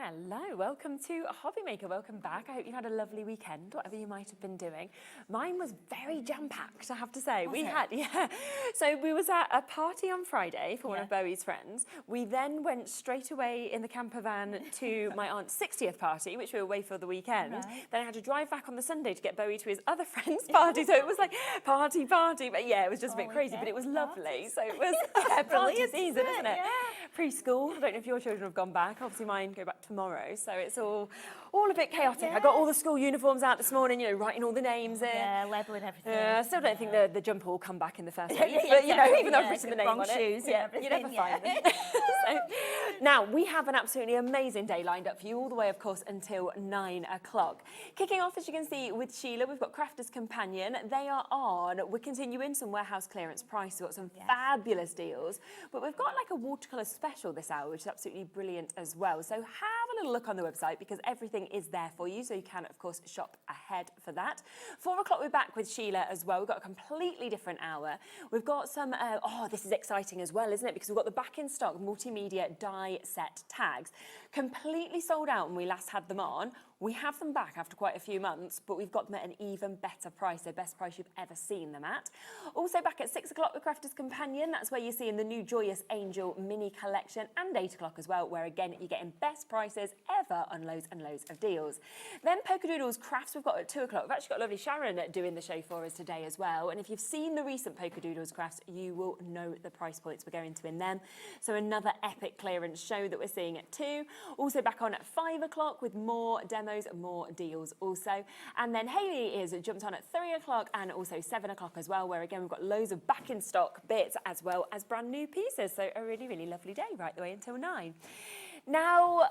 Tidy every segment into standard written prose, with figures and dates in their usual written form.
Hello, welcome to Hobby Maker. Welcome back. I hope you had a lovely weekend, whatever you might have been doing. Mine was very jam-packed, I have to say. So we was at a party on Friday for one of Bowie's friends. We then went straight away in the camper van to my aunt's 60th party, which we were away for the weekend. Right. Then I had to drive back on the Sunday to get Bowie to his other friend's party. So it was like party. But yeah, it was just a bit crazy, but it was lovely. So it was party season, isn't it? Yeah. Preschool. I don't know if your children have gone back. Obviously mine go back tomorrow, so it's all a bit chaotic. I got all the school uniforms out this morning, you know, writing all the names in. Yeah, labelling everything. I still don't think the jumper will come back in the first week, but you know, even though I've written the name on it, you never find them. So, now, we have an absolutely amazing day lined up for you all the way, of course, until 9 o'clock. Kicking off, as you can see, with Sheila, we've got Crafter's Companion. They are on. We're continuing some warehouse clearance price. We've got some fabulous deals, but we've got like a watercolour special this hour, which is absolutely brilliant as well. So have a little look on the website because everything is there for you, so you can, of course, shop ahead for that. 4 o'clock, we're back with Sheila as well. We've got a completely different hour. We've got some, this is exciting as well, isn't it? Because we've got the back in stock Multimedia Die Set tags. Completely sold out when we last had them on. We have them back after quite a few months, but we've got them at an even better price, the best price you've ever seen them at. Also back at 6 o'clock with Crafter's Companion. That's where you're seeing the new Joyous Angel mini collection, and 8 o'clock as well, where again you're getting best prices ever on loads and loads of deals. Then Polkadoodles Crafts we've got at 2 o'clock. We've actually got lovely Sharon doing the show for us today as well. And if you've seen the recent Polkadoodles Crafts, you will know the price points we're going to in them. So another epic clearance show that we're seeing at 2. Also back on at 5 o'clock with more demos and more deals also. And then Hayley is jumped on at 3 o'clock and also 7 o'clock as well, where again we've got loads of back in stock bits as well as brand new pieces. So a really, really lovely day right the way until 9. Now,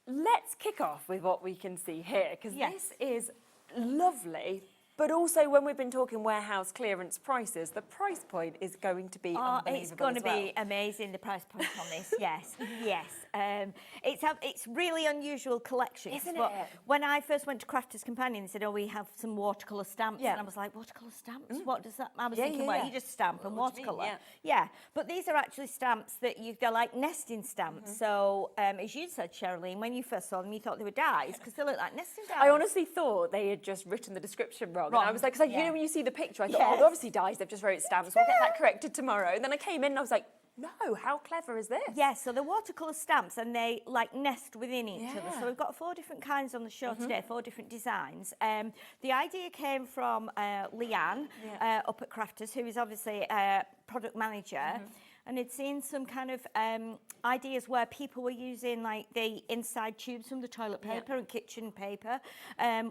let's kick off with what we can see here, because this is lovely. But also, when we've been talking warehouse clearance prices, the price point is going to be unbelievable. It's going to be amazing, the price point on this. Yes. It's really unusual collection, isn't it? When I first went to Crafter's Companion, they said, "Oh, we have some watercolour stamps," and I was like, "Watercolour stamps? What does that?" I was thinking, well, you just stamp and watercolour. But these are actually stamps that they're like nesting stamps. So, as you said, Sherilyn, when you first saw them, you thought they were dies because they look like nesting dies. I honestly thought they had just written the description wrong. And I was like, you know, when you see the picture, I thought, oh, obviously dies, they've just wrote stamps, we'll get that corrected tomorrow. And then I came in and I was like, no, how clever is this? Yes, so the watercolour stamps, and they like nest within each other. So we've got 4 different kinds on the show today, 4 different designs. The idea came from Leanne up at Crafters, who is obviously a product manager. And had seen some kind of ideas where people were using like the inside tubes from the toilet paper and kitchen paper,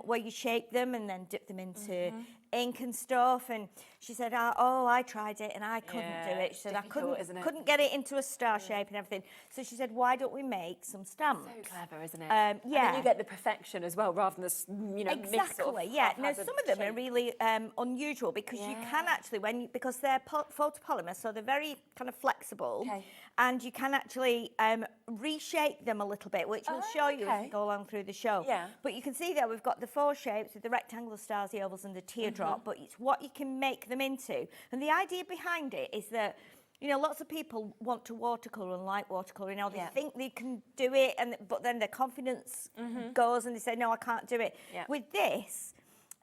where you shape them and then dip them into ink and stuff. And she said, oh, I tried it and I couldn't do it. She said, I couldn't get it into a star shape and everything. So she said, why don't we make some stamps? So clever, isn't it? And then you get the perfection as well, rather than this, you know, exactly. Now some of them are really unusual because you can actually, because they're photopolymer, so they're very kind of flexible, and you can actually reshape them a little bit, which we'll show you as we go along through the show. But you can see there we've got the 4 shapes with the rectangle, stars, the ovals and the teardrop, but it's what you can make them into. And the idea behind it is that, you know, lots of people want to watercolour and like watercolour, you know, they think they can do it, but then their confidence goes and they say, no, I can't do it. With this,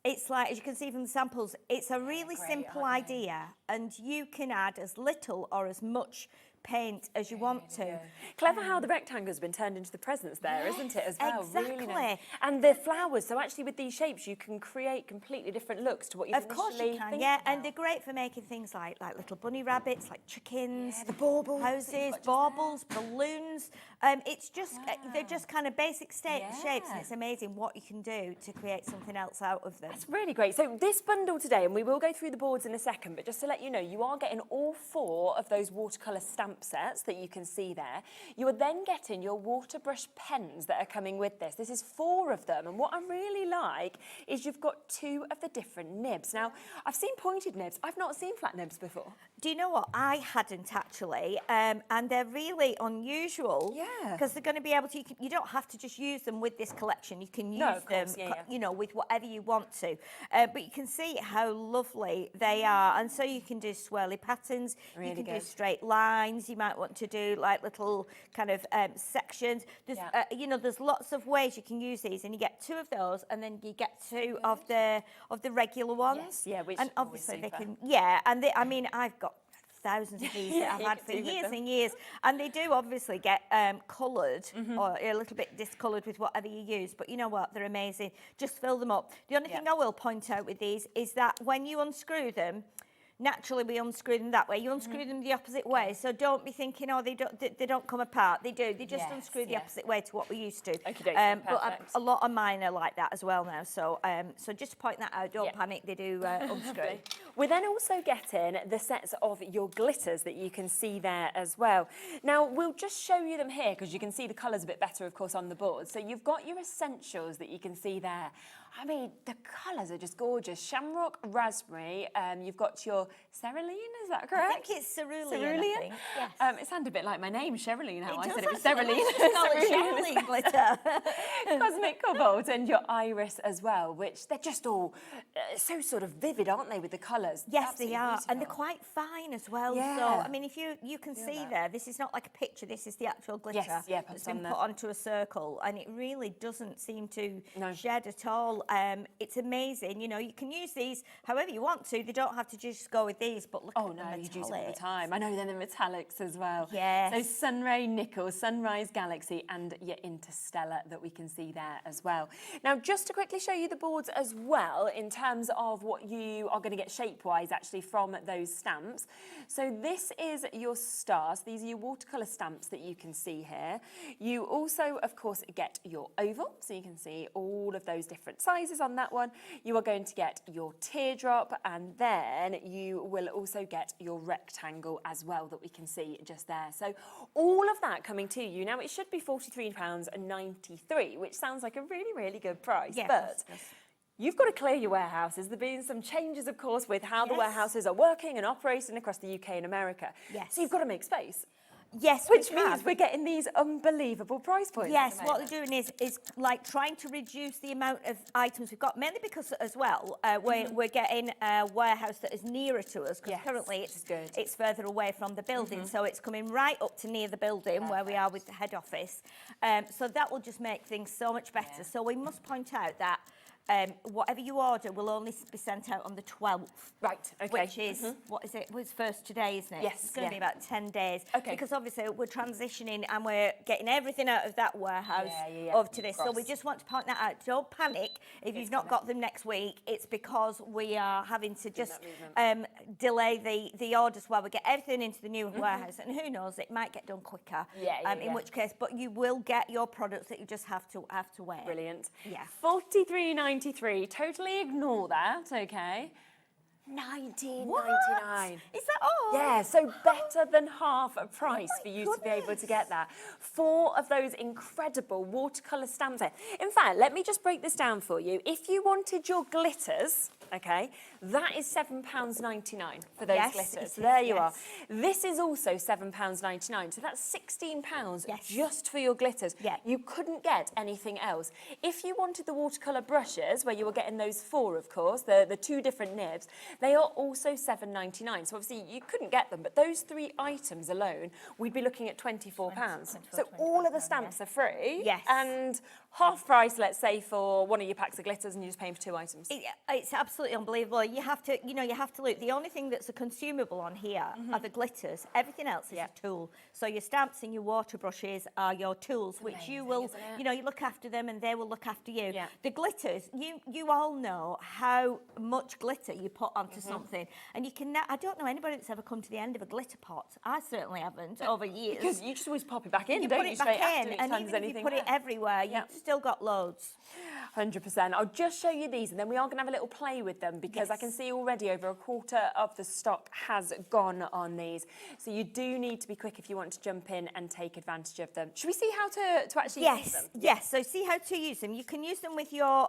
it's like, as you can see from the samples, it's a really simple idea, and you can add as little or as much paint as you want to. Clever how the rectangle has been turned into the presents there, isn't it, as well? Exactly. Really nice. And the flowers, so actually with these shapes you can create completely different looks to what you've Of course you can, and they're great for making things like little bunny rabbits, like chickens, the baubles, houses, baubles, balloons. It's just, they're just kind of basic shapes, and it's amazing what you can do to create something else out of them. That's really great. So this bundle today, and we will go through the boards in a second, but just to let you know, you are getting all 4 of those watercolour stamp sets that you can see there. You are then getting your water brush pens that are coming with this. This is 4 of them, and what I really like is you've got 2 of the different nibs. Now, I've seen pointed nibs. I've not seen flat nibs before. Do you know what? I hadn't actually, and they're really unusual. Because they're going to be able to, you don't have to just use them with this collection. You can use them, you know, with whatever you want to. But you can see how lovely they are. And so you can do swirly patterns, you can do straight lines. lines. You might want to do like little kind of sections. There's, you know, there's lots of ways you can use these, and you get 2 of those, and then you get 2 of the regular ones. Yes, yeah, which and obviously they can, and they, I mean, I've got thousands of these that I've had for years and years, and they do obviously get coloured or a little bit discoloured with whatever you use, but you know what, they're amazing. Just fill them up. The only thing I will point out with these is that when you unscrew them, naturally we unscrew them that way. You unscrew them the opposite way, so don't be thinking, oh, they don't come apart. They do. They just unscrew the opposite way to what we used to. But a lot of mine are like that as well now. So so just to point that out, don't panic. They do unscrew. We're then also getting the sets of your glitters that you can see there as well. Now we'll just show you them here because you can see the colours a bit better, of course, on the board. So you've got your essentials that you can see there. I mean, the colours are just gorgeous. Shamrock, raspberry. You've got your cerulean, is that correct? I think it's cerulean. I think. Yes. It sounded a bit like my name, Sherilyn, how I said does it was actually. cerulean. Cerulean glitter. Cosmic Cobalt and your iris as well, which they're just all so sort of vivid, aren't they, with the colours? Yes, they are. Beautiful. And they're quite fine as well. Yeah. So, I mean, if you can see there, this is not like a picture, this is the actual glitter that's been put onto a circle, and it really doesn't seem to shed at all. It's amazing. You know, you can use these however you want to. They don't have to just go with these, but look at the metallics. You use them all the time. I know, they're the metallics as well. Yes. So Sunray Nickel, Sunrise Galaxy, and your Interstellar that we can see there as well. Now, just to quickly show you the boards as well, in terms of what you are going to get shape-wise, actually, from those stamps. So this is your stars. These are your watercolour stamps that you can see here. You also, of course, get your oval, so you can see all of those different sizes on that one. You are going to get your teardrop, and then you will also get your rectangle as well that we can see just there. So all of that coming to you. Now, it should be £43.93, which sounds like a really, really good price. Yeah, but you've got to clear your warehouses. There have been some changes, of course, with how the warehouses are working and operating across the UK and America. Yes. So you've got to make space. Yes, which means we're getting these unbelievable price points. Yes, what they're doing is like trying to reduce the amount of items we've got, mainly because as well we're getting a warehouse that is nearer to us, because currently it's further away from the building, so it's coming right up to near the building where we are with the head office. So that will just make things so much better. So we must point out that whatever you order will only be sent out on the 12th. Right, okay. Which is, what is it? It was first today, isn't it? Yes. It's going to be about 10 days. Okay. Because obviously we're transitioning and we're getting everything out of that warehouse over to this. So we just want to point that out. Don't panic if you've not got them next week. It's because we are having to just delay the orders while we get everything into the new warehouse. And who knows, it might get done quicker. In which case, but you will get your products that you just have to wear. Brilliant. Yeah. £43.93. Totally ignore that, okay? £19.99. Is that all? Yeah, so better than half a price for you to be able to get that. 4 of those incredible watercolour stamps. In fact, let me just break this down for you. If you wanted your glitters, okay, that is £7.99 for those glitters. So there you are. This is also £7.99. So that's £16 just for your glitters. You couldn't get anything else. If you wanted the watercolour brushes, where you were getting those 4, of course, the 2 different nibs, they are also £7.99. So obviously you couldn't get them, but those 3 items alone, we'd be looking at £24. So all of the stamps are free. Yes. And half price, let's say, for one of your packs of glitters, and you're just paying for 2 items. It's absolutely unbelievable. You have to, you have to look. The only thing that's a consumable on here are the glitters. Everything else is a tool. So your stamps and your water brushes are your tools, which you will, you look after them and they will look after you. The glitters, you all know how much glitter you put onto something, and you can. I don't know anybody that's ever come to the end of a glitter pot. I certainly haven't over years. Because you just always pop it back in, you don't put you? It back in, and even if you put it everywhere, you've still got loads. 100%. I'll just show you these, and then we are going to have a little play with them, because I can see already over a quarter of the stock has gone on these. So you do need to be quick if you want to jump in and take advantage of them. Should we see how to actually use them? Yes. So see how to use them. You can use them with your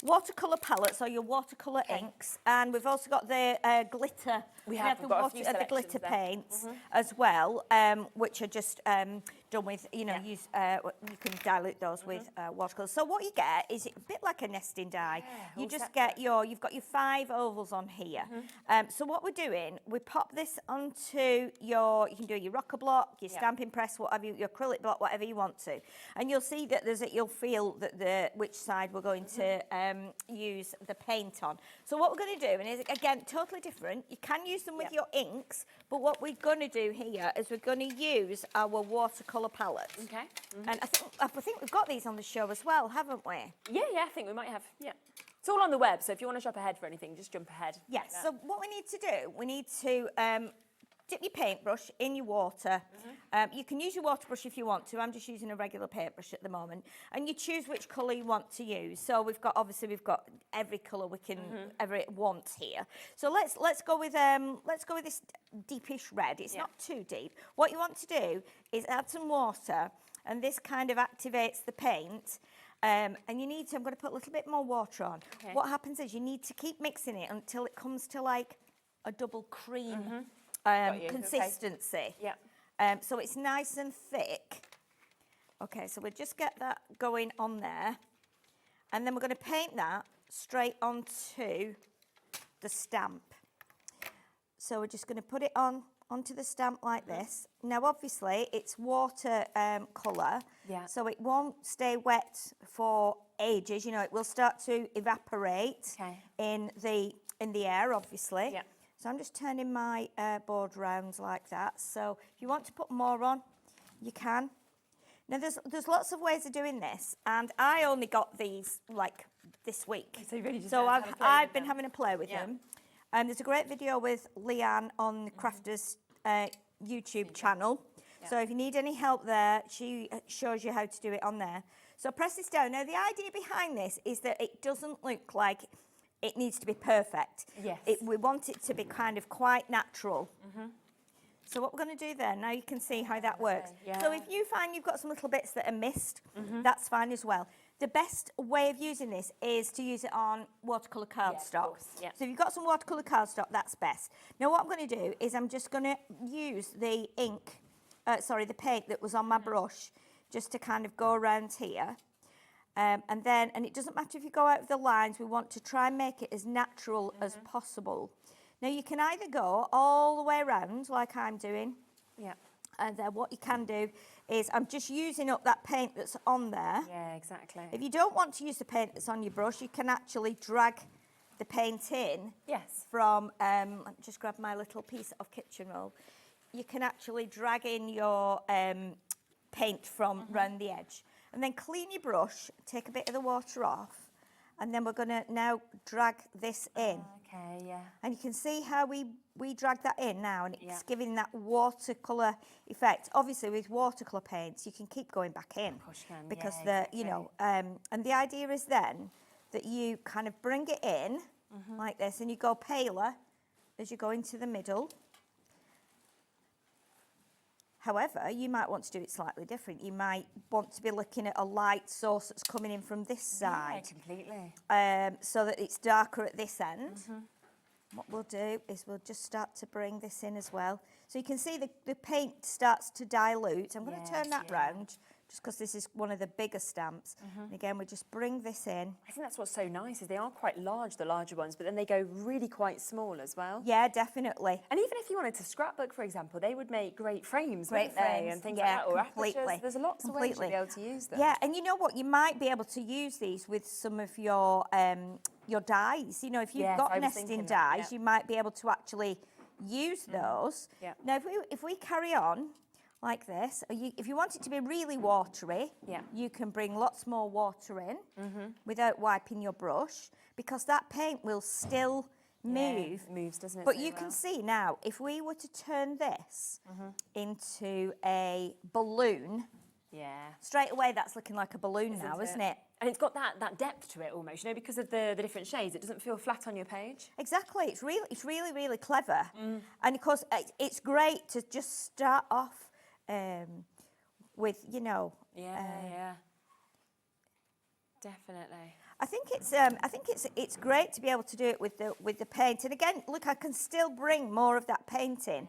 watercolour palettes or your watercolour inks, and we've also got the glitter. We have the glitter paints as well, which are just done with, you know, use you can dilute those with watercolours. So what you get is a bit like a nesting die. You just get you've got your 5 ovals on here. So what we're doing, we pop this onto you can do your rocker block, your stamping press, whatever, your acrylic block, whatever you want to. And you'll see that you'll feel that which side we're going to use the paint on. So what we're going to do, and is again totally different, you can use them with your inks, but what we're going to do here is we're going to use our watercolour palettes. Okay. And I think we've got these on the show as well, haven't we? Yeah, I think we might have. Yeah. It's all on the web, so if you want to jump ahead for anything, just jump ahead. Yes. So what we need to do, we need to dip your paintbrush in your water. You can use your water brush if you want to. I'm just using a regular paintbrush at the moment. And you choose which colour you want to use. So we've got every colour we can ever want here. So let's go with this deepish red. It's not too deep. What you want to do is add some water, and this kind of activates the paint. And you need to, I'm going to put a little bit more water on. Okay. What happens is you need to keep mixing it until it comes to like a double cream consistency. Okay. Yeah. So it's nice and thick. Okay, so we'll just get that going on there. And then we're going to paint that straight onto the stamp. So we're just going to put it onto the stamp like this. Now, obviously, it's water colour, so it won't stay wet for ages. You know, it will start to evaporate in the air, obviously. Yeah. So I'm just turning my board round like that. So if you want to put more on, you can. Now, there's lots of ways of doing this, and I only got these like this week. So I've been having a play with them. And there's a great video with Leanne on the Crafters YouTube channel. Yeah. So if you need any help there, she shows you how to do it on there. So press this down. Now, the idea behind this is that it doesn't look like it needs to be perfect. Yes. We want it to be kind of quite natural. So what we're going to do there, now you can see how that works. Yeah. So if you find you've got some little bits that are missed, that's fine as well. The best way of using this is to use it on watercolour cardstock. Yeah. So if you've got some watercolour cardstock, that's best. Now what I'm going to do is I'm just going to use the the paint that was on my brush, just to kind of go around here. And it doesn't matter if you go out of the lines, we want to try and make it as natural as possible. Now you can either go all the way around like I'm doing. Yeah. And then what you can do is I'm just using up that paint that's on there. Yeah, exactly. If you don't want to use the paint that's on your brush, you can actually drag the paint in. Yes. From, let me just grab my little piece of kitchen roll. You can actually drag in your paint from round the edge. And then clean your brush, take a bit of the water off, and then we're going to now drag this in. Okay, yeah. And you can see how we drag that in now, and it's giving that watercolour effect. Obviously, with watercolour paints, you can keep going back in. Of course you can, because you know, and the idea is then that you kind of bring it in like this, and you go paler as you go into the middle. However, you might want to do it slightly different. You might want to be looking at a light source that's coming in from this side. Yeah, completely. So that it's darker at this end. What we'll do is we'll just start to bring this in as well. So you can see the paint starts to dilute. I'm going to turn that round, just because this is one of the bigger stamps. And again, we just bring this in. I think that's what's so nice, is they are quite large, the larger ones, but then they go really quite small as well. Yeah, definitely. And even if you wanted to scrapbook, for example, they would make great frames, wouldn't they? And things like that, or completely. There's lots of ways to be able to use them. Yeah, and you know what? You might be able to use these with some of your dies. You know, if you've got nesting dies, you might be able to actually use those. Now, if we carry on like this, if you want it to be really watery, you can bring lots more water in without wiping your brush, because that paint will still move. It moves, doesn't it? But you can see now, if we were to turn this into a balloon, straight away that's looking like a balloon now, isn't it? And it's got that depth to it almost, you know, because of the different shades. It doesn't feel flat on your page. Exactly. It's really clever. And of course, it's great to just start off with, you know. Definitely. I think it's great to be able to do it with the paint. And again, look, I can still bring more of that paint in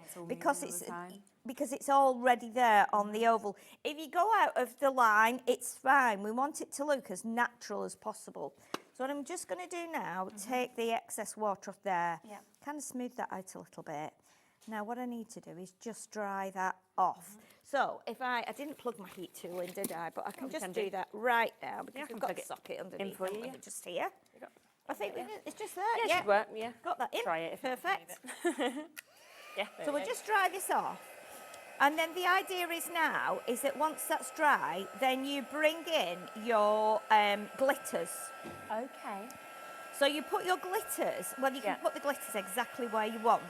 because it's already there on the oval. If you go out of the line, it's fine. We want it to look as natural as possible. So what I'm just going to do now, take the excess water off there, kind of smooth that out a little bit. Now what I need to do is just dry that off. So if I didn't plug my heat tool in, did I? But I can just do that right now because we've got a socket underneath. Just here. I think it's just there. Yeah, it should work. Yeah, got that in. Try it. Perfect. Yeah. So we'll just dry this off, and then the idea is now is that once that's dry, then you bring in your glitters. Okay. So you put your glitters. Well, you can put the glitters exactly where you want.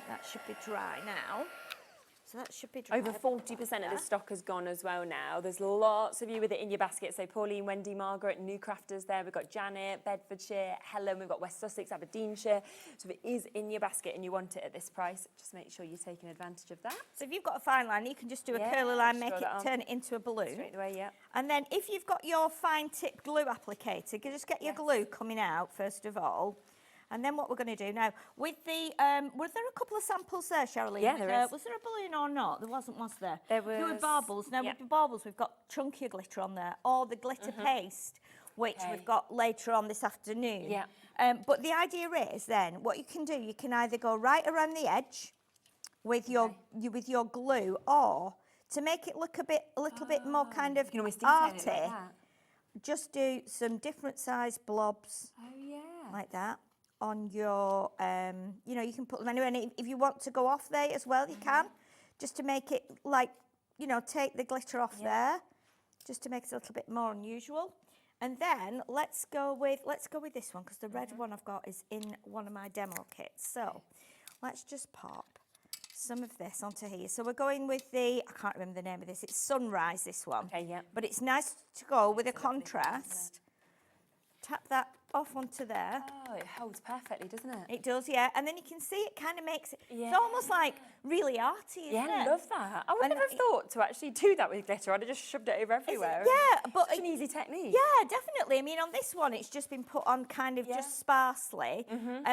That should be dry now. So that should be dry. Over 40% of the stock has gone as well now. There's lots of you with it in your basket. So Pauline, Wendy, Margaret, New Crafters there. We've got Janet, Bedfordshire, Helen. We've got West Sussex, Aberdeenshire. So if it is in your basket and you want it at this price, just make sure you're taking advantage of that. So if you've got a fine line, you can just do a curly line, turn it into a balloon. Straight away, yeah. And then if you've got your fine tip glue applicator, you can just get your glue coming out first of all. And then what we're going to do now, with the, was there a couple of samples there, Sherilyn? Yeah, there is. Was there a balloon or not? There wasn't, was there? There was. There were baubles. Now, with the baubles, we've got chunkier glitter on there, or the glitter paste, which we've got later on this afternoon. Yeah. But the idea is then, what you can do, you can either go right around the edge with your glue, or to make it look a little bit more kind of arty, just do some different size blobs like that on your, you know, you can put them anywhere. And if you want to go off there as well, you can, just to make it like, you know, take the glitter off there, just to make it a little bit more unusual. And then let's go with this one, because the red one I've got is in one of my demo kits. So let's just pop some of this onto here. So we're going with the, I can't remember the name of this, it's Sunrise, this one. Okay, yeah. But it's nice to go with a contrast. Tap that off onto there. Oh, it holds perfectly, doesn't it? It does, yeah. And then you can see it kind of makes it, it's almost like really arty, isn't it? Yeah, I love that. I would never have thought to actually do that with glitter. I'd have just shoved it over everywhere. Yeah, but it's an easy technique. Yeah, definitely. I mean, on this one, it's just been put on kind of just sparsely.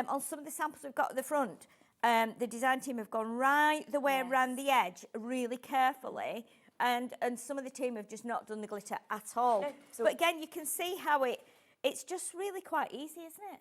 On some of the samples we've got at the front, the design team have gone right the way around the edge really carefully. And some of the team have just not done the glitter at all. No, so but again, you can see how it's just really quite easy, isn't it?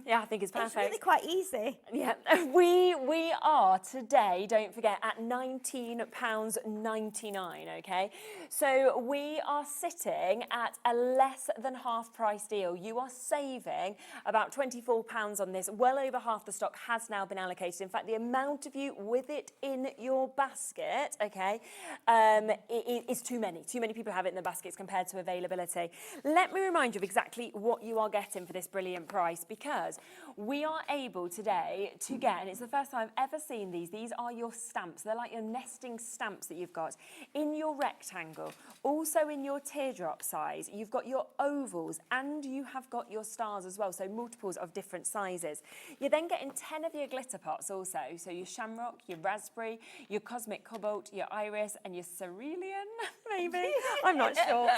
Yeah, I think it's perfect. It's really quite easy. Yeah, we are today, don't forget, at £19.99, okay? So we are sitting at a less than half price deal. You are saving about £24 on this. Well over half the stock has now been allocated. In fact, the amount of you with it in your basket, okay, is too many. Too many people have it in their baskets compared to availability. Let me remind you of exactly what you are getting for this brilliant price, because we are able today to get, and it's the first time I've ever seen these are your stamps. They're like your nesting stamps that you've got in your rectangle, also in your teardrop size. You've got your ovals and you have got your stars as well, so multiples of different sizes. You're then getting 10 of your glitter pots also, so your shamrock, your raspberry, your cosmic cobalt, your iris and your cerulean, maybe? I'm not sure.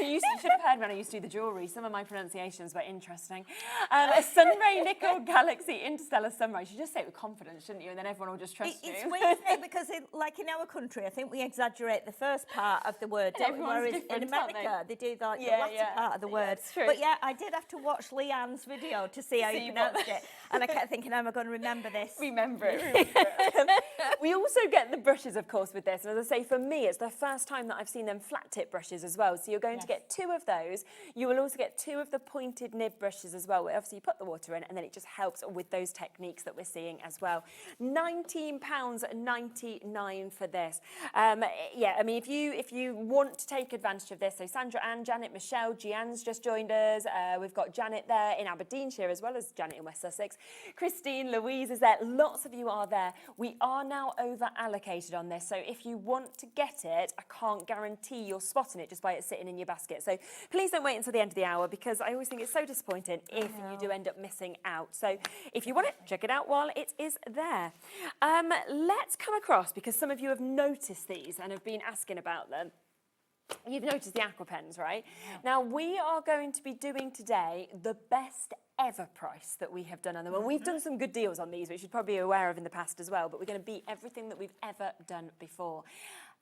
You should have heard when I used to do the jewellery. Some of my pronunciations were interesting. A Sunray, Nickel, Galaxy, Interstellar, Sunrise. You just say it with confidence, shouldn't you? And then everyone will just trust you. It's weird, isn't it? Because like in our country, I think we exaggerate the first part of the word, don't we? Whereas in America, they do like the latter part of the word. True. But yeah, I did have to watch Leanne's video to see how you pronounced it. And I kept thinking, am I going to remember this? Remember it. We also get the brushes, of course, with this. And as I say, for me, it's the first time that I've seen them flat tip brushes as well. So you're going to get 2 of those. You will also get 2 of the pointed nib brushes as well, where obviously you put the water in and then it just helps with those techniques that we're seeing as well. £19.99 for this. Yeah, I mean, if you want to take advantage of this, so Sandra, Ann, Janet, Michelle, Gianne's just joined us. We've got Janet there in Aberdeenshire as well as Janet in West Sussex. Christine, Louise is there. Lots of you are there. We are now over allocated on this, so if you want to get it, I can't guarantee you're spotting it just by it sitting in your basket. So please don't wait until the end of the hour, because I always think it's so disappointing if you do end up missing out. So if you want it, check it out while it is there. Let's come across, because some of you have noticed these and have been asking about them. You've noticed the aqua pens, right? Yeah. Now, we are going to be doing today the best ever price that we have done on them. And we've done some good deals on these, which you're probably aware of in the past as well, but we're going to beat everything that we've ever done before.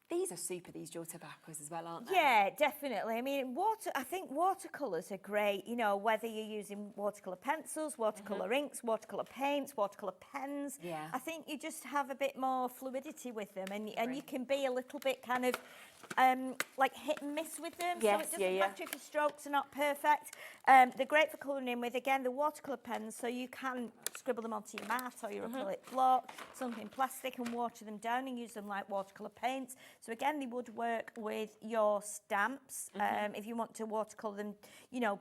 These are super, these dual tip aquas as well, aren't they? Yeah, definitely. I mean, I think watercolours are great, you know, whether you're using watercolour pencils, watercolour inks, watercolour paints, watercolour pens. Yeah. I think you just have a bit more fluidity with them, and you can be a little bit kind of like hit and miss with them. Yes, so it doesn't matter if your strokes are not perfect. They're great for colouring in with. Again, the watercolour pens, so you can scribble them onto your mat or your acrylic block, something plastic, and water them down and use them like watercolour paints. So again, they would work with your stamps if you want to watercolour them, you know,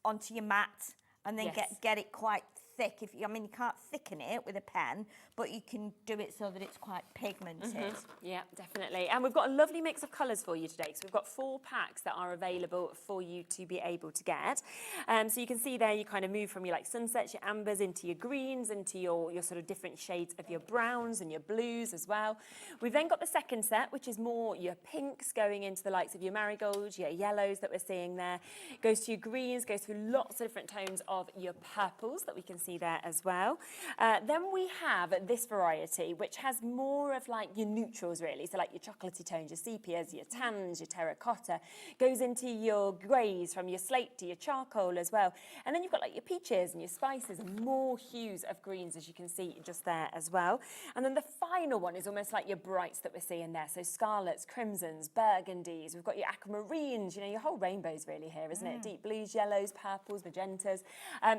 onto your mat and then get it quite thick. I mean, you can't thicken it with a pen, but you can do it so that it's quite pigmented. Yeah, definitely. And we've got a lovely mix of colours for you today. So we've got 4 packs that are available for you to be able to get. So you can see there, you kind of move from your like sunsets, your ambers, into your greens, into your sort of different shades of your browns and your blues as well. We've then got the second set, which is more your pinks going into the likes of your marigolds, your yellows that we're seeing there. Goes to your greens, goes through lots of different tones of your purples that we can see there as well. Then we have this variety, which has more of like your neutrals really, so like your chocolatey tones, your sepias, your tans, your terracotta, goes into your greys from your slate to your charcoal as well. And then you've got like your peaches and your spices and more hues of greens, as you can see just there as well. And then the final one is almost like your brights that we're seeing there, so scarlets, crimsons, burgundies, we've got your aquamarines, you know, your whole rainbows really here, isn't it? Deep blues, yellows, purples, magentas.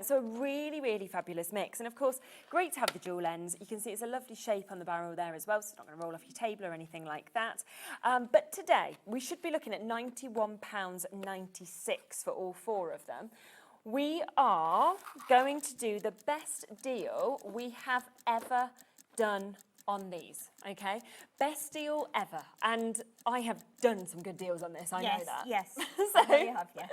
So a really, really fabulous mix. And of course, great to have the dual ends. You can see it's a lovely shape on the barrel there as well, so it's not going to roll off your table or anything like that. But today, we should be looking at £91.96 for all 4 of them. We are going to do the best deal we have ever done on these, okay? Best deal ever. And I have done some good deals on this, I know that. Yes, so, I know you have, yes.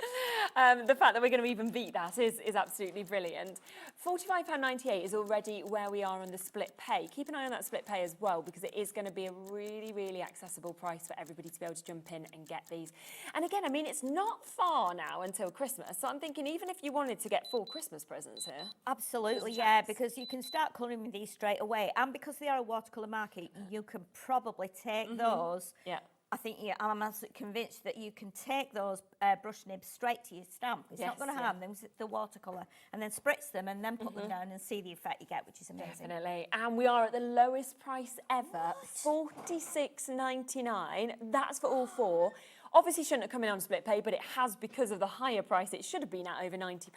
The fact that we're going to even beat that is absolutely brilliant. £45.98 is already where we are on the split pay. Keep an eye on that split pay as well, because it is going to be a really, really accessible price for everybody to be able to jump in and get these. And again, I mean, it's not far now until Christmas, so I'm thinking even if you wanted to get 4 Christmas presents here. Absolutely, yeah, because you can start colouring with these straight away, and because they are a watercolour market, you can probably take those. Yeah. I think I'm absolutely convinced that you can take those brush nibs straight to your stamp. It's not going to harm them, it's the watercolour, and then spritz them and then put them down and see the effect you get, which is amazing. Definitely. And we are at the lowest price ever, £46.99. That's for all 4. Obviously shouldn't have come in on split pay, but it has because of the higher price. It should have been at over £90.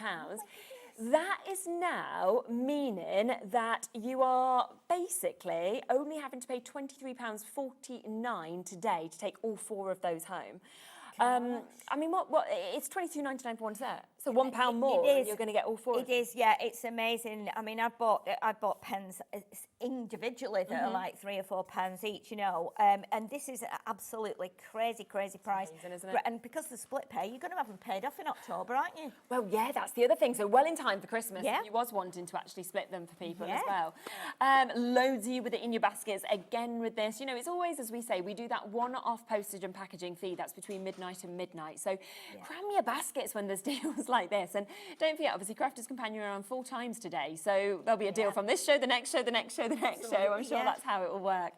That is now meaning that you are basically only having to pay £23.49 today to take all 4 of those home. I mean, what? It's £22.99 for one set. So £1 more, and you're going to get all 4. It is, yeah. It's amazing. I mean, I bought pens individually that are like £3 or £4 each, you know. And this is absolutely crazy price. Amazing, isn't it? And because of the split pay, you're going to have them paid off in October, aren't you? Well, yeah, that's the other thing. So well in time for Christmas, Yeah. if you was wanting to actually split them for people as well. Loads of you with it in your baskets. Again, with this, you know, it's always, as we say, we do that one-off postage and packaging fee. That's between midnight and midnight. So cram your baskets when there's deals like this. And don't forget, obviously, Crafters Companion are on 4 times today. So there'll be a deal from this show, the next show, the next show, the next show. I'm sure that's how it will work.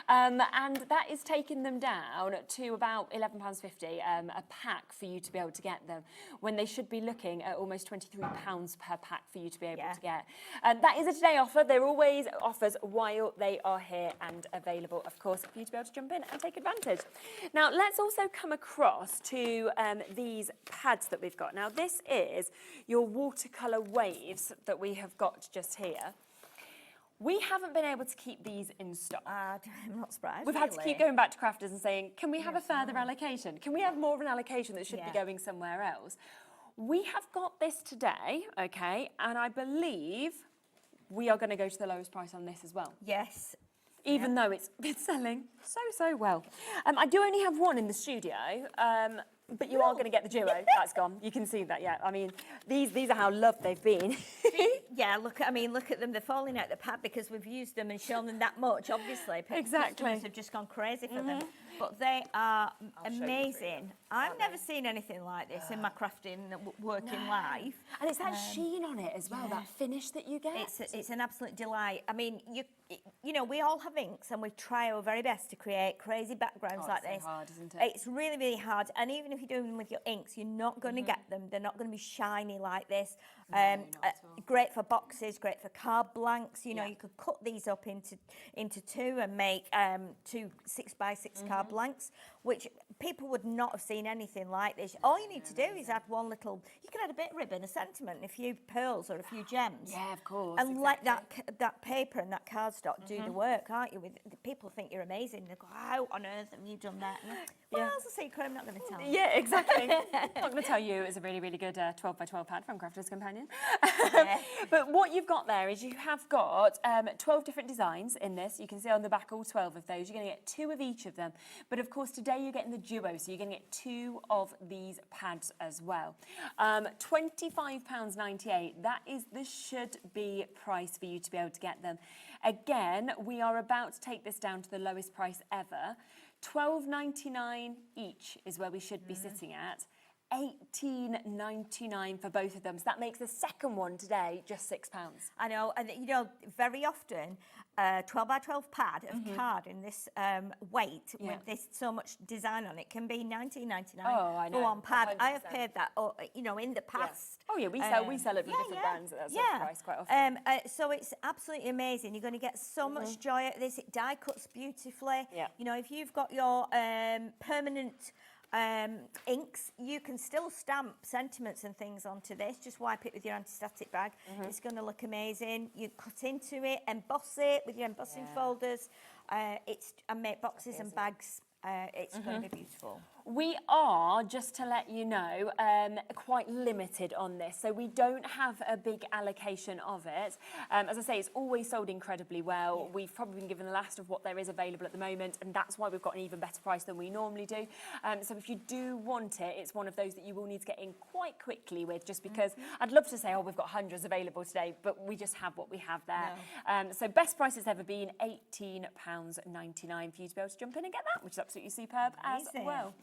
And that is taking them down to about £11.50 a pack for you to be able to get them, when they should be looking at almost £23 per pack for you to be able to get. That is a today offer. They're always offers while they are here and available, of course, for you to be able to jump in and take advantage. Now, let's also come across to these pads that we've got. Now, this is your watercolour waves that we have got just here. We haven't been able to keep these in stock. I'm not surprised. We've had to keep going back to Crafters and saying, can we have a further allocation? Can we have more of an allocation that should be going somewhere else? We have got this today, okay, and I believe we are going to go to the lowest price on this as well. Yes. Even though it's been selling so well. I do only have one in the studio, but you are going to get the duo. That's gone. You can see that, yeah. I mean, these are how loved they've been. Yeah, look at them. They're falling out the pad because we've used them and shown them that much, obviously. Exactly. Customers have just gone crazy for them. But they are amazing. I've never seen anything like this in my crafting working life. And it's that sheen on it as well, that finish that you get. It's an absolute delight. I mean, you know, we all have inks and we try our very best to create crazy backgrounds like this. It's so hard, isn't it? It's really, really hard. And even if you do them with your inks, you're not going to get them. They're not going to be shiny like this. Great for boxes, great for card blanks. You know, you could cut these up into two and make 2 6x6 card blanks, which people would not have seen anything like this. All you need to do is add one little, you can add a bit of ribbon, a sentiment, a few pearls or a few gems. Yeah, of course. And let that paper and that cardstock do the work, aren't you? People think you're amazing. They go, how on earth have you done that? Well, that's a secret I'm not going to tell you. Yeah, exactly. I'm not going to tell you. It's a really, really good 12 by 12 pad from Crafter's Companion. But what you've got there is you have got 12 different designs in this. You can see on the back all 12 of those. You're going to get 2 of each of them. But of course, today you're getting the duo, so you're going to get 2 of these pads as well. £25.98. That is the should-be price for you to be able to get them. Again, we are about to take this down to the lowest price ever. £12.99 each is where we should be sitting at. £18.99 for both of them. So that makes the second one today just £6. I know, and you know, very often, 12 by 12 pad of card in this weight with this so much design on it can be £19.99 for one pad. 100%. I have paid that, you know, in the past. Oh yeah, we sell it with different brands at that sort of price quite often. So it's absolutely amazing. You're going to get so much joy out of this. It die cuts beautifully. Yeah. You know, if you've got your permanent inks, you can still stamp sentiments and things onto this. Just wipe it with your anti-static bag. It's going to look amazing. You cut into it, emboss it with your embossing folders. And make boxes and bags. It's going to be beautiful. We are, just to let you know, quite limited on this, so we don't have a big allocation of it. As I say, it's always sold incredibly well. We've probably been given the last of what there is available at the moment, and that's why we've got an even better price than we normally do. So if you do want it, it's one of those that you will need to get in quite quickly with, just because I'd love to say, oh, we've got hundreds available today, but we just have what we have there. So best price has ever been £18.99 for you to be able to jump in and get that, which is absolutely superb as well.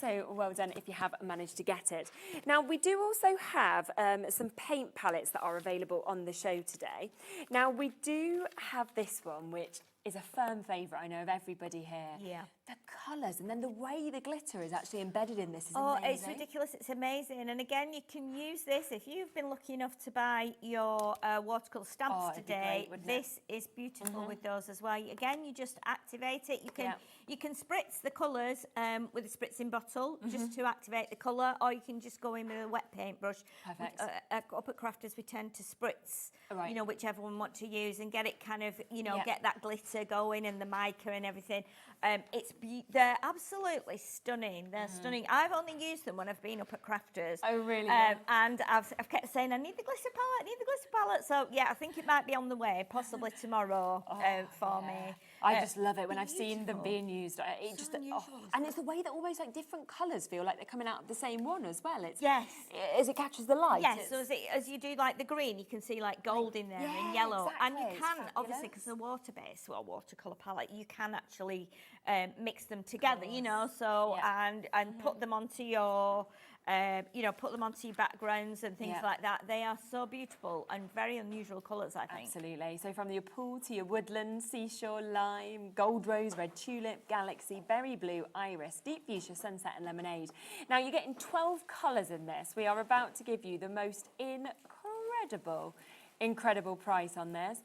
So well done if you have managed to get it. Now, we do also have some paint palettes that are available on the show today. Now, we do have this one, which is a firm favourite, I know, of everybody here. Yeah. The colours and then the way the glitter is actually embedded in this is amazing. Oh, it's ridiculous. It's amazing. And again, you can use this if you've been lucky enough to buy your watercolour stamps today. This is beautiful with those as well. Again, you just activate it. You can spritz the colours with a spritzing bottle just to activate the colour, or you can just go in with a wet paintbrush. Perfect. Up at Crafters, we tend to spritz, you know, whichever one we want to use, and get it kind of, you know, get that glitter going and the mica and everything. They're absolutely stunning. They're stunning. I've only used them when I've been up at Crafters. Oh, really? And I've kept saying, I need the glitter palette, I need the glitter palette. So, yeah, I think it might be on the way, possibly tomorrow for me. I just love it when I've seen them being used. It just, and it's the way that almost like different colours feel like they're coming out of the same one as well. It's, as it catches the light. Yes, so as you do like the green, you can see like gold in there and yellow. Exactly. And you can, obviously, because the water-based, well, watercolour palette, you can actually mix them together, you know, so, and put them onto your, you know, put them onto your backgrounds and things like that. They are so beautiful and very unusual colours, I think. Absolutely. So from your pool to your woodland, seashore, lime, gold rose, red tulip, galaxy, berry blue, iris, deep fuchsia, sunset and lemonade. Now you're getting 12 colours in this. We are about to give you the most incredible price on this.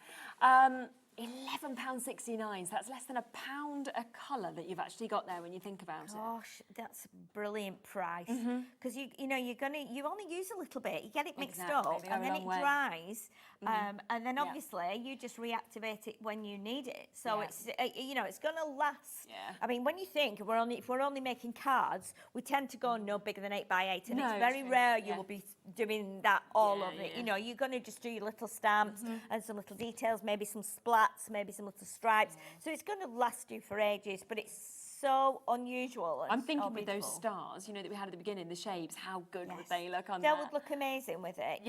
£11.69, so that's less than £1 a colour that you've actually got there when you think about it. Gosh, that's a brilliant price. Because you know you only use a little bit, you get it mixed up, and then it dries, and then obviously you just reactivate it when you need it. So it's you know, it's going to last. I mean, when you think if we're only making cards, we tend to go no bigger than 8 by 8, and it's very rare you will be doing that all of it. You know, you're going to just do your little stamps and some little details, maybe some splats, maybe some little stripes. So it's going to last you for ages, but it's so unusual. I'm thinking with those stars, you know, that we had at the beginning, the shapes, how good would they look on that? that? Would look amazing with it.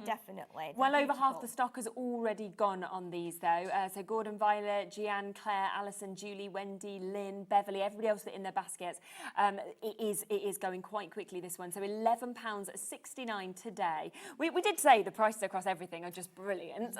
Definitely. Well, over half the stock has already gone on these, though. So Gordon, Violet, Gianne, Claire, Alison, Julie, Wendy, Lynn, Beverly, everybody else in their baskets. It is going quite quickly, this one. So £11.69 today. We did say the prices across everything are just brilliant.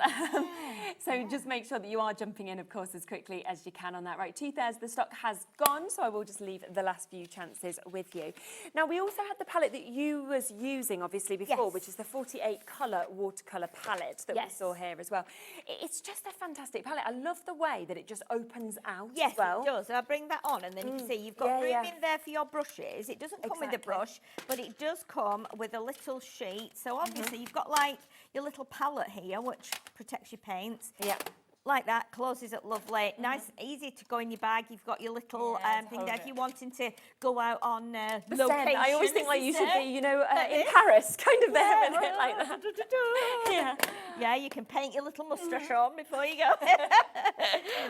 So just make sure that you are jumping in, of course, as quickly as you can on that. Right, 2/3 of the stock has gone, so I will just leave the last few chances with you. Now, we also had the palette that you was using, obviously, before, which is the 48 colour watercolour palette that we saw here as well. It's just a fantastic palette. I love the way that it just opens out as well. Yes, it does. I'll bring that on, and then you can see you've got room in there for your brushes. It doesn't come with a brush, but it does come with a little sheet. So obviously you've got like your little palette here, which protects your paints. Yeah. Like that, closes it lovely. Nice, easy to go in your bag. You've got your little thing there if you're wanting to go out on location. I always think like you should be, you know, in Paris, kind of there, with it like that. Yeah, you can paint your little moustache on before you go.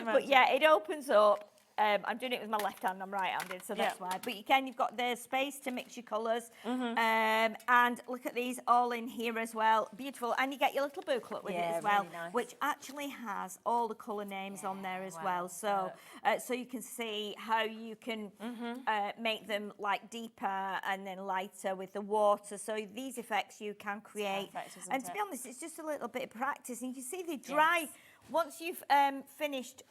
But yeah, it opens up. I'm doing it with my left hand, I'm right-handed, so that's why. But you've got the space to mix your colours. And look at these all in here as well. Beautiful. And you get your little booklet with it as well, really nice. Which actually has all the colour names on there as well. So so you can see how you can make them like deeper and then lighter with the water. So these effects you can create. Perfect, and to be honest, it's just a little bit of practice. And you can see they dry. Once you've finished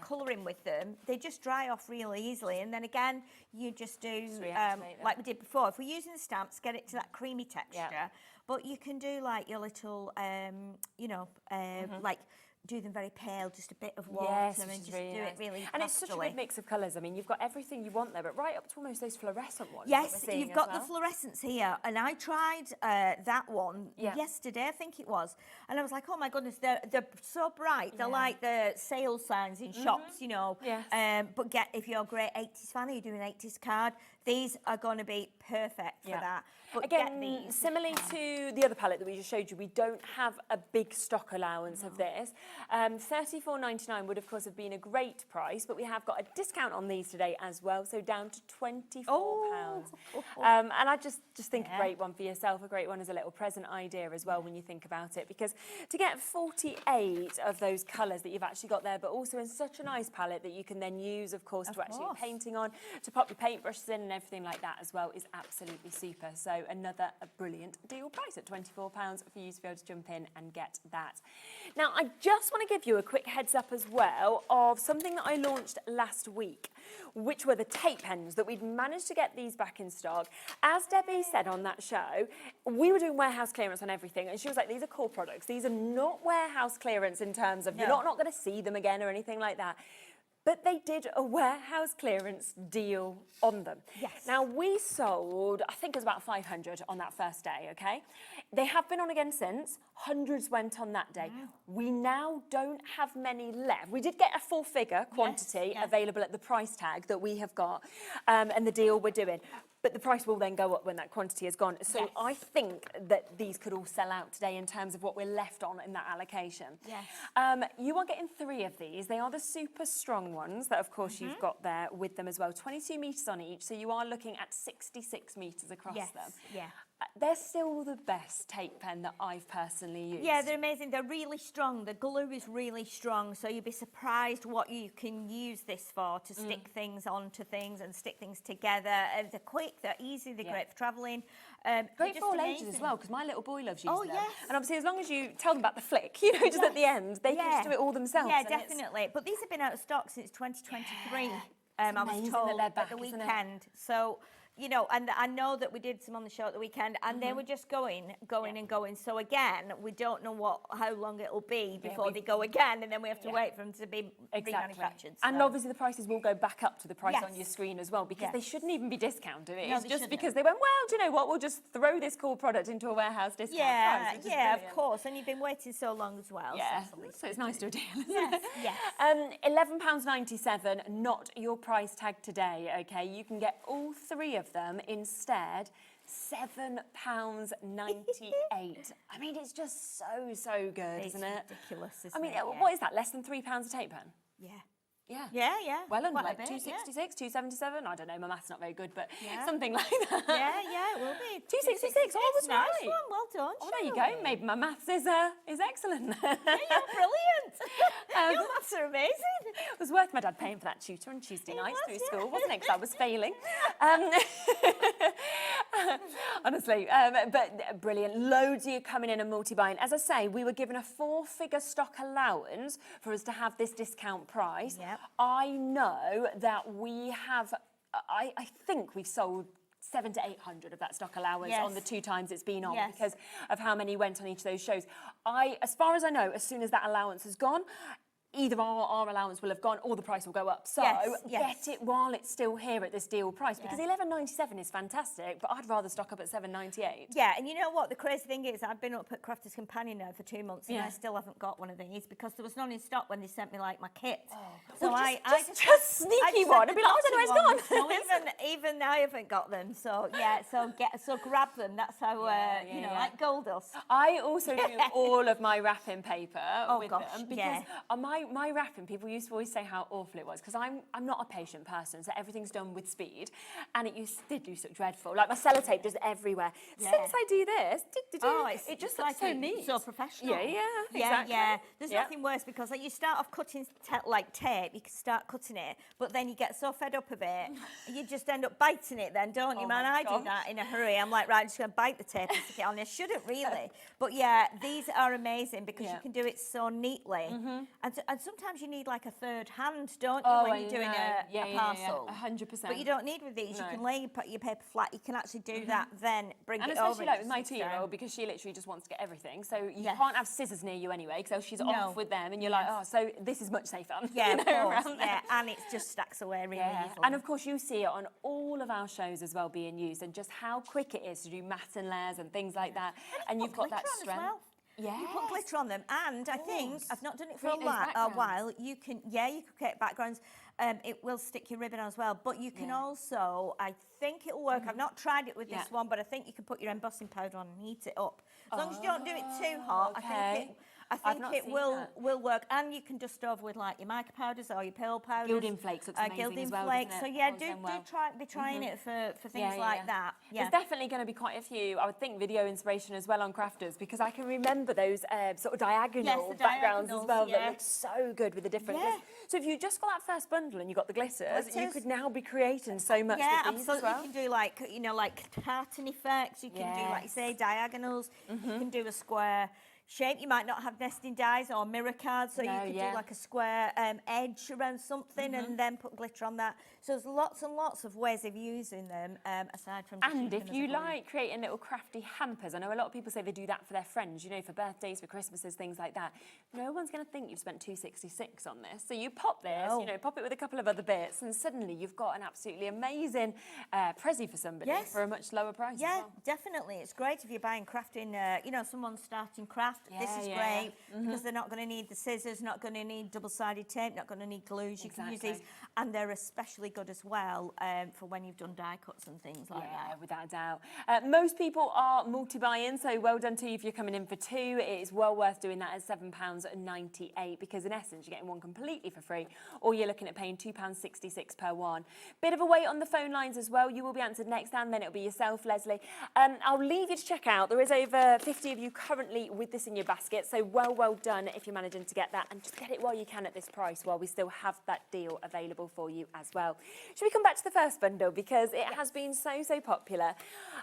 colouring with them, they just dry off really easily. And then again, you just do like we did before. If we're using the stamps, get it to that creamy texture. But you can do like your little, like do them very pale, just a bit of water, and just really do it really And it's such a good mix of colours. I mean, you've got everything you want there, but right up to almost those fluorescent ones. Yes, you've got the fluorescents here, and I tried that one yesterday, I think it was, and I was like, oh my goodness, they're so bright. They're like the sale signs in shops, you know. But if you're a great 80s fan, or you're doing an 80s card, these are going to be perfect for that. But again, similarly to the other palette that we just showed you, we don't have a big stock allowance of this. $34.99 would, of course, have been a great price, but we have got a discount on these today as well, so down to £24. And I just think a great one for yourself, a great one as a little present idea as well when you think about it, because to get 48 of those colours that you've actually got there, but also in such a nice palette that you can then use, of course, to actually painting on, to pop your paintbrushes in and everything like that as well, is absolutely super. So another brilliant deal price at £24 for you to be able to jump in and get that. Now, I just want to give you a quick heads up as well of something that I launched last week, which were the tape pens that we'd managed to get these back in stock. As Debbie said on that show, we were doing warehouse clearance on everything, and she was like, these are core products. These are not warehouse clearance in terms of you're not going to see them again or anything like that. But they did a warehouse clearance deal on them. Yes. Now, we sold, I think it was about 500 on that first day, okay? They have been on again since. Hundreds went on that day. Wow. We now don't have many left. We did get a full figure quantity available at the price tag that we have got and the deal we're doing. But the price will then go up when that quantity is gone. So I think that these could all sell out today in terms of what we're left on in that allocation. Yes. You are getting 3 of these. They are the super strong ones that, of course, you've got there with them as well. 22 metres on each, so you are looking at 66 metres across them. Yeah. They're still the best tape pen that I've personally used. Yeah, they're amazing. They're really strong. The glue is really strong, so you'd be surprised what you can use this for, to stick things onto things and stick things together. They're quick, they're easy, they're great for travelling. Great for all ages as well, because my little boy loves using them. And obviously, as long as you tell them about the flick, you know, just at the end, they can just do it all themselves. Yeah, definitely. But these have been out of stock since 2023, I was told, at the weekend. So, you know, and I know that we did some on the show at the weekend, and they were just going and going. So again, we don't know how long it'll be before they go again, and then we have to wait for them to be remanufactured. So. And obviously the prices will go back up to the price on your screen as well, because they shouldn't even be discounted. It's just because they went, well, do you know what, we'll just throw this cool product into a warehouse discount price. Yeah, of course. And you've been waiting so long as well. Yeah, so it's nice to do a deal, isn't it? Yes. £11.97, not your price tag today, okay? You can get all 3 of them instead. £7.98. I mean, it's just so good, isn't it? It's ridiculous, isn't it? I mean, what is that? Less than £3 a tape pen? Yeah. Yeah. Yeah. Well under, Quite a like bit, 266, 277. I don't know, my math's not very good, but something like that. Yeah, it will be. 266, I was nice right. one, well done. Oh, there you go. Sharon. Maybe my maths is excellent. Yeah, you're brilliant. Your maths are amazing. It was worth my dad paying for that tutor on Tuesday nights through school, wasn't it? Because I was failing. Honestly, but brilliant. Loads of you coming in and multi-buying. As I say, we were given a 4-figure stock allowance for us to have this discount price. Yep. I know that we have, I think we've sold 700 to 800 of that stock allowance on the 2 times it's been on because of how many went on each of those shows. As far as I know, as soon as that allowance has gone, either our allowance will have gone or the price will go up. So get it while it's still here at this deal price because £11.97 is fantastic, but I'd rather stock up at £7.98. Yeah, and you know what? The crazy thing is I've been up at Crafter's Companion now for 2 months and I still haven't got one of these because there was none in stock when they sent me like my kit. So well, just sneaky one and be like, oh, I don't know where it's gone. No, even I haven't got them. So yeah, so grab them. That's how you know, like gold dust. I also do all of my wrapping paper with them because my wrapping, people used to always say how awful it was because I'm not a patient person, so everything's done with speed, and it did look dreadful. Like my sellotape just everywhere. Since I do this, it just looks so neat, so professional. Yeah, exactly. Yeah. There's nothing worse because like you start off cutting like tape, you can start cutting it, but then you get so fed up of it, you just end up biting it. Then, don't you, man? I do that in a hurry. I'm like, right, I'm just going to bite the tape and stick it on. I shouldn't really, but yeah, these are amazing because you can do it so neatly, and sometimes you need like a third hand, don't you, when you're doing a parcel? 100%. But you don't need with these. You can lay your paper flat. You can actually do that, then bring it over. And especially like with my 2-year-old, because she literally just wants to get everything. So you can't have scissors near you anyway, because she's off with them, and you're like, oh, so this is much safer. Yeah, of course. And it just stacks away really easily. And of course, you see it on all of our shows as well being used, and just how quick it is to do matte and layers and things like that. And you've got that strength. Yeah, you put glitter on them, and I think I've not done it for a while. You can create backgrounds. It will stick your ribbon on as well, but you can also, I think it'll work. I've not tried it with this one, but I think you can put your embossing powder on and heat it up. As long as you don't do it too hot, I think it will work, and you can dust over with like your mica powders or your pearl powders. Gilding flakes looks amazing gilding as well, flakes. doesn't it? So yeah, be trying it for things like that. Yeah. There's definitely going to be quite a few, I would think, video inspiration as well on Crafters, because I can remember those sort of diagonal backgrounds as well that look so good with the different glitters. So if you just got that first bundle and you got the glitters, you could now be creating so much with these as well. You can do like, you know, like tartan effects. You can do, like you say, diagonals. You can do a square shape. You might not have nesting dies or mirror cards, so you could do like a square edge around something and then put glitter on that. So there's lots and lots of ways of using them aside from just and if you like creating little crafty hampers, I know a lot of people say they do that for their friends, you know, for birthdays, for Christmases, things like that. No one's going to think you've spent $266 on this. So you pop this, you know, pop it with a couple of other bits, and suddenly you've got an absolutely amazing prezi for somebody for a much lower price. Yeah, definitely. It's great if you're buying crafting, you know, someone's starting craft. This is great because they're not going to need the scissors, not going to need double-sided tape, not going to need glues. You can use these, and they're especially good as well for when you've done die cuts and things like that. Yeah, without a doubt. Most people are multi-buying, so well done to you if you're coming in for 2. It is well worth doing that at £7.98 because in essence you're getting one completely for free, or you're looking at paying £2.66 per one. Bit of a wait on the phone lines as well. You will be answered next, and then it'll be yourself, Leslie. I'll leave you to check out. There is over 50 of you currently with this in your basket, so well done if you're managing to get that, and just get it while you can at this price while we still have that deal available for you as well. Should we come back to the first bundle because it has been so popular?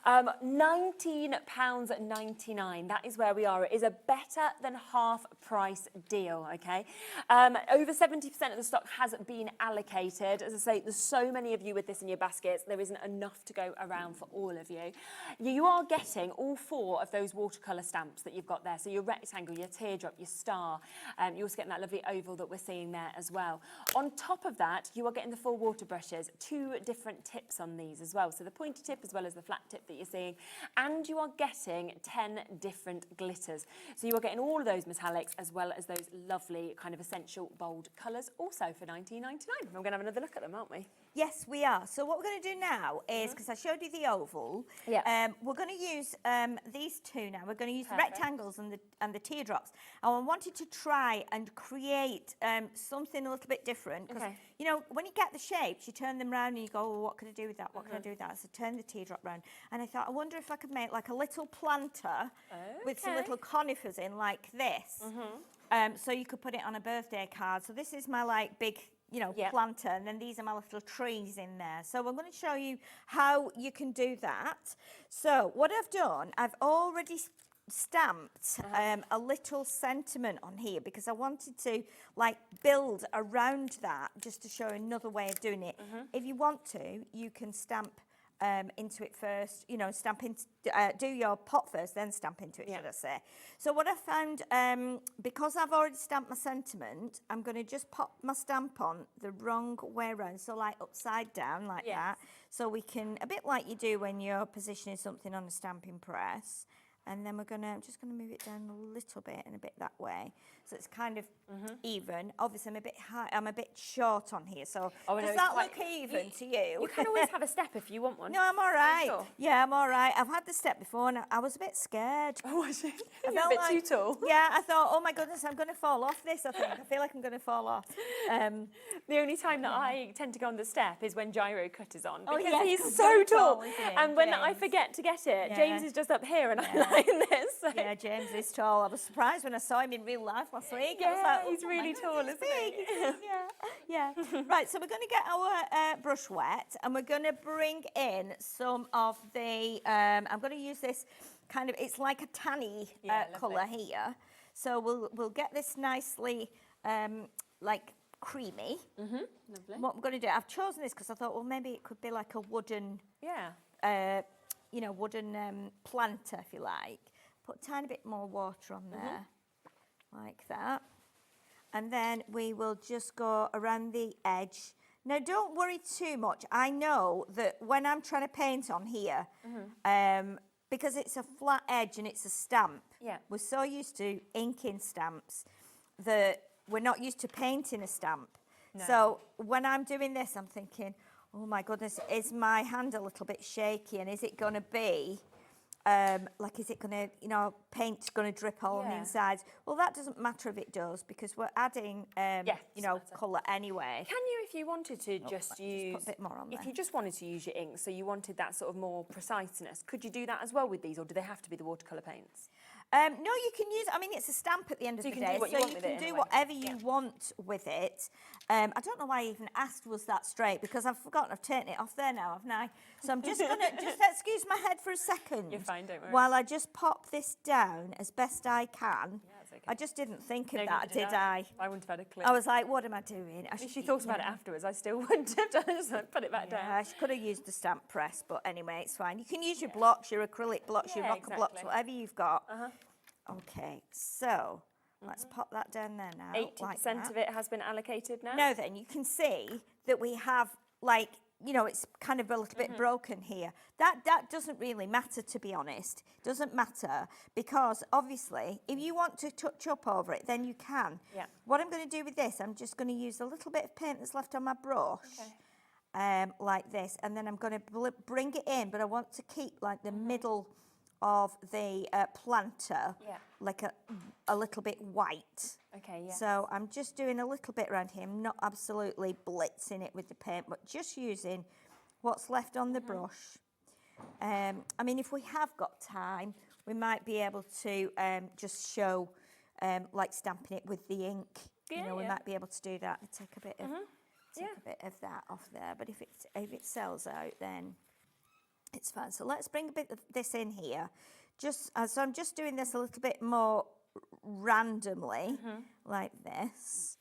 £19.99, that is where we are. It is a better than half price deal, okay? Over 70% of the stock has been allocated. As I say, there's so many of you with this in your baskets, there isn't enough to go around for all of you. You are getting all 4 of those watercolour stamps that you've got there. So your rectangle, your teardrop, your star. You're also getting that lovely oval that we're seeing there as well. On top of that, you are getting the 4 water brushes, 2 different tips on these as well. So the pointy tip as well as the flat tip that you're seeing. And you are getting 10 different glitters. So you are getting all of those metallics as well as those lovely kind of essential bold colours, also for £19.99. We're going to have another look at them, aren't we? Yes, we are. So what we're going to do now is, because I showed you the oval, we're going to use these two now. We're going to use the rectangles and the teardrops. And I wanted to try and create something a little bit different. Because, you know, when you get the shapes, you turn them round and you go, oh, what can I do with that? What can I do with that? So turn the teardrop round. And I thought, I wonder if I could make like a little planter with some little conifers in like this. So you could put it on a birthday card. So this is my like big, you know, planter, and then these are my little trees in there. So I'm going to show you how you can do that. So what I've done, I've already stamped a little sentiment on here because I wanted to like build around that just to show another way of doing it. If you want to, you can stamp into it first, you know, stamp into, do your pot first, then stamp into it, should I say. So what I found, because I've already stamped my sentiment, I'm going to just pop my stamp on the wrong way around, so like upside down like that. So we can, a bit like you do when you're positioning something on a stamping press. And then I'm just going to move it down a little bit and a bit that way. So it's kind of even. Obviously, I'm a bit high, I'm a bit short on here. So does that look even to you? You can always have a step if you want one. No, I'm all right. Sure? Yeah, I'm all right. I've had the step before and I was a bit scared. Oh, was you? I felt a bit like, too tall. Yeah, I thought, oh my goodness, I'm going to fall off this, I think. I feel like I'm going to fall off. The only time that I tend to go on the step is when Gyro Cut is on. Because he's so tall. Isn't he? And when I forget to get it, James is just up here and I'm like this. So. Yeah, James is tall. I was surprised when I saw him in real life last week. Yeah, I was like, oh, he's really tall, isn't he? Yeah. Right, so we're going to get our brush wet and we're going to bring in some of the, I'm going to use this kind of, it's like a tanny colour here. So we'll get this nicely like creamy. Lovely. What I'm going to do, I've chosen this because I thought, well, maybe it could be like a wooden, you know, wooden planter, if you like. Put a tiny bit more water on there, like that. And then we will just go around the edge. Now, don't worry too much. I know that when I'm trying to paint on here, because it's a flat edge and it's a stamp, we're so used to inking stamps that we're not used to painting a stamp. No. So when I'm doing this, I'm thinking, oh my goodness, is my hand a little bit shaky and is it going to be, like, is it going to, you know, paint's going to drip all on the insides? Well, that doesn't matter if it does because we're adding, you know, colour anyway. Can you, if you wanted to just use, just put a bit more on there. If you just wanted to use your ink, so you wanted that sort of more preciseness, could you do that as well with these or do they have to be the watercolour paints? No, you can use, I mean, it's a stamp at the end of the day, so you can do whatever you want with it. I don't know why I even asked was that straight, because I've forgotten, I've taken it off there now, haven't I? So I'm just going to, just excuse my head for a second. You're fine, don't worry. While I just pop this down as best I can. Yeah, that's okay. I just didn't think of that, did I? I wouldn't have had a clue. I was like, what am I doing? If she thought about it afterwards, I still wouldn't have done it, so put it back down. I could have used the stamp press, but anyway, it's fine. You can use your blocks, your acrylic blocks, your rocker blocks, whatever you've got. Okay, so let's pop that down there now. 80% of it has been allocated now. Now then, you can see that we have, like, you know, it's kind of a little bit broken here. That doesn't really matter, to be honest. It doesn't matter because, obviously, if you want to touch up over it, then you can. Yeah. What I'm going to do with this, I'm just going to use a little bit of paint that's left on my brush. Okay. Like this, and then I'm going to bring it in, but I want to keep, like, the middle of the planter, like a little bit white. Okay, yeah. So I'm just doing a little bit around here. I'm not absolutely blitzing it with the paint, but just using what's left on the brush. I mean, if we have got time, we might be able to just show, like stamping it with the ink. You know, we might be able to do that. Take a bit of, a bit of that off there. But if it sells out, then it's fine. So let's bring a bit of this in here. So I'm just doing this a little bit more randomly, like this.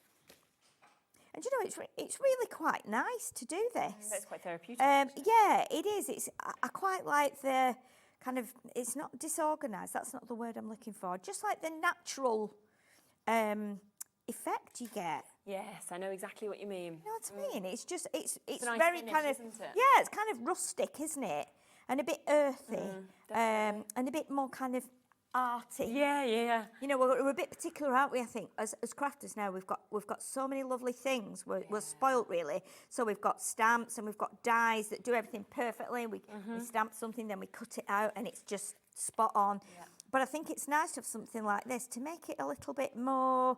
And you know, it's really quite nice to do this. It's quite therapeutic. Yeah, it is. I quite like the kind of, it's not disorganised, that's not the word I'm looking for. Just like the natural effect you get. Yes, I know exactly what you mean. You know what I mean? It's just, it's nice very finish, kind of, isn't it? yeah, it's kind of rustic, isn't it? And a bit earthy, and a bit more kind of arty. Yeah. You know, we're a bit particular, aren't we? I think as crafters now, we've got so many lovely things. We're spoilt really. So we've got stamps and we've got dies that do everything perfectly. We stamp something, then we cut it out, and it's just spot on. Yeah. But I think it's nice to have something like this to make it a little bit more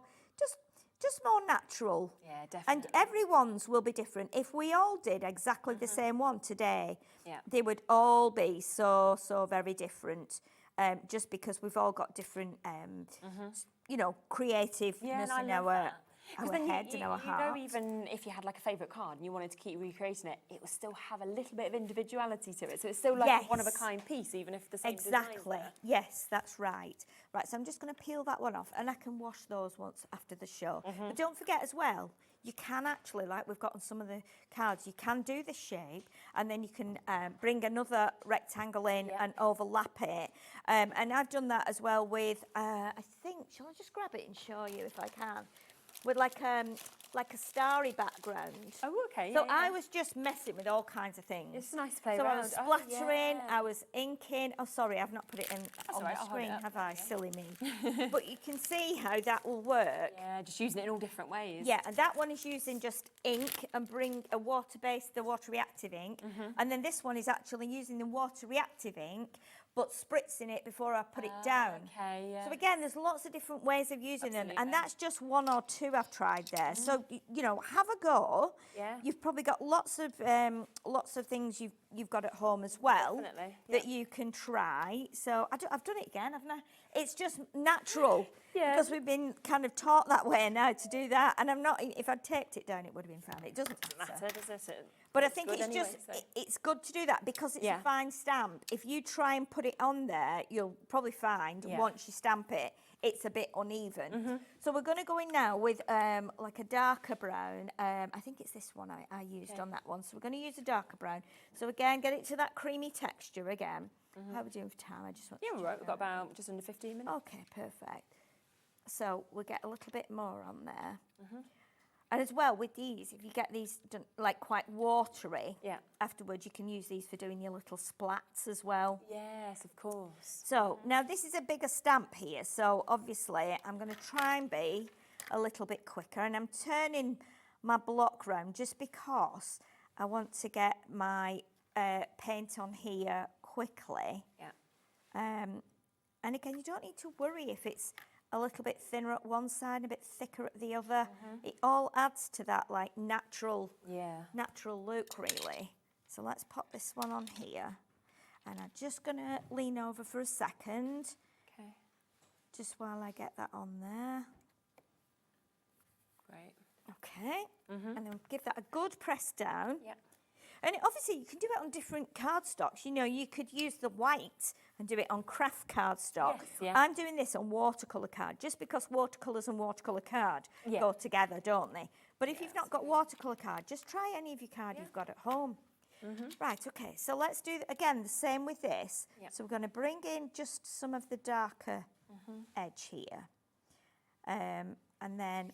just more natural. Yeah, definitely. And everyone's will be different. If we all did exactly the same one today, they would all be so very different. Just because we've all got different, you know, creativeness in our heads and our hearts. You know, even if you had like a favourite card and you wanted to keep recreating it, it would still have a little bit of individuality to it. So it's still like a one-of-a-kind piece, even if the same Exactly. design's there. Yes, that's right. Right, so I'm just going to peel that one off, and I can wash those once after the show. But don't forget as well, you can actually, like we've got on some of the cards, you can do the shape, and then you can bring another rectangle in and overlap it. And I've done that as well with, I think, shall I just grab it and show you if I can? With like a starry background. Oh, okay. So I was just messing with all kinds of things. It's nice to play so around. I was splattering, I was inking. Oh, sorry, I've not put it in on the screen, have I? Silly me. But you can see how that will work. Yeah, just using it in all different ways. Yeah, and that one is using just ink and bring a water-based, the water reactive ink. And then this one is actually using the water reactive ink, but spritzing it before I put it down. Okay, yeah. So again, there's lots of different ways of using them, and that's just one or two I've tried there. So you know, have a go. Yeah. You've probably got lots of things you've got at home as well that you can try. So I've done it again, haven't I? It's just natural because we've been kind of taught that way now to do that. And I'm not. If I'd taped it down, it would have been fine. It doesn't matter, does it? But I think it's good to do that because it's a fine stamp. If you try and put it on there, you'll probably find once you stamp it, it's a bit uneven. So we're going to go in now with like a darker brown. I think it's this one I used on that one. So we're going to use a darker brown. So again, get it to that creamy texture again. How are we doing for time? I just want we're right. We've got about just under 15 minutes. Okay, perfect. So we'll get a little bit more on there. And as well with these, if you get these done, like quite watery, afterwards you can use these for doing your little splats as well. Yes, of course. So now this is a bigger stamp here, so obviously I'm going to try and be a little bit quicker, and I'm turning my block round just because I want to get my paint on here quickly. And again, you don't need to worry if it's a little bit thinner at one side and a bit thicker at the other. It all adds to that like natural look really. So let's pop this one on here, and I'm just gonna lean over for a second. Okay. Just while I get that on there. Great. Okay. And then give that a good press down. And obviously you can do it on different cardstocks. You know, you could use the white and do it on craft cardstock. I'm doing this on watercolour card, just because watercolours and watercolour card go together, don't they? But if you've not got watercolour card, just try any of your card you've got at home. Right, okay, so let's do, again, the same with this. So we're going to bring in just some of the darker edge here. And then,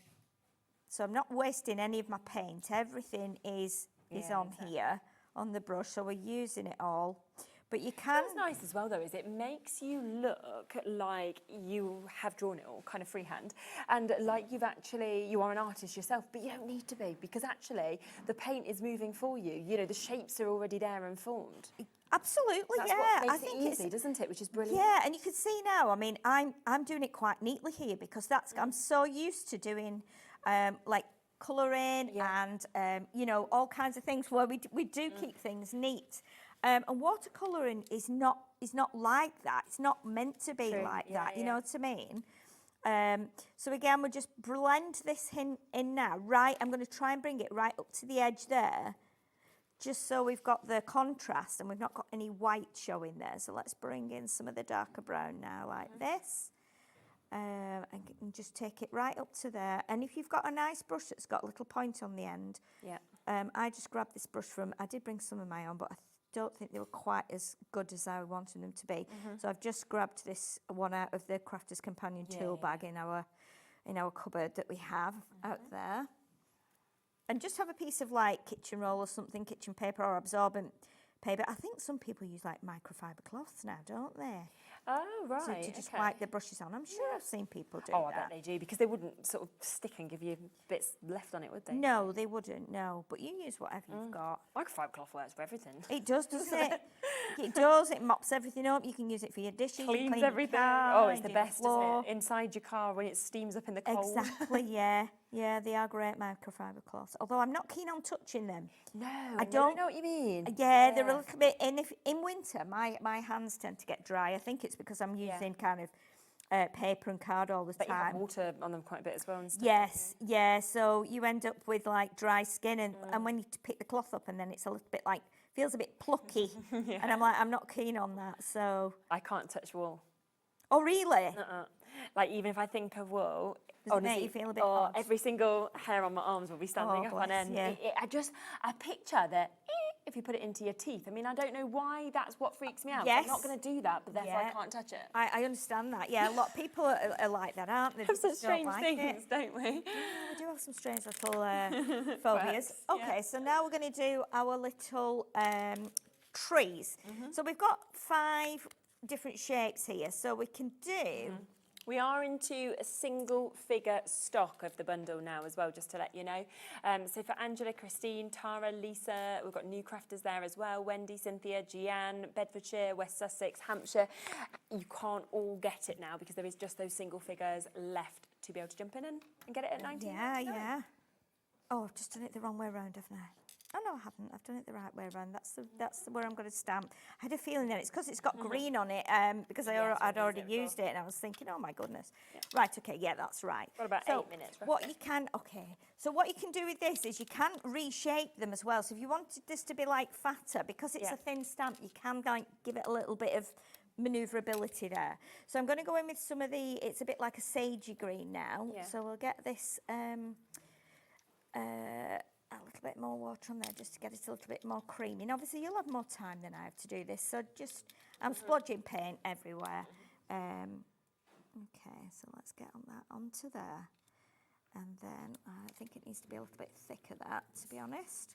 so I'm not wasting any of my paint. Everything is on here on the brush, so we're using it all. But you can. What's nice as well though is it makes you look like you have drawn it all kind of freehand, and like you are an artist yourself, but you don't need to be, because actually the paint is moving for you. You know, the shapes are already there and formed. Absolutely, That's what makes it easy, doesn't it? Which is brilliant. Yeah, and you can see now. I mean, I'm doing it quite neatly here because I'm so used to doing like colouring and you know, all kinds of things where we do keep things neat. And watercolouring is not like that. It's not meant to be like that. You know what I mean? So again, we'll just blend this in now. Right, I'm going to try and bring it right up to the edge there, just so we've got the contrast and we've not got any white showing there. So let's bring in some of the darker brown now, like this. And just take it right up to there. And if you've got a nice brush that's got a little point on the end, I just grabbed this brush I did bring some of my own, but I don't think they were quite as good as I wanted them to be. So I've just grabbed this one out of the Crafter's Companion tool bag in our cupboard that we have out there. And just have a piece of like kitchen roll or something, kitchen paper or absorbent paper. I think some people use like microfiber cloths now, don't they? Oh, right. To just wipe the brushes on. I'm sure I've seen people do that. that. I bet they do, because they wouldn't sort of stick and give you bits left on it, would they? No, they wouldn't, no. But you use whatever you've got. Microfiber cloth works for everything. It does, doesn't it? It does. It mops everything up. You can use it for your dishes. Cleans clean everything. Car, it's the best, isn't it? Inside your car when it steams up in the cold. Exactly, yeah. Yeah, they are great microfiber cloths. Although I'm not keen on touching them. No, I don't know what you mean. Yeah, they're a little bit, in winter, my hands tend to get dry. I think it's because I'm using kind of paper and card all the But you have time. water on them quite a bit as well and stuff. Yes, yeah, so you end up with like dry skin, and when you pick the cloth up, and then it's a little bit like, feels a bit plucky. And I'm like, I'm not keen on that, so. I can't touch wool. Oh, really? Like, even if I think of wool, Does it honestly, make you feel a bit odd? every single hair on my arms will be standing up on end. Yeah. I picture that if you put it into your teeth. I mean, I don't know why that's what freaks me out. Yes. I'm not going to do that, but therefore I can't touch it. I understand that. Yeah, a lot of people are like that, aren't they? We have such Just don't strange like things, don't we? We do have some strange little phobias. Okay, so now we're going to do our little trees. So we've got 5 different shapes here. So we can do... We are into a single figure stock of the bundle now as well, just to let you know. So for Angela, Christine, Tara, Lisa, we've got new crafters there as well. Wendy, Cynthia, Gianne, Bedfordshire, West Sussex, Hampshire. You can't all get it now because there is just those single figures left to be able to jump in and get it at 19. Yeah. Oh, I've just done it the wrong way around, haven't I? Oh, no, I haven't. I've done it the right way around. That's where I'm going to stamp. I had a feeling that it's because it's got green on it, because I'd already used it, and I was thinking, oh, my goodness. Yeah. Right, okay, yeah, that's right. Got about 8 minutes. Roughly. So what you can do with this is you can reshape them as well. So if you wanted this to be like fatter, because it's a thin stamp, you can like give it a little bit of manoeuvrability there. So I'm going to go in with some of it's a bit like a sagey green now. Yeah. So we'll get this... a little bit more water on there just to get it a little bit more creamy. And obviously you'll have more time than I have to do this, so just, I'm splodging paint everywhere. Okay, so let's get on that onto there. And then I think it needs to be a little bit thicker, that, to be honest.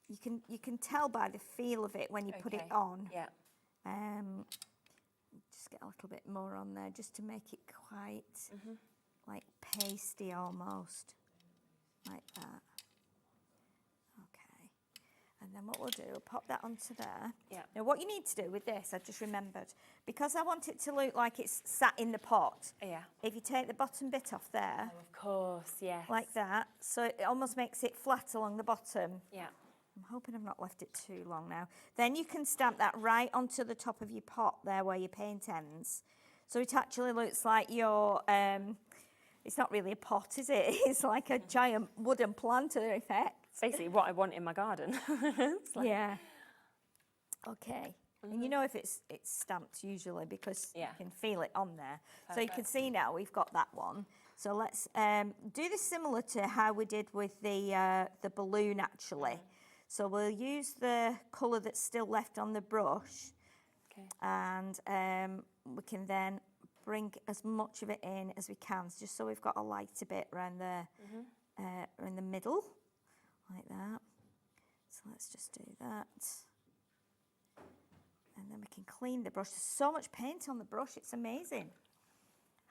You can tell by the feel of it when you put it on. Yeah. Just get a little bit more on there just to make it quite like pasty almost. Like that. Okay. And then what we'll do, we'll pop that onto there. Yeah. Now what you need to do with this, I just remembered, because I want it to look like it's sat in the pot. Yeah. If you take the bottom bit off there. Oh, of course, yes. Like that. So it almost makes it flat along the bottom. Yeah. I'm hoping I've not left it too long now. Then you can stamp that right onto the top of your pot there where your paint ends. So it actually looks like your... it's not really a pot, is it? It's like a giant wooden planter effect. Basically what I want in my garden. Yeah. Okay. And you know if it's stamped usually because you can feel it on there. Perfect. So you can see now we've got that one. So let's do this similar to how we did with the balloon actually. So we'll use the colour that's still left on the brush. Okay. And we can then bring as much of it in as we can, just so we've got a lighter bit around the in the middle, like that. So let's just do that. And then we can clean the brush. There's so much paint on the brush, it's amazing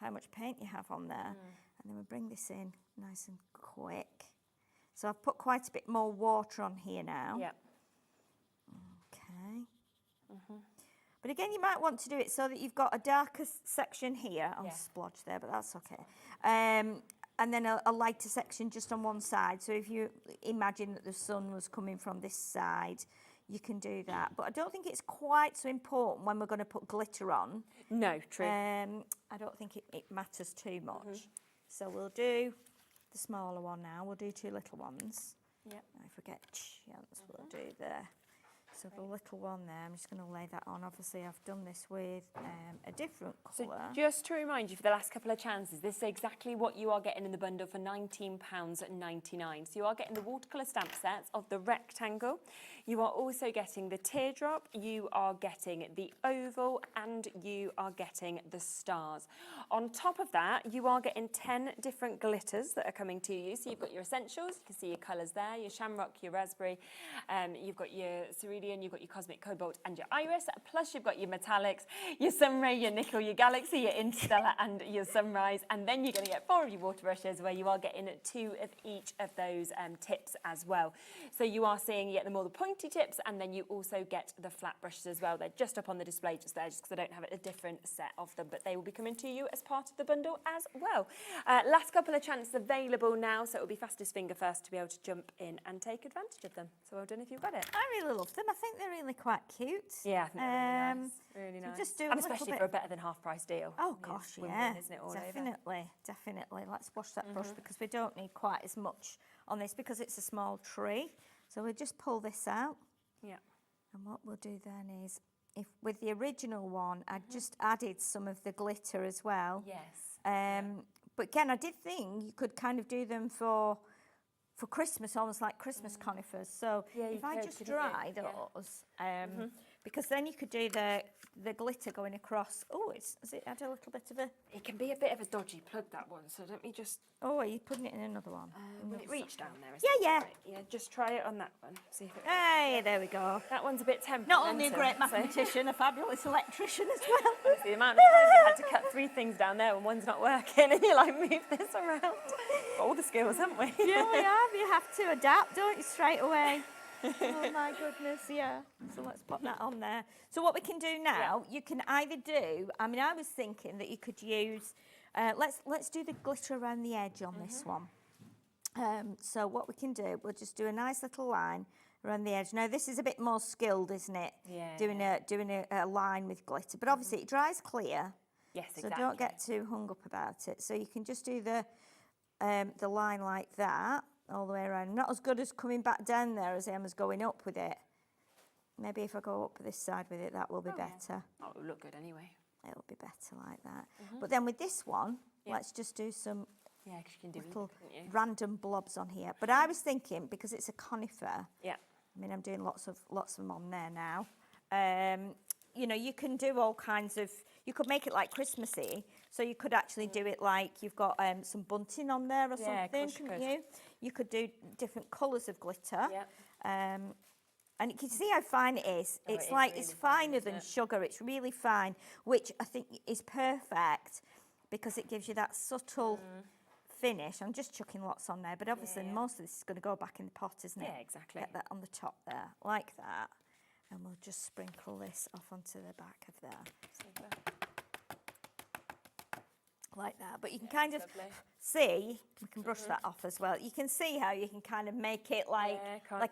how much paint you have on there. And then we bring this in nice and quick. So I've put quite a bit more water on here now. Yeah. Okay. But again, you might want to do it so that you've got a darker section here. I'll splodge there, but that's okay. And then a lighter section just on one side. So if you imagine that the sun was coming from this side, you can do that. But I don't think it's quite so important when we're going to put glitter on. No, true. I don't think it matters too much. So we'll do the smaller one now. We'll do 2 little ones. Yep. If we get a chance, we'll do the So the little one there, I'm just going to lay that on. Obviously, I've done this with a different colour. So just to remind you, for the last couple of chances, this is exactly what you are getting in the bundle for £19.99. So you are getting the watercolour stamp sets of the rectangle. You are also getting the teardrop, you are getting the oval, and you are getting the stars. On top of that, you are getting 10 different glitters that are coming to you. So you've got your essentials, you can see your colours there, your shamrock, your raspberry, you've got your cerulean, you've got your cosmic cobalt and your iris, plus you've got your metallics, your sunray, your nickel, your galaxy, your interstellar and your sunrise, and then you're going to get 4 of your water brushes where you are getting 2 of each of those tips as well. So you are seeing you get the more the pointy tips, and then you also get the flat brushes as well. They're just up on the display just there, just because I don't have a different set of them, but they will be coming to you as part of the bundle as well. Last couple of chances available now, so it will be fastest finger first to be able to jump in and take advantage of them. So well done if you've got it. I really love them. I think they're really quite cute. Yeah, I think they're really nice. Really nice. Just do and especially for a better than half price deal. Oh gosh, yeah, isn't it all definitely, over? definitely. Let's wash that brush because we don't need quite as much on this because it's a small tree. So we'll just pull this out. Yeah. And what we'll do then is, if with the original one, I just added some of the glitter as well. Yes. But again, I did think you could kind of do them for Christmas, almost like Christmas conifers. So yeah, if I just dry those, because then you could do the glitter going across. Oh, has it had a little bit of a... It can be a bit of a dodgy plug, that one, so let me just... Oh, are you putting it in another one? Will it reach down there? Yeah. Right. Yeah, just try it on that one. See if it... Hey, there we go. That one's a bit temperamental. Not only a great mathematician, a fabulous electrician as well. The amount of times you had to cut 3 things down there when one's not working, and you're like, move this around. Got all the skills, haven't we? Yeah, we have. You have to adapt, don't you, straight away? Oh my goodness, yeah. So let's pop that on there. So what we can do now, you can either do, I mean, I was thinking that you could use, let's do the glitter around the edge on this one. So what we can do, we'll just do a nice little line around the edge. Now this is a bit more skilled, isn't it? Yeah. Doing a line with glitter, but obviously it dries clear. Yes, so exactly. don't get too hung up about it. So you can just do the line like that all the way around. Not as good as coming back down there as I am as going up with it. Maybe if I go up this side with it, that will be better. Yeah. Oh, it'll look good anyway. It'll be better like that. But then with this one, let's just do some because you can do little random blobs on here. But I was thinking, because it's a conifer, I mean, I'm doing lots of them on there now. You know, you can do all kinds of, you could make it like Christmassy, so you could actually do it like you've got some bunting on there or something, couldn't you? You could do different colours of glitter. And you can see how fine it is. It's really finer than sugar. It's really fine, which I think is perfect because it gives you that subtle finish. I'm just chucking lots on there, but obviously most of this is going to go back in the pot, isn't it? Yeah, exactly. Get that on the top there, like that. And we'll just sprinkle this off onto the back of there. Like that. But you can kind of see, we can brush that off as well. You can see how you can kind of make it like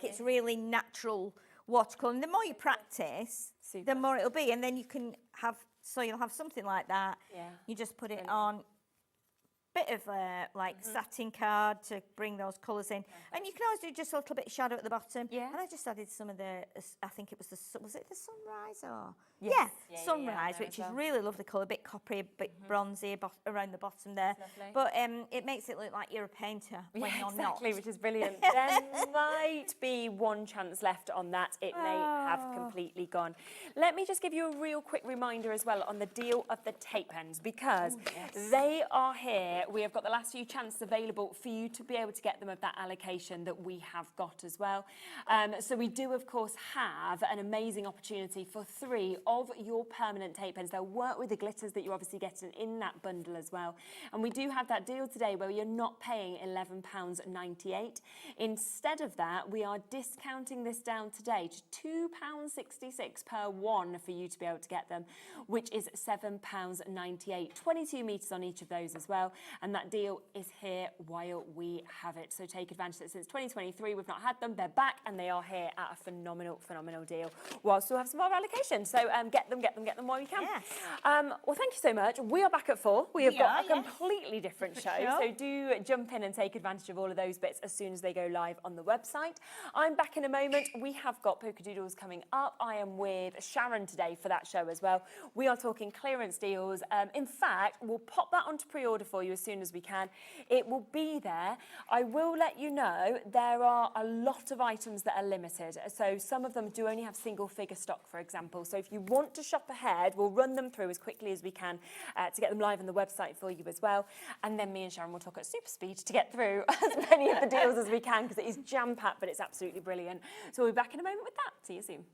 it's really natural watercolour. And the more you practice, the more it'll be. And then you can have, so you'll have something like that. You just put it on bit of like satin card to bring those colours in, and you can always do just a little bit of shadow at the bottom. And I just added some of the, I think it was was it the sunrise or sunrise, which is really lovely colour, a bit coppery, a bit bronzy around the bottom there. But it makes it look like you're a painter when you're not. Which is brilliant. There might be one chance left on that. It may have completely gone. Let me just give you a real quick reminder as well on the deal of the tape pens, because they are here. We have got the last few chances available for you to be able to get them of that allocation that we have got as well. So we do, of course, have an amazing opportunity for 3 of your permanent tape pens. They'll work with the glitters that you're obviously getting in that bundle as well. And we do have that deal today where you're not paying £11.98. Instead of that, we are discounting this down today to £2.66 per one for you to be able to get them, which is £7.98. 22 metres on each of those as well. and that deal is here while we have it. So take advantage of it. Since 2023, we've not had them. They're back, and they are here at a phenomenal deal. While still have some more allocations. So get them while you can. Yes. Well, thank you so much. We are back at 4. We have got a completely different show. So do jump in and take advantage of all of those bits as soon as they go live on the website. I'm back in a moment. We have got Polkadoodles coming up. I am with Sharon today for that show as well. We are talking clearance deals. In fact, we'll pop that onto pre-order for you as soon as we can. It will be there. I will let you know there are a lot of items that are limited. So some of them do only have single figure stock, for example. So if you want to shop ahead, we'll run them through as quickly as we can to get them live on the website for you as well. And then me and Sharon will talk at super speed to get through as many of the deals as we can, because it is jam-packed, but it's absolutely brilliant. So we'll be back in a moment with that. See you soon.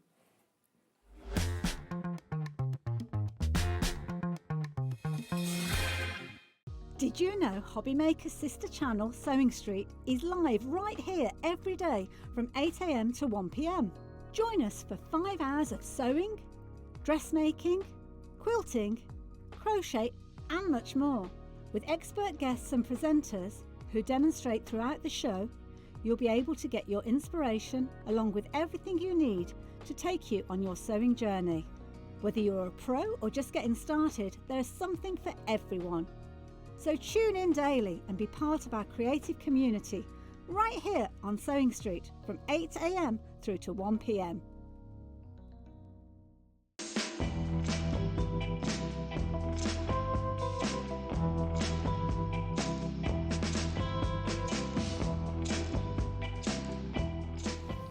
Did you know Hobbymaker's sister channel, Sewing Street, is live right here every day from 8 AM to 1 PM? Join us for 5 hours of sewing, dressmaking, quilting, crochet and much more. With expert guests and presenters who demonstrate throughout the show, you'll be able to get your inspiration along with everything you need to take you on your sewing journey. Whether you're a pro or just getting started, there is something for everyone. So tune in daily and be part of our creative community right here on Sewing Street from 8 AM through to 1 PM.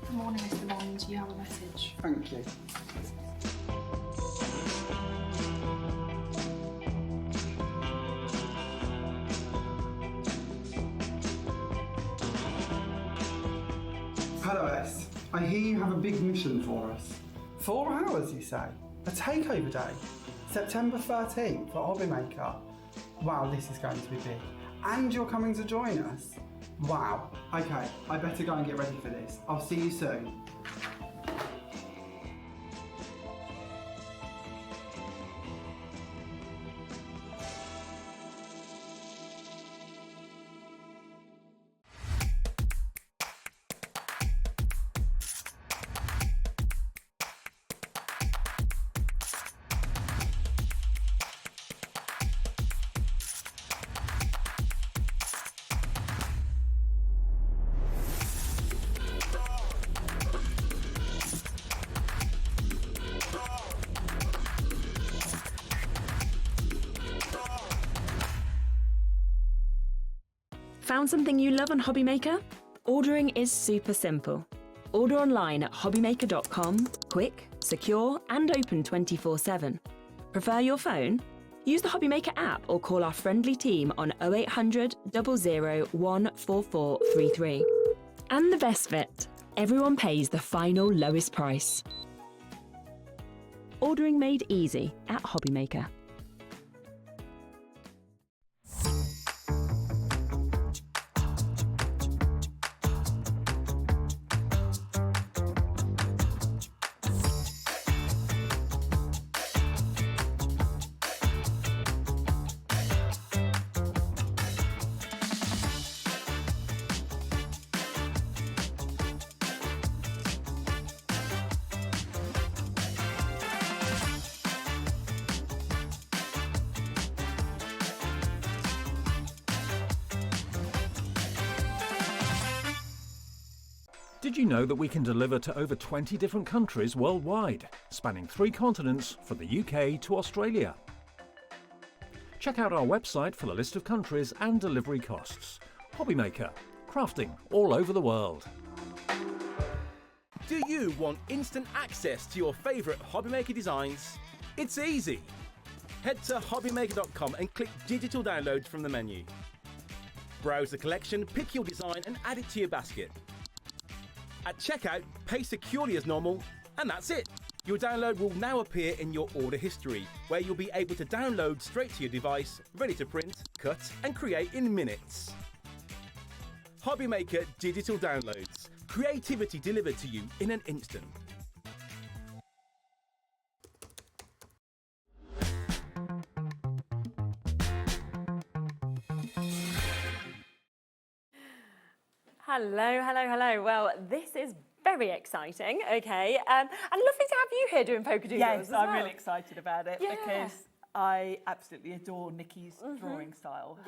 Good morning, Mr. Bond. You have a message. Thank you. Hello S, I hear you have a big mission for us. 4 hours, you say? A takeover day? September 13th for Hobbymaker? Wow, this is going to be big. And you're coming to join us? Wow. Okay, I better go and get ready for this. I'll see you soon. Found something you love on Hobbymaker? Ordering is super simple. Order online at hobbymaker.com, quick, secure and open 24/7. Prefer your phone? Use the Hobbymaker app or call our friendly team on 0800 00 14433. And the best bit, everyone pays the final lowest price. Ordering made easy at Hobbymaker. Did you know that we can deliver to over 20 different countries worldwide, spanning 3 continents from the UK to Australia? Check out our website for the list of countries and delivery costs. Hobbymaker, crafting all over the world. Do you want instant access to your favourite Hobbymaker designs? It's easy. Head to hobbymaker.com and click digital downloads from the menu. Browse the collection, pick your design and add it to your basket. At checkout, pay securely as normal, and that's it. Your download will now appear in your order history, where you'll be able to download straight to your device, ready to print, cut and create in minutes. Hobbymaker Digital Downloads. Creativity delivered to you in an instant. Hello, hello, hello. Well, this is very exciting, okay. And lovely to have you here doing Polkadoodles. Yes, I'm really excited about it because I absolutely adore Nikki's drawing style.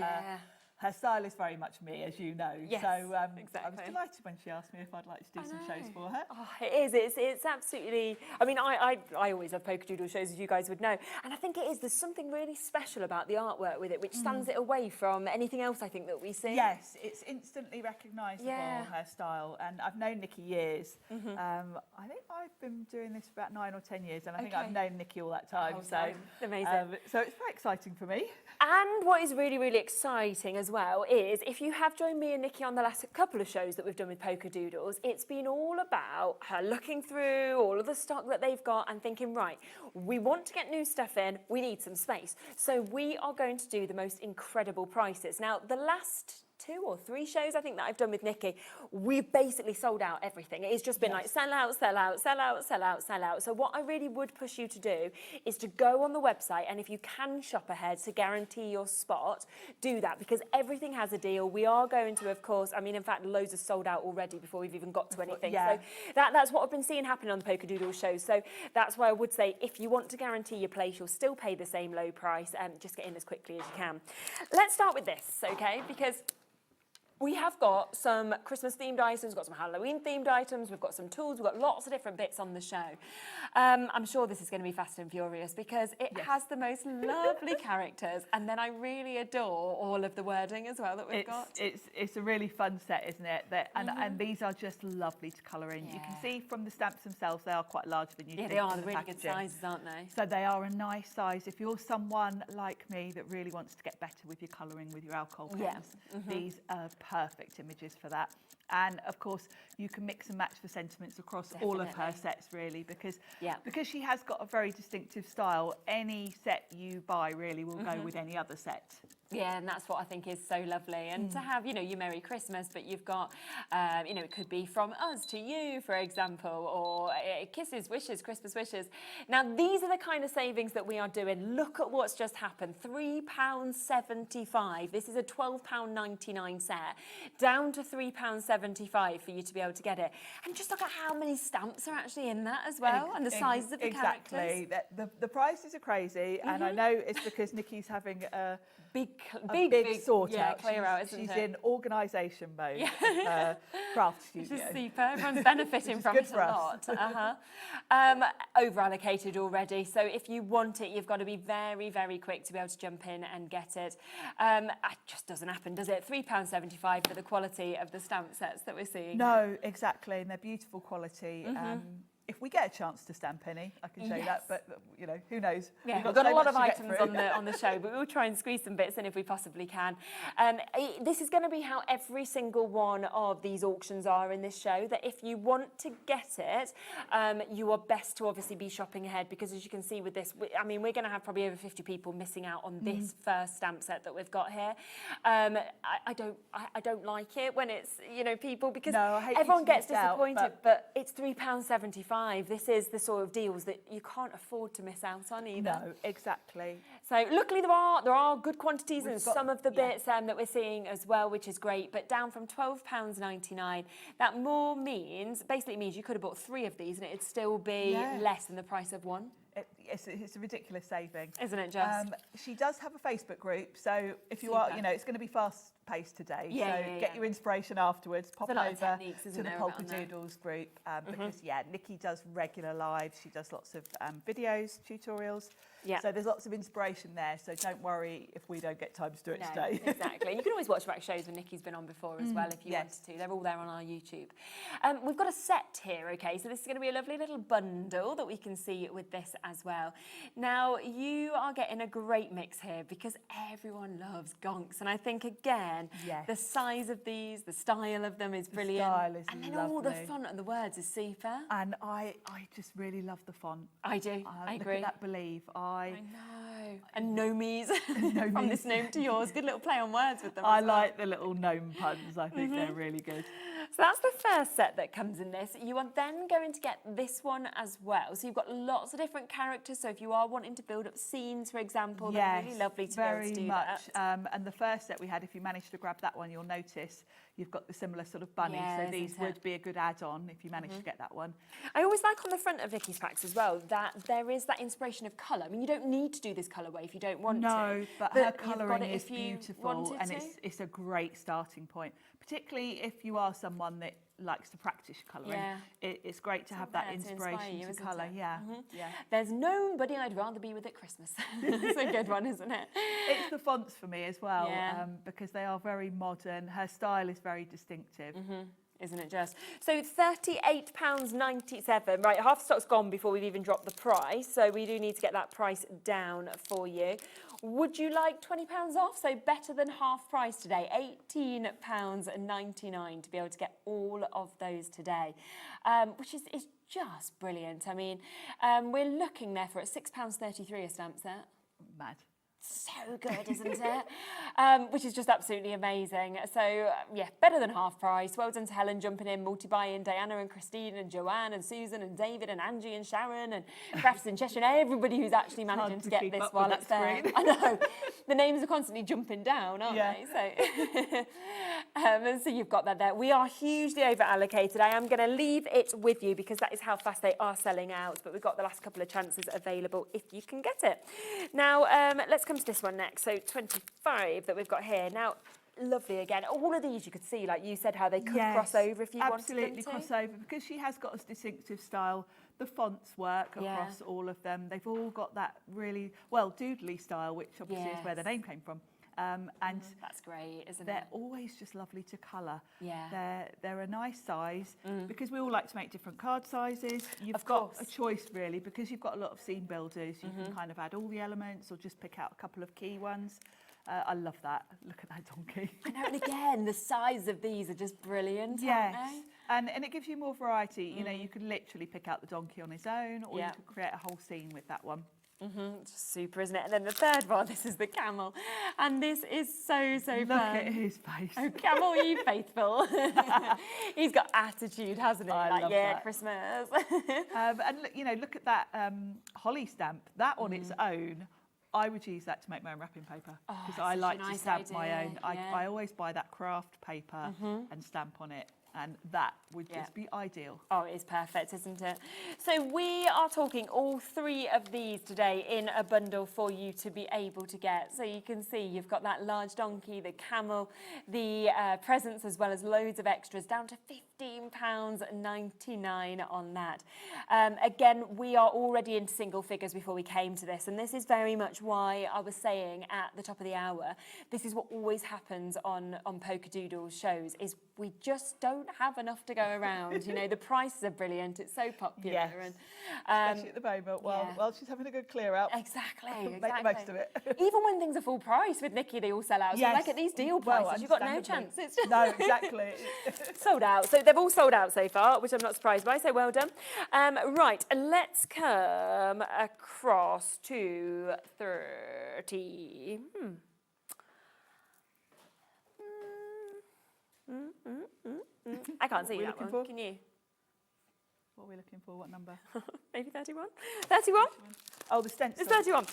Her style is very much me, as you know. Yes, so I exactly. was delighted when she asked me if I'd like to do some shows for her. Oh, it is. It's absolutely. I mean, I always love Polkadoodle shows, as you guys would know, and I think it is. There's something really special about the artwork with it, which stands it away from anything else I think that we see. Yes, it's instantly recognisable, her style, and I've known Nikki years. I think I've been doing this for about 9 or 10 years, and I think I've known Nikki all that time. So amazing. So it's very exciting for me. And what is really, really exciting as well is if you have joined me and Nikki on the last couple of shows that we've done with Polkadoodles, it's been all about her looking through all of the stock that they've got and thinking, right, we want to get new stuff in, we need some space. So we are going to do the most incredible prices. Now, the last 2 or 3 shows I think that I've done with Nikki, we've basically sold out everything. It's just been like sell out, sell out, sell out, sell out, sell out. So what I really would push you to do is to go on the website, and if you can shop ahead to guarantee your spot, do that, because everything has a deal. We are going to, of course, I mean, in fact, loads are sold out already before we've even got to anything. So that's what I've been seeing happen on the Polkadoodle show. So that's why I would say if you want to guarantee your place, you'll still pay the same low price, and just get in as quickly as you can. Let's start with this, okay? Because we have got some Christmas-themed items, we've got some Halloween-themed items, we've got some tools, we've got lots of different bits on the show. I'm sure this is going to be fast and furious because it has the most lovely characters, and then I really adore all of the wording as well that we've got. It's a really fun set, isn't it? And these are just lovely to colour in. You can see from the stamps themselves, they are quite larger than you think. Yeah, they are. in the Really packaging. good sizes, aren't they? So they are a nice size. If you're someone like me that really wants to get better with your colouring with your alcohol pens, these are perfect images for that. And of course you can mix and match the sentiments across all of her sets, really, because she has got a very distinctive style. Any set you buy really will go with any other set. Yeah, and that's what I think is so lovely. And to have, you know, your Merry Christmas, but you've got, you know, it could be from us to you, for example, or kisses, wishes, Christmas wishes. Now, these are the kind of savings that we are doing. Look at what's just happened. £3.75. This is a £12.99 set, down to £3.75 for you to be able to get it. And just look at how many stamps are actually in that as well, and the sizes of the characters. Exactly. The prices are crazy, and I know it's because Nikki's having a big sort out. Clear out, isn't She's it? in organisation mode at her craft studio. Which is super. Everyone's benefiting from it a lot. Over allocated already. So if you want it, you've got to be very, very quick to be able to jump in and get it. It just doesn't happen, does it? £3.75 for the quality of the stamp sets that we're seeing. No, exactly, and they're beautiful quality. If we get a chance to stamp any, I can show you that, but you know, who knows? Yeah, we've got a lot of items on the show, but we'll try and squeeze some bits in if we possibly can. This is going to be how every single one of these auctions are in this show, that if you want to get it, you are best to obviously be shopping ahead, because as you can see with this, I mean, we're going to have probably over 50 people missing out on this first stamp set that we've got here. I don't like it when it's, you know, people, because everyone gets disappointed, but it's £3.75. This is the sort of deals that you can't afford to miss out on either. No, exactly. So luckily there are good quantities in some of the bits that we're seeing as well, which is great, but down from £12.99. That more basically means you could have bought 3 of these and it'd still be less than the price of one. It's a ridiculous saving. Isn't it just? She does have a Facebook group, so if you are, you know, it's going to be fast-paced today, get your inspiration afterwards, pop over to the Polkadoodles group, because, Nikki does regular lives, she does lots of videos, tutorials, so there's lots of inspiration there, so don't worry if we don't get time to do it today. Exactly. You can always watch back shows when Nikki's been on before as well if you wanted to. They're all there on our YouTube. We've got a set here, okay, so this is going to be a lovely little bundle that we can see with this as well. Now, you are getting a great mix here because everyone loves gonks, and I think, again, the size of these, the style of them is brilliant. The style is and then lovely. all the font and the words is super. And I just really love the font. I do. I agree. Look at that Believe. I know. And Nomies. From this gnome to yours. Good little play on words with them. I like the little gnome puns. I think they're really good. So that's the first set that comes in this. You are then going to get this one as well. So you've got lots of different characters characters. So if you are wanting to build up scenes, for example, they're really lovely to be able to do that. And the first set we had, if you manage to grab that one, you'll notice you've got the similar sort of bunny. So these would be a good add-on if you manage to get that one. I always like on the front of Nikki's packs as well that there is that inspiration of colour. I mean, you don't need to do this colourway if you don't want to. No, but her colouring is beautiful, and it's a great starting point, particularly if you are someone that likes to practice colouring. It's great to have that inspiration to colour. Yeah. There's nobody I'd rather be with at Christmas. It's a good one, isn't it? It's the fonts for me as well, because they are very modern. Her style is very distinctive. Isn't it just? So £38.97. Right, half the stock's gone before we've even dropped the price. So we do need to get that price down for you. Would you like £20 off? So better than half price today, £18.99 to be able to get all of those today, which is just brilliant. I mean, we're looking there for at £6.33 a stamp set. Mad. So good, isn't it? Which is just absolutely amazing. So, yeah, better than half price. Well done to Helen jumping in, multi-buying, Diana and Christine and Joanne and Susan and David and Angie and Sharon and Crafts and Cheshire and everybody who's actually managing to get this while it's there. I know. The names are constantly jumping down, aren't they? So, so you've got that there. We are hugely over allocated. I am going to leave it with you because that is how fast they are selling out. But we've got the last couple of chances available if you can get it. Now, let's come to this one next. So 25 that we've got here. Now, lovely again. All of these you could see, like you said, how they could cross over if you wanted them to. Absolutely cross over, because she has got a distinctive style. The fonts work across all of them. They've all got that really, well, doodly style, which obviously is where the name came from. And that's great, isn't it? They're always just lovely to colour. Yeah. They're a nice size, because we all like to make different card sizes. You've got a choice, really, because you've got a lot of scene builders. You can kind of add all the elements or just pick out a couple of key ones. I love that. Look at that donkey. I know, and again, the size of these are just brilliant, aren't they? And it gives you more variety. You know, you could literally pick out the donkey on his own, or you could create a whole scene with that one. It's super, isn't it? And then the third one, this is the camel. And this is so fun. Look at his face. Oh, camel, are you faithful? He's got attitude, hasn't he? I love that. Christmas. And look, you know, look at that holly stamp. That on its own, I would use that to make my own wrapping paper, because I like to stamp my own. I always buy that craft paper and stamp on it. And that would just be ideal. Oh, it is perfect, isn't it? So we are talking all three of these today in a bundle for you to be able to get. So you can see you've got that large donkey, the camel, the presents, as well as loads of extras, down to £15.99 on that. Again, we are already into single figures before we came to this, and this is very much why I was saying at the top of the hour, this is what always happens on Polkadoodles shows, is we just don't have enough to go around. You know, the prices are brilliant. It's so popular. Yes. And, especially at the moment, while she's having a good clear out. Exactly. Make the most of it. Even when things are full price with Nikki, they all sell out. So like at these deal prices, you've got no chance. It's just no, exactly. sold out. So they've all sold out so far, which I'm not surprised by. So well done. Right, let's come across to 30. I can't see that one. Can you? What are we looking for? What number? Maybe 31? 31? Oh, the stencil. It's 31.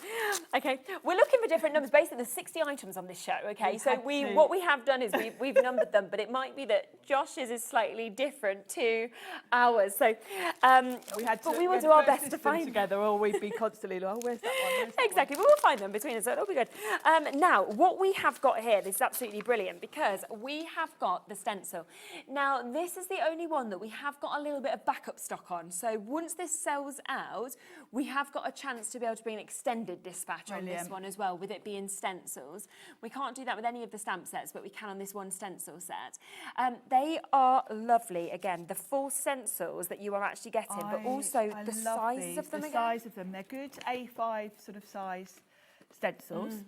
Okay, we're looking for different numbers. Basically, there's 60 items on this show, okay? So what we have done is we've numbered them, but it might be that Josh's is slightly different to ours. So, we will do our best to find together, or we'd be constantly like, oh, where's that one? Exactly, but we'll find them between us, so it'll be good. Now, what we have got here, this is absolutely brilliant, because we have got the stencil. Now, this is the only one that we have got a little bit of backup stock on. So once this sells out, we have got a chance to be able to bring an extended dispatch on this one as well, with it being stencils. We can't do that with any of the stamp sets, but we can on this one stencil set. They are lovely. Again, the full stencils that you are actually getting, but also the sizes of them again. The size of them. They're good A5 sort of size stencils.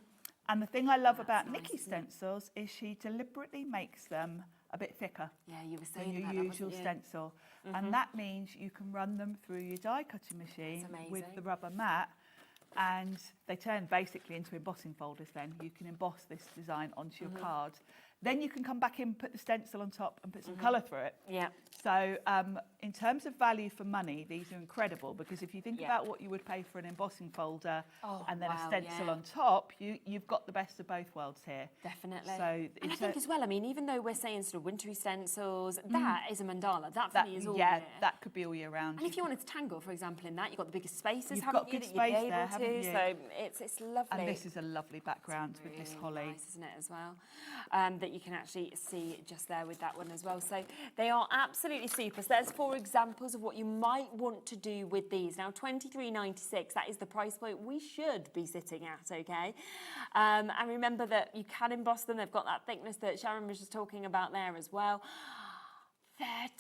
And the thing I love about Nikki's stencils is she deliberately makes them a bit thicker than your usual stencil. And that means you can run them through your die cutting machine with the rubber mat, and they turn basically into embossing folders then. You can emboss this design onto your card. Then you can come back in, put the stencil on top and put some colour through it. Yeah. So in terms of value for money, these are incredible, because if you think about what you would pay for an embossing folder and then a stencil on top, you've got the best of both worlds here. Definitely. So and I think as well, I mean, even though we're saying sort of wintry stencils, that is a mandala. That for me is all year. That could be all year round. And if you wanted to tangle, for example, in that, you've got the biggest spaces, You've haven't got you, good that you'd be space able there, to. haven't you? So it's lovely. And this is a lovely background with this holly. Nice, isn't it, as well? That you can actually see just there with that one as well. So they are absolutely super. So there's 4 examples of what you might want to do with these. Now, £23.96, that is the price point we should be sitting at, okay? And remember that you can emboss them. They've got that thickness that Sharon was just talking about there as well.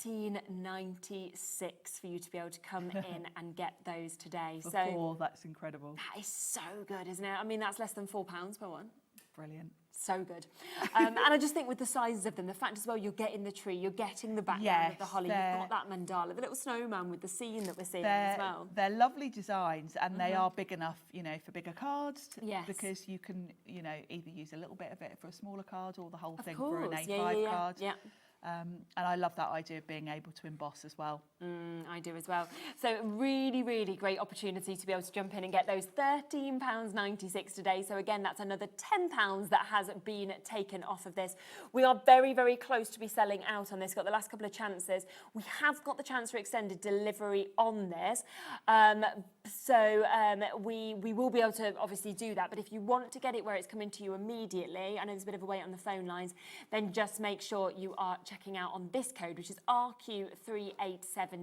£13.96 for you to be able to come in and get those today. For 4, that's incredible. That is so good, isn't it? I mean, that's less than £4 per one. Brilliant. So good. And I just think with the sizes of them, the fact as well, you're getting the tree, you're getting the background of the holly, you've got that mandala, the little snowman with the scene that we're seeing as well. They're lovely designs, and they are big enough, you know, for bigger cards. Because you can, you know, either use a little bit of it for a smaller card or the whole thing for an A5 card. Yeah. And I love that idea of being able to emboss as well. I do as well. So really, really great opportunity to be able to jump in and get those £13.96 today. So again, that's another £10 that has been taken off of this. We are very, very close to be selling out on this. Got the last couple of chances. We have got the chance for extended delivery on this. We will be able to obviously do that. But if you want to get it where it's coming to you immediately, I know there's a bit of a wait on the phone lines, then just make sure you are checking out on this code, which is RQ3870.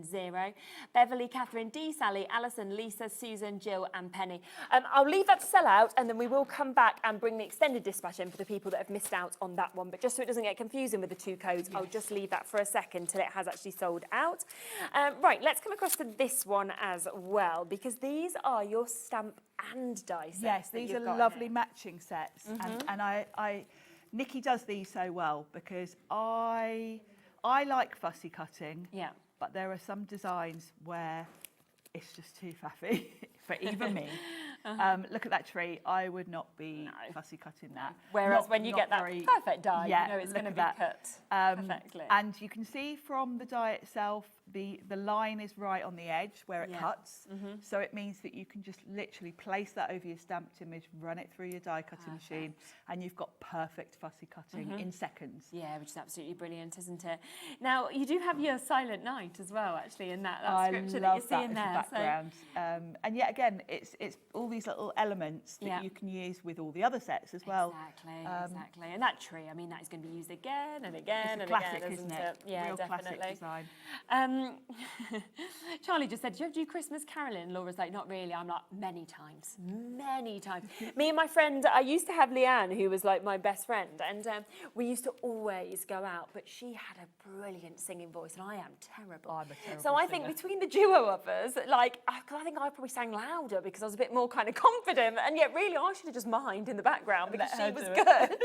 Beverly, Catherine, D, Sally, Alison, Lisa, Susan, Jill and Penny. I'll leave that to sell out, and then we will come back and bring the extended dispatch in for the people that have missed out on that one. But just so it doesn't get confusing with the 2 codes, I'll just leave that for a second till it has actually sold out. Right, let's come across to this one as well, because these are your stamp and die sets. Yes, these are lovely matching sets. And Nikki does these so well, because I like fussy cutting. Yeah. But there are some designs where it's just too faffy for even me. Look at that tree. I would not be fussy cutting that. Whereas when you get that perfect die, you know it's going to be cut perfectly. And you can see from the die itself, the line is right on the edge where it cuts. So it means that you can just literally place that over your stamped image, run it through your die cutting machine, and you've got perfect fussy cutting in seconds. Yeah, which is absolutely brilliant, isn't it? Now, you do have your Silent Night as well, actually, in that scripture that you're seeing there. Background. And yet again, it's all these little elements that you can use with all the other sets as well. Exactly. And that tree, I mean, that is going to be used again and again it's and classic, again, isn't it? Yeah, Real definitely. classic design. Charlie just said, do you ever do Christmas caroling? Laura's like, not really. I'm like, many times. Me and my friend, I used to have Leanne, who was like my best friend, and we used to always go out, but she had a brilliant singing voice, and I am terrible. I'm a terrible So I singer. think between the duo of us, like, I think I probably sang louder because I was a bit more kind of confident, and yet really I should have just mimed in the background because she was good.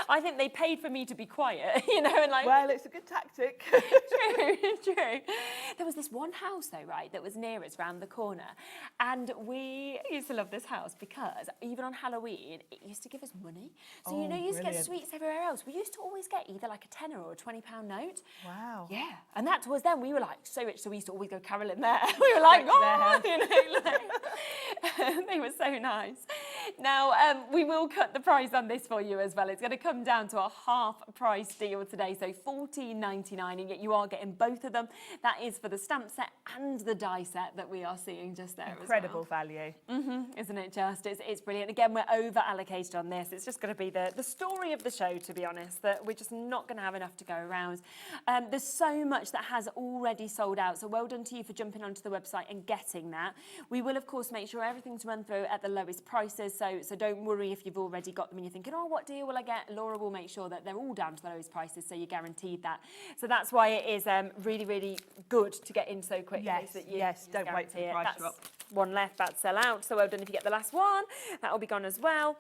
I think they paid for me to be quiet, you know, and like... Well, it's a good tactic. True. There was this one house though, right, that was near us round the corner, and we used to love this house because even on Halloween it used to give us money. So you know, you used to get sweets everywhere else. We used to always get either like a £10 or a £20 note. Wow. Yeah, and that was then we were like so rich, so we used to always go caroling there. We were like, oh, you know, like, they were so nice. Now we will cut the price on this for you as well. It's going to come down to a half price deal today, so £14.99, and yet you are getting both of them. That is for the stamp set and the die set that we are seeing just there. Incredible value. Isn't it just? It's brilliant. Again, we're over allocated on this. It's just going to be the story of the show, to be honest, that we're just not going to have enough to go around. There's so much that has already sold out, so well done to you for jumping onto the website and getting that. We will, of course, make sure everything's run through at the lowest prices, so don't worry if you've already got them and you're thinking, oh, what deal will I get? Laura will make sure that they're all down to the lowest prices, so you're guaranteed that. So that's why it is really, really good to get in so quickly. Yes, so that you don't wait for the price drop. One left, that's sell out, so well done if you get the last one. That will be gone as well.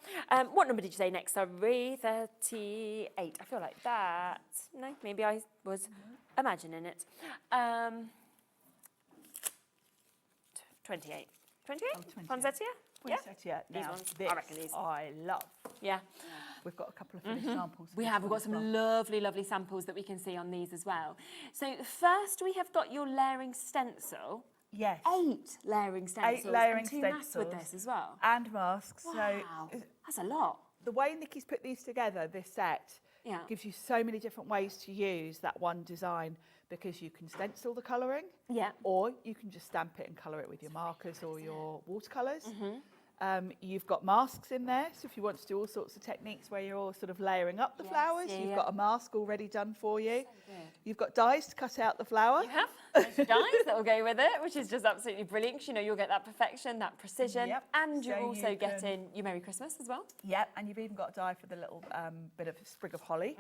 What number did you say next? Sorry, 38. I feel like that. No, maybe I was imagining it. 28. 28? Oh, 28. Poinsettia? Poinsettia. These Now, ones. this I reckon these. I love. Yeah. we've got a couple of finished samples. We have. We've got some lovely, lovely samples that we can see on these as well. So first we have got your layering stencil. Yes. 8 layering stencils. 8 layering and 2 stencils. masks with this as well. And masks. Wow, So that's a lot. the way Nikki's put these together, this set, gives you so many different ways to use that one design, because you can stencil the colouring, or you can just stamp it and colour it with your markers or your watercolours. You've got masks in there, so if you want to do all sorts of techniques where you're all sort of layering up the flowers, you've got a mask already done for you. So you've got dies to cut out the flower. you have those dies that will go with it, which is just absolutely brilliant, because you know you'll get that perfection, that precision, and you're also getting your Merry Christmas as well. Yep, and you've even got a die for the little bit of sprig of holly.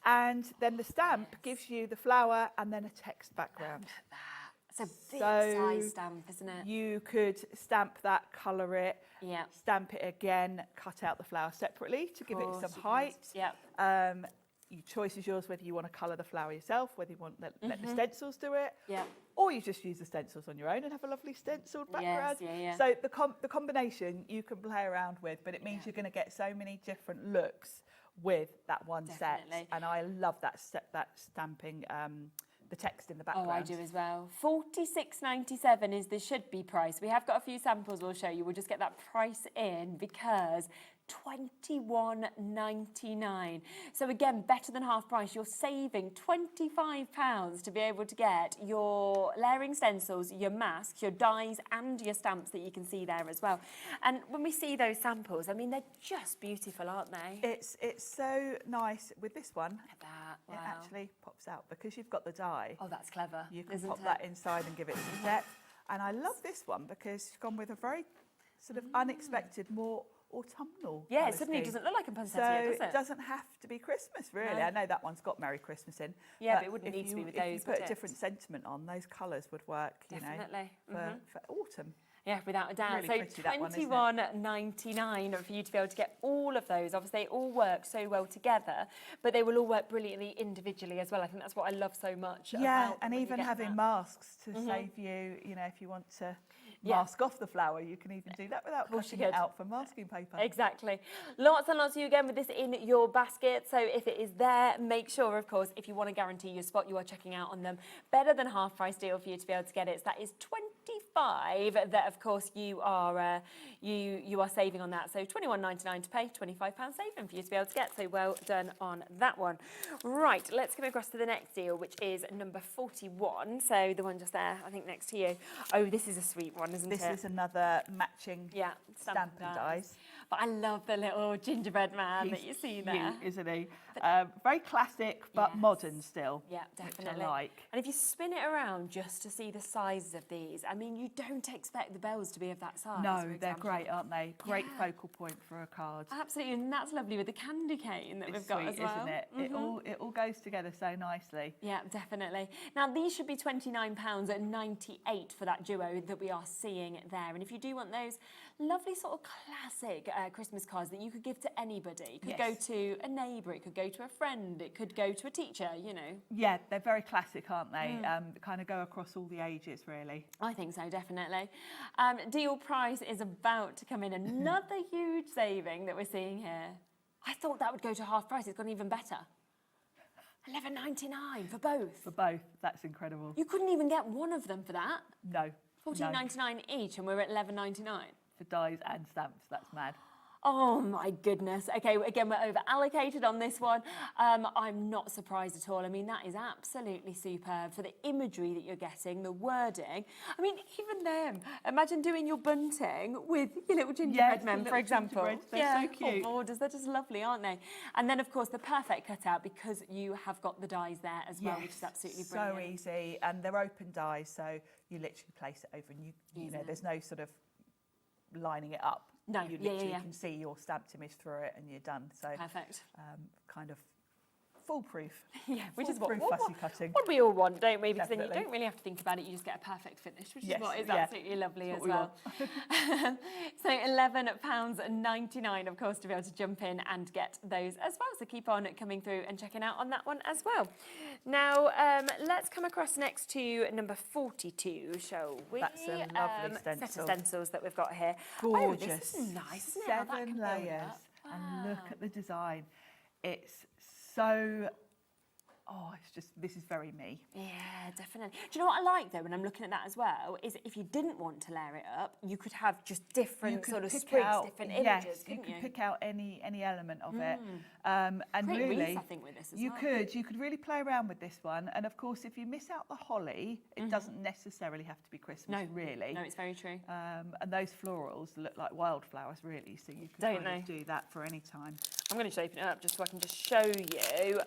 And then the stamp gives you the flower and then a text background. It's a big size stamp, isn't it? You could stamp that, colour it, stamp it again, cut out the flower separately to give it some height. Your choice is yours whether you want to colour the flower yourself, whether you want let the stencils do it, or you just use the stencils on your own and have a lovely stenciled background. So the combination you can play around with, but it means you're going to get so many different looks with that one set. And I love that stamping. The text in the background. Oh, I do as well. $46.97 is the should-be price. We have got a few samples we'll show you. We'll just get that price in because £21.99. So again, better than half price. You're saving £25 to be able to get your layering stencils, your masks, your dies and your stamps that you can see there as well. And when we see those samples, I mean, they're just beautiful, aren't they? It's so nice with this one. Look at that. Wow. It actually pops out because you've got the die. Oh, that's clever. You can pop that inside and give it some depth. And I love this one because you've gone with a very sort of unexpected, more autumnal. Yeah, it suddenly doesn't look like a poinsettia, does it? It doesn't have to be Christmas, really. No. I know that one's got Merry Christmas in. Yeah, but it wouldn't need to be with those, if you put a different sentiment on, those colours would work, Definitely. you know, for autumn. Yeah, without a doubt. Really so £21.99 for you to be able to get all of those. Obviously, they all work so well together, but they will all work brilliantly individually as well. I think that's what I love so much. Yeah, and even having masks to save you, you know, if you want to mask off the flower, you can even do that without cutting it out for masking paper. Exactly. Lots and lots of you again with this in your basket. So if it is there, make sure, of course, if you want to guarantee your spot, you are checking out on them. Better than half price deal for you to be able to get it. So that is £25 that, of course, you are saving on that. So £21.99 to pay, £25 saving for you to be able to get. So well done on that one. Right, let's come across to the next deal, which is number 41. So the one just there, I think, next to you. Oh, this is a sweet one, isn't it? This is another matching stamp and dies. But I love the little gingerbread man that you see there. Cute, isn't he? Very classic, but modern still. Yeah, definitely. Which I like. And if you spin it around just to see the sizes of these, I mean, you don't expect the bells to be of that size. No, they're great, aren't they? Great focal point for a card. Absolutely, and that's lovely with the candy cane that we've got sweet, as well. Isn't it? It all goes together so nicely. Yeah, definitely. Now, these should be £29.98 for that duo that we are seeing there. And if you do want those lovely sort of classic Christmas cards that you could give to anybody, it could go to a neighbour, it could go to a friend, it could go to a teacher, you know. Yeah, they're very classic, aren't they? Kind of go across all the ages, really. I think so, definitely. Deal price is about to come in. Another huge saving that we're seeing here. I thought that would go to half price. It's gone even better. £11.99 for both. For both, that's incredible. You couldn't even get one of them for that. No. $14.99 each, and we're at £11.99. For dies and stamps, that's mad. Oh my goodness. Okay, again, we're over allocated on this one. I'm not surprised at all. I mean, that is absolutely superb for the imagery that you're getting, the wording. I mean, even them. Imagine doing your bunting with your little gingerbread men, for example. They're so cute. Borders, they're just lovely, aren't they? And then, of course, the perfect cutout because you have got the dies there as well, which is absolutely brilliant. So easy. And they're open dies, so you literally place it over and you know, there's no sort of lining it up. No, you literally can see your stamped image through it and you're done. So perfect. Kind of foolproof. Yeah, which is what fussy cutting. What we all want, don't we? Because Definitely. then you don't really have to think about it. You just get a perfect finish, which is what is yeah. absolutely lovely as well. So £11.99, of course, to be able to jump in and get those as well. So keep on coming through and checking out on that one as well. Now, let's come across next to number 42, shall we? That's a lovely stencil. Set of stencils that we've got here. Gorgeous. Oh, this is nice, isn't it? 7 layers. And look at the design. It's so, this is very me. Yeah, definitely. Do you know what I like though when I'm looking at that as well, is if you didn't want to layer it up, you could have just different sort of sprigs, different images, couldn't you? You could pick out any element of it. And Great really, wreath, I think, with this as well. You could really play around with this one. And of course, if you miss out the holly, it doesn't necessarily have to be Christmas, really. No, it's very true. And those florals look like wildflowers, really. So you can kind of do that for any time. I'm going to just open it up just so I can just show you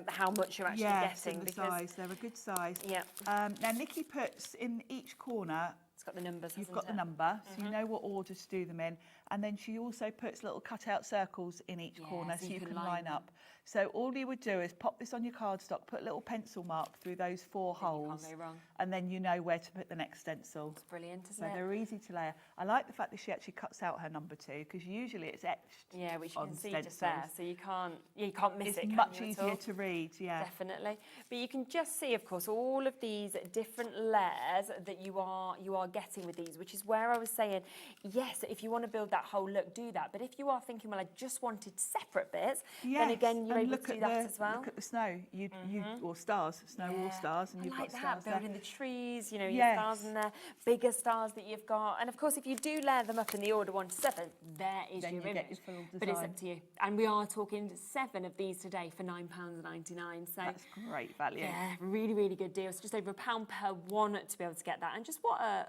how much you're actually getting. The size, they're a good size. Yeah. Now Nikki puts in each corner. It's got the numbers. You've got the number, so you know what order to do them in, and then she also puts little cut-out circles in each corner so you can line up. So all you would do is pop this on your cardstock, put a little pencil mark through those 4 holes, can't go wrong. and then you know where to put the next stencil. It's brilliant, isn't So it? they're easy to layer. I like the fact that she actually cuts out her number 2 because usually it's etched. Yeah, which you on can see stencils. just there, so you can't miss it. It's much easier to read, yeah. Definitely, but you can just see, of course, all of these different layers that you are getting with these, which is where I was saying, yes, if you want to build that whole look, do that. But if you are thinking, well, I just wanted separate bits, then again, you're able to do that as well. Look at the snow, or stars, snow all stars, and I you've like got that, stars building there. the trees, you know, your stars in there, bigger stars that you've got. And of course, if you do layer them up in the order 1 to 7, there is Then your you image. get your full But it's design. up to you. And we are talking 7 of these today for £9.99. So That's great value. yeah, really, really good deal. It's just over £1 per one to be able to get that. And just what a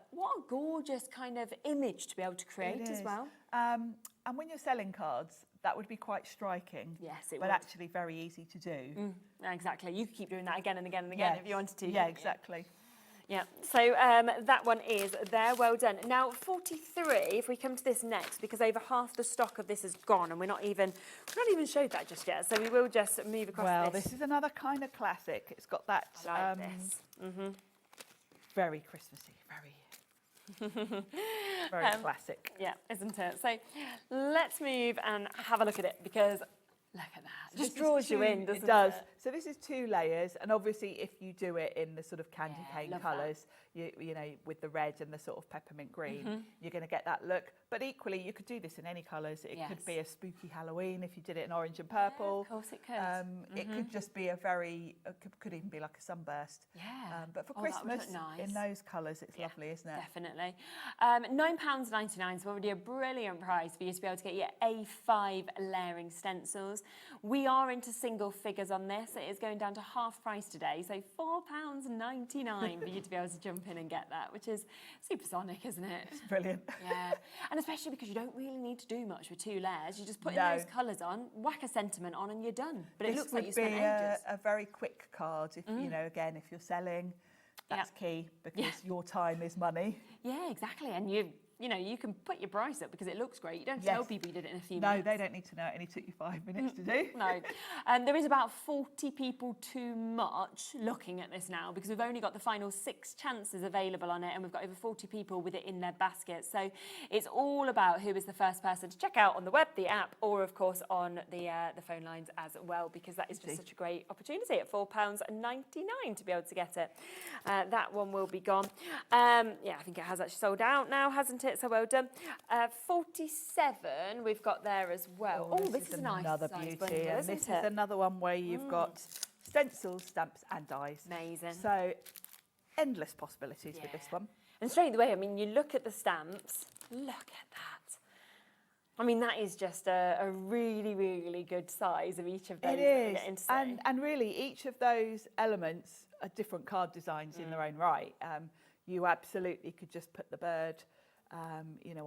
gorgeous kind of image to be able to create It as is. well. And when you're selling cards, that would be quite striking. Yes, it but would. actually very easy to do. Exactly. You could keep doing that again and again and again if you wanted to. Yeah, couldn't you? exactly. Yeah, so that one is there, well done. Now 43, if we come to this next, because over half the stock of this is gone and we're not even showed that just yet, so we will just move across Well, this. this is another kind of classic. It's got that I like this. very Christmassy, very classic. Yeah, isn't it? So let's move and have a look at it, because look at that. It just draws you in, doesn't it? It does. So this is 2 layers, and obviously if you do it in the sort of candy cane love colours, you know, with the red and the sort of peppermint green, you're going to get that look. But equally, you could do this in any colours. It could be a spooky Halloween if you did it in orange and purple. Of course it could. It could just be a very, could even be like a sunburst. Yeah. But for Oh, that would Christmas, look nice. in those colours, it's lovely, isn't it? Definitely. £9.99 is already a brilliant price for you to be able to get your A5 layering stencils. We are into single figures on this. It is going down to half price today, so £4.99 for you to be able to jump in and get that, which is supersonic, isn't it? It's brilliant. Yeah, and especially because you don't really need to do much with 2 layers. You just put in No. those colours on, whack a sentiment on, and you're done. But it This looks like would you spent be ages. a very quick card. If you know, again, if you're selling, that's key because your time is money. Yeah, exactly. And you can put your price up because it looks great. You don't have to tell people you did it in a few No, minutes. they don't need to know. It only took you 5 minutes to do. No. There is about 40 people too much looking at this now, because we've only got the final 6 chances available on it, and we've got over 40 people with it in their basket. So it's all about who is the first person to check out on the web, the app, or of course on the phone lines as well, because that is just such a great opportunity at £4.99 to be able to get it. That one will be gone. Yeah, I think it has actually sold out now, hasn't it? So well done. 47 we've got there as well. Oh, this is a nice another size beauty. bundle, And isn't this it? is another one where you've got stencils, stamps, and dies. Amazing. So endless possibilities with this one. And straight away, I mean, you look at the stamps, look at that. I mean, that is just a really, really good size of each of those. It is. And really, each of those elements are different card designs in their own right. You absolutely could just put the bird,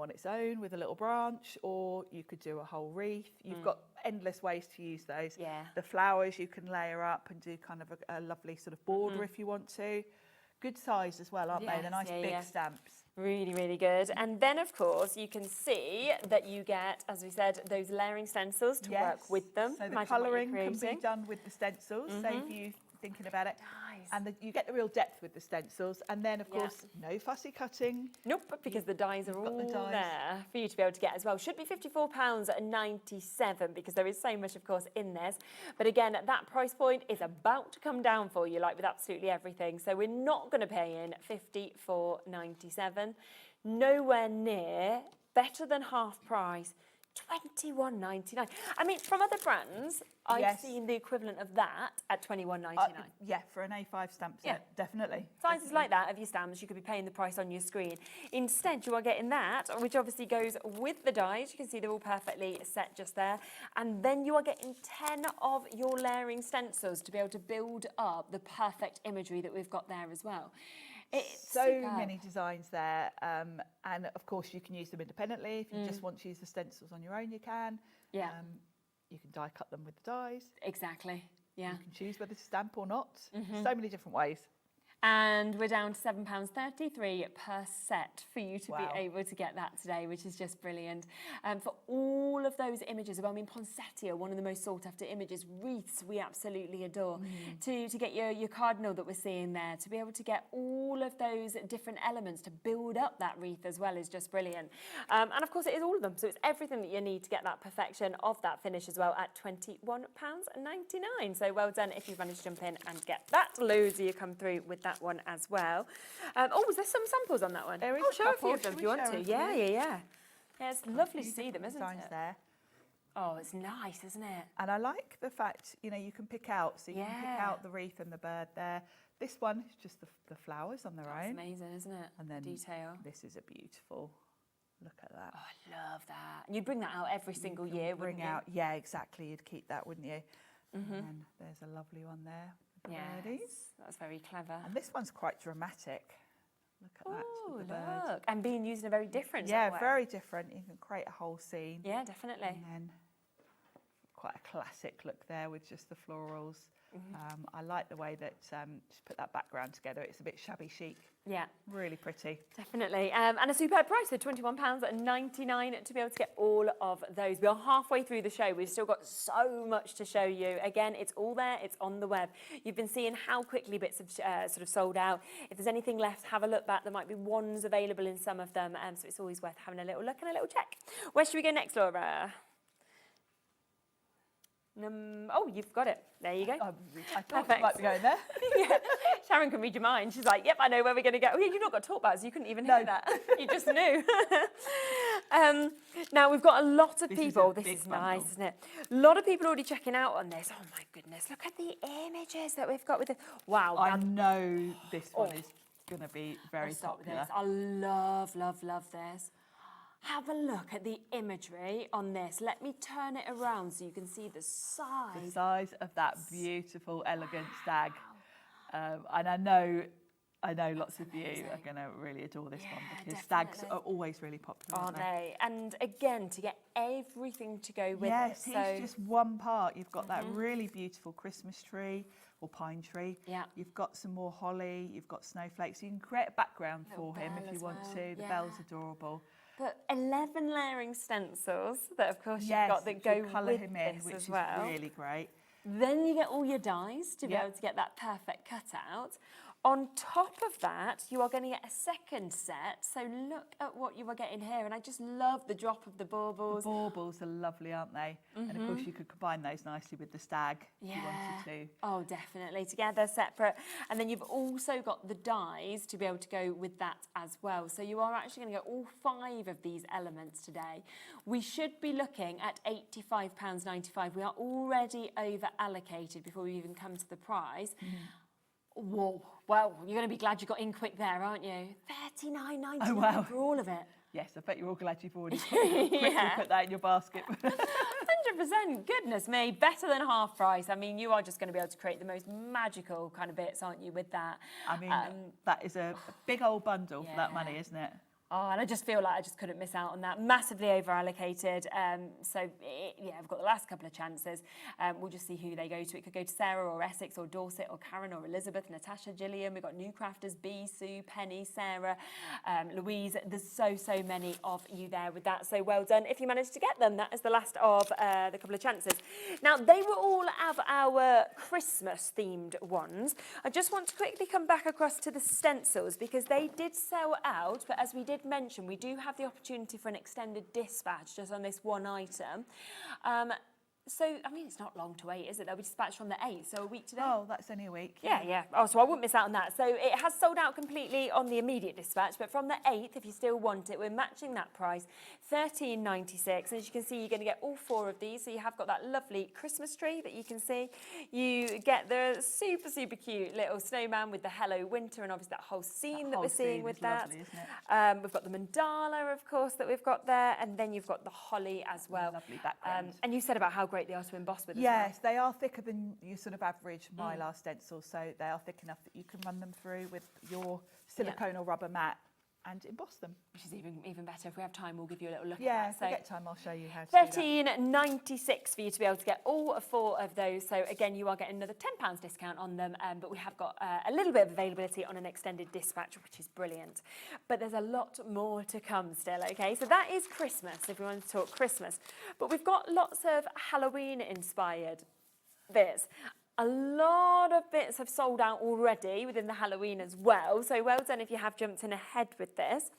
on its own with a little branch, or you could do a whole wreath. You've got endless ways to use those. Yeah. The flowers you can layer up and do kind of a lovely sort of border if you want to. Good size as well, aren't they? They're nice big stamps. Really, really good. And then, of course, you can see that you get, as we said, those layering stencils to work with them. So the Imagine what colouring you're can be creating. done with the stencils, save you thinking about it. Nice. And you get the real depth with the stencils. And then, of course, no fussy cutting. Nope, because the dies are got the all dies. there for you to be able to get as well. Should be £54.97 because there is so much, of course, in this. But again, that price point is about to come down for you, like with absolutely everything. So we're not going to pay in £54.97. Nowhere near, better than half price, £21.99. I mean, from other brands, I've seen the equivalent of that at £21.99. Yeah, for an A5 stamp set, definitely. Sizes like that of your stamps, you could be paying the price on your screen. Instead, you are getting that, which obviously goes with the dies. You can see they're all perfectly set just there. And then you are getting 10 of your layering stencils to be able to build up the perfect imagery that we've got there as well. It's so superb. many designs there, and of course you can use them independently. If you just want to use the stencils on your own, you can. Yeah. You can die cut them with the dies. Exactly. Yeah. You can choose whether to stamp or not. So many different ways. And we're down to £7.33 per set for you to be able to get that today, which is just brilliant. For all of those images, I mean, poinsettia, one of the most sought after images, wreaths we absolutely adore. To get your cardinal that we're seeing there, to be able to get all of those different elements to build up that wreath as well is just brilliant. And of course it is all of them, so it's everything that you need to get that perfection of that finish as well at £21.99. So well done if you've managed to jump in and get that. Loads of you come through with that one as well. Was there some samples on that one? There is show a few of them Should if you we want show to. a Yeah, few? yeah. Yeah, it's lovely to see them, isn't Designs it? there. Oh, it's nice, isn't it? And I like the fact, you know, you can pick out, so you can pick out the wreath and the bird there. This one is just the flowers on their That's own. amazing, isn't it? And then detail. This is a beautiful, look at that. Oh, I love that. And you'd bring that out every single year, wouldn't you? Yeah, exactly. You'd keep that, wouldn't you? And then there's a lovely one there. Birdies. That's very clever. And this one's quite dramatic. Look at that. Oh, With the bird. look. And being used in a very different Yeah, way. very different. You can create a whole scene. Yeah, definitely. And then quite a classic look there with just the florals. I like the way that just put that background together. It's a bit shabby chic. Yeah. Really pretty. Definitely. And a superb price, so £21.99 to be able to get all of those. We are halfway through the show. We've still got so much to show you. Again, it's all there. It's on the web. You've been seeing how quickly bits have sort of sold out. If there's anything left, have a look back. There might be ones available in some of them. So it's always worth having a little look and a little check. Where should we go next, Laura? You've got it. There you go. I thought you might be going there. Yeah. Sharon can read your mind. She's like, yep, I know where we're going to go. Oh, yeah, you've not got talk about it, so you couldn't even hear that. You just knew. Now, we've got a lot of people. This is nice, isn't it? A lot of people already checking out on this. Oh, my goodness. Look at the images that we've got with it. Wow. I know this one is going to be very popular. I love, love, love this. Have a look at the imagery on this. Let me turn it around so you can see the size. The size of that beautiful, elegant stag. And I know lots of you are going to really adore this one because stags are always really popular, aren't they? And again, to get everything to go with yes, it. Yes, here's just one part. You've got that really beautiful Christmas tree or pine tree. Yeah. You've got some more holly. You've got snowflakes. You can create a background for him if you want to. The bell's adorable. But 11 layering stencils that, of course, you've got that go colour with him in, this which as is well. really great. Then you get all your dies to be able to get that perfect cutout. On top of that, you are going to get a second set. So look at what you are getting here. And I just love the drop of the baubles. The baubles are lovely, aren't they? And of course, you could combine those nicely with the stag if you wanted to. Oh, definitely. Together, separate. And then you've also got the dies to be able to go with that as well. So you are actually going to get all 5 of these elements today. We should be looking at £85.95. We are already over allocated before we even come to the prize. Whoa. Well, you're going to be glad you got in quick there, aren't you? £39.99 for all of it. Yes, I bet you're all glad you've already quickly put that in your basket. 100%. Goodness me. Better than half price. I mean, you are just going to be able to create the most magical kind of bits, aren't you, with that? I mean, that is a big old bundle for that money, isn't it? Oh, and I just feel like I just couldn't miss out on that. Massively over-allocated. I've got the last couple of chances. We'll just see who they go to. It could go to Sarah or Essex or Dorset or Karen or Elizabeth, Natasha, Gillian. We've got new crafters, Bee, Sue, Penny, Sarah, Louise. There's so many of you there with that. So well done. If you managed to get them, that is the last of the couple of chances. Now, they were all of our Christmas-themed ones. I just want to quickly come back across to the stencils because they did sell out, but as we did mention, we do have the opportunity for an extended dispatch just on this one item. So, I mean, it's not long to wait, is it? They'll be dispatched on the 8th, so a week today. Oh, that's only a week. Yeah. Oh, so I wouldn't miss out on that. So it has sold out completely on the immediate dispatch, but from the 8th, if you still want it, we're matching that price, $13.96. And as you can see, you're going to get all 4 of these. So you have got that lovely Christmas tree that you can see. You get the super, super cute little snowman with the Hello Winter and obviously that whole scene that we're seeing with that. Lovely, isn't it? We've got the mandala, of course, that we've got there, and then you've got the holly as well. Lovely background. And you said about how great they are to emboss with. Yes, they are thicker than your sort of average mylar stencil, so they are thick enough that you can run them through with your silicone or rubber mat and emboss them. Which is even better. If we have time, we'll give you a little look Yeah, at if that. we get time, I'll show you how to do that. $13.96 for you to be able to get all 4 of those. So again, you are getting another £10 discount on them, but we have got a little bit of availability on an extended dispatch, which is brilliant. But there's a lot more to come still, okay? So that is Christmas, if we want to talk Christmas. But we've got lots of Halloween-inspired bits. A lot of bits have sold out already within the Halloween as well, so well done if you have jumped in ahead with this.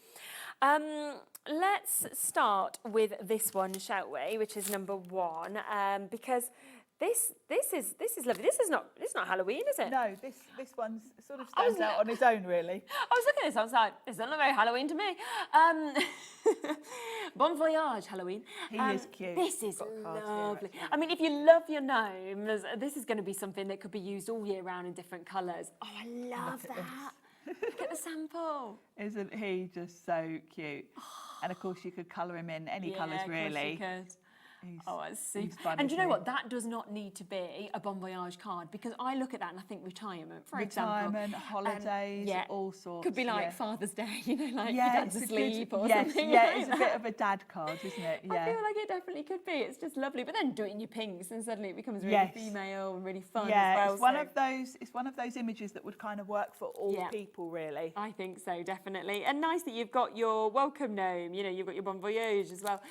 Let's start with this one, shall we, which is number 1, because this is lovely. This is not Halloween, is it? No, this one sort of stands out on its own, really. I was looking at this, I was like, this doesn't look very Halloween to me. Bon voyage, Halloween. He is cute. This is Got lovely. here, I mean, if you love your gnomes, this is going to be something that could be used all year round in different colours. Oh, I love that. Look at the sample. Isn't he just so cute? And of course, you could colour him in any colours, really. Of course you could. It's super. He's fun, And do you know isn't what? That does not need to be a Bon Voyage card, because I look at that and I think retirement, for example. Retirement, holidays, all sorts. Could be like Father's Day, you know, like your Yeah, dad's it's a asleep good, or yes, something. yeah, like it's a that. bit of a dad card, isn't it? Yeah. I feel like it definitely could be. It's just lovely. But then do it in your pinks and suddenly it becomes really female and really fun as well. It's one of those images that would kind of work for all people, really. I think so, definitely. And nice that you've got your welcome gnome, you know, you've got your Bon Voyage as well.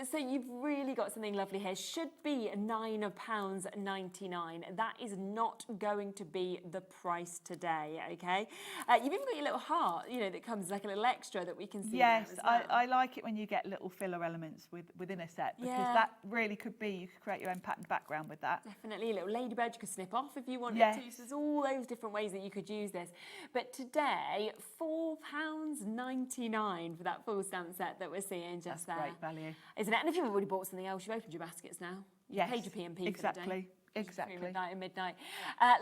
So you've really got something lovely here. Should be £9.99. That is not going to be the price today, okay? You've even got your little heart, you know, that comes like a little extra that we can see. Yes, there as well. I like it when you get little filler elements within a set, because that really could be, you could create your own patterned background with that. Definitely, a little ladybird you could snip off if you wanted to. So there's all those different ways that you could use this. But today, £4.99 for that full stamp set that we're seeing just there. Great value. Isn't it? And if you've already bought something else, you've opened your baskets now. Yes, Paid your P&P exactly. for the day. Exactly. Midnight and midnight.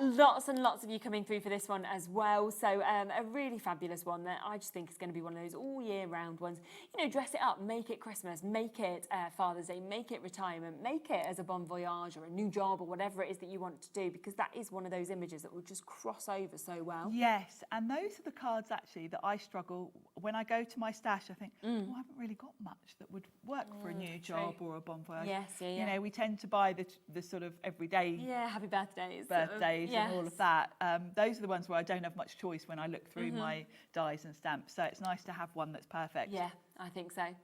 Lots and lots of you coming through for this one as well. So a really fabulous one that I just think is going to be one of those all year round ones. You know, dress it up, make it Christmas, make it Father's Day, make it retirement, make it as a bon voyage or a new job or whatever it is that you want to do, because that is one of those images that will just cross over so well. Yes, and those are the cards actually that I struggle when I go to my stash. I think, oh, I haven't really got much that would work for a new job or a bon voyage. Yes, You know, we tend to buy the sort of everyday happy birthdays and all of that. Those are the ones where I don't have much choice when I look through my dies and stamps, so it's nice to have one that's perfect. Yeah, I think so.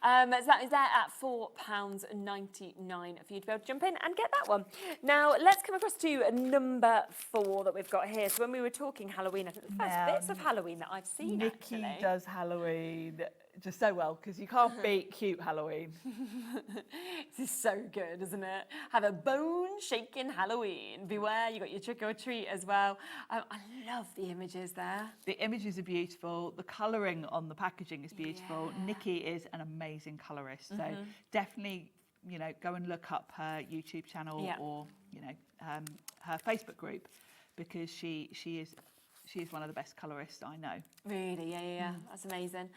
So that is there at £4.99 for you to be able to jump in and get that one. Now, let's come across to number 4 that we've got here. So when we were talking Halloween, I think the first bits of Halloween that I've seen, Nikki does Halloween just so well, because you can't beat cute Halloween. This is so good, isn't it? Have a bone-shaking Halloween. Beware, you got your trick-or-treat as well. I love the images there. The images are beautiful. The colouring on the packaging is beautiful. Nikki is an amazing colourist, so definitely, you know, go and look up her YouTube channel or, you know, her Facebook group, because she is one of the best colourists I know. Really, yeah. That's amazing.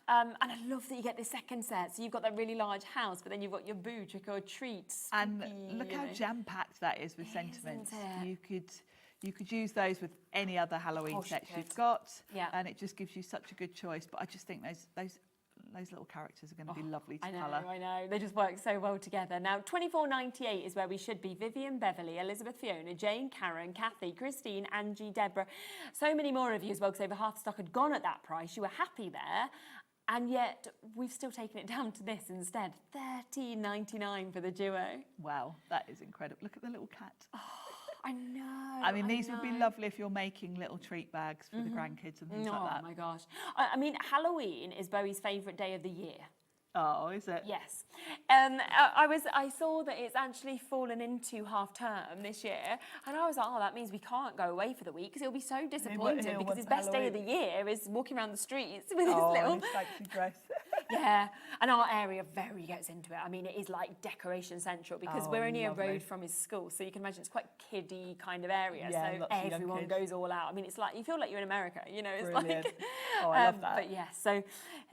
And I love that you get this second set. So you've got that really large house, but then you've got your boo, trick or treat. And look how jam-packed that is with sentiments. You could use those with any other Halloween sets you've got, and it just gives you such a good choice. But I just think those little characters are going to be lovely to colour. I know. They just work so well together. Now, $24.98 is where we should be. Vivian, Beverly, Elizabeth, Fiona, Jane, Karen, Kathy, Christine, Angie, Deborah. So many more of you as well, because over half the stock had gone at that price. You were happy there. And yet, we've still taken it down to this instead. $13.99 for the duo. Wow, that is incredible. Look at the little cat. I know. I mean, these would be lovely if you're making little treat bags for the grandkids and things like that. Oh my gosh. I mean, Halloween is Bowie's favourite day of the year. Oh, is it? Yes. I saw that it's actually fallen into half term this year, and I was like, oh, that means we can't go away for the week because he'll be so disappointed because his best day of the year is walking around the streets with his little fancy dress. Yeah, and our area very gets into it. I mean, it is like decoration central because we're only a road from his school, so you can imagine it's quite kiddie kind of area. Yeah, so everyone goes all out. I mean, it's like you feel like you're in America, you know. It's Brilliant. like, oh, I love that. But yeah, so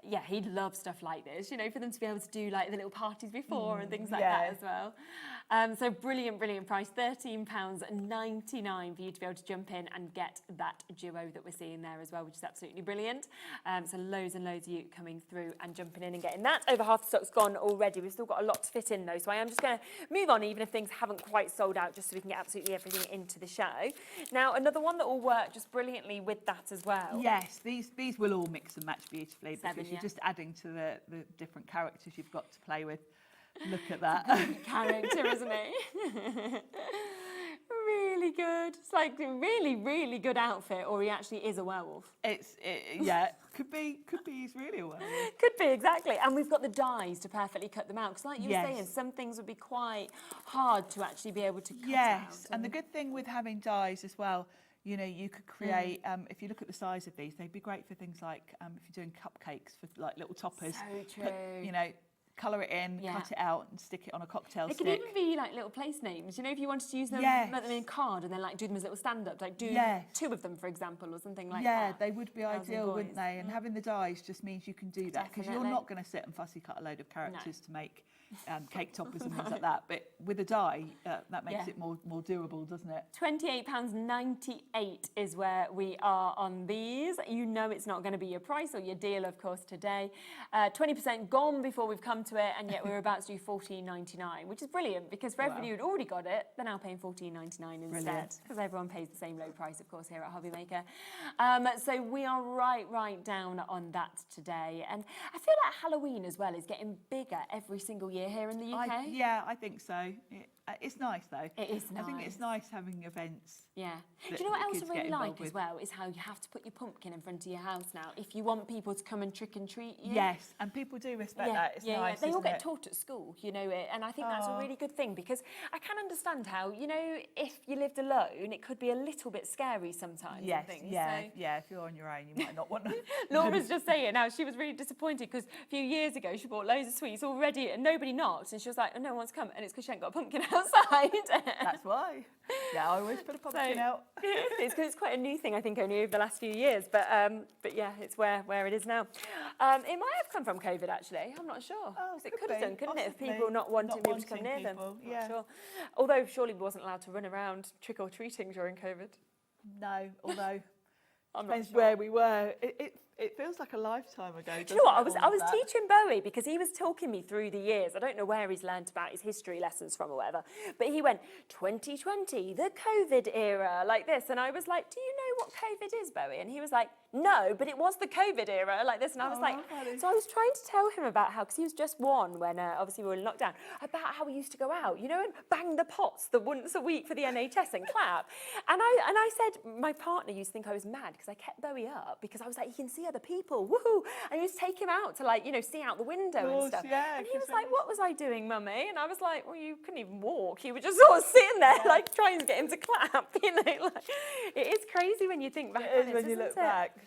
yeah, he'd love stuff like this. You know, for them to be able to do like the little parties before and things like that as well. So brilliant price, £13.99 for you to be able to jump in and get that duo that we're seeing there as well, which is absolutely brilliant. So loads and loads of you coming through and jumping in and getting that. Over half the stock's gone already. We've still got a lot to fit in though, so I am just going to move on even if things haven't quite sold out, just so we can get absolutely everything into the show. Now, another one that will work just brilliantly with that as well. Yes, these will all mix and match beautifully because you're just adding to the different characters you've got to play with. Look at that. Character, isn't it? Really good. It's like a really good outfit, or he actually is a werewolf. Could be he's really a werewolf. Could be, exactly. And we've got the dies to perfectly cut them out, because like you were saying, some things would be quite hard to actually be able to cut out. Yes, and the good thing with having dies as well, you know, you could create, if you look at the size of these, they'd be great for things like if you're doing cupcakes for like little toppers. So true. Put, you know, colour it in, cut it out and stick it on a cocktail stick. It could even be like little place names, you know, if you wanted to use them, put them in a card and then like do them as little stand-ups, like do 2 of them, for example, or something like that. Yeah, they would be ideal, wouldn't they? And having the dies just means you can do that, because you're not going to sit and fussy cut a load of characters to make cake toppers and things like that. But with a die, that makes it more doable, doesn't it? £28.98 is where we are on these. You know it's not going to be your price or your deal, of course, today. 20% gone before we've come to it, and yet we're about to do $14.99, which is brilliant, because for everybody who'd already got it, they're now paying $14.99 instead, because everyone pays the same low price, of course, here at Hobby Maker. So we are right down on that today. And I feel like Halloween as well is getting bigger every single year here in the UK. I think so. It's nice though. It is nice. I think it's nice having events. Yeah. Do you know what else I really like as well is how you have to put your pumpkin in front of your house now if you want people to come and trick and treat you. Yes, and people do respect that. It's nice. They all get taught at school, you know, and I think that's a really good thing, because I can understand how, you know, if you lived alone, it could be a little bit scary sometimes. Yes, and things, if you're on your own, you might not want to. Laura's just saying now she was really disappointed because a few years ago she bought loads of sweets already and nobody knocked, and she was like, oh, no one's come, and it's because she ain't got a pumpkin outside. That's why. Yeah, I always put a pumpkin out. It's because it's quite a new thing, I think, only over the last few years. But yeah, it's where it is now. It might have come from COVID, actually. I'm not sure. Oh, it could have done, couldn't it? If people not wanting people to come near them. Yeah. Not sure. Although surely we wasn't allowed to run around trick or treating during COVID. No, although depends where we were. It feels like a lifetime ago. Do you know what? I was teaching Bowie, because he was talking me through the years. I don't know where he's learnt about his history lessons from or whatever, but he went, 2020, the COVID era, like this. And I was like, do you know what COVID is, Bowie? And he was like, no, but it was the COVID era, like this. And I was like, so I was trying to tell him about how, because he was just one when obviously we were in lockdown, about how we used to go out, you know, and bang the pots the once a week for the NHS and clap. And I said, my partner used to think I was mad because I kept Bowie up, because I was like, you can see other people, woohoo! And I used to take him out to, like, you know, see out the window and stuff. Yeah, and he was like, what was I doing, Mummy? And I was like, well, you couldn't even walk. You were just sort of sitting there, like, trying to get him to clap, you know. Like, it is crazy when you think back on it, when you look back.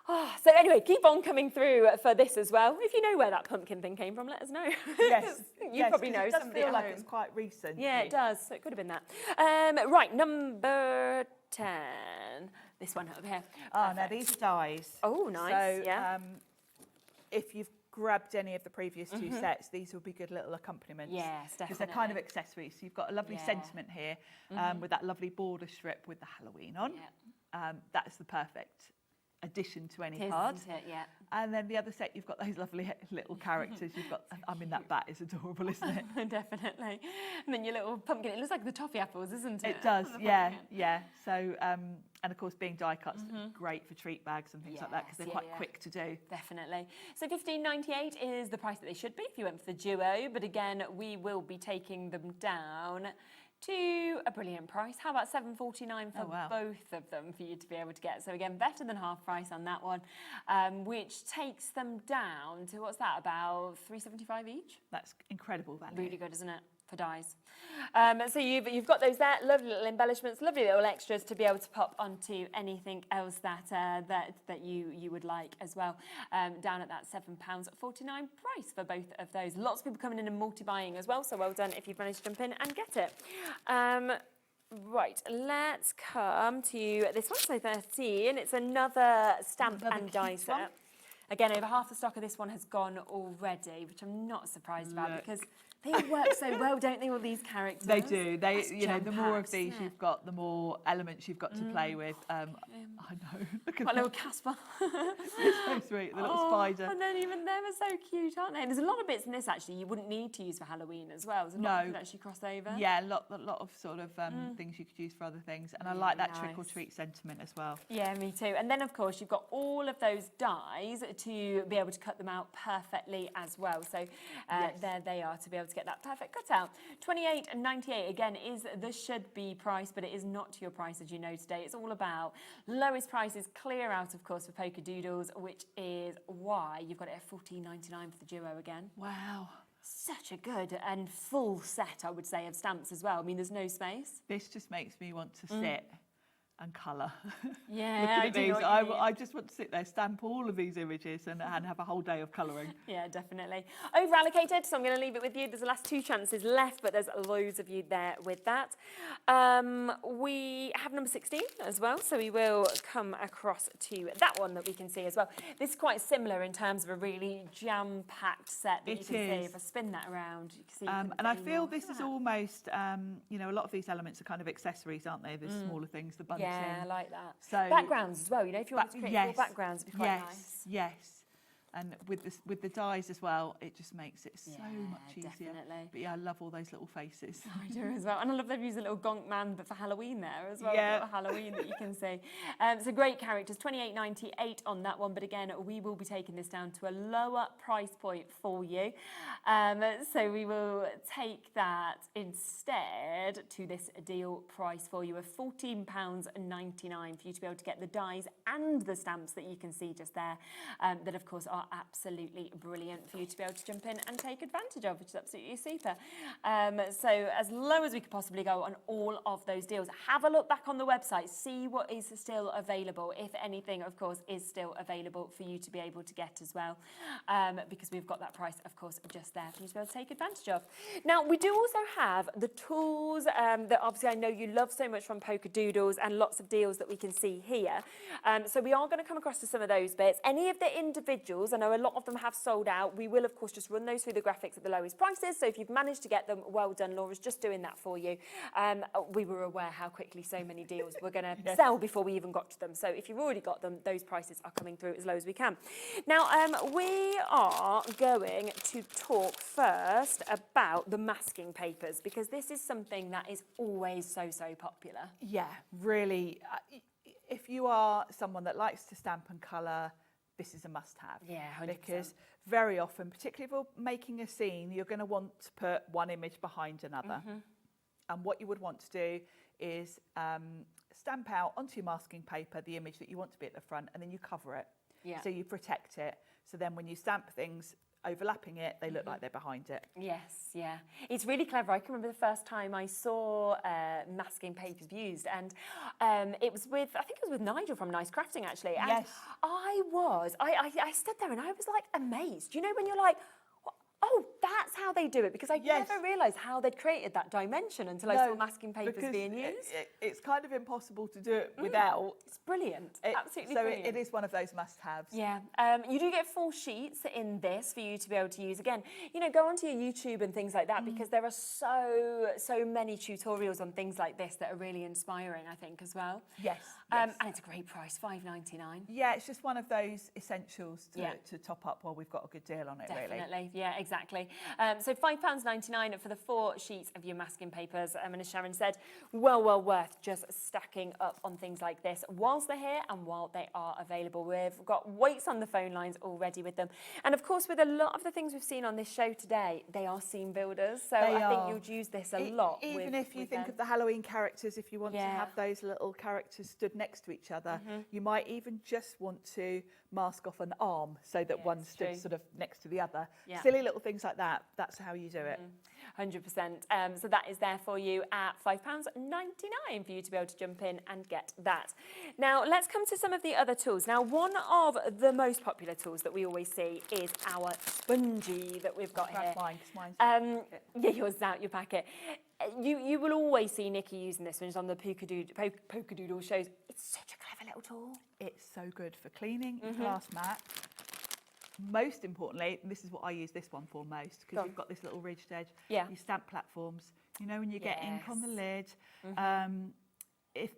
Oh, so anyway, keep on coming through for this as well. If you know where that pumpkin thing came from, let us know. Yes. You probably know. It does somebody feel at like home. it's quite recent. Yeah, it does. So it could have been that. Right, number 10. This one over here. Oh, now these are dies. Oh, nice. So, if you've grabbed any of the previous 2 sets, these will be good little accompaniments. Yes, definitely. Because they're kind of accessories. So you've got a lovely sentiment here with that lovely border strip with the Halloween on. Yeah. That's the perfect addition to any card. Isn't it? Yeah. And then the other set, you've got those lovely little characters. You've got, I mean, that bat is adorable, isn't it? Definitely. And then your little pumpkin, it looks like the toffee apples, isn't it? It does, yeah. So, and of course, being die cuts, great for treat bags and things like that, because they're quite quick to do. Definitely. So $15.98 is the price that they should be if you went for the duo, but again, we will be taking them down to a brilliant price. How about $7.49 for wow. both of them for you to be able to get? So again, better than half price on that one, which takes them down to, what's that, about $3.75 each? That's incredible value. Really good, isn't it? For dies. So you've got those there, lovely little embellishments, lovely little extras to be able to pop onto anything else that that you would like as well. Down at that £7.49 price for both of those. Lots of people coming in and multi-buying as well, so well done if you've managed to jump in and get it. Right, let's come to this one, so 13. It's another stamp and die set. Again, over half the stock of this one has gone already, which I'm not surprised about because they all work so well, don't they, all these characters? They do. You know, the more of these you've got, the more elements you've got to play with. I know. Look at that little Casper. It's so sweet, the little spider. And then even them are so cute, aren't they? And there's a lot of bits in this, actually, you wouldn't need to use for Halloween as well. There's a lot you could actually cross over. Yeah, a lot of sort of things you could use for other things. And I like that trick-or-treat sentiment as well. Yeah, me too. And then, of course, you've got all of those dies to be able to cut them out perfectly as well. So there they are, to be able to get that perfect cutout. $28.98 again is the should be price, but it is not your price, as you know today. It's all about lowest prices clear out, of course, for Polkadoodles, which is why you've got it at $14.99 for the duo again. Wow. Such a good and full set, I would say, of stamps as well. I mean, there's no space. This just makes me want to sit and colour. Yeah, Looking at these, I just want to sit there, stamp all of these images and have a whole day of colouring. Yeah, definitely. Over allocated, so I'm going to leave it with you. There's the last 2 chances left, but there's loads of you there with that. We have number 16 as well, so we will come across to that one that we can see as well. This is quite similar in terms of a really jam-packed set that you can see. If I spin that around, you can see. And I feel this is almost, you know, a lot of these elements are kind of accessories, aren't they? The smaller things, the bunting. Yeah, I like that. So backgrounds as well, you know, if you want to create full backgrounds, it'd be quite nice. Yes. And with the dies as well, it just makes it so much easier. Definitely. But yeah, I love all those little faces. I do as well. And I love they've used a little gonk man, but for Halloween there as well. Yeah. Halloween that you can see. So great characters, $28.98 on that one. But again, we will be taking this down to a lower price point for you. So we will take that instead to this deal price for you of £14.99 for you to be able to get the dies and the stamps that you can see just there. That, of course, are absolutely brilliant for you to be able to jump in and take advantage of, which is absolutely super. So as low as we could possibly go on all of those deals. Have a look back on the website, see what is still available, if anything, of course, is still available for you to be able to get as well, because we've got that price, of course, just there for you to be able to take advantage of. Now, we do also have the tools that obviously I know you love so much from Polkadoodles, and lots of deals that we can see here. So we are going to come across to some of those bits. Any of the individuals, I know a lot of them have sold out. We will, of course, just run those through the graphics at the lowest prices. So if you've managed to get them, well done. Laura's just doing that for you. We were aware how quickly so many deals were going to sell before we even got to them. So if you've already got them, those prices are coming through as low as we can. Now, we are going to talk first about the masking papers, because this is something that is always so popular. Yeah, really. If you are someone that likes to stamp and colour, this is a must-have. Yeah, 100%. Because very often, particularly if you're making a scene, you're going to want to put one image behind another. And what you would want to do is stamp out onto your masking paper the image that you want to be at the front, and then you cover it. Yeah. So you protect it. So then when you stamp things, overlapping it, they look like they're behind it. Yes, yeah. It's really clever. I can remember the first time I saw masking papers used, and it was with, I think it was with Nigel from Nice Crafting, actually. And yes. I stood there and I was like amazed. You know, when you're like, oh, that's how they do it, because I never realised how they'd created that dimension until I saw masking papers being used. It's kind of impossible to do it without. It's brilliant, absolutely brilliant. So it is one of those must-haves. Yeah, you do get 4 sheets in this for you to be able to use. Again, you know, go onto your YouTube and things like that, because there are so many tutorials on things like this that are really inspiring, I think, as well. Yes. And it's a great price, $5.99. Yeah, it's just one of those essentials to top up while we've got a good deal on it, Definitely, really. yeah, exactly. So £5.99 for the 4 sheets of your masking papers. And as Sharon said, well worth just stacking up on things like this whilst they're here and while they are available. We've got weights on the phone lines already with them. And of course, with a lot of the things we've seen on this show today, they are scene builders. So I think you'll use this a lot. Even if you think of the Halloween characters, if you want to have those little characters stood next to each other, you might even just want to mask off an arm so that one stood sort of next to the other. Silly little things like that. That's how you do it. 100%. So that is there for you at £5.99 for you to be able to jump in and get that. Now, let's come to some of the other tools. Now, one of the most popular tools that we always see is our spongy that we've got here. Yeah, yours is out your packet. You will always see Nikki using this when she's on the Polkadoodles shows. It's such a clever little tool. It's so good for cleaning your glass mat. Most importantly, and this is what I use this one for most, because you've got this little ridged edge. Your stamp platforms. You know, when you get ink on the lid,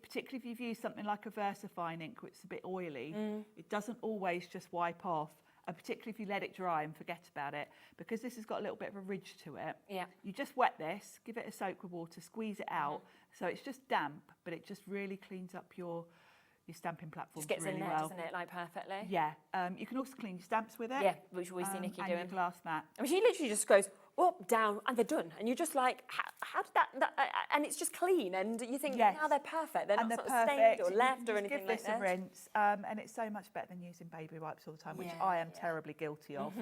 particularly if you've used something like a VersaFine ink, which is a bit oily, it doesn't always just wipe off. And particularly if you let it dry and forget about it, because this has got a little bit of a ridge to it. You just wet this, give it a soak with water, squeeze it out, so it's just damp, but it just really cleans up your stamping platforms just gets really in there, well. doesn't it, like perfectly? Yeah. You can also clean your stamps with it. Yeah, which we see Nikki and doing. your glass mat. I mean, she literally just goes up, down, and they're done. And you're just like, how did that and it's just clean, and you think, now they're perfect. They're not sort of stained or left or anything like that. Give this a rinse, and it's so much better than using baby wipes all the time, which I am terribly guilty of.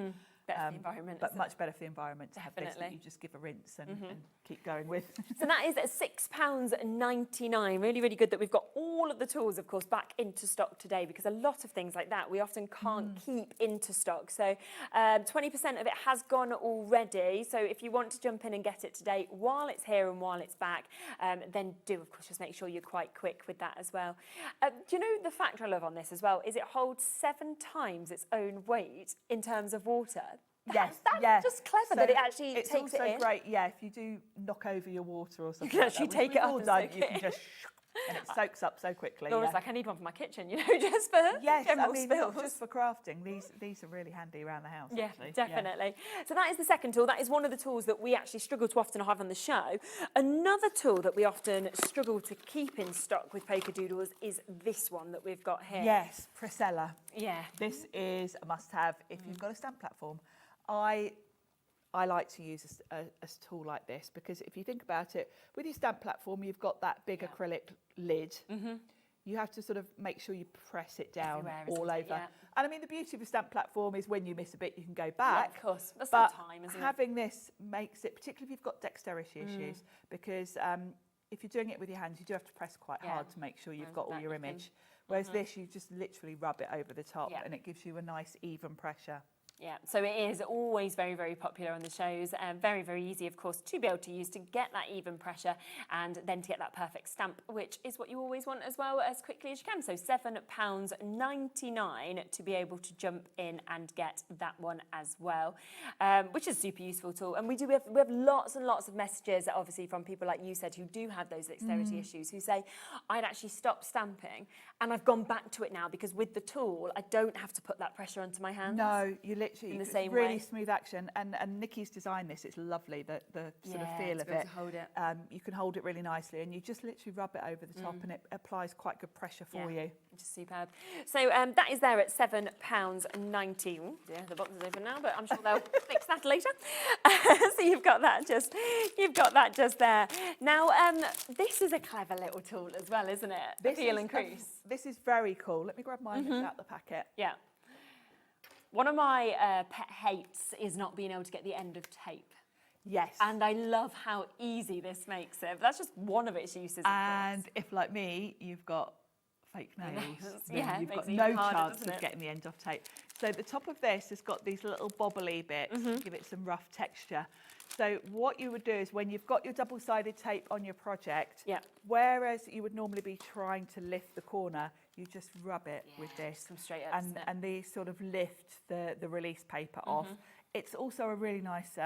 Better for the environment. But much better for the environment to have this that you just give a rinse and keep going with. So that is at £6.99. Really, really good that we've got all of the tools, of course, back into stock today, because a lot of things like that we often can't keep into stock. So 20% of it has gone already. So if you want to jump in and get it today while it's here and while it's back, then do, of course, just make sure you're quite quick with that as well. Do you know the fact I love on this as well is it holds 7 times its own weight in terms of water. That's just clever that it actually takes it in. It's also great, if you do knock over your water or something you can actually take it up and you can just and it soaks up so quickly. Laura's like, I need one for my kitchen, you know, just for general spills. Not just for crafting. These are really handy around the house. Yeah, actually. definitely. So that is the second tool. That is one of the tools that we actually struggle to often have on the show. Another tool that we often struggle to keep in stock with Polkadoodles is this one that we've got here. Yes, Priscilla. Yeah. This is a must-have if you've got a stamp platform. I like to use a tool like this because if you think about it, with your stamp platform, you've got that big acrylic lid. You have to sort of make sure you press it down all over. And I mean, the beauty of a stamp platform is when you miss a bit, you can go back. Yeah, of course. That's but the time, isn't it? having this makes it, particularly if you've got dexterity issues, because if you're doing it with your hands, you do have to press quite hard to make sure you've got all your image. Whereas this, you just literally rub it over the top and it gives you a nice even pressure. Yeah, so it is always very, very popular on the shows. Very, very easy, of course, to be able to use to get that even pressure and then to get that perfect stamp, which is what you always want as well, as quickly as you can. So £7.99 to be able to jump in and get that one as well, which is a super useful tool. And we have lots and lots of messages, obviously, from people like you said, who do have those dexterity issues, who say, I'd actually stopped stamping and I've gone back to it now because with the tool, I don't have to put that pressure onto my hands. No, you literally, in the same really way. Smooth action. And Nikki's designed this, it's lovely, the sort of feel of it. To hold it. You can hold it really nicely and you just literally rub it over the top and it applies quite good pressure for you. Which is superb. So that is there at £7.90. Yeah, the box is open now, but I'm sure they'll fix that later. So you've got that just there. Now, this is a clever little tool as well, isn't it? Peel and crease. This is very cool. Let me grab mine out the packet. Yeah. One of my pet hates is not being able to get the end of tape. Yes. And I love how easy this makes it. But that's just one of its uses. And if, like me, you've got fake nails, then you've got it no harder, chance of getting the end off tape. So the top of this has got these little bobbly bits, give it some rough texture. So what you would do is when you've got your double-sided tape on your project, whereas you would normally be trying to lift the corner, you just rub it with this. Come straight up, and these sort of lift the release paper off. It's also a really nice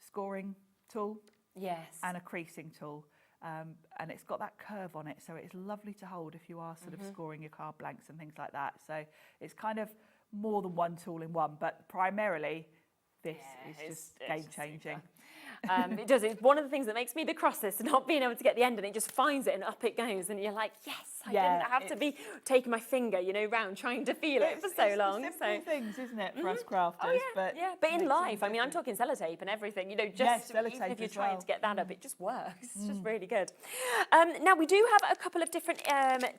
scoring tool. Yes. And a creasing tool. And it's got that curve on it, so it's lovely to hold if you are sort of scoring your card blanks and things like that. So it's kind of more than one tool in one, but primarily this is just game-changing. It does. It's one of the things that makes me the crossest, not being able to get the end, and it just finds it and up it goes, and you're like, yes, I didn't have to be taking my finger, you know, round trying to feel it for so long. It's simple things, isn't it, for us crafters? But in life, I mean, I'm talking sellotape and everything, you know, just even if you're trying to get that up, it just works. It's just really good. Now, we do have a couple of different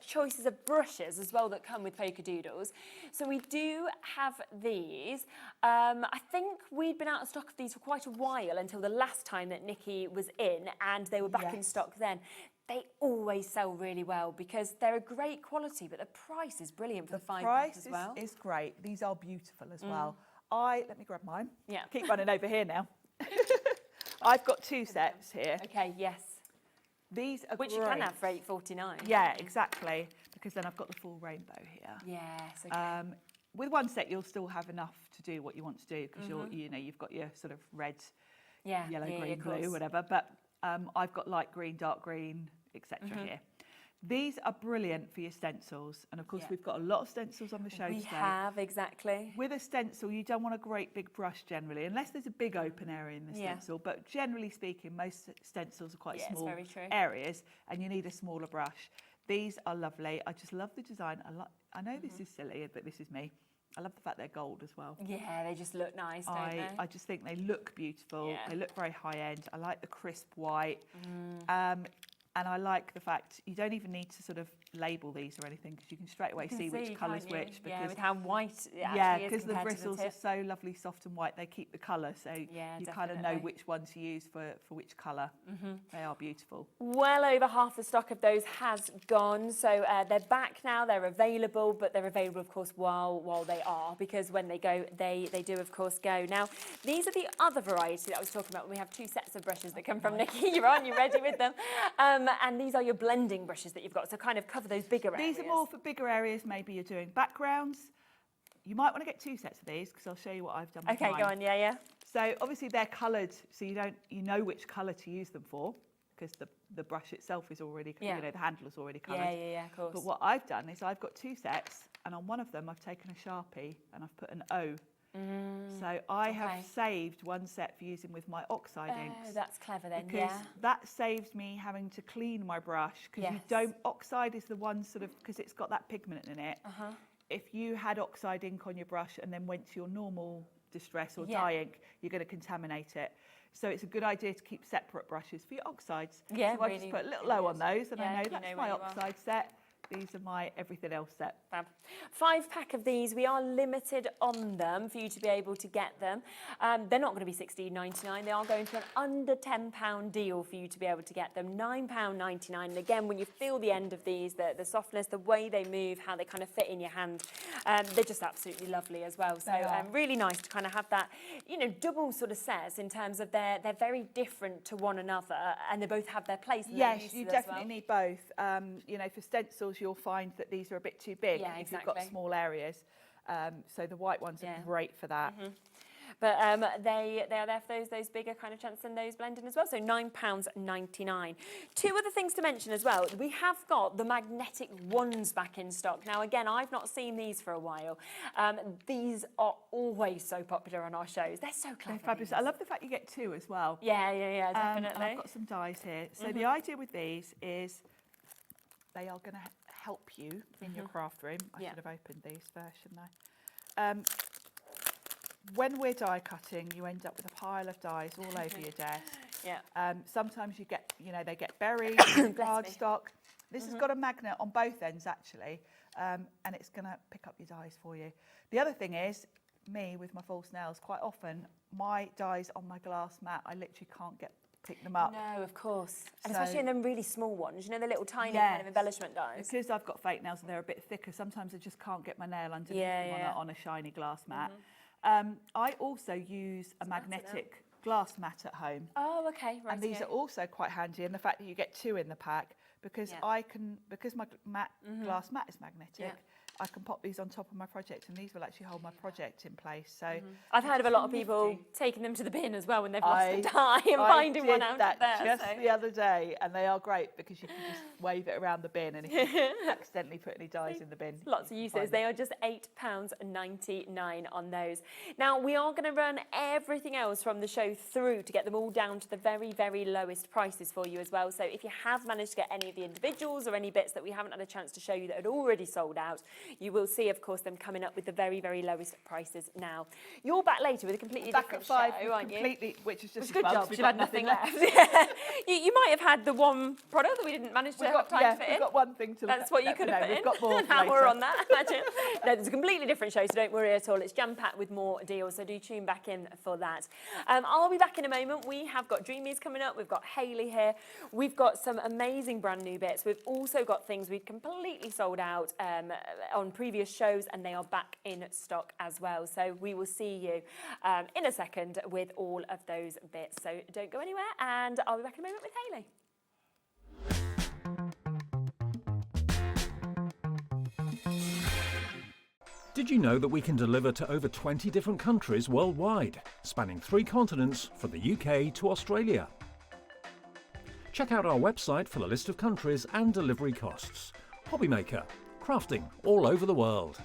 choices of brushes as well that come with Polkadoodles. So we do have these. I think we'd been out of stock of these for quite a while until the last time that Nikki was in, and they were back in stock then. They always sell really well because they're a great quality, but the price is brilliant for the 5 pack as well. The price is great. These are beautiful as well. Let me grab mine. Yeah. Keep running over here now. I've got 2 sets here. Okay, yes. These are Which great. you can have for £8.49. Yeah, exactly, because then I've got the full rainbow here. Yes, okay. With one set, you'll still have enough to do what you want to do because you've got your sort of red, yellow, green, blue, whatever. But I've got light green, dark green, etc. here. These are brilliant for your stencils, and of course we've got a lot of stencils on the show today. We have, exactly. With a stencil, you don't want a great big brush generally, unless there's a big open area in the stencil. But generally speaking, most stencils are quite small areas, and you need a smaller brush. These are lovely. I just love the design. I know this is silly, but this is me. I love the fact they're gold as well. Yeah, they just look nice, don't they? I just think they look beautiful. They look very high end. I like the crisp white. And I like the fact you don't even need to sort of label these or anything because you can straight away see which colour's which. Because with how white it actually is because the compared to bristles are so lovely, soft and white, they keep the colour, so you kind of know which one to use for which colour. They are beautiful. Well over half the stock of those has gone, so they're back now, they're available, but they're available, of course, while they are, because when they go, they do, of course, go. Now, these are the other variety that I was talking about when we have 2 sets of brushes that come from Nikki. You're ready with them. And these are your blending brushes that you've got, so kind of cover those bigger areas. These are more for bigger areas. Maybe you're doing backgrounds. You might want to get 2 sets of these because I'll show you what I've done with mine. Okay, go on, yeah. So obviously they're coloured, so you know which colour to use them for because the brush itself is already, you know, the handle is already coloured. Yeah, of course. But what I've done is I've got 2 sets, and on one of them I've taken a Sharpie and I've put an O. So I have saved one set for using with my oxide inks. Oh, that's clever then, because that saves me having to clean my brush because you don't, oxide is the one sort of, because it's got that pigment in it. If you had oxide ink on your brush and then went to your normal distress or dye ink, you're going to contaminate it. So it's a good idea to keep separate brushes for your oxides. Yeah, so I just put a little O on those and I know that's my oxide set. These are my everything else set. Fab. 5 pack of these. We are limited on them for you to be able to get them. They're not going to be £16.99. They are going to an under £10 deal for you to be able to get them. £9.99. And again, when you feel the end of these, the softness, the way they move, how they kind of fit in your hand, they're just absolutely lovely as well. So really nice to kind of have that, you know, double sort of sets in terms of they're very different to one another, and they both have their place. Yes, you definitely need both. You know, for stencils, you'll find that these are a bit too big if you've got small areas. So the white ones are great for that. But they are there for those bigger kind of chunks and those blending as well. So £9.99. 2 other things to mention as well. We have got the magnetic ones back in stock. Now, again, I've not seen these for a while. These are always so popular on our shows. They're so clever. They're fabulous. I love the fact you get 2 as well. Yeah, definitely. I've got some dies here. So the idea with these is they are going to help you in your craft room. I should have opened these first, shouldn't I? When we're die cutting, you end up with a pile of dies all over your desk. Sometimes you get, you know, they get buried in cardstock. This has got a magnet on both ends actually, and it's going to pick up your dies for you. The other thing is, me with my false nails, quite often my dies on my glass mat, I literally can't pick them up. No, of course. And especially in them really small ones, you know, the little tiny kind of embellishment dies. Because I've got fake nails and they're a bit thicker, sometimes I just can't get my nail underneath them on a shiny glass mat. I also use a magnetic glass mat at home. Oh, okay. Right. And these are also quite handy, and the fact that you get 2 in the pack, because because my glass mat is magnetic, I can pop these on top of my project, and these will actually hold my project in place. So I've heard of a lot of people taking them to the bin as well when they've lost the die and finding one out that there. Just the other day, and they are great because you can just wave it around the bin, and if you accidentally put any dies in the bin, lots of uses. They are just £8.99 on those. Now we are going to run everything else from the show through to get them all down to the very, very lowest prices for you as well. So if you have managed to get any of the individuals or any bits that we haven't had a chance to show you that had already sold out, you will see, of course, them coming up with the very, very lowest prices now. You're back later with a completely different show, aren't you? Which is just good job. You've had nothing left. You might have had the one product that we didn't manage to have time to fit in. We've got one thing to. That's what you could have put in. We've got more. An hour on that, imagine. No, there's a completely different show, so don't worry at all. It's jam-packed with more deals, so do tune back in for that. I'll be back in a moment. We have got Dreamees coming up. We've got Hayley here. We've got some amazing brand new bits. We've also got things we've completely sold out on previous shows, and they are back in stock as well. So we will see you in a second with all of those bits. So don't go anywhere, and I'll be back in a moment with Hayley. Did you know that we can deliver to over 20 different countries worldwide, spanning 3 continents from the UK to Australia? Check out our website for the list of countries and delivery costs. Hobbymaker, crafting all over the world.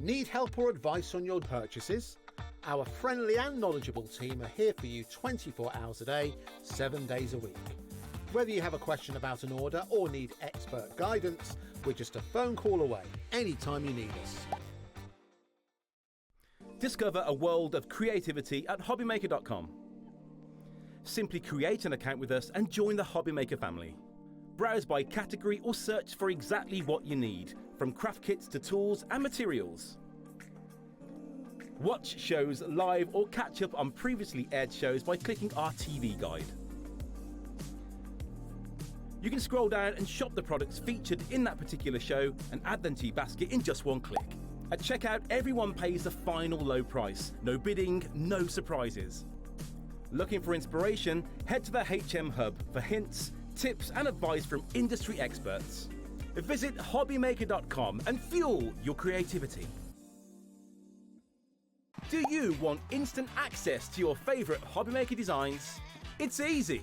Need help or advice on your purchases? Our friendly and knowledgeable team are here for you 24 hours a day, 7 days a week. Whether you have a question about an order or need expert guidance, we're just a phone call away anytime you need us. Discover a world of creativity at hobbymaker.com. Simply create an account with us and join the Hobbymaker family. Browse by category or search for exactly what you need, from craft kits to tools and materials. Watch shows live or catch up on previously aired shows by clicking our TV guide. You can scroll down and shop the products featured in that particular show and add them to your basket in just one click. At checkout, everyone pays the final low price. No bidding, no surprises. Looking for inspiration? Head to the HM Hub for hints, tips and advice from industry experts. Visit hobbymaker.com and fuel your creativity. Do you want instant access to your favourite Hobbymaker designs? It's easy.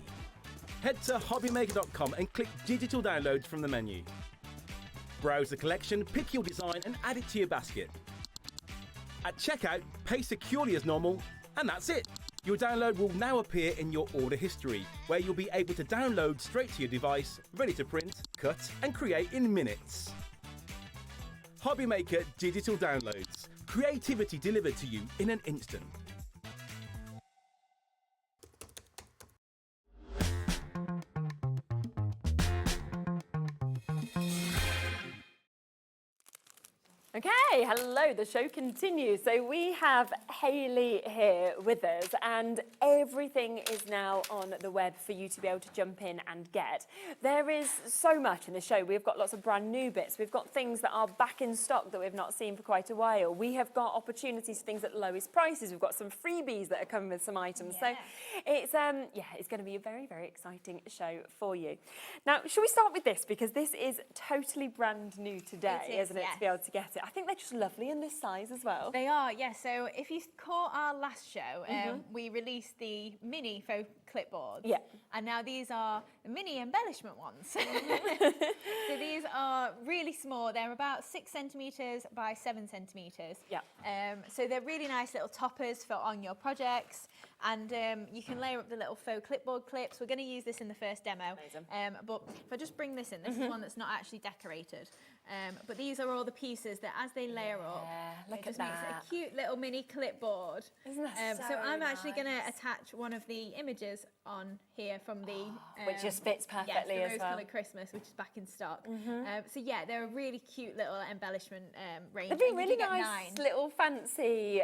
Head to hobbymaker.com and click digital downloads from the menu. Browse the collection, pick your design and add it to your basket. At checkout, pay securely as normal And that's it. Your download will now appear in your order history, where you'll be able to download straight to your device, ready to print, cut and create in minutes. Hobbymaker Digital Downloads. Creativity delivered to you in an instant. Okay, hello, the show continues. So we have Hayley here with us, and everything is now on the web for you to be able to jump in and get. There is so much in the show. We've got lots of brand new bits. We've got things that are back in stock that we've not seen for quite a while. We have got opportunities for things at lowest prices. We've got some freebies that are coming with some items. Yeah. So it's going to be a very, very exciting show for you. Now, shall we start with this? Because this is totally brand new today, isn't it, to be able to get it? I think they're just lovely in this size as well. They are, yes. So if you caught our last show, we released the mini faux clipboards. Yeah. And now these are the mini embellishment ones. So these are really small. They're about 6 centimetres by 7 centimetres. Yeah. So they're really nice little toppers for on your projects. And you can layer up the little faux clipboard clips. We're going to use this in the first demo. Amazing. But if I just bring this in, this is one that's not actually decorated. But these are all the pieces that as they layer up, look it just at makes that. a cute little mini clipboard. Isn't that so I'm actually going to attach one of the images on here from the... which just fits perfectly the as well. Rose-Coloured Christmas, which is back in stock. So yeah, they're a really cute little embellishment range. They'd be and you really do get nice 9. little fancy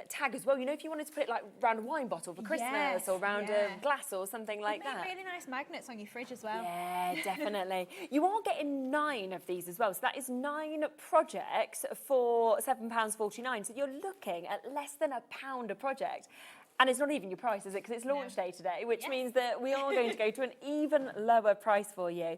tag as well. You know, if you wanted to put it like round a wine bottle for Christmas or round a glass or something like that. Really nice magnets on your fridge as well. Yeah, definitely. You are getting 9 of these as well. So that is 9 projects for £7.49. So you're looking at less than £1 a project. And it's not even your price, is it? Because it's launch day today, which means that we are going to go to an even lower price for you.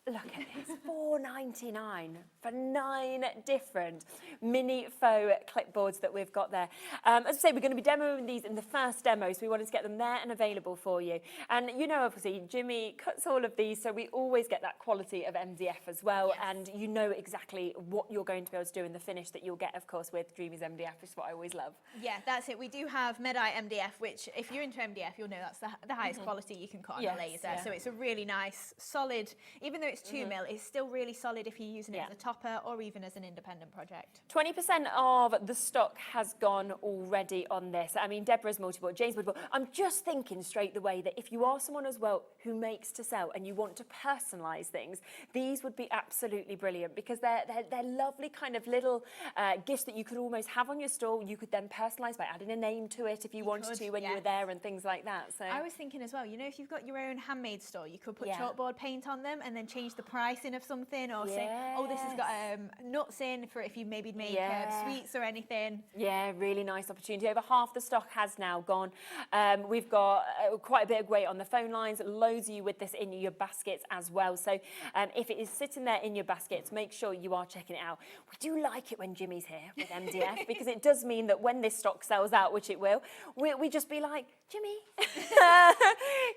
Look at this, £4.99 for 9 different mini faux clipboards that we've got there. As I say, we're going to be demoing these in the first demo, so we wanted to get them there and available for you. And you know, obviously, Jimmy cuts all of these, so we always get that quality of MDF as well, and you know exactly what you're going to be able to do in the finish that you'll get, of course, with Dreamees MDF, which is what I always love. Yeah, that's it. We do have Medite MDF, which if you're into MDF, you'll know that's the highest quality you can cut on a laser. So it's a really nice, solid, even though it's 2 mil, it's still really solid if you're using it as a topper or even as an independent project. 20% of the stock has gone already on this. I mean, Deborah's multi-board, James multi-board. I'm just thinking straight away that if you are someone as well who makes to sell and you want to personalise things, these would be absolutely brilliant because they're lovely kind of little gifts that you could almost have on your stall. You could then personalise by adding a name to it if you wanted to when you were there and things like that. So I was thinking as well, you know, if you've got your own handmade store, you could put chalkboard paint on them and then change the pricing of something or say, oh, this has got nuts in for if you maybe make sweets or anything. Yeah, really nice opportunity. Over half the stock has now gone. We've got quite a bit of weight on the phone lines, loads of you with this in your baskets as well. So if it is sitting there in your baskets, make sure you are checking it out. We do like it when Jimmy's here with MDF because it does mean that when this stock sells out, which it will, we just be like, Jimmy,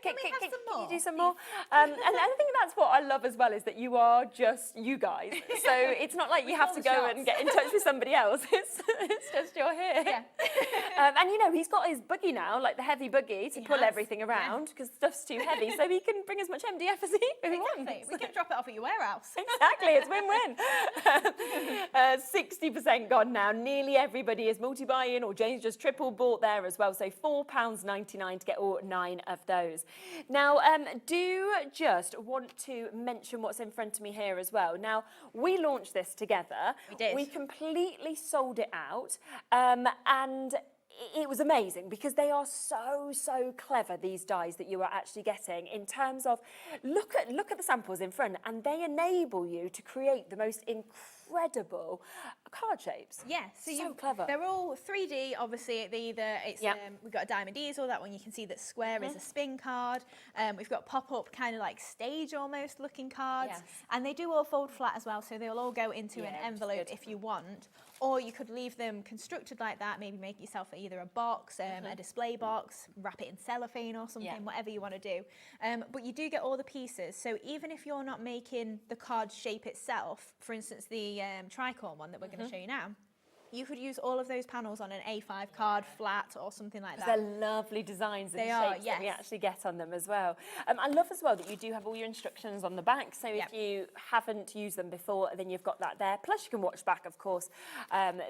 can you do some more? And I think that's what I love as well, is that you are just you guys. So it's not like you have to go and get in touch with somebody else. It's just you're here. Yeah. And you know, he's got his buggy now, like the heavy buggy to pull everything around because stuff's too heavy. So he can bring as much MDF as he wants. We can drop it off at your warehouse. Exactly, it's win-win. 60% gone now. Nearly everybody is multi-buying or James just triple bought there as well. So £4.99 to get all 9 of those. Now, do just want to mention what's in front of me here as well. Now, we launched this together. We did. We completely sold it out. And it was amazing because they are so clever, these dies that you are actually getting, in terms of look at the samples in front, and they enable you to create the most incredible card shapes. Yeah, so clever. They're all 3D, obviously. We've got a diamond easel, that one you can see that square is a spin card. We've got pop-up kind of like stage almost looking cards. And they do all fold flat as well, so they'll all go into an envelope if you want. Or you could leave them constructed like that, maybe make yourself either a box, a display box, wrap it in cellophane or something, whatever you want to do. But you do get all the pieces, so even if you're not making the card shape itself, for instance, the tricorn one that we're going to show you now, you could use all of those panels on an A5 card, flat, or something like that. They're lovely designs and shapes that we actually get on them as well. I love as well that you do have all your instructions on the back, so if you haven't used them before, then you've got that there. Plus you can watch back, of course,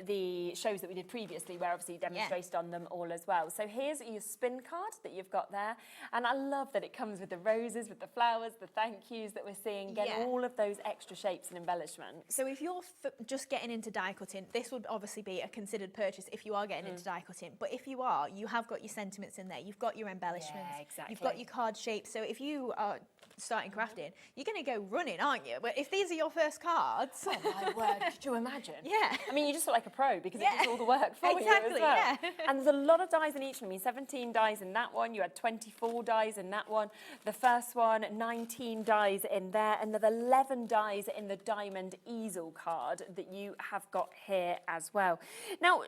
the shows that we did previously where obviously you demonstrated on them all as well. So here's your spin card that you've got there, and I love that it comes with the roses, with the flowers, the thank yous that we're seeing, get all of those extra shapes and embellishments. So if you're just getting into die cutting, this would obviously be a considered purchase if you are getting into die cutting. But if you are, you have got your sentiments in there, you've got your embellishments, you've got your card shapes. So if you are starting crafting, you're going to go running, aren't you? But if these are your first cards... Oh my word, could you imagine? Yeah. I mean, you just look like a pro because it does all the work for you as well. Yeah. And there's a lot of dies in each one. I mean, 17 dies in that one, you had 24 dies in that one. The first one, 19 dies in there, and there's 11 dies in the diamond easel card that you have got here as well. Now,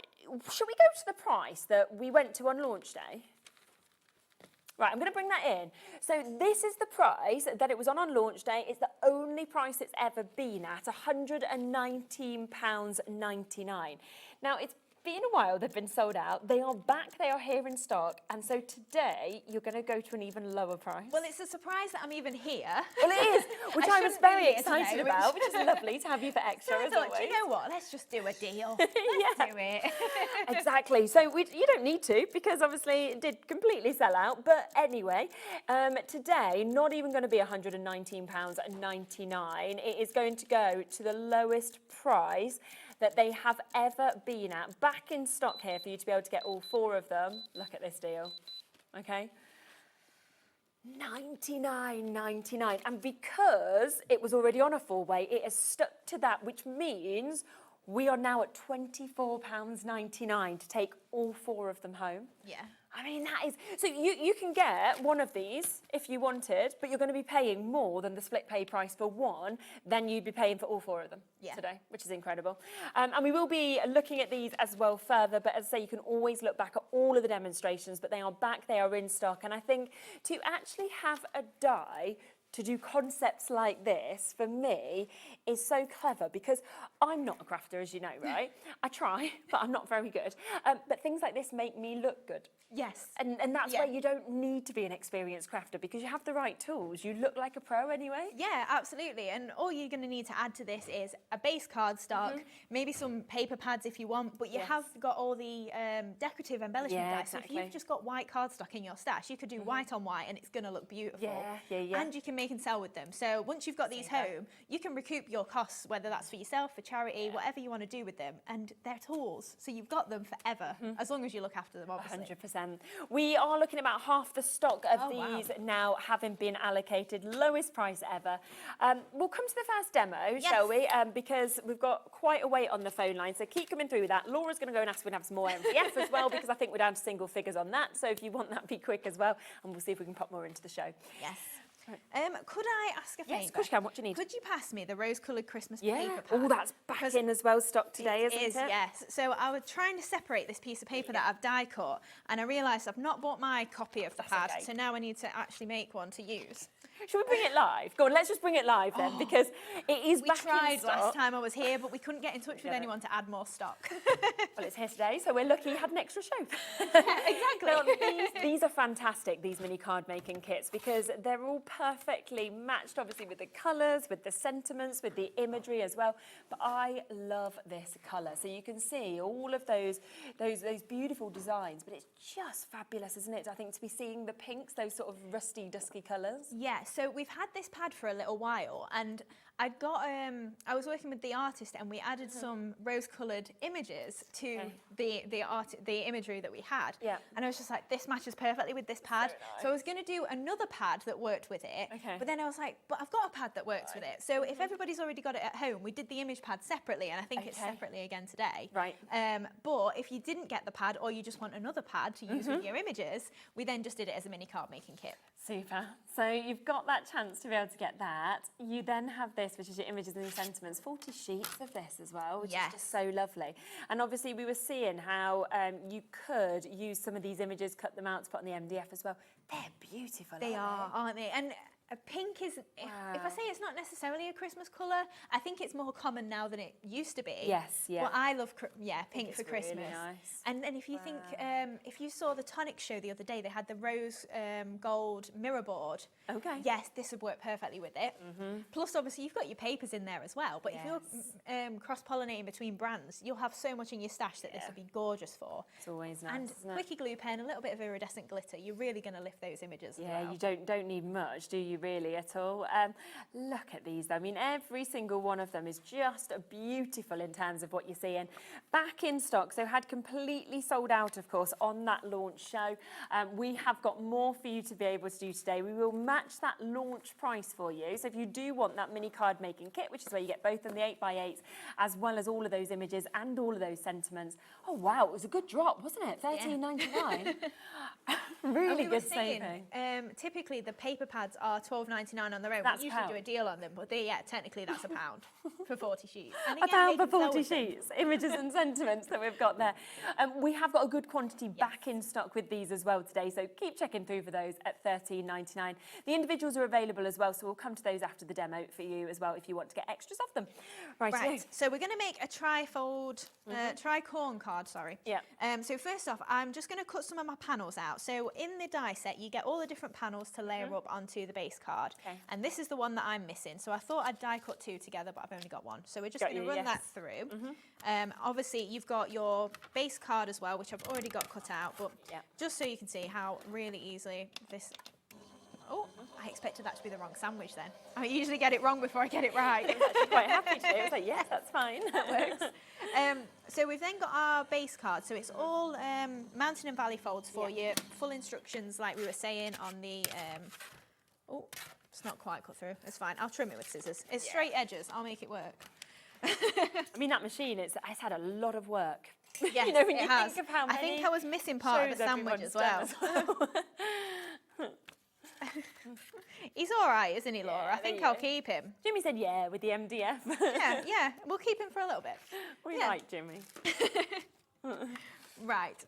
shall we go to the price that we went to on launch day? Right, I'm going to bring that in. So this is the price that it was on launch day. It's the only price it's ever been at, £119.99. Now, it's been a while they've been sold out. They are back, they are here in stock, and so today you're going to go to an even lower price. Well, it's a surprise that I'm even here. Well, it is, which I was very excited about, which is lovely to have you for extra as always. Do you know what? Let's just do a deal. Do it. Exactly. So you don't need to, because obviously it did completely sell out. But anyway, today, not even going to be £119.99. It is going to go to the lowest price that they have ever been at, back in stock here for you to be able to get all 4 of them. Look at this deal, okay? £99.99, and because it was already on a 4-way, it has stuck to that, which means we are now at £24.99 to take all 4 of them home. Yeah. I mean, that is... So you can get one of these if you wanted, but you're going to be paying more than the split pay price for one than you'd be paying for all 4 of them today, which is incredible. And we will be looking at these as well further, but as I say, you can always look back at all of the demonstrations, but they are back, they are in stock. And I think to actually have a die to do concepts like this, for me, is so clever, because I'm not a crafter, as you know, right? I try, but I'm not very good. But things like this make me look good. Yes. And that's why you don't need to be an experienced crafter, because you have the right tools. You look like a pro anyway. Yeah, absolutely. And all you're going to need to add to this is a base cardstock, maybe some paper pads if you want, but you have got all the decorative embellishment dies. So if you've just got white cardstock in your stash, you could do white on white and it's going to look beautiful. And you can make and sell with them. So once you've got these home, you can recoup your costs, whether that's for yourself, for charity, whatever you want to do with them. And they're tools. So you've got them forever, as long as you look after them, obviously. 100%. We are looking at about half the stock of these now having been allocated, lowest price ever. We'll come to the first demo, shall we? Because we've got quite a wait on the phone line, so keep coming through with that. Laura's going to go and ask if we can have some more MDF as well, because I think we're down to single figures on that. So if you want that, be quick as well, and we'll see if we can pop more into the show. Yes. Could I ask a favour? Yes, of course you can. What do you need? Could you pass me the rose-coloured Christmas paper pad? Oh, that's back in as well, stock today, isn't it? Yes. So I was trying to separate this piece of paper that I've die cut, and I realised I've not bought my copy of the pad, so now I need to actually make one to use. Should we bring it live? Go on, let's just bring it live then, because it is back in stock. We tried last time I was here, but we couldn't get in touch with anyone to add more stock. Well, it's here today, so we're lucky you had an extra show. Exactly. Now, these are fantastic, these mini card making kits, because they're all perfectly matched, obviously, with the colours, with the sentiments, with the imagery as well. But I love this colour. So you can see all of those beautiful designs, but it's just fabulous, isn't it? I think to be seeing the pinks, those sort of rusty, dusky colours. Yeah, so we've had this pad for a little while, and I'd got, I was working with the artist, and we added some rose-coloured images to the imagery that we had. Yeah. And I was just like, this matches perfectly with this pad. So I was going to do another pad that worked with it. But then I was like, but I've got a pad that works with it. So if everybody's already got it at home, we did the image pad separately, and I think it's separately again today. Right. But if you didn't get the pad, or you just want another pad to use with your images, we then just did it as a mini card making kit. Super. So you've got that chance to be able to get that. You then have this, which is your images and your sentiments. 40 sheets of this as well, which is just so lovely. And obviously we were seeing how you could use some of these images, cut them out to put on the MDF as well. They're beautiful, They are, aren't they? And Pink is, if I say it's not necessarily a Christmas colour, I think it's more common now than it used to be. Yes, yeah. But I love, pink for Christmas. Really nice. And then if you think, if you saw the Tonic show the other day, they had the rose gold mirror board. Okay. Yes, this would work perfectly with it. Plus, obviously, you've got your papers in there as well. But if you're cross-pollinating between brands, you'll have so much in your stash that this would be gorgeous for. It's always nice, and isn't it? quickie glue pen, a little bit of iridescent glitter, you're really going to lift those images as well. You don't need much, do you really at all? Look at these though. I mean, every single one of them is just beautiful in terms of what you're seeing. Back in stock, so had completely sold out, of course, on that launch show. We have got more for you to be able to do today. We will match that launch price for you. So if you do want that mini card making kit, which is where you get both of the 8x8s, as well as all of those images and all of those sentiments. Oh wow, it was a good drop, wasn't it? $13.99. Really good saving. Typically the paper pads are $12.99 on their own. That's we usually do a deal on them, but technically that's £1 for 40 sheets. And A pound for 40 sheets, images and sentiments that we've got there. We have got a good quantity back in stock with these as well today, so keep checking through for those at $13.99. The individuals are available as well, so we'll come to those after the demo for you as well if you want to get extras of them. Right, so we're going to make a tri-fold, tri-corn card, sorry. Yeah. So first off, I'm just going to cut some of my panels out. So in the die set, you get all the different panels to layer up onto the base card. Okay. And this is the one that I'm missing. So I thought I'd die cut two together, but I've only got one. So we're just going to run that through. Obviously, you've got your base card as well, which I've already got cut out, but just so you can see how really easily this... Oh, I expected that to be the wrong sandwich then. I usually get it wrong before I get it right. I was actually quite happy today. I was like, yes, that's fine. That works. So we've then got our base card. So it's all mountain and valley folds for you. Full instructions, like we were saying on the... oh, it's not quite cut through. It's fine. I'll trim it with scissors. It's straight edges. I'll make it work. I mean, that machine, it's had a lot of work. Yes, you know, when it you has. think of how many I think I was missing part of the sandwich as well. He's all right, isn't he, Laura? I think I'll keep him. Jimmy said yeah with the MDF. yeah, we'll keep him for a little bit. We like Jimmy. Right.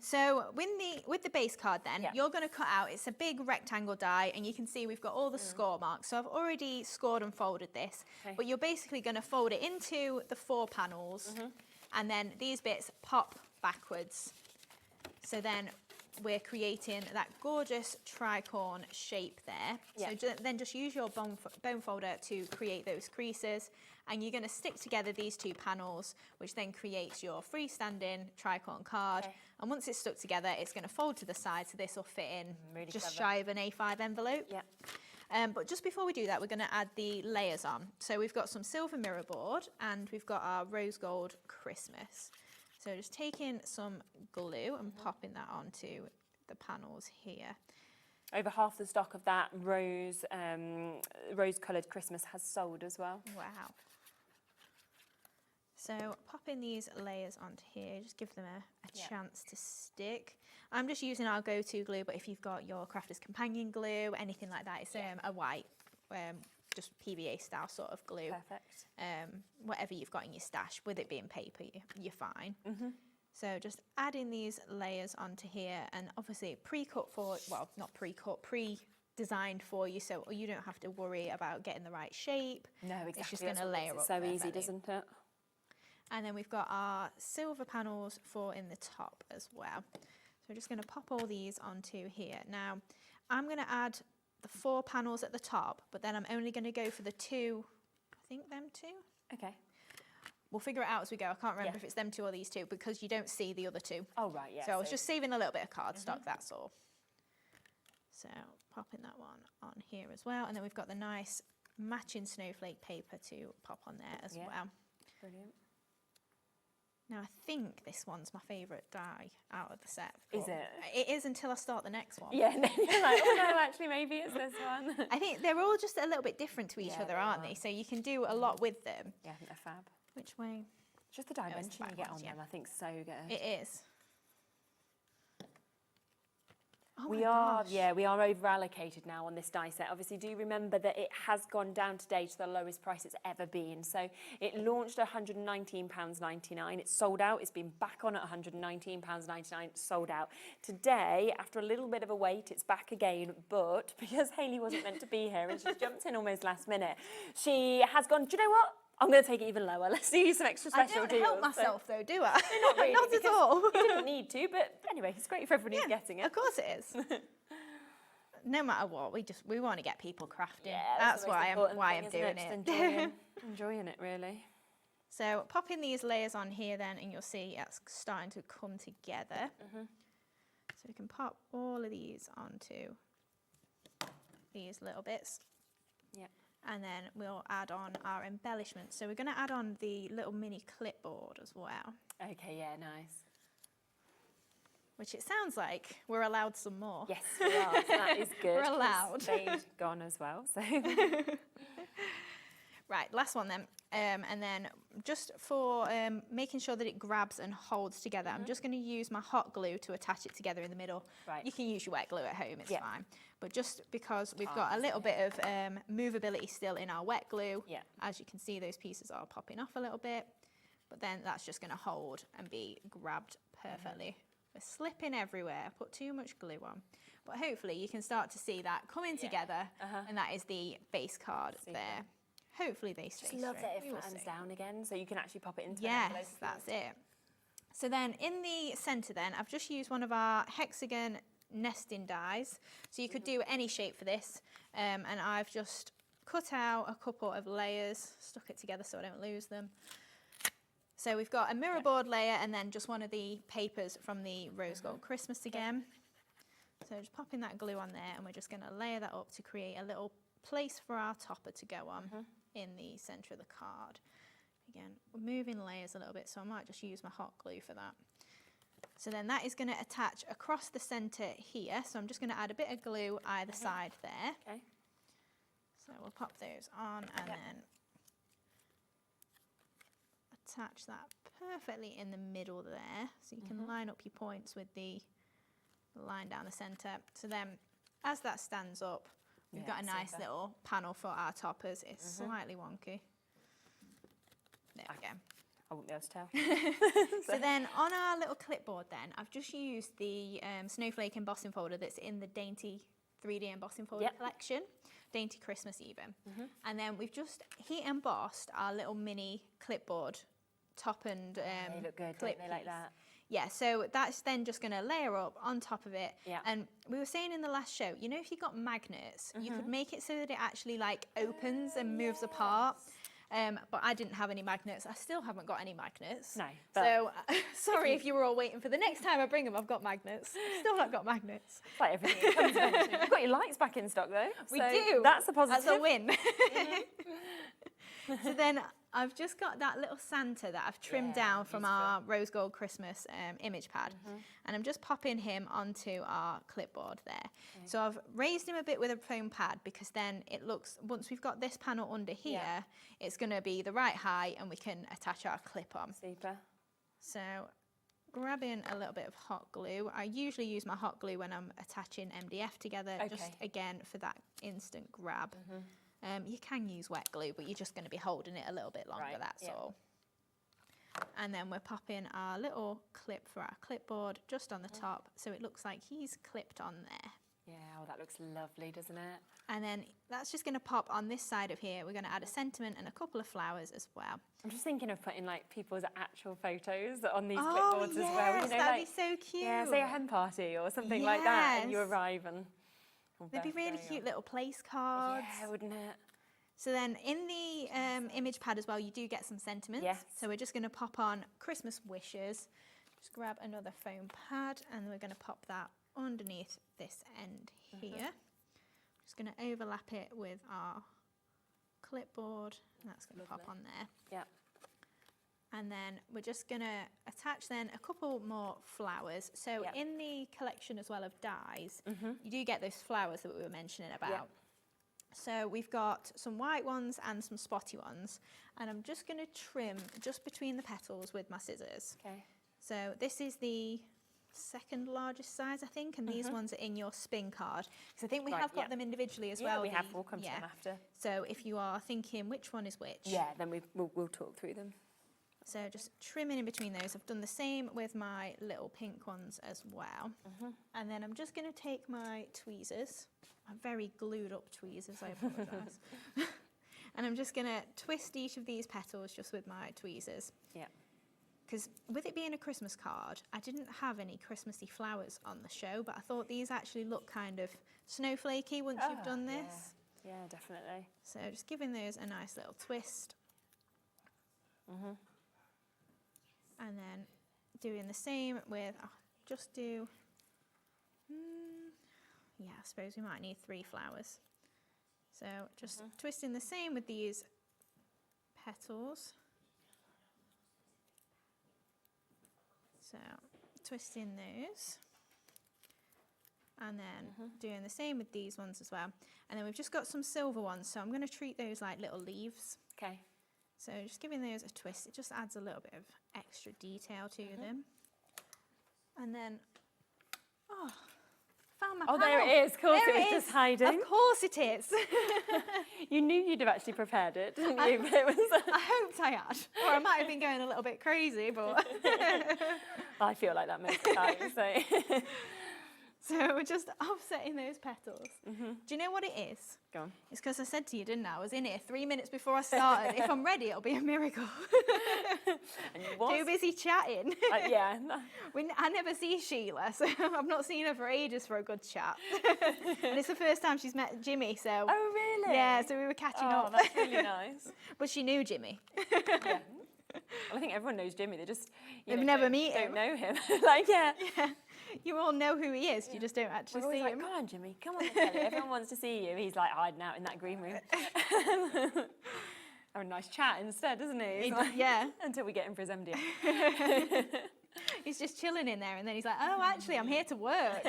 So with the base card then, you're going to cut out, it's a big rectangle die, and you can see we've got all the score marks. So I've already scored and folded this, but you're basically going to fold it into the 4 panels, and then these bits pop backwards. So then we're creating that gorgeous tricorn shape there. So then just use your bone folder to create those creases, and you're going to stick together these 2 panels, which then creates your freestanding tricorn card. And once it's stuck together, it's going to fold to the side, so this will fit in really just shy of an A5 envelope. But just before we do that, we're going to add the layers on. So we've got some silver mirror board, and we've got our rose gold Christmas. So just taking some glue and popping that onto the panels here. Over half the stock of that rose-coloured Christmas has sold as well. Wow. So popping these layers onto here, just give them a chance to stick. I'm just using our go-to glue, but if you've got your Crafter's Companion glue, anything like that, it's a white, just PVA style sort of glue. Perfect. Whatever you've got in your stash, with it being paper, you're fine. So just adding these layers onto here, and obviously pre-cut for, well, not pre-cut, pre-designed for you, so you don't have to worry about getting the right shape. No, exactly. It's just going to layer up so perfectly. easy, doesn't it? And then we've got our silver panels for in the top as well. So we're just going to pop all these onto here. Now, I'm going to add the 4 panels at the top, but then I'm only going to go for the 2, I think them 2. Okay. We'll figure it out as we go. I can't remember if it's them 2 or these 2, because you don't see the other 2. Oh, right, yeah. So I was just saving a little bit of cardstock, that's all. So popping that one on here as well. And then we've got the nice matching snowflake paper to pop on there as well. Brilliant. Now, I think this one's my favourite die out of the set. Is it? It is until I start the next one. Yeah, and then you're like, oh no, actually, maybe it's this one. I think they're all just a little bit different to each other, aren't they? So you can do a lot with them. Yeah, I think they're fab. Which way? Just the dimension you get on them, I think, so good. It is. Oh, we are over allocated now on this die set. Obviously, do remember that it has gone down today to the lowest price it's ever been. So it launched at £119.99. It's sold out. It's been back on at £119.99. It's sold out. Today, after a little bit of a wait, it's back again. But because Hayley wasn't meant to be here and she's jumped in almost last minute, she has gone, do you know what? I'm going to take it even lower. Let's do some extra special deals. I don't help myself though, do I? Not really. Not at all. You didn't need to, but anyway, it's great for everybody who's getting it. Of course it is. No matter what, we want to get people crafting. Yeah, that's why I'm doing it. Enjoying it, really. So popping these layers on here then, and you'll see it's starting to come together. So we can pop all of these onto these little bits. Yeah. And then we'll add on our embellishments. So we're going to add on the little mini clipboard as well. Okay, yeah, nice. Which it sounds like we're allowed some more. Yes, we are. So that is good. We're allowed. They've gone as well. So. Right, last one then. And then just for making sure that it grabs and holds together, I'm just going to use my hot glue to attach it together in the middle. Right. You can use your wet glue at home, it's fine. But just because we've got a little bit of movability still in our wet glue, as you can see, those pieces are popping off a little bit. But then that's just going to hold and be grabbed perfectly. We're slipping everywhere, put too much glue on. But hopefully you can start to see that coming together, and that is the base card there. Hopefully they stay straight. Love that it flattens down again, so you can actually pop it into an envelope. Yes, that's it. So then in the centre then, I've just used one of our hexagon nesting dies. So you could do any shape for this, and I've just cut out a couple of layers, stuck it together so I don't lose them. So we've got a mirror board layer and then just one of the papers from the Rose Gold Christmas again. So just popping that glue on there, and we're just going to layer that up to create a little place for our topper to go on in the centre of the card. Again, we're moving layers a little bit, so I might just use my hot glue for that. So then that is going to attach across the centre here. So I'm just going to add a bit of glue either side there. Okay. So we'll pop those on and then attach that perfectly in the middle there. So you can line up your points with the line down the centre. So then as that stands up, we've got a nice little panel for our toppers. It's slightly wonky. There we go. I won't be able to tell. So then on our little clipboard then, I've just used the snowflake embossing folder that's in the Dainty 3D embossing folder collection. Dainty Christmas even. And then we've just heat embossed our little mini clipboard top and they look good, don't they, like that? Yeah, so that's then just going to layer up on top of it. Yeah. And we were saying in the last show, you know, if you got magnets, you could make it so that it actually like opens and moves apart. But I didn't have any magnets. I still haven't got any magnets. No. So sorry if you were all waiting for the next time I bring them. I've got magnets. Still not got magnets. It's like everything comes eventually. You've got your lights back in stock though. We do. That's a positive. That's a win. So then I've just got that little Santa that I've trimmed down from our Rose Gold Christmas image pad. And I'm just popping him onto our clipboard there. Okay. So I've raised him a bit with a foam pad because then it looks, once we've got this panel under here, it's going to be the right height and we can attach our clip on. Super. So grabbing a little bit of hot glue. I usually use my hot glue when I'm attaching MDF together, just again for that instant grab. You can use wet glue, but you're just going to be holding it a little bit longer, that's all. And then we're popping our little clip for our clipboard just on the top, so it looks like he's clipped on there. Yeah, oh, that looks lovely, doesn't it? And then that's just going to pop on this side of here. We're going to add a sentiment and a couple of flowers as well. I'm just thinking of putting like people's actual photos on these clipboards as well. You know, that'd be so cute. Yeah, say a hen party or something like that, and you arrive and... They'd be really cute little place cards. Yeah, wouldn't it? So then in the image pad as well, you do get some sentiments. Yes. So we're just going to pop on Christmas wishes. Just grab another foam pad and we're going to pop that underneath this end here. Just going to overlap it with our clipboard. And that's going to pop on there. Yeah. And then we're just going to attach then a couple more flowers. So in the collection as well of dies, you do get those flowers that we were mentioning about. So we've got some white ones and some spotty ones. And I'm just going to trim just between the petals with my scissors. Okay. So this is the second largest size, I think, and these ones are in your spin card. Because I think we have got them individually as well. We have. We'll come to them after. So if you are thinking which one is which. Yeah, then we'll talk through them. So just trimming in between those. I've done the same with my little pink ones as well. And then I'm just going to take my tweezers, my very glued up tweezers, I apologise. And I'm just going to twist each of these petals just with my tweezers. Yeah. Because with it being a Christmas card, I didn't have any Christmassy flowers on the show, but I thought these actually look kind of snowflakey once you've done this. Yeah, definitely. So just giving those a nice little twist. And then doing the same with, I'll just do, yeah, I suppose we might need 3 flowers. So just twisting the same with these petals. So twisting those. And then doing the same with these ones as well. And then we've just got some silver ones, so I'm going to treat those like little leaves. Okay. So just giving those a twist, it just adds a little bit of extra detail to them. And then, found my panel. There it is. Of course, there it was just hiding. Of course it is. You knew you'd have actually prepared it, didn't you? I hoped I had, or I might have been going a little bit crazy, but I feel like that most of the time. So. So we're just offsetting those petals. Do you know what it is? Go on. It's because I said to you, didn't I? I was in here 3 minutes before I started. If I'm ready, it'll be a miracle. And you was? Too busy chatting. Yeah. I never see Sheila, so I've not seen her for ages for a good chat. And it's the first time she's met Jimmy, so... Oh, really? Yeah, so we were catching up. Oh, that's really nice. But she knew Jimmy. Yeah. Well, I think everyone knows Jimmy. They just never meet don't him. know him. Like, yeah. You all know who he is. You just don't actually see him. Come on, Jimmy. Come on, Kelly. Everyone wants to see you. He's like hiding out in that green room. Have a nice chat instead, doesn't he? Yeah. Until we get him for his MD. He's just chilling in there, and then he's like, "Oh, actually, I'm here to work."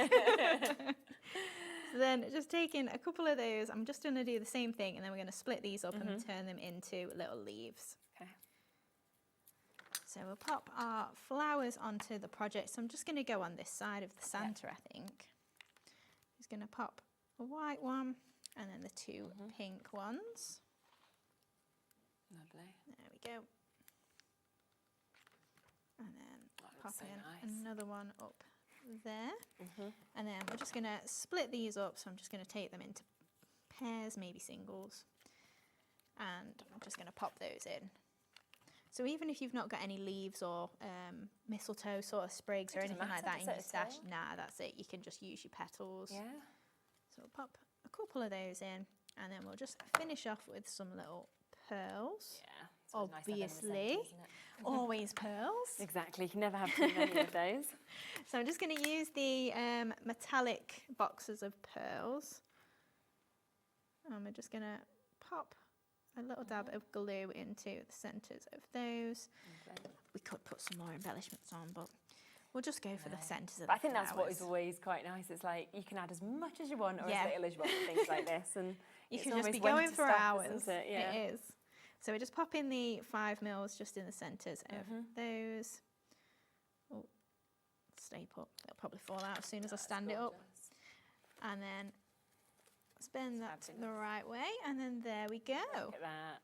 So then, just taking a couple of those, I'm just going to do the same thing, and then we're going to split these up and turn them into little leaves. Okay. So we'll pop our flowers onto the project. So I'm just going to go on this side of the Santa, I think. Just going to pop a white one and then the 2 pink ones. Lovely. There we go. And then popping nice. another one up there. And then we're just going to split these up. So I'm just going to take them into pairs, maybe singles. And I'm just going to pop those in. So even if you've not got any leaves or mistletoe sort of sprigs or anything like that in your stash, that's it. You can just use your petals. Yeah. So we'll pop a couple of those in, and then we'll just finish off with some little pearls. Yeah. Obviously, always pearls. Exactly. You can never have too many of those. So I'm just going to use the metallic boxes of pearls. And we're just going to pop a little dab of glue into the centres of those. Okay. We could put some more embellishments on, but we'll just go for the centres of but the I think that's what flowers. is always quite nice. It's like you can add as much as you want or as little as you want for things like this. And you it's can just almost be when going to for stop, hours. isn't it? Yeah. It is. So we're just popping the 5 mils just in the centres of those. Oh, stay put. It'll probably fall out as soon as I stand it up. And then spin that the right way, and then there we go. Look at that.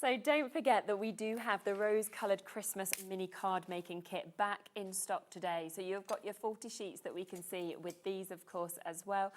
So don't forget that we do have the rose-coloured Christmas mini card making kit back in stock today. So you've got your 40 sheets that we can see with these, of course, as well.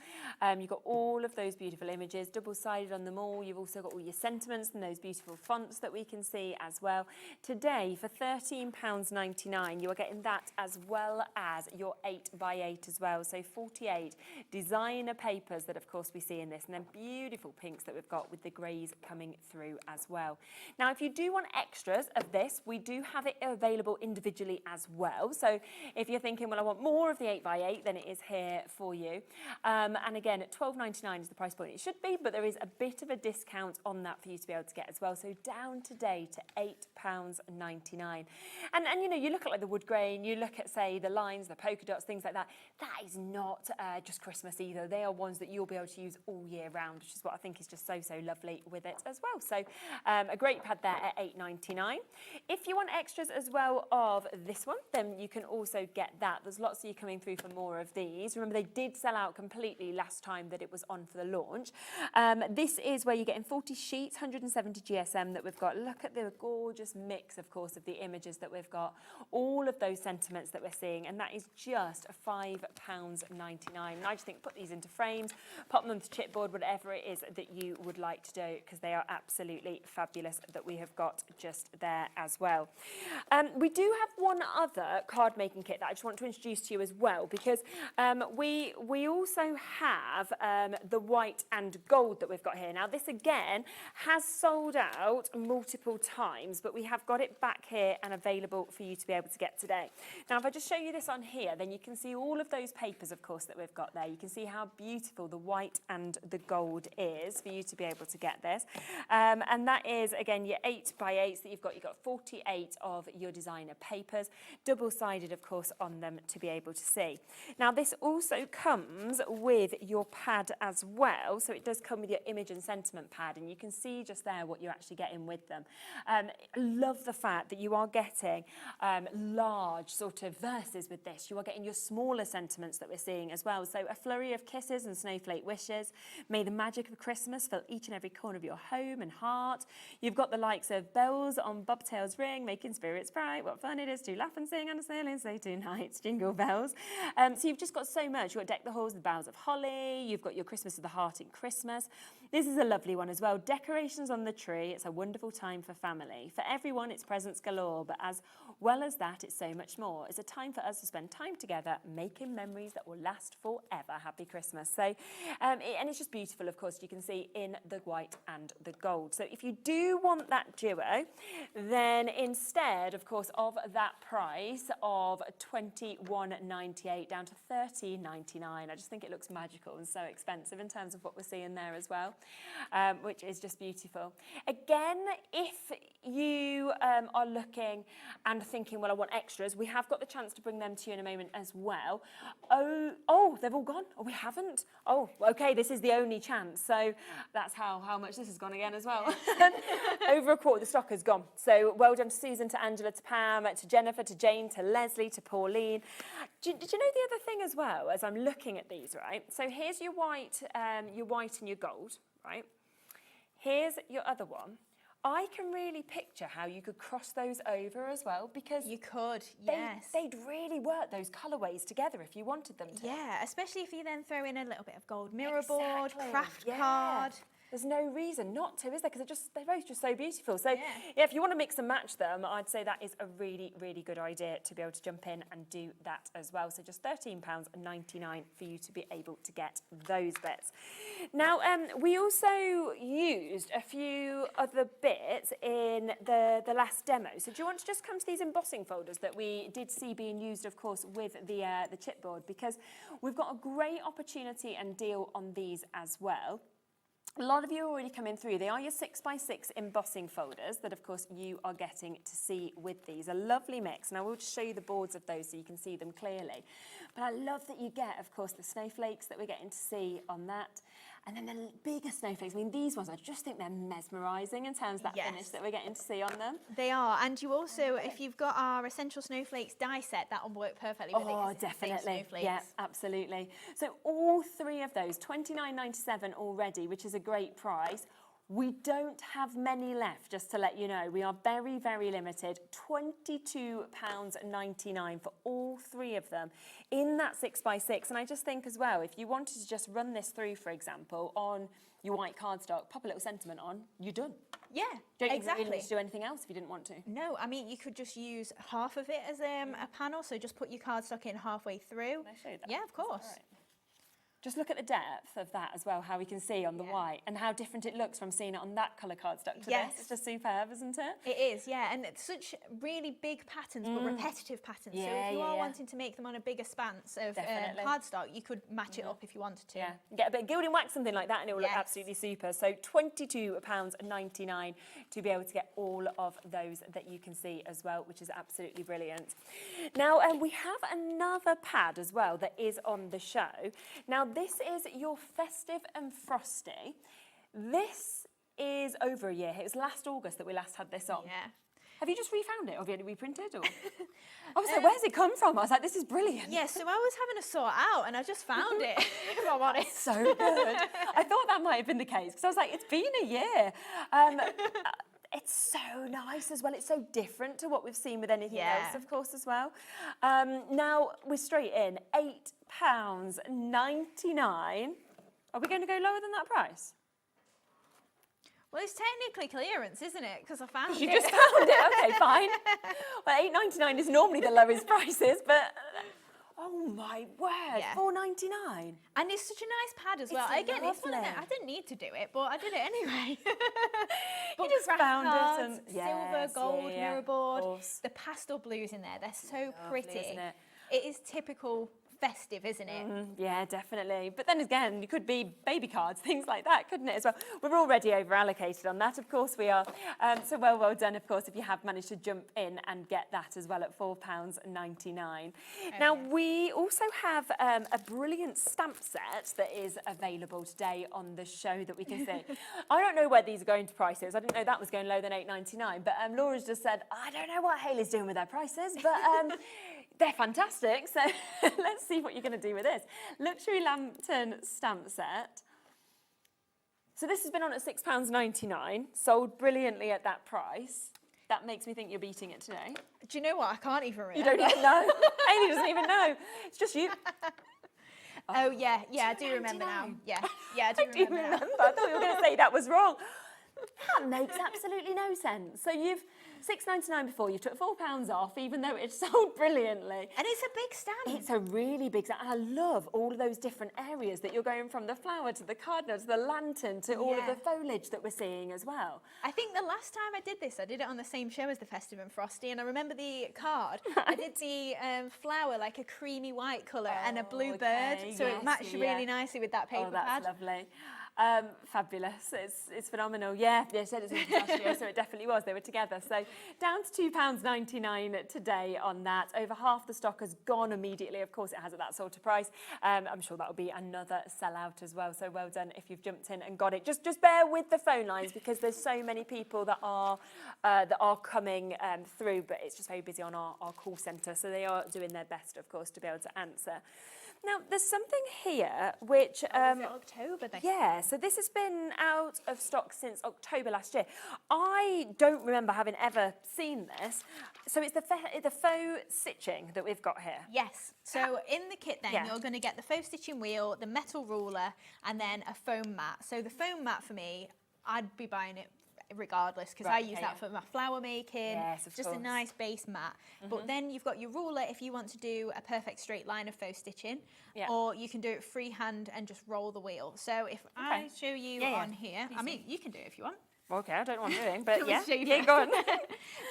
You've got all of those beautiful images, double-sided on them all. You've also got all your sentiments and those beautiful fonts that we can see as well. Today, for £13.99, you are getting that as well as your 8x8 as well. So 48 designer papers that, of course, we see in this. And then beautiful pinks that we've got with the greys coming through as well. Now, if you do want extras of this, we do have it available individually as well. So if you're thinking, well, I want more of the 8x8, then it is here for you. And again, at £12.99 is the price point it should be, but there is a bit of a discount on that for you to be able to get as well. So down today to £8.99. And you know, you look at like the wood grain, you look at, say, the lines, the polka dots, things like that. That is not just Christmas either. They are ones that you'll be able to use all year round, which is what I think is just so, so lovely with it as well. So a a great pad there at £8.99. If you want extras as well of this one, then you can also get that. There's lots of you coming through for more of these. Remember, they did sell out completely last time that it was on for the launch. This is where you're getting 40 sheets, 170 GSM that we've got. Look at the gorgeous mix, of course, of the images that we've got. All of those sentiments that we're seeing, and that is just £5.99. And I just think put these into frames, pop them to chipboard, whatever it is that you would like to do, because they are absolutely fabulous that we have got just there as well. We do have one other card making kit that I just want to introduce to you as well, because we also have the white and gold that we've got here. Now this again has sold out multiple times, but we have got it back here and available for you to be able to get today. Now if I just show you this on here, then you can see all of those papers, of course, that we've got there. You can see how beautiful the white and the gold is for you to be able to get this. And that is, again, your 8x8s that you've got 48 of your designer papers, double-sided, of course, on them to be able to see. Now, this also comes with your pad as well. So it does come with your image and sentiment pad, and you can see just there what you're actually getting with them. Love the fact that you are getting large sort of verses with this. You are getting your smaller sentiments that we're seeing as well. So a flurry of kisses and snowflake wishes. May the magic of Christmas fill each and every corner of your home and heart. You've got the likes of bells on bobtails ring, making spirits bright. What fun it is to laugh and sing on a sailing sleigh tonight. Jingle bells. So you've just got so much. You've got deck the halls with boughs of holly. You've got your Christmas of the heart in Christmas. This is a lovely one as well. Decorations on the tree. It's a wonderful time for family. For everyone, it's presents galore, but as well as that, it's so much more. It's a time for us to spend time together, making memories that will last forever. Happy Christmas. So, and it's just beautiful, of course, you can see in the white and the gold. So if you do want that duo, then instead, of course, of that price of £21.98 down to £13.99, I just think it looks magical and so expensive in terms of what we're seeing there as well, which is just beautiful. Again, if you are looking and thinking, well, I want extras, we have got the chance to bring them to you in a moment as well. Oh, they've all gone. Oh, we haven't. Oh, okay, this is the only chance. So that's how much this has gone again as well. Over a quarter of the stock has gone. So well done to Susan, to Angela, to Pam, to Jennifer, to Jane, to Leslie, to Pauline. Did you know the other thing as well, as I'm looking at these, right? So here's your white and your gold, right? Here's your other one. I can really picture how you could cross those over as well, because you could, yes. They'd really work those colourways together if you wanted them to. Yeah, especially if you then throw in a little bit of gold mirror board, craft card. There's no reason not to, is there? Because they're both just so beautiful. So yeah, if you want to mix and match them, I'd say that is a really, really good idea to be able to jump in and do that as well. So just £13.99 for you to be able to get those bits. Now, we also used a few other bits in the last demo. So do you want to just come to these embossing folders that we did see being used, of course, with the chipboard? Because we've got a great opportunity and deal on these as well. A lot of you are already coming through. They are your 6x6 embossing folders that, of course, you are getting to see with these. A lovely mix. And I will just show you the boards of those so you can see them clearly. But I love that you get, of course, the snowflakes that we're getting to see on that. And then the bigger snowflakes. I mean, these ones, I just think they're mesmerising in terms of that finish that we're getting to see on them. They are. And you also, if you've got our Essential Snowflakes die set, that will work perfectly with it. Oh, definitely. Yeah, absolutely. So all three of those, £29.97 already, which is a great price. We don't have many left, just to let you know. We are very, very limited. £22.99 for all three of them in that 6x6. And I just think as well, if you wanted to just run this through, for example, on your white cardstock, pop a little sentiment on, you're done. Yeah, don't exactly. Don't really need to do anything else if you didn't want to. No, I mean, you could just use half of it as a panel. So just put your cardstock in halfway through. Can I show you that? Yeah, of course. Just look at the depth of that as well, how we can see on the white and how different it looks from seeing it on that colour cardstock to this. It's just superb, isn't it? It is, yeah, and it's such really big patterns, but repetitive patterns. So if you are wanting to make them on a bigger expanse of cardstock, you could match it up if you wanted to. Yeah, get a bit of gilding wax, something like that, and it will look absolutely super. So £22.99 to be able to get all of those that you can see as well, which is absolutely brilliant. Now, we have another pad as well that is on the show. Now, this is your Festive and Frosty. This is over a year. It was last August that we last had this on. Yeah. Have you just refound it, or have you had it reprinted? Or? I was like, where's it come from? I was like, this is brilliant. Yeah, so I was having to sort out and I just found it, if I'm honest. So good. I thought that might have been the case, because I was like, it's been a year. It's so nice as well. It's so different to what we've seen with anything else, of course, as well. Now, we're straight in, £8.99. Are we going to go lower than that price? Well, it's technically clearance, isn't it? Because I found it. You just found it. Okay, fine. Well, £8.99 is normally the lowest prices, but oh my word, £4.99. And it's such a nice pad as well. Again, it's one of them. I didn't need to do it, but I did it anyway. You just found it. And silver, gold, mirror board. The pastel blues in there, they're so pretty. Isn't it? It is typical festive, isn't it? Yeah, definitely. But then again, it could be baby cards, things like that, couldn't it, as well? We're already over-allocated on that, of course we are. So well done, of course, if you have managed to jump in and get that as well at £4.99. Now, we also have a brilliant stamp set that is available today on the show that we can see. I don't know where these are going to prices. I didn't know that was going lower than £8.99, but Laura's just said, I don't know what Hayley's doing with their prices, but they're fantastic, so let's see what you're going to do with this. Luxury Lantern stamp set. So this has been on at £6.99, sold brilliantly at that price. That makes me think you're beating it today. Do you know what? I can't even remember. You don't even know. Hayley doesn't even know. It's just you. Oh, yeah, I do remember now. Yeah, I do remember now. I thought you were going to say that was wrong. That makes absolutely no sense. So you've £6.99 before, you took £4 off, even though it sold brilliantly. And it's a big stamp. It's a really big stamp. I love all of those different areas that you're going from the flower to the cardinal to the lantern to all of the foliage that we're seeing as well. I think the last time I did this, I did it on the same show as the Festive and Frosty, and I remember the card. I did the flower, like a creamy white colour and a blue bird, so it matched really nicely with that paper pad. Oh, that's lovely. Fabulous. It's phenomenal. Yeah, they said it's in last year, so it definitely was. They were together. So down to £2.99 today on that. Over half the stock has gone immediately. Of course, it has at that sort of price. I'm sure that'll be another sellout as well. So well done if you've jumped in and got it. Just bear with the phone lines, because there's so many people that are coming through, but it's just very busy on our call centre. So they are doing their best, of course, to be able to answer. Now, there's something here which... October, yeah, so this has been out of stock since October last year. I don't remember having ever seen this. So it's the faux stitching that we've got here. Yes. So in the kit then, you're going to get the faux stitching wheel, the metal ruler, and then a foam mat. So the foam mat for me, I'd be buying it regardless, because I use that for my flower making. Yes, of just course. a nice base mat. But then you've got your ruler if you want to do a perfect straight line of faux stitching, or you can do it freehand and just roll the wheel. So if I show you on here, I mean, you can do it if you want. Okay, I don't know what I'm doing, but yeah, go on.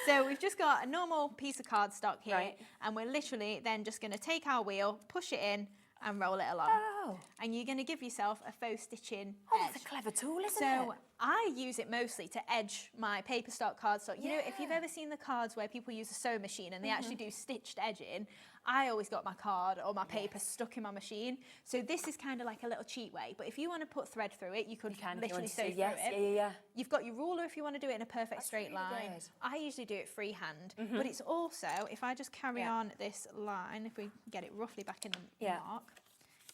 So we've just got a normal piece of cardstock here, and we're literally then just going to take our wheel, push it in, and roll it along. Oh. And you're going to give yourself a faux stitching edge. That's a clever tool, isn't it? So I use it mostly to edge my paper stock cardstock. You know, if you've ever seen the cards where people use a sewing machine and they actually do stitched edging, I always got my card or my paper stuck in my machine. So this is kind of like a little cheat way. But if you want to put thread through it, you could literally sew through it. You've got your ruler if you want to do it in a perfect straight line. Good. I usually do it freehand. But it's also, if I just carry on this line, if we get it roughly back in the mark,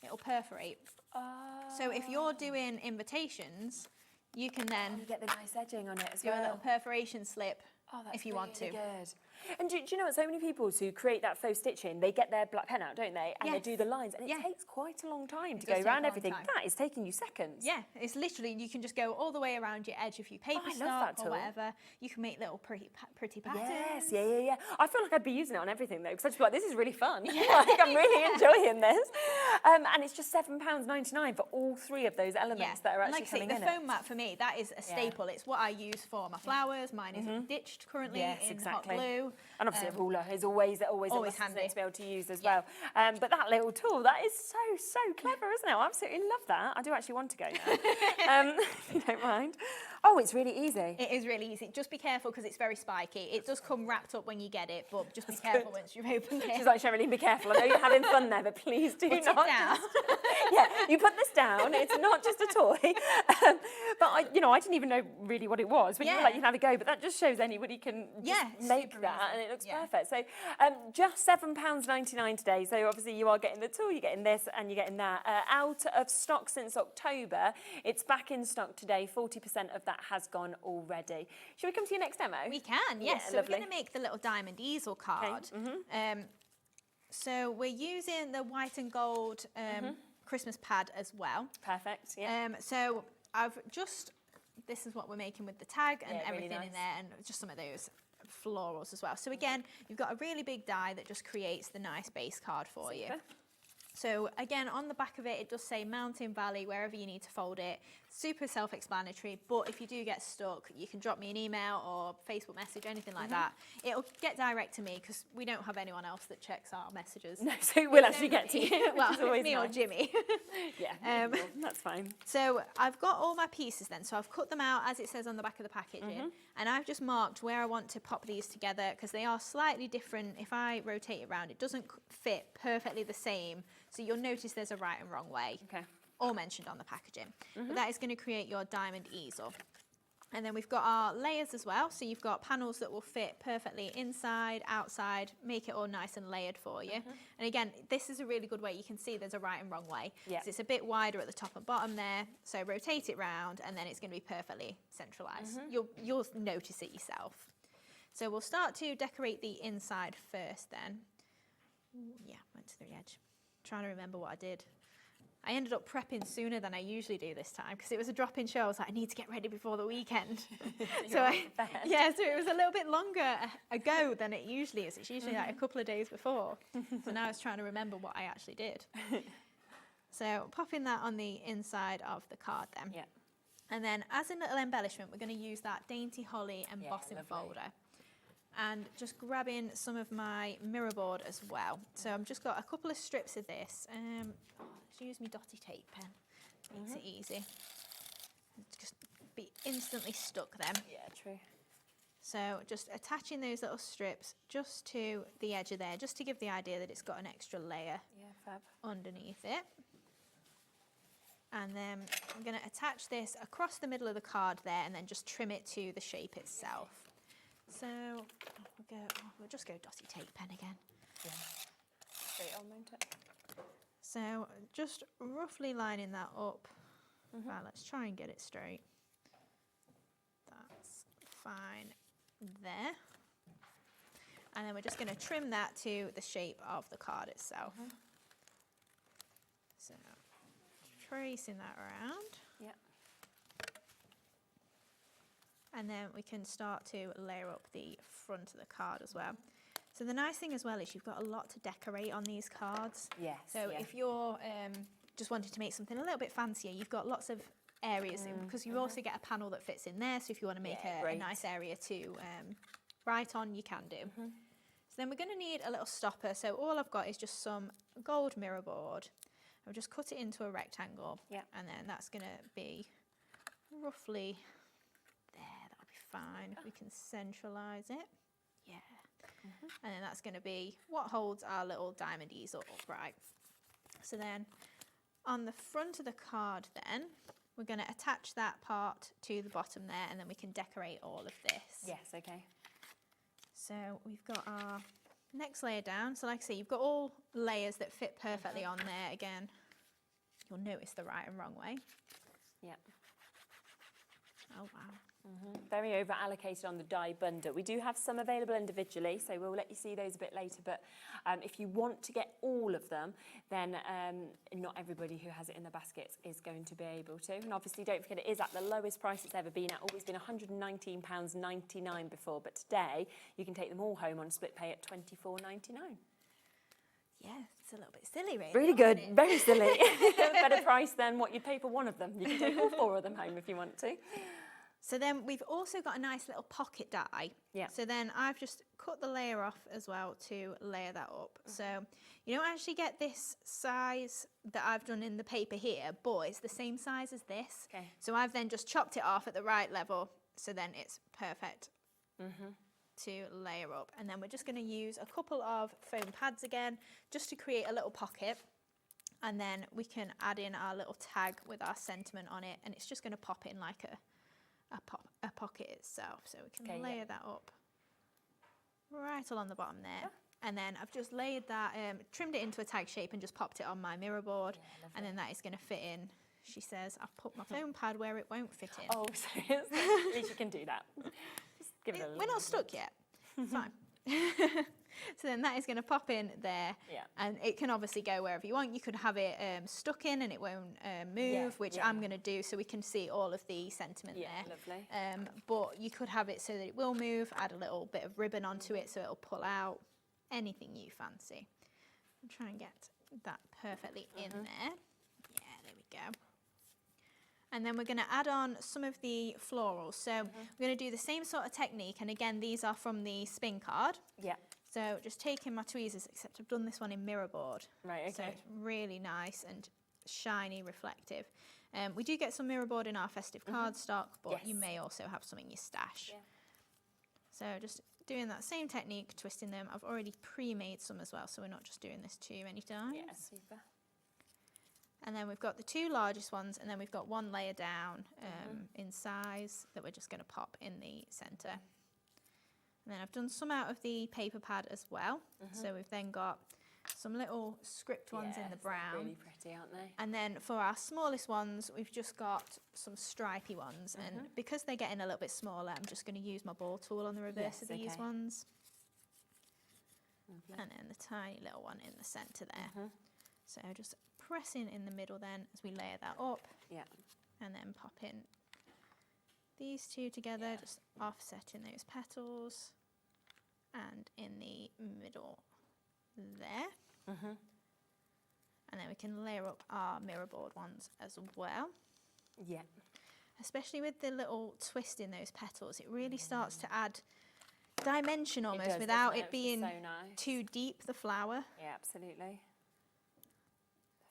it'll perforate. So if you're doing invitations, you can then you get the nice edging on it as do a little perforation slip if you want to. Good. And do you know what, so many people who create that faux stitching, they get their black pen out, don't they? And they do the lines, and it takes quite a long time to go around everything. That is taking you seconds. Yeah, it's literally, you can just go all the way around your edge if you paper stock or whatever. You can make little pretty patterns. Yes, yeah. I feel like I'd be using it on everything though, because I just feel like this is really fun. Like, I'm really enjoying this. And it's just £7.99 for all three of those elements that are actually coming in. Like I say, the foam mat for me, that is a staple. It's what I use for my flowers. Mine is ditched currently in hot glue. And obviously a ruler is always handy to be able to use as well. But that little tool, that is so clever, isn't it? I absolutely love that. I do actually want to go now, if you don't mind. Oh, it's really easy. It is really easy. Just be careful because it's very spiky. It does come wrapped up when you get it, but just be careful once you've opened it. She's like, Sherilyn, be careful. I know you're having fun there, but please do Put not. it down. Yeah, you put this down. It's not just a toy. But I didn't even know really what it was. But you were like, you can have a go. But that just shows anybody can just make that, and it looks perfect. So just £7.99 today. So obviously you are getting the tool, you're getting this, and you're getting that. Out of stock since October. It's back in stock today. 40% of that has gone already. Should we come to your next demo? We can, yes. So lovely. we're going to make the little diamond easel card. Okay. So we're using the white and gold Christmas pad as well. Perfect, yeah. So this is what we're making with the tag and everything really nice. in there, and just some of those florals as well. So again, you've got a really big die that just creates the nice base card for you. So again, on the back of it, it does say mountain, valley, wherever you need to fold it. Super self-explanatory, but if you do get stuck, you can drop me an email or Facebook message, anything like that. It'll get direct to me because we don't have anyone else that checks our messages. No, so it will actually get to you. Well, which is always me or nice. Jimmy. Yeah, that's fine. So I've got all my pieces then. So I've cut them out as it says on the back of the packaging. And I've just marked where I want to pop these together because they are slightly different. If I rotate it around, it doesn't fit perfectly the same. So you'll notice there's a right and wrong way. Okay. All mentioned on the packaging. But that is going to create your diamond easel. And then we've got our layers as well. So you've got panels that will fit perfectly inside, outside, make it all nice and layered for you. And again, this is a really good way. You can see there's a right and wrong way. Yeah. So it's a bit wider at the top and bottom there. So rotate it round and then it's going to be perfectly centralized. You'll notice it yourself. So we'll start to decorate the inside first then. Ooh, yeah, went to the edge. Trying to remember what I did. I ended up prepping sooner than I usually do this time because it was a drop-in show. I was like, I need to get ready before the weekend. so it was a little bit longer ago than it usually is. It's usually like a couple of days before. So now I was trying to remember what I actually did. So popping that on the inside of the card then. Yeah. And then as a little embellishment, we're going to use that Dainty Holly embossing folder. And just grabbing some of my mirror board as well. So I've just got a couple of strips of this. Let's use my dotty tape pen. Makes it easy. Just be instantly stuck then. Yeah, true. So just attaching those little strips just to the edge of there, just to give the idea that it's got an extra layer underneath it. And then I'm going to attach this across the middle of the card there and then just trim it to the shape itself. So we'll just go dotty tape pen again. Yeah. Straight on, won't it? So just roughly lining that up. Right, let's try and get it straight. That's fine there. And then we're just going to trim that to the shape of the card itself. So tracing that around. Yeah. And then we can start to layer up the front of the card as well. So the nice thing as well is you've got a lot to decorate on these cards. Yes. So if you're just wanting to make something a little bit fancier, you've got lots of areas because you also get a panel that fits in there. So if you want to make a nice area to write on, you can do. So then we're going to need a little stopper. So all I've got is just some gold mirror board. I'll just cut it into a rectangle. And then that's going to be roughly there. That'll be fine if we can centralise it. Yeah. And then that's going to be what holds our little diamond easel upright. So then on the front of the card then, we're going to attach that part to the bottom there and then we can decorate all of this. Yes, okay. So we've got our next layer down. So like I say, you've got all layers that fit perfectly on there. Again, you'll notice the right and wrong way. Yeah. Oh, wow. Very over allocated on the die bundle. We do have some available individually, so we'll let you see those a bit later. But if you want to get all of them, then not everybody who has it in the baskets is going to be able to. And obviously, don't forget, it is at the lowest price it's ever been at. Always been £119.99 before, but today you can take them all home on split pay at £24.99. Yeah, it's a little bit silly, really. Really good, very silly. Better price than what you'd pay for one of them. You can take all four of them home if you want to. So then we've also got a nice little pocket die. Yeah. So then I've just cut the layer off as well to layer that up. So you don't actually get this size that I've done in the paper here, but it's the same size as this. Okay. So I've then just chopped it off at the right level. So then it's perfect to layer up. And then we're just going to use a couple of foam pads again, just to create a little pocket. And then we can add in our little tag with our sentiment on it, and it's just going to pop in like a pocket itself. So we can layer that up right along the bottom there. And then I've just layered that, trimmed it into a tag shape and just popped it on my mirror board. And then that is going to fit in. She says, I've put my foam pad where it won't fit in. Oh, so at least you can do that. Just give it a little. We're not stuck yet. It's fine. So then that is going to pop in there, and it can obviously go wherever you want. You could have it stuck in and it won't move, which I'm going to do so we can see all of the sentiment there. Lovely. But you could have it so that it will move, add a little bit of ribbon onto it so it'll pull out, anything you fancy. And try and get that perfectly in there. Yeah, there we go. And then we're going to add on some of the florals. So we're going to do the same sort of technique. And again, these are from the spin card. Yeah. So just taking my tweezers, except I've done this one in mirror board. Right, okay. So it's really nice and shiny, reflective. We do get some mirror board in our festive card stock, but you may also have some in your stash. Yeah. So just doing that same technique, twisting them. I've already pre-made some as well, so we're not just doing this too many times. Yeah, super. And then we've got the two largest ones, and then we've got one layer down in size that we're just going to pop in the centre. And then I've done some out of the paper pad as well. So we've then got some little script ones in the brown. Really pretty, aren't they? And then for our smallest ones, we've just got some stripy ones. And because they're getting a little bit smaller, I'm just going to use my ball tool on the reverse of these ones. And then the tiny little one in the centre there. So just pressing in the middle then as we layer that up. Yeah. And then pop in these two together, just offsetting those petals. And in the middle there. And then we can layer up our mirror board ones as well. Yeah. Especially with the little twist in those petals, it really starts to add dimension almost without it being so nice. Too deep, the flower. Yeah, absolutely.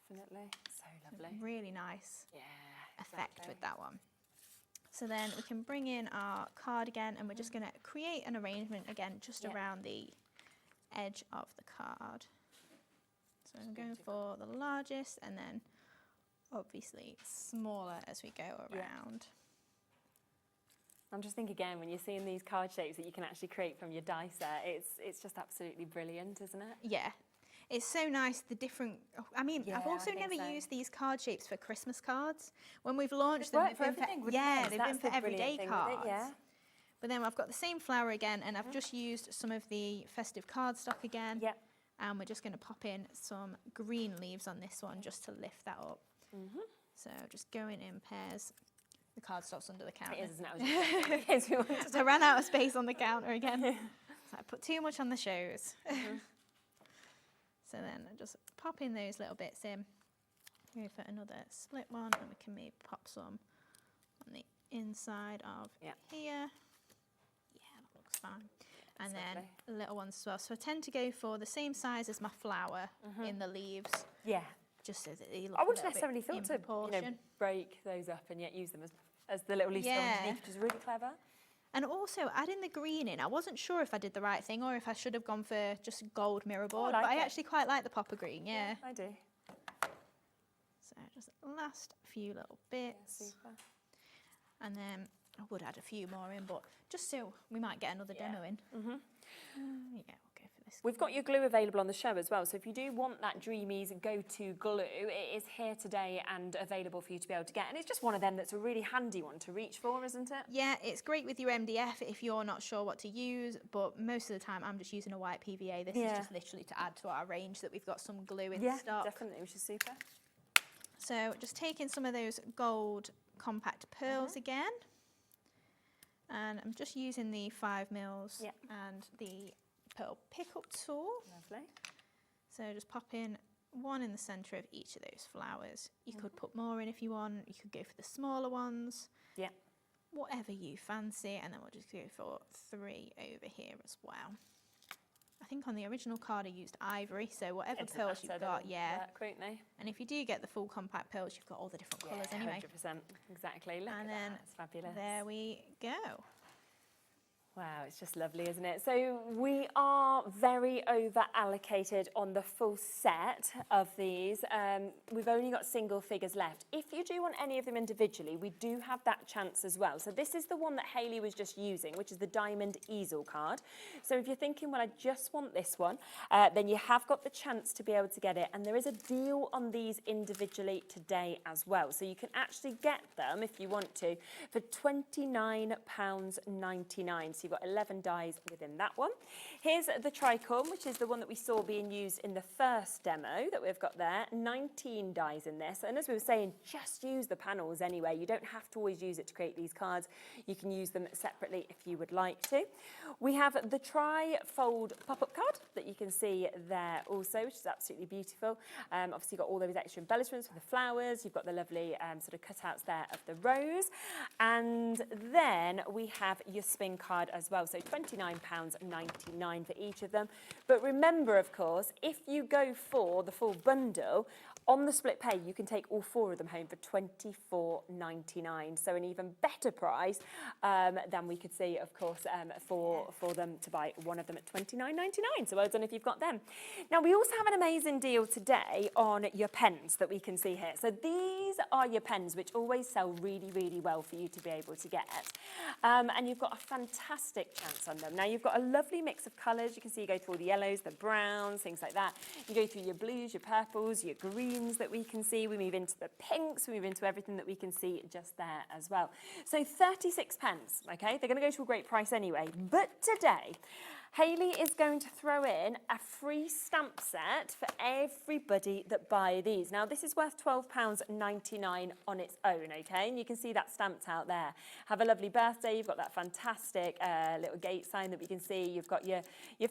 Definitely. So lovely. Really nice effect with that one. So then we can bring in our card again, and we're just going to create an arrangement again just around the edge of the card. So I'm going for the largest and then obviously smaller as we go around. I'm just thinking again, when you're seeing these card shapes that you can actually create from your die set, it's just absolutely brilliant, isn't it? Yeah. It's so nice, the different, I mean, I've also never used these card shapes for Christmas cards. When we've launched them, they've been for everyday cards. But then I've got the same flower again, and I've just used some of the festive cardstock again. Yep. And we're just going to pop in some green leaves on this one just to lift that up. So just going in pairs. The cardstock's under the counter. It is, isn't it? I ran out of space on the counter again. So I put too much on the shows. So then I just pop in those little bits in. Go for another split one, and we can maybe pop some on the inside of here. Yeah, that looks fine. And then little ones as well. So I tend to go for the same size as my flower in the leaves. Yeah. Just so that they look I wouldn't necessarily thought to proportion. break those up and yet use them as the little leaves underneath, which is really clever. And also adding the green in, I wasn't sure if I did the right thing or if I should have gone for just gold mirror board, but I actually quite like the popper green, I do. So just last few little bits. Yeah, super. And then I would add a few more in, but just so we might get another demo in. We'll go for this. We've got your glue available on the show as well, so if you do want that Dreamees go-to glue, it is here today and available for you to be able to get. And it's just one of them that's a really handy one to reach for, isn't it? Yeah, it's great with your MDF if you're not sure what to use, but most of the time I'm just using a white PVA. This is just literally to add to our range that we've got some glue in stock. Yeah, definitely, which is super. So just taking some of those gold compact pearls again. And I'm just using the 5mm and the pearl pickup tool. Lovely. So just pop in one in the centre of each of those flowers. You could put more in if you want. You could go for the smaller ones. Yeah. whatever you fancy, and then we'll just go for 3 over here as well. I think on the original card I used ivory, so whatever pearls you've got, and if you do get the full compact pearls, you've got all the different colours anyway. 100%, exactly. Look at that, it's fabulous. There we go. Wow, it's just lovely, isn't it? So we are very over allocated on the full set of these. We've only got single figures left. If you do want any of them individually, we do have that chance as well. So this is the one that Hayley was just using, which is the diamond easel card. So if you're thinking, well, I just want this one, then you have got the chance to be able to get it. And there is a deal on these individually today as well. So you can actually get them, if you want to, for £29.99. So you've got 11 dies within that one. Here's the tricorn, which is the one that we saw being used in the first demo that we've got there. 19 dies in this. And as we were saying, just use the panels anyway. You don't have to always use it to create these cards. You can use them separately if you would like to. We have the tri-fold pop-up card that you can see there also, which is absolutely beautiful. Obviously, you've got all those extra embellishments for the flowers. You've got the lovely sort of cutouts there of the rose. And then we have your spin card as well, so £29.99 for each of them. But remember, of course, if you go for the full bundle, on the split pay, you can take all 4 of them home for £24.99. So an even better price than we could see, of course, for them to buy one of them at £29.99. So well done if you've got them. Now, we also have an amazing deal today on your pens that we can see here. So these are your pens, which always sell really, really well for you to be able to get. And you've got a fantastic chance on them. Now, you've got a lovely mix of colours. You can see you go through all the yellows, the browns, things like that. You go through your blues, your purples, your greens that we can see. We move into the pinks. We move into everything that we can see just there as well. So 36 pence, okay? They're going to go to a great price anyway. But today, Hayley is going to throw in a free stamp set for everybody that buy these. Now, this is worth £12.99 on its own, okay? And you can see that stamped out there. Have a lovely birthday. You've got that fantastic little gate sign that we can see. You've got your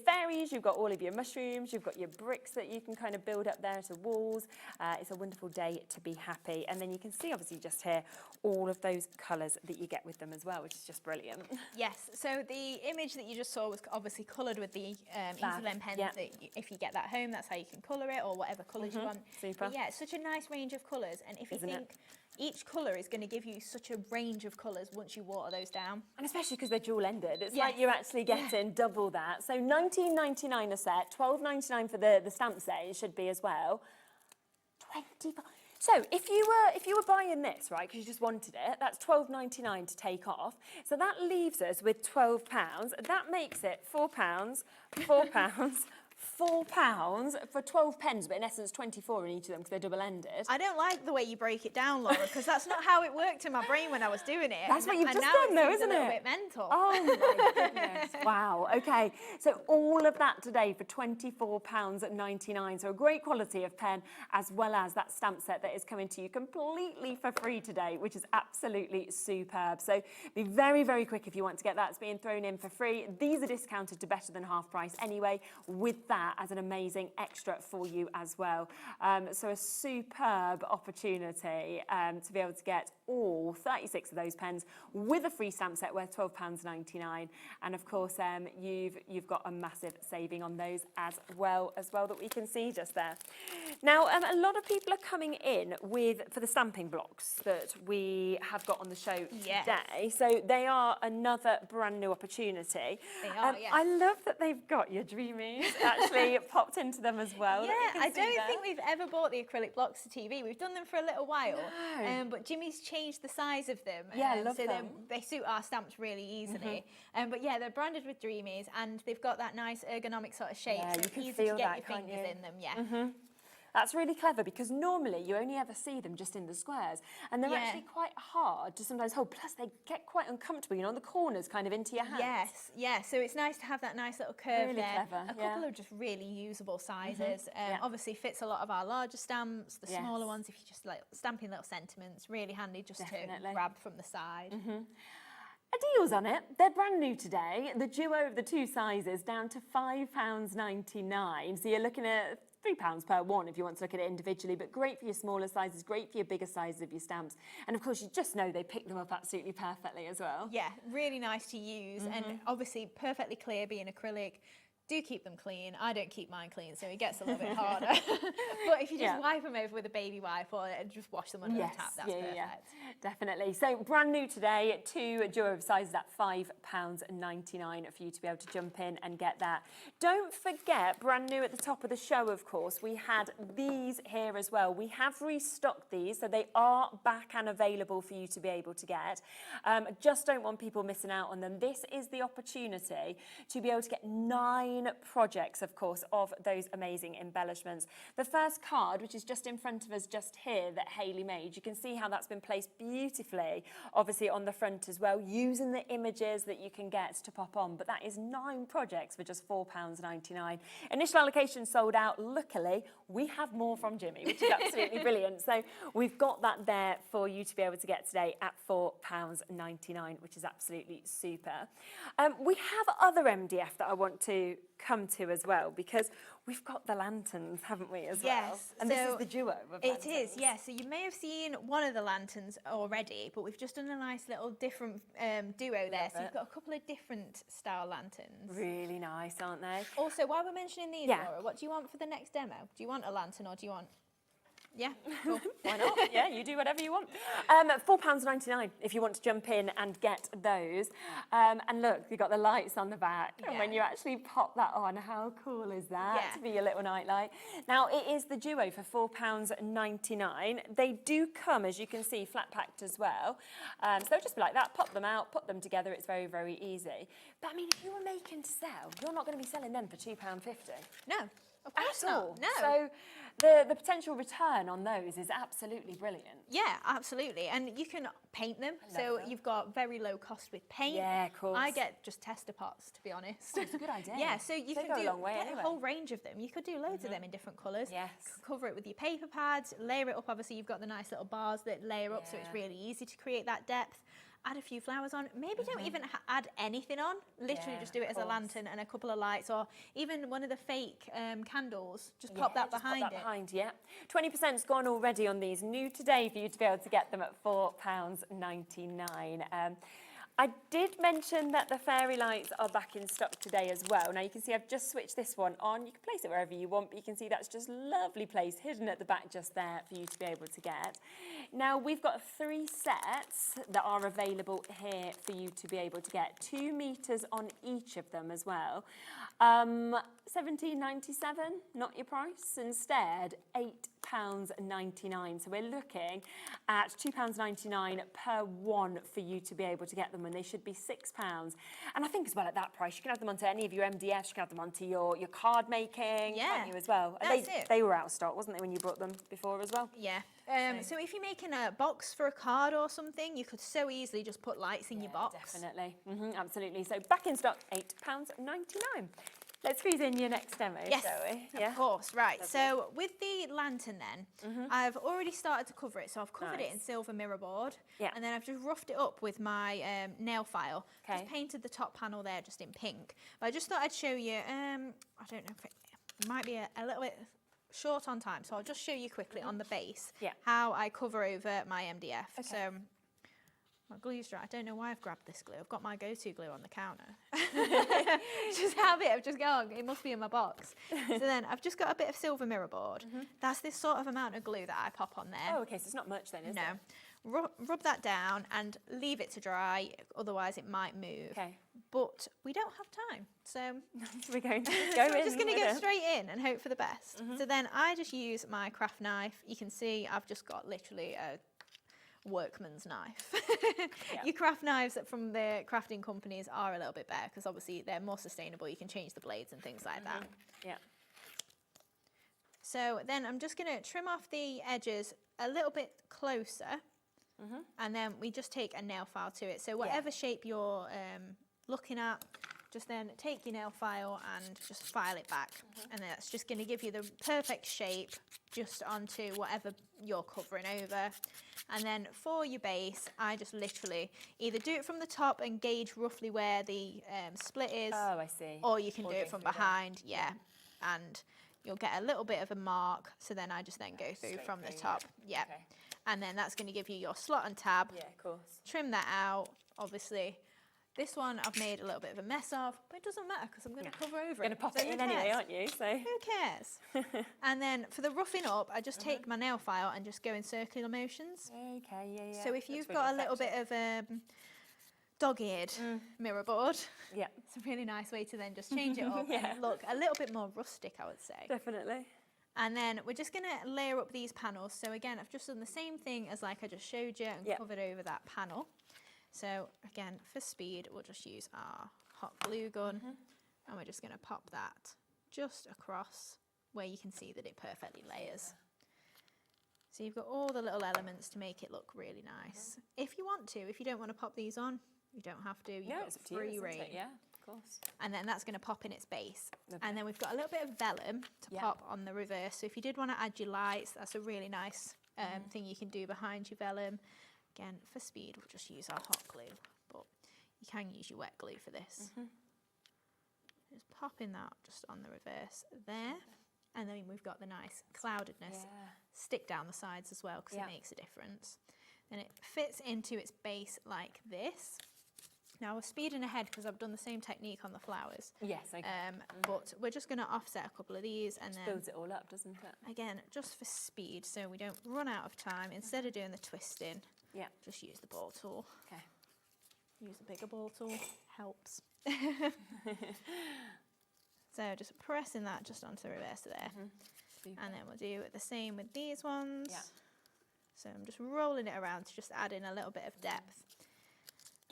fairies. You've got all of your mushrooms. You've got your bricks that you can kind of build up there to walls. It's a wonderful day to be happy. And then you can see, obviously, just here, all of those colours that you get with them as well, which is just brilliant. Yes, so the image that you just saw was obviously coloured with the easel end pens. That if you get that home, that's how you can colour it, or whatever colours you want. Super. But yeah, it's such a nice range of colours, and if you think each colour is going to give you such a range of colours once you water those down. And especially because they're dual-ended. It's like you're actually getting double that. So £19.99 a set, £12.99 for the stamp set, it should be as well. £20. So if you were buying this, right, because you just wanted it, that's £12.99 to take off. So that leaves us with £12. That makes it £4, £4, £4 for 12 pens, but in essence 24 in each of them because they're double-ended. I don't like the way you break it down, Laura, because that's not how it worked in my brain when I was doing it. That's what you've just done, though, isn't it? A little bit mental. Oh my goodness! Wow. Okay, so all of that today for £24.99. So a great quality of pen, as well as that stamp set that is coming to you completely for free today, which is absolutely superb. So be very, very quick if you want to get that. It's being thrown in for free. These are discounted to better than half price anyway, with that as an amazing extra for you as well. So a superb opportunity to be able to get all 36 of those pens with a free stamp set worth £12.99. And of course, you've got a massive saving on those as well that we can see just there. Now, a lot of people are coming in for the stamping blocks that we have got on the show today. So they are another brand new opportunity. They are, yes. I love that they've got your Dreamees actually popped into them as well. Yeah, I don't think we've ever bought the acrylic blocks to TV. We've done them for a little while, but Jimmy's changed the size of them. Yeah, I love so them. They suit our stamps really easily. But yeah, they're branded with Dreamees, and they've got that nice ergonomic sort of shape. Yeah, so you can easy feel to get that, your can't fingers you? in them. Yeah. That's really clever because normally you only ever see them just in the squares, and they're actually quite hard to sometimes hold. Plus, they get quite uncomfortable, you know, on the corners, kind of into your hands. Yes, yeah. So it's nice to have that nice little curve Really there. clever, A couple of just really usable sizes. Yeah. Obviously fits a lot of our larger stamps. The Yes. smaller ones, if you just like stamping little sentiments, really handy just Definitely. to grab from the side. A deal's on it. They're brand new today. The duo of the two sizes down to £5.99. So you're looking at £3 per one if you want to look at it individually, but great for your smaller sizes, great for your bigger sizes of your stamps. And of course, you just know they pick them up absolutely perfectly as well. Yeah, really nice to use, and obviously perfectly clear being acrylic. Do keep them clean. I don't keep mine clean, so it gets a little bit harder. But if you just wipe them over with a baby wipe or just wash them under the tap, that's perfect. Yeah, definitely. So brand new today, 2 duo sizes at £5.99 for you to be able to jump in and get that. Don't forget, brand new at the top of the show, of course, we had these here as well. We have restocked these, so they are back and available for you to be able to get. Just don't want people missing out on them. This is the opportunity to be able to get 9 projects, of course, of those amazing embellishments. The first card, which is just in front of us just here, that Hayley made, you can see how that's been placed beautifully, obviously on the front as well, using the images that you can get to pop on. But that is 9 projects for just £4.99. Initial allocation sold out. Luckily, we have more from Jimmy, which is absolutely brilliant. So we've got that there for you to be able to get today at £4.99, which is absolutely super. We have other MDF that I want to come to as well, because we've got the lanterns, haven't we, as well? Yes. And so this is the duo of lanterns. It is, yes. So you may have seen one of the lanterns already, but we've just done a nice little different duo there. So you've got a couple of different style lanterns. Really nice, aren't they? Also, while we're mentioning these, Laura, what do you want for the next demo? Do you want a lantern or do you want... Yeah, cool. Why not? Yeah, you do whatever you want. £4.99 if you want to jump in and get those. And look, you've got the lights on the back. And when you actually pop that on, how cool is that to be your little night light? Now, it is the duo for £4.99. They do come, as you can see, flat packed as well. So they'll just be like that, pop them out, put them together. It's very, very easy. But I mean, if you were making to sell, you're not going to be selling them for £2.50. No. Of course not. No. So the potential return on those is absolutely brilliant. Yeah, absolutely. And you can paint them. So you've got very low cost with paint. Yeah, of course. I get just tester pots, to be honest. Oh, it's a good idea. Yeah, so you They can go do a long way get anyway. a whole range of them. You could do loads of them in different colours. Yes. Cover it with your paper pads, layer it up. Obviously, you've got the nice little bars that layer up, so it's really easy to create that depth. Add a few flowers on. Maybe don't even add anything on. Literally just do it as a lantern and a couple of lights, or even one of the fake candles. Just pop that behind it. 20%'s gone already on these. New today for you to be able to get them at £4.99. I did mention that the fairy lights are back in stock today as well. Now you can see I've just switched this one on. You can place it wherever you want, but you can see that's just lovely place hidden at the back just there for you to be able to get. Now we've got 3 sets that are available here for you to be able to get. 2 meters on each of them as well. £17.97, not your price. Instead, £8.99. So we're looking at £2.99 per one for you to be able to get them, when they should be £6. And I think as well at that price, you can have them onto any of your MDFs, you can have them onto your card making, can't you, as well? That's it. They were out of stock, wasn't they, when you brought them before as well? Yeah. So if you're making a box for a card or something, you could so easily just put lights in your box. Definitely. Absolutely. So back in stock, £8.99. Let's squeeze in your next demo, shall we? Of course. Right. So with the lantern then, I've already started to cover it. So I've covered it in silver mirror board. And then I've just roughed it up with my nail file. Just painted the top panel there just in pink. But I just thought I'd show you, I don't know if it might be a little bit short on time. So I'll just show you quickly on the base how I cover over my MDF. So my glue's dry. I don't know why I've grabbed this glue. I've got my go-to glue on the counter. Just have it. I've just gone, it must be in my box. So then I've just got a bit of silver mirror board. That's this sort of amount of glue that I pop on there. Oh, okay, so it's not much then, is it? Rub that down and leave it to dry, otherwise it might move. Okay. But we don't have time, so we're going to so go I'm just going to go with it. straight in and hope for the best. So then I just use my craft knife. You can see I've just got literally a workman's knife. Your craft knives from the crafting companies are a little bit better because obviously they're more sustainable. You can change the blades and things like that. So then I'm just going to trim off the edges a little bit closer, and then we just take a nail file to it. So whatever shape you're looking at, just then take your nail file and just file it back. And that's just going to give you the perfect shape just onto whatever you're covering over. And then for your base, I just literally either do it from the top and gauge roughly where the split is. Oh, I see. Or you can do it from behind, and you'll get a little bit of a mark. So then I just then go through from the top. Yeah. Okay. And then that's going to give you your slot and tab. Yeah, of course. Trim that out, obviously. This one I've made a little bit of a mess of, but it doesn't matter because I'm going to cover over it. You're going to pop it in anyway, aren't you? So who cares? And then for the roughing up, I just take my nail file and just go in circular motions. Okay, yeah. So if you've got a little bit of dog-eared mirror board, it's a really nice way to then just change it up and look a little bit more rustic, I would say. Definitely. And then we're just going to layer up these panels. So again, I've just done the same thing as like I just showed you and covered over that panel. So again, for speed, we'll just use our hot glue gun and we're just going to pop that just across where you can see that it perfectly layers. So you've got all the little elements to make it look really nice. If you want to, if you don't want to pop these on, you don't have to. You've got free reign. Yeah, of course. And then that's going to pop in its base. And then we've got a little bit of vellum to pop on the reverse. So if you did want to add your lights, that's a really nice thing you can do behind your vellum. Again, for speed, we'll just use our hot glue, but you can use your wet glue for this. Just popping that just on the reverse there. And then we've got the nice cloudedness. Stick down the sides as well because it makes a difference. Then it fits into its base like this. Now we're speeding ahead because I've done the same technique on the flowers. Yes, okay. But we're just going to offset a couple of these and then builds it all up, doesn't it? Again, just for speed, so we don't run out of time. Instead of doing the twisting, just use the ball tool. Okay. Use a bigger ball tool, helps. So just pressing that just onto the reverse there. And then we'll do the same with these ones. So I'm just rolling it around to just add in a little bit of depth.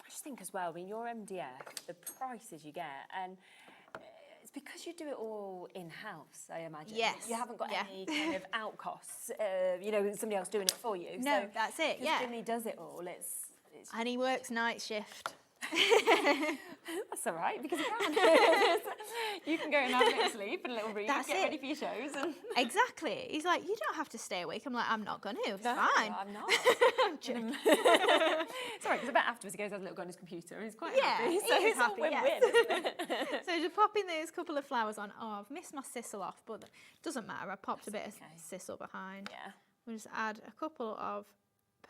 I just think as well, I mean, your MDF, the prices you get, and it's because you do it all in-house, I imagine. Yes. You haven't got any kind of out costs, you know, somebody else doing it for you. No, so that's it, Jimmy does it all. It's and he works night shift. That's all right, because you can. You can go and have a bit of sleep and a little read, get ready for your shows. And exactly. He's like, you don't have to stay awake. I'm like, I'm not going to. It's fine. I'm not. I'm joking. It's all right, because I bet afterwards he goes, has a little go on his computer and he's quite happy. So he's it's happy, all win-win, isn't it? So just popping those couple of flowers on. Oh, I've missed my sisal off, but it doesn't matter. I popped a bit of sisal behind. Yeah. We'll just add a couple of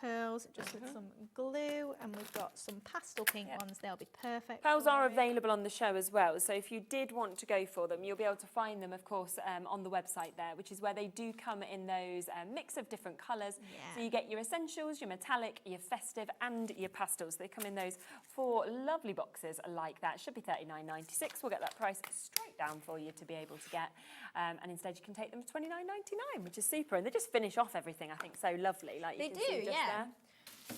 pearls just with some glue, and we've got some pastel pink ones. They'll be perfect. Pearls are available on the show as well, so if you did want to go for them, you'll be able to find them, of course, on the website there, which is where they do come in those mix of different colours. So you get your essentials, your metallic, your festive and your pastels. They come in those 4 lovely boxes like that. Should be $39.96. We'll get that price straight down for you to be able to get, and instead you can take them for $29.99, which is super, and they just finish off everything, I think, so lovely. Like they do, yeah.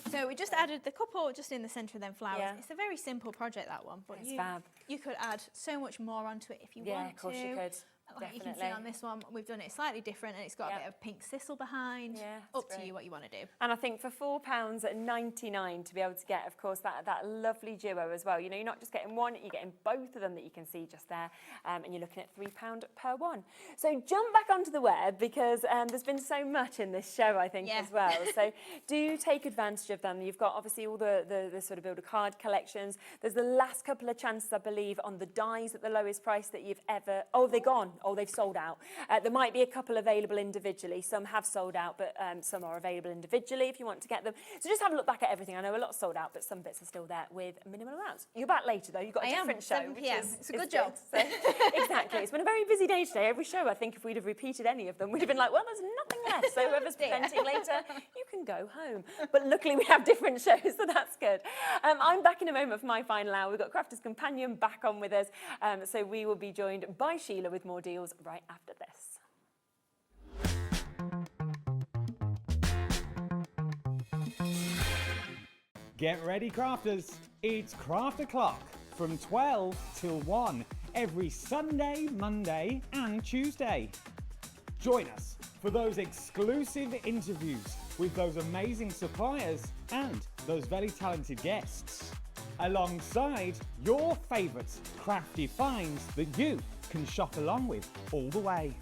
So we just added the couple just in the centre of them flowers. It's a very simple project, that one, but you could add so much more onto it if you want to. Yeah, of course you could. Like you can see on this one, we've done it slightly different, and it's got a bit of pink sisal behind. Up to you what you want to do. And I think for £4.99 to be able to get, of course, that lovely duo as well. You know, you're not just getting one, you're getting both of them that you can see just there, and you're looking at £3 per one. So jump back onto the web, because there's been so much in this show, I think, as well. So do take advantage of them. You've got obviously all the sort of builder card collections. There's the last couple of chances, I believe, on the dies at the lowest price that you've ever. Oh, they're gone. Oh, they've sold out. There might be a couple available individually. Some have sold out, but some are available individually if you want to get them. So just have a look back at everything. I know a lot sold out, but some bits are still there with minimal amounts. You're back later, though. You've got a different show. 7 p.m. It's a good job. So, exactly. It's been a very busy day today. Every show, I think, if we'd have repeated any of them, we'd have been like, well, there's nothing left. So whoever's presenting later, you can go home. But luckily, we have different shows, so that's good. I'm back in a moment for my final hour. We've got Crafter's Companion back on with us. So we will be joined by Sheila with more deals right after this. Get ready, crafters. It's Craft O'Clock from 12 till 1 every Sunday, Monday and Tuesday. Join us for those exclusive interviews with those amazing suppliers and those very talented guests, alongside your favourite crafty finds that you can shop along with all the way.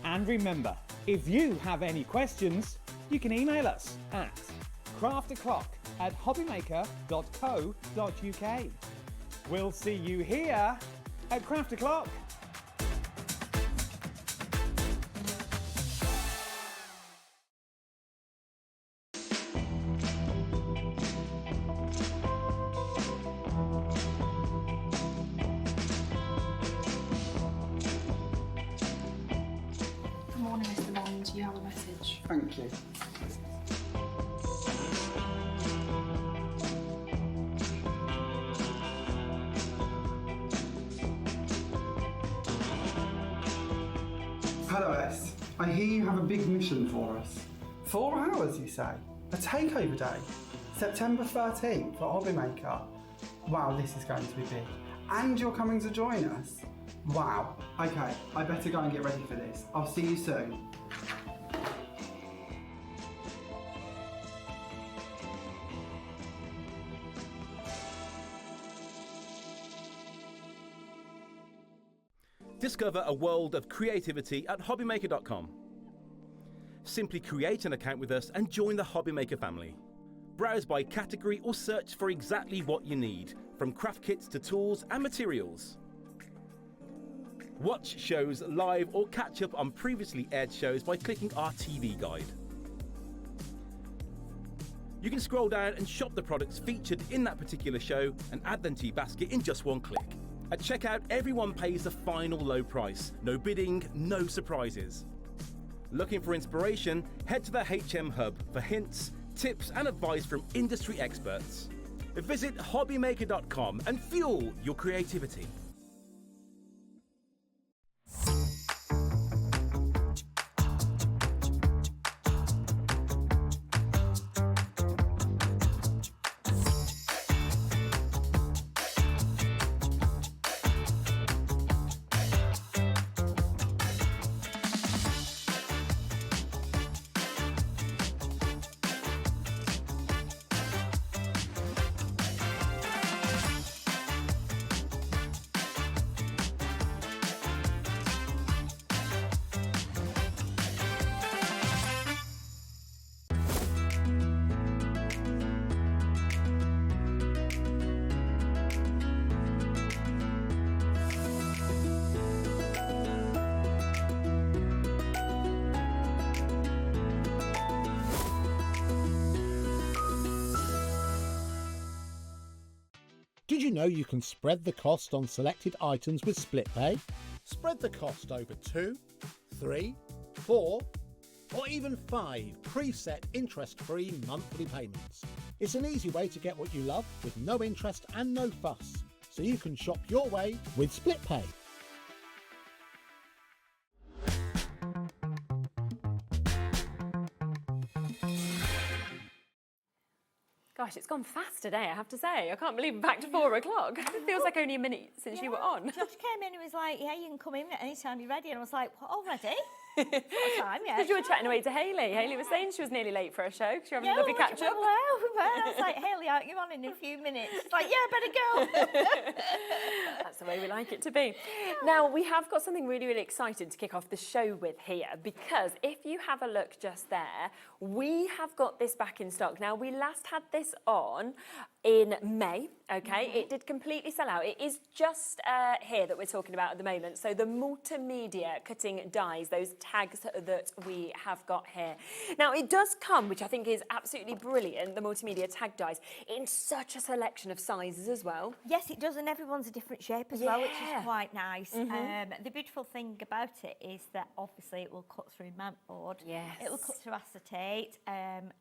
And remember, if you have any questions, you can email us at crafto'clock@hobbymaker.co.uk. We'll see you here at Craft O'Clock. Thank you. Hello S, I hear you have a big mission for us. 4 hours, you say? A takeover day? September 13th for Hobby Maker? Wow, this is going to be big. And you're coming to join us? Wow. Okay, I better go and get ready for this. I'll see you soon. Discover a world of creativity at hobbymaker.com. Simply create an account with us and join the Hobbymaker family. Browse by category or search for exactly what you need, from craft kits to tools and materials. Watch shows live or catch up on previously aired shows by clicking our TV guide. You can scroll down and shop the products featured in that particular show and add them to your basket in just one click. At checkout, everyone pays the final low price. No bidding, no surprises. Looking for inspiration? Head to the HM Hub for hints, tips and advice from industry experts. Visit hobbymaker.com and fuel your creativity. Did you know you can spread the cost on selected items with split pay? Spread the cost over 2, 3, 4, or even 5 preset interest-free monthly payments. It's an easy way to get what you love with no interest and no fuss, so you can shop your way with split pay. Gosh, it's gone fast today, I have to say. I can't believe we're back to 4 o'clock. It feels like only a minute since you were on. Josh came in and was like, yeah, you can come in at any time you're ready. And I was like, what, already? What time, yeah. Because you were chatting away to Hayley. Hayley was saying she was nearly late for a show because you're having a lovely catch up. I was like, Hayley, aren't you on in a few minutes? She's like, yeah, I better go. That's the way we like it to be. Now, we have got something really, really exciting to kick off the show with here, because if you have a look just there, we have got this back in stock. Now, we last had this on in May, okay? It did completely sell out. It is just here that we're talking about at the moment. So the multimedia cutting dies, those tags that we have got here. Now, it does come, which I think is absolutely brilliant, the multimedia tag dies, in such a selection of sizes as well. Yes, it does, and everyone's a different shape as well, which is quite nice. The beautiful thing about it is that obviously it will cut through mount board. Yes. It will cut through acetate.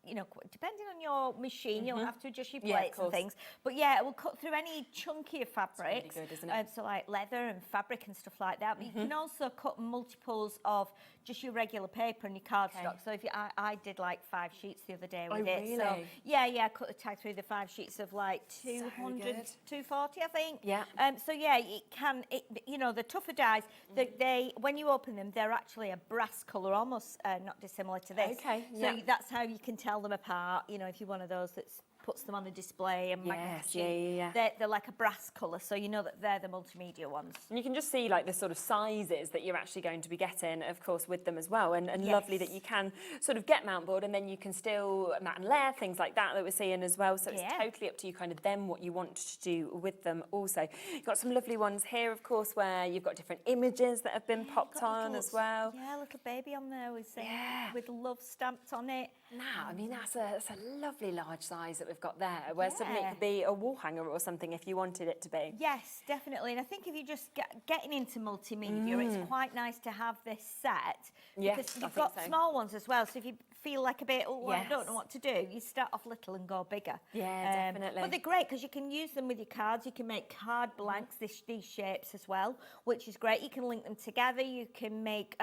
You know, depending on your machine, you'll have to adjust your plates and things. But yeah, it will cut through any chunkier fabrics. It's really good, isn't it? So like leather and fabric and stuff like that. But you can also cut multiples of just your regular paper and your cardstock. So if you, I did like 5 sheets the other day with it. Really? So yeah, cut the tag through the 5 sheets of like 200, 240, I think. Yeah. So yeah, it can. You know, the tougher dies. They when you open them, they're actually a brass colour, almost not dissimilar to this. Okay. So that's how you can tell them apart. You know, if you're one of those that's puts them on the display and they're like a brass colour, so you know that they're the multimedia ones. And you can just see like the sort of sizes that you're actually going to be getting, of course, with them as well. And lovely that you can sort of get mount board and then you can still mat and layer, things like that we're seeing as well. So it's totally up to you kind of then what you want to do with them also. You've got some lovely ones here, of course, where you've got different images that have been popped on as well. Yeah, a little baby on there with love stamped on it. Now, I mean, that's a lovely large size that we've got there, where suddenly it could be a wall hanger or something if you wanted it to be. Yes, definitely. And I think if you're just getting into multimedia, it's quite nice to have this set. Yes, because you've got small ones as well. So if you feel like a bit, oh, well, I don't know Yes. what to do, you start off little and go bigger. Yeah, definitely. But they're great because you can use them with your cards. You can make card blanks, these shapes as well, which is great. You can link them together. You can make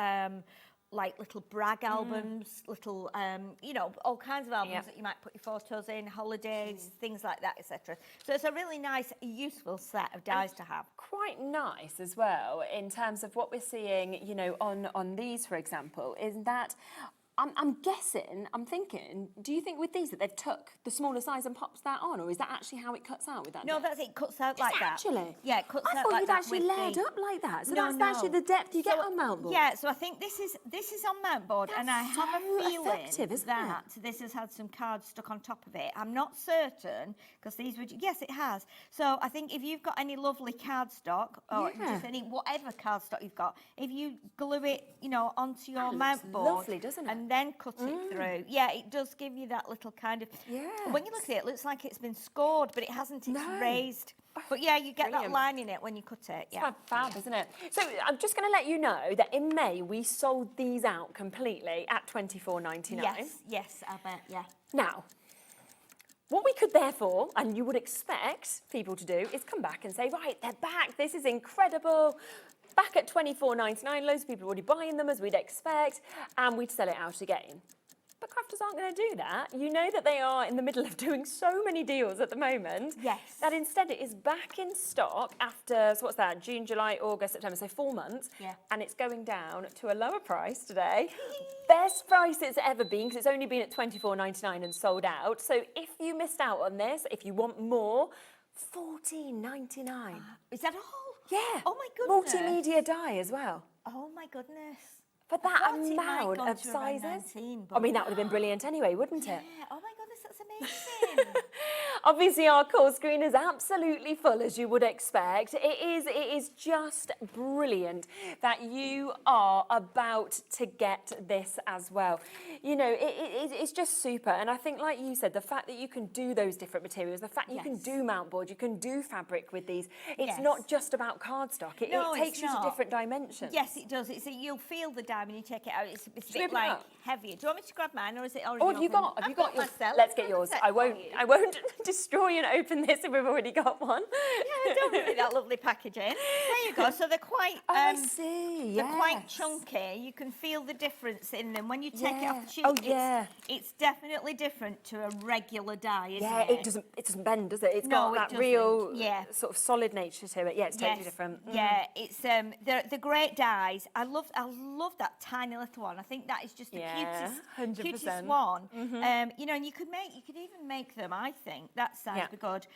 like little brag albums, little, you know, all kinds of albums that you might put your photos in, holidays, things like that, etc. So it's a really nice, useful set of dies to have. Quite nice as well in terms of what we're seeing, you know, on these, for example, is that I'm guessing, I'm thinking, do you think with these that they've took the smaller size and pops that on, or is that actually how it cuts out with that? No, depth? that's it, cuts out like that. Actually? Yeah, it cuts I out thought like you'd that actually with layered the- up like that. So No, that's no. actually the depth you get on mount board. Yeah, so I think this is on mount board, and I That's have a so feeling effective, isn't that this has had some cards stuck on top of it. I'm not certain, because these would, yes, it has. So I think if you've got any lovely cardstock, or just any, whatever cardstock you've got, if you glue it, you know, onto your That mount looks board, lovely, doesn't it? and then cut it through, yeah, it does give you that little kind of, when you look at it, it looks like it's been scored, but it hasn't, it's raised. But yeah, you get Brilliant. that line in it when you cut it, yeah. It's fab, isn't it? So I'm just going to let you know that in May we sold these out completely at $24.99. Yes, I bet, yeah. Now, what we could therefore, and you would expect people to do, is come back and say, right, they're back, this is incredible. Back at $24.99, loads of people are already buying them as we'd expect, and we'd sell it out again. But crafters aren't going to do that. You know that they are in the middle of doing so many deals at the moment. Yes. That instead it is back in stock after, so what's that, June, July, August, September, so 4 months. Yeah. And it's going down to a lower price today. Best price it's ever been, because it's only been at $24.99 and sold out. So if you missed out on this, if you want more, $14.99. Is that all? Yeah. Oh my goodness. Multimedia die as well. Oh my goodness. For I that thought it might amount gone of to around sizes. 19, I mean, that would have been brilliant anyway, wouldn't it? Yeah, oh my goodness, that's amazing. Obviously, our call screen is absolutely full, as you would expect. It is just brilliant that you are about to get this as well. You know, it's just super. And I think, like you said, the fact that you can do those different materials, the fact you can do mount board, you can do fabric with these, it's not just about cardstock. It takes you to different dimensions. Yes, it does. You'll feel the dye when you take it out. It's a Should bit we like open it heavier. Do you want me to grab mine, or is it already Oh, have you got? Have you got yours? myself. Let's get yours. I won't destroy and open this if we've already got one. Yeah, don't worry, that lovely packaging. There you go. So they're quite. I see. They're quite chunky. You can feel the difference in them when you take it off the sheet. Oh, yeah. It's definitely different to a regular dye, isn't Yeah, it? it doesn't bend, does it? It's No, got it that doesn't. real Yeah. sort of solid nature to it. Yeah, it's totally different. Yeah, it's they're great dyes. I love that tiny little one. I think that is just the cutest 100%. one. You know, and you could even make them. I think that sounds be good.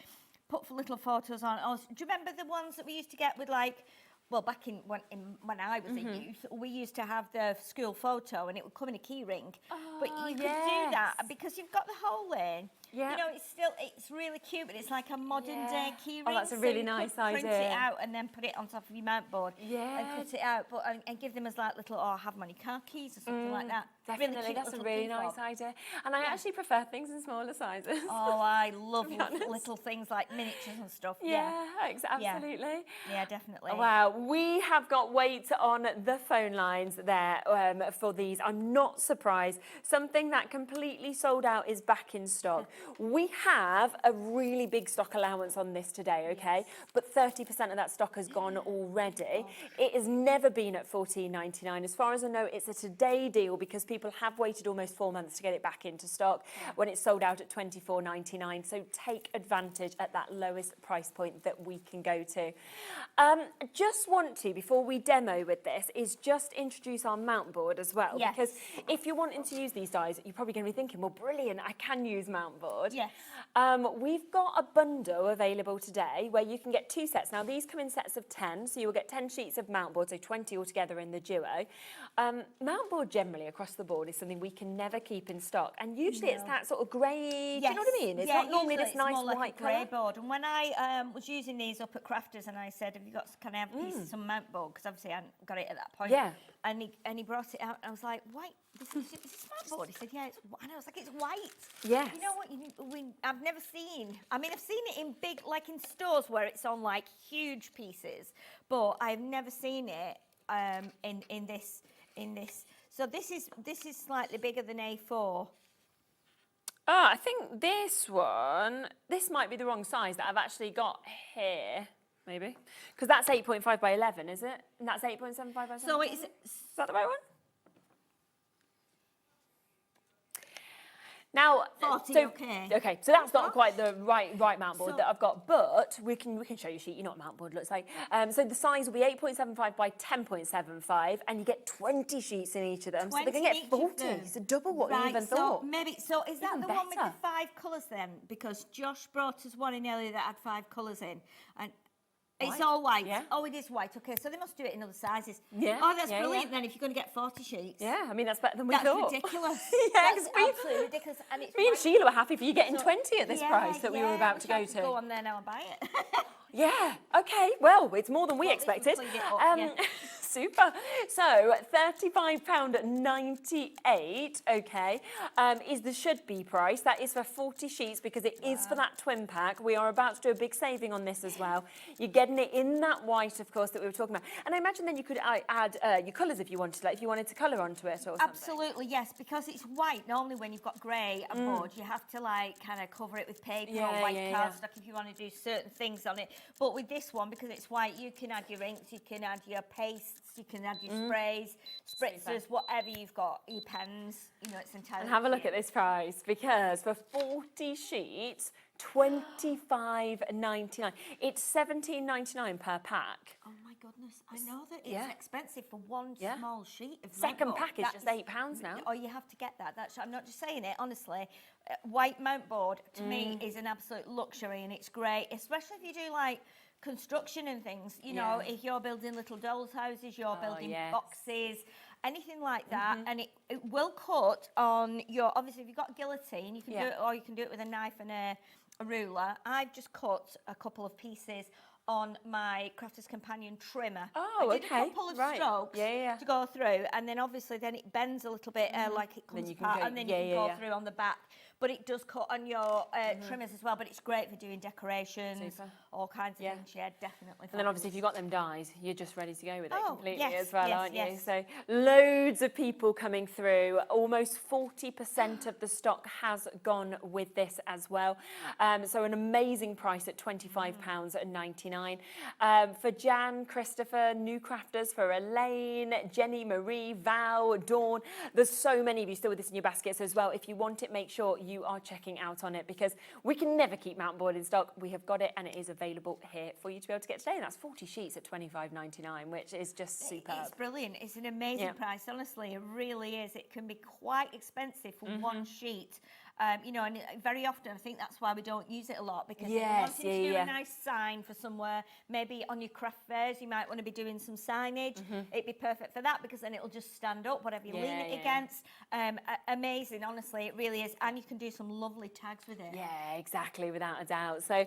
Put for little photos on. Oh, do you remember the ones that we used to get with like? Well, back when I was a youth, we used to have the school photo, and it would come in a key ring. But you could do that because you've got the hole in. Yeah. You know, it's really cute, but it's like a modern day key ring. Oh, that's a so really you nice could print idea. it out and then put it on top of your mount board. And cut it out, but and give them as like little, I have money car keys or something like that. Definitely, really cute that's a little really key nice fob. idea. And I actually prefer things in smaller sizes. Oh, I love little things like miniatures and stuff. Absolutely. Yeah, definitely. Wow, we have got wait on the phone lines there for these. I'm not surprised. Something that completely sold out is back in stock. We have a really big stock allowance on this today, okay? But 30% of that stock has gone already. It has never been at $14.99. As far as I know, it's a today deal because people have waited almost 4 months to get it back into stock when it's sold out at $24.99. So take advantage at that lowest price point that we can go to. Just want to, before we demo with this, is just introduce our mount board as well. Yes. Because if you're wanting to use these dies, you're probably going to be thinking, well, brilliant, I can use mount board. Yes. We've got a bundle available today where you can get 2 sets. Now, these come in sets of 10, so you'll get 10 sheets of mount board, so 20 altogether in the duo. Mount board generally across the board is something we can never keep in stock, and usually it's that sort of grey, do you know what I mean? It's not normally this nice more like white a grey colour. board. And when I was using these up at Crafters, and I said, "Have you got? Can I have a piece of some mount board?" Because obviously I hadn't got it at that point. Yeah. And he brought it out, and I was like, "White? This is mount board?" He said, "Yeah, it's." And I was like, "It's white." Yes. You know what? I've never seen. I mean, I've seen it in big, like in stores where it's on like huge pieces, but I've never seen it in this. So this is slightly bigger than A4. Oh, I think this might be the wrong size that I've actually got here, maybe. Because that's 8.5 by 11, is it? And that's 8.75 by 7. So is that the right one? Now, 40, okay. So that's not quite the right mount board that I've got, but we can show you a sheet. You know what a mount board looks like. So the size will be 8.75 by 10.75, and you get 20 sheets in each of them. So they're going to get 40. So double what you even thought. So is that Even the one with the better. 5 colours then? Because Josh brought us one in earlier that had 5 colours in, and it's all white. Yeah. Oh, it is white. Okay, so they must do it in other sizes. Yeah. Oh, that's brilliant then if you're going to get 40 sheets. Yeah, I mean, that's better than we thought. That's ridiculous. Yeah, That's absolutely ridiculous. And it's me and white. Sheila were happy for you getting 20 at this price that we were about to go to. Go on there now and buy it. Yeah, okay, well, it's more than we expected. Super. So, £35.98, okay, is the should-be price. That is for 40 sheets because it is for that twin pack. We are about to do a big saving on this as well. You're getting it in that white, of course, that we were talking about. And I imagine then you could add your colours if you wanted, like if you wanted to colour onto it or something. Absolutely, yes, because it's white. Normally when you've got grey board, you have to like kind of cover it with paper or white cardstock if you want to do certain things on it. But with this one, because it's white, you can add your inks, you can add your pastes, you can add your sprays, spritzers, whatever you've got, your pens, you know, it's entirely. And have a look at this price, because for 40 sheets, $25.99. It's $17.99 per pack. Oh my goodness, I know that it's expensive for one small sheet of Second mount pack board. is just £8 now. Oh, you have to get that. I'm not just saying it, honestly. White mount board, to me, is an absolute luxury, and it's great, especially if you do like construction and things, you know, if you're building little dolls' houses, you're building boxes, anything like that, and it will cut on your, obviously if you've got guillotine, you can do it, or you can do it with a knife and a ruler. I've just cut a couple of pieces on my Crafter's Companion trimmer. Oh, I did a couple of strokes to go through, and then obviously then it bends a little bit like it comes apart, and then you can go through on the back. But it does cut on your trimmers as well, but it's great for doing decorations, all kinds of things, definitely. And then obviously if you've got them dyes, you're just ready to go with it completely yes, as well, yes, aren't you? yes. So loads of people coming through. Almost 40% of the stock has gone with this as well. So an amazing price at £25.99. For Jan, Christopher, new crafters, for Elaine, Jenny, Marie, Val, Dawn. There's so many of you still with this in your baskets as well. If you want it, make sure you are checking out on it, because we can never keep mountain board in stock. We have got it and it is available here for you to be able to get today. And that's 40 sheets at £25.99, which is just superb. It's brilliant. It's an amazing price. Honestly, it really is. It can be quite expensive for one sheet. You know, and very often I think that's why we don't use it a lot, because if you're wanting to do a nice sign for somewhere, maybe on your craft fairs, you might want to be doing some signage. It'd be perfect for that, because then it'll just stand up, whatever you lean it against. Amazing, honestly, it really is. And you can do some lovely tags with it. Yeah, exactly, without a doubt. So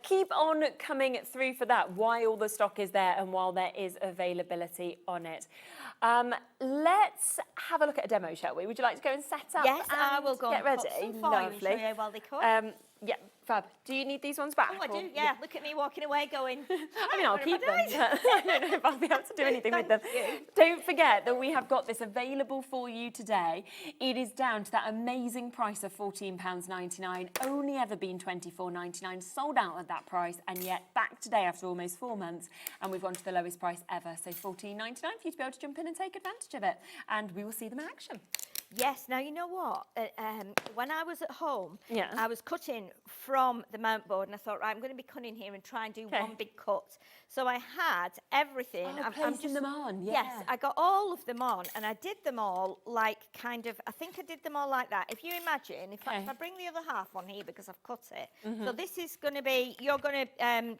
keep on coming through for that while the stock is there and while there is availability on it. Let's have a look at a demo, shall we? Would you like to go and set up? Yes, I will go get and ready. put some for Lovely. you and show you while they cut. Yeah, fab. Do you need these ones back? Oh, I do, yeah. Look at me walking away going, I mean, I'll keep them. I don't know if I'll be able to do anything with them. Don't forget that we have got this available for you today. It is down to that amazing price of £14.99, only ever been £24.99, sold out at that price, and yet back today after almost 4 months, and we've gone to the lowest price ever, so £14.99 for you to be able to jump in and take advantage of it, and we will see them in action. Yes, now you know what? When I was at home, I was cutting from the mount board, and I thought, right, I'm going to be cutting here and try and do one big cut. So I had everything. I'm placing them on, Yes, I got all of them on, and I did them all like kind of, I think I did them all like that. If you imagine, if I bring the other half on here because I've cut it, so this is going to be, you're going to,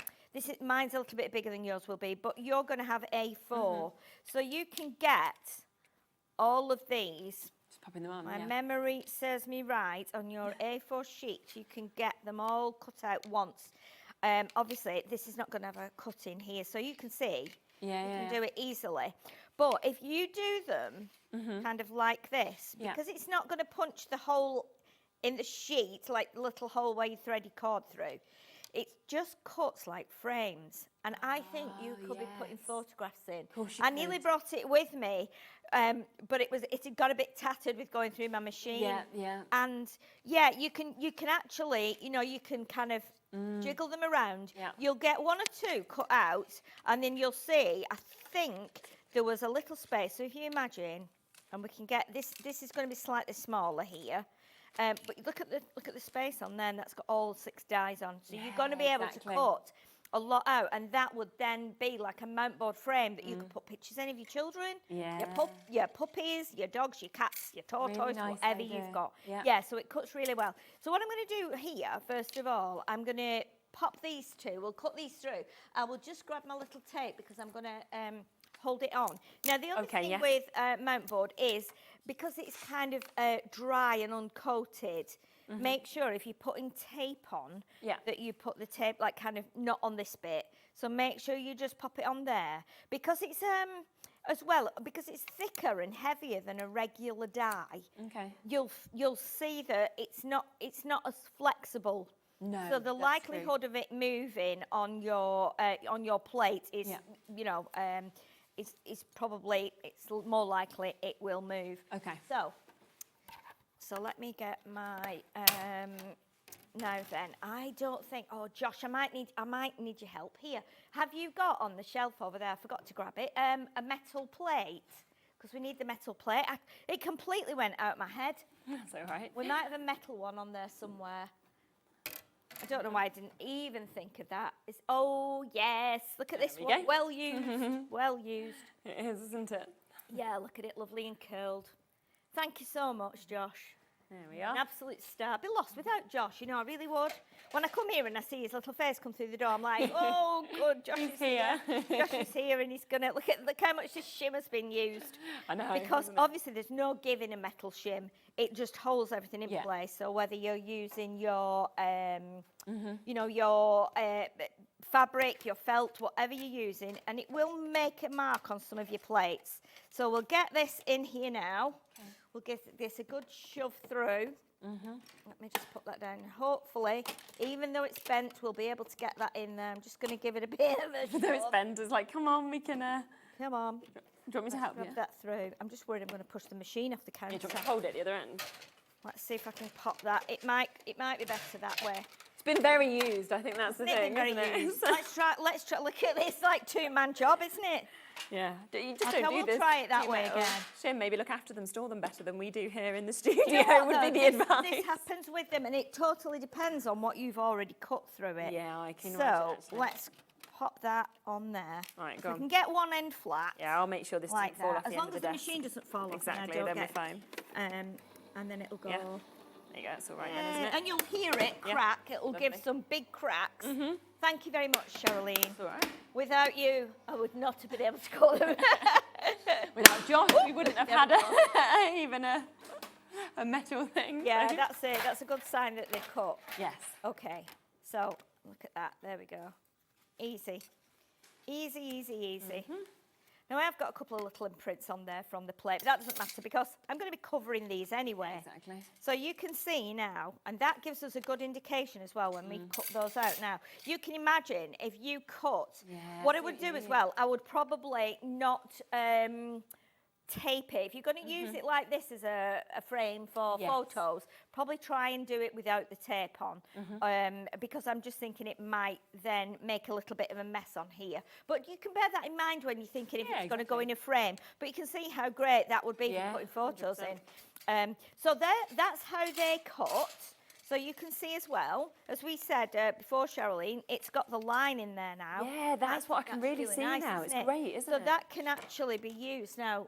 mine's a little bit bigger than yours will be, but you're going to have A4. So you can get all of these. Popping them on, My memory serves me right. On your A4 sheet, you can get them all cut out once. Obviously, this is not going to have a cut in here, so you can see you can do it easily. But if you do them kind of like this, because it's not going to punch the hole in the sheet, like the little hole where you thread your cord through. it just cuts like frames. And I think you could be putting photographs in. Of course you I nearly brought it with me, but it had got a bit tattered with going through my machine. Yeah, yeah. And yeah, you can actually, you know, you can kind of jiggle them around. Yeah. You'll get one or two cut out, and then you'll see, I think there was a little space. So if you imagine, and we can get this is going to be slightly smaller here. But look at the space on there, and that's got all 6 dies on. So you're going to be able to cut a lot out, and that would then be like a mount board frame that you could put pictures in of your children, your puppies, your dogs, your cats, your tortoise, Really nice whatever idea. you've got. Yeah. Yeah, so it cuts really well. So what I'm going to do here, first of all, I'm going to pop these two. We'll cut these through. I will just grab my little tape because I'm going to hold it on. Now, the other thing with mount board is, because it's kind of dry and uncoated, make sure if you're putting tape on that you put the tape like kind of not on this bit. So make sure you just pop it on there, because it's as well, because it's thicker and heavier than a regular die. Okay. You'll see that it's not as flexible. No. So the likelihood of it moving on your plate is you know it's probably, it's more likely it will move. Okay. So let me get my, now then, I don't think, oh Josh, I might need your help here. Have you got on the shelf over there, I forgot to grab it, a metal plate? Because we need the metal plate. It completely went out my head. That's all right. We might have a metal one on there somewhere. I don't know why I didn't even think of that. Oh, yes. Look at this one. Well used. Well used. It is, isn't it? Yeah, look at it. Lovely and curled. Thank you so much, Josh. There we are. An absolute star. I'd be lost without Josh, you know, I really would. When I come here and I see his little face come through the door, I'm like, oh, good, Josh is here. Josh is here, and he's going to, look how much this shimmer's been used. I know. Because obviously there's no give in a metal shim. It just holds everything in place. So whether you're using your, you know, your fabric, your felt, whatever you're using, and it will make a mark on some of your plates. So we'll get this in here now. Okay. We'll give this a good shove through. Let me just put that down. Hopefully, even though it's bent, we'll be able to get that in there. I'm just going to give it a bit of a shove. Though it's bent, it's like, come on, we can... Come on. Do you want me to help you? Rub that through. I'm just worried I'm going to push the machine off the counter. You want me to hold it at the other end? Let's see if I can pop that. It might be better that way. It's been very used. I think that's the thing, isn't it? Let's try. Look at this, like 2-man job, isn't it? Yeah. You just don't do this. We'll try it that way again. Shane, maybe look after them, store them better than we do here in the studio. Would be the advice. This happens with them, and it totally depends on what you've already cut through it. Yeah, I can imagine. So let's pop that on there. Right, go on. We can get one end flat. Yeah, I'll make sure this doesn't fall off the end of the desk. As long as the machine doesn't fall off. Exactly, then we're fine. And then it'll go. Yeah. There you go, it's all right then, isn't it? And you'll hear it crack. It'll give some big cracks. Thank you very much, Charlene. It's all right. Without you, I would not have been able to cut them. Without Josh, we wouldn't have had even a metal thing. Yeah, that's it. That's a good sign that they've cut. Yes. Okay, so look at that. There we go. Easy. Easy, easy, easy. Now, I've got a couple of little imprints on there from the plate, but that doesn't matter because I'm going to be covering these anyway. Exactly. So you can see now, and that gives us a good indication as well when we cut those out. Now, you can imagine if you cut, what I would do as well, I would probably not tape it. If you're going to use it like this as a frame for photos, probably try and do it without the tape on, because I'm just thinking it might then make a little bit of a mess on here. But you can bear that in mind when you're thinking if it's going to go in a frame. But you can see how great that would be for putting photos in. So that's how they cut. So you can see as well, as we said before, Charlene, it's got the line in there now. Yeah, that's what I can really see now. It's great, isn't it? So that can actually be used now.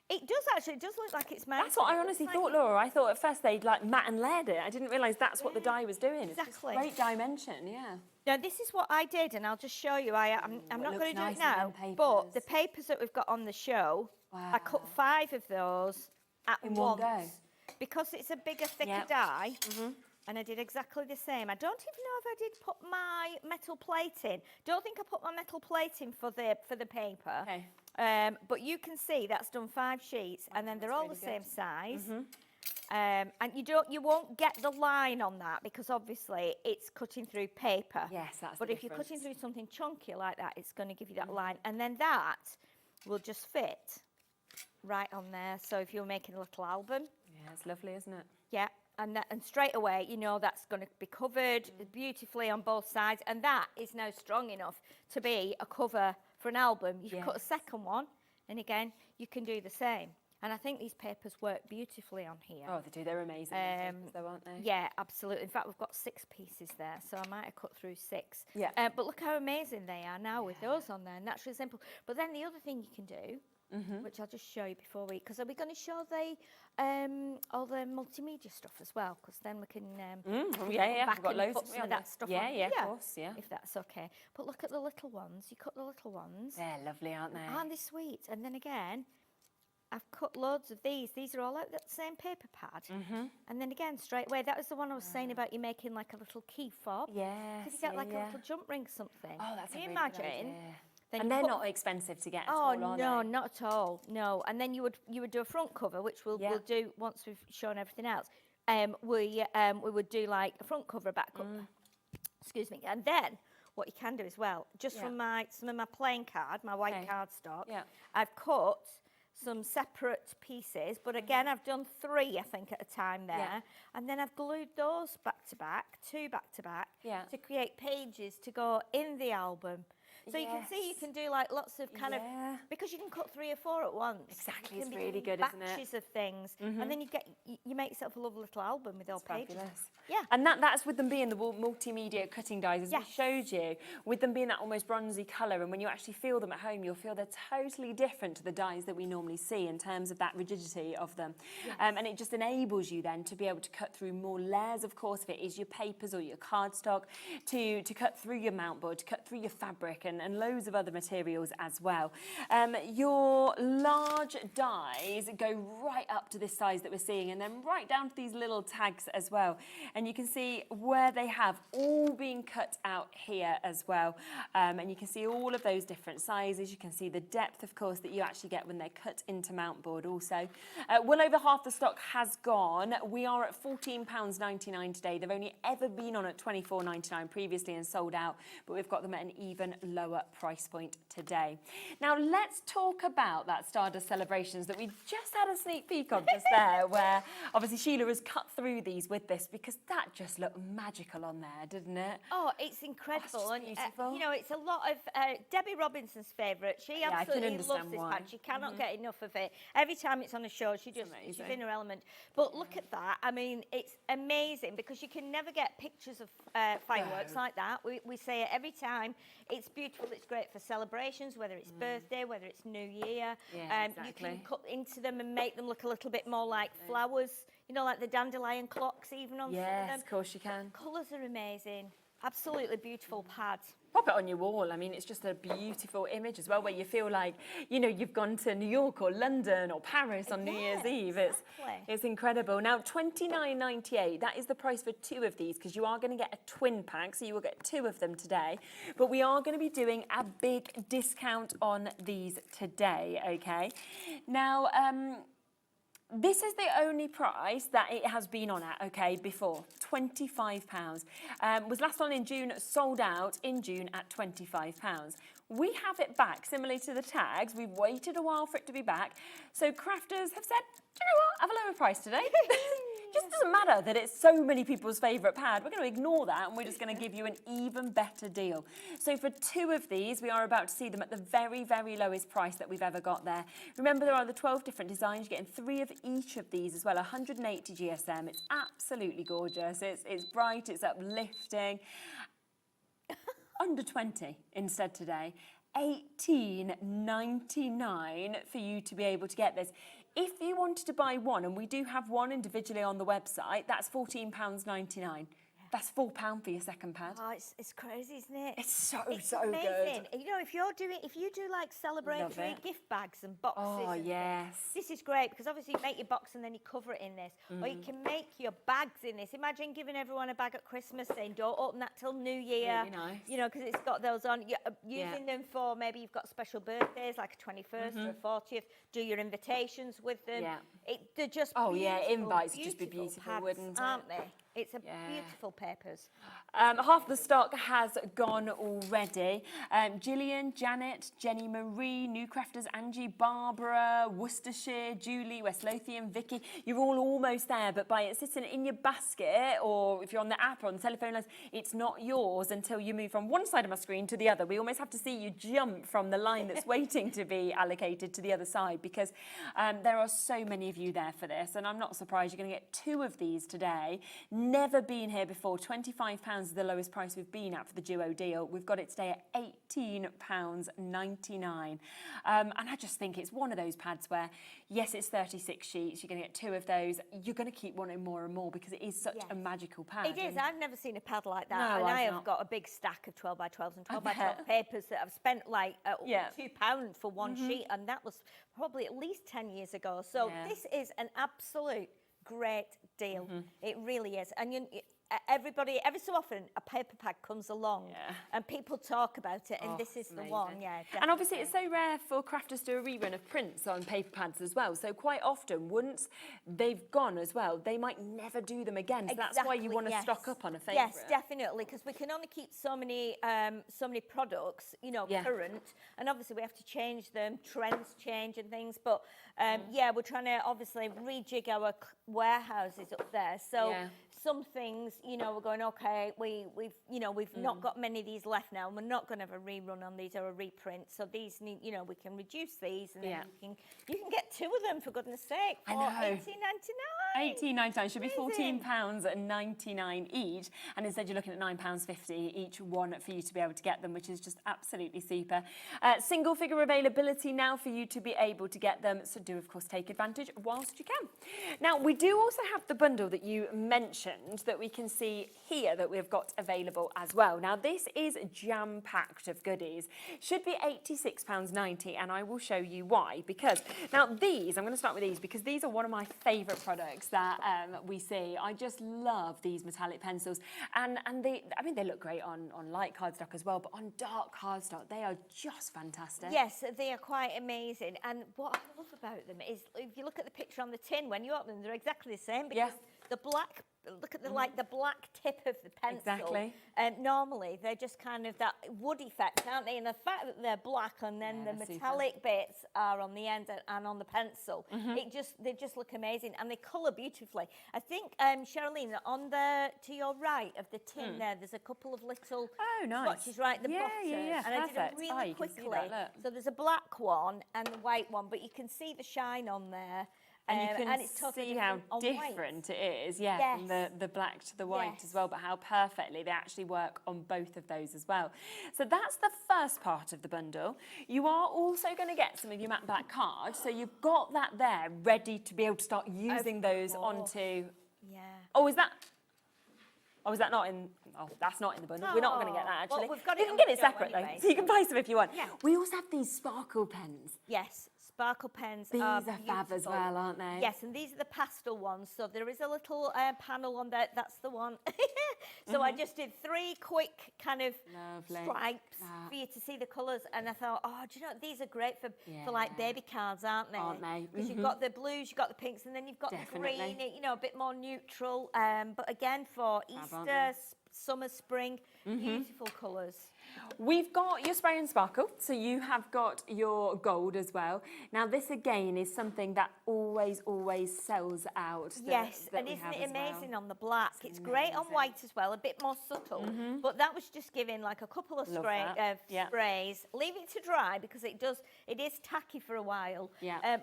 It does look like it's mounted. That's what I honestly thought, Laura. I thought at first they'd like matte and layered it. I didn't realise that's what the die was doing. Exactly. It's just great dimension, yeah. Now this is what I did, and I'll just show you. I'm not going to do it now, but the papers that we've got on the show, I cut 5 of those in one go. Because it's a bigger, thicker die. And I did exactly the same. I don't even know if I did put my metal plate in. Don't think I put my metal plate in for the paper. Okay. But you can see that's done 5 sheets, and then they're all the same size. And you won't get the line on that because obviously it's cutting through paper. Yes, that's But the if you're difference. cutting through something chunky like that, it's going to give you that line. And then that will just fit right on there. So if you're making a little album. Yeah, it's lovely, isn't it? Yeah. And straight away, you know that's going to be covered beautifully on both sides. And that is now strong enough to be a cover for an album. You cut a second one, and again, you can do the same. And I think these papers work beautifully on here. Oh, they do. They're amazing, papers, though, aren't they? Yeah, absolutely. In fact, we've got 6 pieces there, so I might have cut through 6. Yeah. But look how amazing they are now with those on there. Naturally simple. But then the other thing you can do, which I'll just show you before because are we going to show the all the multimedia stuff as well? Because then we can yeah, back we've got and loads put some of that stuff yeah, on. yeah, of course, yeah. If that's okay. But look at the little ones. You cut the little ones. They're lovely, aren't they? Aren't they sweet? And then again, I've cut loads of these. These are all out that same paper pad. And then again, straight away, that was the one I was saying about you making like a little key fob. Yes. Could you get like a little jump ring something? Oh, that's Can a you really good imagine? idea. Then And you they're put- not expensive to get at Oh all, are no, they? not at all. No. And then you would do a front cover, which we'll do once we've shown everything else. We would do like a front cover, a back cover. Excuse me. And then what you can do as well, just from some of my plain card, my white cardstock, I've cut some separate pieces, but again, I've done 3, I think, at a time there. And then I've glued those back to back, 2 back to back, to create pages to go in the album. So you can see you can do like lots of kind of, because you can cut 3 or 4 at once. Exactly, You it's can really be good, doing isn't it? batches of things, and then you make yourself a lovely little album with all pages. Fabulous. Yeah. And that's with them being the multimedia cutting dies, as we showed you, with them being that almost bronzy colour, and when you actually feel them at home, you'll feel they're totally different to the dies that we normally see in terms of that rigidity of them. And it just enables you then to be able to cut through more layers, of course, if it is your papers or your cardstock, to cut through your mount board, to cut through your fabric and loads of other materials as well. Your large dies go right up to this size that we're seeing, and then right down to these little tags as well. And you can see where they have all been cut out here as well. And you can see all of those different sizes. You can see the depth, of course, that you actually get when they're cut into mount board also. Well over half the stock has gone. We are at £14.99 today. They've only ever been on at £24.99 previously and sold out, but we've got them at an even lower price point today. Now let's talk about that Stardust Celebrations that we just had a sneak peek of just there, where obviously Sheila has cut through these with this because that just looked magical on there, didn't it? Oh, it's incredible. That's just beautiful. You know, it's a lot of Debbie Robinson's favourite. She I can absolutely understand loves this why. pad. She cannot get enough of it. Every time it's on a show, she's in her element. But look at that. I mean, it's amazing because you can never get pictures of fireworks like that. We say it every time. It's beautiful. It's great for celebrations, whether it's birthday, whether it's New Year. Exactly. You can cut into them and make them look a little bit more like flowers. You know, like the dandelion clocks even on some of them. Yes, of course you can. Colours are amazing. Absolutely beautiful pad. Pop it on your wall. I mean, it's just a beautiful image as well, where you feel like, you know, you've gone to New York or London or Paris on New Year's Eve. It's incredible. Now, £29.98, that is the price for 2 of these, because you are going to get a twin pack, so you will get 2 of them today. But we are going to be doing a big discount on these today, okay? Now, this is the only price that it has been on at, okay, before. £25. Was last on in June, sold out in June at £25. We have it back, similarly to the tags. We've waited a while for it to be back. So crafters have said, do you know what, have a lower price today. Just doesn't matter that it's so many people's favourite pad. We're going to ignore that and we're just going to give you an even better deal. So for 2 of these, we are about to see them at the very, very lowest price that we've ever got there. Remember, there are the 12 different designs. You're getting 3 of each of these as well, 180 GSM. It's absolutely gorgeous. It's bright, it's uplifting. Under 20 instead today. £18.99 for you to be able to get this. If you wanted to buy one, and we do have one individually on the website, that's £14.99. That's £4 for your second pad. Oh, it's crazy, isn't it? It's so amazing. good. You know, if you do like celebratory gift bags and boxes. Oh, and yes. things, this is great because obviously you make your box and then you cover it in this, or you can make your bags in this. Imagine giving everyone a bag at Christmas, saying don't open that till New Year. Really nice. You know, because it's got those on. Using them for maybe you've got special birthdays like a 21st or a 40th. Do your invitations with them. Yeah. They're just invites would just be beautiful, pads, wouldn't it? aren't they? It's a beautiful papers. Half the stock has gone already. Gillian, Janet, Jenny Marie, New Crafters, Angie, Barbara, Worcestershire, Julie, West Lothian, Vicky. You're all almost there, but by it sitting in your basket, or if you're on the app or on the telephone lines, it's not yours until you move from one side of my screen to the other. We almost have to see you jump from the line that's waiting to be allocated to the other side, because there are so many of you there for this, and I'm not surprised you're going to get 2 of these today. Never been here before. £25 is the lowest price we've been at for the duo deal. We've got it today at £18.99. And I just think it's one of those pads where, yes, it's 36 sheets. You're going to get 2 of those. You're going to keep wanting more and more because it is such a magical pad. It is. I've never seen a pad like that. No, and I I've have not. got a big stack of 12 by 12s and 12 by 12 papers that I've spent like £2 for one sheet, and that was probably at least 10 years ago. So this is an absolute great deal. It really is. And everybody, every so often, a paper pad comes along and people talk about it, and this is the one. Definitely. And obviously it's so rare for crafters to do a rerun of prints on paper pads as well. So quite often, once they've gone as well, they might never do them again. So that's why you want to stock up on a favourite. Yes, definitely, because we can only keep so many products, you know, current, and obviously we have to change them. Trends change and things, but we're trying to obviously rejig our warehouses up there. So some things, you know, we're going, okay, we've not got many of these left now, and we're not going to have a rerun on these or a reprint. So these need, you know, we can reduce these, and then you can get 2 of them, for goodness sake, for £18.99. £18.99 should be £14.99 each, and instead you're looking at £9.50 each one for you to be able to get them, which is just absolutely super. Single figure availability now for you to be able to get them, so do of course take advantage whilst you can. Now we do also have the bundle that you mentioned that we can see here that we've got available as well. Now this is jam-packed of goodies. Should be £86.90, and I will show you why. Because now these, I'm going to start with these because these are one of my favourite products that we see. I just love these metallic pencils, and they look great on light cardstock as well, but on dark cardstock they are just fantastic. Yes, they are quite amazing. And what I love about them is if you look at the picture on the tin, when you open them, they're exactly the same, because the black, look at the like the black tip of the pencil. Exactly. Normally they're just kind of that wood effect, aren't they? And the fact that they're black and then the metallic bits are on the end and on the pencil, they just look amazing, and they colour beautifully. I think Sherilyn, to your right of the tin there's a couple of little swatches right at the bottom. And I did them really quickly. So there's a black one and a white one, but you can see the shine on there. And you can it's totally see how different it is, from the black to the white as well, but how perfectly they actually work on both of those as well. So that's the first part of the bundle. You are also going to get some of your matte black cards, so you've got that there ready to be able to start using those onto... is that not in... Oh, that's not in the bundle. We're not going to get that, actually. Well, we've got you can get it separate, anyway. though, so you can buy some if you want. We also have these sparkle pens. Yes. Sparkle pens are fab as well, aren't they? Yes, and these are the pastel ones. So there is a little panel on there. That's the one. So I just did 3 quick kind of stripes for you to see the colours. And I thought, do you know, these are great for like baby cards, aren't they? Aren't they? Because you've got the blues, you've got the pinks, and then you've got the green, you know, a bit more neutral. But again, for Easter, summer, spring, beautiful colours. We've got your spray and sparkle, so you have got your gold as well. Now this again is something that always sells out. Yes, and isn't it amazing on the black? It's great on white as well, a bit more subtle, but that was just giving like a couple of sprays. Leave it to dry because it is tacky for a while,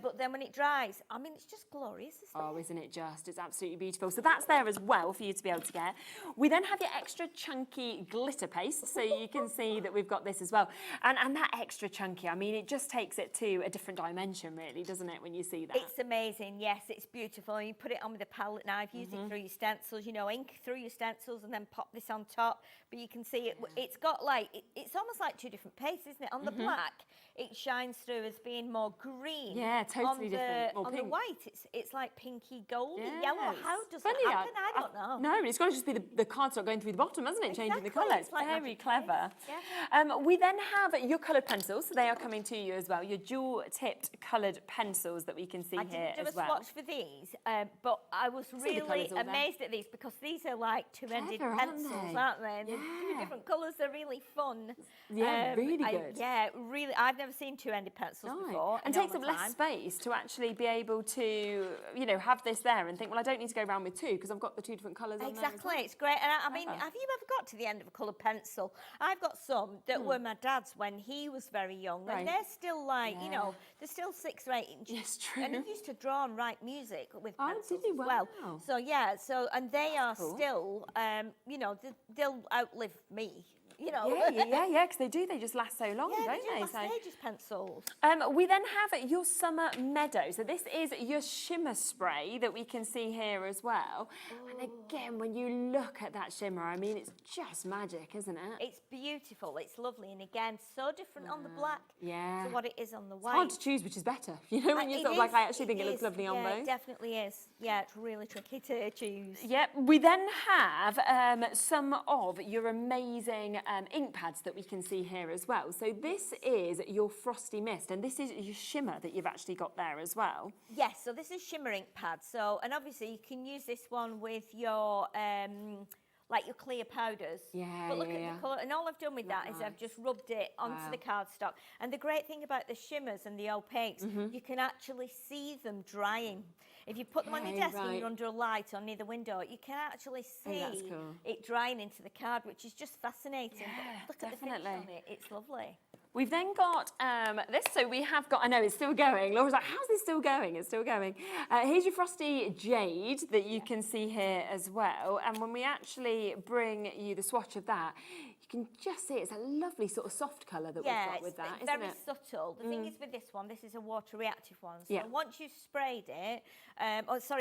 but then when it dries, I mean, it's just glorious, isn't it? Oh, isn't it just? It's absolutely beautiful. So that's there as well for you to be able to get. We then have your extra chunky glitter paste, so you can see that we've got this as well. And that extra chunky, I mean, it just takes it to a different dimension, really, doesn't it, when you see that? It's amazing, yes, it's beautiful. You put it on with a palette knife, use it through your stencils, you know, ink through your stencils and then pop this on top. But you can see it's got like, it's almost like two different pastes, isn't it? On the black, it shines through as being more green. Yeah, totally different. More on pink. the white, it's like pinky goldy Yes. yellow. How does Funny, that happen? I don't know. No, it's got to just be the cardstock going through the bottom, hasn't it? Changing the Exactly, colour. It's it's like very magic clever. Yeah. We then have your coloured pencils. So they are coming to you as well. Your dual-tipped coloured pencils that we can see here I didn't do as a well. swatch for these, but I was See the really colours all there. amazed at these because these are like two-ended Clever, aren't pencils, they? aren't they? They're Yeah. two different colours. They're really fun. Yeah, really good. Yeah, really. I've never seen two-ended pencils before. And takes up less space to actually be able to, you know, have this there and think, well, I don't need to go around with two because I've got the two different colours on there as Exactly, well. it's great. And I mean, have you ever got to the end of a coloured pencil? I've got some that were my dad's when he was very young, and they're still like, you know, they're still 6 or 8 inches. Yes, true. And he used to draw and write music with Oh, pencils did he? as well. Wow. So yeah, and they are cool. still, you know, they'll outlive me. You know. Yeah, because they do. They just last so long, Yeah, don't they do they? last ages, pencils. We then have your Summer Meadow. So this is your shimmer spray that we can see here as well. And again, when you look at that shimmer, I mean, it's just magic, isn't it? It's beautiful. It's lovely. And again, so different on the black Yeah. to what it is on the white. It's hard to choose which is better. You know, when you're sort of like, I actually think it looks lovely on both. It definitely is. Yeah, it's really tricky to choose. Yep. We then have some of your amazing ink pads that we can see here as well. So this is your Frosty Mist, and this is your shimmer that you've actually got there as well. Yes, so this is shimmer ink pad. So, and obviously you can use this one with your like your clear powders. Yeah, But look at the colour, and all I've done with that is I've just rubbed it onto the cardstock. And the great thing about the shimmers and the opaques, you can actually see them drying. If you put them on your desk and you're under a light or near the window, you can actually see it drying into the card, which is just fascinating. Yeah, Look at the finish on it, it's lovely. We've then got this, so we have got, I know it's still going. Laura's like, how's this still going? It's still going. Here's your Frosty Jade that you can see here as well. And when we actually bring you the swatch of that, you can just see it's a lovely sort of soft colour that we've got with that, it's very isn't it? subtle. The thing is with this one, this is a water reactive one. So Yeah. once you've sprayed it,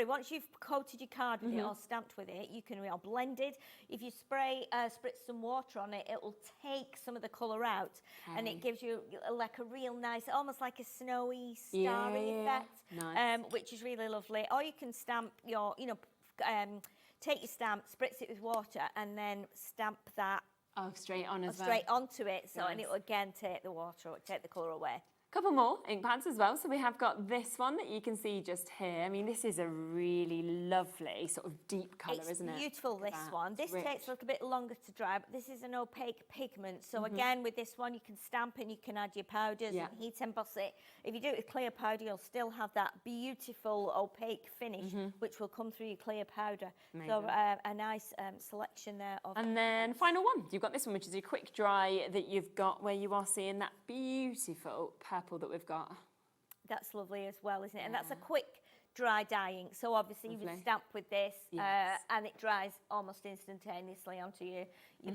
once you've coated your card with it or stamped with it, you can blend it. If you spritz some water on it, it will take some of the colour out, and it gives you like a real nice, almost like a snowy, starry effect, which is really lovely. Or you can stamp your, take your stamp, spritz it with water, and then stamp that straight on as well. Straight onto it, so and it will again take the water, take the colour away. Couple more ink pads as well. So we have got this one that you can see just here. I mean, this is a really lovely sort of deep colour, isn't it? It's beautiful, this one. This takes a little bit longer to dry, but this is an opaque pigment. So again, with this one, you can stamp it and you can add your powders and heat emboss it. If you do it with clear powder, you'll still have that beautiful opaque finish, which will come through your clear powder. Amazing. So a nice selection there. And then final one. You've got this one, which is your quick dry that you've got where you are seeing that beautiful purple that we've got. That's lovely as well, isn't it? And that's a quick dry dyeing. So obviously you would stamp with this and it dries almost instantaneously onto your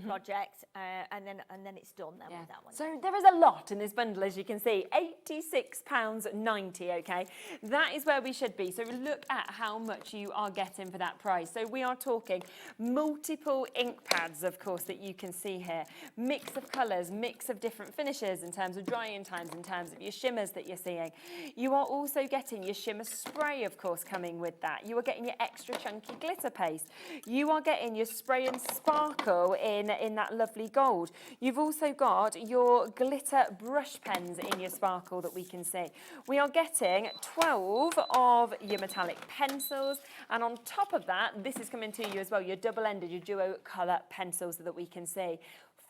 project and then it's done then with that one. So there is a lot in this bundle, as you can see. £86.90, okay? That is where we should be. So look at how much you are getting for that price. So we are talking multiple ink pads, of course, that you can see here. Mix of colours, mix of different finishes in terms of drying times, in terms of your shimmers that you're seeing. You are also getting your shimmer spray, of course, coming with that. You are getting your extra chunky glitter paste. You are getting your spray and sparkle in that lovely gold. You've also got your glitter brush pens in your sparkle that we can see. We are getting 12 of your metallic pencils, and on top of that, this is coming to you as well, your double-ended, your duo colour pencils that we can see.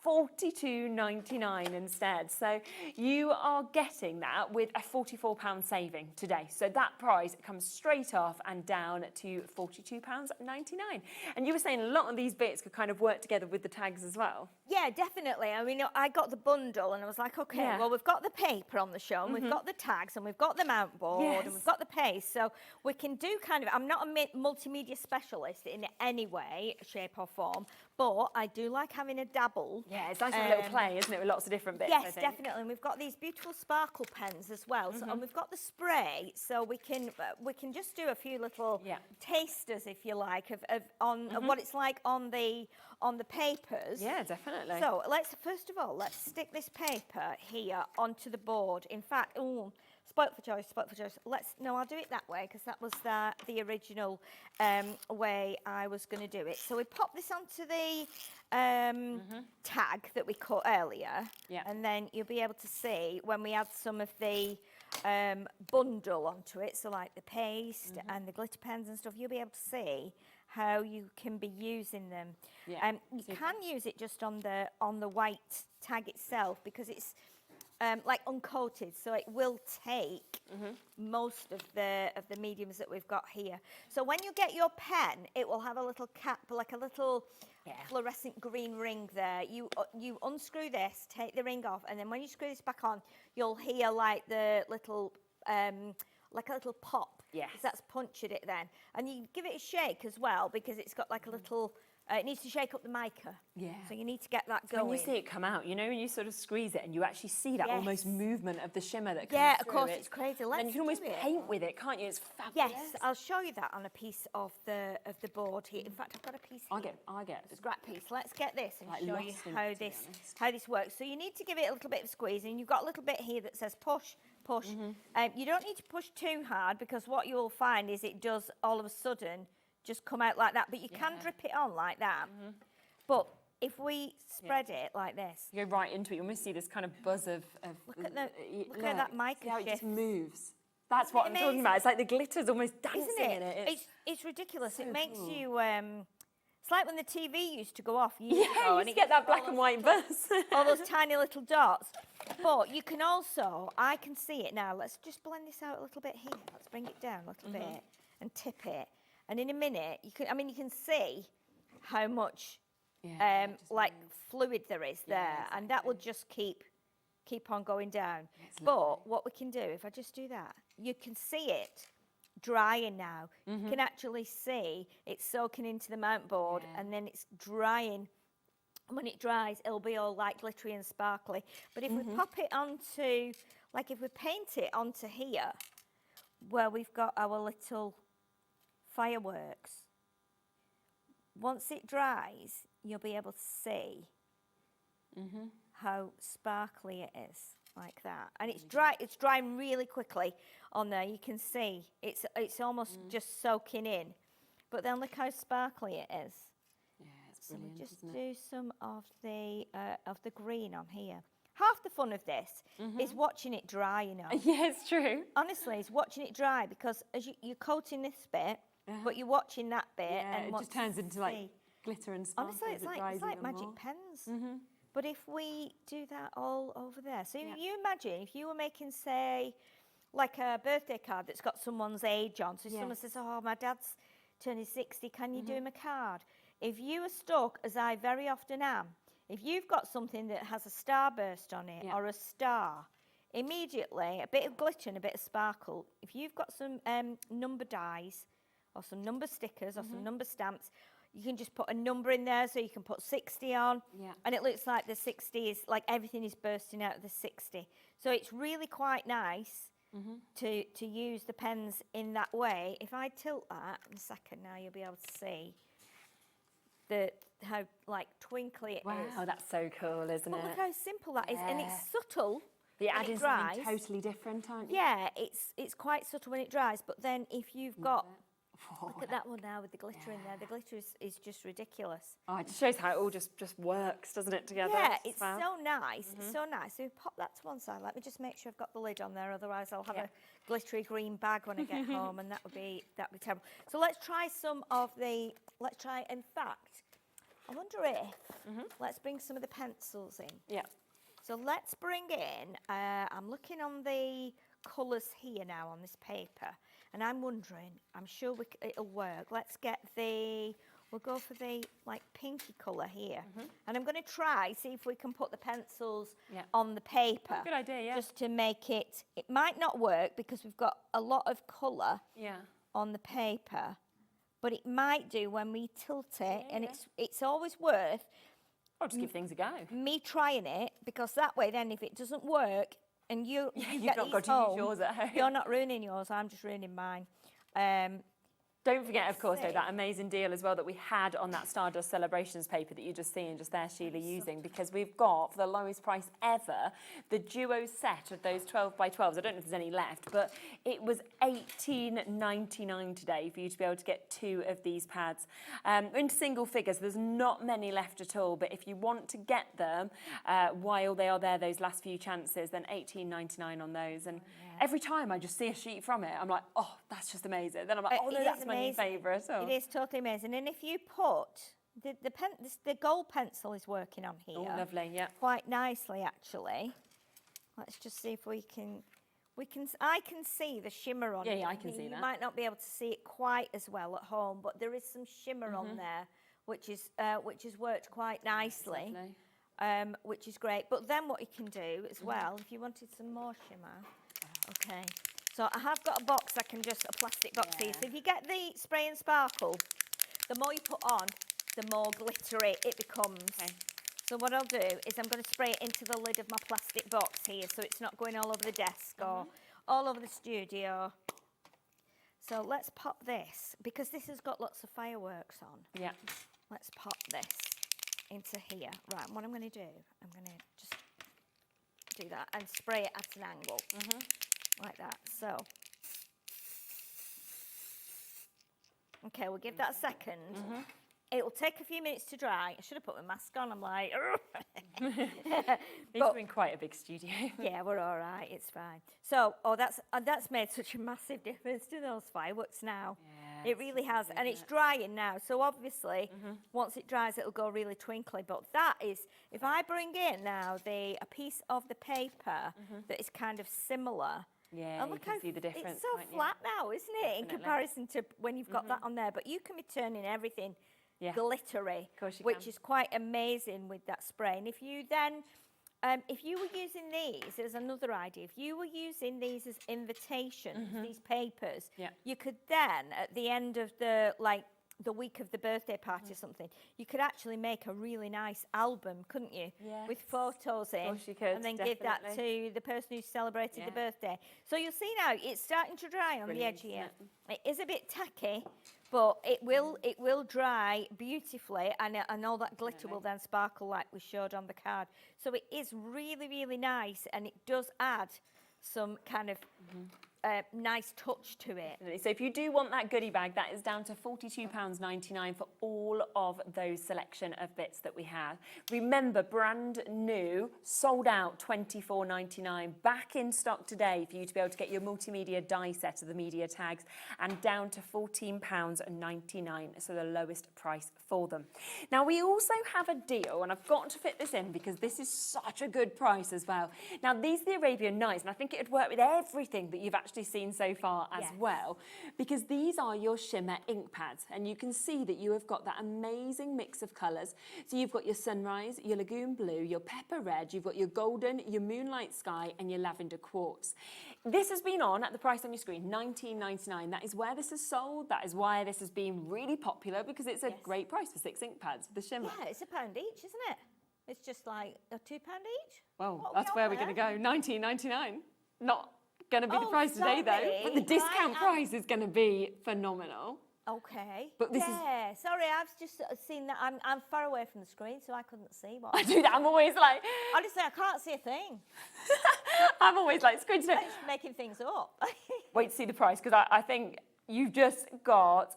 £42.99 instead. So you are getting that with a £44 saving today. So that price comes straight off and down to £42.99. And you were saying a lot of these bits could kind of work together with the tags as well. Yeah, definitely. I mean, I got the bundle and I was like, okay, well, we've got the paper on the show and we've got the tags and we've got the mount board and we've got the paste. So we can do kind of, I'm not a multimedia specialist in any way, shape or form, But I do like having a dabble. Yeah, it's nice to have a little play, isn't it, with lots of different bits, I Yes, think. definitely. And we've got these beautiful sparkle pens as well. So, and we've got the spray, so we can just do a few little tasters, if you like, of what it's like on the papers. Yeah, definitely. So first of all, let's stick this paper here onto the board. In fact, spoilt for choice. I'll do it that way because that was the original way I was going to do it. So we pop this onto the tag that we cut earlier, and then you'll be able to see when we add some of the bundle onto it, so like the paste and the glitter pens and stuff, you'll be able to see how you can be using them. You can use it just on the white tag itself because it's like uncoated, so it will take most of the mediums that we've got here. So when you get your pen, it will have a little cap, like a little fluorescent green ring there. You unscrew this, take the ring off, and then when you screw this back on, you'll hear like the little like a little pop. Yes. That's punctured it then, and you give it a shake as well because it's got like a little. It needs to shake up the mica. Yeah. So you need to get that going. When you see it come out, you know, when you sort of squeeze it and you actually see that almost movement of the shimmer that comes through. Yeah, of course, it's crazy. And you can almost paint with it, can't you? It's fabulous. Yes, I'll show you that on a piece of the board here. In fact, I've got a piece here. I get a scrap piece. Let's get this and like show you how this works. So you need to give it a little bit of squeezing. You've got a little bit here that says push, push. You don't need to push too hard because what you'll find is it does all of a sudden just come out like that. But you can drip it on like that. But if we spread it like this, you go right into it. You almost see this kind of buzz of look at that mica see how it shift. just moves. That's what I'm talking about. It's like the glitter's almost dancing Isn't it? in it. It's ridiculous. So it makes you. It's like when the TV used to go off. You get that black and white buzz. All those tiny little dots. But you can also, I can see it now. Let's just blend this out a little bit here. Let's bring it down a little bit and tip it. And in a minute, you can see how much like fluid there is there, and that will just keep on going down. But what we can do, if I just do that, you can see it drying now. You can actually see it soaking into the mount board, and then it's drying. When it dries, it'll be all like glittery and sparkly. But if we pop it onto, like if we paint it onto here, where we've got our little fireworks, once it dries, you'll be able to see how sparkly it is, like that. And it's drying really quickly on there. You can see it's almost just soaking in. But then look how sparkly it is. Yeah, it's so brilliant. we just do some of the green on here. Half the fun of this is watching it dry, you know. Yeah, it's true. Honestly, it's watching it dry because as you're coating this bit, but you're watching that bit, and it just turns into like glitter and sparkle. Honestly, it's like magic pens. But if we do that all over there, so you imagine if you were making, say, like a birthday card that's got someone's age on. So someone says, "Oh, my dad's turning 60. Can you do him a card?" If you are stuck, as I very often am, if you've got something that has a starburst on it or a star, immediately a bit of glitter and a bit of sparkle. If you've got some number dies, or some number stickers or some number stamps, you can just put a number in there, so you can put 60 on, and it looks like the 60 is, like everything is bursting out of the 60. So it's really quite nice to use the pens in that way. If I tilt that in a second now, you'll be able to see how like twinkly it is. Wow, that's so cool, isn't it? Look how simple that is, and it's subtle. You're adding something totally different, aren't you? Yeah, it's quite subtle when it dries, but then if you've got look at that one now with the glitter in there. The glitter is just ridiculous. Oh, it just shows how it all just works, doesn't it, together? Yeah, it's so nice. It's so nice. So we pop that to one side. Let me just make sure I've got the lid on there, otherwise I'll have a glittery green bag when I get home, and that'd be terrible. So let's try some of the. In fact, I wonder if let's bring some of the pencils in. Yeah. So let's bring in. I'm looking on the colours here now on this paper. And I'm wondering, I'm sure it'll work. Let's get we'll go for the like pinky colour here. And I'm going to see if we can put the pencils on the paper. Good idea, yeah. Just to make it might not work because we've got a lot of colour on the paper. but it might do when we tilt it, and it's always worth. I'll just give things a go. Me trying it, because that way, then if it doesn't work, and you've not got to use yours at home. You're not ruining yours. I'm just ruining mine. Don't forget, of course, though, that amazing deal as well that we had on that Stardust Celebrations paper that you're just seeing just there, Sheila, using, because we've got, for the lowest price ever, the duo set of those 12 by 12s. I don't know if there's any left, but it was $18.99 today for you to be able to get 2 of these pads. In single figures, there's not many left at all, but if you want to get them while they are there, those last few chances, then $18.99 on those. And every time I just see a sheet from it, I'm like, oh, that's just amazing. Then I'm like, oh, no, that's my new favourite. Oh. It is totally amazing. And if you put, the gold pencil is working on here. Oh, lovely, yeah. Quite nicely, actually. Let's just see if we can, I can see the shimmer on it. Yeah, I can see that. You might not be able to see it quite as well at home, but there is some shimmer on there, which has worked quite nicely. Which is great. But then what you can do as well, if you wanted some more shimmer, okay. So I have got a box, a plastic box here. So if you get the spray and sparkle, the more you put on, the more glittery it becomes. Okay. So what I'll do is I'm going to spray it into the lid of my plastic box here, so it's not going all over the desk or all over the studio. So let's pop this, because this has got lots of fireworks on. Yeah. Let's pop this into here. Right, what I'm going to do, I'm going to just do that and spray it at an angle. Like that. So, okay, we'll give that a second. It will take a few minutes to dry. I should have put my mask on. I'm like, These are in quite a big studio. yeah, we're all right. It's fine. So, that's made such a massive difference to those fireworks now. Yeah, it really has, and it's drying now. So obviously, once it dries, it'll go really twinkly. But that is, if I bring in now a piece of the paper that is kind of similar. Yeah, and look you can see the difference. It's so flat now, isn't it, in comparison to when you've got that on there. But you can be turning everything glittery, which is quite amazing with that spray. And if you then, if you were using these, there's another idea. If you were using these as invitations, these papers, you could then, at the end of the week of the birthday party or something, you could actually make a really nice album, couldn't you? Yes. With photos in. Of course you could, and then give that to the person who celebrated the birthday. So you'll see now, it's starting to dry on the edge here. It is a bit tacky, but it will dry beautifully, and all that glitter will then sparkle like we showed on the card. So it is really, really nice, and it does add some kind of nice touch to it. So if you do want that goodie bag, that is down to £42.99 for all of those selection of bits that we have. Remember, brand new, sold out £24.99, back in stock today for you to be able to get your multimedia die set of the media tags, and down to £14.99, so the lowest price for them. Now we also have a deal, and I've got to fit this in because this is such a good price as well. Now these are the Arabian Nights, and I think it would work with everything that you've actually seen so far as well, because these are your shimmer ink pads, and you can see that you have got that amazing mix of colours. So you've got your sunrise, your lagoon blue, your pepper red, you've got your golden, your moonlight sky, and your lavender quartz. This has been on at the price on your screen, $19.99. That is where this is sold. That is why this has been really popular, because it's a great price for 6 ink pads with the shimmer. Yeah, it's £1 each, isn't it? It's just like a £2 each. Well, that's where we're going to go. $19.99. Not going to be the price today, though. But the discount price is going to be phenomenal. Okay. But this is... Sorry, I've just seen that. I'm far away from the screen, so I couldn't see what... I do that. I'm always like... Honestly, I can't see a thing. I'm always like squinting. I'm just making things up. Wait to see the price, because I think you've just got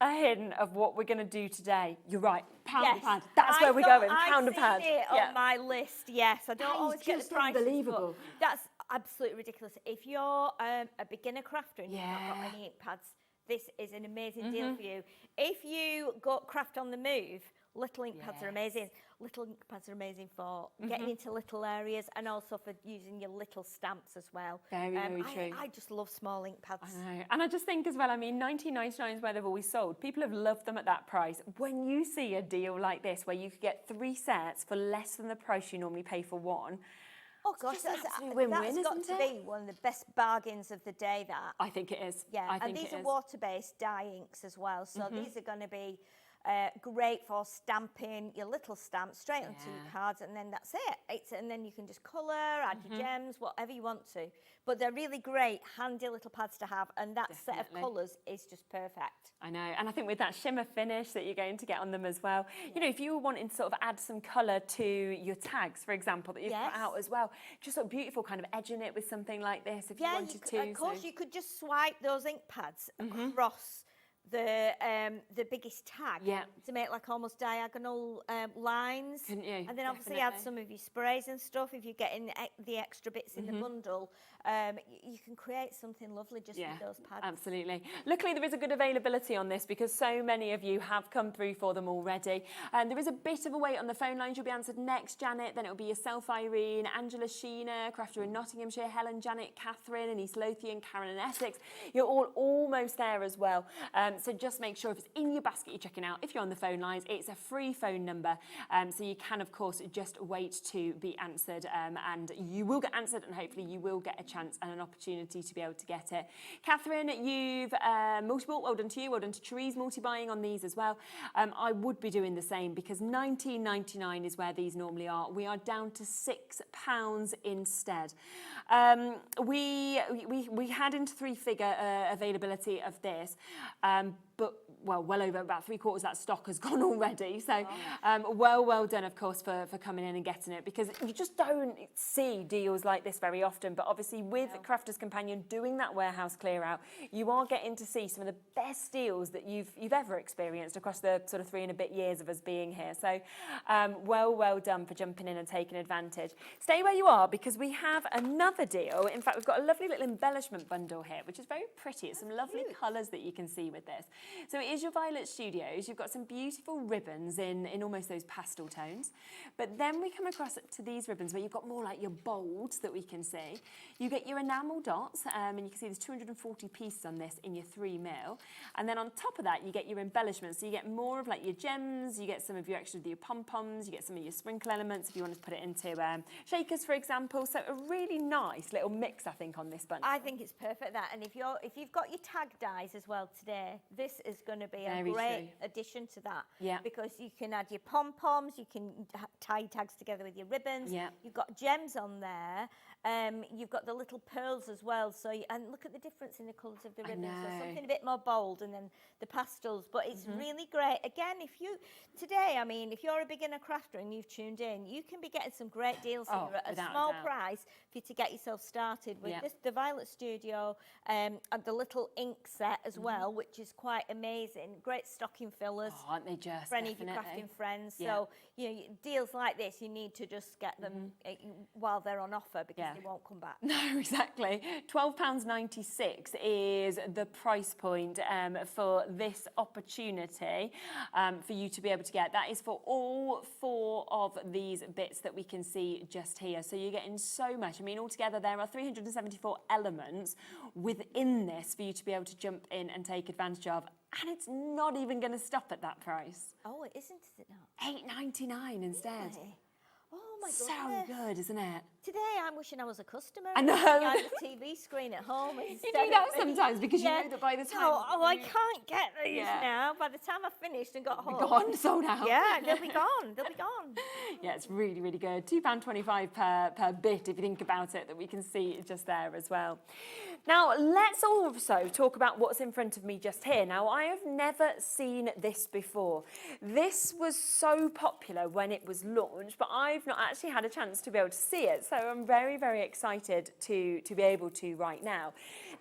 a hint of what we're going to do today. You're right. Pound a pad. That's where we're going. Pound a pad. I've seen it on my list, yes. I don't always get the prices. Unbelievable. That's absolutely ridiculous. If you're a beginner crafter and you've not got any ink pads, this is an amazing deal for you. If you got craft on the move, little ink pads are amazing. Little ink pads are amazing for getting into little areas, and also for using your little stamps as well. Very true. I just love small ink pads. I know. And I just think as well, I mean, $19.99 is where they've always sold. People have loved them at that price. When you see a deal like this, where you could get 3 sets for less than the price you normally pay for one, Oh gosh, that's got to be one of the best bargains of the day, that. I think it is. Yeah, I think and these it are is. water-based dye inks as well, so these are going to be great for stamping your little stamp straight onto your cards, and then that's it. And then you can just colour, add your gems, whatever you want to. But they're really great, handy little pads to have, and that set of colours is just perfect. I know, and I think with that shimmer finish that you're going to get on them as well, you know, if you were wanting to sort of add some colour to your tags, for example, that you've put out as well, just look beautiful, kind of edging it with something like this if you wanted to. Of course, you could just swipe those ink pads across the biggest tag to make like almost diagonal lines. Couldn't you? And then obviously add some of your sprays and stuff. If you're getting the extra bits in the bundle, you can create something lovely just with those pads. Absolutely. Luckily, there is a good availability on this because so many of you have come through for them already. And there is a bit of a wait on the phone lines. You'll be answered next, Janet. Then it'll be yourself, Irene, Angela, Sheena, crafter in Nottinghamshire, Helen, Janet, Catherine, and East Lothian, Karen and Essex. You're all almost there as well. So just make sure if it's in your basket you're checking out. If you're on the phone lines, it's a free phone number. So you can, of course, just wait to be answered. And you will get answered and hopefully you will get a chance and an opportunity to be able to get it. Catherine, you've multi-bought. Well done to you. Well done to Therese, multi-buying on these as well. I would be doing the same because $19.99 is where these normally are. We are down to £6 instead. We had into three-figure availability of this, but well over about 3/4 of that stock has gone already. So well done, of course, for coming in and getting it, because you just don't see deals like this very often. But obviously with Crafters Companion doing that warehouse clear out, you are getting to see some of the best deals that you've ever experienced across the sort of 3 and a bit years of us being here. So well done for jumping in and taking advantage. Stay where you are because we have another deal. In fact, we've got a lovely little embellishment bundle here, which is very pretty. It's some lovely colours that you can see with this. So it is your Violet Studios. You've got some beautiful ribbons in almost those pastel tones. But then we come across to these ribbons where you've got more like your bolds that we can see. You get your enamel dots, and you can see there's 240 pieces on this in your 3mm. And then on top of that, you get your embellishments. So you get more of like your gems, you get some of your extra your pom-poms, you get some of your sprinkle elements if you want to put it into shakers, for example. So a really nice little mix, I think, on this bunch. I think it's perfect, that. And if you've got your tag dies as well today, this is going to be a great addition to that. Yeah. Because you can add your pom-poms, you can tie tags together with your ribbons. Yeah. You've got gems on there. You've got the little pearls as well. So and look at the difference in the colours of the ribbons. So something a bit more bold, and then the pastels. But it's really great. Again, if you're a beginner crafter and you've tuned in, you can be getting some great deals here at a small price for you to get yourself started with the Violet Studio and the little ink set as well, which is quite amazing. Great stocking fillers. Oh, aren't they just? For any of your crafting friends. So deals like this, you need to just get them while they're on offer because they won't come back. No, exactly. £12.96 is the price point for this opportunity for you to be able to get. That is for all 4 of these bits that we can see just here. So you're getting so much. I mean, altogether there are 374 elements within this for you to be able to jump in and take advantage of. And it's not even going to stop at that price. Oh, it isn't, is it not? $8.99 instead. Really? Oh my So goodness. good, isn't it? Today I'm wishing I was a customer. I know. Behind the TV screen at home. You do that sometimes because you know that by the time... I can't get these now. By the time I've finished and got home. Gone, sold out. Yeah, they'll be gone. They'll be gone. Yeah, it's really, really good. £2.25 per bit, if you think about it, that we can see just there as well. Now, let's also talk about what's in front of me just here. Now, I have never seen this before. This was so popular when it was launched, but I've not actually had a chance to be able to see it. So I'm very, very excited to be able to right now.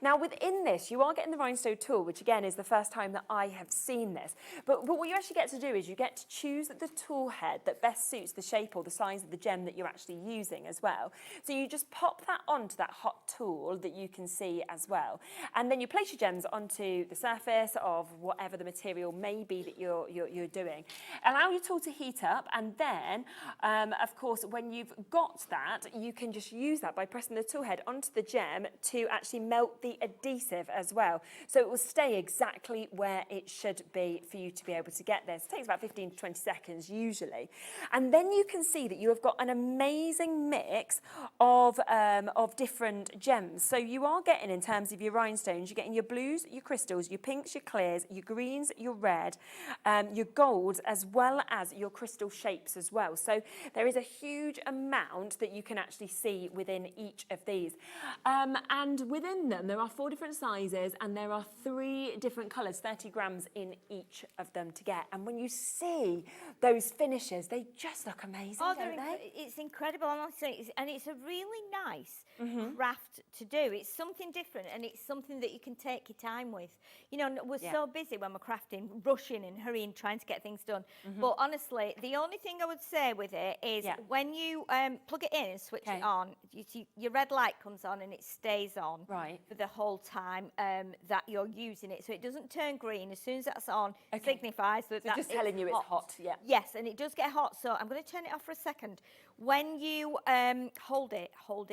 Now, within this, you are getting the rhinestone tool, which again is the first time that I have seen this. But what you actually get to do is you get to choose the tool head that best suits the shape or the size of the gem that you're actually using as well. So you just pop that onto that hot tool that you can see as well. And then you place your gems onto the surface of whatever the material may be that you're doing. Allow your tool to heat up, and then, of course, when you've got that, you can just use that by pressing the tool head onto the gem to actually melt the adhesive as well. So it will stay exactly where it should be for you to be able to get this. It takes about 15 to 20 seconds usually. And then you can see that you have got an amazing mix of different gems. So you are getting, in terms of your rhinestones, you're getting your blues, your crystals, your pinks, your clears, your greens, your red, your golds, as well as your crystal shapes as well. So there is a huge amount that you can actually see within each of these. And within them, there are 4 different sizes and there are 3 different colours, 30 grams in each of them to get. And when you see those finishes, they just look amazing, don't they? It's incredible, honestly, and it's a really nice craft to do. It's something different, and it's something that you can take your time with. You know, we're so busy when we're crafting, rushing and hurrying, trying to get things done. But honestly, the only thing I would say with it is when you plug it in and switch it on, you see your red light comes on and it stays on for the whole time that you're using it. So it doesn't turn green. As soon as that's on, it signifies that it's just telling you it's hot. Yes, and it does get hot. So I'm going to turn it off for a second. When you hold it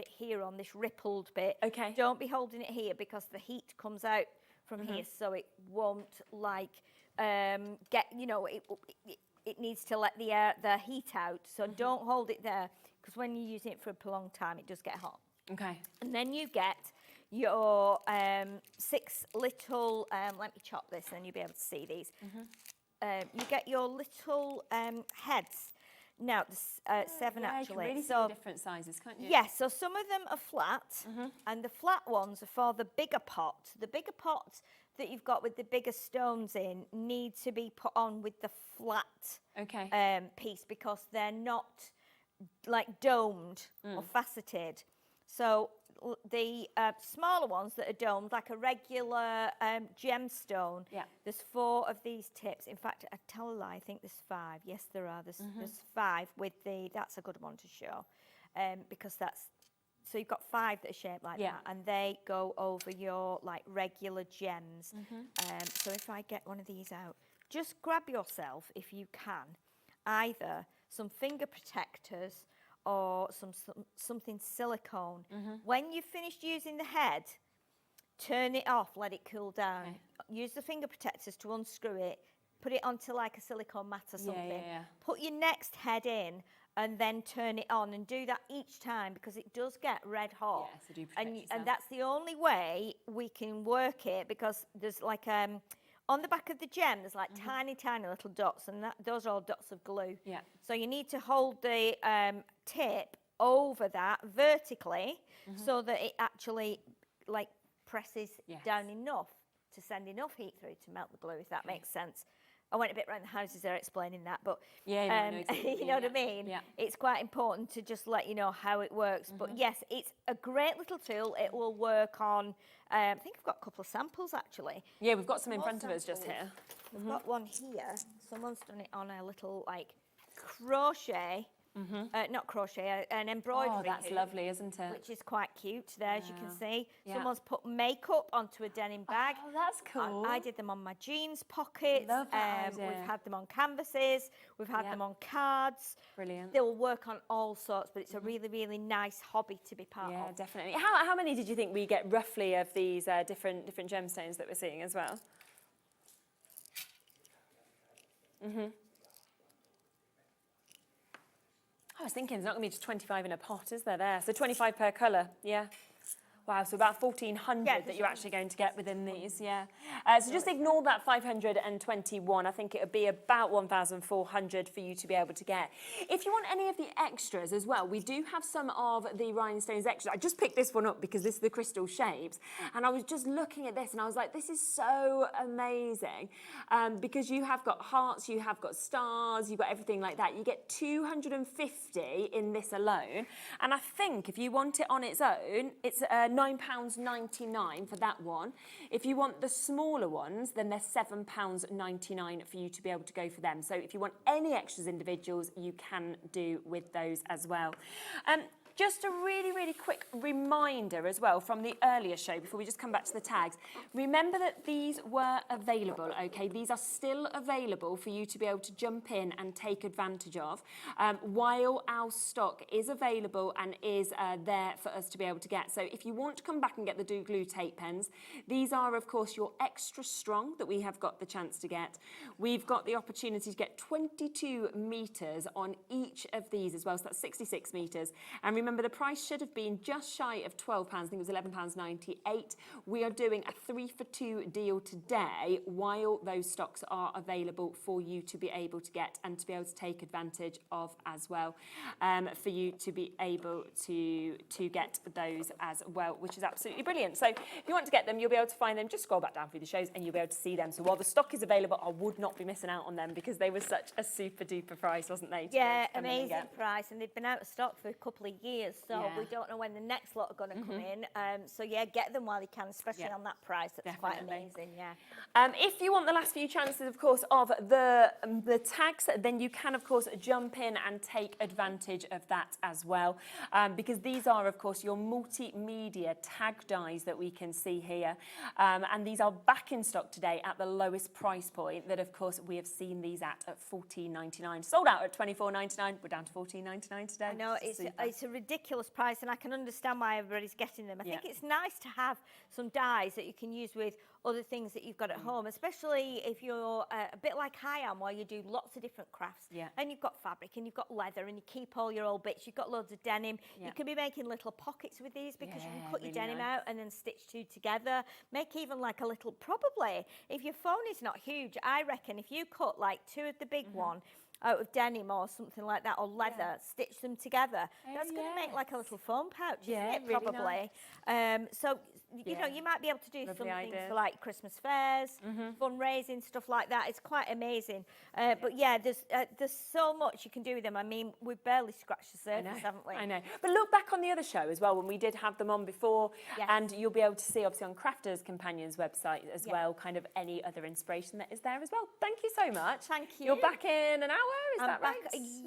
here on this rippled bit. Okay. Don't be holding it here because the heat comes out from here, so it won't like get, you know, it needs to let the heat out. So don't hold it there, because when you use it for a prolonged time, it does get hot. Okay. And then you get your 6 little, let me chop this and then you'll be able to see these. You get your little heads. Now, 7 actually. You can really see the different sizes, can't you? Yes, so some of them are flat, and the flat ones are for the bigger pot. The bigger pot that you've got with the bigger stones in need to be put on with the flat piece, because they're not like domed or faceted. So the smaller ones that are domed, like a regular gemstone, there's 4 of these tips. In fact, I tell a lie, I think there's 5. Yes, there are. There's 5 with the, that's a good one to show, because that's, so you've got 5 that are shaped like that, and they go over your like regular gems. So if I get one of these out, just grab yourself, if you can, either some finger protectors or something silicone. When you've finished using the head, turn it off, let it cool down. Use the finger protectors to unscrew it, put it onto like a silicone mat or something. Put your next head in and then turn it on, and do that each time, because it does get red hot. So do protect yourself. And that's the only way we can work it, because there's like on the back of the gem, there's like tiny, tiny little dots, and those are all dots of glue. So you need to hold the tip over that vertically, so that it actually like presses down enough to send enough heat through to melt the glue, if that makes sense. I went a bit around the houses there explaining that, but I know exactly. you know what I mean? It's quite important to just let you know how it works. But yes, it's a great little tool. It will work on, I think I've got a couple of samples actually. Yeah, we've got some in front of us just here. We've got one here. Someone's done it on a little like crochet. Not crochet, an embroidery. Oh, that's lovely, isn't it? Which is quite cute there, as you can see. Someone's put makeup onto a denim bag. Oh, that's cool. I did them on my jeans pockets. Love that idea. We've had them on canvases. We've had them on cards. Brilliant. They will work on all sorts, but it's a really, really nice hobby to be part of. Yeah, definitely. How many did you think we get roughly of these different gemstones that we're seeing as well? I was thinking there's not going to be just 25 in a pot, is there? So 25 per colour, Wow, so about 1,400 that you're actually going to get within these, So just ignore that 521. I think it would be about 1,400 for you to be able to get. If you want any of the extras as well, we do have some of the rhinestones extras. I just picked this one up because this is the crystal shapes. And I was just looking at this and I was like, this is so amazing. Because you have got hearts, you have got stars, you've got everything like that. You get 250 in this alone. And I think if you want it on its own, it's £9.99 for that one. If you want the smaller ones, then they're £7.99 for you to be able to go for them. So if you want any extras individuals, you can do with those as well. Just a really, really quick reminder as well from the earlier show, before we just come back to the tags. Remember that these were available, okay? These are still available for you to be able to jump in and take advantage of while our stock is available and is there for us to be able to get. So if you want to come back and get the Do Glue tape pens, these are, of course, your extra strong that we have got the chance to get. We've got the opportunity to get 22 metres on each of these as well, so that's 66 metres. And remember, the price should have been just shy of £12, I think it was £11.98. We are doing a 3 for 2 deal today while those stocks are available for you to be able to get and to be able to take advantage of as well, for you to be able to get those as well, which is absolutely brilliant. So if you want to get them, you'll be able to find them. Just scroll back down through the shows and you'll be able to see them. So while the stock is available, I would not be missing out on them because they were such a super duper price, wasn't they? Yeah, amazing price, and they've been out of stock for a couple of years, so we don't know when the next lot are going to come in. So yeah, get them while you can, especially on that price. That's quite amazing. Yeah. If you want the last few chances, of course, of the tags, then you can, of course, jump in and take advantage of that as well, because these are, of course, your multimedia tag dies that we can see here, and these are back in stock today at the lowest price point that, of course, we have seen these at $14.99. Sold out at $24.99. We're down to $14.99 today. I know, it's a ridiculous price, and I can understand why everybody's getting them. I think it's nice to have some dies that you can use with other things that you've got at home, especially if you're a bit like I am, where you do lots of different crafts, and you've got fabric and you've got leather and you keep all your old bits, you've got loads of denim. You can be making little pockets with these because you can cut your denim out and then stitch two together. Make even like a little, probably, if your phone is not huge, I reckon if you cut like two of the big one out of denim or something like that, or leather, stitch them together. That's going to make like a little phone pouch, isn't it? Really Probably. So, you know, you might be able to do something for like Christmas fairs, fundraising, stuff like that. It's quite amazing. But yeah, there's so much you can do with them. I mean, we've barely scratched the surface, haven't we? I know. But look back on the other show as well, when we did have them on before, and you'll be able to see, obviously, on Crafters Companions website as well, kind of any other inspiration that is there as well. Thank you so much. Thank you. You're back in an hour, is that right?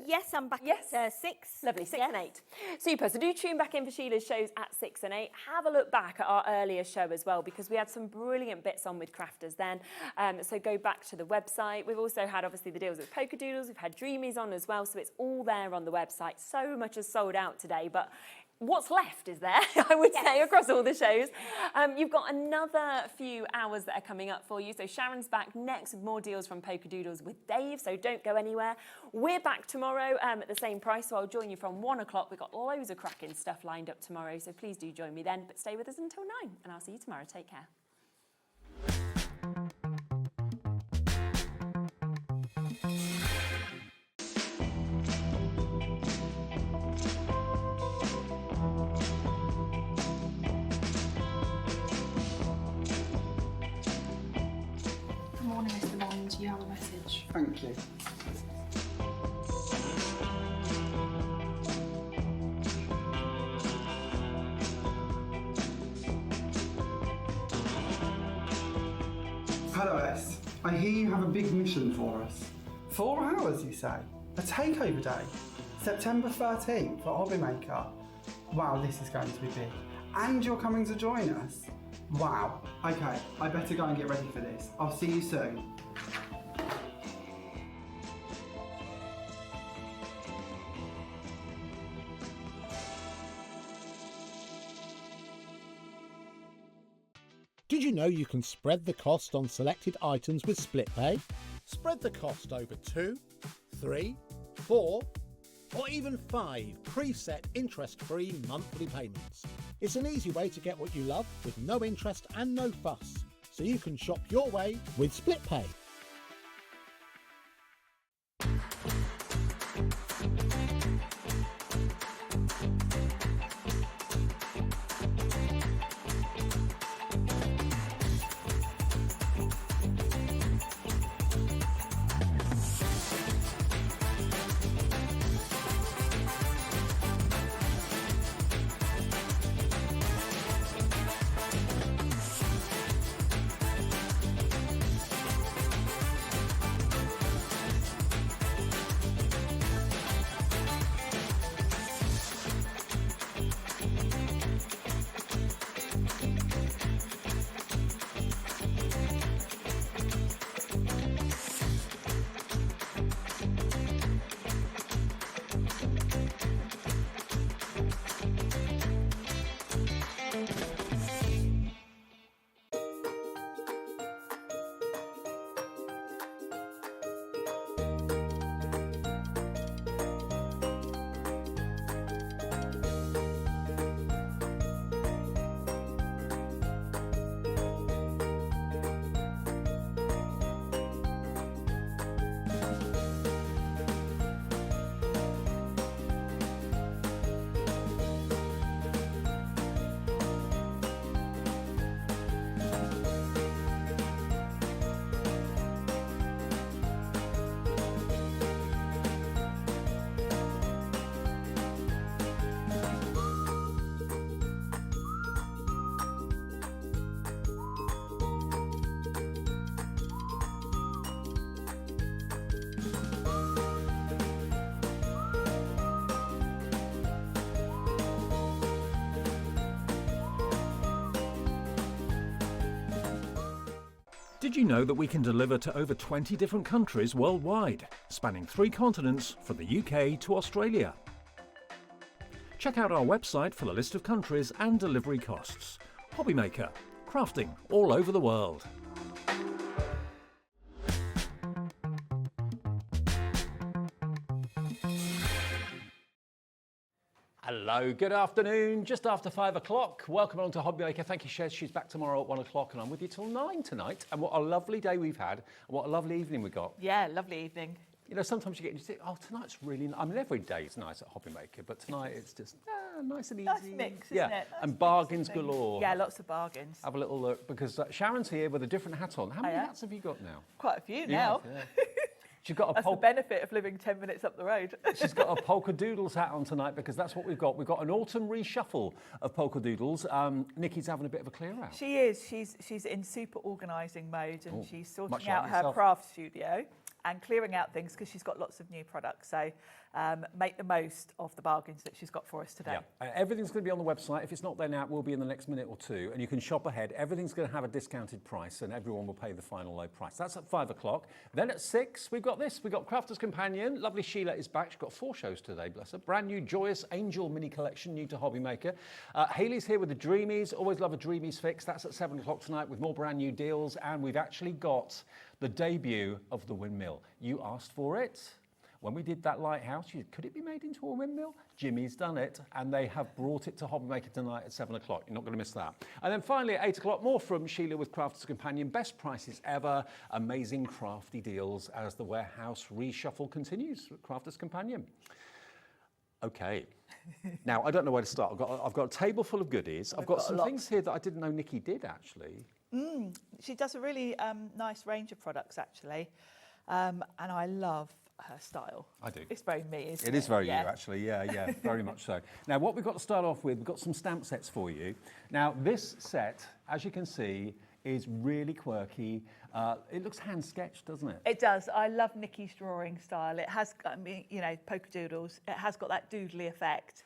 Yes, I'm back at 6. Lovely, 6 and 8. Super. So do tune back in for Sheila's shows at 6 and 8. Have a look back at our earlier show as well, because we had some brilliant bits on with Crafters then. So go back to the website. We've also had, obviously, the deals with Polkadoodles. We've had Dreamees on as well, so it's all there on the website. So much has sold out today, but what's left is there, I would say, across all the shows. You've got another few hours that are coming up for you. So Sharon's back next with more deals from Polkadoodles with Dave, so don't go anywhere. We're back tomorrow at the same price, so I'll join you from 1 o'clock. We've got loads of cracking stuff lined up tomorrow, so please do join me then. But stay with us until 9, and I'll see you tomorrow. Take care. You have a message. Thank you. Hello S, I hear you have a big mission for us. 4 hours, you say? A takeover day? September 13th for Hobby Maker? Wow, this is going to be big. And you're coming to join us? Wow. Okay, I better go and get ready for this. I'll see you soon. Did you know you can spread the cost on selected items with split pay? Spread the cost over 2, 3, 4, or even 5 preset interest-free monthly payments. It's an easy way to get what you love with no interest and no fuss, so you can shop your way with split pay. Did you know that we can deliver to over 20 different countries worldwide, spanning 3 continents from the UK to Australia? Check out our website for the list of countries and delivery costs. Hobbymaker, crafting all over the world. Hello, good afternoon, just after 5 o'clock. Welcome along to Hobbymaker. Thank you, Shez. She's back tomorrow at 1 o'clock and I'm with you till 9 tonight. And what a lovely day we've had, and what a lovely evening we've got. Yeah, lovely evening. You know, sometimes you think, oh, tonight's really nice. I mean, every day is nice at Hobbymaker, but tonight it's just nice and easy. Nice mix, isn't it? Nice and bargains galore. Yeah, lots of bargains. Have a little look, because Sharon's here with a different hat on. How many hats have you got now? Quite a few now. Yeah. She's got That's the benefit of living 10 minutes up the road. She's got a Polkadoodles hat on tonight because that's what we've got. We've got an autumn reshuffle of Polkadoodles. Nikki's having a bit of a clear out. She is. She's in super organising mode and she's sorting out her yourself. craft studio and clearing out things because she's got lots of new products. So make the most of the bargains that she's got for us today. Yeah. Everything's going to be on the website. If it's not there now, it will be in the next minute or two. And you can shop ahead. Everything's going to have a discounted price and everyone will pay the final low price. That's at 5 o'clock. Then at 6, we've got this. We've got Crafter's Companion. Lovely Sheila is back. She's got 4 shows today, bless her. Brand new Joyous Angel mini collection, new to Hobbymaker. Hayley's here with the Dreamees. Always love a Dreamees fix. That's at 7 o'clock tonight with more brand new deals. And we've actually got the debut of the windmill. You asked for it. When we did that lighthouse, you said, could it be made into a windmill? Jimmy's done it, and they have brought it to Hobbymaker tonight at 7 o'clock. You're not going to miss that. And then finally at 8 o'clock, more from Sheila with Crafter's Companion. Best prices ever, amazing crafty deals as the warehouse reshuffle continues with Crafter's Companion. Okay. Now, I don't know where to start. I've got a table full of goodies. I've got some things here that I didn't know Nikki did, actually. She does a really nice range of products, actually, and I love her style. I do. It's very me, isn't it? It is very you, actually. Yeah, very much so. Now, what we've got to start off with, we've got some stamp sets for you. Now, this set, as you can see, is really quirky. It looks hand-sketched, doesn't it? It does. I love Nikki's drawing style. It has, I mean, you know, Polkadoodles. It has got that doodly effect.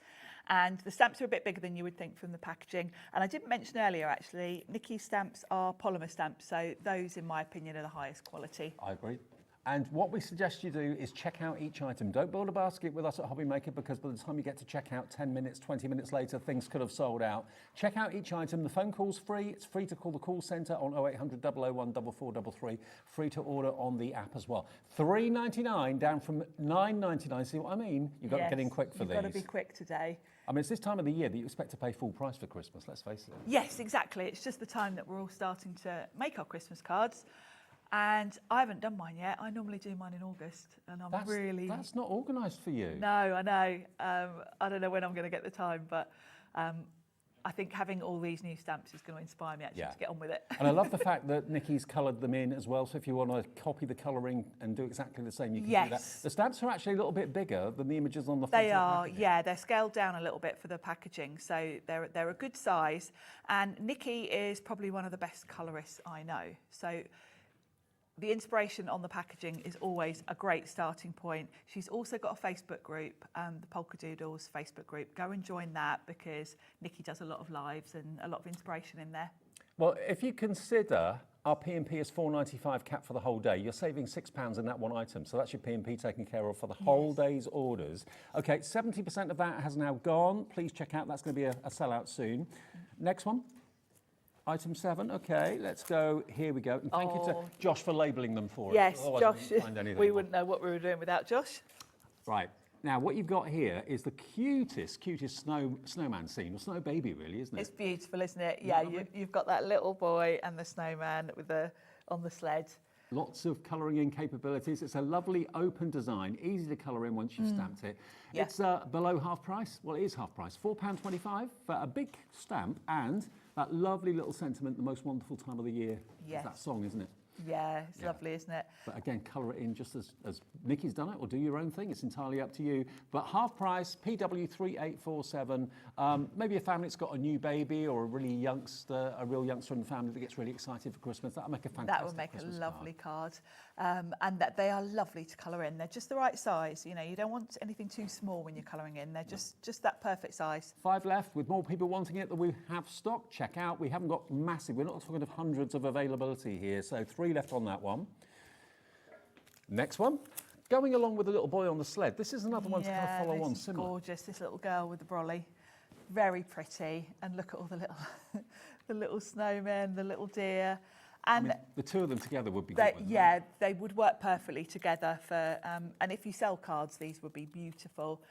And the stamps are a bit bigger than you would think from the packaging. And I didn't mention earlier, actually, Nikki's stamps are polymer stamps, so those, in my opinion, are the highest quality. I agree. And what we suggest you do is check out each item. Don't build a basket with us at Hobbymaker because by the time you get to check out 10 minutes, 20 minutes later, things could have sold out. Check out each item. The phone call's free. It's free to call the call centre on 0800 001 4433. Free to order on the app as well. $3.99 down from $9.99. See what I mean? You've got to get in quick for these. You've got to be quick today. I mean, it's this time of the year that you expect to pay full price for Christmas, let's face it. Yes, exactly. It's just the time that we're all starting to make our Christmas cards. And I haven't done mine yet. I normally do mine in August, and That's not organised for you. No, I know. I don't know when I'm going to get the time, but I think having all these new stamps is going to inspire me actually to get on with it. And I love the fact that Nikki's coloured them in as well. So if you want to copy the colouring and do exactly the same, you can do that. The stamps are actually a little bit bigger than the images on the front. They are, yeah. They're scaled down a little bit for the packaging, so they're a good size. And Nikki is probably one of the best colourists I know. So the inspiration on the packaging is always a great starting point. She's also got a Facebook group, the Polkadoodles Facebook group. Go and join that because Nikki does a lot of lives and a lot of inspiration in there. Well, if you consider our P&P is $4.95 cap for the whole day, you're saving £6 in that one item. So that's your P&P taken care of for the whole day's orders. Okay, 70% of that has now gone. Please check out. That's going to be a sellout soon. Next one. Item 7, okay, let's go. Here we go. And thank you to Josh for labelling them for us. Yes, Otherwise Josh, we wouldn't know what we were doing without Josh. Right, now what you've got here is the cutest snowman scene, or snow baby really, isn't it? It's beautiful, isn't it? Yeah, you've got that little boy and the snowman with on the sled. Lots of colouring in capabilities. It's a lovely open design, easy to colour in once you've stamped it. Yeah. It's below half price. Well, it is half price, £4.25 for a big stamp and that lovely little sentiment, the most wonderful time of the year. Yes. Is that song, isn't it? Yeah, it's lovely, isn't it? But again, colour it in just as Nikki's done it, or do your own thing. It's entirely up to you. But half price, PW3847. Maybe a family that's got a new baby or a real youngster in the family that gets really excited for Christmas. That'll make a fantastic That would make Christmas a lovely card. And that they are lovely to colour in. They're just the right size. You know, you don't want anything too small when you're colouring in. They're just that perfect size. 5 left. With more people wanting it than we have stock, check out. We haven't got massive. We're not talking of hundreds of availability here. So 3 3 left on that one. Next one. Going along with the little boy on the sled. This is another one to kind of follow on similar. Gorgeous, this little girl with the brolly. Very pretty. And look at all the little, the little snowmen, the little deer. And the two of them together would be good. Yeah, they would work perfectly together for, and if you sell cards, these would be beautiful.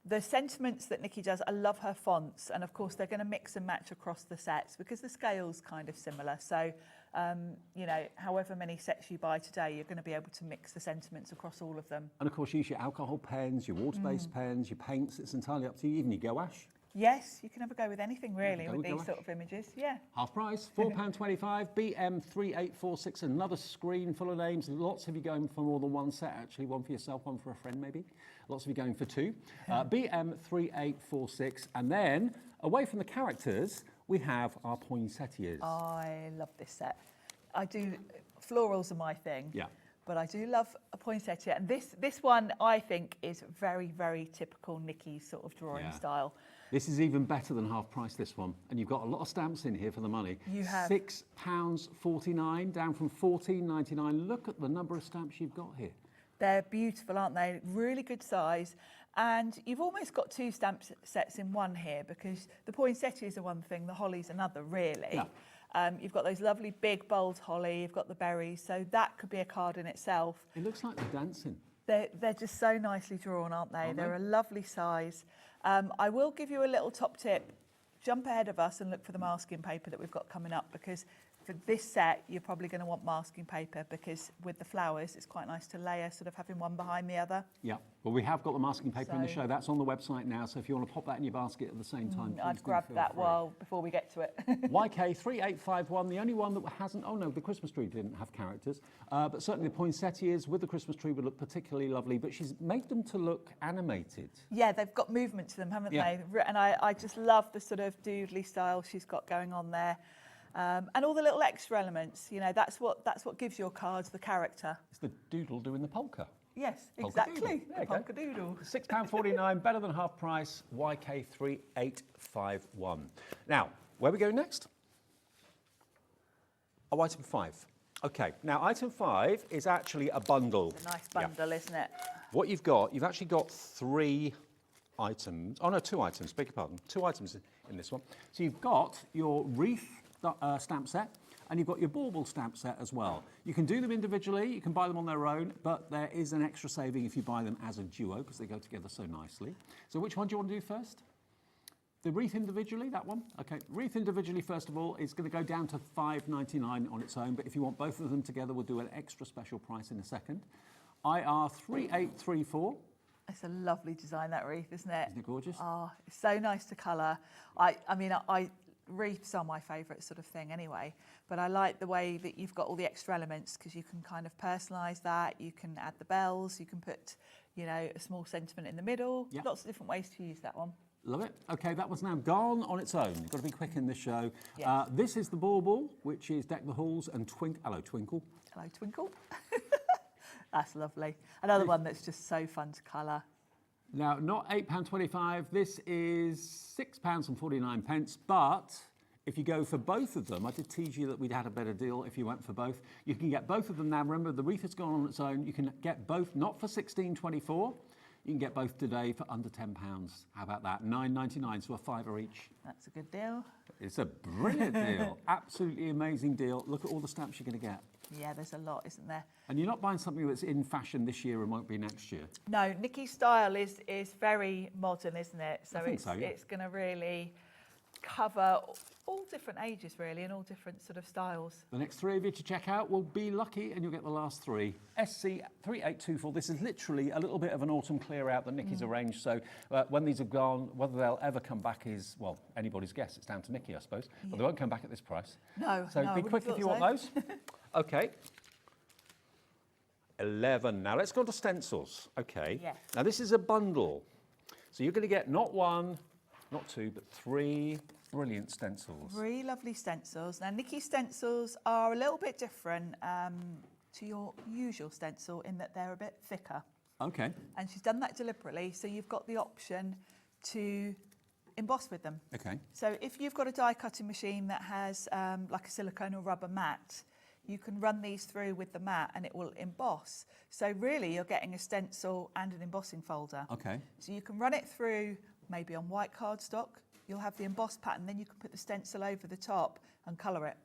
The sentiments that Nikki does, I love her fonts, and of course they're going to mix and match across the sets because the scale's kind of similar. So, you know, however many sets you buy today, you're going to be able to mix the sentiments across all of them. And of course, use your alcohol pens, your water-based pens, your paints. It's entirely up to you. Even your gouache. Yes, you can have a go with anything really with these sort of images. Yeah. Half price, £4.25, BM3846, another screen full of names. Lots of you going for more than one set, actually. One for yourself, one for a friend, maybe. Lots of you going for 2. BM3846. And then, away from the characters, we have our poinsettias. I love this set. I do, florals are my thing. Yeah. But I do love a poinsettia. And this one, I think, is very, very typical Nikki's sort of drawing style. This is even better than half price, this one. And you've got a lot of stamps in here for the money. You have £6.49, down from £14.99. Look at the number of stamps you've got here. They're beautiful, aren't they? Really good size. And you've almost got 2 stamp sets in one here because the poinsettias are one thing, the holly's another, really. Yeah. You've got those lovely big bold holly, you've got the berries, so that could be a card in itself. It looks like they're dancing. They're just so nicely drawn, aren't they? They're a lovely size. I will give you a little top tip. Jump ahead of us and look for the masking paper that we've got coming up because for this set, you're probably going to want masking paper because with the flowers, it's quite nice to layer, sort of having one behind the other. Yeah, well, we have got the masking paper in the show. That's on the website now, so if you want to pop that in your basket at the same time, I'd grab that before we get to it. YK3851, the only one that hasn't, oh no, the Christmas tree didn't have characters, but certainly the poinsettias with the Christmas tree would look particularly lovely, but she's made them to look animated. Yeah, they've got movement to them, haven't they? And I just love the sort of doodly style she's got going on there. And all the little extra elements, you know, that's what gives your cards the character. It's the doodle doing the polka. Yes, exactly. The Polkadoodle. £6.49, better than half price, YK3851. Now, where are we going next? Oh, item 5. Okay, now item 5 is actually a bundle. It's a nice bundle, isn't it? What you've actually got 3 items. Oh no, 2 items, beg your pardon. 2 items in this one. So you've got your wreath stamp set, and you've got your bauble stamp set as well. You can do them individually, you can buy them on their own, but there is an extra saving if you buy them as a duo because they go together so nicely. So which one do you want to do first? The wreath individually, that one? Okay, wreath individually, first of all, is going to go down to £5.99 on its own, but if you want both of them together, we'll do an extra special price in a second. IR3834. It's a lovely design, that wreath, isn't it? Isn't it gorgeous? Oh, it's so nice to colour. I mean, wreaths are my favourite sort of thing anyway, but I like the way that you've got all the extra elements because you can kind of personalise that, you can add the bells, you can put, you know, a small sentiment in the middle. Yep. Lots of different ways to use that one. Love it. Okay, that one's now gone on its own. You've got to be quick in this show. Yes. This is the bauble, which is Deck the Halls and Hello, Twinkle. Hello, Twinkle. That's lovely. Another one that's just so fun to colour. Now, not £8.25, this is £6.49, but if you go for both of them, I did tease you that we'd had a better deal if you went for both. You can get both of them now. Remember, the wreath has gone on its own. You can get both, not for £16.24. You can get both today for under £10. How about that? £9.99, so a £5 each. That's a good deal. It's a brilliant deal. Absolutely amazing deal. Look at all the stamps you're going to get. Yeah, there's a lot, isn't there? And you're not buying something that's in fashion this year and won't be next year. No, Nikki's style is very modern, isn't it? So yeah. It's going to really cover all different ages, really, and all different sort of styles. The next 3 of you to check out will be lucky, and you'll get the last 3. SC3824. This is literally a little bit of an autumn clear out that Nikki's arranged. So when these have gone, whether they'll ever come back is, well, anybody's guess. It's down to Nikki, I suppose. Yeah. But they won't come back at this price. No. So be quick if you want those. Okay. 11. Now let's go on to stencils. Okay. Yes. Now this is a bundle. So you're going to get not 1, not 2, but 3 brilliant stencils. 3 lovely stencils. Now Nikki's stencils are a little bit different to your usual stencil in that they're a bit thicker. Okay. And she's done that deliberately, so you've got the option to emboss with them. Okay. So if you've got a die cutting machine that has like a silicone or rubber mat, you can run these through with the mat and it will emboss. So really you're getting a stencil and an embossing folder. Okay. So you can run it through maybe on white cardstock, you'll have the embossed pattern, then you can put the stencil over the top and colour it.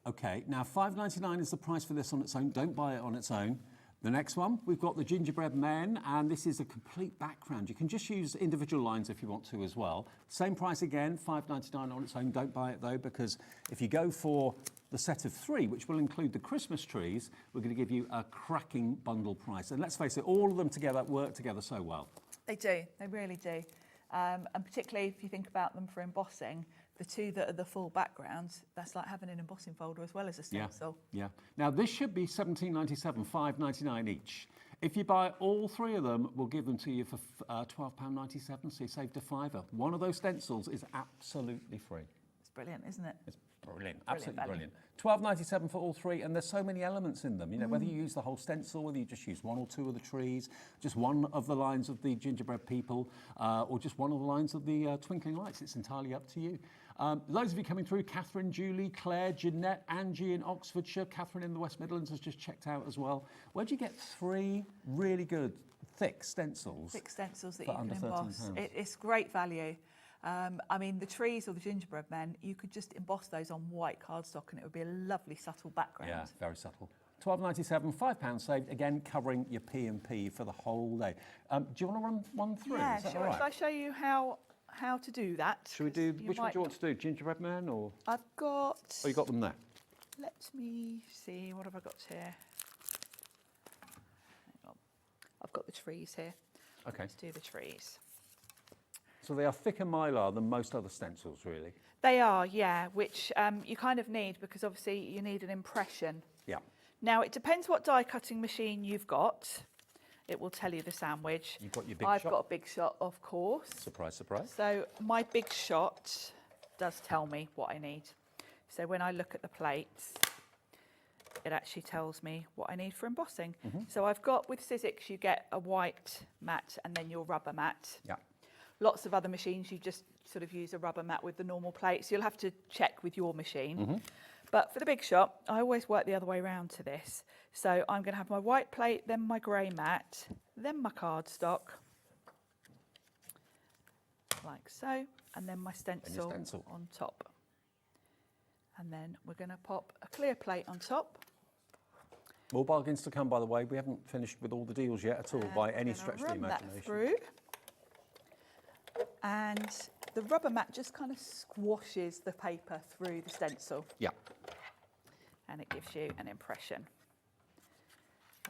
Okay, now $5.99 is the price for this on its own. Don't buy it on its own. The next one, we've got the gingerbread men, and this is a complete background. You can just use individual lines if you want to as well. Same price again, $5.99 on its own. Don't buy it though, because if you go for the set of 3, which will include the Christmas trees, we're going to give you a cracking bundle price. And let's face it, all of them together work together so well. They do, they really do. And particularly if you think about them for embossing, the 2 that are the full backgrounds, that's like having an embossing folder as well as a stencil. Yeah. Now this should be $17.97, $5.99 each. If you buy all 3 of them, we'll give them to you for £12.97, so you saved a £5. One of those stencils is absolutely free. It's brilliant, isn't it? It's brilliant, absolutely brilliant. £12.97 for all 3, and there's so many elements in them. You know, whether you use the whole stencil, whether you just use 1 or 2 of the trees, just one of the lines of the gingerbread people, or just one of the lines of the twinkling lights. It's entirely up to you. Loads of you coming through. Catherine, Julie, Claire, Jeanette, Angie in Oxfordshire. Catherine in the West Midlands has just checked out as well. Where'd you get 3 really good, thick stencils? Thick stencils that for you can under emboss. £13? It's great value. I mean, the trees or the gingerbread men, you could just emboss those on white cardstock and it would be a lovely, subtle background. Yeah, very subtle. £12.97, £5 saved, again covering your P&P for the whole day. Do you want to run one through? Yeah, Is that sure. all right? Shall I show you how to do that? Should we do, which one do you want to do, gingerbread man or? I've got... Oh, you got them there? Let me see, what have I got here? Hang on. I've got the trees here. Okay. Let's do the trees. So they are thicker mylar than most other stencils, really? They are, yeah, which you kind of need because obviously you need an impression. Yeah. Now, it depends what die cutting machine you've got. It will tell you the sandwich. You've got your Big I've Shot? got a Big Shot, of course. Surprise, surprise. So my Big Shot does tell me what I need. So when I look at the plates, it actually tells me what I need for embossing. So I've got, with Sizzix, you get a white mat and then your rubber mat. Yeah. Lots of other machines, you just sort of use a rubber mat with the normal plates. You'll have to check with your machine. But for the Big Shot, I always work the other way around to this. So I'm going to have my white plate, then my grey mat, then my cardstock, like so, and then my stencil on top. And then we're going to pop a clear plate on top. More bargains to come, by the way. We haven't finished with all the deals yet at all, by any stretch of the imagination. That through. And the rubber mat just kind of squashes the paper through the stencil. Yeah. And it gives you an impression.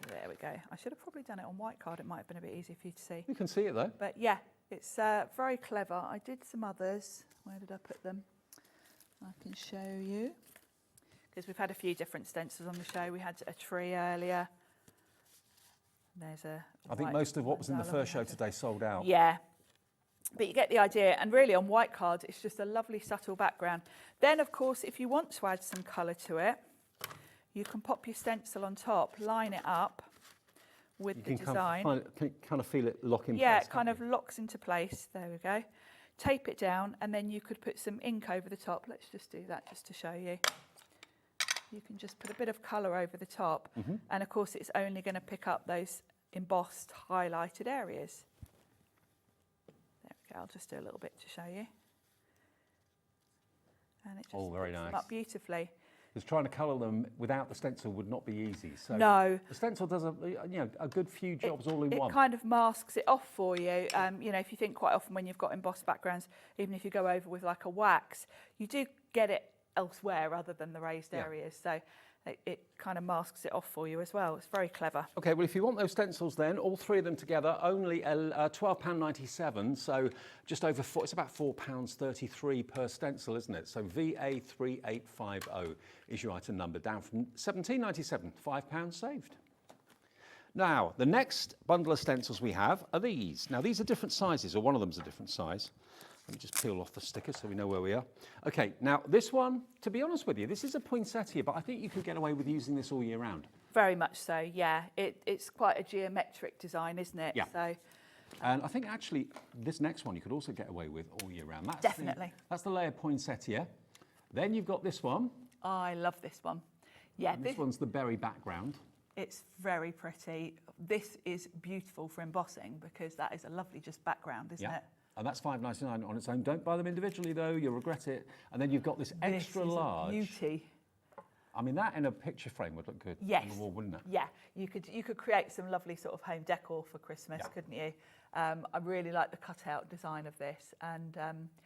There we go. I should have probably done it on white card. It might have been a bit easier for you to see. You can see it though. But yeah, it's very clever. I did some others. Where did I put them? I can show you. Because we've had a few different stencils on the show. We had a tree earlier. There's a... I think most of what was in the first show today sold out. Yeah. But you get the idea, and really on white card, it's just a lovely subtle background. Then, of course, if you want to add some colour to it, you can pop your stencil on top, line it up with the design. Kind of feel it lock in place. Yeah, it kind of locks into place. There we go. Tape it down, and then you could put some ink over the top. Let's just do that just to show you. You can just put a bit of colour over the top, and of course, it's only going to pick up those embossed, highlighted areas. I'll just do a little bit to show you. And it just very picks them nice. up beautifully. Because trying to colour them without the stencil would not be easy. So no. The stencil does a good few jobs all in one. It kind of masks it off for you. You know, if you think quite often when you've got embossed backgrounds, even if you go over with like a wax, you do get it elsewhere other than the raised areas. So it kind of masks it off for you as well. It's very clever. Okay, well, if you want those stencils then, all 3 of them together, only £12.97, so just over it's about £4.33 per stencil, isn't it? So VA3850 is your item number, down from £17.97, £5 saved. Now, the next bundle of stencils we have are these. Now, these are different sizes, or one of them's a different size. Let me just peel off the sticker so we know where we are. Okay, now this one, to be honest with you, this is a poinsettia, but I think you could get away with using this all year round. Very much so, yeah. It's quite a geometric design, isn't it? Yeah. So, and I think actually this next one you could also get away with all year round. That's definitely. That's the layered poinsettia. Then you've got this one. I love this one. Yeah, and this one's the berry background. It's very pretty. This is beautiful for embossing because that is a lovely just background, isn't it? And that's £5.99 on its own. Don't buy them individually though, you'll regret it. And then you've got this extra large. Beauty. I mean, that in a picture frame would look good Yes. on the wall, wouldn't it? Yeah, you could create some lovely sort of home decor for Christmas, couldn't you? I really like the cutout design of this. And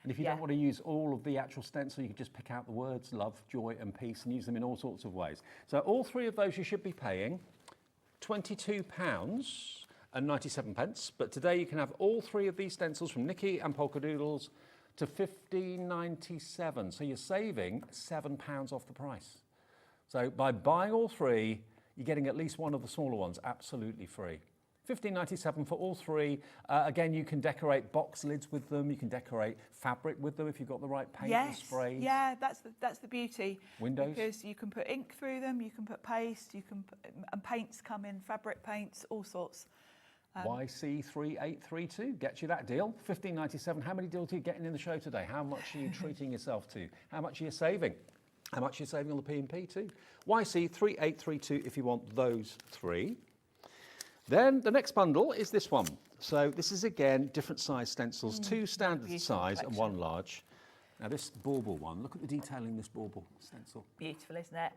if you don't want to use all of the actual stencil, you could just pick out the words love, joy and peace and use them in all sorts of ways. So all three of those you should be paying £22.97, but today you can have all three of these stencils from Nikki and Polkadoodles to $15.97. So you're saving £7 off the price. So by buying all three, you're getting at least one of the smaller ones absolutely free. $15.97 for all three. Again, you can decorate box lids with them. You can decorate fabric with them if you've got the right paint and sprays. Yeah, that's the beauty. Windows. Because you can put ink through them, you can put paste, and paints come in, fabric paints, all sorts. YC3832 gets you that deal. $15.97. How many deals are you getting in the show today? How much are you treating yourself to? How much are you saving? How much are you saving on the P&P too? YC3832 if you want those three. Then the next bundle is this one. So this is again different size stencils, two standard size and one large. Now this bauble one, look at the detailing in this bauble stencil. Beautiful, isn't it?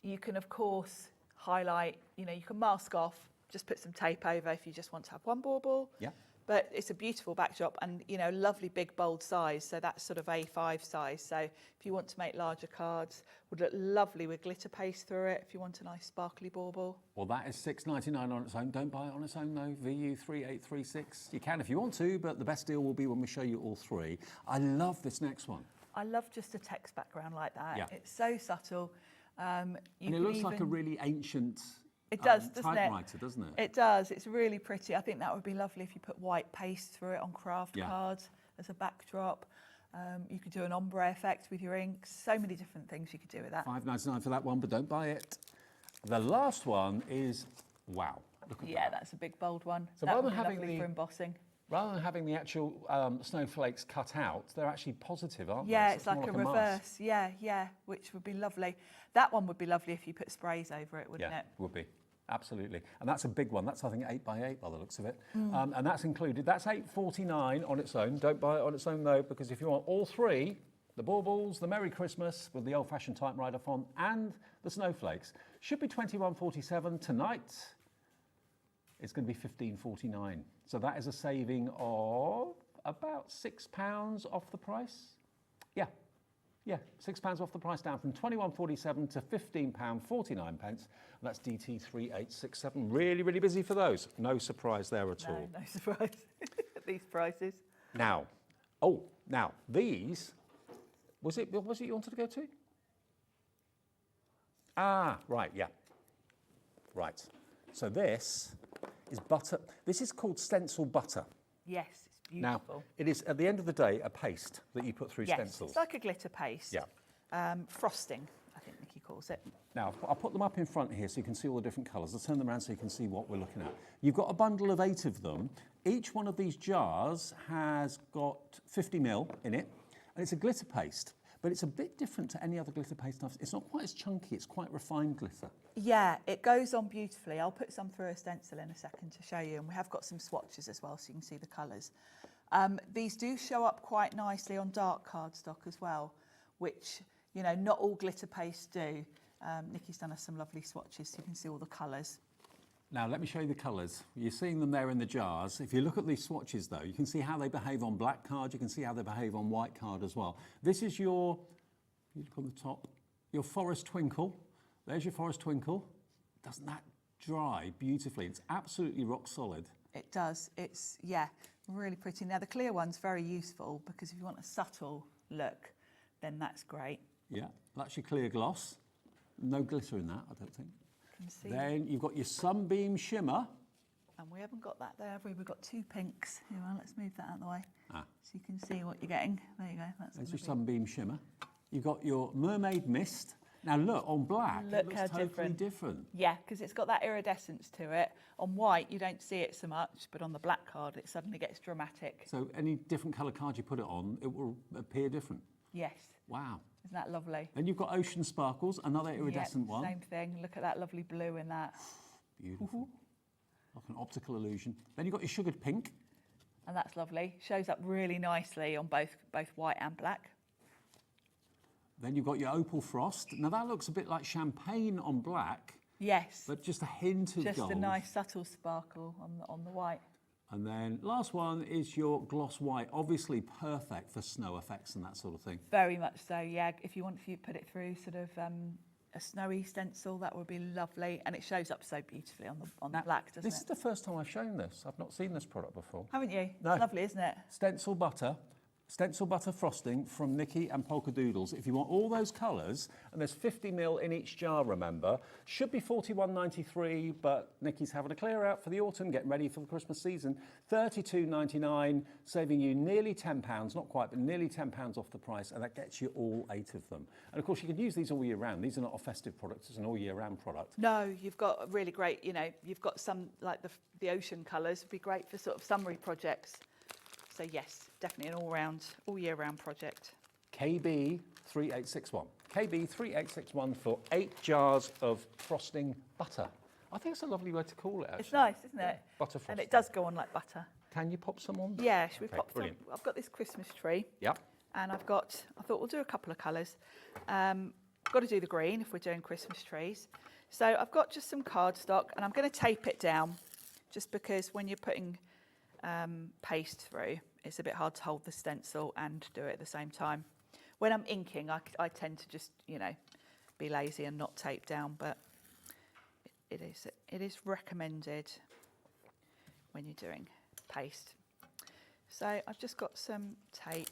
You can of course highlight, you can mask off, just put some tape over if you just want to have one bauble. Yeah. But it's a beautiful backdrop and, lovely big bold size. So that's sort of A5 size. So if you want to make larger cards, would look lovely with glitter paste through it if you want a nice sparkly bauble. Well, that is $6.99 on its own. Don't buy it on its own though, VU3836. You can if you want to, but the best deal will be when we show you all three. I love this next one. I love just a text background like that. Yeah. It's so subtle. And it looks like a really ancient It does, doesn't typewriter, doesn't it? It does. It's really pretty. I think that would be lovely if you put white paste through it on craft cards as a backdrop. You could do an ombre effect with your inks. So many different things you could do with that. $5.99 for that one, but don't buy it. The last one is, wow. Look at that. That's a big bold one. So that rather would than be having lovely the for embossing. Rather than having the actual snowflakes cut out, they're actually positive, aren't they? Yeah, So it's like more a mask. reverse. Yeah, which would be lovely. That one would be lovely if you put sprays over it, wouldn't it? Would be. Absolutely. And that's a big one. That's, I think, 8x8 by the looks of it. And that's included. That's $8.49 on its own. Don't buy it on its own, though, because if you want all three, the baubles, the Merry Christmas with the old-fashioned typewriter font and the snowflakes, should be $21.47. Tonight, it's going to be $15.49. So that is a saving of about £6 off the price. Yeah, £6 off the price, down from £21.47 to £15.49. That's DT3867. Really, really busy for those. No surprise there at all. No surprise at these prices. Now, these, was it you wanted to go to? Ah, right, yeah. Right. So this is butter. This is called stencil butter. Yes, it's beautiful. Now, it is, at the end of the day, a paste that you put through stencils. It's like a glitter paste. Yeah. Frosting, I think Nikki calls it. Now, I'll put them up in front here so you can see all the different colours. I'll turn them around so you can see what we're looking at. You've got a bundle of 8 of them. Each one of these jars has got 50ml in it, and it's a glitter paste. But it's a bit different to any other glitter paste. It's not quite as chunky, it's quite refined glitter. Yeah, it goes on beautifully. I'll put some through a stencil in a second to show you, and we have got some swatches as well so you can see the colours. These do show up quite nicely on dark cardstock as well, which, not all glitter pastes do. Nikki's done us some lovely swatches so you can see all the colours. Now, let me show you the colours. You're seeing them there in the jars. If you look at these swatches, though, you can see how they behave on black card. You can see how they behave on white card as well. This is your, you look on the top, your Forest Twinkle. There's your Forest Twinkle. Doesn't that dry beautifully? It's absolutely rock solid. It does. It's, really pretty. Now, the clear one's very useful because if you want a subtle look, then that's great. Yeah, that's your clear gloss. No glitter in that, I don't think. Then you've got your Sunbeam Shimmer. And we haven't got that there, have we? We've got 2 pinks. Here, well, let's move that out of the way so you can see what you're getting. There you go. There's your Sunbeam Shimmer. You've got your Mermaid Mist. Now look, on black, it looks totally different. Yeah, because it's got that iridescence to it. On white, you don't see it so much, but on the black card, it suddenly gets dramatic. So any different colour card you put it on, it will appear different. Yes. Wow. Isn't that lovely? Then you've got Ocean Sparkles, another iridescent one. Same thing. Look at that lovely blue in that. Beautiful. Like an optical illusion. Then you've got your sugared pink. And that's lovely. Shows up really nicely on both white and black. Then you've got your opal frost. Now that looks a bit like champagne on black. Yes. But just a hint of gold. Just a nice subtle sparkle on the white. And then last one is your gloss white, obviously perfect for snow effects and that sort of thing. Very much so, yeah. If you put it through sort of a snowy stencil, that would be lovely. And it shows up so beautifully on the black, doesn't it? This is the first time I've shown this. I've not seen this product before. Haven't you? No. It's lovely, isn't it? Stencil butter frosting from Nikki and Polkadoodles. If you want all those colours, and there's 50ml in each jar, remember, should be $41.93, but Nikki's having a clear out for the autumn, getting ready for the Christmas season. $32.99, saving you nearly £10, not quite, but nearly £10 off the price, and that gets you all 8 of them. And of course, you can use these all year round. These are not a festive product, it's an all year round product. No, you've got a really great, you've got some, like the ocean colours, would be great for sort of summery projects. So yes, definitely an all year round project. KB3861. KB3861 for 8 jars of frosting butter. I think it's a lovely way to call it, actually. It's nice, isn't it? Butter frosting. And it does go on like butter. Can you pop some on? Yeah, should we pop some? Brilliant. I've got this Christmas tree. Yep. And I thought we'll do a couple of colours. Got to do the green if we're doing Christmas trees. So I've got just some cardstock and I'm going to tape it down just because when you're putting paste through, it's a bit hard to hold the stencil and do it at the same time. When I'm inking, I tend to just, be lazy and not tape down, but it is recommended when you're doing paste. So I've just got some tape.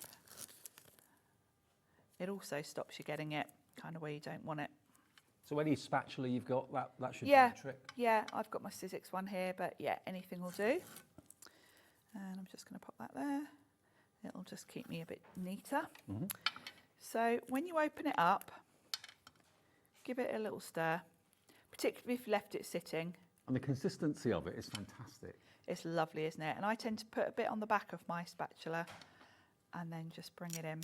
It also stops you getting it kind of where you don't want it. So any spatula you've got, that should do the trick? Yeah, I've got my Sizzix one here, but yeah, anything will do. And I'm just going to pop that there. It'll just keep me a bit neater. Mm-hmm. So when you open it up, give it a little stir, particularly if you left it sitting. And the consistency of it is fantastic. It's lovely, isn't it? And I tend to put a bit on the back of my spatula and then just bring it in.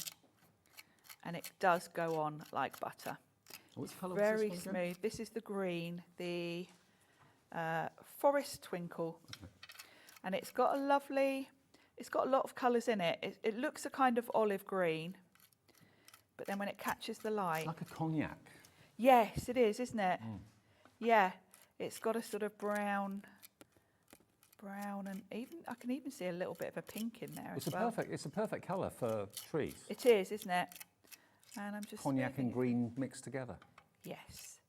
And it does go on like butter. Which colour Very is this one smooth. again? This is the green, the Forest Twinkle. Okay. And it's got a lot of colours in it. It looks a kind of olive green, but then when it catches the light. Like a cognac. Yes, it is, isn't it? Mm. Yeah, it's got a sort of brown, and I can even see a little bit of a pink in there as well. It's a perfect colour for trees. It is, isn't it? And I'm just Cognac and green mixed together. Yes.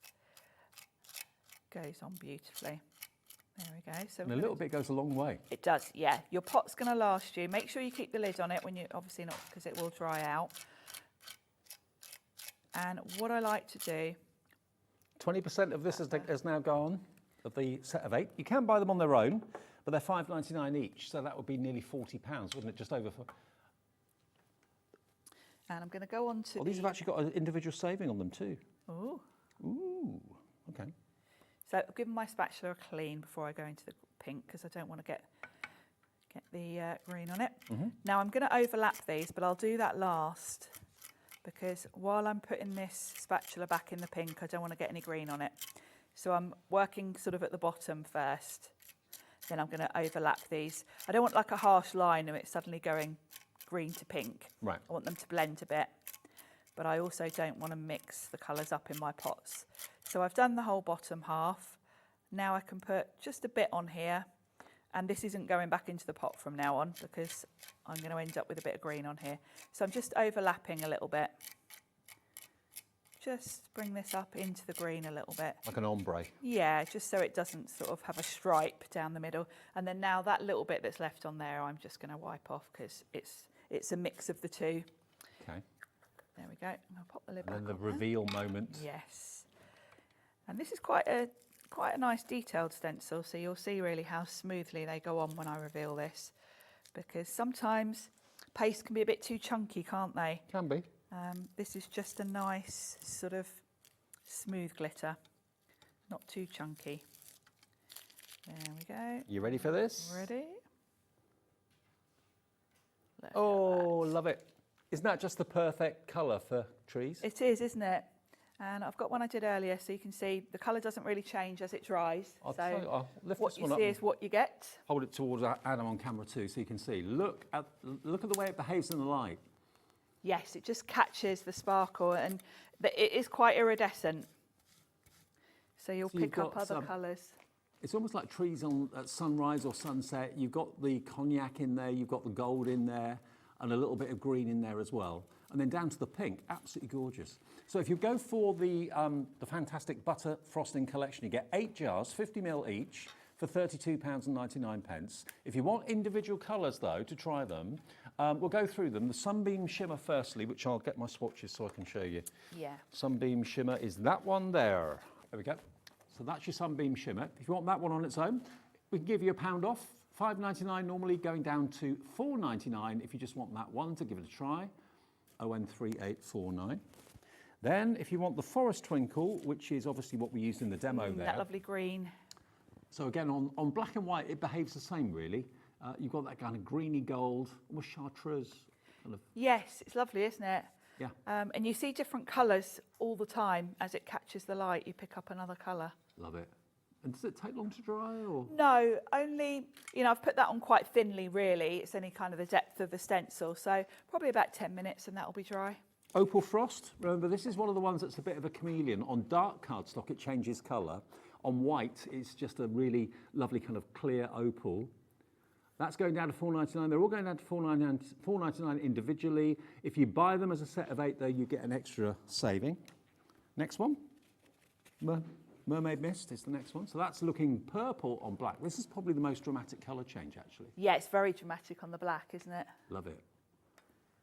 Goes on beautifully. There we go. So And a little bit goes a long way. It does, yeah. Your pot's going to last you. Make sure you keep the lid on it when you, obviously not, because it will dry out. And what I like to do... 20% of this has now gone, of the set of 8. You can buy them on their own, but they're $5.99 each, so that would be nearly £40, wouldn't it? Just over. And I'm going to go on to... Oh, these have actually got an individual saving on them too. Ooh. Ooh, okay. So I've given my spatula a clean before I go into the pink because I don't want to get the green on it. Mm-hmm. Now I'm going to overlap these, but I'll do that last because while I'm putting this spatula back in the pink, I don't want to get any green on it. So I'm working sort of at the bottom first. Then I'm going to overlap these. I don't want like a harsh line of it suddenly going green to pink. Right. I want them to blend a bit. But I also don't want to mix the colours up in my pots. So I've done the whole bottom half. Now I can put just a bit on here. And this isn't going back into the pot from now on because I'm going to end up with a bit of green on here. So I'm just overlapping a little bit. Just bring this up into the green a little bit. Like an ombre. Yeah, just so it doesn't sort of have a stripe down the middle. And then now that little bit that's left on there, I'm just going to wipe off because it's a mix of the two. Okay. There we go. And I'll pop the lid back And then the on reveal moment. Yes. And this is quite a nice detailed stencil, so you'll see really how smoothly they go on when I reveal this. Because sometimes paste can be a bit too chunky, can't they? Can be. This is just a nice sort of smooth glitter, not too chunky. There we go. You ready for this? Ready? Oh, love it. Isn't that just the perfect colour for trees? It is, isn't it? And I've got one I did earlier, so you can see the colour doesn't really change as it dries. I'll lift what this you one up. see is what you get. Hold it towards Adam on camera too, so you can see. Look at the way it behaves in the light. Yes, it just catches the sparkle, and it is quite iridescent. So you'll pick up other colours. It's almost like trees at sunrise or sunset. You've got the cognac in there, you've got the gold in there, and a little bit of green in there as well. And then down to the pink, absolutely gorgeous. So if you go for the fantastic butter frosting collection, you get 8 jars, 50ml each, for £32.99. If you want individual colours though, to try them, we'll go through them. The Sunbeam Shimmer firstly, which I'll get my swatches so I can show you. Yeah. Sunbeam Shimmer is that one there. There we go. So that's your Sunbeam Shimmer. If you want that one on its own, we can give you £1 off. £5.99 normally, going down to £4.99 if you just want that one to give it a try. ON3849. Then if you want the Forest Twinkle, which is obviously what we used in the demo there. That lovely green. So again, on black and white, it behaves the same really. You've got that kind of greeny gold, almost chartreuse. Kind of. Yes, it's lovely, isn't it? Yeah. And you see different colours all the time as it catches the light. You pick up another colour. Love it. And does it take long to dry or? No, only, I've put that on quite thinly really. It's only kind of the depth of the stencil. So probably about 10 minutes and that'll be dry. Opal Frost, remember this is one of the ones that's a bit of a chameleon. On dark cardstock it changes colour. On white it's just a really lovely kind of clear opal. That's going down to $4.99. They're all going down to $4.99 individually. If you buy them as a set of 8 though, you get an extra saving. Next one. Mermaid Mist is the next one. So that's looking purple on black. This is probably the most dramatic colour change actually. Yeah, it's very dramatic on the black, isn't it? Love it.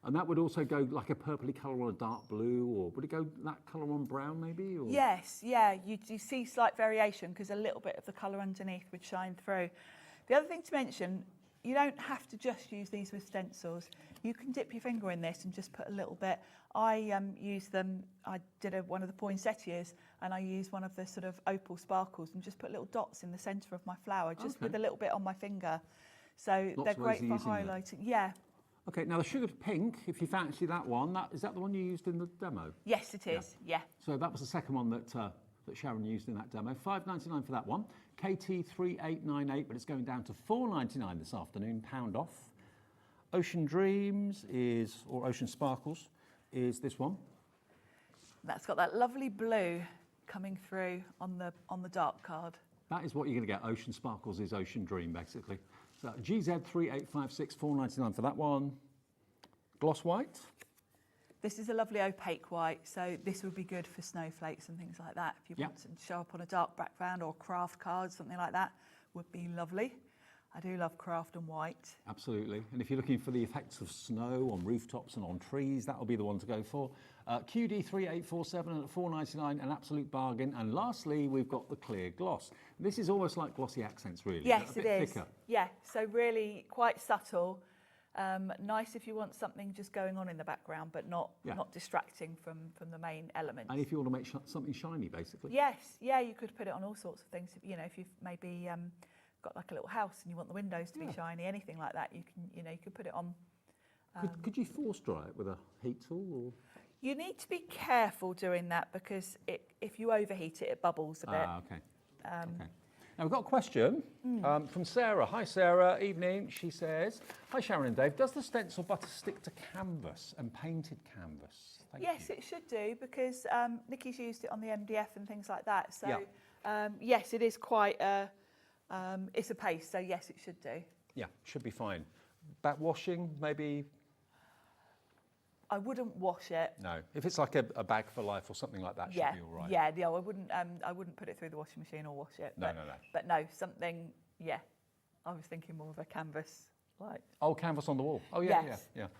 And that would also go like a purpley colour on a dark blue, or would it go that colour on brown maybe? Or? Yes, yeah, you see slight variation because a little bit of the colour underneath would shine through. The other thing to mention, you don't have to just use these with stencils. You can dip your finger in this and just put a little bit. I use them, I did one of the poinsettias and I used one of the sort of opal sparkles and just put little dots in the centre of my flower, just with a little bit on my finger. So they're great for highlighting. Yeah. Okay, now the sugared pink, if you fancy that one, is that the one you used in the demo? Yes, it is, yeah. So that was the second one that Sharon used in that demo. $5.99 for that one. KT3898, but it's going down to $4.99 this afternoon, £1 off. Ocean Dreams or Ocean Sparkles, is this one. That's got that lovely blue coming through on the dark card. That is what you're going to get. Ocean Sparkles is Ocean Dream, basically. So GZ3856, $4.99 for that one. Gloss White. This is a lovely opaque white, so this would be good for snowflakes and things like that. If you want to show up on a dark background or craft cards, something like that, would be lovely. I do love craft and white. Absolutely. And if you're looking for the effects of snow on rooftops and on trees, that'll be the one to go for. QD3847 at $4.99, an absolute bargain. And lastly, we've got the clear gloss. This is almost like glossy accents, really. Yes, it is. Thicker. Yeah, so really quite subtle. Nice if you want something just going on in the background, but not distracting from the main elements. And if you want to make something shiny, basically. Yes, yeah, you could put it on all sorts of things. If you've maybe got like a little house and you want the windows to be shiny, anything like that, you could put it on. Could you force dry it with a heat tool? Or? You need to be careful doing that because if you overheat it, it bubbles a bit. Okay. Okay. Now we've got a question from Sarah. Hi Sarah, evening. She says, hi Sharon and Dave, does the stencil butter stick to canvas and painted canvas? Yes, it should do because Nikki's used it on the MDF and things like that. So yes, it is quite it's a paste, so yes, it should do. Yeah, should be fine. Back washing, maybe? I wouldn't wash it. No, if it's like a bag for life or something like that, should be all right. Yeah, I wouldn't put it through the washing machine or wash it. No. But no, something, I was thinking more of a canvas, like. Oh, canvas on the wall. Oh, yeah.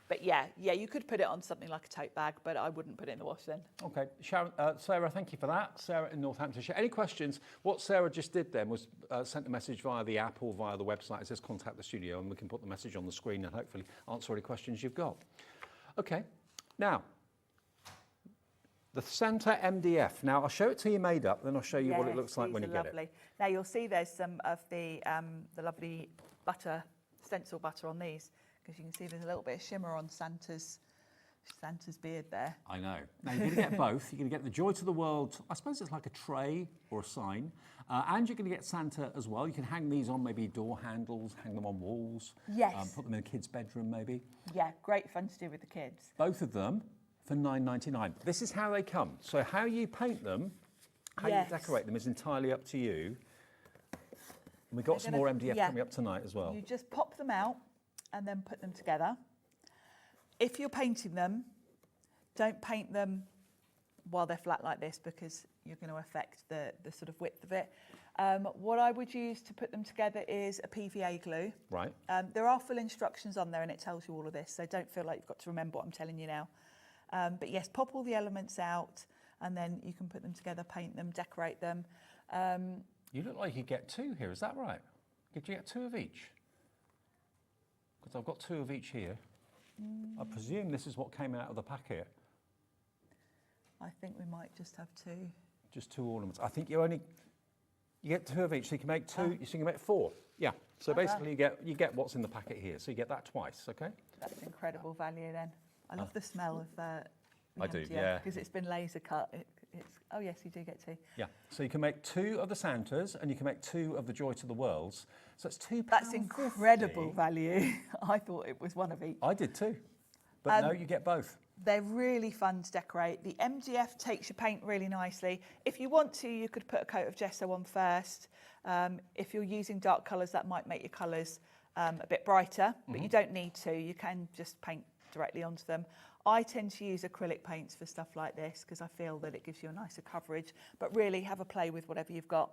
But yeah, you could put it on something like a tote bag, but I wouldn't put it in the wash then. Okay, Sharon, Sarah, thank you for that. Sarah in Northamptonshire. Any questions? What Sarah just did then was sent a message via the app or via the website. It says contact the studio, and we can put the message on the screen and hopefully answer any questions you've got. Okay. Now, the Santa MDF. Now, I'll show it to you made up, then I'll show you what it looks like when you get it. Now, you'll see there's some of the lovely butter, stencil butter on these, because you can see there's a little bit of shimmer on Santa's Santa's beard there. I know. Now, you're going to get both. You're going to get the Joy to the World, I suppose it's like a tray or a sign, and you're going to get Santa as well. You can hang these on maybe door handles, hang them on walls. Yes. Put them in a kid's bedroom maybe. Yeah, great fun to do with the kids. Both of them for £9.99. This is how they come. So how you paint them, how you decorate them is entirely up to you. And we've got some more MDF coming up tonight as well. You just pop them out and then put them together. If you're painting them, don't paint them while they're flat like this because you're going to affect the sort of width of it. What I would use to put them together is a PVA glue. Right. There are full instructions on there and it tells you all of this, so don't feel like you've got to remember what I'm telling you now. But yes, pop all the elements out and then you can put them together, paint them, decorate them. You look like you get two here, is that right? Did you get two of each? Because I've got two of each here. I presume this is what came out of the packet. I think we might just have two. Just two ornaments. I think you get two of each, so you can make two, so you can make four. Yeah, so basically you get what's in the packet here, so you get that twice, okay? That's incredible value then. I love the smell of the I do, yeah. Because it's been laser cut. Oh yes, you do get two. Yeah, so you can make two of the Santas and you can make two of the Joy to the Worlds. So it's £2.50. That's incredible value. I thought it was one of each. I did too, but no, you get both. They're really fun to decorate. The MDF takes your paint really nicely. If you want to, you could put a coat of gesso on first. If you're using dark colours, that might make your colours a bit brighter, but you don't need to. You can just paint directly onto them. I tend to use acrylic paints for stuff like this because I feel that it gives you a nicer coverage, but really have a play with whatever you've got.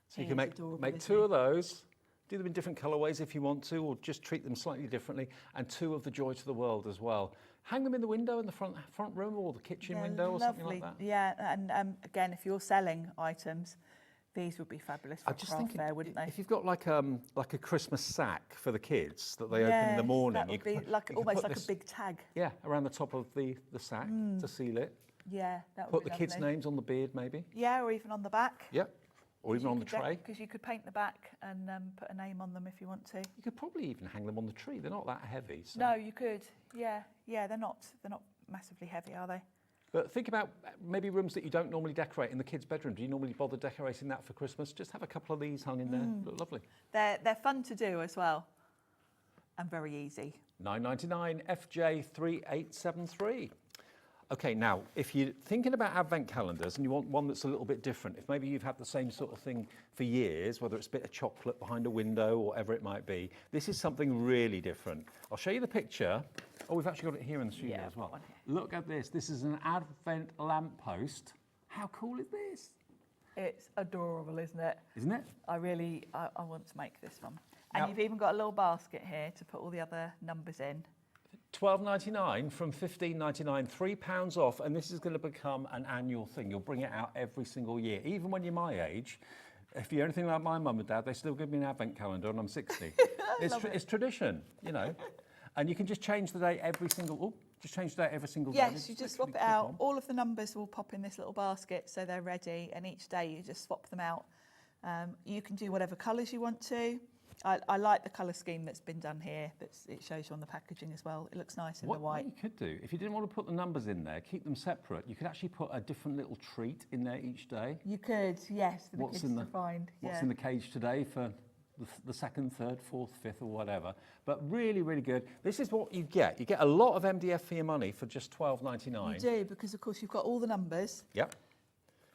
So you can make two of those, do them in different colourways if you want to, or just treat them slightly differently, and two of the Joy to the World as well. Hang them in the window in the front room or the kitchen window or something like that. Yeah, and again, if you're selling items, these would be fabulous for a craft fair, wouldn't they? If you've got like a Christmas sack for the kids that they open in the morning, that would be almost like a big tag. Yeah, around the top of the sack to seal it. Yeah, that would Put the kids' names on the beard, maybe. Yeah, or even on the back. Yep. Or even on the tray. Because you could paint the back and put a name on them if you want to. You could probably even hang them on the tree. They're not that heavy. So. No, you could. Yeah, they're not massively heavy, are they? But think about maybe rooms that you don't normally decorate in the kids' bedroom. Do you normally bother decorating that for Christmas? Just have a couple of these hung in there. Look lovely. They're fun to do as well, and very easy. £9.99 FJ3873. Okay, now, if you're thinking about advent calendars and you want one that's a little bit different, if maybe you've had the same sort of thing for years, whether it's a bit of chocolate behind a window or whatever it might be, this is something really different. I'll show you the picture. Oh, we've actually got it here in the studio as well. Look at this. This is an advent lamppost. How cool is this? It's adorable, isn't it? Isn't it? I want to make this one. And you've even got a little basket here to put all the other numbers in. £12.99 from £15.99, £3 off, and this is going to become an annual thing. You'll bring it out every single year. Even when you're my age, if you're anything like my mum and dad, they still give me an advent calendar and I'm 60. It's tradition, you know. And you can just change the date every single day. Yes, you just swap it out. All of the numbers will pop in this little basket so they're ready, and each day you just swap them out. You can do whatever colours you want to. I like the colour scheme that's been done here. It shows you on the packaging as well. It looks nice in the white. What you could do, if you didn't want to put the numbers in there, keep them separate, you could actually put a different little treat in there each day. You could, yes, for the kids to find. What's in the cage today for the second, third, fourth, fifth or whatever. But really, really good. This is what you get. You get a lot of MDF for your money for just £12.99. You do, because of course you've got all the numbers. Yep.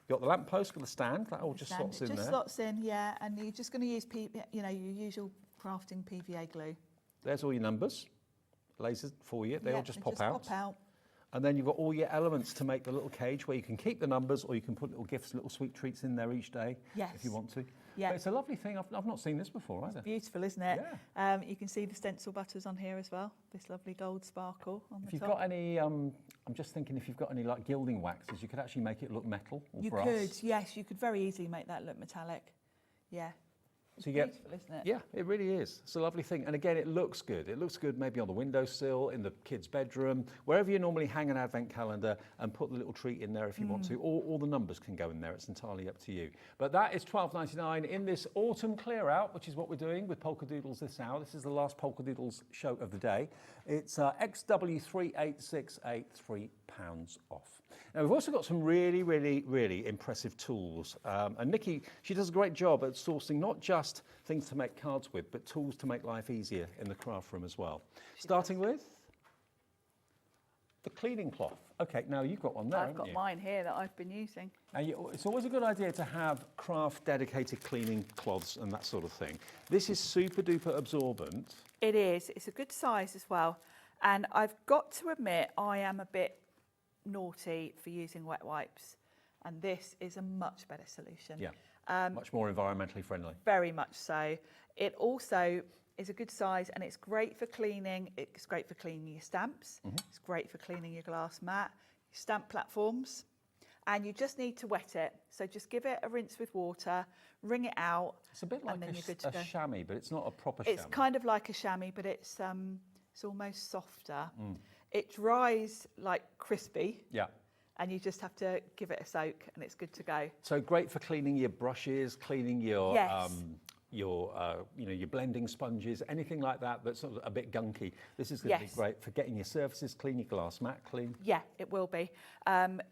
You've got the lamppost with the stand. That all just slots in there. Just slots in, yeah. And you're just going to use, your usual crafting PVA glue. There's all your numbers, lasers for you. They all just pop out. Pop out. And then you've got all your elements to make the little cage where you can keep the numbers, or you can put little gifts, little sweet treats in there each day if you want to. Yeah. But it's a lovely thing. I've not seen this before either. It's beautiful, isn't it? Yeah. You can see the stencil butters on here as well. This lovely gold sparkle on the top. If you've got any, I'm just thinking if you've got any like gilding waxes, you could actually make it look metal or brass. You could, yes. You could very easily make that look metallic. Yeah. So you get, beautiful, isn't it? Yeah, it really is. It's a lovely thing. And again, it looks good. It looks good maybe on the windowsill, in the kids' bedroom, wherever you normally hang an advent calendar, and put the little treat in there if you want to. All the numbers can go in there. It's entirely up to you. But that is £12.99 in this autumn clear out, which is what we're doing with Polkadoodles this hour. This is the last Polkadoodles show of the day. It's XW38683 £3 off. Now, we've also got some really, really, really impressive tools. And Nikki, she does a great job at sourcing not just things to make cards with, but tools to make life easier in the craft room as well. Starting with the cleaning cloth. Okay, now you've got one there, I've got mine here that I've been using. It's always a good idea to have craft dedicated cleaning cloths and that sort of thing. This is super duper absorbent. It is. It's a good size as well. And I've got to admit, I am a bit naughty for using wet wipes, and this is a much better solution. Yeah, much more environmentally friendly. Very much so. It also is a good size, and it's great for cleaning. It's great for cleaning your stamps. It's great for cleaning your glass mat, your stamp platforms, and you just need to wet it. So just give it a rinse with water, wring it out. It's a bit like a chamois, but it's not a proper chamois. It's kind of like a chamois, but it's almost softer. It dries like crispy. Yeah. And you just have to give it a soak, and it's good to go. So great for cleaning your brushes, cleaning your your blending sponges, anything like that that's sort of a bit gunky. This is going to be great for getting your surfaces clean, your glass mat clean. Yeah, it will be. And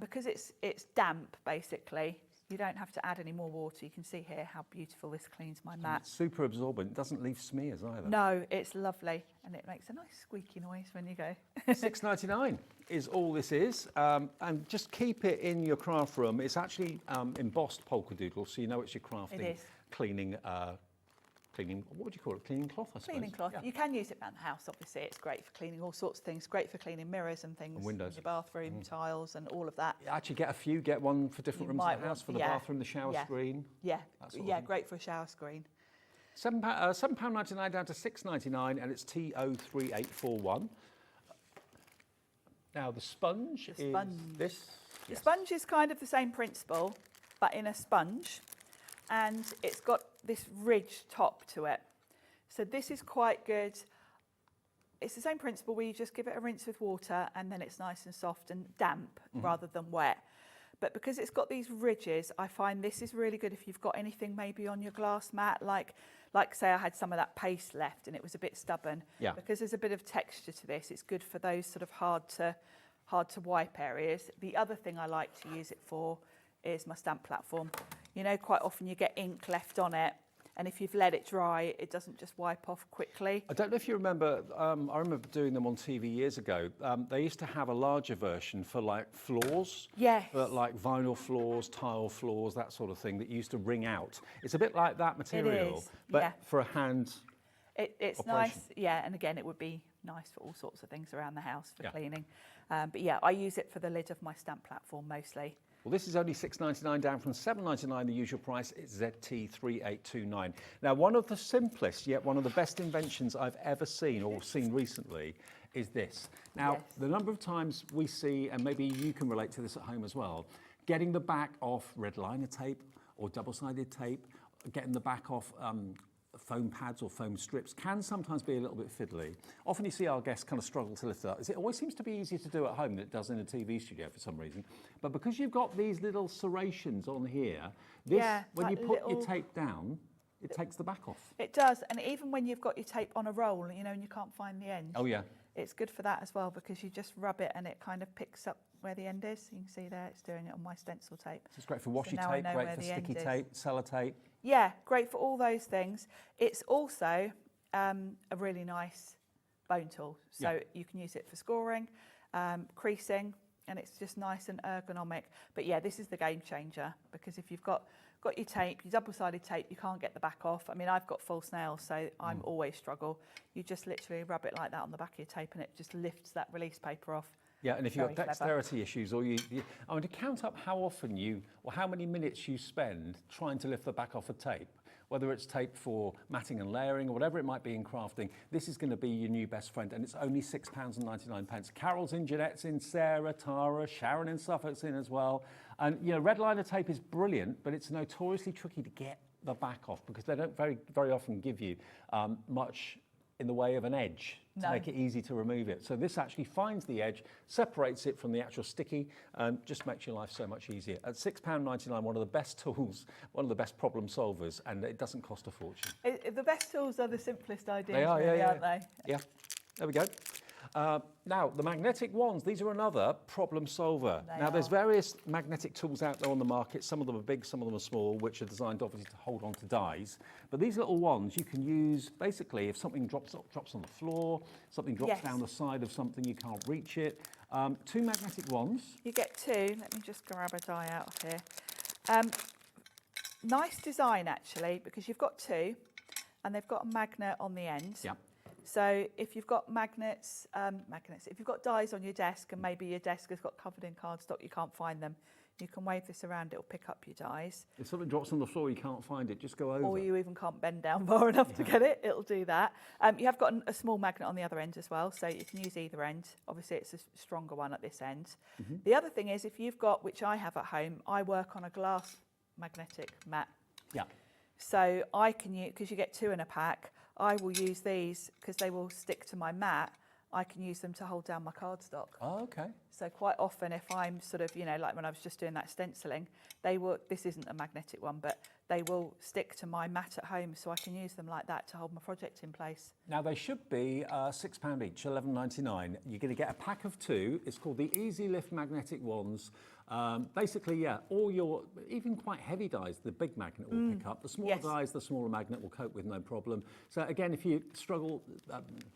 because it's damp, basically, you don't have to add any more water. You can see here how beautiful this cleans my mat. It's super absorbent. It doesn't leave smears either. No, it's lovely. And it makes a nice squeaky noise when you go. $6.99 is all this is. And just keep it in your craft room. It's actually embossed Polkadoodle, so you know it's your crafting, cleaning, what would you call it? Cleaning cloth, I suppose. Cleaning cloth. Yeah. You can use it around the house, obviously. It's great for cleaning all sorts of things. Great for cleaning mirrors and things. And windows. Your bathroom, tiles and all of that. Actually get one for different rooms of the house, for the bathroom, the shower screen. Yeah, great for a shower screen. £7.99 down to $6.99, and it's TO3841. Now the sponge is this. The sponge is kind of the same principle, but in a sponge. And it's got this ridge top to it. So this is quite good. It's the same principle where you just give it a rinse with water, and then it's nice and soft and damp rather than wet. But because it's got these ridges, I find this is really good if you've got anything maybe on your glass mat, like say I had some of that paste left and it was a bit stubborn. Yeah. Because there's a bit of texture to this, it's good for those sort of hard to wipe areas. The other thing I like to use it for is my stamp platform. You know, quite often you get ink left on it, and if you've let it dry, it doesn't just wipe off quickly. I don't know if you remember, I remember doing them on TV years ago. They used to have a larger version for like floors. Yes. Like vinyl floors, tile floors, that sort of thing that you used to wring out. It's a bit like that material, it is, but for a hand It's operation. Nice, and again, it would be nice for all sorts of things around the house for cleaning. But I use it for the lid of my stamp platform mostly. Well, this is only $6.99 down from $7.99, the usual price. It's ZT3829. Now, one of the simplest, yet one of the best inventions I've ever seen or seen recently is this. Now, the number of times we see, and maybe you can relate to this at home as well, getting the back off red liner tape or double-sided tape, getting the back off foam pads or foam strips can sometimes be a little bit fiddly. Often you see our guests kind of struggle to lift it up. It always seems to be easier to do at home than it does in a TV studio for some reason. But because you've got these little serrations on here, when you put your tape down, it takes the back off. It does, and even when you've got your tape on a roll, and you can't find the end. Oh yeah. It's good for that as well, because you just rub it and it kind of picks up where the end is. You can see there, it's doing it on my stencil tape. So it's great for washi tape, great for sticky tape, sellotape. Yeah, great for all those things. It's also a really nice bone tool. So you can use it for scoring, creasing, and it's just nice and ergonomic. But yeah, this is the game changer, because if you've got your tape, your double-sided tape, you can't get the back off. I mean, I've got false nails, so I'm always struggle. You just literally rub it like that on the back of your tape, and it just lifts that release paper off. Yeah, and if you've got dexterity issues, or I want to count up how often or how many minutes you spend trying to lift the back off a tape, whether it's tape for matting and layering or whatever it might be in crafting. This is going to be your new best friend, and it's only £6.99. Carol's in, Jeanette's in, Sarah, Tara, Sharon in Suffolk's in as well. And red liner tape is brilliant, but it's notoriously tricky to get the back off because they don't very often give you much in the way of an edge to make it easy to remove it. So this actually finds the edge, separates it from the actual sticky, and just makes your life so much easier. At £6.99, one of the best tools, one of the best problem solvers, and it doesn't cost a fortune. The best tools are the simplest ideas, They are, really, yeah, aren't they? Yeah, there we go. Now, the magnetic wands, these are another problem solver. There's various magnetic tools out there on the market. Some of them are big, some of them are small, which are designed obviously to hold on to dies. But these little wands you can use basically if something drops on the floor, something drops down the side of something, you can't reach it. 2 magnetic wands. You get 2. Let me just grab a die out of here. Nice design actually, because you've got 2 and they've got a magnet on the end. Yeah. So if you've got magnets, if you've got dies on your desk and maybe your desk has got covered in cardstock, you can't find them, you can wave this around, it'll pick up your dies. If something drops on the floor, you can't find it, just go over. Or you even can't bend down far enough to get it, it'll do that. You have got a small magnet on the other end as well, so you can use either end. Obviously, it's a stronger one at this end. The other thing is, if you've got, which I have at home, I work on a glass magnetic mat. Yeah. So I can use, because you get 2 in a pack, I will use these because they will stick to my mat. I can use them to hold down my cardstock. Oh, okay. So quite often if I'm sort of, like when I was just doing that stenciling, this isn't a magnetic one, but they will stick to my mat at home, so I can use them like that to hold my project in place. Now they should be £6 each, £11.99. You're going to get a pack of 2. It's called the Easy Lift Magnetic Wands. Basically, all your, even quite heavy dies, the big magnet will pick up. The smaller dies, the smaller magnet will cope with no problem. So again, if you struggle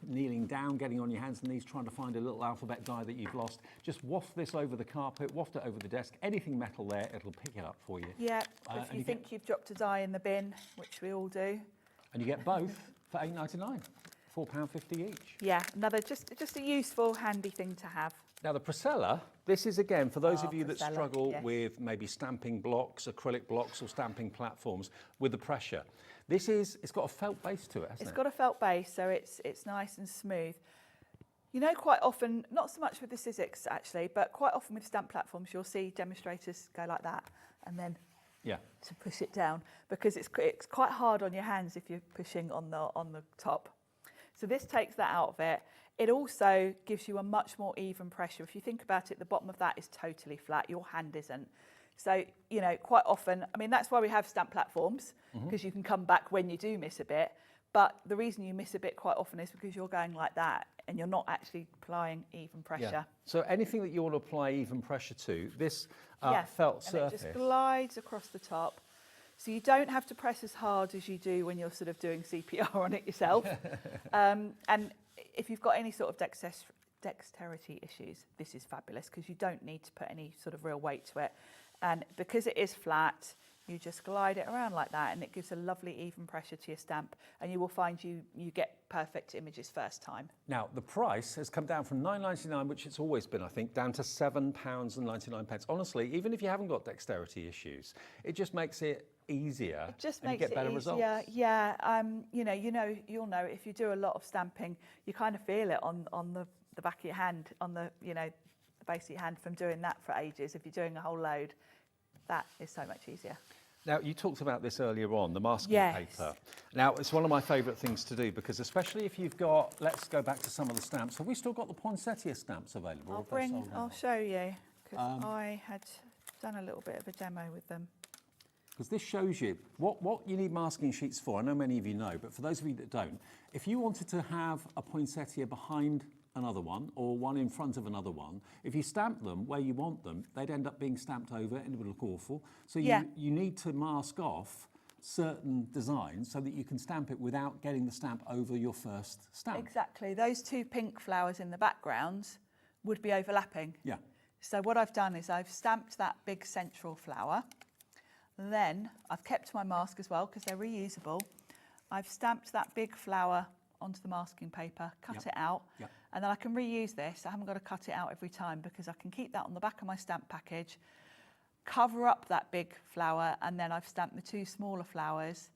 kneeling down, getting on your hands and knees, trying to find a little alphabet die that you've lost, just waft this over the carpet, waft it over the desk, anything metal there, it'll pick it up for you. Yeah, if you think you've dropped a die in the bin, which we all do. And you get both for £8.99, £4.50 each. Yeah, another just a useful, handy thing to have. Now the Priscilla, this is again for those of you that struggle with maybe stamping blocks, acrylic blocks or stamping platforms with the pressure. It's got a felt base to it, hasn't it? It's got a felt base, so it's nice and smooth. Quite often, not so much with the Sizzix actually, but quite often with stamp platforms, you'll see demonstrators go like that and then to push it down, because it's quite hard on your hands if you're pushing on the top. So this takes that out of it. It also gives you a much more even pressure. If you think about it, the bottom of that is totally flat, your hand isn't. So, quite often, that's why we have stamp platforms, because you can come back when you do miss a bit. But the reason you miss a bit quite often is because you're going like that and you're not actually applying even pressure. Yeah. So anything that you want to apply even pressure to, this felt surface. It just glides across the top. So you don't have to press as hard as you do when you're sort of doing CPR on it yourself. And if you've got any sort of dexterity issues, this is fabulous because you don't need to put any sort of real weight to it. And because it is flat, you just glide it around like that and it gives a lovely even pressure to your stamp, and you will find you get perfect images first time. Now, the price has come down from £9.99, which it's always been, I think, down to £7.99. Honestly, even if you haven't got dexterity issues, it just makes it easier. It just and makes you get better it easier. results. Yeah, you'll know if you do a lot of stamping, you kind of feel it on the back of your hand, on the base of your hand from doing that for ages. If you're doing a whole load, that is so much easier. Now, you talked about this earlier on, the masking paper. Now, it's one of my favourite things to do because especially if you've got, let's go back to some of the stamps. Have we still got the poinsettia stamps available? I'll show you, because I had done a little bit of a demo with them. Because this shows you what you need masking sheets for. I know many of you know, but for those of you that don't, if you wanted to have a poinsettia behind another one or one in front of another one, if you stamp them where you want them, they'd end up being stamped over and it would look awful. So you need to mask off certain designs so that you can stamp it without getting the stamp over your first stamp. Exactly. Those 2 pink flowers in the background would be overlapping. Yeah. So what I've done is I've stamped that big central flower. Then I've kept my mask as well because they're reusable. I've stamped that big flower onto the masking paper, cut it out, and then I can reuse this. I haven't got to cut it out every time because I can keep that on the back of my stamp package, cover up that big flower, and then I've stamped the 2 smaller flowers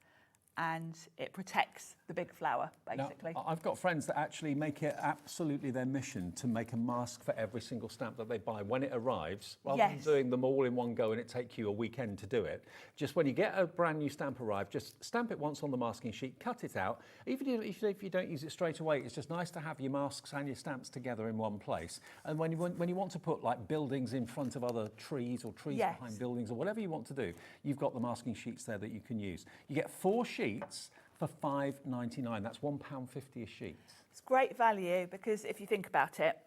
and it protects the big flower, basically. Now, I've got friends that actually make it absolutely their mission to make a mask for every single stamp that they buy when it arrives, rather than doing them all in one go and it take you a weekend to do it. Just when you get a brand new stamp arrive, just stamp it once on the masking sheet, cut it out. Even if you don't use it straight away, it's just nice to have your masks and your stamps together in one place. And when you want to put like buildings in front of other trees or trees behind buildings or whatever you want to do, you've got the masking sheets there that you can use. You get 4 sheets for £5.99. That's £1.50 a sheet. It's great value because if you think about it,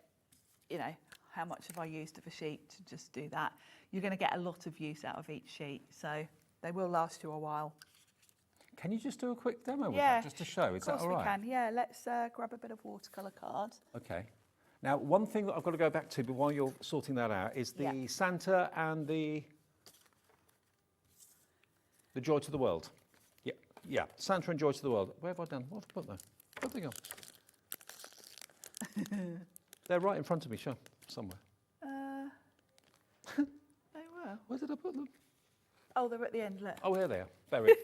you know, how much have I used of a sheet to just do that? You're going to get a lot of use out of each sheet, so they will last you a while. Can you just do a quick demo with that, just to show? Is that all right? Of course we can. Yeah, let's grab a bit of watercolour card. Okay. Now, one thing that I've got to go back to, but while you're sorting that out, is the Santa and the Joy to the World. Yeah, Santa and Joy to the World. Where have I done? What have I put there? What have I got? They're right in front of me, sure, somewhere. They were. Where did I put them? Oh, they're at the end, look. Oh, here they are. Buried.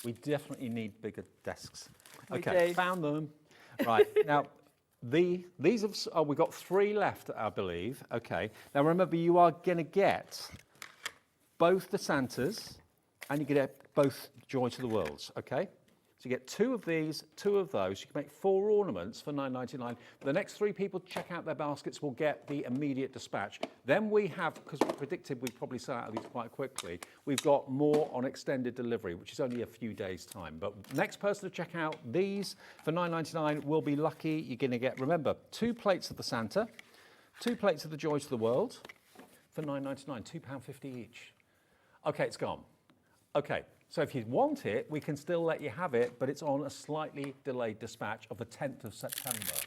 We definitely need bigger desks. Okay, found them. Right, now, these have, we've got 3 left, I believe. Okay, now remember, you are going to get both the Santas and you get both Joy to the Worlds, okay? So you get 2 of these, 2 of those. You can make 4 ornaments for £9.99. The next 3 people to check out their baskets will get the immediate dispatch. Then we have, because we predicted we'd probably sell out of these quite quickly, we've got more on extended delivery, which is only a few days' time. But next person to check out these for £9.99 will be lucky. You're going to get, remember, 2 plates of the Santa, 2 plates of the Joy to the World for £9.99, £2.50 each. Okay, it's gone. Okay, so if you want it, we can still let you have it, but it's on a slightly delayed dispatch of the 10th of September.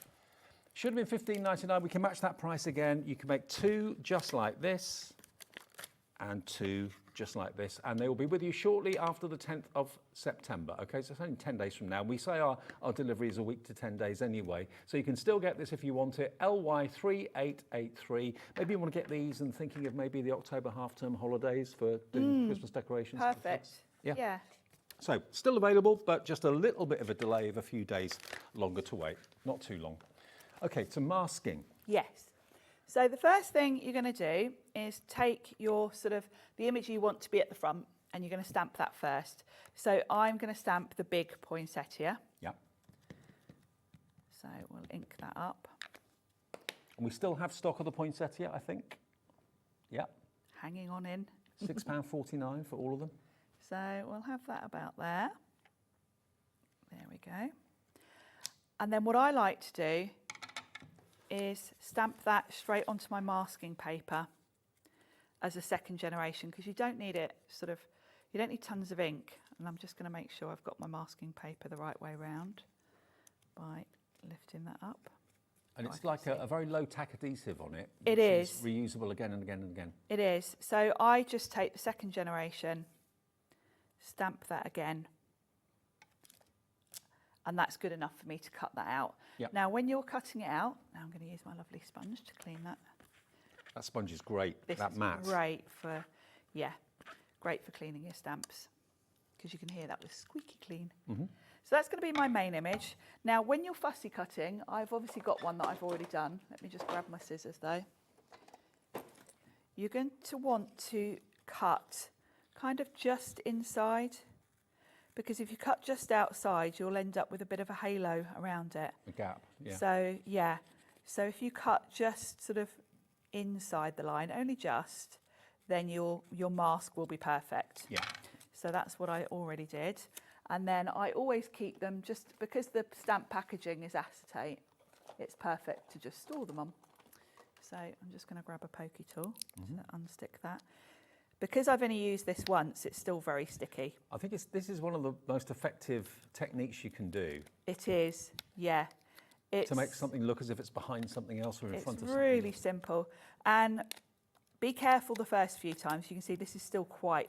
Should have been $15.99. We can match that price again. You can make 2 just like this and 2 just like this, and they will be with you shortly after the 10th of September. Okay, so it's only 10 days from now. We say our delivery is a week to 10 days anyway, so you can still get this if you want it. LY3883. Maybe you want to get these and thinking of maybe the October half-term holidays for doing Christmas decorations. Perfect. Yeah. So still available, but just a little bit of a delay of a few days longer to wait. Not too long. Okay, to masking. Yes. So the first thing you're going to do is take your the image you want to be at the front, and you're going to stamp that first. So I'm going to stamp the big poinsettia. Yeah. So we'll ink that up. And we still have stock of the poinsettia, I think. Yeah. Hanging on in. £6.49 for all of them. So we'll have that about there. There we go. And then what I like to do is stamp that straight onto my masking paper as a second generation, because you don't need it you don't need tons of ink. And I'm just going to make sure I've got my masking paper the right way round by lifting that up. And it's like a very low-tack adhesive on it. It is. Reusable again and again and again. It is. So I just take the second generation, stamp that again, and that's good enough for me to cut that out. Yep. Now, when you're cutting it out, now I'm going to use my lovely sponge to clean that. That sponge is great, This that is mat. great for cleaning your stamps, because you can hear that was squeaky clean. Mm-hmm. So that's going to be my main image. Now, when you're fussy cutting, I've obviously got one that I've already done. Let me just grab my scissors though. You're going to want to cut kind of just inside, because if you cut just outside, you'll end up with a bit of a halo around it. A gap, yeah. So if you cut just inside the line, only just, then your mask will be perfect. Yeah. So that's what I already did. And then I always keep them, just because the stamp packaging is acetate, it's perfect to just store them on. So I'm just going to grab a pokey tool to unstick that. Because I've only used this once, it's still very sticky. I think this is one of the most effective techniques you can do. It is, yeah. To make something look as if it's behind something else or in front of something. It's really simple. And be careful the first few times. You can see this is still quite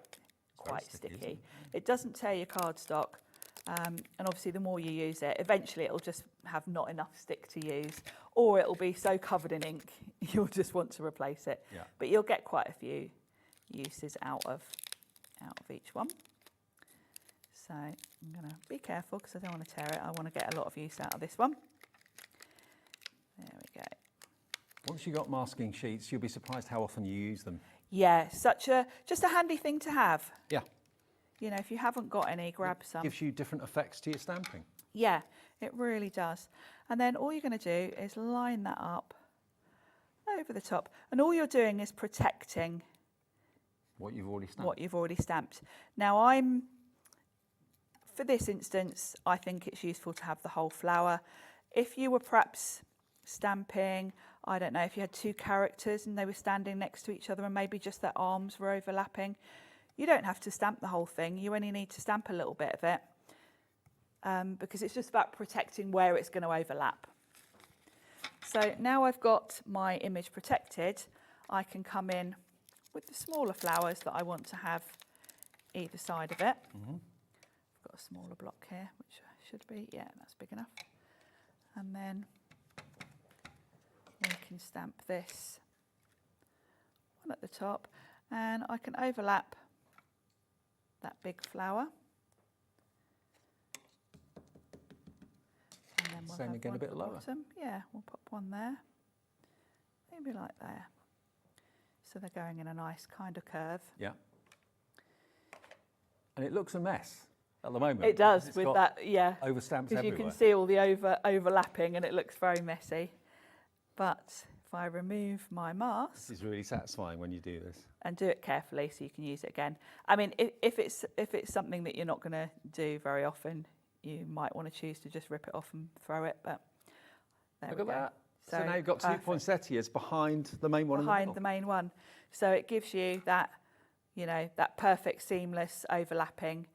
sticky. It doesn't tear your cardstock. And obviously the more you use it, eventually it'll just have not enough stick to use, or it'll be so covered in ink you'll just want to replace it. Yeah. But you'll get quite a few uses out of each one. So I'm going to be careful because I don't want to tear it. I want to get a lot of use out of this one. There we go. Once you've got masking sheets, you'll be surprised how often you use them. Yeah, just a handy thing to have. Yeah. You know, if you haven't got any, grab some. Gives you different effects to your stamping. Yeah, it really does. And then all you're going to do is line that up over the top. And all you're doing is protecting what you've already stamped. What you've already stamped. Now for this instance, I think it's useful to have the whole flower. If you were perhaps stamping, I don't know, if you had two characters and they were standing next to each other and maybe just their arms were overlapping, you don't have to stamp the whole thing. You only need to stamp a little bit of it because it's just about protecting where it's going to overlap. So now I've got my image protected, I can come in with the smaller flowers that I want to have either side of it. I've got a smaller block here, which should be, yeah, that's big enough. And then we can stamp this one at the top, and I can overlap that big flower. And then we'll Same again, a bit lower. Bottom. Yeah, we'll pop one there, maybe like there. So they're going in a nice kind of curve. Yeah. And it looks a mess at the moment. It does with that, yeah. Overstamps because everywhere. you can see all the overlapping and it looks very messy. But if I remove my mask... It's really satisfying when you do this. And do it carefully so you can use it again. I mean, if it's something that you're not going to do very often, you might want to choose to just rip it off and throw it, but there Look we go. at that. So now you've got two poinsettias behind the main one. Behind the main one. So it gives you that, you know, that perfect seamless overlapping.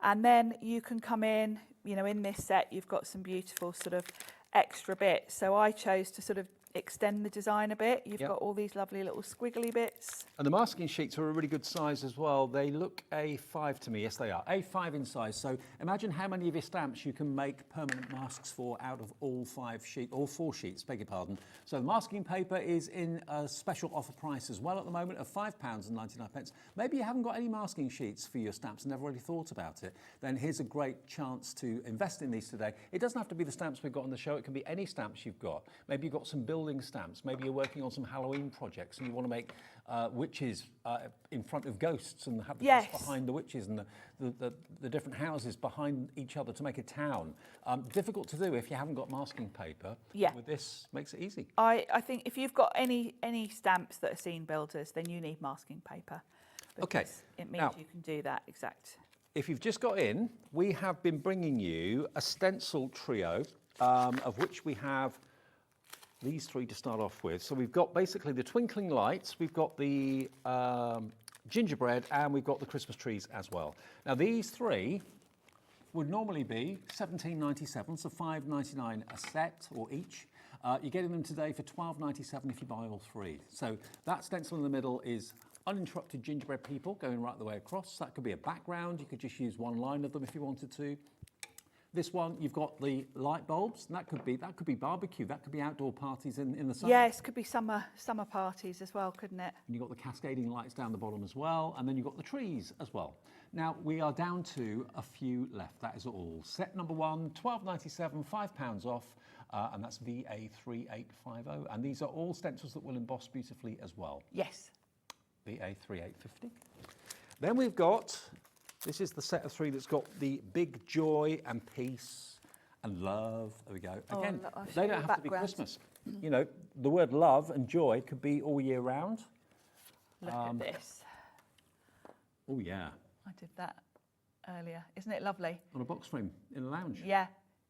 And then you can come in, you know, in this set, you've got some beautiful sort of extra bits. So I chose to sort of extend the design a bit. You've got all these lovely little squiggly bits. And the masking sheets are a really good size as well. They look A5 to me. Yes, they are. A5 in size. So imagine how many of your stamps you can make permanent masks for out of all 4 sheets, beg your pardon. So the masking paper is in a special offer price as well at the moment of £5.99. Maybe you haven't got any masking sheets for your stamps and never really thought about it. Then here's a great chance to invest in these today. It doesn't have to be the stamps we've got on the show. It can be any stamps you've got. Maybe you've got some building stamps. Maybe you're working on some Halloween projects and you want to make witches in front of ghosts and have the ghosts behind the witches and the different houses behind each other to make a town. Difficult to do if you haven't got masking paper. Yeah. With this, makes it easy. I think if you've got any stamps that are scene builders, then you need masking paper. Okay. It means now, you can do that exact. If you've just got in, we have been bringing you a stencil trio of which we have these 3 to start off with. So we've got basically the twinkling lights, we've got the gingerbread, and we've got the Christmas trees as well. Now these 3 would normally be £17.97, so £5.99 a set or each. You're getting them today for £12.97 if you buy all 3. So that stencil in the middle is uninterrupted gingerbread people going right the way across. That could be a background. You could just use one line of them if you wanted to. This one, you've got the light bulbs, and that could be barbecue, that could be outdoor parties in the summer. Yes, could be summer parties as well, couldn't it? And you've got the cascading lights down the bottom as well, and then you've got the trees as well. Now, we are down to a few left, that is all. Set number 1, £12.97, £5 off, and that's VA3850. And these are all stencils that will emboss beautifully as well. Yes. VA3850. Then we've got... This is the set of 3 that's got the big joy and peace and love. There we go. Again, they don't have to be Christmas. You know, the word love and joy could be all year round. Look at this. Oh, yeah. I did that earlier. Isn't it lovely? On a box frame in a lounge. Yeah.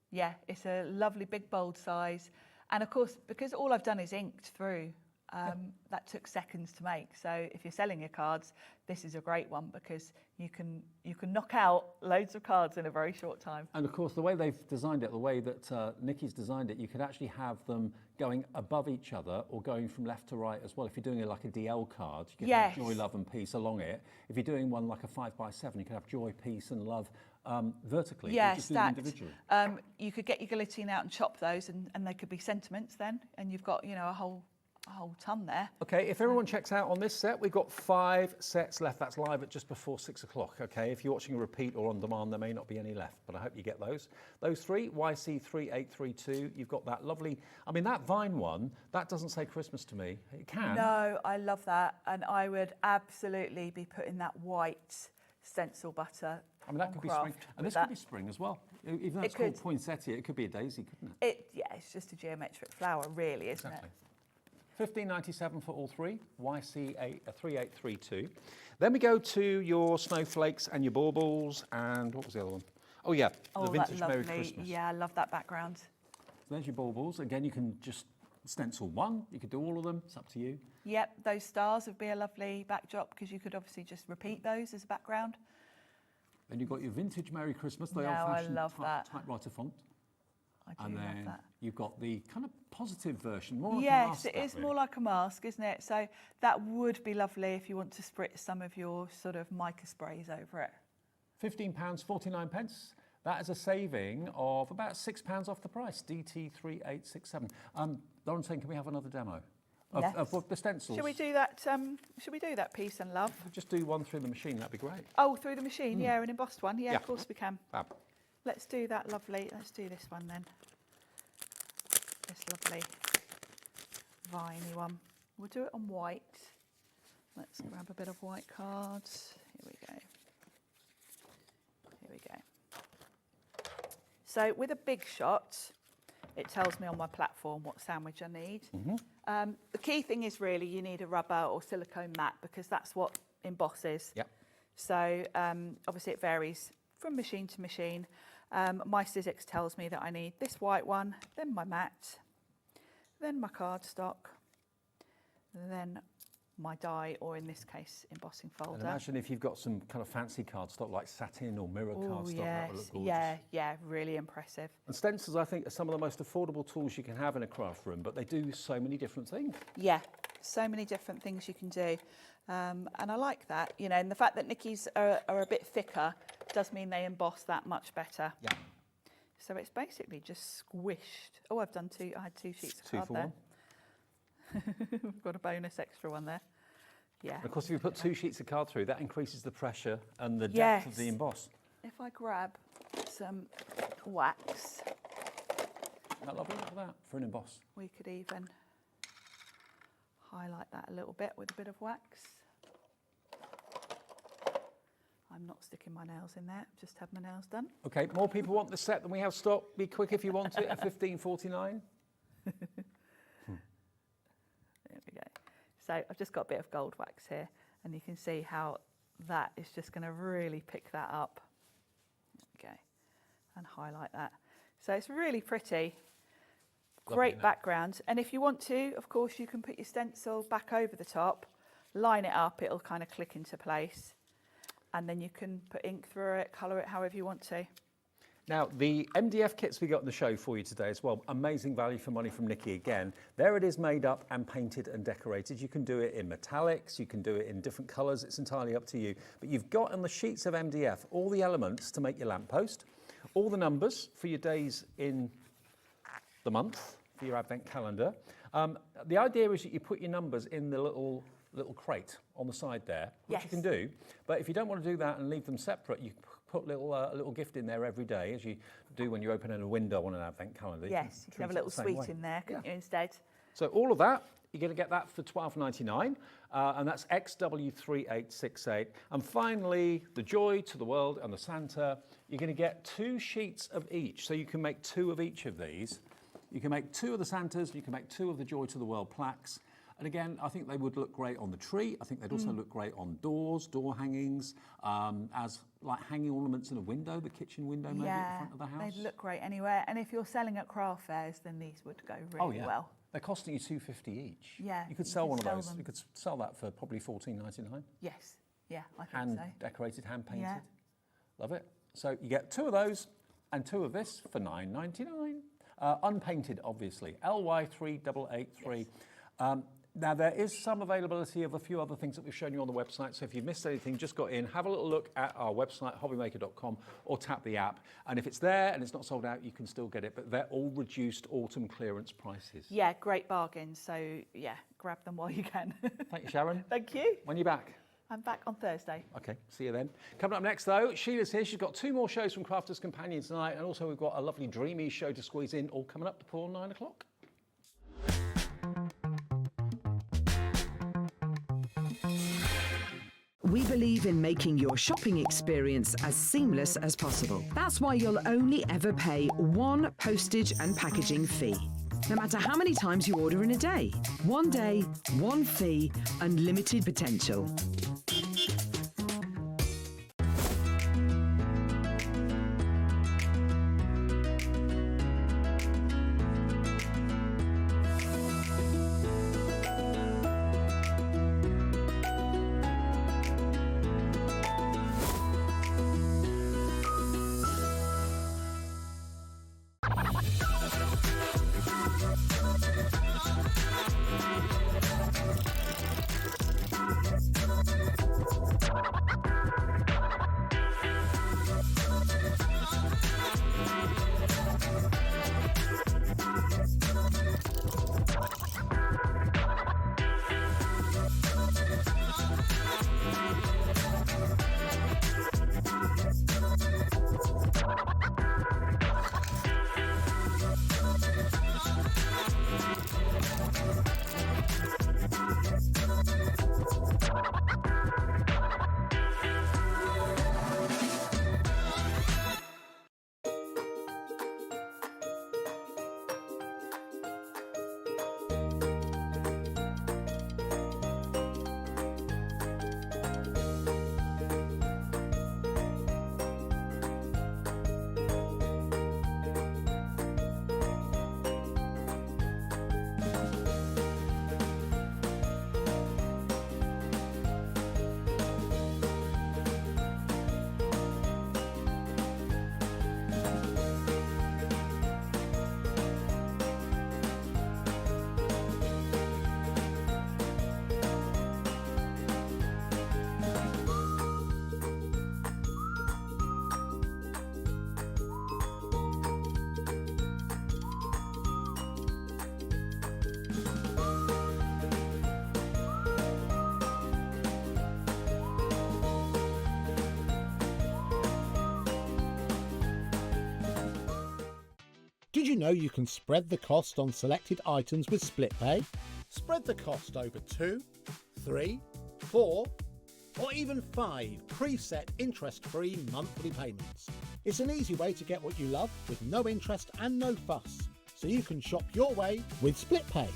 Yeah. It's a lovely big bold size. And of course, because all I've done is inked through, that took seconds to make. So if you're selling your cards, this is a great one because you can knock out loads of cards in a very short time. And of course, the way they've designed it, the way that Nikki's designed it, you could actually have them going above each other or going from left to right as well. If you're doing like a DL card, you could have joy, love and peace along it. If you're doing one like a 5x7, you could have joy, peace and love vertically. Yeah, just stacked. Individually. You could get your guillotine out and chop those and they could be sentiments then. And you've got, you know, a whole a whole ton there. Okay, if everyone checks out on this set, we've got 5 sets left. That's live at just before 6 o'clock, okay? If you're watching a repeat or on demand, there may not be any left, but I hope you get those. Those 3, YC3832, you've got that lovely, I mean, that vine one, that doesn't say Christmas to me. It can. No, I love that. And I would absolutely be putting that white stencil butter I mean, that could be spring. And this could be spring as well. Even though it's called poinsettia, it could be a daisy, couldn't it? Yeah, it's just a geometric flower, really, isn't it? £15.97 for all 3, YC3832. Then we go to your snowflakes and your baubles, and what was the other one? Oh yeah, the vintage Merry Christmas. Yeah, I love that background. So there's your baubles. Again, you can just stencil one. You could do all of them. It's up to you. Yep, those stars would be a lovely backdrop because you could obviously just repeat those as a background. Then you've got your vintage Merry Christmas, the I old-fashioned love that. typewriter font. I do and love then that. you've got the kind of positive version, more like a Yes, mask, it is really. more like a mask, isn't it? So that would be lovely if you want to spritz some of your sort of mica sprays over it. £15.49. That is a saving of about £6 off the price, DT3867. Lauren's saying, can we have another demo of the stencils? Should we do that? Should we do that, Peace and Love? Just do one through the machine, that'd be great. Oh, through the machine, yeah, an embossed one. Yeah, Yeah. of course we can. Fab. Let's do that, lovely. Let's do this one then. This lovely viney one. We'll do it on white. Let's grab a bit of white cards. Here we go. Here we go. So with a big shot, it tells me on my platform what sandwich I need. The key thing is really you need a rubber or silicone mat because that's what embosses. Yep. So obviously it varies from machine to machine. My Sizzix tells me that I need this white one, then my mat, then my cardstock, then my die, or in this case, embossing folder. And imagine if you've got some kind of fancy cardstock like satin or mirror cardstock, that would look gorgeous. Yeah, really impressive. And stencils, I think, are some of the most affordable tools you can have in a craft room, but they do so many different things. Yeah, so many different things you can do. And I like that, you know, and the fact that Nikki's are a bit thicker does mean they emboss that much better. Yeah. So it's basically just squished. Oh, I had 2 sheets of card for there. one. We've got a bonus extra one there. Yeah. And of course, if you put 2 sheets of card through, that increases the pressure and the depth of the emboss. If I grab some wax, Isn't that lovely? Look at that for an emboss. we could even highlight that a little bit with a bit of wax. I'm not sticking my nails in there, I've just had my nails done. Okay, more people want the set than we have stock. Be quick if you want it at £15.49. There we go. So I've just got a bit of gold wax here, and you can see how that is just going to really pick that up. There we go. And highlight that. So it's really pretty. Great background. And if you want to, of course, you can put your stencil back over the top, line it up, it'll kind of click into place. And then you can put ink through it, colour it however you want to. Now, the MDF kits we got in the show for you today as well, amazing value for money from Nikki again. There it is, made up and painted and decorated. You can do it in metallics, you can do it in different colours, it's entirely up to you. But you've got on the sheets of MDF all the elements to make your lamppost, all the numbers for your days in the month, for your advent calendar. The idea is that you put your numbers in the little crate on the side there, which you can do. But if you don't want to do that and leave them separate, you put a little gift in there every day, as you do when you're opening a window on an advent calendar. Yes, you can have a little sweet in there, couldn't you, instead? So all of that, you're going to get that for $12.99, and that's XW3868. And finally, the Joy to the World and the Santa, you're going to get 2 sheets of each, so you can make 2 of each of these. You can make 2 of the Santas, you can make 2 of the Joy to the World plaques. And again, I think they would look great on the tree. I think they'd also look great on doors, door hangings, as like hanging ornaments in a window, the kitchen window maybe at the front of the house. They'd look great anywhere. And if you're selling at craft fairs, then these would go really well. They're costing you $2.50 each. Yeah. You could sell one of those. Them. You could sell that for probably $14.99. Yes. Yeah, I think Hand so. decorated, hand painted. Yeah. Love it. So you get 2 of those and 2 of this for $9.99. Unpainted, obviously. LY3883. Now, there is some availability of a few other things that we've shown you on the website, so if you've missed anything, just got in, have a little look at our website, hobbymaker.com, or tap the app. And if it's there and it's not sold out, you can still get it, but they're all reduced autumn clearance prices. Yeah, great bargains. So, yeah, grab them while you can. Thank you, Sharon. Thank you. When are you back? I'm back on Thursday. Okay, see you then. Coming up next, though, Sheila's here. She's got 2 more shows from Crafters Companion tonight, and also we've got a lovely Dreamees show to squeeze in, all coming up before 9 o'clock. We believe in making your shopping experience as seamless as possible. That's why you'll only ever pay 1 postage and packaging fee, no matter how many times you order in a day. 1 day, 1 fee, unlimited potential. Did you know you can spread the cost on selected items with split pay? Spread the cost over 2, 3, 4, or even 5 preset interest-free monthly payments. It's an easy way to get what you love with no interest and no fuss, so you can shop your way with split pay.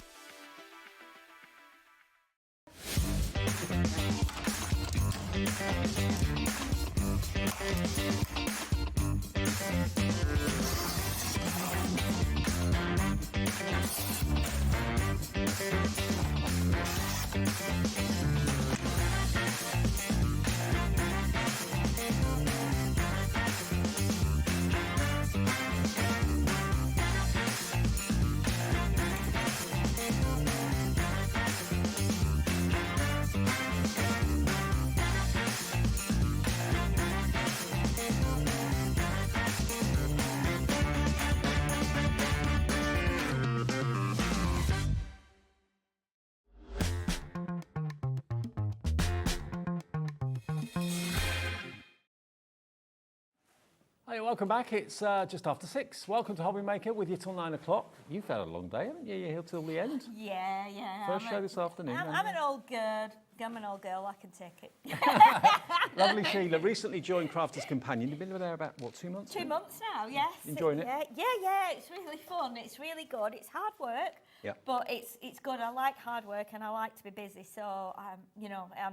Hi, welcome back. It's just after 6. Welcome to Hobby Maker with you till 9 o'clock. You've had a long day, haven't you? You're here till the end. Yeah. First show this afternoon. I'm an old girl. I'm an old girl. I can take it. Lovely Sheila. Recently joined Crafters Companion. You've been there about, what, 2 months? 2 months now, yes. Enjoying it? Yeah. It's really fun. It's really good. It's hard work, but it's good. I like hard work and I like to be busy. So,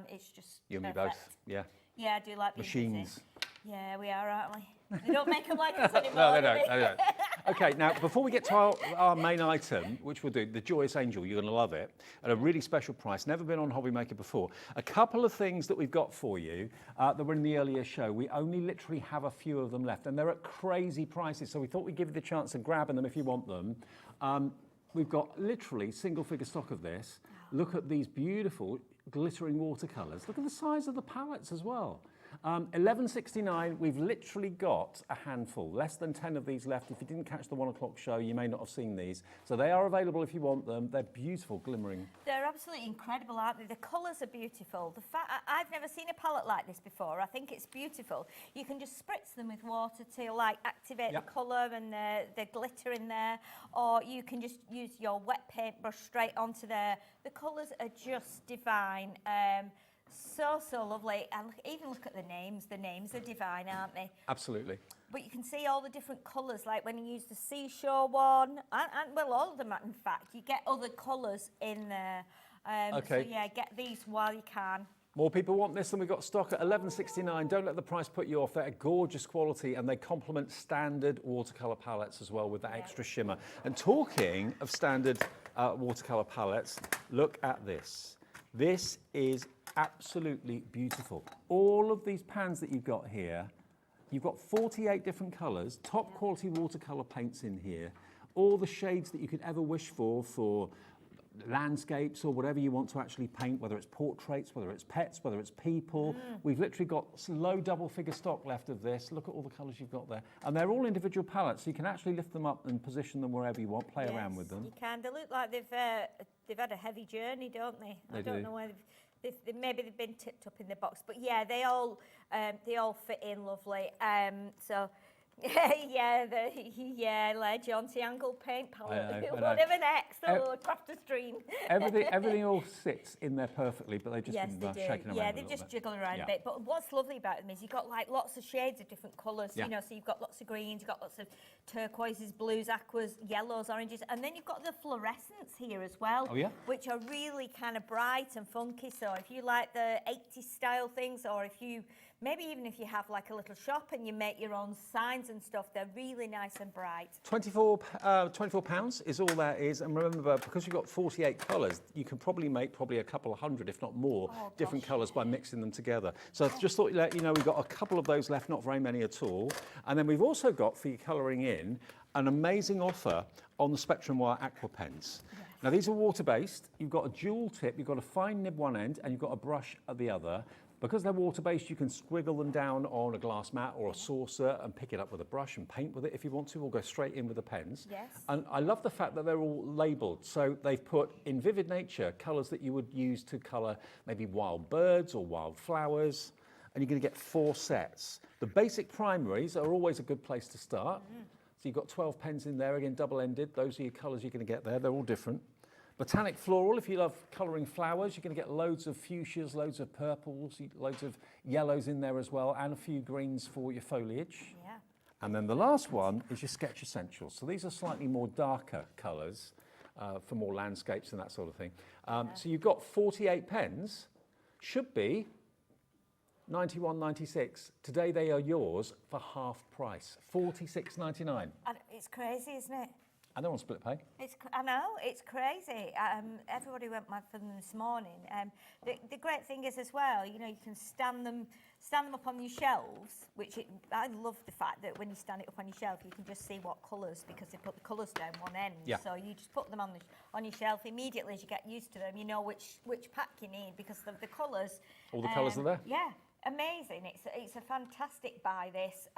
it's just You and me perfect. both, yeah. Yeah, I do like being Machines. busy. Yeah, we are, aren't we? They don't make them like us anymore. No, they do don't. Okay, now, before we get to our main item, which we'll do, the Joyous Angel, you're going to love it, at a really special price, never been on Hobby Maker before. A couple of things that we've got for you that were in the earlier show. We only literally have a few of them left, and they're at crazy prices, so we thought we'd give you the chance of grabbing them if you want them. We've got literally single-figure stock of this. Look at these beautiful glittering watercolours. Look at the size of the palettes as well. $11.69, we've literally got a handful, less than 10 of these left. If you didn't catch the 1 o'clock show, you may not have seen these. So they are available if you want them. They're beautiful, glimmering. They're absolutely incredible, aren't they? The colours are beautiful. I've never seen a palette like this before. I think it's beautiful. You can just spritz them with water to like activate the colour and the glitter in there, or you can just use your wet paintbrush straight onto there. The colours are just divine. So lovely, and even look at the names. The names are divine, aren't they? Absolutely. But you can see all the different colours, like when you use the seashore one, and well, all of them, in fact, you get other colours in there. Okay. So yeah, get these while you can. More people want this than we've got stock at $11.69. Don't let the price put you off. They're gorgeous quality and they complement standard watercolour palettes as well with that extra shimmer. And talking of standard watercolour palettes, look at this. This is absolutely beautiful. All of these pans that you've got here, you've got 48 different colours, top quality watercolour paints in here, all the shades that you could ever wish for landscapes or whatever you want to actually paint, whether it's portraits, whether it's pets, whether it's people. We've literally got low double figure stock left of this. Look at all the colours you've got there. And they're all individual palettes, so you can actually lift them up and position them wherever you want, play around with them. You can. They look like they've had a heavy journey, don't they? I don't know where maybe they've been tipped up in the box, but yeah, they all fit in lovely. So ledge onto angle paint palette, whatever next. Oh, crafter's dream. everything all sits in there perfectly, but they've just been shaken around. Yeah, they've just jiggled around a bit. But what's lovely about them is you've got like lots of shades of different colours. You know, so you've got lots of greens, you've got lots of turquoises, blues, aquas, yellows, oranges, and then you've got the fluorescents here as well, which are really kind of bright and funky. So if you like the 80s style things, or if you maybe even if you have like a little shop and you make your own signs and stuff, they're really nice and bright. £24 is all that is. And remember, because you've got 48 colours, you can probably make a couple of hundred, if not more, different colours by mixing them together. So I just thought, let you know, we've got a couple of those left, not very many at all. And then we've also got, for your colouring in, an amazing offer on the Spectrum Wire Aqua Pens. Now, these are water-based. You've got a dual tip, you've got a fine nib one end, and you've got a brush at the other. Because they're water-based, you can squiggle them down on a glass mat or a saucer and pick it up with a brush and paint with it if you want to, or go straight in with the pens. Yes. And I love the fact that they're all labelled. So they've put, in vivid nature, colours that you would use to colour maybe wild birds or wild flowers, and you're going to get 4 sets. The basic primaries are always a good place to start. So you've got 12 pens in there, again, double-ended. Those are your colours you're going to get there. They're all different. Botanic floral, if you love colouring flowers, you're going to get loads of fuchsias, loads of purples, loads of yellows in there as well, and a few greens for your foliage. Yeah. And then the last one is your Sketch Essentials. So these are slightly more darker colours for more landscapes and that sort of thing. So you've got 48 pens, should be $91.96. Today they are yours for half price, $46.99. It's crazy, isn't it? I don't want to split pay. I know, it's crazy. Everybody went mad for them this morning. The great thing is as well, you know, you can stand them up on your shelves, I love the fact that when you stand it up on your shelf, you can just see what colours, because they put the colours down one end. Yeah. So you just put them on your shelf immediately as you get used to them. You know which pack you need because of the colours. All the colours are there. Yeah. Amazing! It's a fantastic buy this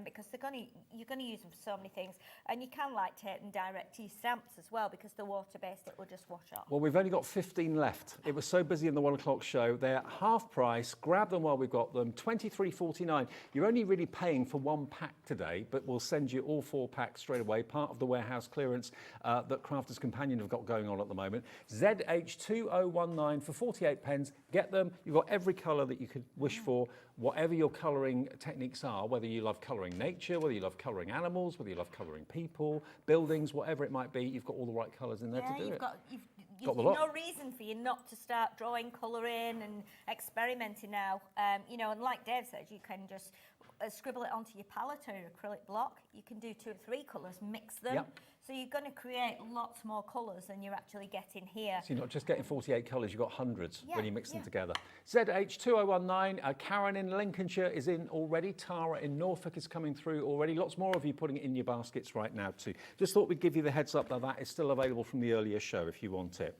because you're gonna use them for so many things, and you can like take them direct to your stamps as well because they're water based. It will just wash off. Well, we've only got 15 left. It was so busy in the 1 o'clock show. They're half price. Grab them while we've got them. $23.49. You're only really paying for 1 pack today, but we'll send you all 4 packs straight away. Part of the warehouse clearance that Crafters Companion have got going on at the moment. ZH2019 for 48 pens. Get them. You've got every colour that you could wish for. Whatever your colouring techniques are, whether you love colouring nature, whether you love colouring animals, whether you love colouring people, buildings, whatever it might be, you've got all the right colours in there to do it. You've no reason for you not to start drawing, colouring and experimenting now. You know, and like Dave said, you can just scribble it onto your palette or your acrylic block. You can do 2 or 3 colours, mix them. Yep. So you're going to create lots more colours than you're actually getting here. So you're not just getting 48 colours, you've got hundreds when you mix them together. ZH2019, Karen in Lincolnshire is in already. Tara in Norfolk is coming through already. Lots more of you putting it in your baskets right now too. Just thought we'd give you the heads up that that is still available from the earlier show if you want it.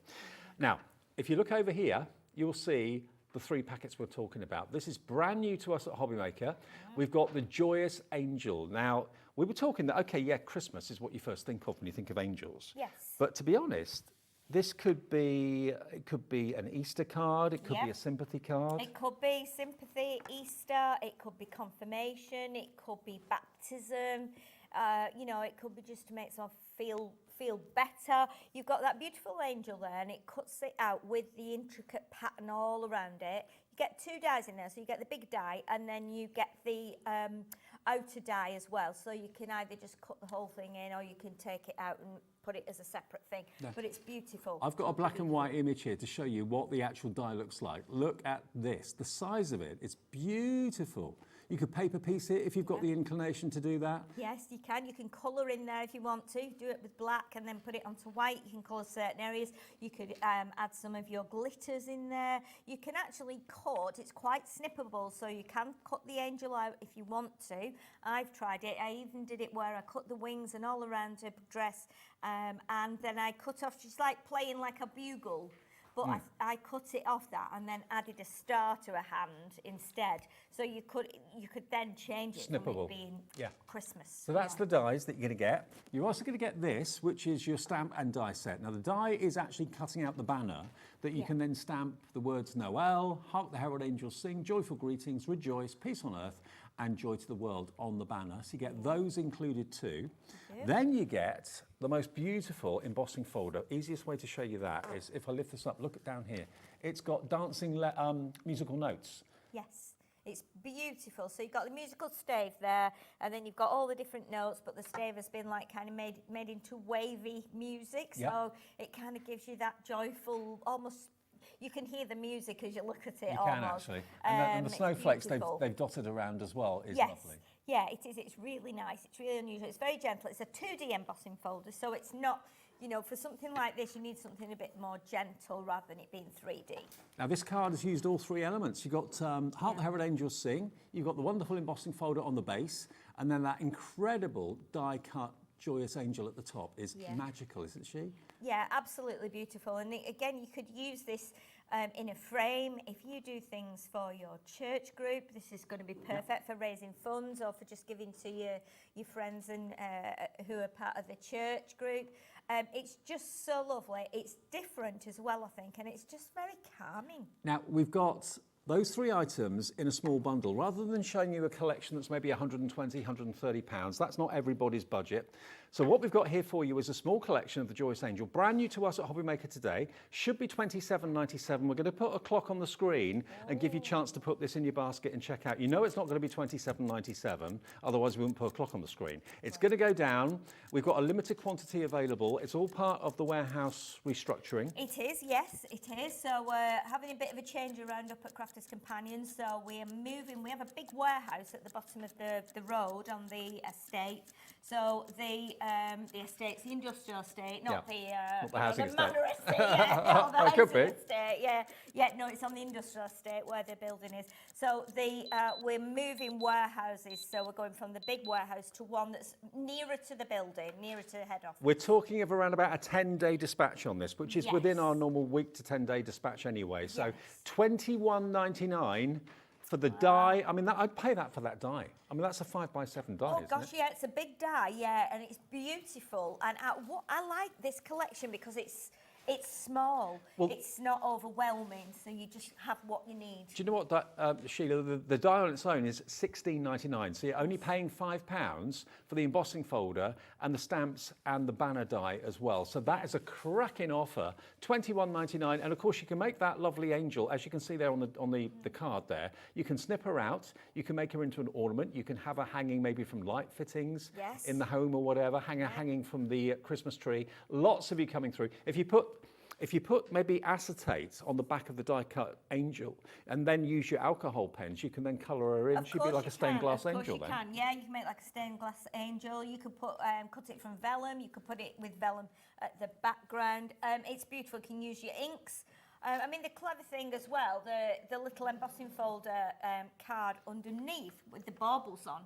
Now, if you look over here, you'll see the 3 packets we're talking about. This is brand new to us at Hobbymaker. We've got the Joyous Angel. Now, we were talking that, okay, yeah, Christmas is what you first think of when you think of angels. Yes. But to be honest, this could be an Easter card, it could be a sympathy card. It could be sympathy, Easter, it could be confirmation, it could be baptism, you know, it could be just to make someone feel better. You've got that beautiful angel there, and it cuts it out with the intricate pattern all around it. You get 2 dies in there, so you get the big die, and then you get the outer die as well. So you can either just cut the whole thing in, or you can take it out and put it as a separate thing. No. But it's beautiful. I've got a black and white image here to show you what the actual die looks like. Look at this. The size of it, it's beautiful. You could paper piece it if you've got the inclination to do that. Yes, you can. You can colour in there if you want to. Do it with black and then put it onto white. You can colour certain areas. You could add some of your glitters in there. You can actually cut. It's quite snippable, so you can cut the angel out if you want to. I've tried it. I even did it where I cut the wings and all around her dress, and then I cut off, just like playing like a bugle. But I cut it off that and then added a star to a hand instead. So you could then change it from it being Christmas. So that's the dies that you're going to get. You're also going to get this, which is your stamp and die set. Now the die is actually cutting out the banner that you can then stamp the words Noel, Hark the Herald Angels Sing, Joyful Greetings, Rejoice, Peace on Earth, and Joy to the World on the banner. So you get those included too. Then you get the most beautiful embossing folder. Easiest way to show you that is if I lift this up, look at down here. It's got dancing musical notes. Yes, it's beautiful. So you've got the musical stave there, and then you've got all the different notes, but the stave has been like kind of made into wavy music. So it kind of gives you that joyful, almost, you can hear the music as you look at it. You can actually. And the snowflakes they've dotted around as well is lovely. Yeah, it is. It's really nice. It's really unusual. It's very gentle. It's a 2D embossing folder, so it's not, you know, for something like this, you need something a bit more gentle rather than it being 3D. Now, this card has used all 3 elements. You've got Hark the Herald Angels Sing, you've got the wonderful embossing folder on the base, and then that incredible die-cut Joyous Angel at the top is magical, isn't she? Yeah, absolutely beautiful. And again, you could use this in a frame. If you do things for your church group, this is going to be perfect for raising funds or for just giving to your friends and who are part of the church group. It's just so lovely. It's different as well, I think, and it's just very calming. Now, we've got those 3 items in a small bundle. Rather than showing you a collection that's maybe £120, £130, that's not everybody's budget. So what we've got here for you is a small collection of the Joyous Angel, brand new to us at Hobbymaker today, should be £27.97. We're going to put a clock on the screen and give you a chance to put this in your basket and check out. You know it's not going to be £27.97, otherwise we wouldn't put a clock on the screen. It's going to go down. We've got a limited quantity available. It's all part of the warehouse restructuring. It is, yes, it is. So we're having a bit of a change around up at Crafters Companion. So we're moving. We have a big warehouse at the bottom of the road on the estate. So the estate's the industrial estate, not the housing estate. manor estate. Yeah, the It could housing be. estate. No, it's on the industrial estate where the building is. So we're moving warehouses. So we're going from the big warehouse to one that's nearer to the building, nearer to the head office. We're talking of around about a 10-day dispatch on this, which is within our normal week to 10-day dispatch anyway. So £21.99 for the die. I mean, I'd pay that for that die. I mean, that's a 5x7 die, isn't gosh, it? yeah, it's a big die, and it's beautiful. And I like this collection because it's small. Well, it's not overwhelming, so you just have what you need. Do you know what, Sheila? The die on its own is £16.99, so you're only paying £5 for the embossing folder and the stamps and the banner die as well. So that is a cracking offer, £21.99, and of course you can make that lovely angel, as you can see there on the card there. You can snip her out, you can make her into an ornament, you can have her hanging maybe from light fittings in the home or whatever, hanging from the Christmas tree. Lots of you coming through. If you put maybe acetate on the back of the die-cut angel and then use your alcohol pens, you can then colour her in. She'd be like a stained glass angel then. Yeah, you can make like a stained glass angel. You could cut it from vellum. You could put it with vellum at the background. It's beautiful. You can use your inks. I mean, the clever thing as well, the little embossing folder card underneath with the baubles on,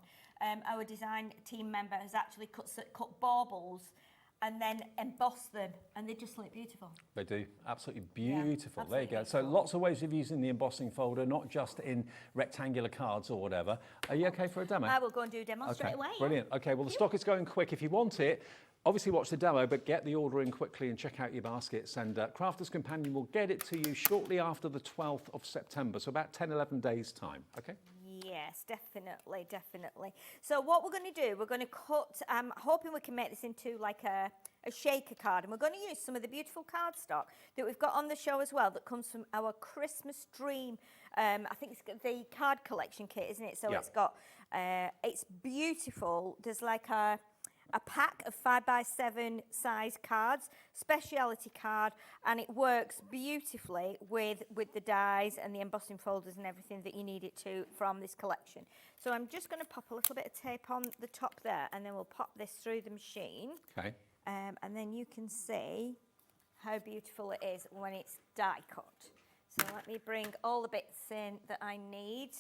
our design team member has actually cut baubles and then emboss them, and they just look beautiful. They do, absolutely beautiful. Yeah, there you go. So lots of ways of using the embossing folder, not just in rectangular cards or whatever. Are you okay for a demo? I will go and do a demo straight away. Brilliant. Okay, well the stock is going quick. If you want it, obviously watch the demo, but get the order in quickly and check out your baskets. And Crafter's Companion will get it to you shortly after the 12th of September, so about 10, 11 days' time, okay? Yes, definitely, definitely. So what we're going to do, we're going to cut, I'm hoping we can make this into like a shaker card, and we're going to use some of the beautiful cardstock that we've got on the show as well that comes from our Christmas Dream, I think it's the card collection kit, isn't it? So it's got, it's beautiful. There's like a pack of 5x7 size cards, speciality card, and it works beautifully with the dies and the embossing folders and everything that you need it to from this collection. So I'm just going to pop a little bit of tape on the top there, and then we'll pop this through the machine. Okay. And then you can see how beautiful it is when it's die cut. So let me bring all the bits in that I need.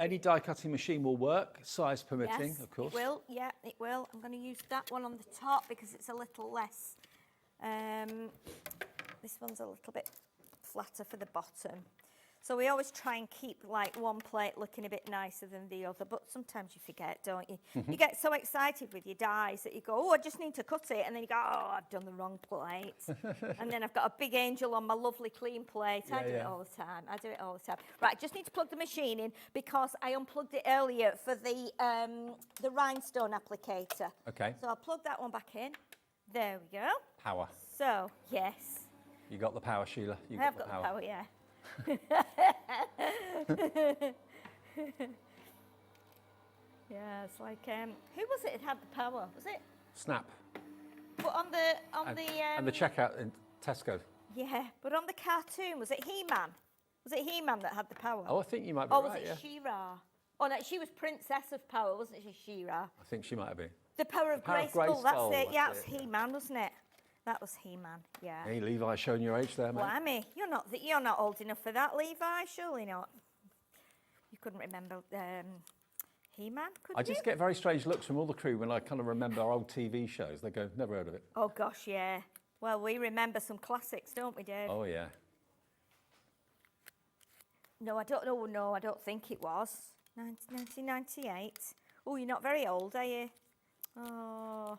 Any die cutting machine will work, size permitting, yes, of course. It will, yeah, it will. I'm going to use that one on the top because it's a little less, this one's a little bit flatter for the bottom. So we always try and keep like one plate looking a bit nicer than the other, but sometimes you forget, don't you? You get so excited with your dies that you go, oh, I just need to cut it, and then you go, oh, I've done the wrong plate. And then I've got a big angel on my lovely clean plate. I do it all the time. I do it all the time. Right, I just need to plug the machine in because I unplugged it earlier for the rhinestone applicator. Okay. So I'll plug that one back in. There we go. Power. So, yes. You got the power, Sheila. You I've got the power, yeah. Yeah, it's like who was it that had the power? Was it Snap. but on the And the checkout in Tesco. yeah, but on the cartoon was it He-Man? Was it He-Man that had the power? Oh, I think you might be or right, was it yeah. She-Ra? Oh no, she was Princess of Power, wasn't she? She-Ra. I think she might have been. The Power of Power of Grayskull. That's Grayskull, it. Yeah, it that's was it. He-Man, wasn't it? That was He-Man. Yeah. Hey, Levi, showing your age there, mate. Blimey, you're not old enough for that, Levi. Surely not. You couldn't remember He-Man, could you? I just get very strange looks from all the crew when I kind of remember our old TV shows. They go, never heard of it. Oh gosh, yeah. Well, we remember some classics, don't we, Dave? Oh, yeah. No, I don't know. No, I don't think it was 1998. Oh, you're not very old, are you? Oh,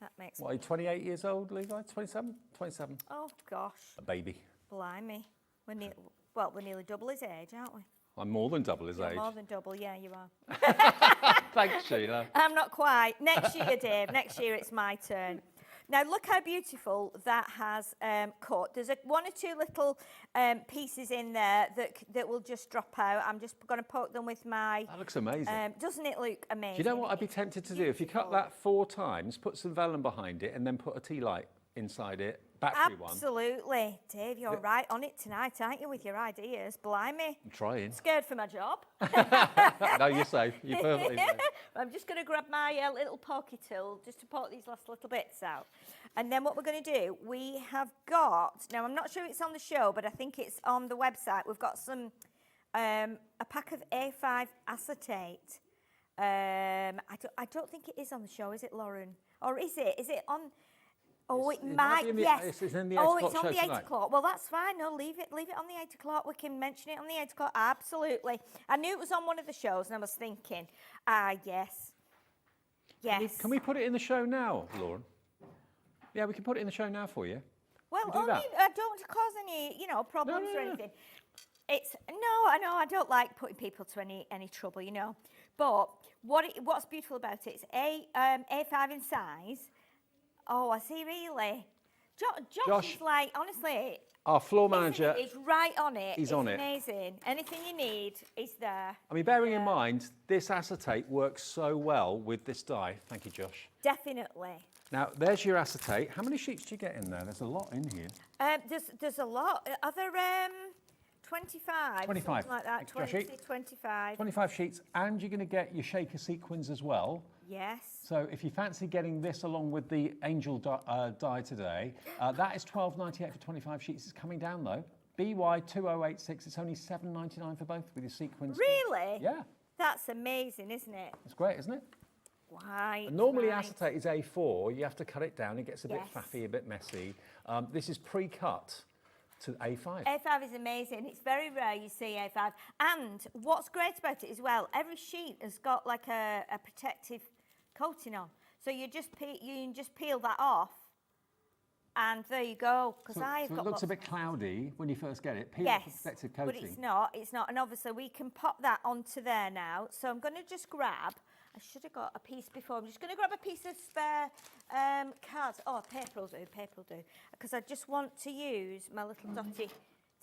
that makes. What, are you 28 years old, Levi? 27? 27. Oh gosh. A baby. Blimey. We're nearly double his age, aren't we? I'm more than double his You're age. more than double, yeah, you are. Thanks, Sheila. I'm not quite. Next year, Dave. Next year, it's my turn. Now, look how beautiful that has cut. There's one or two little pieces in there that will just drop out. I'm just going to poke them with my... That looks amazing. Doesn't it look amazing? Do you know what I'd be tempted to do? If you cut that 4 times, put some vellum behind it, and then put a tea light inside it, battery one. Absolutely. Dave, you're right on it tonight, aren't you, with your ideas? Blimey. I'm trying. Scared for my job. No, you're safe. You're perfectly safe. I'm just going to grab my little pokey tool just to poke these last little bits out. And then what we're going to do, we have got, now I'm not sure it's on the show, but I think it's on the website. We've got some, a pack of A5 acetate. I don't think it is on the show, is it, Lauren? Or is it? Is it on... Oh, it might, yes. It's in the 8 oh, o'clock it's on show the 8 tonight. o'clock. Well, that's fine. No, leave it on the 8 o'clock. We can mention it on the 8 o'clock. Absolutely. I knew it was on one of the shows, and I was thinking, yes. Yes. Can we put it in the show now, Lauren? Yeah, we can put it in the show now for you. Well, do only that? don't want to cause any, problems or no. anything. I know I don't like putting people to any trouble, But what's beautiful about it is A5 in size. Oh, I see, really. Josh is like, honestly... Our floor manager... He's right on it. He's on it. It's amazing. Anything you need, he's there. I mean, bearing in mind, this acetate works so well with this die. Thank you, Josh. Definitely. Now, there's your acetate. How many sheets do you get in there? There's a lot in here. There's a lot. Are there 25? 25. Something like that. Thanks, 20, Joshy. 25. 25 sheets, and you're going to get your shaker sequins as well. Yes. So if you fancy getting this along with the angel die today, that is $12.98 for 25 sheets. It's coming down though. BY2086. It's only $7.99 for both with your sequins. Really? Yeah. That's amazing, isn't it? It's great, isn't it? Right. And normally acetate is A4. You have to cut it down. It gets a bit faffy, a bit messy. This is pre-cut to A5. A5 is amazing. It's very rare you see A5. And what's great about it as well, every sheet has got like a protective coating on. So you can just peel that off. And there you go. So it looks a bit cloudy when you first get it. Peel off the protective coating. But it's not. It's not. And obviously we can pop that onto there now. So I'm going to just grab. I should have got a piece before. I'm just going to grab a piece of spare cards. Oh, paper will do. Paper will do. Because I just want to use my little dotty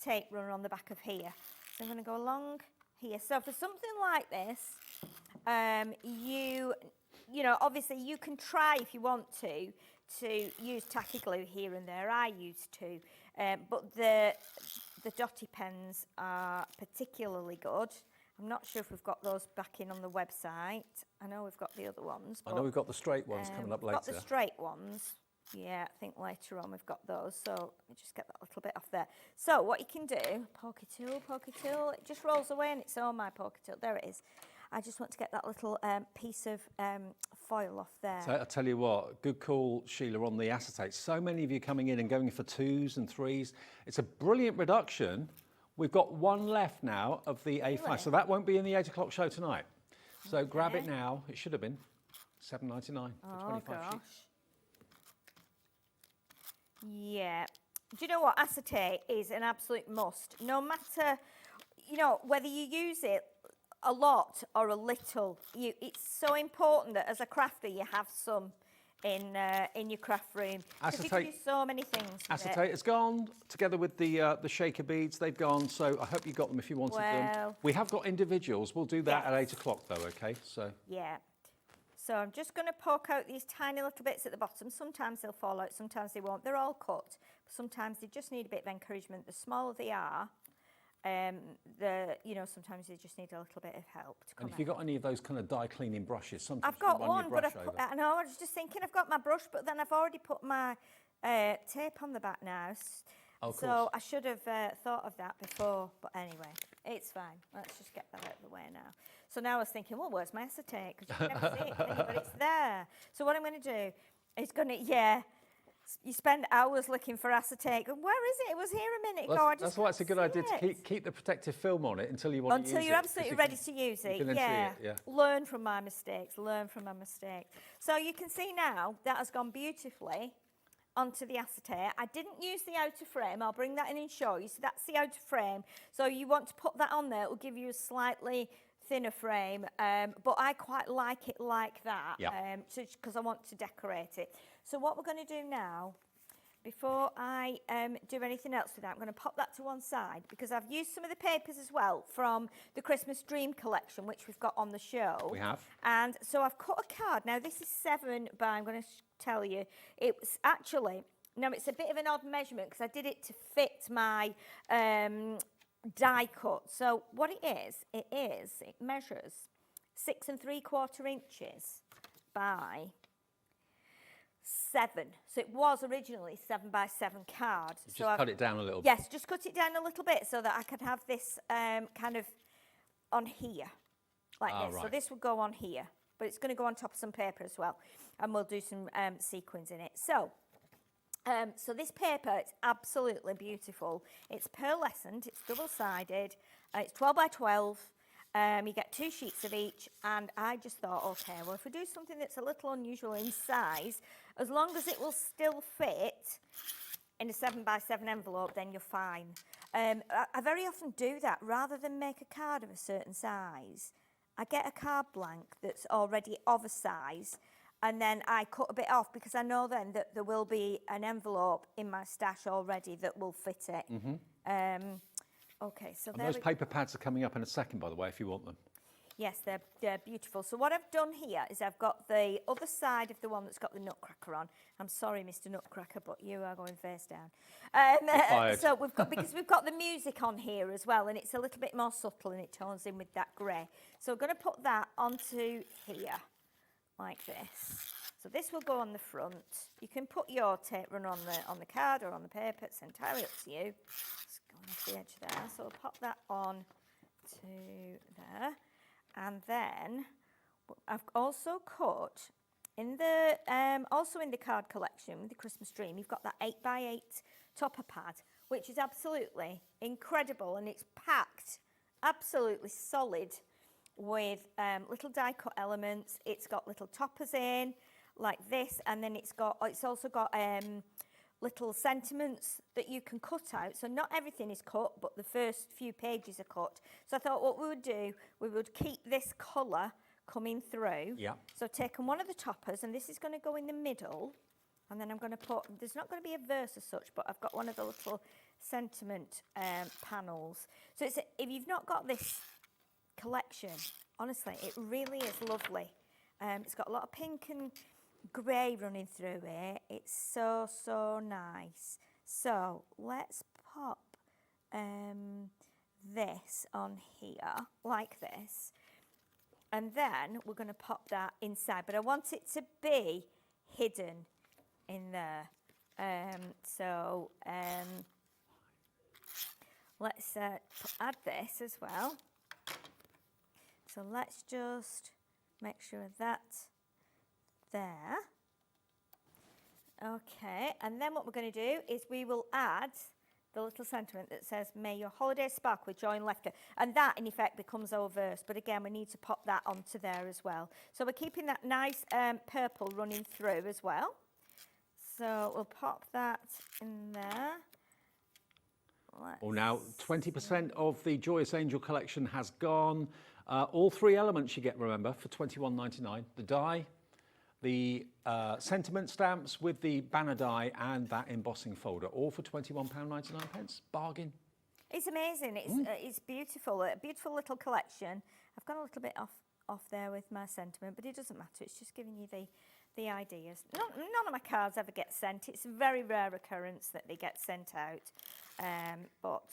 tape runner on the back of here. So I'm going to go along here. So for something like this, you know, obviously you can try if you want to use tacky glue here and there. I used to, but the dotty pens are particularly good. I'm not sure if we've got those back in on the website. I know we've got the other ones. I know we've got the straight ones coming up later. We've got the straight ones. Yeah, I think later on we've got those. So let me just get that little bit off there. So what you can do, pokey tool, it just rolls away and it's on my pokey tool. There it is. I just want to get that little piece of foil off there. So I'll tell you what, good call, Sheila, on the acetate. So many of you coming in and going for 2s and 3s. It's a brilliant reduction. We've got one left now of the A5, really? So that won't be in the 8 o'clock show tonight. So grab it now. It should have been $7.99 for 25 sheets. Yeah. Do you know what? Acetate is an absolute must. No matter, you know, whether you use it a lot or a little, it's so important that as a crafter you have some in your craft room. Acetate, you can do so many things with acetate has gone together with the shaker beads. They've gone, so I hope you got them if you wanted them. We have got individuals. We'll do that at 8 o'clock though. Okay, so yeah. So I'm just going to poke out these tiny little bits at the bottom. Sometimes they'll fall out, sometimes they won't. They're all cut. Sometimes they just need a bit of encouragement. The smaller they are, you know, sometimes you just need a little bit of help to come And if you've got any of those kind of dye cleaning brushes, sometimes I've got you run one, your but brush over. I know, I was just thinking I've got my brush, but then I've already put my tape on the back now. So I should have thought of that before, but anyway, it's fine. Let's just get that out of the way now. So now I was thinking, well, where's my acetate? Because you can never see it, can you? But it's there. So what I'm going to do is you spend hours looking for acetate. Where is it? It was here a minute ago. That's why it's a good idea to keep the protective film on it until you want to use it. Until you're absolutely ready to use it. Yeah. Learn from my mistakes. Learn from my mistakes. So you can see now that has gone beautifully onto the acetate. I didn't use the outer frame. I'll bring that in and show you. So that's the outer frame. So you want to put that on there. It will give you a slightly thinner frame, but I quite like it like that because I want to decorate it. So what we're going to do now, before I do anything else with that, I'm going to pop that to one side because I've used some of the papers as well from the Christmas Dream collection, which we've got on the show. We have. And so I've cut a card. Now this is 7 by, I'm going to tell you, it was actually, now it's a bit of an odd measurement because I did it to fit my die cut. So what it measures 6 3/4 inches by 7. So it was originally 7 by 7 card. So just cut it down a little bit. Yes, just cut it down a little bit so that I could have this kind of on here, like this. Right. So this will go on here, but it's going to go on top of some paper as well, and we'll do some sequins in it. So this paper, it's absolutely beautiful. It's pearlescent, it's double-sided, it's 12 by 12. You get 2 sheets of each, and I just thought, okay, well, if we do something that's a little unusual in size, as long as it will still fit in a 7 by 7 envelope, then you're fine. I very often do that. Rather than make a card of a certain size, I get a card blank that's already of a size, and then I cut a bit off because I know then that there will be an envelope in my stash already that will fit it. Okay, so and those paper pads are coming up in a second, by the way, if you want them. Yes, they're beautiful. So what I've done here is I've got the other side of the one that's got the nutcracker on. I'm sorry, Mr. Nutcracker, but you are going face down. So because we've got the music on here as well, and it's a little bit more subtle and it tones in with that grey. So we're going to put that onto here, like this. So this will go on the front. You can put your tape runner on the card or on the paper. It's entirely up to you. It's going off the edge there. So we'll pop that on to there. And then I've also cut in the also in the card collection, the Christmas Dream, you've got that 8x8 topper pad, which is absolutely incredible, and it's packed absolutely solid with little die cut elements. It's got little toppers in like this, and then it's also got little sentiments that you can cut out. So not everything is cut, but the first few pages are cut. So I thought what we would do, we would keep this colour coming through. Yeah. So I've taken one of the toppers, and this is going to go in the middle, and then I'm going to put, there's not going to be a verse as such, but I've got one of the little sentiment panels. So it's, if you've not got this collection, honestly, it really is lovely. It's got a lot of pink and grey running through it. It's so, so nice. So let's pop this on here like this, and then we're going to pop that inside, but I want it to be hidden in there. Let's add this as well. So let's just make sure that's there. Okay, and then what we're going to do is we will add the little sentiment that says, "May your holidays spark with joy and laughter," and that in effect becomes our verse, but again we need to pop that onto there as well. So we're keeping that nice purple running through as well. So we'll pop that in there. Well, now 20% of the Joyous Angel collection has gone. All three elements you get, remember, for £21.99. The die, the sentiment stamps with the banner die, and that embossing folder, all for £21.99. Bargain. It's amazing. It's beautiful. A beautiful little collection. I've gone a little bit off there with my sentiment, but it doesn't matter. It's just giving you the ideas. None of my cards ever get sent. It's a very rare occurrence that they get sent out, but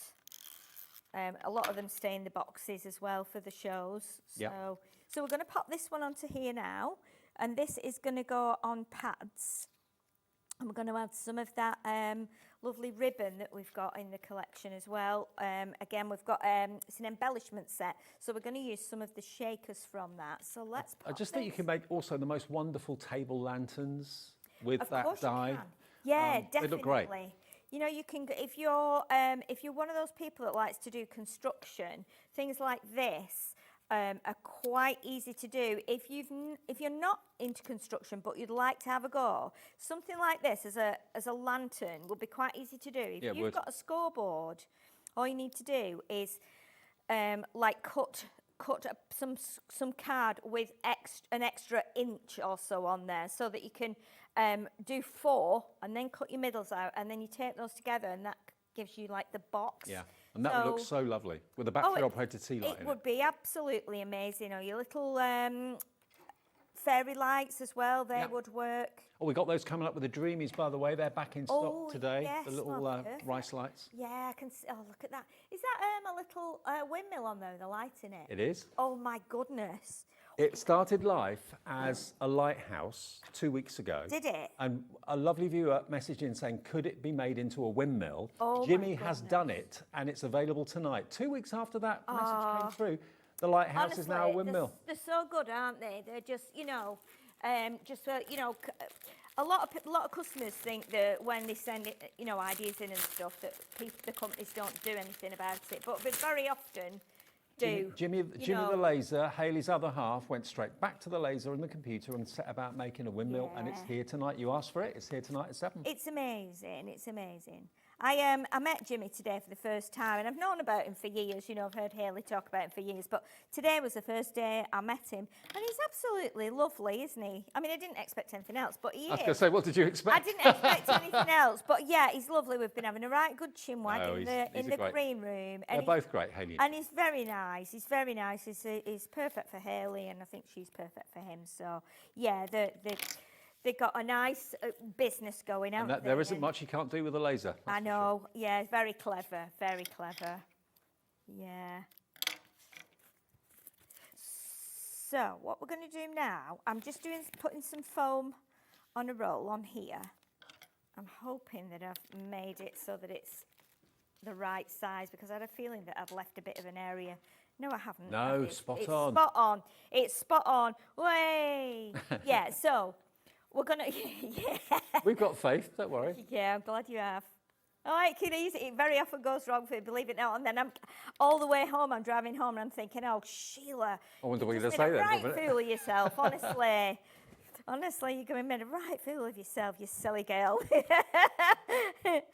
a lot of them stay in the boxes as well for the shows. So we're going to pop this one onto here now, and this is going to go on pads. And we're going to add some of that lovely ribbon that we've got in the collection as well. Again, we've got, it's an embellishment set, so we're going to use some of the shakers from that. So let's pop I just think you can make also the most wonderful table lanterns with that die. Yeah, definitely. They look great. You know, you can, if you're one of those people that likes to do construction, things like this are quite easy to do. If you're not into construction but you'd like to have a go, something like this as a lantern would be quite easy to do. If you've got a scoreboard, all you need to do is like cut some card with an extra inch or so on there, so that you can do 4 and then cut your middles out, and then you tape those together, and that gives you like the box. Yeah, and that would look so lovely with a battery operated tea light in it. It would be absolutely amazing. Or your little fairy lights as well, they would work. Oh, we got those coming up with the Dreamees, by the way. They're back in stock today. Yes, the little rice lights. Yeah, I can see. Oh, look at that. Is that a little windmill on there with a light in it? It is. Oh my goodness. It started life as a lighthouse 2 weeks ago. Did it? And a lovely viewer messaged in saying, could it be made into a windmill? Oh, Jimmy has done it, and it's available tonight. 2 weeks after that message came through, the lighthouse Honestly, is now a windmill. They're so good, aren't they? They're just, you know, a lot of customers think that when they send it, you know, ideas in and stuff, that the companies don't do anything about it, but very often do. Jimmy the laser, Hayley's other half, went straight back to the laser and the computer and set about making a windmill, and it's here tonight. You asked for it. It's here tonight at 7. It's amazing. It's amazing. I met Jimmy today for the first time, and I've known about him for years. You know, I've heard Hayley talk about him for years, but today was the first day I met him, and he's absolutely lovely, isn't he? I mean, I didn't expect anything else, but he is. I was going to say, what did you expect? I didn't expect anything else, but yeah, he's lovely. We've been having a right good chinwag in the green room. They're both great, Hayley. And he's very nice. He's very nice. He's perfect for Hayley, and I think she's perfect for him. So, yeah, They've got a nice business going out there. There isn't much you can't do with a laser. I know. Sure. Yeah, very clever. Very clever. Yeah. So what we're going to do now, I'm just putting some foam on a roll on here. I'm hoping that I've made it so that it's the right size, because I had a feeling that I'd left a bit of an area No, I haven't. No, It's spot it's on. Spot on. It's spot on. Way. Yeah, so we're going to... yeah. We've got faith, don't worry. Yeah, I'm glad you have. Oh, it very often goes wrong for you, believe it or not. And then I'm all the way home, I'm driving home and I'm thinking, oh, Sheila, I wonder what you've you're just going to made say a then. right fool of yourself, honestly. Honestly, you're going to make a right fool of yourself, you silly girl.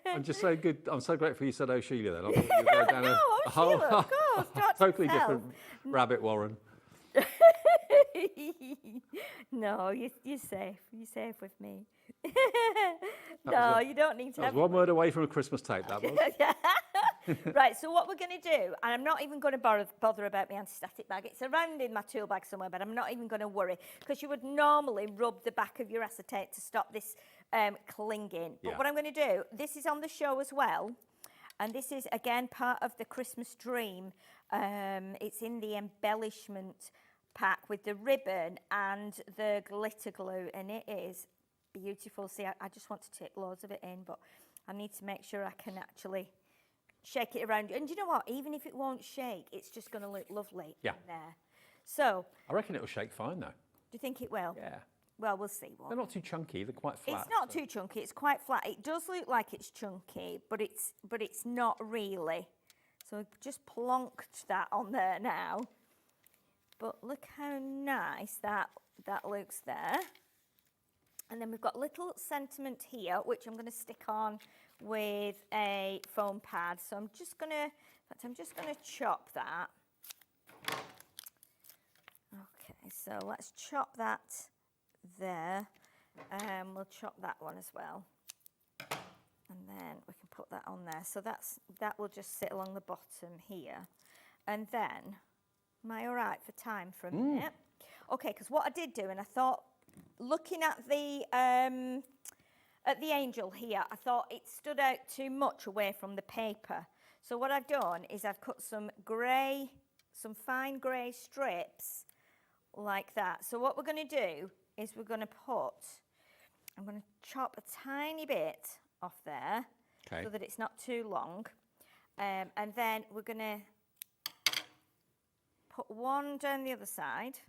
I'm just so good. I'm so grateful you said, oh, Sheila, then. I thought you were going down a whole Sheila, of course. totally different rabbit warren. No, you're safe. You're safe with me. No, you don't need to That have... was one word away from a Christmas tape, that was. Right, so what we're going to do, and I'm not even going to bother about my anti-static bag. It's around in my tool bag somewhere, but I'm not even going to worry, because you would normally rub the back of your acetate to stop this clinging. But what I'm going to do, this is on the show as well, and this is, again, part of the Christmas dream. It's in the embellishment pack with the ribbon and the glitter glue, and it is beautiful. See, I just want to take loads of it in, but I need to make sure I can actually shake it around. And you know what? Even if it won't shake, it's just going to look lovely in there. So I reckon it'll shake fine, though. do you think it will? Yeah. Well, we'll see. They're not too chunky. They're quite flat. It's not too chunky. It's quite flat. It does look like it's chunky, but it's not really. So we've just plonked that on there now. But look how nice that looks there. And then we've got little sentiment here, which I'm going to stick on with a foam pad. So I'm just going to chop that. Okay, so let's chop that there. We'll chop that one as well. And then we can put that on there. So that will just sit along the bottom here. And then, am I all right for time for a minute? Okay, because what I did do, and I thought, looking at the angel here, I thought it stood out too much away from the paper. So what I've done is I've cut some fine grey strips like that. So what we're going to do is I'm going to chop a tiny bit off there, so that it's not too long. And then we're going to put one down the other side.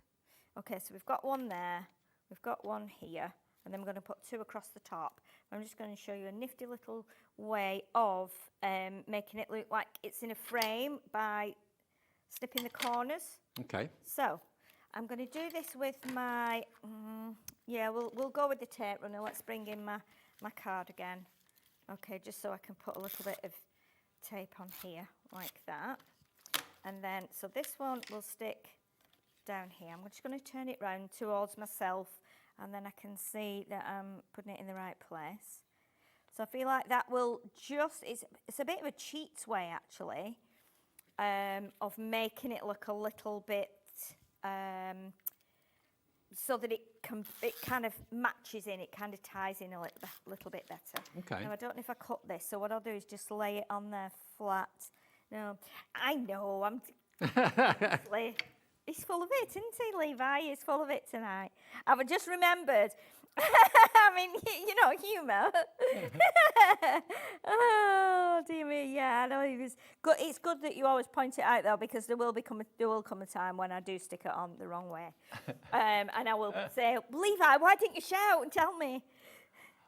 Okay, so we've got one there, we've got one here, and then we're going to put two across the top. I'm just going to show you a nifty little way of making it look like it's in a frame by snipping the corners. Okay. So I'm going to do this with my, we'll go with the tape runner. Let's bring in my card again. Okay, just so I can put a little bit of tape on here like that. And then, so this one will stick down here. I'm just going to turn it round towards myself, and then I can see that I'm putting it in the right place. So I feel like that will just, it's a bit of a cheats way actually, of making it look a little bit, so that it kind of matches in, it kind of ties in a little bit better. Okay. Now I don't know if I cut this, so what I'll do is just lay it on there flat. No, I know, he's full of it, isn't he, Levi? He's full of it tonight. I've just remembered, I mean, you know, humour. Oh, dear me, yeah, I know he was good. It's good that you always point it out, though, because there will come a time when I do stick it on the wrong way. And I will say, Levi, why didn't you shout and tell me?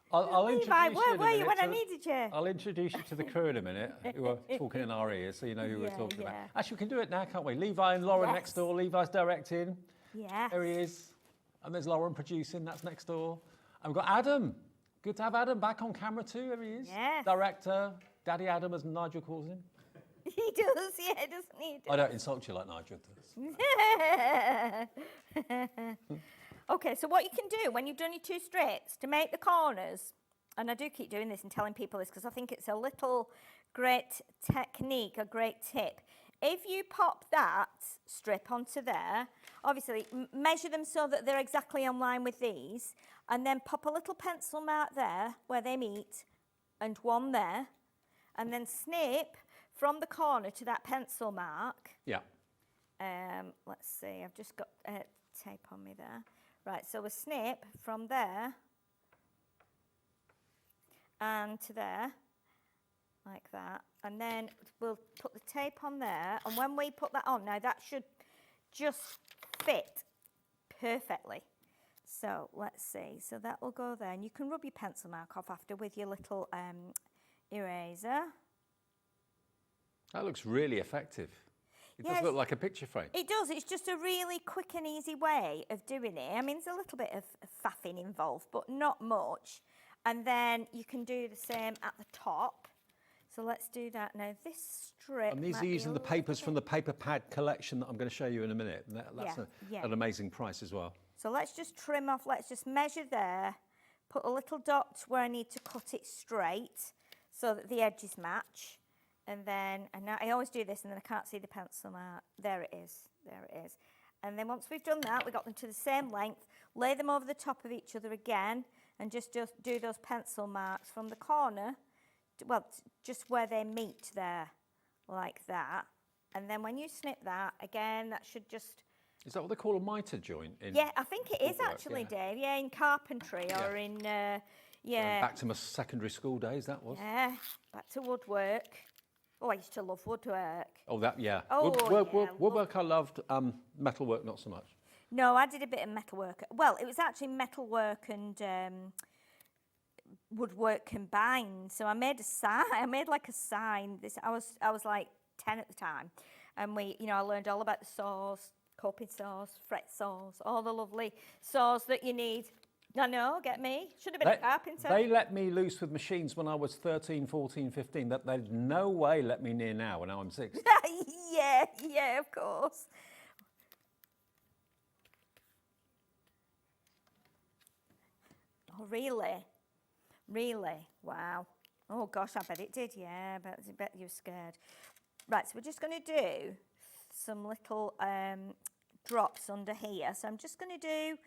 I'll Levi, introduce where you were you when I needed you? I'll introduce you to the crew in a minute, who are talking in our ears, so you know who we're talking about. Actually, we can do it now, can't we? Levi and Lauren next door. Levi's directing. Yeah. There he is. And there's Lauren producing. That's next door. And we've got Adam. Good to have Adam back on camera too. There he is. Yes. Director. Daddy Adam, as Nigel calls him. He does, yeah, doesn't he? I don't insult you like Nigel does. Okay, so what you can do when you've done your two strips to make the corners, and I do keep doing this and telling people this because I think it's a little great technique, a great tip. If you pop that strip onto there, obviously measure them so that they're exactly in line with these, and then pop a little pencil mark there where they meet, and one there, and then snip from the corner to that pencil mark. Yeah. Let's see, I've just got tape on me there. Right, so we snip from there and to there, like that. And then we'll put the tape on there. And when we put that on, now that should just fit perfectly. So let's see. So that will go there. And you can rub your pencil mark off after with your little eraser. That looks really effective. It Yes, does look like a picture frame. It does. It's just a really quick and easy way of doing it. I mean, there's a little bit of faffing involved, but not much. And then you can do the same at the top. So let's do that now. This strip. And these are using the papers from the paper pad collection that I'm going to show you in a minute. And that's an amazing price as well. So let's just trim off. Let's just measure there. Put a little dot where I need to cut it straight so that the edges match. And now I always do this and then I can't see the pencil mark. There it is, there it is. And then once we've done that, we got them to the same length, lay them over the top of each other again and just do those pencil marks from the corner, well, just where they meet there, like that. And then when you snip that, again, that should just... Is that what they call a mitre joint? Yeah, I think it is actually, Dave. Yeah, in carpentry or in, Back to my secondary school days, that was. Yeah, back to woodwork. Oh, I used to love woodwork. Oh, that, yeah. Oh, Woodwork I loved, metalwork not so much. No, I did a bit of metalwork. Well, it was actually metalwork and woodwork combined. So I made a sign. I made like a sign. I was like 10 at the time, and I learned all about the saws, coping saws, fret saws, all the lovely saws that you need. I know, get me. Should have been a carpenter. They let me loose with machines when I was 13, 14, 15 that they'd no way let me near now, and now I'm 6. yeah, of course. Oh, really? Really? Wow. Oh, gosh, I bet it did, yeah. I bet you were scared. Right, so we're just going to do some little drops under here. So I'm just going to do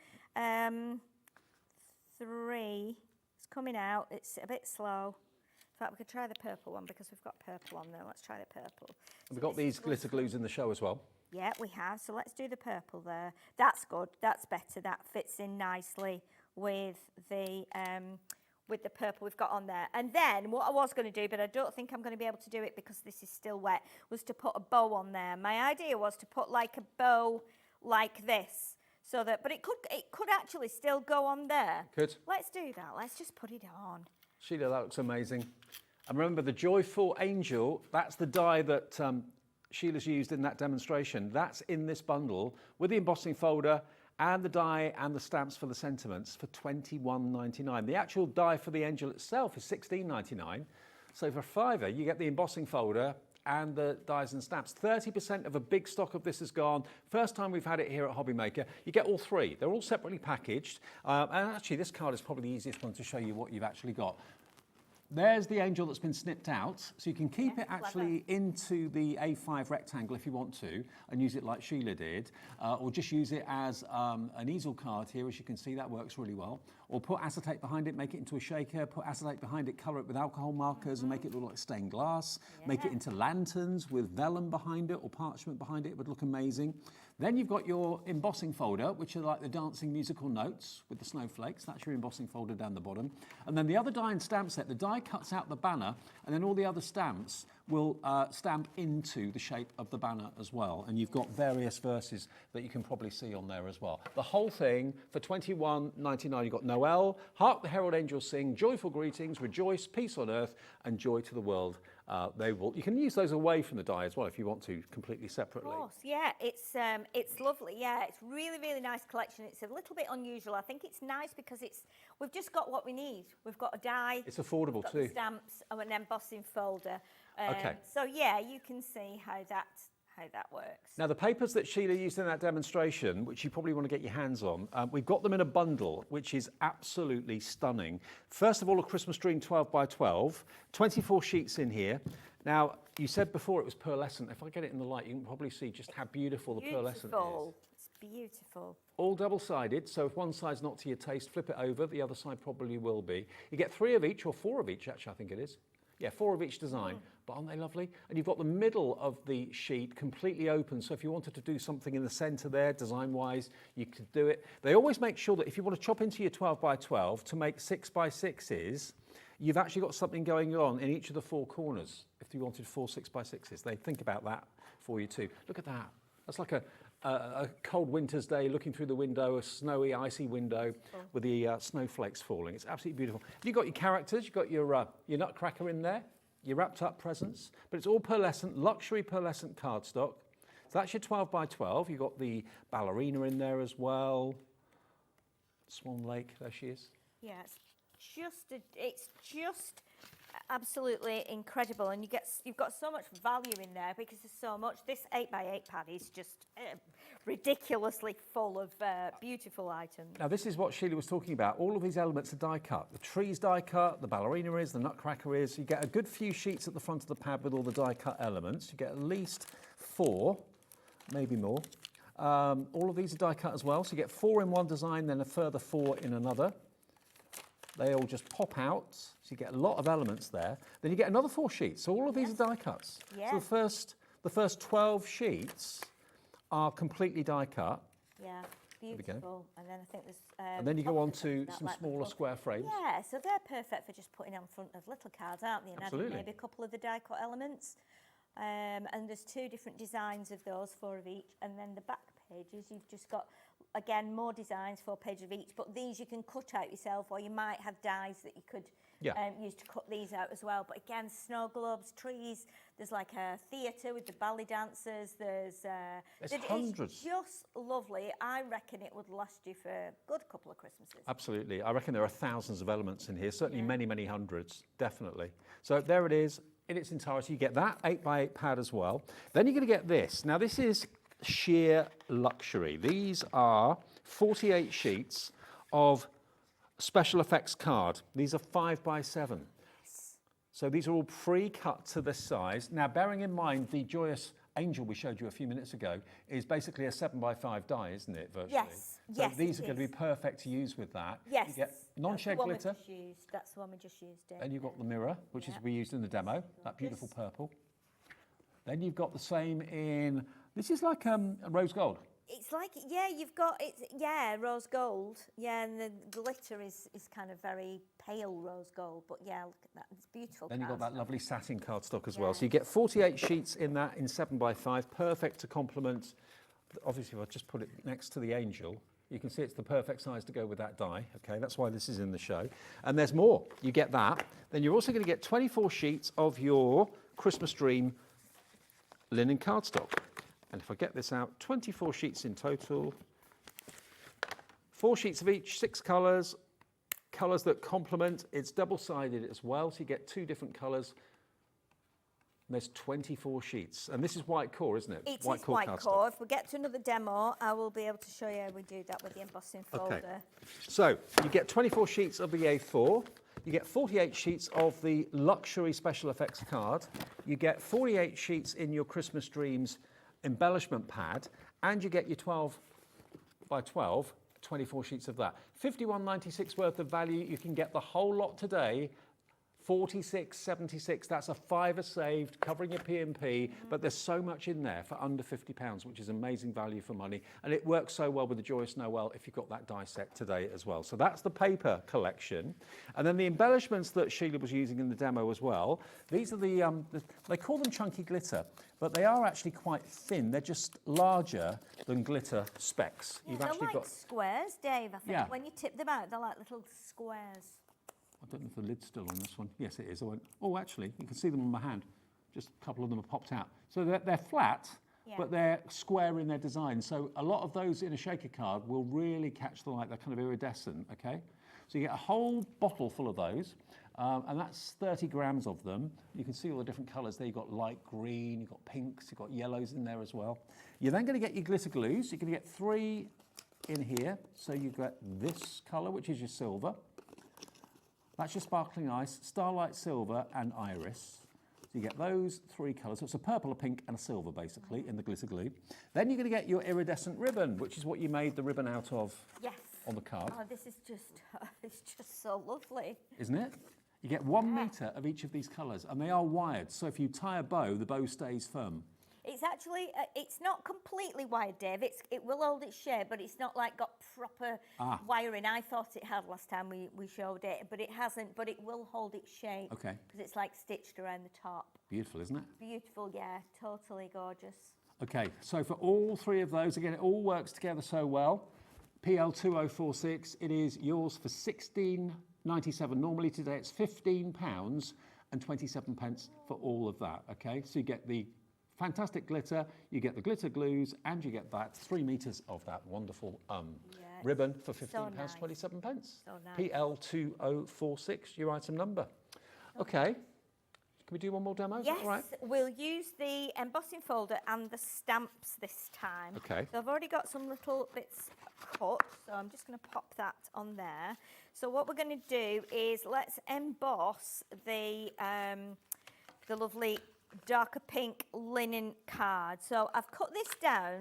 3. It's coming out. It's a bit slow. In fact, we could try the purple one because we've got purple on there. Let's try the purple. We've got these glitter glues in the show as well. Yeah, we have. So let's do the purple there. That's good. That's better. That fits in nicely with the purple we've got on there. And then what I was going to do, but I don't think I'm going to be able to do it because this is still wet, was to put a bow on there. My idea was to put like a bow like this. So that, but it could actually still go on there. Could. Let's do that. Let's just put it on. Sheila, that looks amazing. And remember, the Joyful Angel, that's the die that Sheila's used in that demonstration. That's in this bundle with the embossing folder and the die and the stamps for the sentiments for £21.99. The actual die for the angel itself is £16.99. So for £5, you get the embossing folder and the dies and stamps. 30% of a big stock of this is gone. First time we've had it here at Hobbymaker. You get all 3. They're all separately packaged. And actually, this card is probably the easiest one to show you what you've actually got. There's the angel that's been snipped out, so you can keep it actually into the A5 rectangle if you want to, and use it like Sheila did, or just use it as an easel card here. As you can see, that works really well. Or put acetate behind it, make it into a shaker, put acetate behind it, colour it with alcohol markers and make it look like stained glass. Make it into lanterns with vellum behind it or parchment behind it. It would look amazing. Then you've got your embossing folder, which are like the dancing musical notes with the snowflakes. That's your embossing folder down the bottom. And then the other die and stamp set, the die cuts out the banner, and then all the other stamps will stamp into the shape of the banner as well. And you've got various verses that you can probably see on there as well. The whole thing for £21.99. You've got Noel, Hark the Herald Angels Sing, Joyful Greetings, Rejoice, Peace on Earth, and Joy to the World. You can use those away from the die as well if you want to, completely separately. Of course, yeah, it's lovely. Yeah, it's really, really nice collection. It's a little bit unusual. I think it's nice because we've just got what we need. We've got a die. It's affordable we've got too. The stamps and an embossing folder. Okay. So yeah, you can see how that works. Now the papers that Sheila used in that demonstration, which you probably want to get your hands on, we've got them in a bundle, which is absolutely stunning. First of all, a Christmas dream 12 by 12, 24 sheets in here. Now, you said before it was pearlescent. If I get it in the light, you can probably see just how beautiful the pearlescent is. It's beautiful. All double-sided, so if one side's not to your taste, flip it over. The other side probably will be. You get 3 of each, or 4 of each, actually, I think it is. Yeah, 4 of each design, but aren't they lovely? And you've got the middle of the sheet completely open, so if you wanted to do something in the centre there, design-wise, you could do it. They always make sure that if you want to chop into your 12 by 12 to make 6 by 6s, you've actually got something going on in each of the 4 corners. If you wanted 4 6x6s, they think about that for you too. Look at that. That's like a cold winter's day, looking through the window, a snowy, icy window with the snowflakes falling. It's absolutely beautiful. You've got your characters, you've got your nutcracker in there, your wrapped up presents, but it's all pearlescent, luxury pearlescent cardstock. So that's your 12 by 12. You've got the ballerina in there as well. Swan Lake, there she is. Yeah, it's just absolutely incredible, and you've got so much value in there because there's so much. This 8x8 pad is just ridiculously full of beautiful items. Now this is what Sheila was talking about. All of these elements are die cut. The tree's die cut, the ballerina is, the nutcracker is. You get a good few sheets at the front of the pad with all the die cut elements. You get at least 4, maybe more. All of these are die cut as well. So you get 4 in one design, then a further 4 in another. They all just pop out, so you get a lot of elements there. Then you get another 4 sheets. So all of these are die cuts. Yeah. So the first 12 sheets are completely die cut. Yeah, beautiful. And then I think there's... and then you go on to some smaller square frames. Yeah, so they're perfect for just putting on front of little cards, aren't they? And Absolutely. adding maybe a couple of the die cut elements. And there's 2 different designs of those, 4 of each. And then the back pages, you've just got, again, more designs, 4 pages of each. But these you can cut out yourself, or you might have dies that you could use to cut these out as well. But again, snow globes, trees. There's like a theatre with the ballet dancers. There's hundreds. It's just lovely. I reckon it would last you for a good couple of Christmases. Absolutely. I reckon there are thousands of elements in here, certainly many, many hundreds, definitely. So there it is in its entirety. You get that 8x8 pad as well. Then you're going to get this. Now this is sheer luxury. These are 48 sheets of special effects card. These are 5x7. So these are all pre-cut to this size. Now, bearing in mind the joyous angel we showed you a few minutes ago is basically a 7x5 die, isn't it, virtually? Yes, so yes, these are going to be perfect to use with that. Yes. You get non-shed glitter. That's the one we just used. And you've got the mirror, which is we used in the demo, that beautiful purple. Then you've got the same in, this is like a rose gold. It's like, you've got, rose gold. Yeah, and the glitter is kind of very pale rose gold. But yeah, look at that, it's beautiful. Then you've got that lovely satin cardstock as well. So you get 48 sheets in that in 7x5, perfect to complement. Obviously, if I just put it next to the angel, you can see it's the perfect size to go with that die. Okay, that's why this is in the show. And there's more. You get that. Then you're also going to get 24 sheets of your Christmas Dream linen cardstock. And if I get this out, 24 sheets in total, 4 sheets of each, 6 colours, colours that complement. It's double-sided as well, so you get 2 different colours. And there's 24 sheets. And this is white core, isn't it? It is white core. If we get to another demo, I will be able to show you how we do that with the embossing folder. Okay. So you get 24 sheets of the A4. You get 48 sheets of the luxury special effects card. You get 48 sheets in your Christmas Dreams embellishment pad, and you get your 12 by 12, 24 sheets of that. £51.96 worth of value. You can get the whole lot today. £46.76, that's a £5 saved, covering your P&P, but there's so much in there for under £50, which is amazing value for money, and it works so well with the Joyous Noel if you've got that die set today as well. So that's the paper collection. And then the embellishments that Sheila was using in the demo as well, these are they call them chunky glitter, but they are actually quite thin. They're just larger than glitter specks. Yeah, they're like squares, Dave, I think. Yeah. When you tip them out, they're like little squares. I don't know if the lid's still on this one. Yes, it is. Oh, actually, you can see them on my hand. Just a couple of them have popped out. So they're flat, but they're square in their design. So a lot of those in a shaker card will really catch the light. They're kind of iridescent, okay? So you get a whole bottle full of those, and that's 30 grams of them. You can see all the different colours there. You've got light green, you've got pinks, you've got yellows in there as well. You're then going to get your glitter glues. You're going to get 3 in here. So you've got this colour, which is your silver. That's your sparkling ice, starlight silver and iris. So you get those 3 colours. So it's a purple, a pink and a silver basically in the glitter glue. Then you're going to get your iridescent ribbon, which is what you made the ribbon out of on the card. Oh, this is it's just so lovely. Isn't it? You get 1 metre of each of these colours and they are wired. So if you tie a bow, the bow stays firm. It's actually, it's not completely wired, Dave. It will hold its shape, but it's not like got proper wiring. I thought it had last time we showed it, but it hasn't, but it will hold its shape. Okay. Because it's like stitched around the top. Beautiful, isn't it? Beautiful, yeah, totally gorgeous. Okay, so for all three of those, again, it all works together so well. PL2046, it is yours for £16.97. Normally today it's £15 and 27 pence for all of that, okay? So you get the fantastic glitter, you get the glitter glues, and you get that 3 metres of that wonderful ribbon for £15, 27 pence. So nice. PL2046, your item number. Okay. Can we do one more demo? Is Yes, that all right? we'll use the embossing folder and the stamps this time. Okay. So I've already got some little bits cut, so I'm just going to pop that on there. So what we're going to do is let's emboss the lovely darker pink linen card. So I've cut this down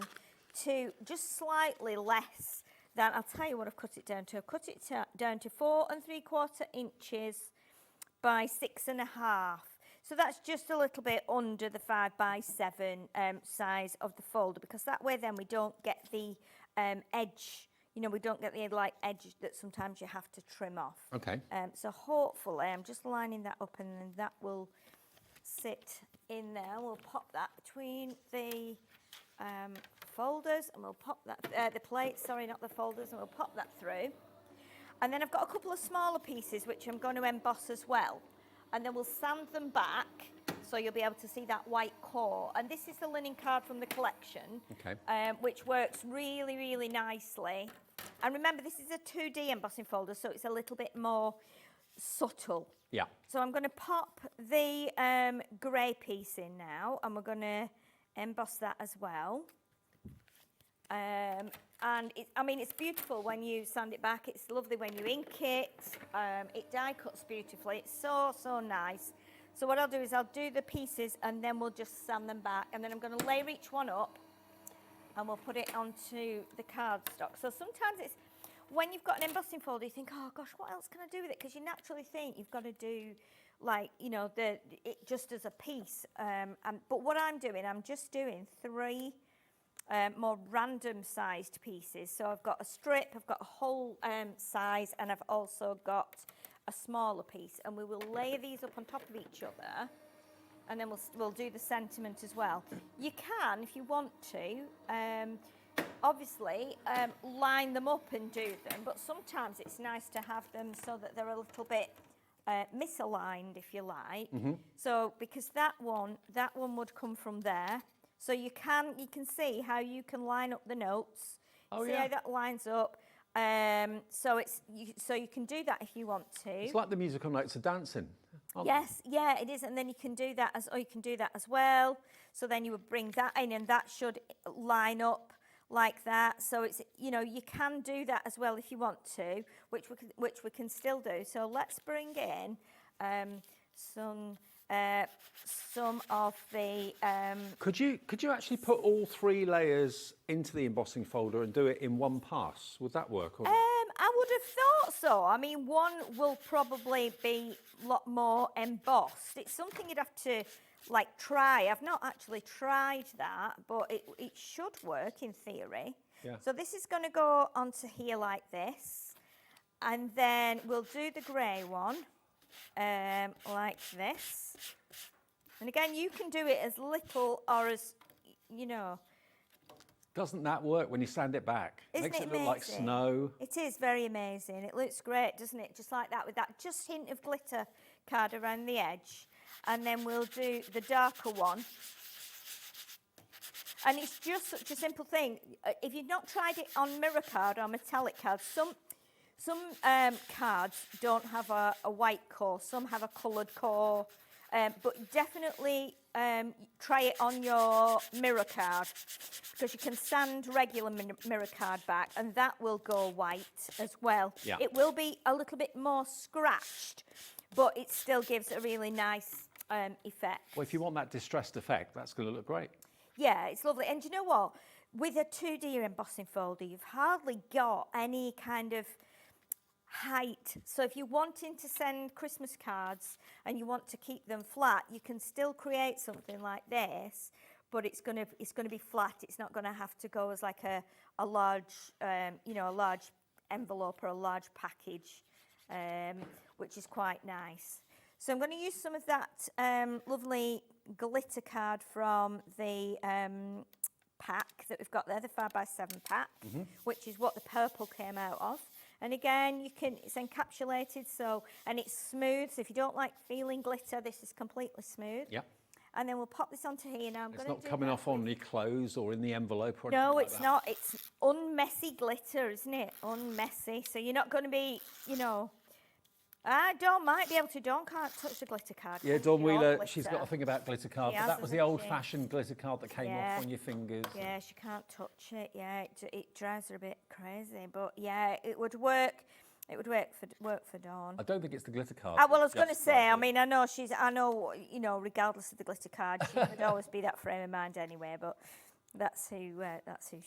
to just slightly less than, I'll tell you what I've cut it down to. I've cut it down to 4 3/4 inches by 6.5. So that's just a little bit under the 5 by 7 size of the folder, because that way then we don't get the edge, you know, we don't get the like edge that sometimes you have to trim off. Okay. So hopefully I'm just lining that up, and then that will sit in there. We'll pop that between the folders, and we'll pop that, the plates, sorry, not the folders, and we'll pop that through. And then I've got a couple of smaller pieces which I'm going to emboss as well. And then we'll sand them back, so you'll be able to see that white core. And this is the linen card from the collection, which works really, really nicely. And remember, this is a 2D embossing folder, so it's a little bit more subtle. Yeah. So I'm going to pop the grey piece in now, and we're going to emboss that as well. And I mean, it's beautiful when you sand it back. It's lovely when you ink it. It die cuts beautifully. It's so, so nice. So what I'll do is I'll do the pieces, and then we'll just sand them back. And then I'm going to layer each one up, and we'll put it onto the cardstock. So sometimes it's, when you've got an embossing folder, you think, oh gosh, what else can I do with it? Because you naturally think you've got to do, like, you know, it just as a piece. But what I'm doing, I'm just doing 3 more random sized pieces. So I've got a strip, I've got a whole size, and I've also got a smaller piece, and we will layer these up on top of each other, and then we'll do the sentiment as well. You can, if you want to, obviously line them up and do them, but sometimes it's nice to have them so that they're a little bit misaligned, if you like. So because that one would come from there. So you can see how you can line up the notes. See how that lines up. So you can do that if you want to. It's like the musical notes of dancing. Yes, yeah, it is. And then you can do that as well. So then you would bring that in, and that should line up like that. So it's, you know, you can do that as well if you want to, which we can still do. So let's bring in some of the... Could you actually put all 3 layers into the embossing folder and do it in one pass? Would that work? Or I would have thought so. I mean, one will probably be a lot more embossed. It's something you'd have to, like, try. I've not actually tried that, but it should work in theory. Yeah. So this is going to go onto here like this, and then we'll do the grey one. Like this. And again, you can do it as little or as, you know. Doesn't that work when you sand it back? Isn't Makes it it look like amazing? snow. It is very amazing. It looks great, doesn't it? Just like that, with that just hint of glitter card around the edge. And then we'll do the darker one. And it's just such a simple thing. If you've not tried it on mirror card or metallic card, some cards don't have a white core, some have a coloured core, but definitely try it on your mirror card, because you can sand regular mirror card back and that will go white as well. Yeah. It will be a little bit more scratched, but it still gives a really nice effect. Well, if you want that distressed effect, that's going to look great. Yeah, it's lovely. And you know what? With a 2D embossing folder, you've hardly got any kind of height. So if you're wanting to send Christmas cards and you want to keep them flat, you can still create something like this, but it's going to be flat. It's not going to have to go as like a large, you know, a large envelope or a large package, which is quite nice. So I'm going to use some of that lovely glitter card from the pack that we've got there, the 5x7 pack, which is what the purple came out of. And again, it's encapsulated, so, and it's smooth. So if you don't like feeling glitter, this is completely smooth. Yep. And then we'll pop this onto here now. It's not coming off on your clothes or in the envelope or anything No, like it's that. not. It's unmessy glitter, isn't it? Unmessy. So you're not going to be, you know. Dawn might be able to. Dawn can't touch the glitter card. Yeah, Dawn Wheeler, she's got a thing about glitter cards. She But has, that was the hasn't old-fashioned glitter card that came off on your fingers. Yeah, she can't touch it. Yeah, it drives her a bit crazy. But yeah, it would work. It would work for Dawn. I don't think it's the glitter card. Well, I was going to say, I mean, I know, you know, regardless of the glitter card, she would always be that frame of mind anyway, but that's who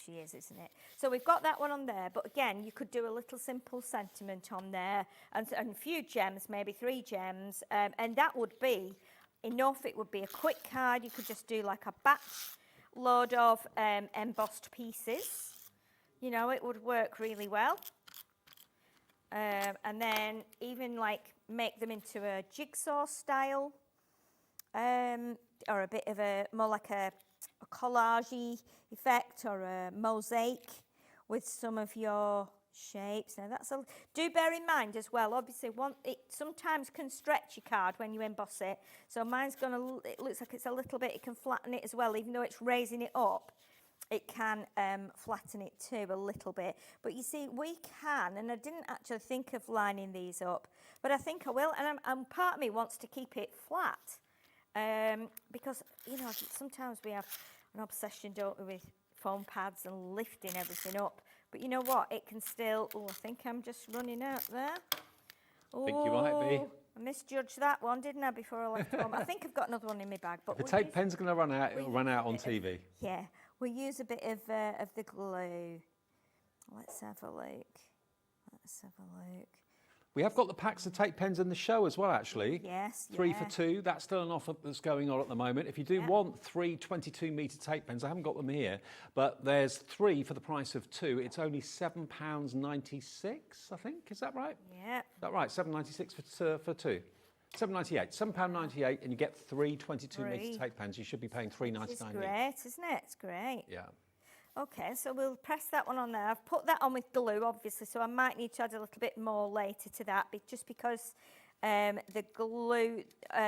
she is, isn't it? So we've got that one on there, but again, you could do a little simple sentiment on there and a few gems, maybe 3 gems, and that would be enough. It would be a quick card. You could just do like a batch load of embossed pieces. You know, it would work really well. And then even like make them into a jigsaw style, or a bit of more like a collage-y effect, or a mosaic with some of your shapes. Now do bear in mind as well, obviously it sometimes can stretch your card when you emboss it. So it looks like it's a little bit, it can flatten it as well, even though it's raising it up. It can flatten it too a little bit. But you see, we can, and I didn't actually think of lining these up, but I think I will, and part of me wants to keep it flat, because, you know, sometimes we have an obsession, don't we, with foam pads and lifting everything up. But you know what? It can still, I think I'm just running out there. I think you might be. I misjudged that one, didn't I, before I left home? I think I've got another one in my bag. But If the tape pen's going to run out, it'll run out on TV. Yeah. We'll use a bit of the glue. Let's have a look. We have got the packs of tape pens in the show as well, actually. Yes. 3 for 2. That's still an offer that's going on at the moment. If you do want 3 22-metre tape pens, I haven't got them here, but there's 3 for the price of 2. It's only £7.96, I think. Is that right? Yeah. Is that right? £7.96 for 2. £7.98. £7.98, and you get 3 22-metre tape pens. You should be paying £3.99. It's great, isn't it? It's great. Yeah. Okay, so we'll press that one on there. I've put that on with glue, obviously, so I might need to add a little bit more later to that, just because the glue,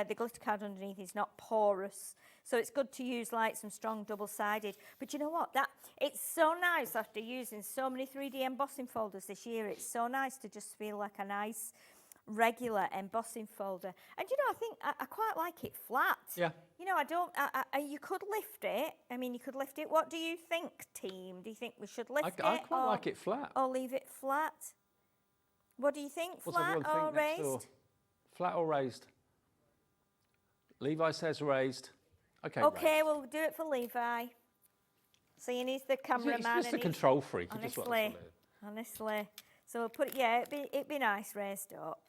the glitter card underneath is not porous. So it's good to use like some strong double-sided. But you know what? It's so nice after using so many 3D embossing folders this year. It's so nice to just feel like a nice regular embossing folder. And you know, I think I quite like it flat. Yeah. You know, you could lift it. I mean, you could lift it. What do you think, team? Do you think we should lift it? I quite like it flat. Or leave it flat? What do you think? Flat or raised? Flat or raised? Levi says raised. Okay, okay, we'll do it for Levi. Seeing he's the cameraman. He's just a control freak. Honestly. So we'll put it, it'd be nice raised up.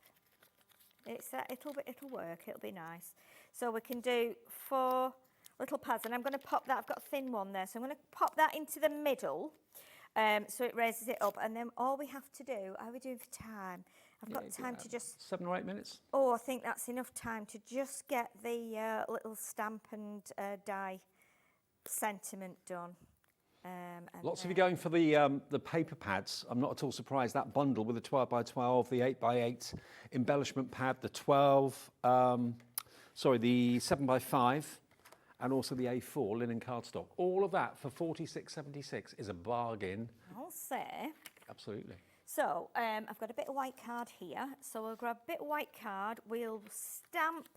It'll work, it'll be nice. So we can do 4 little pads, and I'm going to pop that, I've got a thin one there, so I'm going to pop that into the middle, so it raises it up, and then all we have to do, how are we doing for time? I've got time to just... 7 or 8 minutes. Oh, I think that's enough time to just get the little stamp and die sentiment done. Lots of you going for the paper pads. I'm not at all surprised. That bundle with the 12x12, the 8x8 embellishment pad, the 7x5, and also the A4 linen cardstock. All of that for £46.76 is a bargain. I'll say. Absolutely. So I've got a bit of white card here. So we'll grab a bit of white card. We'll stamp.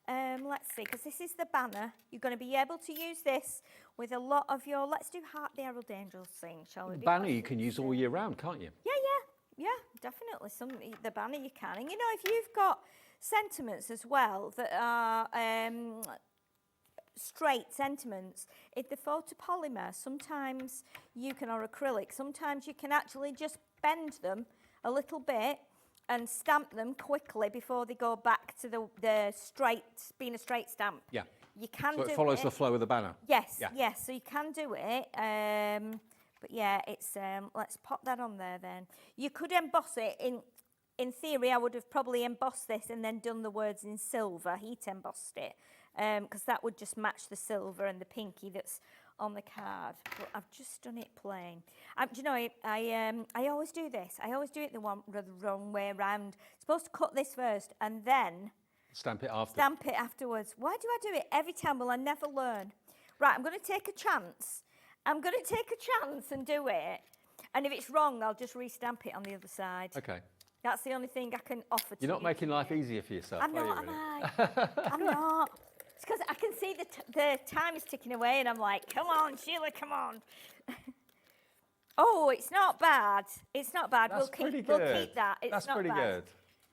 Let's see, because this is the banner. You're going to be able to use this with a lot of your... Let's do Hark the Herald Angels thing, shall we? The banner you can use all year round, can't you? Yeah, definitely. The banner you can. And you know, if you've got sentiments as well that are straight sentiments, if the photopolymer, sometimes you can, or acrylic, sometimes you can actually just bend them a little bit and stamp them quickly before they go back to the straight, being a straight stamp. Yeah. You can so do it follows the flow of the banner? Yes, Yeah. yes, so you can do it. But yeah, it's let's pop that on there then. You could emboss it. In theory, I would have probably embossed this and then done the words in silver, heat embossed it, because that would just match the silver and the pinky that's on the card. But I've just done it plain. Do you know, I always do this. I always do it the wrong way around. Supposed to cut this first and then Stamp it after. Stamp it afterwards. Why do I do it every time? Well, I never learn. Right, I'm going to take a chance. I'm going to take a chance and do it. And if it's wrong, I'll just restamp it on the other side. Okay. That's the only thing I can offer to you. You're not making life easier for yourself, I'm not, are you, am really? I? I'm not. It's because I can see the time is ticking away and I'm like, come on, Sheila, come on. Oh, it's not bad. It's not bad. That's pretty We'll good. keep that. It's That's not pretty bad. good.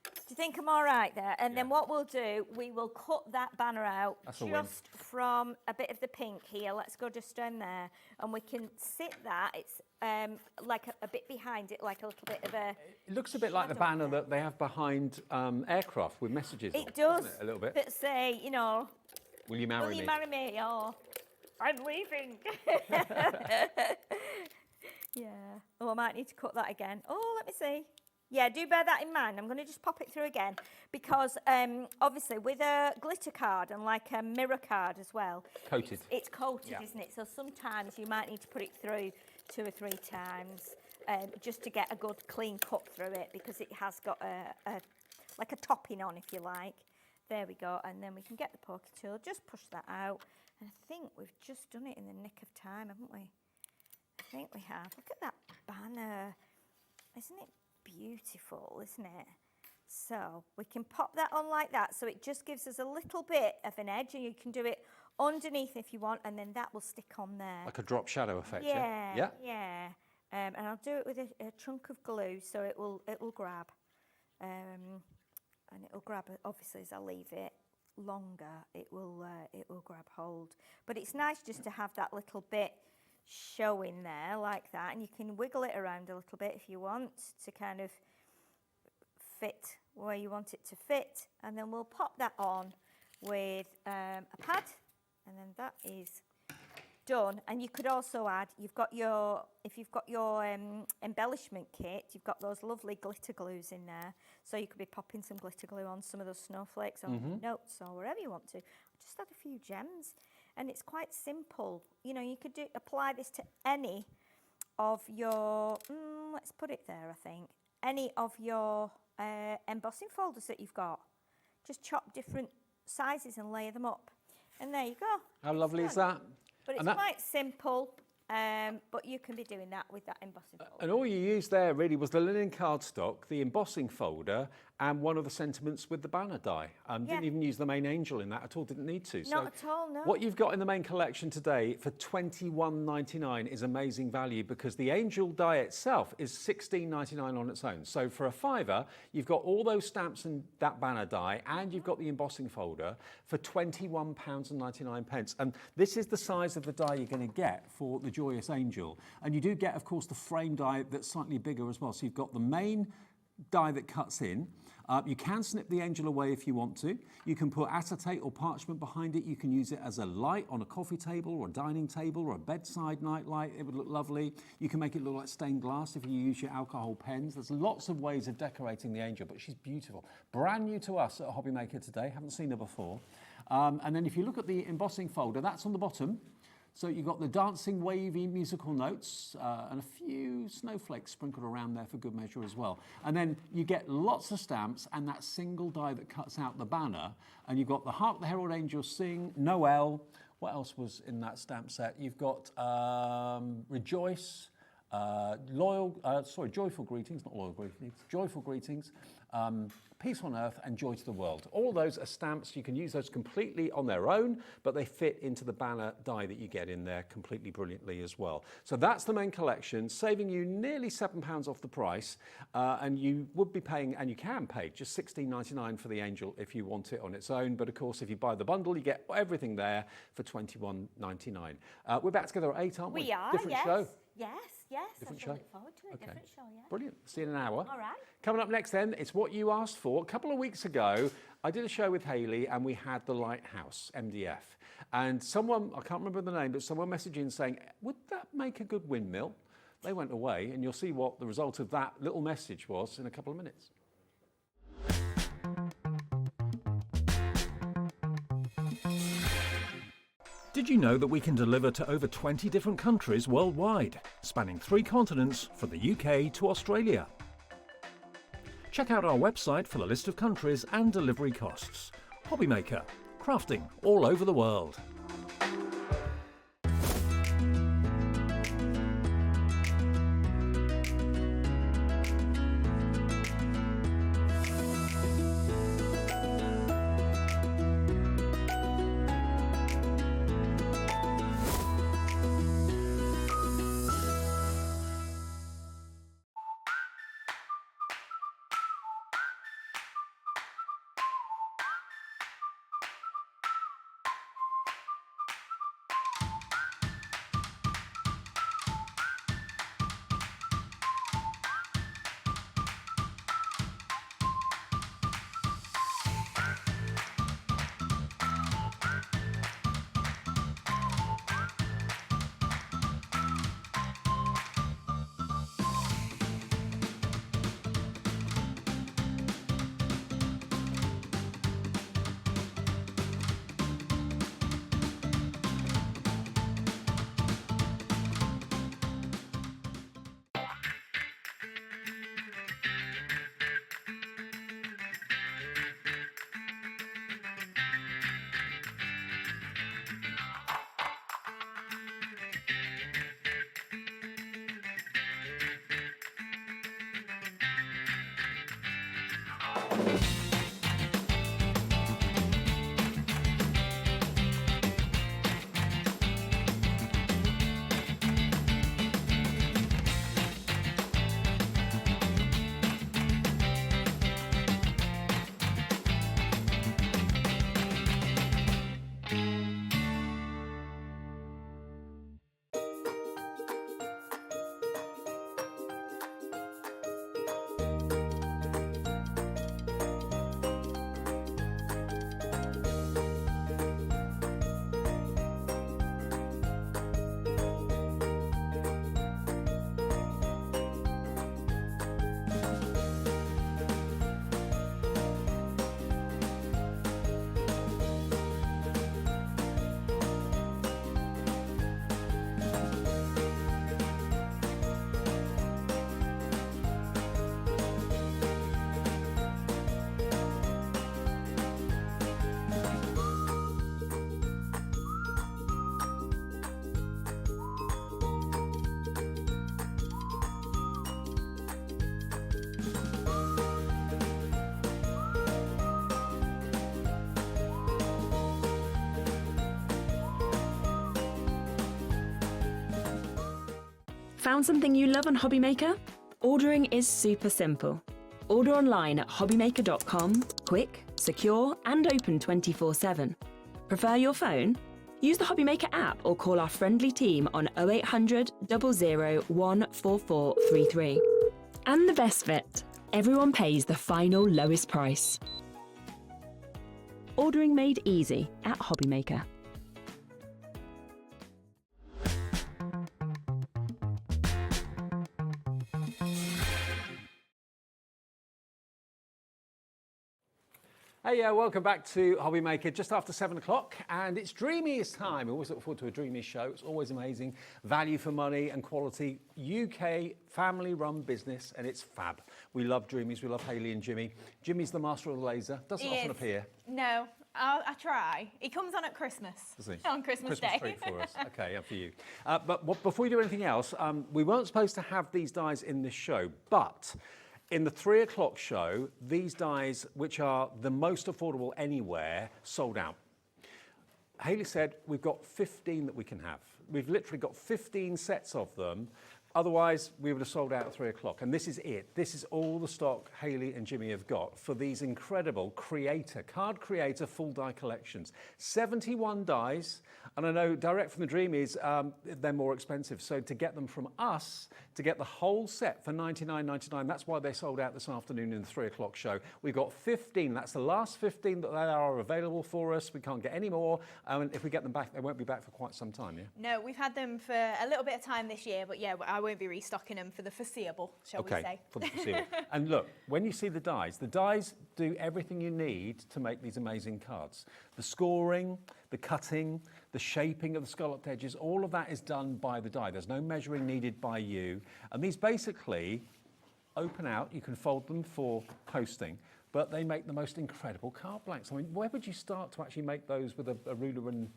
Do you think I'm all right there? And then what we'll do, we will cut that banner out just from a bit of the pink here. Let's go just down there. And we can sit that. It's like a bit behind it, like a little bit of a... It looks a bit like the banner that they have behind aircraft with messages on, It does. doesn't it, a little bit. That say, you know... Will you marry me? Will you marry me? Or I'm leaving. Yeah. Oh, I might need to cut that again. Oh, let me see. Yeah, do bear that in mind. I'm going to just pop it through again because obviously with a glitter card and like a mirror card as well. Coated. It's coated, isn't it? So sometimes you might need to put it through 2 or 3 times just to get a good clean cut through it because it has got like a topping on, if you like. There we go. And then we can get the poker tool, just push that out. And I think we've just done it in the nick of time, haven't we? I think we have. Look at that banner. Isn't it beautiful, isn't it? So we can pop that on like that. So it just gives us a little bit of an edge and you can do it underneath if you want and then that will stick on there. Like a drop shadow effect, yeah? Yeah. And I'll do it with a chunk of glue so it will grab. And it'll grab, obviously as I leave it longer, it will grab hold. But it's nice just to have that little bit showing there like that, and you can wiggle it around a little bit if you want to kind of fit where you want it to fit, and then we'll pop that on with a pad, and then that is done. And you could also add, if you've got your embellishment kit, you've got those lovely glitter glues in there, so you could be popping some glitter glue on some of those snowflakes on notes or wherever you want to. Just add a few gems. And it's quite simple. You know, you could apply this to any of your, let's put it there, I think, any of your embossing folders that you've got. Just chop different sizes and layer them up. And there you go. How lovely is that? But it's quite simple, but you can be doing that with that embossing folder. And all you used there really was the linen cardstock, the embossing folder, and one of the sentiments with the banner die. Didn't even use the main angel in that at all, didn't need to. Not at all, no. What you've got in the main collection today for $21.99 is amazing value because the angel die itself is $16.99 on its own. So for a £5, you've got all those stamps and that banner die, and you've got the embossing folder for £21.99. And this is the size of the die you're going to get for the Joyous Angel. And you do get, of course, the frame die that's slightly bigger as well. So you've got the main die that cuts in. You can snip the angel away if you want to. You can put acetate or parchment behind it. You can use it as a light on a coffee table or a dining table or a bedside night light. It would look lovely. You can make it look like stained glass if you use your alcohol pens. There's lots of ways of decorating the angel, but she's beautiful. Brand new to us at Hobby Maker today. Haven't seen her before. And then if you look at the embossing folder, that's on the bottom. So you've got the dancing, wavy musical notes and a few snowflakes sprinkled around there for good measure as well. And then you get lots of stamps and that single die that cuts out the banner. And you've got the Hark the Herald Angels Sing, Noel. What else was in that stamp set? You've got Rejoice, Joyful Greetings, not Loyal Greetings, Joyful Greetings, Peace on Earth and Joy to the World. All those are stamps. You can use those completely on their own, but they fit into the banner die that you get in there completely brilliantly as well. So that's the main collection, saving you nearly £7 off the price, and you would be paying, and you can pay, just $16.99 for the angel if you want it on its own. But of course, if you buy the bundle, you get everything there for $21.99. We're back together at 8, aren't we? We are, Different yes. show. Yes. Different I show. look forward to it. Okay. Different show, yeah. Brilliant. See you in an hour. All right. Coming up next then, it's what you asked for. A couple of weeks ago, I did a show with Hayley and we had the Lighthouse, MDF. And someone, I can't remember the name, but someone messaged in saying, would that make a good windmill? They went away, and you'll see what the result of that little message was in a couple of minutes. Did you know that we can deliver to over 20 different countries worldwide, spanning 3 continents from the UK to Australia? Check out our website for the list of countries and delivery costs. Hobbymaker, crafting all over the world. Found something you love on Hobbymaker? Ordering is super simple. Order online at hobbymaker.com, quick, secure and open 24/7. Prefer your phone? Use the Hobbymaker app or call our friendly team on 0800 00 14433. And the best bit, everyone pays the final lowest price. Ordering made easy at Hobbymaker. Hey, welcome back to Hobbymaker, just after 7 o'clock, and it's Dreamees time. We always look forward to a Dreamees show. It's always amazing. Value for money and quality. UK family-run business, and it's fab. We love Dreamees. We love Hayley and Jimmy. Jimmy's the master of the laser. Doesn't often appear. No, I try. He comes on at Christmas. Does he? On Christmas Day. Treat for us. Okay, yeah, for you. But before we do anything else, we weren't supposed to have these dies in this show, but in the 3 o'clock show, these dies, which are the most affordable anywhere, sold out. Hayley said, we've got 15 that we can have. We've literally got 15 sets of them Otherwise, we would have sold out at 3 o'clock. And this is it. This is all the stock Hayley and Jimmy have got for these incredible card creator full die collections. 71 dies. And I know direct from the Dreamees, they're more expensive. So to get them from us, to get the whole set for $99.99, that's why they sold out this afternoon in the 3 o'clock show. We've got 15. That's the last 15 that are available for us. We can't get any more. And if we get them back, they won't be back for quite some time, yeah? No, we've had them for a little bit of time this year, but yeah, I won't be restocking them for the foreseeable, shall we say. For the foreseeable. And look, when you see the dies do everything you need to make these amazing cards. The scoring, the cutting, the shaping of the scalloped edges, all of that is done by the die. There's no measuring needed by you. And these basically open out. You can fold them for posting, but they make the most incredible card blanks. I mean, where would you start to actually make those with a ruler and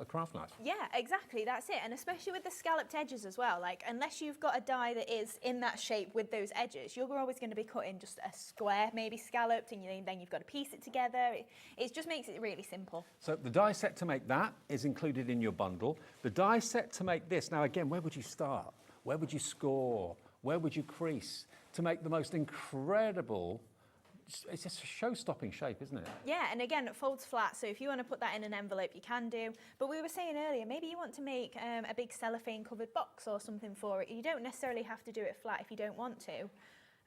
a craft knife? Yeah, exactly, that's it. And especially with the scalloped edges as well, like unless you've got a die that is in that shape with those edges, you're always going to be cutting just a square, maybe scalloped, and then you've got to piece it together. It just makes it really simple. So the die set to make that is included in your bundle. The die set to make this, now again, where would you start? Where would you score? Where would you crease? To make the most incredible, it's just a show-stopping shape, isn't it? Yeah, and again, it folds flat, so if you want to put that in an envelope, you can do. But we were saying earlier, maybe you want to make a big cellophane-covered box or something for it. You don't necessarily have to do it flat if you don't want to.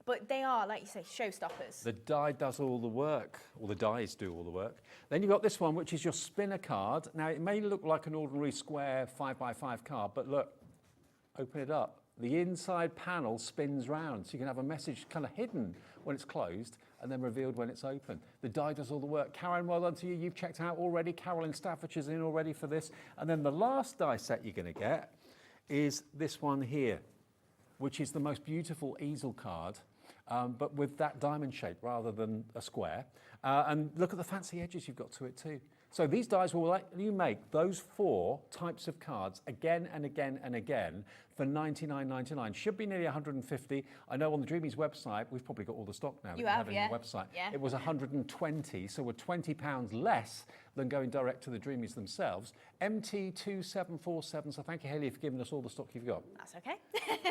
But they are, like you say, showstoppers. The die does all the work, or the dies do all the work. Then you've got this one, which is your spinner card. Now, it may look like an ordinary square 5x5 card, but look, open it up. The inside panel spins round, so you can have a message kind of hidden when it's closed and then revealed when it's open. The die does all the work. Karen, well done to you. You've checked out already. Carol in Staffordshire's in already for this. And then the last die set you're going to get is this one here, which is the most beautiful easel card, but with that diamond shape rather than a square. And look at the fancy edges you've got to it too. So these dies will let you make those 4 types of cards again and again and again for $99.99. Should be nearly 150. I know on the Dreamees website, we've probably got all the stock now. You have, yeah. On the website. Yeah. It was 120, so we're £20 less than going direct to the Dreamees themselves. MT2747, so thank you, Hayley, for giving us all the stock you've got. That's okay.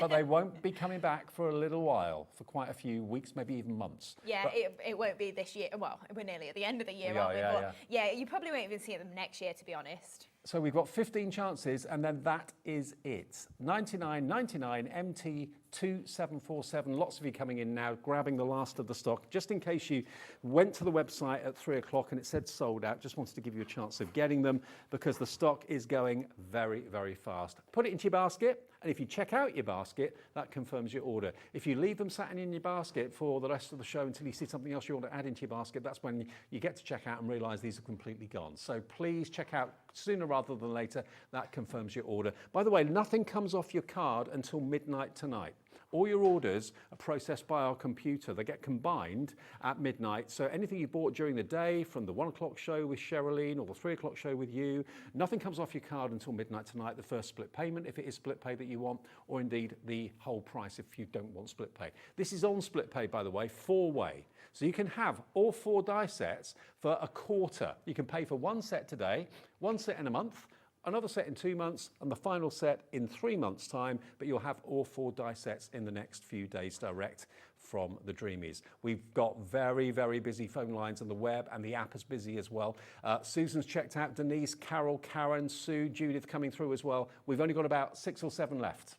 But they won't be coming back for a little while, for quite a few weeks, maybe even months. Yeah, but it won't be this year. Well, we're nearly at the end of the year, we aren't we? Yeah, but yeah, you probably won't even see them next year, to be honest. So we've got 15 chances, and then that is it. $99.99 MT2747. Lots of you coming in now, grabbing the last of the stock. Just in case you went to the website at 3 o'clock and it said sold out, just wanted to give you a chance of getting them because the stock is going very, very fast. Put it into your basket, and if you check out your basket, that confirms your order. If you leave them sat in your basket for the rest of the show until you see something else you want to add into your basket, that's when you get to check out and realise these are completely gone. So please check out sooner rather than later. That confirms your order. By the way, nothing comes off your card until midnight tonight. All your orders are processed by our computer. They get combined at midnight. So anything you bought during the day, from the 1 o'clock show with Sherilyn or the 3 o'clock show with you, nothing comes off your card until midnight tonight. The first split payment, if it is split pay that you want, or indeed the whole price if you don't want split pay. This is on split pay, by the way, 4-way. So you can have all 4 die sets for a quarter. You can pay for 1 set today, 1 set in a month, another set in 2 months, and the final set in 3 months' time, but you'll have all 4 die sets in the next few days direct from the Dreamees. We've got very, very busy phone lines on the web, and the app is busy as well. Susan's checked out, Denise, Carol, Karen, Sue, Judith coming through as well. We've only got about 6 or 7 left.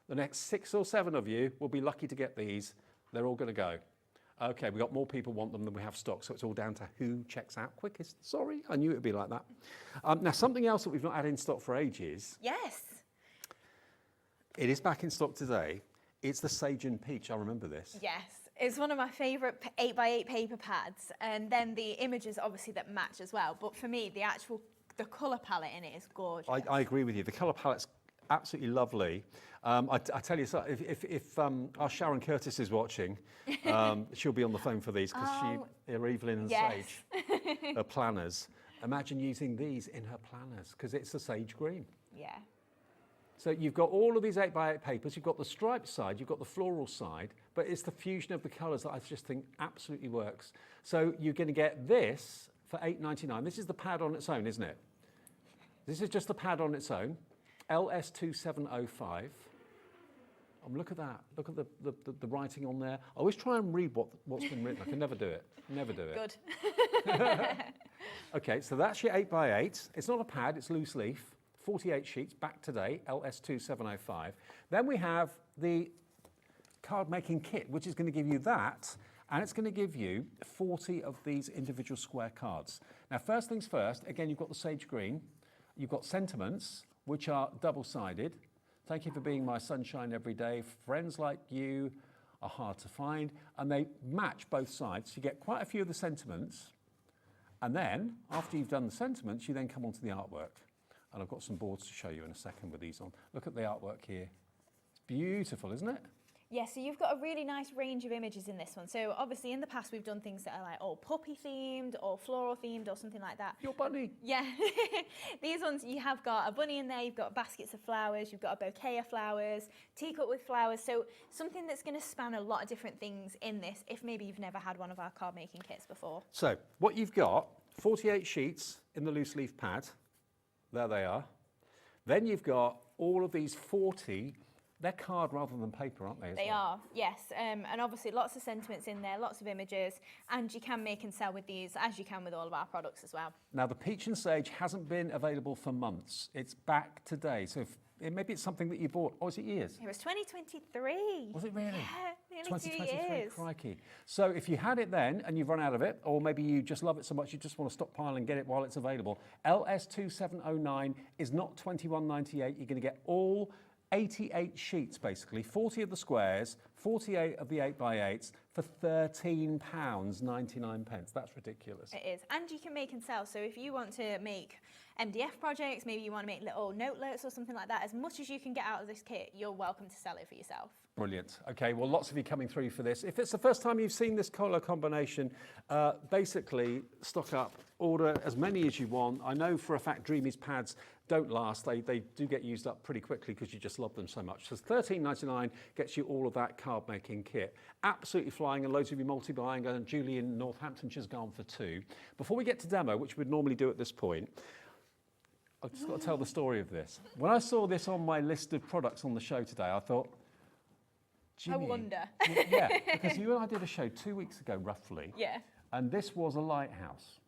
The next 6 or 7 of you will be lucky to get these. They're all going to go. Okay, we've got more people want them than we have stock, so it's all down to who checks out quickest. Sorry, I knew it would be like that. Now, something else that we've not had in stock for ages. Yes. It is back in stock today. It's the Sage and Peach. I remember this. Yes. It's one of my favourite 8x8 paper pads, and then the images obviously that match as well. But for me, the colour palette in it is gorgeous. I agree with you. The colour palette's absolutely lovely. I tell you, so if our Sharon Curtis is watching, she'll be on the phone for these because Evelyn and Sage are planners. Imagine using these in her planners because it's the sage green. Yeah. So you've got all of these 8x8 papers. You've got the striped side, you've got the floral side, but it's the fusion of the colours that I just think absolutely works. So you're going to get this for $8.99. This is the pad on its own, isn't it? This is just the pad on its own. LS2705. Look at that. Look at the writing on there. I always try and read what's been written. I can never do it. Never do it. Good. Okay, so that's your 8x8. It's not a pad, it's loose leaf. 48 sheets, back today, LS2705. Then we have the card making kit, which is going to give you that, and it's going to give you 40 of these individual square cards. Now, first things first, again, you've got the sage green. You've got sentiments, which are double-sided. Thank you for being my sunshine every day. Friends like you are hard to find, and they match both sides. You get quite a few of the sentiments, and then, after you've done the sentiments, you then come onto the artwork. And I've got some boards to show you in a second with these on. Look at the artwork here. It's beautiful, isn't it? Yeah, so you've got a really nice range of images in this one. So obviously in the past we've done things that are like all puppy themed or floral themed or something like that. Your bunny. Yeah. These ones, you have got a bunny in there, you've got baskets of flowers, you've got a bouquet of flowers, teacup with flowers. So something that's going to span a lot of different things in this if maybe you've never had one of our card making kits before. So what you've got, 48 sheets in the loose leaf pad. There they are. Then you've got all of these 40. They're card rather than paper, aren't they? They are, yes. And obviously lots of sentiments in there, lots of images, and you can make and sell with these, as you can with all of our products as well. Now, the Peach and Sage hasn't been available for months. It's back today. So maybe it's something that you bought. Oh, is it years? It was 2023. Was it really? Yeah, nearly 2023, 2 years. crikey. So if you had it then and you've run out of it, or maybe you just love it so much you just want to stockpile and get it while it's available, LS2709 is not $21.98. You're going to get all 88 sheets, basically, 40 of the squares, 48 of the 8x8s for £13.99. That's ridiculous. It is. And you can make and sell. So if you want to make MDF projects, maybe you want to make little notelets or something like that, as much as you can get out of this kit, you're welcome to sell it for yourself. Brilliant. Okay, well, lots of you coming through for this. If it's the first time you've seen this colour combination, basically stock up, order as many as you want. I know for a fact Dreamees pads don't last. They do get used up pretty quickly because you just love them so much. So $13.99 gets you all of that card making kit. Absolutely flying, and loads of you multi-buying, and Julie in Northamptonshire's gone for 2. Before we get to demo, which we'd normally do at this point, I've just got to tell the story of this. When I saw this on my list of products on the show today, I thought, Jimmy, I wonder. Yeah, because you and I did a show 2 weeks ago, roughly. Yeah. And this was a lighthouse.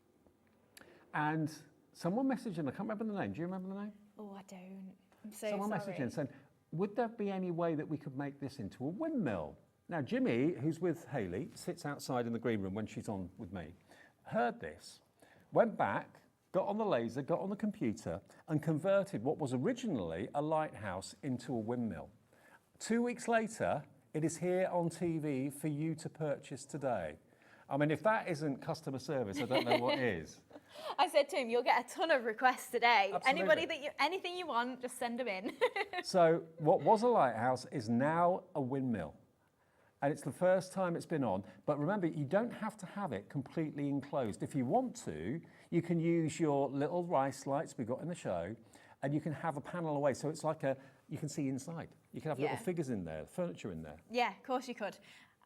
And someone messaged in, I can't remember the name. Do you remember the name? Oh, I don't. I'm so Someone sorry. messaged in saying, would there be any way that we could make this into a windmill? Now, Jimmy, who's with Hayley, sits outside in the green room when she's on with me, heard this, went back, got on the laser, got on the computer, and converted what was originally a lighthouse into a windmill. 2 weeks later, it is here on TV for you to purchase today. I mean, if that isn't customer service, I don't know what is. I said to him, you'll get a ton of requests today. Absolutely. Anything you want, just send them in. So what was a lighthouse is now a windmill. And it's the first time it's been on. But remember, you don't have to have it completely enclosed. If you want to, you can use your little rice lights we got in the show, and you can have a panel away. So it's like you can see inside. You can have little figures in there, furniture in there. Yeah, of course you could.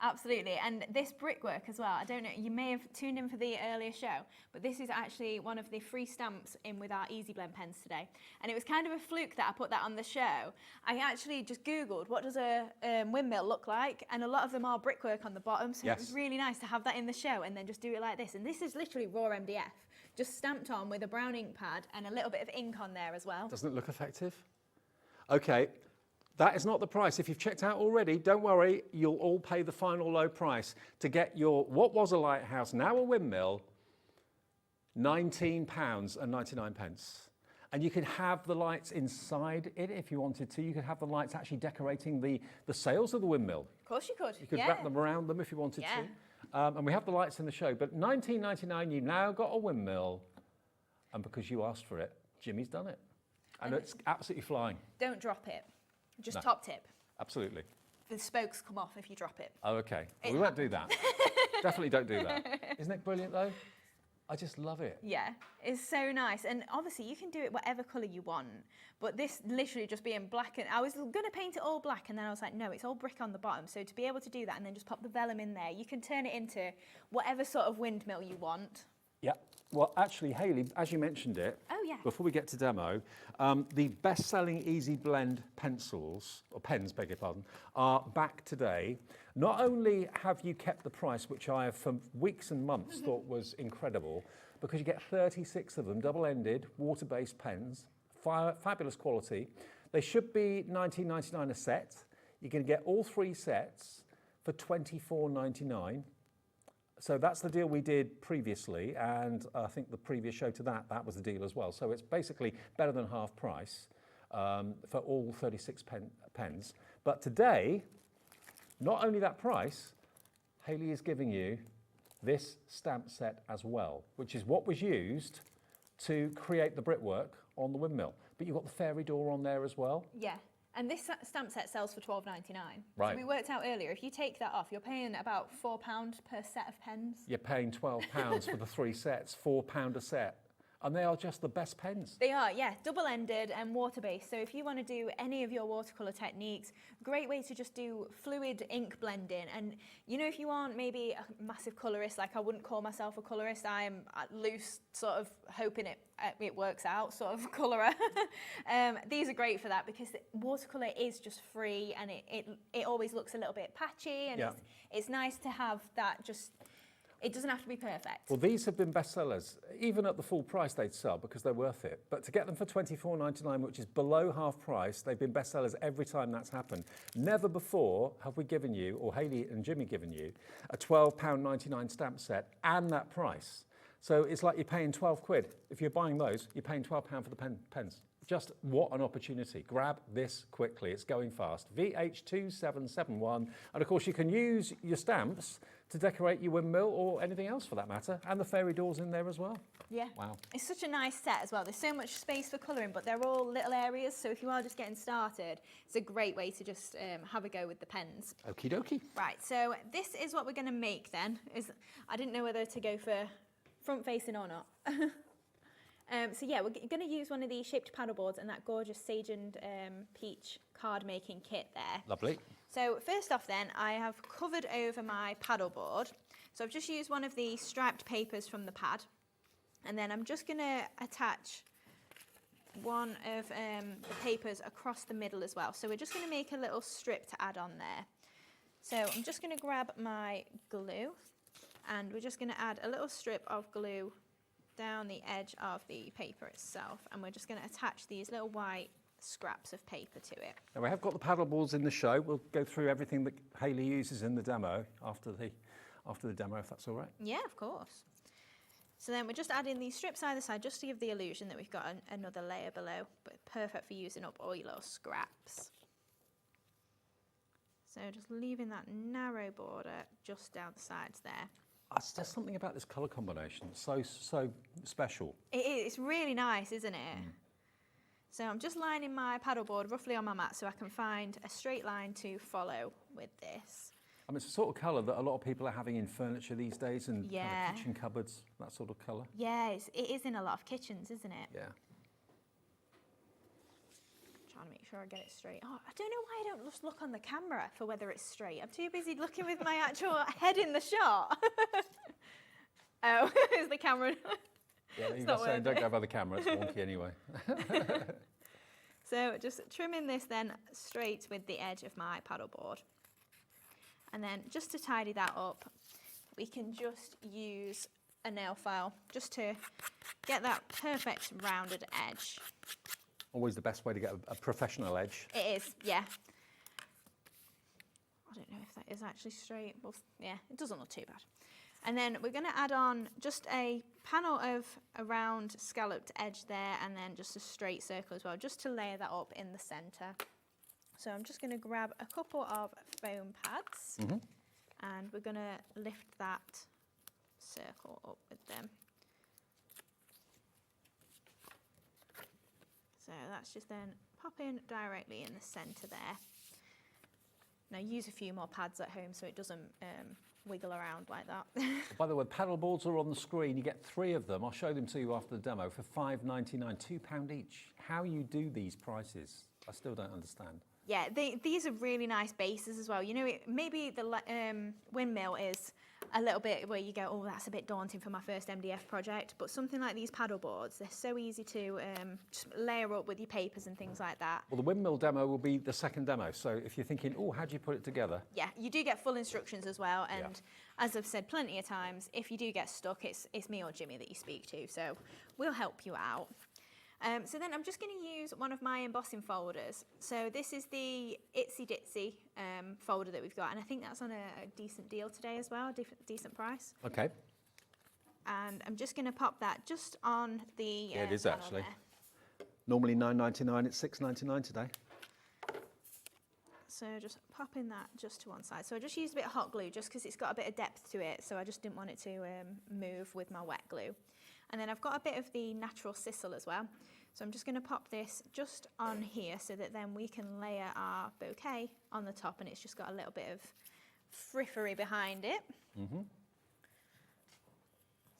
Absolutely. And this brickwork as well, I don't know, you may have tuned in for the earlier show, but this is actually one of the free stamps in with our Easy Blend pens today. And it was kind of a fluke that I put that on the show. I actually just Googled, what does a windmill look like? And a lot of them are brickwork on the bottom, so it was really nice to have that in the show and then just do it like this. And this is literally raw MDF, just stamped on with a brown ink pad and a little bit of ink on there as well. Doesn't it look effective? Okay. That is not the price. If you've checked out already, don't worry, you'll all pay the final low price to get your what was a lighthouse, now a windmill, £19.99. And you could have the lights inside it if you wanted to. You could have the lights actually decorating the sails of the windmill. Of course you could. You could wrap them around them if you wanted to. And we have the lights in the show. But £19.99, you've now got a windmill. And because you asked for it, Jimmy's done it. And it's absolutely flying. Don't drop it. Just No. top tip. Absolutely. The spokes come off if you drop it. Oh, okay. Well, we won't do that. Definitely don't do that. Isn't it brilliant, though? I just love it. Yeah, it's so nice. And obviously you can do it whatever colour you want, but this literally just being black, and I was going to paint it all black, and then I was like, no, it's all brick on the bottom. So to be able to do that and then just pop the vellum in there, you can turn it into whatever sort of windmill you want. Yeah, Well, actually, Hayley, as you mentioned it, before we get to demo, the best-selling Easy Blend pencils, or pens, beg your pardon, are back today. Not only have you kept the price, which I have for weeks and months thought was incredible, because you get 36 of them, double-ended, water-based pens, fabulous quality. They should be $19.99 a set. You're going to get all 3 sets for $24.99. So that's the deal we did previously, and I think the previous show to that was the deal as well. So it's basically better than half price for all 36 pens. But today, not only that price, Hayley is giving you this stamp set as well, which is what was used to create the brickwork on the windmill. But you've got the fairy door on there as well. Yeah. And this stamp set sells for $12.99. Right. So we worked out earlier, if you take that off, you're paying about £4 per set of pens. You're paying £12 for the 3 sets, £4 a set. And they are just the best pens. They are, yeah, double-ended and water-based. So if you want to do any of your watercolour techniques, great way to just do fluid ink blending. And, you know, if you aren't maybe a massive colourist, like I wouldn't call myself a colourist, I'm loose, sort of hoping it works out, sort of colourer. These are great for that because watercolour is just free and it always looks a little bit patchy and it's nice to have that just... It doesn't have to be perfect. Well, these have been bestsellers. Even at the full price they'd sell because they're worth it. But to get them for $24.99, which is below half price, they've been bestsellers every time that's happened. Never before have we given you, or Hayley and Jimmy given you, a £12.99 stamp set and that price. So it's like you're paying 12 quid. If you're buying those, you're paying £12 for the pens. Just what an opportunity. Grab this quickly. It's going fast. VH2771. And of course, you can use your stamps to decorate your windmill or anything else for that matter. And the fairy doors in there as well. Yeah. Wow. It's such a nice set as well. There's so much space for colouring, but they're all little areas. So if you are just getting started, it's a great way to just have a go with the pens. Okie dokie. Right, so this is what we're going to make then. I didn't know whether to go for front facing or not. So yeah, we're going to use one of these shaped paddle boards and that gorgeous sage and peach card making kit there. Lovely. So first off then, I have covered over my paddle board. So I've just used one of the striped papers from the pad. And then I'm just going to attach one of the papers across the middle as well. So we're just going to make a little strip to add on there. So I'm just going to grab my glue and we're just going to add a little strip of glue down the edge of the paper itself, and we're just going to attach these little white scraps of paper to it. Now we have got the paddle boards in the show. We'll go through everything that Hayley uses in the demo after the demo, if that's all right. Yeah, of course. So then we're just adding these strips either side just to give the illusion that we've got another layer below, but perfect for using up all your little scraps. So just leaving that narrow border just down the sides there. There's something about this colour combination, so special. It is, it's really nice, isn't it? So I'm just lining my paddleboard roughly on my mat so I can find a straight line to follow with this. I mean, it's the sort of colour that a lot of people are having in furniture these days and Yeah. kind of kitchen cupboards, that sort of colour. Yeah, it is in a lot of kitchens, isn't it? Yeah. Trying to make sure I get it straight. Oh, I don't know why I don't just look on the camera for whether it's straight. I'm too busy looking with my actual head in the shot. Oh, is the camera? Yeah, you were saying don't go by the camera, it's wonky anyway. So just trimming this then straight with the edge of my paddleboard. And then just to tidy that up, we can just use a nail file just to get that perfect rounded edge. Always the best way to get a professional edge. It is, yeah. I don't know if that is actually straight. Well, yeah, it doesn't look too bad. And then we're going to add on just a panel of a round scalloped edge there and then just a straight circle as well, just to layer that up in the centre. So I'm just going to grab a couple of foam pads and we're going to lift that circle up with them. So that's just then popping directly in the centre there. Now use a few more pads at home so it doesn't wiggle around like that. By the way, paddle boards are on the screen. You get 3 of them. I'll show them to you after the demo for £5.99, £2 each. How you do these prices, I still don't understand. Yeah, these are really nice bases as well. You know, maybe the windmill is a little bit where you go, oh, that's a bit daunting for my first MDF project. But something like these paddle boards, they're so easy to just layer up with your papers and things like that. Well, the windmill demo will be the second demo. So if you're thinking, oh, how do you put it together? Yeah, you do get full instructions as well. And as I've said plenty of times, if you do get stuck, it's me or Jimmy that you speak to. So we'll help you out. So then I'm just going to use one of my embossing folders. So this is the Itsy Ditsy folder that we've got, and I think that's on a decent deal today as well, decent price. Okay. And I'm just going to pop that just on the Yeah, it is panel actually. there. Normally $9.99, it's $6.99 today. So just popping that just to one side. So I just used a bit of hot glue just because it's got a bit of depth to it, so I just didn't want it to move with my wet glue. And then I've got a bit of the natural sisal as well. So I'm just going to pop this just on here so that then we can layer our bouquet on the top, and it's just got a little bit of frippery behind it. Mm-hmm.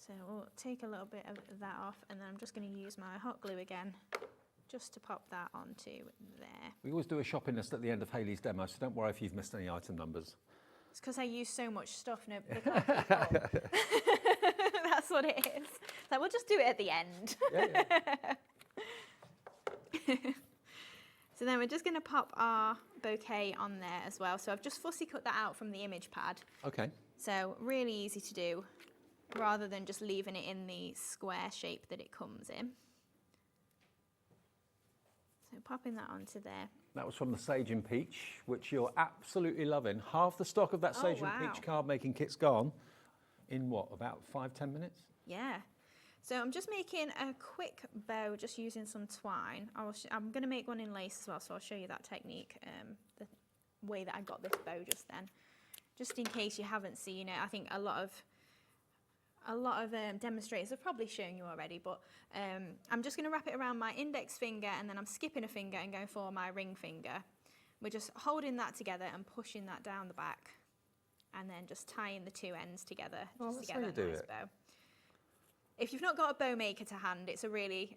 So we'll take a little bit of that off, and then I'm just going to use my hot glue again just to pop that onto there. We always do a shopping list at the end of Hayley's demo, so don't worry if you've missed any item numbers. It's because I use so much stuff, no, they can't keep up. That's what it is. So we'll just do it at the end. Yeah. So then we're just going to pop our bouquet on there as well. So I've just fussy cut that out from the image pad. Okay. So really easy to do, rather than just leaving it in the square shape that it comes in. So popping that onto there. That was from the Sage and Peach, which you're absolutely loving. Half the stock of that Sage and Peach card making kit's gone in what, about 5-10 minutes? Yeah. So I'm just making a quick bow, just using some twine. I'm going to make one in lace as well, so I'll show you that technique, the way that I got this bow just then. Just in case you haven't seen it, I think a lot of demonstrators have probably shown you already, but I'm just going to wrap it around my index finger, and then I'm skipping a finger and going for my ring finger. We're just holding that together and pushing that down the back, and then just tying the two ends together just to get that nice bow. If you've not got a bow maker to hand, it's a really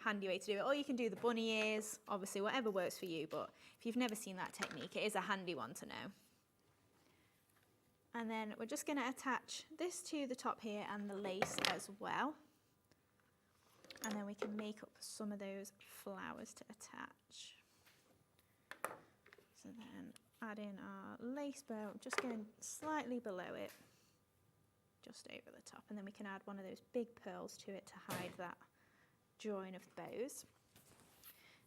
handy way to do it. Or you can do the bunny ears, obviously whatever works for you, but if you've never seen that technique, it is a handy one to know. And then we're just going to attach this to the top here and the lace as well. And then we can make up some of those flowers to attach. So then add in our lace bow, just going slightly below it, just over the top. And then we can add one of those big pearls to it to hide that join of the bows.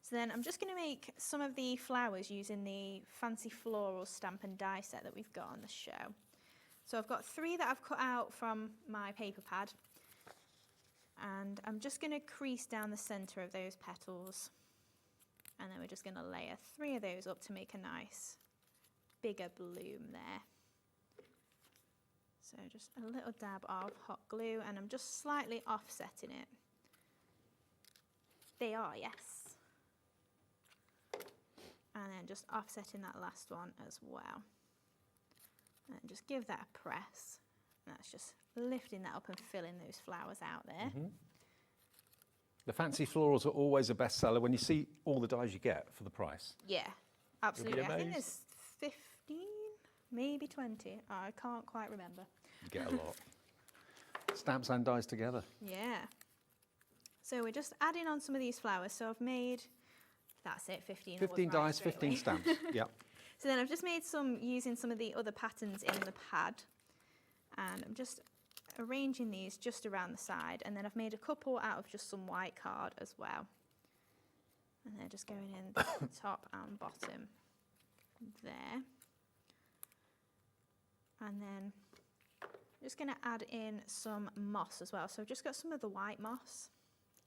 So then I'm just going to make some of the flowers using the fancy floral stamp and die set that we've got on the show. So I've got 3 that I've cut out from my paper pad, and I'm just going to crease down the centre of those petals, and then we're just going to layer 3 of those up to make a nice bigger bloom there. So just a little dab of hot glue, and I'm just slightly offsetting it. They are, yes. And then just offsetting that last one as well. And just give that a press. And that's just lifting that up and filling those flowers out there. Mm-hmm. The fancy florals are always a bestseller when you see all the dies you get for the price. Yeah, absolutely. I think amazed. there's 15, maybe 20. I can't quite remember. You get a lot. Stamps and dies together. Yeah. So we're just adding on some of these flowers. So I've made, that's it, 15. 15 dies, 15 stamps. Yep. So then I've just made some using some of the other patterns in the pad, and I'm just arranging these just around the side, and then I've made a couple out of just some white card as well. And they're just going in the top and bottom there. And then I'm just going to add in some moss as well. So I've just got some of the white moss.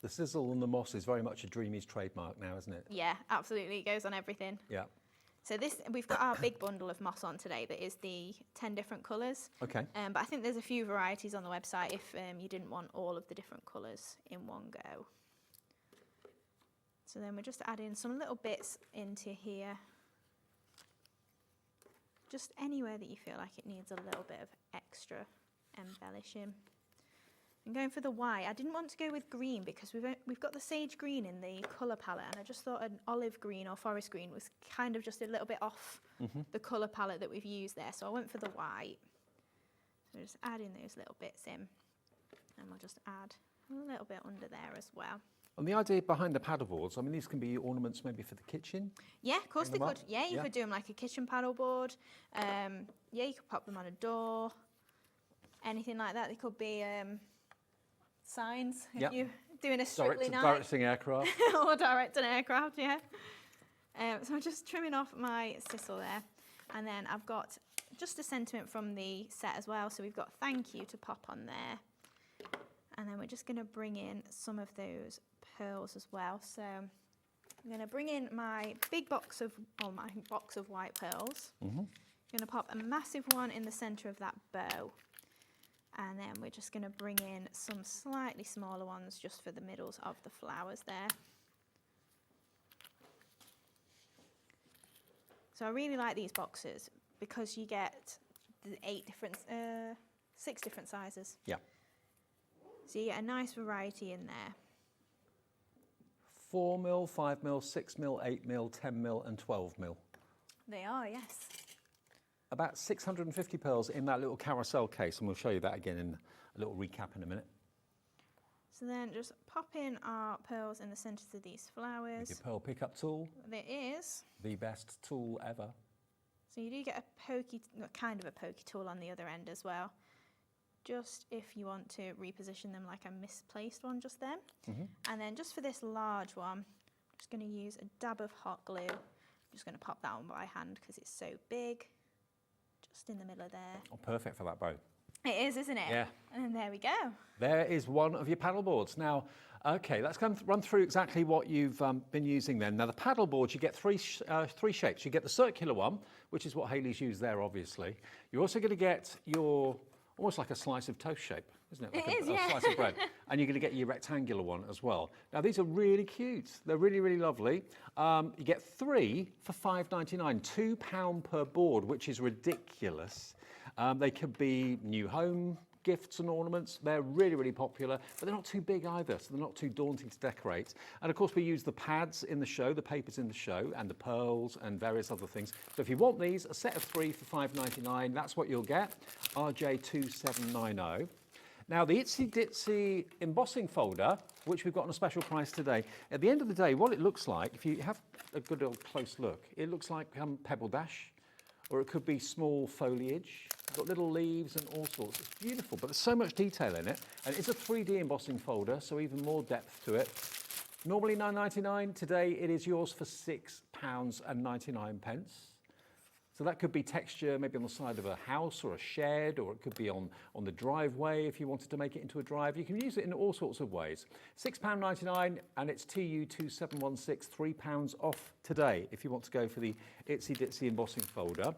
The sizzle and the moss is very much a Dreamees trademark now, isn't it? Yeah, absolutely. It goes on everything. Yeah. So we've got our big bundle of moss on today that is the 10 different colours. Okay. But I think there's a few varieties on the website if you didn't want all of the different colours in one go. So then we're just adding some little bits into here. Just anywhere that you feel like it needs a little bit of extra embellishing. I'm going for the white. I didn't want to go with green because we've got the sage green in the colour palette, and I just thought an olive green or forest green was kind of just a little bit off the colour palette that we've used there. So I went for the white. So just adding those little bits in, and we'll just add a little bit under there as well. And the idea behind the paddleboards, I mean, these can be ornaments maybe for the kitchen. Yeah, of course they could. Yeah, you Yeah. could do them like a kitchen paddleboard. Yeah, you could pop them on a door. Anything like that. They could be signs if Yep. you're doing a Strictly night. Directing aircraft. Or direct an aircraft, yeah. So I'm just trimming off my sisal there. And then I've got just a sentiment from the set as well. So we've got thank you to pop on there. And then we're just going to bring in some of those pearls as well. So I'm going to bring in my big box of, or my box of white pearls. I'm going to pop a massive one in the centre of that bow. And then we're just going to bring in some slightly smaller ones just for the middles of the flowers there. So I really like these boxes because you get the 6 different sizes. Yeah. So you get a nice variety in there. 4mm, 5mm, 6mm, 8mm, 10mm and 12mm. They are, yes. About 650 pearls in that little carousel case, and we'll show you that again in a little recap in a minute. So then just pop in our pearls in the centres of these flowers. With your pearl pickup tool. There is. The best tool ever. So you do get a pokey, kind of a pokey tool on the other end as well. Just if you want to reposition them like a misplaced one just then. And then just for this large one, I'm just going to use a dab of hot glue. I'm just going to pop that on by hand because it's so big. Just in the middle of there. Oh, perfect for that bow. It is, isn't it? Yeah. And there we go. There is one of your paddle boards. Now, okay, let's run through exactly what you've been using then. Now, the paddle boards, you get three shapes. You get the circular one, which is what Hayley's used there, obviously. You're also going to get your, almost like a slice of toast shape, isn't it? Like It is, a yeah. slice of bread. And you're going to get your rectangular one as well. Now, these are really cute. They're really, really lovely. You get 3 for £5.99, £2 per board, which is ridiculous. They could be new home gifts and ornaments. They're really, really popular, but they're not too big either, so they're not too daunting to decorate. And of course, we use the pads in the show, the papers in the show, and the pearls and various other things. So if you want these, a set of 3 for £5.99, that's what you'll get, RJ2790. Now, the Itsy Ditsy embossing folder, which we've got on a special price today, at the end of the day, what it looks like, if you have a good old close look, it looks like pebble dash, or it could be small foliage. It's got little leaves and all sorts. It's beautiful, but there's so much detail in it. And it's a 3D embossing folder, so even more depth to it. Normally £9.99, today it is yours for £6.99. So that could be texture maybe on the side of a house or a shed, or it could be on the driveway if you wanted to make it into a drive. You can use it in all sorts of ways. £6.99, and it's TU2716, £3 off today if you want to go for the Itsy Ditsy embossing folder.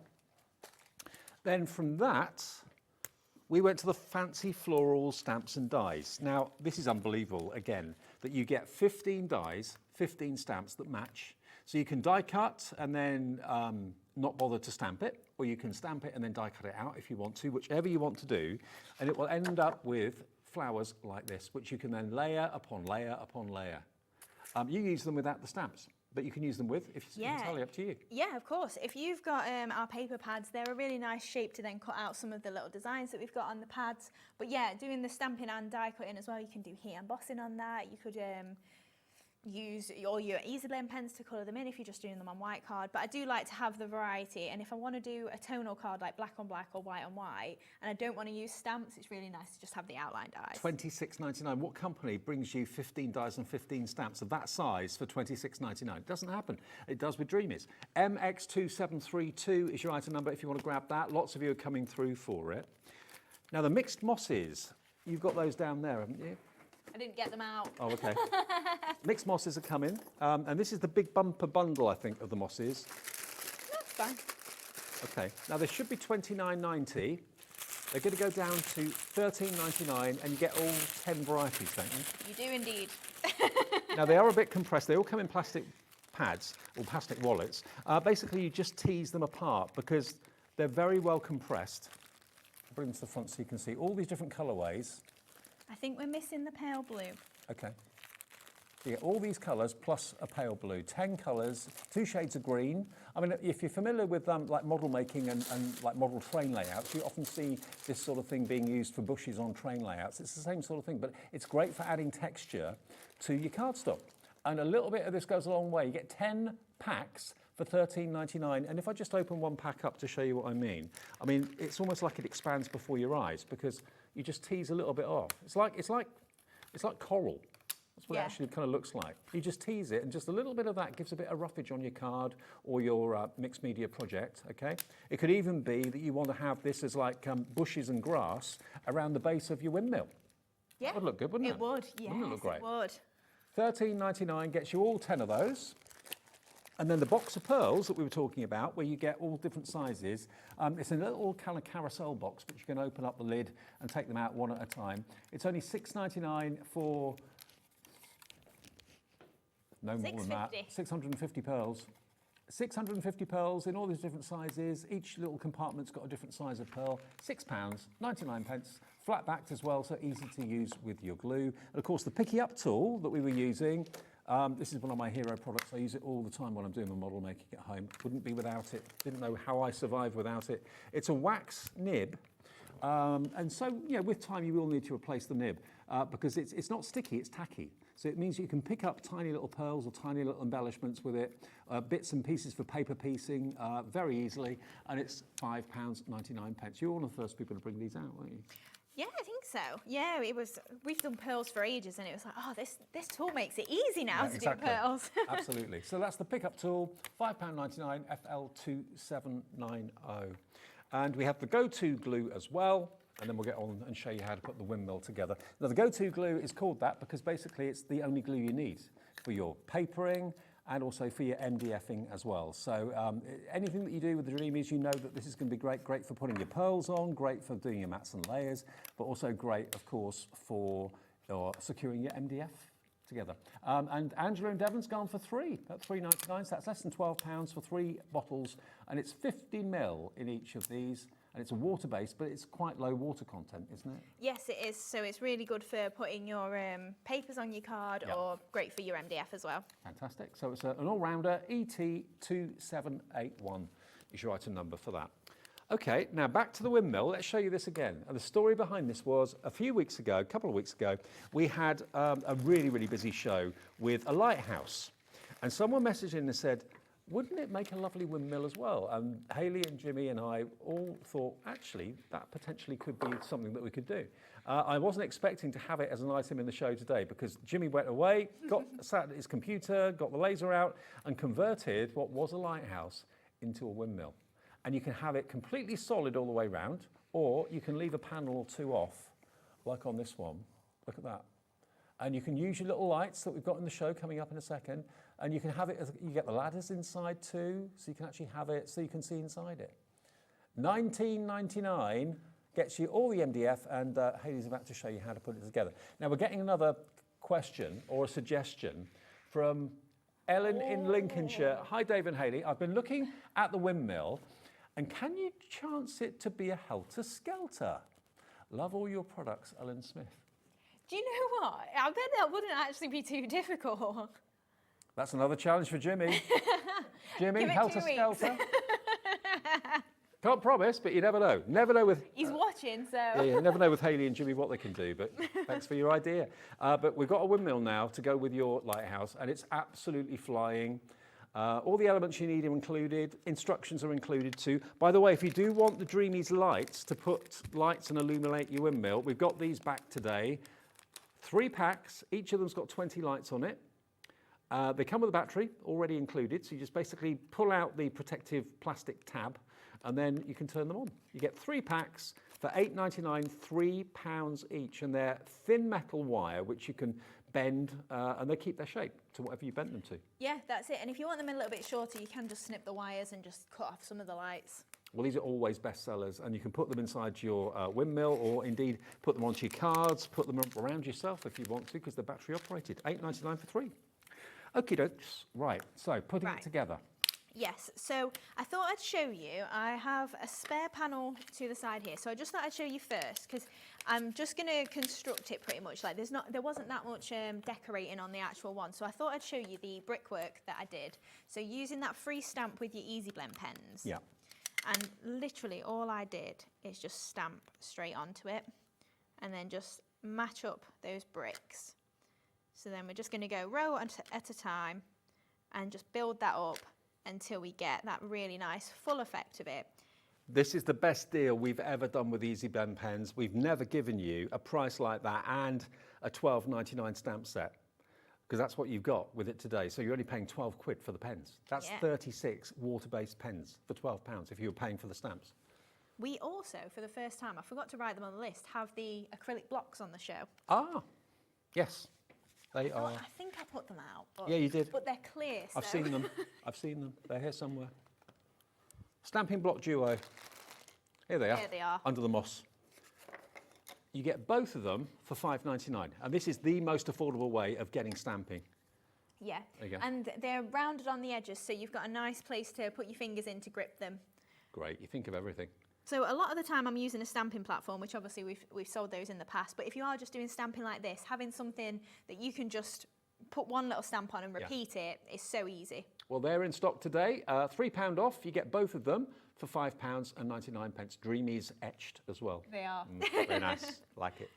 Then from that, we went to the fancy floral stamps and dies. Now, this is unbelievable, again, that you get 15 dies, 15 stamps that match. So you can die cut and then not bother to stamp it, or you can stamp it and then die cut it out if you want to, whichever you want to do, and it will end up with flowers like this, which you can then layer upon layer upon layer. You use them without the stamps, but you can use them with, if it's entirely up to you. Yeah, of course. If you've got our paper pads, they're a really nice shape to then cut out some of the little designs that we've got on the pads. But yeah, doing the stamping and die cutting as well, you can do heat embossing on that. You could use all your easy blend pens to colour them in if you're just doing them on white card, but I do like to have the variety, and if I want to do a tonal card like black on black or white on white and I don't want to use stamps, it's really nice to just have the outline dies. £26.99. What company brings you 15 dies and 15 stamps of that size for £26.99? It doesn't happen. It does with Dreamees. MX2732 is your item number if you want to grab that. Lots of you are coming through for it. Now the mixed mosses, you've got those down there, haven't you? I didn't get them out. Oh, okay. Mixed mosses are coming, and this is the big bumper bundle, I think, of the mosses. That's fine. Okay, now there should be £29.90. They're going to go down to £13.99, and you get all 10 varieties, don't you? You do indeed. Now they are a bit compressed. They all come in plastic pads or plastic wallets. Basically, you just tease them apart because they're very well compressed. I'll bring them to the front so you can see all these different colourways. I think we're missing the pale blue. Okay. You get all these colours plus a pale blue, 10 colours, 2 shades of green. I mean, if you're familiar with like model making and like model train layouts, you often see this sort of thing being used for bushes on train layouts. It's the same sort of thing, but it's great for adding texture to your cardstock. And a little bit of this goes a long way. You get 10 packs for $13.99. And if I just open one pack up to show you what I mean, it's almost like it expands before your eyes because you just tease a little bit off. It's like coral. That's what it actually kind of looks like. You just tease it, and just a little bit of that gives a bit of roughage on your card or your mixed media project, okay? It could even be that you want to have this as like bushes and grass around the base of your windmill. Yeah. That would look good, wouldn't it? It would, yes, wouldn't it look great? It would. $13.99 gets you all 10 of those. And then the box of pearls that we were talking about, where you get all different sizes, it's a little kind of carousel box, which you can open up the lid and take them out one at a time. It's only $6.99 for... No more than that. 650 pearls. 650 pearls in all these different sizes. Each little compartment's got a different size of pearl. £6.99, flat backed as well, so easy to use with your glue. And of course, the picky up tool that we were using, this is one of my hero products. I use it all the time when I'm doing my model making at home. Wouldn't be without it. Didn't know how I survived without it. It's a wax nib. And so, with time you will need to replace the nib because it's not sticky, it's tacky. So it means you can pick up tiny little pearls or tiny little embellishments with it, bits and pieces for paper piecing very easily, and it's £5.99. You're one of the first people to bring these out, weren't you? Yeah, I think so. Yeah, we've done pearls for ages, and it was like, oh, this tool makes it easy now to do pearls. Absolutely. So that's the pickup tool, £5.99, FL2790. And we have the go-to glue as well, and then we'll get on and show you how to put the windmill together. Now, the go-to glue is called that because basically it's the only glue you need for your papering and also for your MDFing as well. So anything that you do with the Dreamees, you know that this is going to be great for putting your pearls on, great for doing your mats and layers, but also great, of course, for securing your MDF together. And Angela and Devon's gone for 3 at $3.99, so that's less than £12 for 3 bottles, and it's 50 ml in each of these. And it's a water base, but it's quite low water content, isn't it? Yes, it is. So it's really good for putting your papers on your card or great for your MDF as well. Fantastic. So it's an all-rounder. ET2781 is your item number for that. Okay, now back to the windmill. Let's show you this again. And the story behind this was a couple of weeks ago, we had a really, really busy show with a lighthouse. And someone messaged in and said, wouldn't it make a lovely windmill as well? And Hayley and Jimmy and I all thought, actually, that potentially could be something that we could do. I wasn't expecting to have it as an item in the show today because Jimmy went away, sat at his computer, got the laser out and converted what was a lighthouse into a windmill. And you can have it completely solid all the way around, or you can leave a panel or two off, like on this one. Look at that. And you can use your little lights that we've got in the show coming up in a second. And you can have it, you get the ladders inside too, so you can actually have it so you can see inside it. $19.99 gets you all the MDF, and Hayley's about to show you how to put it together. Now we're getting another question or a suggestion from Ellen in Lincolnshire. Hi, Dave and Hayley. I've been looking at the windmill, and can you chance it to be a helter-skelter? Love all your products, Ellen Smith. Do you know what? I bet that wouldn't actually be too difficult. That's another challenge for Jimmy. Jimmy, helter-skelter. Can't promise, but you never know. Never know with... He's watching, so... Yeah, you never know with Hayley and Jimmy what they can do, but thanks for your idea. But we've got a windmill now to go with your lighthouse, and it's absolutely flying. All the elements you need are included. Instructions are included too. By the way, if you do want the Dreamees lights to put lights and illuminate your windmill, we've got these back today. 3 packs. Each of them's got 20 lights on it. They come with a battery already included, so you just basically pull out the protective plastic tab and then you can turn them on. You get 3 packs for $8.99, £3 each, and they're thin metal wire which you can bend and they keep their shape to whatever you bent them to. Yeah, that's it. And if you want them a little bit shorter, you can just snip the wires and just cut off some of the lights. Well, these are always bestsellers, and you can put them inside your windmill, or indeed put them onto your cards, put them around yourself if you want to, because they're battery operated. $8.99 for 3. Okie dokes. Right, so putting it together. Yes, so I thought I'd show you. I have a spare panel to the side here, so I just thought I'd show you first, because I'm just going to construct it pretty much. Like there wasn't that much decorating on the actual one, so I thought I'd show you the brickwork that I did. So using that free stamp with your Easy Blend pens. Yeah. And literally all I did is just stamp straight onto it and then just match up those bricks. So then we're just going to go row at a time and just build that up until we get that really nice full effect of it. This is the best deal we've ever done with Easy Blend pens. We've never given you a price like that and a £12.99 stamp set, because that's what you've got with it today. So you're only paying 12 quid for the pens. That's 36 water-based pens for £12 if you were paying for the stamps. We also, for the first time, I forgot to write them on the list, have the acrylic blocks on the show. Ah, yes. They are. I think I put them out. But, Yeah, you did. But they're clear. So. I've seen them. I've seen them. They're here somewhere. Stamping block duo. Here they are. Here they are. Under the moss. You get both of them for £5.99, and this is the most affordable way of getting stamping. Yeah, There you go. and they're rounded on the edges, so you've got a nice place to put your fingers in to grip them. Great, you think of everything. So a lot of the time I'm using a stamping platform, which obviously we've sold those in the past, but if you are just doing stamping like this, having something that you can just put one little stamp on and repeat it is so easy. Well, they're in stock today. £3 off. You get both of them for £5.99. Dreamees etched as well. They are. Very nice. Like it.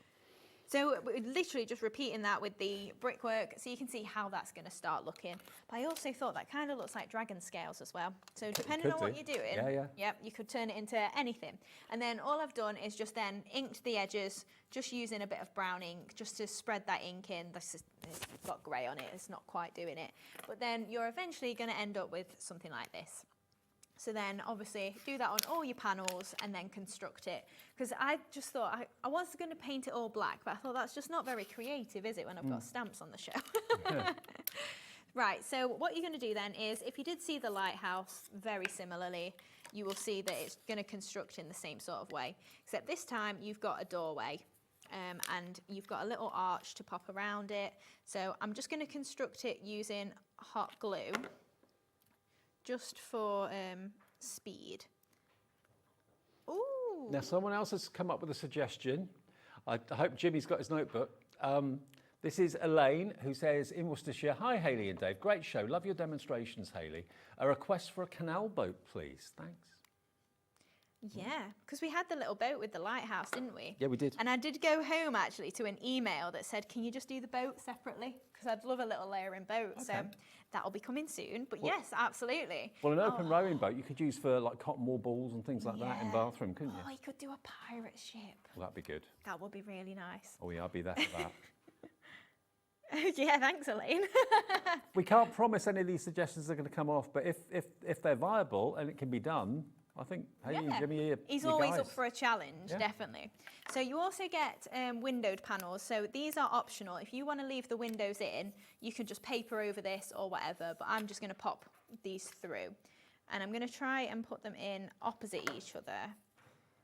So we're literally just repeating that with the brickwork, so you can see how that's going to start looking. But I also thought that kind of looks like dragon scales as well. So depending on what you're doing, yep, you could turn it into anything. And then all I've done is just then inked the edges, just using a bit of brown ink, just to spread that ink in. It's got grey on it, it's not quite doing it. But then you're eventually going to end up with something like this. So then obviously do that on all your panels and then construct it. Because I just thought, I was going to paint it all black, but I thought that's just not very creative, is it, when I've got stamps on the show? Right, so what you're going to do then is, if you did see the lighthouse very similarly, you will see that it's going to construct in the same sort of way. Except this time you've got a doorway. And you've got a little arch to pop around it. So I'm just going to construct it using hot glue. Just for speed. Ooh. Now, someone else has come up with a suggestion. I hope Jimmy's got his notebook. This is Elaine, who says, in Worcestershire, hi, Hayley and Dave. Great show. Love your demonstrations, Hayley. A request for a canal boat, please. Thanks. Yeah, because we had the little boat with the lighthouse, didn't we? Yeah, we did. And I did go home, actually, to an email that said, can you just do the boat separately? Because I'd love a little layering boat. Okay. So that'll be coming soon. But yes, absolutely. Well, an open rowing boat you could use for like cotton wool balls and things like that in bathroom, couldn't you? Oh, you could do a pirate ship. Well, that'd be good. That would be really nice. Oh, yeah, I'll be there for that. Yeah, thanks, Elaine. We can't promise any of these suggestions are going to come off, but if they're viable and it can be done, I think Hayley and Jimmy are He's always up for a challenge, definitely. So you also get windowed panels. So these are optional. If you want to leave the windows in, you can just paper over this or whatever, but I'm just going to pop these through. And I'm going to try and put them in opposite each other.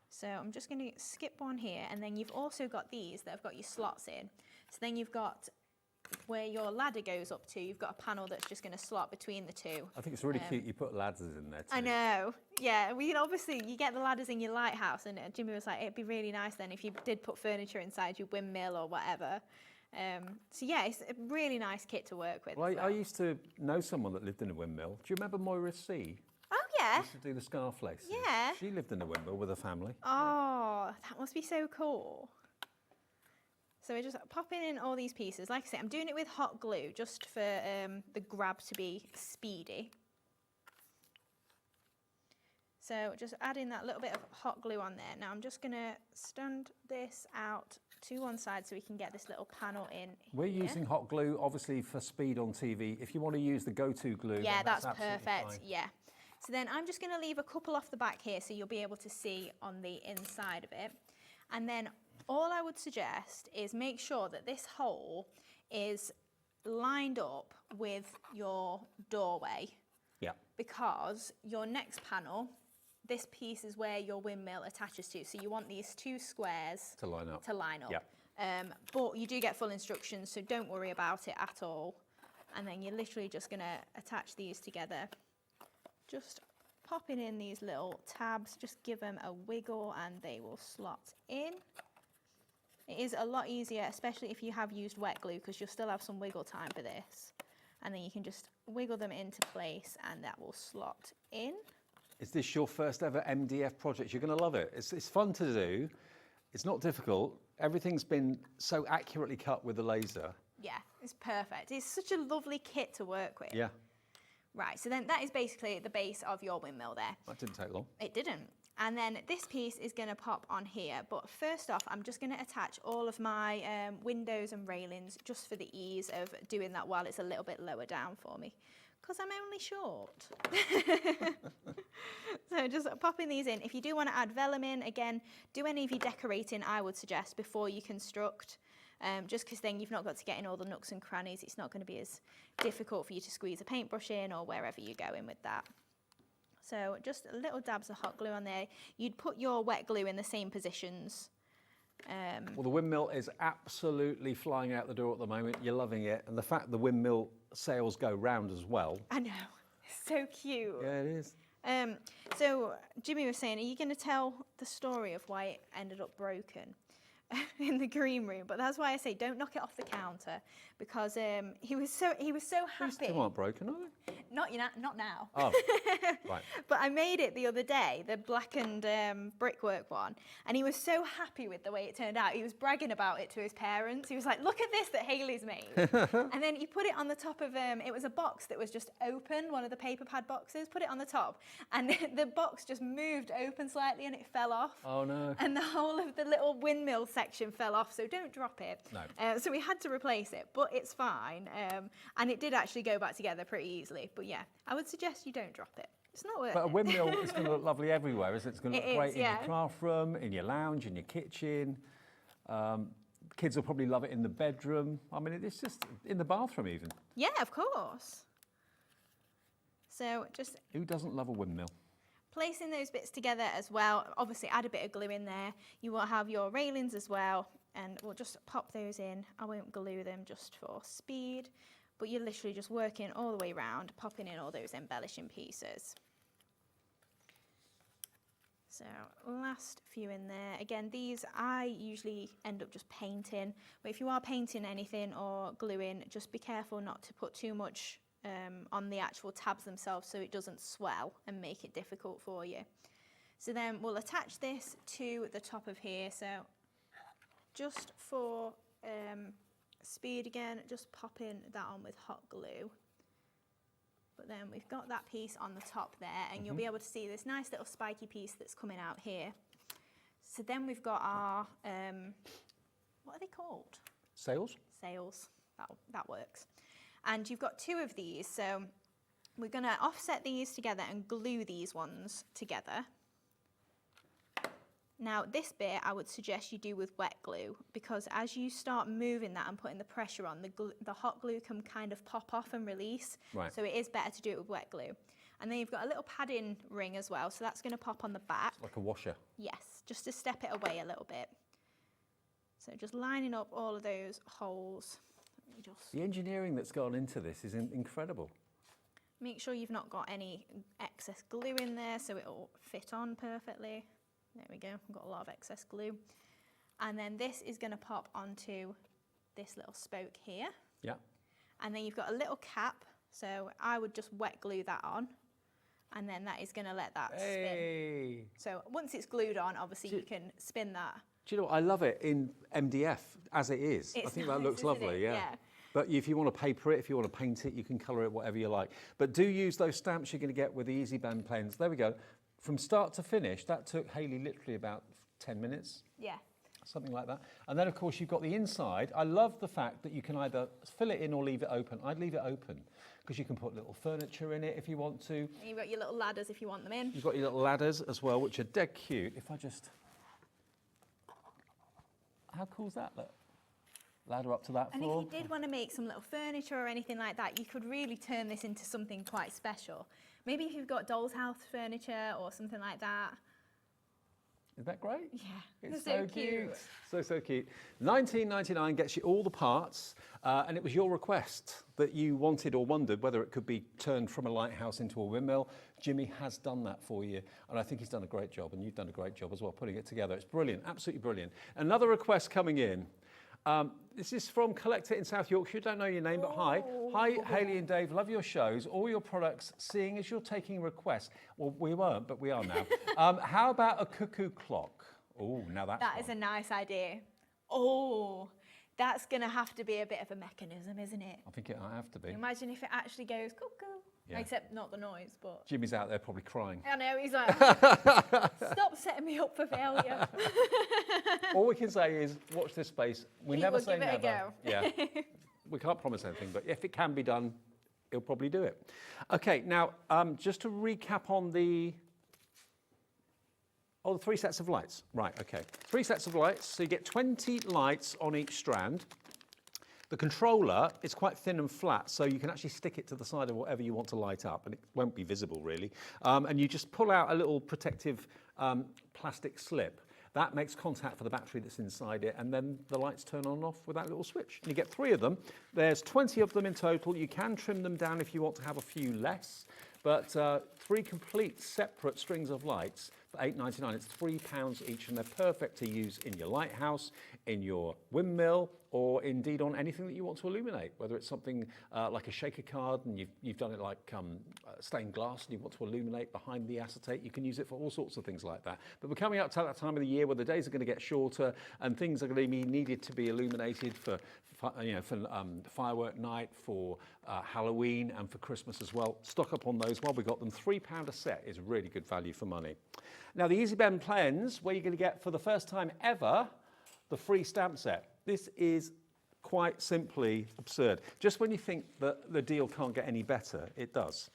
So I'm just going to skip one here, and then you've also got these that have got your slots in. So then you've got where your ladder goes up to, you've got a panel that's just going to slot between the two. I think it's really cute you put ladders in there too. I know. Yeah, we can obviously, you get the ladders in your lighthouse, and Jimmy was like, it'd be really nice then if you did put furniture inside your windmill or whatever. So yeah, it's a really nice kit to work with. Well, I used to know someone that lived in a windmill. Do you remember Moira C? Oh yeah. Used to do the scarf laces. Yeah. She lived in a windmill with her family. Oh, that must be so cool. So we're just popping in all these pieces. Like I said, I'm doing it with hot glue just for the grab to be speedy. So just adding that little bit of hot glue on there. Now I'm just going to stand this out to one side so we can get this little panel in. We're using hot glue, obviously, for speed on TV. If you want to use the go-to glue, yeah, that's perfect. Fine. Yeah. So then I'm just going to leave a couple off the back here so you'll be able to see on the inside of it. And then all I would suggest is make sure that this hole is lined up with your doorway. Yeah. Because your next panel, this piece is where your windmill attaches to. So you want these two squares to line up. Yeah. But you do get full instructions, so don't worry about it at all. And then you're literally just going to attach these together. Just popping in these little tabs, just give them a wiggle and they will slot in. It is a lot easier, especially if you have used wet glue, because you'll still have some wiggle time for this. And then you can just wiggle them into place and that will slot in. Is this your first ever MDF project? You're going to love it. It's fun to do. It's not difficult. Everything's been so accurately cut with the laser. Yeah, it's perfect. It's such a lovely kit to work with. Yeah. Right, so then that is basically the base of your windmill there. That didn't take long. It didn't. And then this piece is going to pop on here. But first off, I'm just going to attach all of my windows and railings just for the ease of doing that while it's a little bit lower down for me. Because I'm only short. So just popping these in. If you do want to add vellum in, again, do any of your decorating, I would suggest, before you construct. Just because then you've not got to get in all the nooks and crannies. It's not going to be as difficult for you to squeeze a paintbrush in or wherever you go in with that. So just little dabs of hot glue on there. You'd put your wet glue in the same positions. Well, the windmill is absolutely flying out the door at the moment. You're loving it. And the fact the windmill sails go round as well. I know. It's so cute. Yeah, it is. So Jimmy was saying, are you going to tell the story of why it ended up broken in the green room? But that's why I say don't knock it off the counter, because he was so happy. These two aren't broken, are they? Not now. Oh, right. But I made it the other day, the blackened brickwork one, and he was so happy with the way it turned out. He was bragging about it to his parents. He was like, look at this that Hayley's made. And then he put it on the top of, it was a box that was just open, one of the paper pad boxes, put it on the top, and the box just moved open slightly and it fell off. Oh no. And the whole of the little windmill section fell off, so don't drop it. No. So we had to replace it, but it's fine. And it did actually go back together pretty easily. But yeah, I would suggest you don't drop it. It's not worth it. But a windmill is going to look lovely everywhere, isn't it? It's going to look great in yeah. your craft room, in your lounge, in your kitchen. Kids will probably love it in the bedroom. I mean, it's just in the bathroom even. Yeah, of course. So just... Who doesn't love a windmill? Placing those bits together as well. Obviously add a bit of glue in there. You will have your railings as well, and we'll just pop those in. I won't glue them just for speed, but you're literally just working all the way around, popping in all those embellishing pieces. So last few in there. Again, these I usually end up just painting, but if you are painting anything or gluing, just be careful not to put too much on the actual tabs themselves so it doesn't swell and make it difficult for you. So then we'll attach this to the top of here. So just for speed again, just popping that on with hot glue. But then we've got that piece on the top there, and you'll be able to see this nice little spiky piece that's coming out here. So then we've got our, what are they called? Sails. Sails, that works. And you've got two of these, so we're going to offset these together and glue these ones together. Now this bit I would suggest you do with wet glue, because as you start moving that and putting the pressure on, the hot glue can kind of pop off and release. Right. So it is better to do it with wet glue. And then you've got a little padding ring as well, so that's going to pop on the back. Like a washer. Yes, just to step it away a little bit. So just lining up all of those holes. Let me just... The engineering that's gone into this is incredible. Make sure you've not got any excess glue in there so it'll fit on perfectly. There we go, I've got a lot of excess glue. And then this is going to pop onto this little spoke here. Yeah. And then you've got a little cap, so I would just wet glue that on. And then that is going to let that spin. So once it's glued on, obviously you can spin that. Do you know what? I love it in MDF as it is. It's I think nice, that looks isn't lovely, it? yeah. Yeah. But if you want to paper it, if you want to paint it, you can colour it whatever you like. But do use those stamps you're going to get with the Easy Band pens. There we go. From start to finish, that took Hayley literally about 10 minutes. Yeah. Something like that. And then, of course, you've got the inside. I love the fact that you can either fill it in or leave it open. I'd leave it open because you can put little furniture in it if you want to. And you've got your little ladders if you want them in. You've got your little ladders as well, which are dead cute. If I just... How cool is that? Look. Ladder up to that floor. And if you did want to make some little furniture or anything like that, you could really turn this into something quite special. Maybe if you've got doll's house furniture or something like that. Isn't that great? Yeah, it's so cute. So cute. $19.99 gets you all the parts, and it was your request that you wanted or wondered whether it could be turned from a lighthouse into a windmill. Jimmy has done that for you, and I think he's done a great job, and you've done a great job as well putting it together. It's brilliant, absolutely brilliant. Another request coming in. This is from Collector in South Yorkshire. Don't know your name, but hi. Hi, Hayley and Dave. Love your shows. All your products, seeing as you're taking requests. Well, we weren't, but we are now. How about a cuckoo clock? Oh, now that's That is a nice idea. Oh, that's going to have to be a bit of a mechanism, isn't it? I think it might have to be. Imagine if it actually goes cuckoo. Yeah. Except not the noise, but... Jimmy's out there probably crying. I know, he's like, stop setting me up for failure. All we can say is, watch this space. We never say never. Give it a go. Yeah. We can't promise anything, but if it can be done, he'll probably do it. Okay, now, just to recap on the 3 sets of lights. Right, okay. 3 sets of lights, so you get 20 lights on each strand. The controller is quite thin and flat, so you can actually stick it to the side of whatever you want to light up, and it won't be visible, really. And you just pull out a little protective plastic slip. That makes contact for the battery that's inside it, and then the lights turn on and off with that little switch. And you get 3 of them. There's 20 of them in total. You can trim them down if you want to have a few less, but 3 complete separate strings of lights for £8.99. It's £3 each, and they're perfect to use in your lighthouse, in your windmill, or indeed on anything that you want to illuminate, whether it's something like a shaker card and you've done it like stained glass and you want to illuminate behind the acetate. You can use it for all sorts of things like that. But we're coming up to that time of the year where the days are going to get shorter and things are going to be needed to be illuminated for firework night, for Halloween and for Christmas as well. Stock up on those while we've got them. £3 a set is really good value for money. Now the Easy Bend pens, where you're going to get for the first time ever the free stamp set. This is quite simply absurd. Just when you think that the deal can't get any better, it does.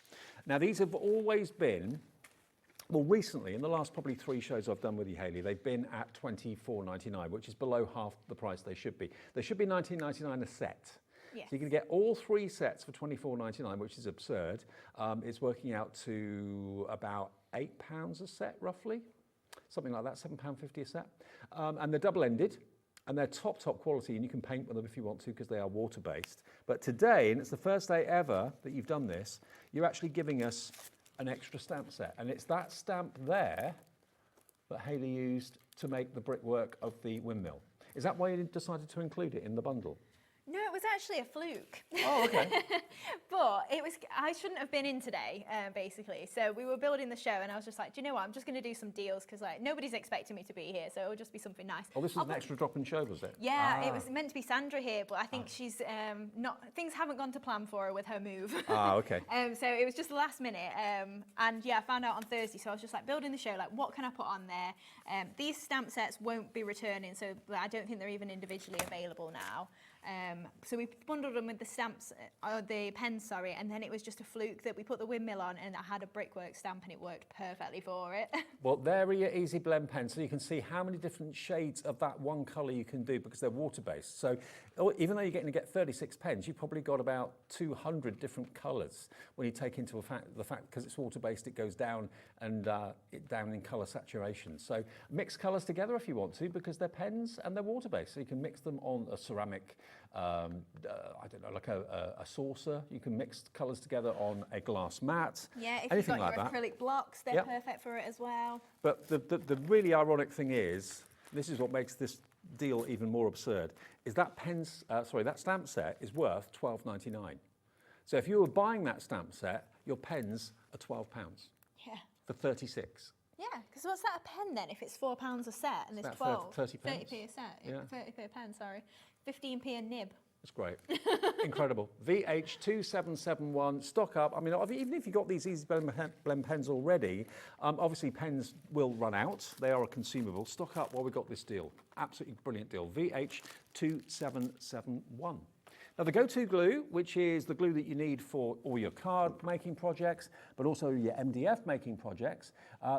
Now these have always been, well recently, in the last probably 3 shows I've done with you, Hayley, they've been at £24.99, which is below half the price they should be. They should be £19.99 a set. Yes. So you can get all 3 sets for £24.99, which is absurd. It's working out to about £8 a set, roughly. Something like that, £7.50 a set. And they're double-ended. And they're top quality, and you can paint with them if you want to because they are water-based. But today, and it's the first day ever that you've done this, you're actually giving us an extra stamp set. And it's that stamp there that Hayley used to make the brickwork of the windmill. Is that why you decided to include it in the bundle? No, it was actually a fluke. Oh, okay. But I shouldn't have been in today, basically. So we were building the show and I was just like, do you know what? I'm just going to do some deals because like nobody's expecting me to be here. So it'll just be something nice. Oh, this was an extra drop-in show, was it? Yeah, it was meant to be Sandra here, but I think she's things haven't gone to plan for her with her move. Okay. So it was just the last minute. And yeah, I found out on Thursday. So I was just like building the show, like what can I put on there? These stamp sets won't be returning. So I don't think they're even individually available now. So we bundled them with the stamps, the pens, sorry, and then it was just a fluke that we put the windmill on and I had a brickwork stamp and it worked perfectly for it. Well, there are your Easy Blend pens, so you can see how many different shades of that one colour you can do because they're water-based. So even though you're going to get 36 pens, you've probably got about 200 different colours when you take into the fact because it's water-based, it goes down and down in colour saturation. So mix colours together if you want to because they're pens and they're water-based, so you can mix them on a ceramic I don't know, like a saucer. You can mix colours together on a glass mat. Yeah, if anything you've got like your acrylic blocks, they're perfect for it as well. But the really ironic thing is, this is what makes this deal even more absurd, is that that stamp set is worth £12.99. So if you were buying that stamp set, your pens are £12. Yeah. For 36. Yeah, because what's that a pen then? If it's £4 a set and there's 12, 30p a set. Yeah. 30p a pen, sorry. 15p a nib. That's great. Incredible. VH2771, stock up. I mean, even if you've got these Easy Blend pens already, obviously pens will run out. They are a consumable. Stock up while we've got this deal. Absolutely brilliant deal. VH2771. Now the go-to glue, which is the glue that you need for all your card making projects, but also your MDF making projects,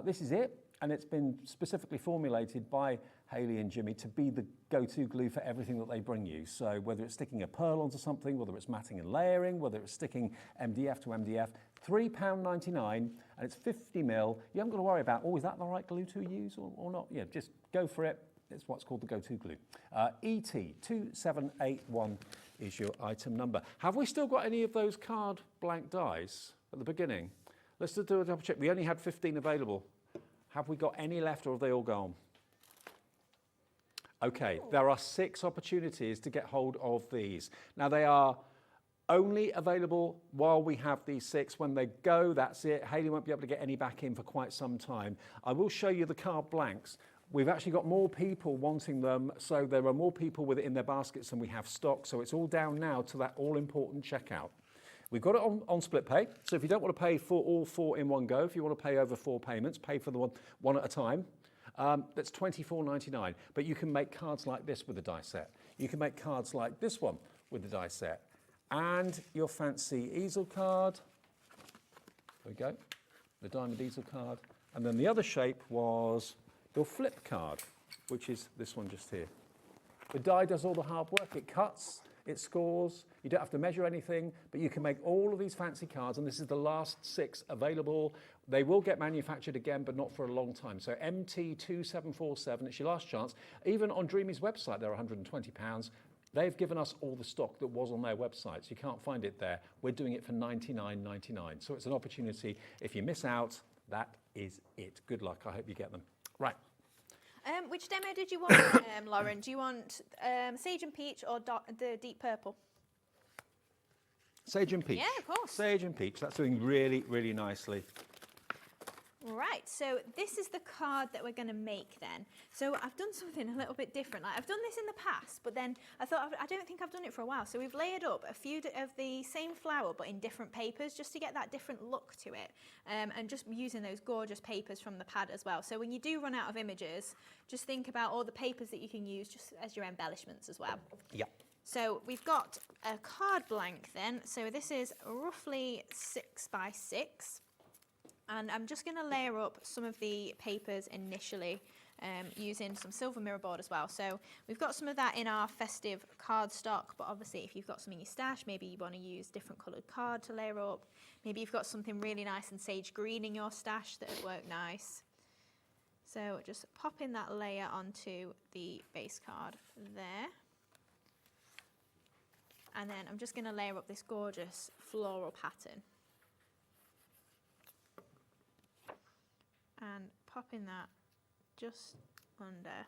this is it. And it's been specifically formulated by Hayley and Jimmy to be the go-to glue for everything that they bring you. So whether it's sticking a pearl onto something, whether it's matting and layering, whether it's sticking MDF to MDF, £3.99 and it's 50ml. You haven't got to worry about, is that the right glue to use or not? Yeah, just go for it. It's what's called the go-to glue. ET2781 is your item number. Have we still got any of those card blank dies at the beginning? Let's just do a double check. We only had 15 available. Have we got any left or have they all gone? Okay, there are 6 opportunities to get hold of these. Now they are only available while we have these 6. When they go, that's it. Hayley won't be able to get any back in for quite some time. I will show you the card blanks. We've actually got more people wanting them, so there are more people with it in their baskets than we have stock, so it's all down now to that all-important checkout. We've got it on split pay, so if you don't want to pay for all 4 in one go, if you want to pay over 4 payments, pay for the one at a time. That's $24.99, but you can make cards like this with the die set. You can make cards like this one with the die set. And your fancy easel card. There we go, the diamond easel card. And then the other shape was your flip card, which is this one just here. The die does all the hard work. It cuts, it scores, you don't have to measure anything, but you can make all of these fancy cards, and this is the last 6 available. They will get manufactured again, but not for a long time. So MT2747, it's your last chance. Even on Dreamees' website, they're £120. They've given us all the stock that was on their website, so you can't find it there. We're doing it for $99.99. So it's an opportunity. If you miss out, that is it. Good luck. I hope you get them. Right. Which demo did you want, Lauren? Do you want Sage and Peach or the Deep Purple? Sage and Peach. Yeah, of course. Sage and Peach. That's doing really, really nicely. Right, so this is the card that we're going to make then. So I've done something a little bit different. Like, I've done this in the past, but then I thought, I don't think I've done it for a while. So we've layered up a few of the same flower, but in different papers, just to get that different look to it. And just using those gorgeous papers from the pad as well. So when you do run out of images, just think about all the papers that you can use just as your embellishments as well. Yep. So we've got a card blank then. So this is roughly 6 by 6. And I'm just going to layer up some of the papers initially using some silver mirror board as well. So we've got some of that in our festive card stock, but obviously if you've got some in your stash, maybe you want to use different coloured card to layer up. Maybe you've got something really nice and sage green in your stash that would work nice. So just popping that layer onto the base card there. And then I'm just going to layer up this gorgeous floral pattern. And popping that just under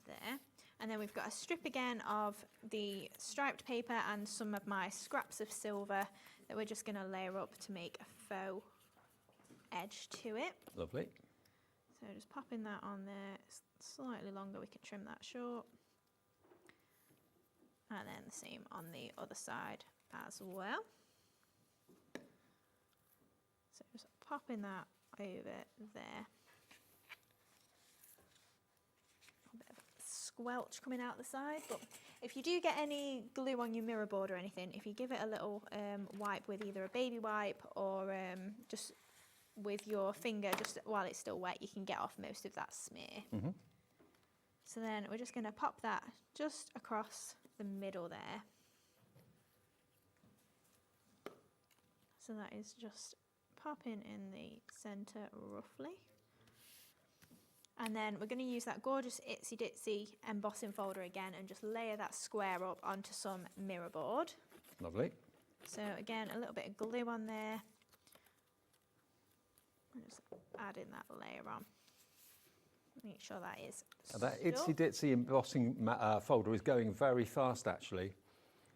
there. And then we've got a strip again of the striped paper and some of my scraps of silver that we're just going to layer up to make a faux edge to it. Lovely. So just popping that on there. It's slightly longer, we can trim that short. And then the same on the other side as well. So just popping that over there. A bit of squelch coming out the side, but if you do get any glue on your mirror board or anything, if you give it a little wipe with either a baby wipe or just with your finger, just while it's still wet, you can get off most of that smear. Mm-hmm. So then we're just going to pop that just across the middle there. So that is just popping in the centre roughly. And then we're going to use that gorgeous itsy ditsy embossing folder again and just layer that square up onto some mirror board. Lovely. So again, a little bit of glue on there. I'm just adding that layer on. Make sure that is That itsy ditsy embossing folder is going very fast actually.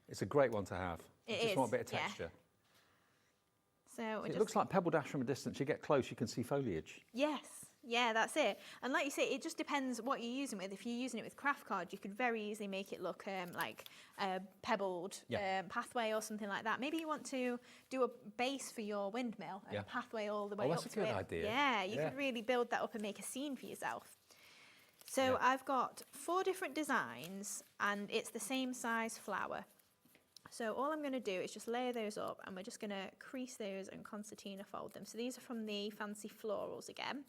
It's a great one to have. Just want a bit of texture. So it looks like Pebble Dash from a distance. You get close, you can see foliage. Yes, yeah, that's it. And like you say, it just depends what you're using with. If you're using it with craft card, you could very easily make it look like a pebbled pathway or something like that. Maybe you want to do a base for your windmill and a pathway all the way up to it. That's a good idea. Yeah, you could really build that up and make a scene for yourself. So I've got 4 different designs and it's the same size flower. So all I'm going to do is just layer those up and we're just going to crease those and concertina fold them. So these are from the Fancy Florals again.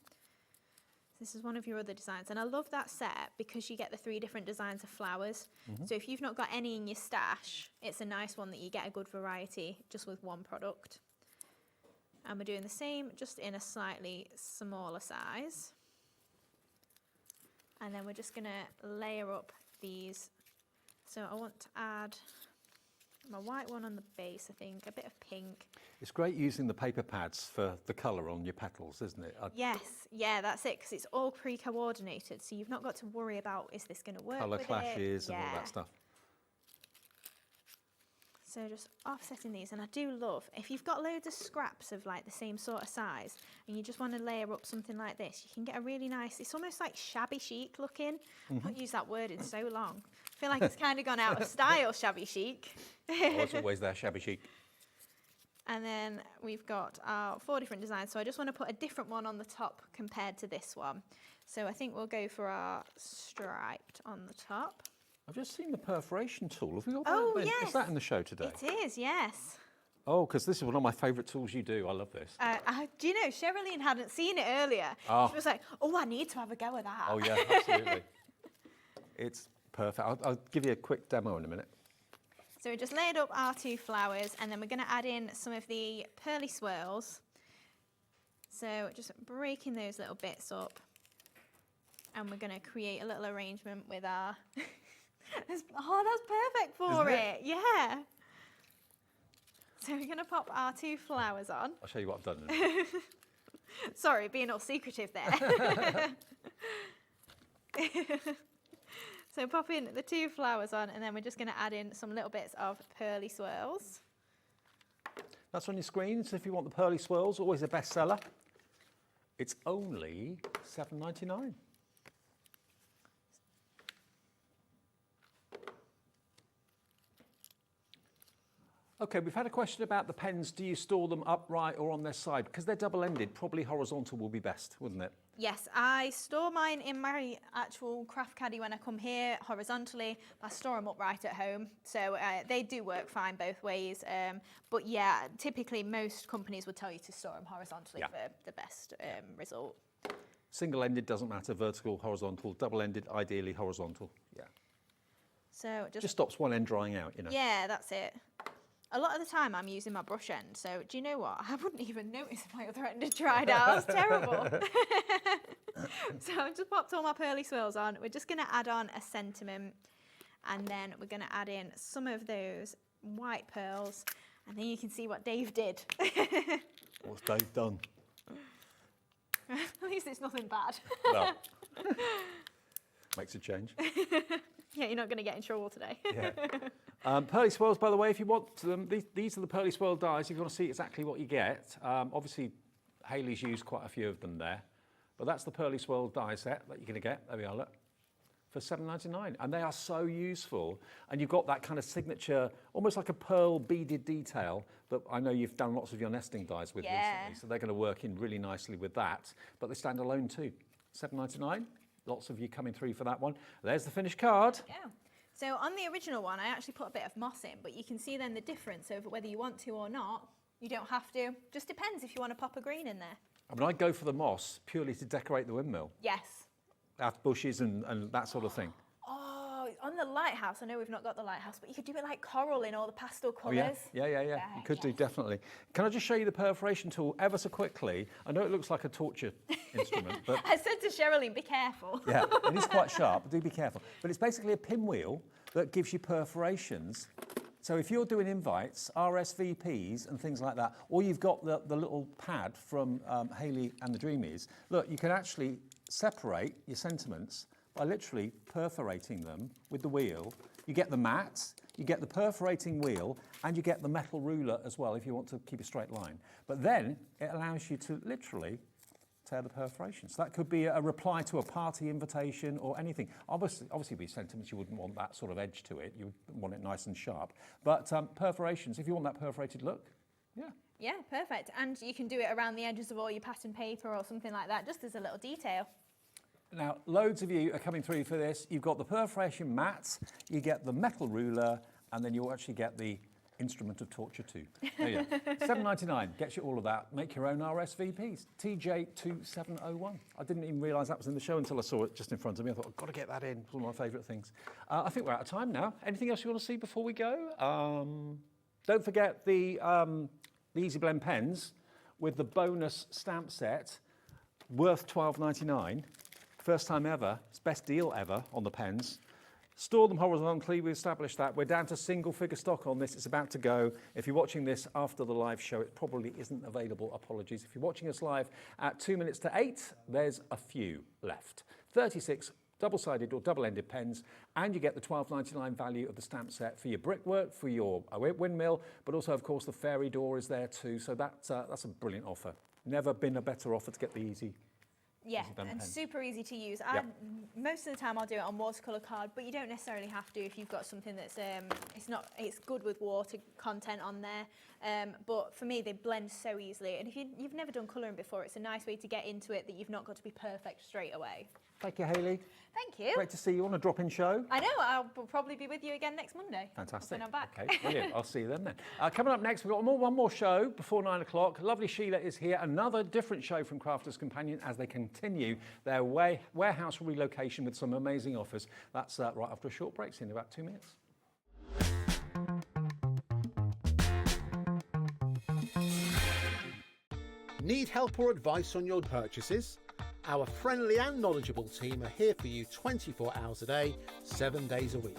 This is one of your other designs and I love that set because you get the 3 different designs of flowers. Mm-hmm. So if you've not got any in your stash, it's a nice one that you get a good variety just with one product. And we're doing the same just in a slightly smaller size. And then we're just going to layer up these. So I want to add my white one on the base, I think, a bit of pink. It's great using the paper pads for the colour on your petals, isn't it? Yes, yeah, that's it, because it's all pre-coordinated, so you've not got to worry about, is this going to work Colour with clashes it? and all that stuff. So just offsetting these, and I do love, if you've got loads of scraps of like the same sort of size, and you just want to layer up something like this, you can get a really nice, it's almost like shabby chic looking. I've not used that word in so long. I feel like it's kind of gone out of style, shabby chic. Oh, it's always there, shabby chic. And then we've got our 4 different designs, so I just want to put a different one on the top compared to this one. So I think we'll go for our striped on the top. I've just seen the perforation tool. Have we got Oh, that? yes. Is that in the show today? It is, yes. Oh, because this is one of my favourite tools you do. I love this. Do you know, Sherilyn hadn't seen it earlier. Oh. She was like, oh, I need to have a go at that. Oh, yeah, absolutely. It's perfect. I'll give you a quick demo in a minute. So we just laid up our 2 flowers, and then we're going to add in some of the pearly swirls. So just breaking those little bits up. And we're going to create a little arrangement with our... Oh, that's perfect for it. Yeah. So we're going to pop our 2 flowers on. I'll show you what I've done. In a minute. Sorry, being all secretive there. So pop in the 2 flowers on, and then we're just going to add in some little bits of pearly swirls. That's on your screen, so if you want the pearly swirls, always a bestseller. It's only $7.99. Okay, we've had a question about the pens. Do you store them upright or on their side? Because they're double-ended, probably horizontal will be best, wouldn't it? Yes, I store mine in my actual craft caddy when I come here horizontally. I store them upright at home, so they do work fine both ways. But yeah, typically most companies would tell you to store them horizontally for the best result. Single-ended doesn't matter, vertical, horizontal, double-ended, ideally horizontal, yeah. So just stops one end drying out, you know. Yeah, that's it. A lot of the time I'm using my brush end, so do you know what? I wouldn't even notice if my other end had dried out. That's terrible. So I've just popped all my pearly swirls on. We're just going to add on a sentiment, and then we're going to add in some of those white pearls, and then you can see what Dave did. What's Dave done? At least it's nothing bad. Well, makes a change. Yeah, you're not going to get in trouble today. Yeah. Pearly swirls, by the way, if you want them, these are the pearly swirl dies. If you want to see exactly what you get, obviously Hayley's used quite a few of them there, but that's the pearly swirl die set that you're going to get. There we are, look, for $7.99, and they are so useful. And you've got that kind of signature, almost like a pearl beaded detail that I know you've done lots of your nesting dies with recently, so they're going to work in really nicely with that. But they stand alone too. $7.99. Lots of you coming through for that one. There's the finished card. Yeah. So on the original one, I actually put a bit of moss in, but you can see then the difference over whether you want to or not. You don't have to. Just depends if you want to pop a green in there. I mean, I'd go for the moss purely to decorate the windmill. Yes. Have bushes and that sort of thing. Oh, on the lighthouse, I know we've not got the lighthouse, but you could do it like coral in all the pastel colours. Oh, yeah. You could do, definitely. Can I just show you the perforation tool ever so quickly? I know it looks like a torture instrument, but... I said to Sherilyn, be careful. Yeah, it is quite sharp, do be careful. But it's basically a pinwheel that gives you perforations. So if you're doing invites, RSVPs and things like that, or you've got the little pad from Hayley and the Dreamees, look, you can actually separate your sentiments by literally perforating them with the wheel. You get the mat, you get the perforating wheel, and you get the metal ruler as well if you want to keep a straight line. But then it allows you to literally tear the perforations. So that could be a reply to a party invitation or anything. Obviously with sentiments, you wouldn't want that sort of edge to it. You would want it nice and sharp. But perforations, if you want that perforated look, yeah. Yeah, perfect. And you can do it around the edges of all your pattern paper or something like that, just as a little detail. Now, loads of you are coming through for this. You've got the perforation mats, you get the metal ruler, and then you'll actually get the instrument of torture too. There you go. $7.99 gets you all of that. Make your own RSVPs. TJ2701. I didn't even realise that was in the show until I saw it just in front of me. I thought, I've got to get that in. It's one of my favourite things. I think we're out of time now. Anything else you want to see before we go? Don't forget the Easy Blend pens with the bonus stamp set worth $12.99. First time ever. It's best deal ever on the pens. Store them horizontally, we established that. We're down to single figure stock on this. It's about to go. If you're watching this after the live show, it probably isn't available. Apologies. If you're watching us live at 2 minutes to 8, there's a few left. 36 double-sided or double-ended pens, and you get the £12.99 value of the stamp set for your brickwork, for your windmill, but also, of course, the fairy door is there too. So that's a brilliant offer. Never been a better offer to get the easy. Yeah, and super easy to use. Most of the time I'll do it on watercolour card, but you don't necessarily have to if you've got something that's, it's good with water content on there. But for me, they blend so easily. And if you've never done colouring before, it's a nice way to get into it that you've not got to be perfect straight away. Thank you, Hayley. Thank you. Great to see you on a drop-in show. I know, I'll probably be with you again next Monday. Fantastic. When I'm back. Okay, brilliant. I'll see you then. Coming up next, we've got one more show before 9 o'clock. Lovely Sheila is here. Another different show from Crafters Companion as they continue their warehouse relocation with some amazing offers. That's right after a short break, see you in about 2 minutes. Need help or advice on your purchases? Our friendly and knowledgeable team are here for you 24 hours a day, 7 days a week.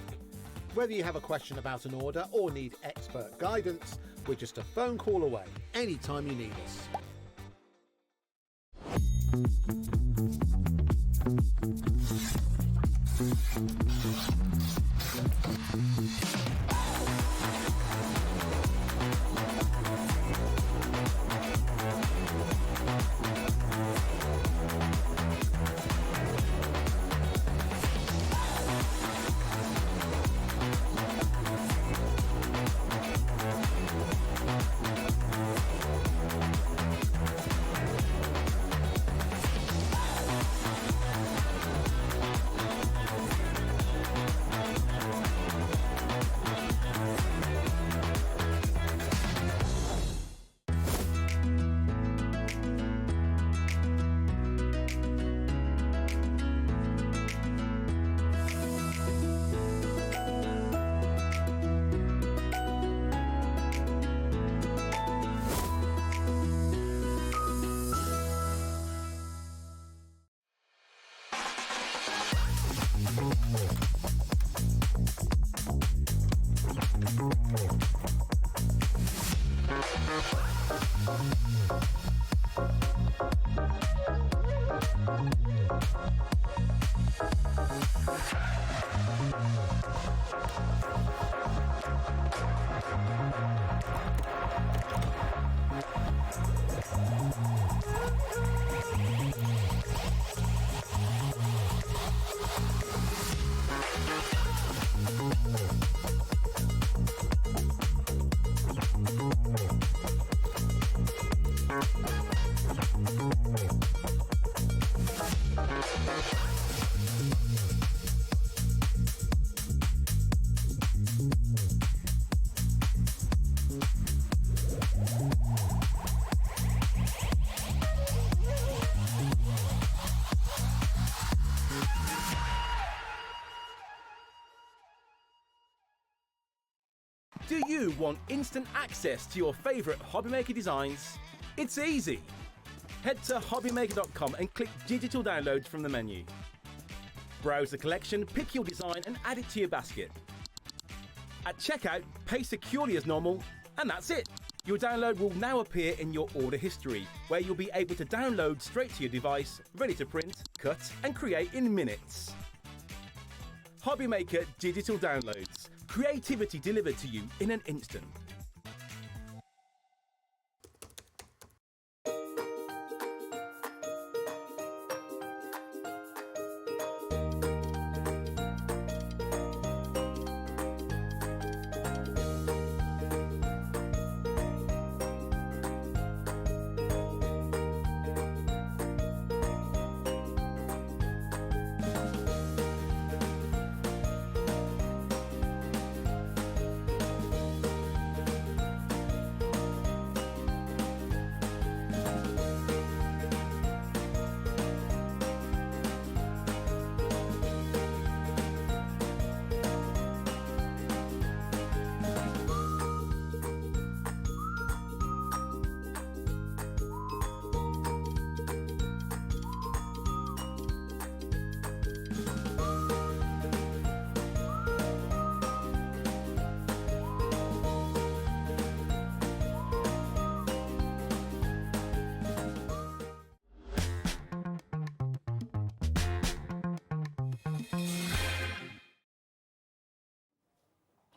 Whether you have a question about an order or need expert guidance, we're just a phone call away anytime you need us. Do you want instant access to your favourite hobbymaker designs? It's easy. Head to hobbymaker.com and click digital downloads from the menu. Browse the collection, pick your design and add it to your basket. At checkout, pay securely as normal, and that's it. Your download will now appear in your order history, where you'll be able to download straight to your device, ready to print, cut and create in minutes. Hobbymaker Digital Downloads. Creativity delivered to you in an instant.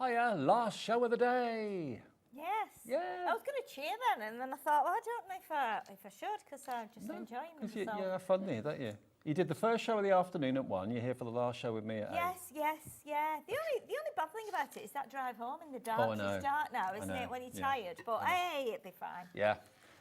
Hiya, last show of the day. Yes. Yeah. I was going to cheer then, and then I thought, well, I don't know if I should, because I'm just enjoying myself. You have fun there, don't you? You did the first show of the afternoon at 1. You're here for the last show with me at 8. Yes. The only bad thing about it is that drive home in the dark. Oh, I know. It's dark now, isn't it, when you're tired? But hey, it'll be fine. Yeah.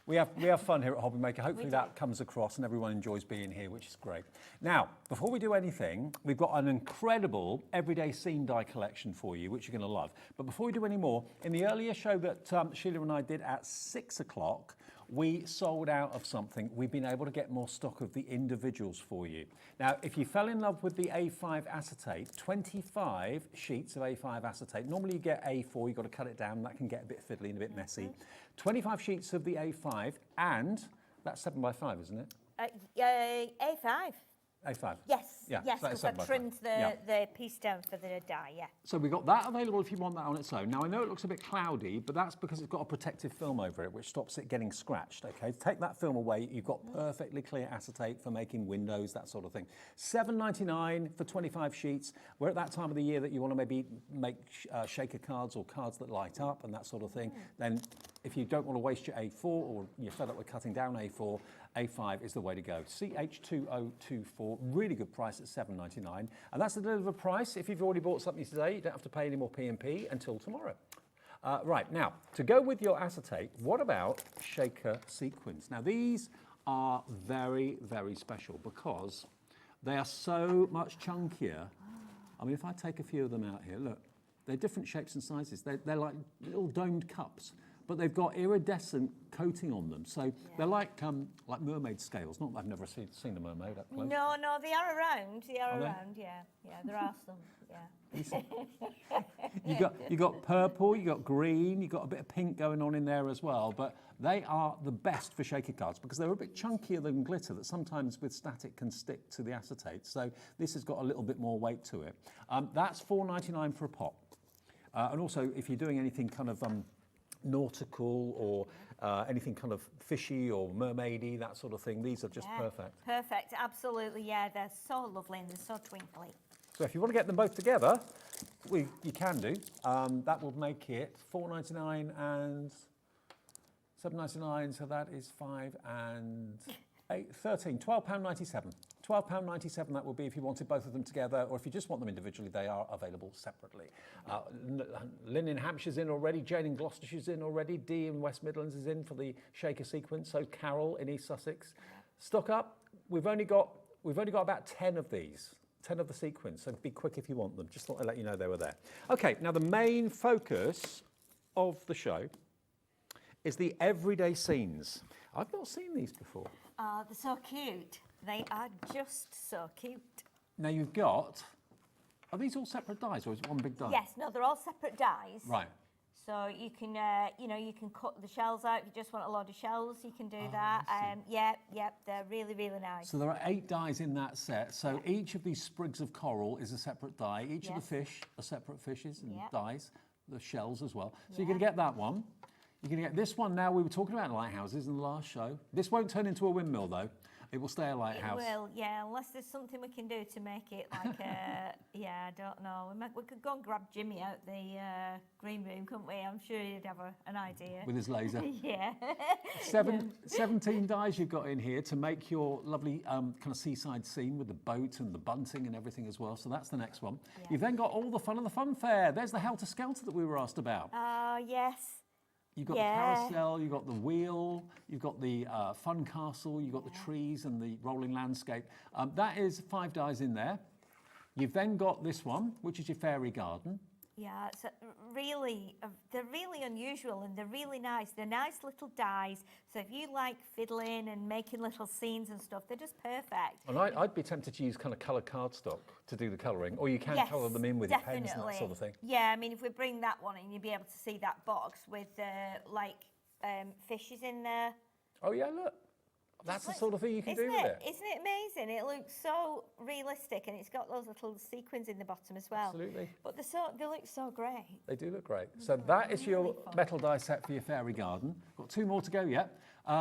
We have fun here at Hobby Maker. Hopefully that comes across and everyone enjoys being here, which is great. Now, before we do anything, we've got an incredible everyday scene die collection for you, which you're going to love. But before we do any more, in the earlier show that Sheila and I did at 6 o'clock, we sold out of something. We've been able to get more stock of the individuals for you. Now, if you fell in love with the A5 acetate, 25 sheets of A5 acetate. Normally you get A4, you've got to cut it down. That can get a bit fiddly and a bit messy. 25 sheets of the A5, and that's 7x5, isn't it? A5. A5. Yes, Yeah, yes, so that is because I 7x5. trimmed Yeah. the piece down for the die, yeah. So we've got that available if you want that on its own. Now, I know it looks a bit cloudy, but that's because it's got a protective film over it, which stops it getting scratched, okay? Take that film away, you've got perfectly clear acetate for making windows, that sort of thing. $7.99 for 25 sheets. We're at that time of the year that you want to maybe make shaker cards or cards that light up and that sort of thing. Then if you don't want to waste your A4 or you're fed up with cutting down A4, A5 is the way to go. CH2024, really good price at $7.99. And that's the delivered price. If you've already bought something today, you don't have to pay any more P&P until tomorrow. Right, now, to go with your acetate, what about shaker sequins? Now, these are very, very special because they are so much chunkier. I mean, if I take a few of them out here, look, they're different shapes and sizes. They're like little domed cups, but they've got iridescent coating on them. So they're like mermaid scales. Not that I've never seen a mermaid up close. No, they are around. They are around, yeah. Yeah, there are some, yeah. You got purple, you got green, you got a bit of pink going on in there as well, but they are the best for shaker cards because they're a bit chunkier than glitter that sometimes with static can stick to the acetate. So this has got a little bit more weight to it. That's $4.99 for a pop. And also if you're doing anything kind of nautical or anything kind of fishy or mermaidy, that sort of thing, these are just perfect. Perfect, absolutely, yeah. They're so lovely and they're so twinkly. So if you want to get them both together, you can do. That would make it $4.99 and $7.99, so that is 5 and 8, 13, £12.97. £12.97 that would be if you wanted both of them together, or if you just want them individually, they are available separately. Lynn in Hampshire's in already, Jane in Gloucestershire's in already, Dee in West Midlands is in for the shaker sequence, so Carol in East Sussex. Stock up, we've only got about 10 of these. 10 of the sequins, so be quick if you want them. Just thought I'd let you know they were there. Okay, now the main focus of the show is the everyday scenes. I've not seen these before. Oh, they're so cute. They are just so cute. Now you've got, are these all separate dies or is it one big die? Yes, no, they're all separate dies. Right. So you can, you can cut the shells out. If you just want a load of shells, you can do that. Yep, they're really, really nice. So there are 8 dies in that set. So each of these sprigs of coral is a separate die. Each of the fish are separate fishes and dies, the shells as well. So you're going to get that one. You're going to get this one now. We were talking about lighthouses in the last show. This won't turn into a windmill though. It will stay a lighthouse. It will, yeah, unless there's something we can do to make it like I don't know. We could go and grab Jimmy out the green room, couldn't we? I'm sure he'd have an idea. With his laser. Yeah. 17 dies you've got in here to make your lovely kind of seaside scene with the boat and the bunting and everything as well. So that's the next one. Yeah. You've then got all the fun of the fun fair. There's the Helter Skelter that we were asked about. Oh, yes. You've got the carousel, you've got the wheel, you've got the fun castle, you've got the trees and the rolling landscape. That is 5 dies in there. You've then got this one, which is your fairy garden. Yeah, it's they're really unusual and they're really nice. They're nice little dies. So if you like fiddling and making little scenes and stuff, they're just perfect. And I'd be tempted to use kind of coloured cardstock to do the colouring, or you can colour them in with your pens and that sort of thing. Yeah, I mean, if we bring that one in, you'll be able to see that box with fishes in there. Oh yeah, look. That's the sort of thing you can do with it. Isn't it amazing? It looks so realistic and it's got those little sequins in the bottom as well. Absolutely. But they look so great. They do look great. So that is your metal die set for your fairy garden. Got 2 more to go yet.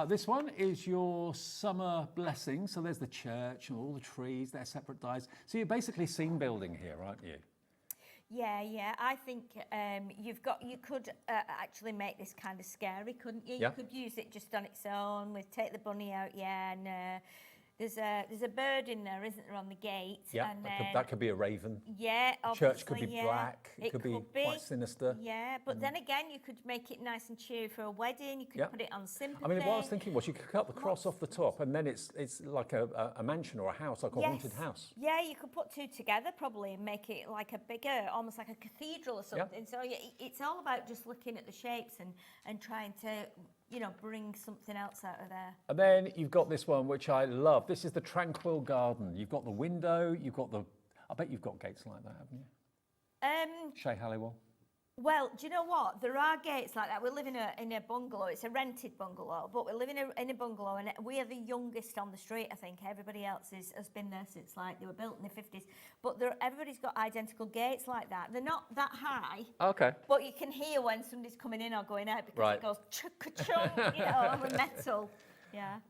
This one is your summer blessing. So there's the church and all the trees, they're separate dies. So you're basically scene building here, aren't you? Yeah. I think you could actually make this kind of scary, couldn't you? Yeah. You could use it just on its own. With take the bunny out, and there's a bird in there, isn't there, on the gate? Yeah, and that could be a raven. Yeah, The obviously, church could be black. It could be quite sinister. Yeah, but then again, you could make it nice and cheery for a wedding. You could put it on sympathy. I mean, what I was thinking was you could cut the cross off the top, and then it's like a mansion or a house, like a haunted house. Yeah, you could put two together probably and make it like a bigger, almost like a cathedral or something. So it's all about just looking at the shapes and trying to, bring something else out of there. And then you've got this one, which I love. This is the Tranquil Garden. You've got the window, you've got I bet you've got gates like that, haven't you? Shay Halliwell. Well, do you know what? There are gates like that. We live in a bungalow. It's a rented bungalow, but we live in a bungalow, and we are the youngest on the street, I think. Everybody else has been there since, they were built in the 50s. But everybody's got identical gates like that. They're not that high. Okay. But you can hear when somebody's coming in or going out because it goes chunk, on the metal. Yeah.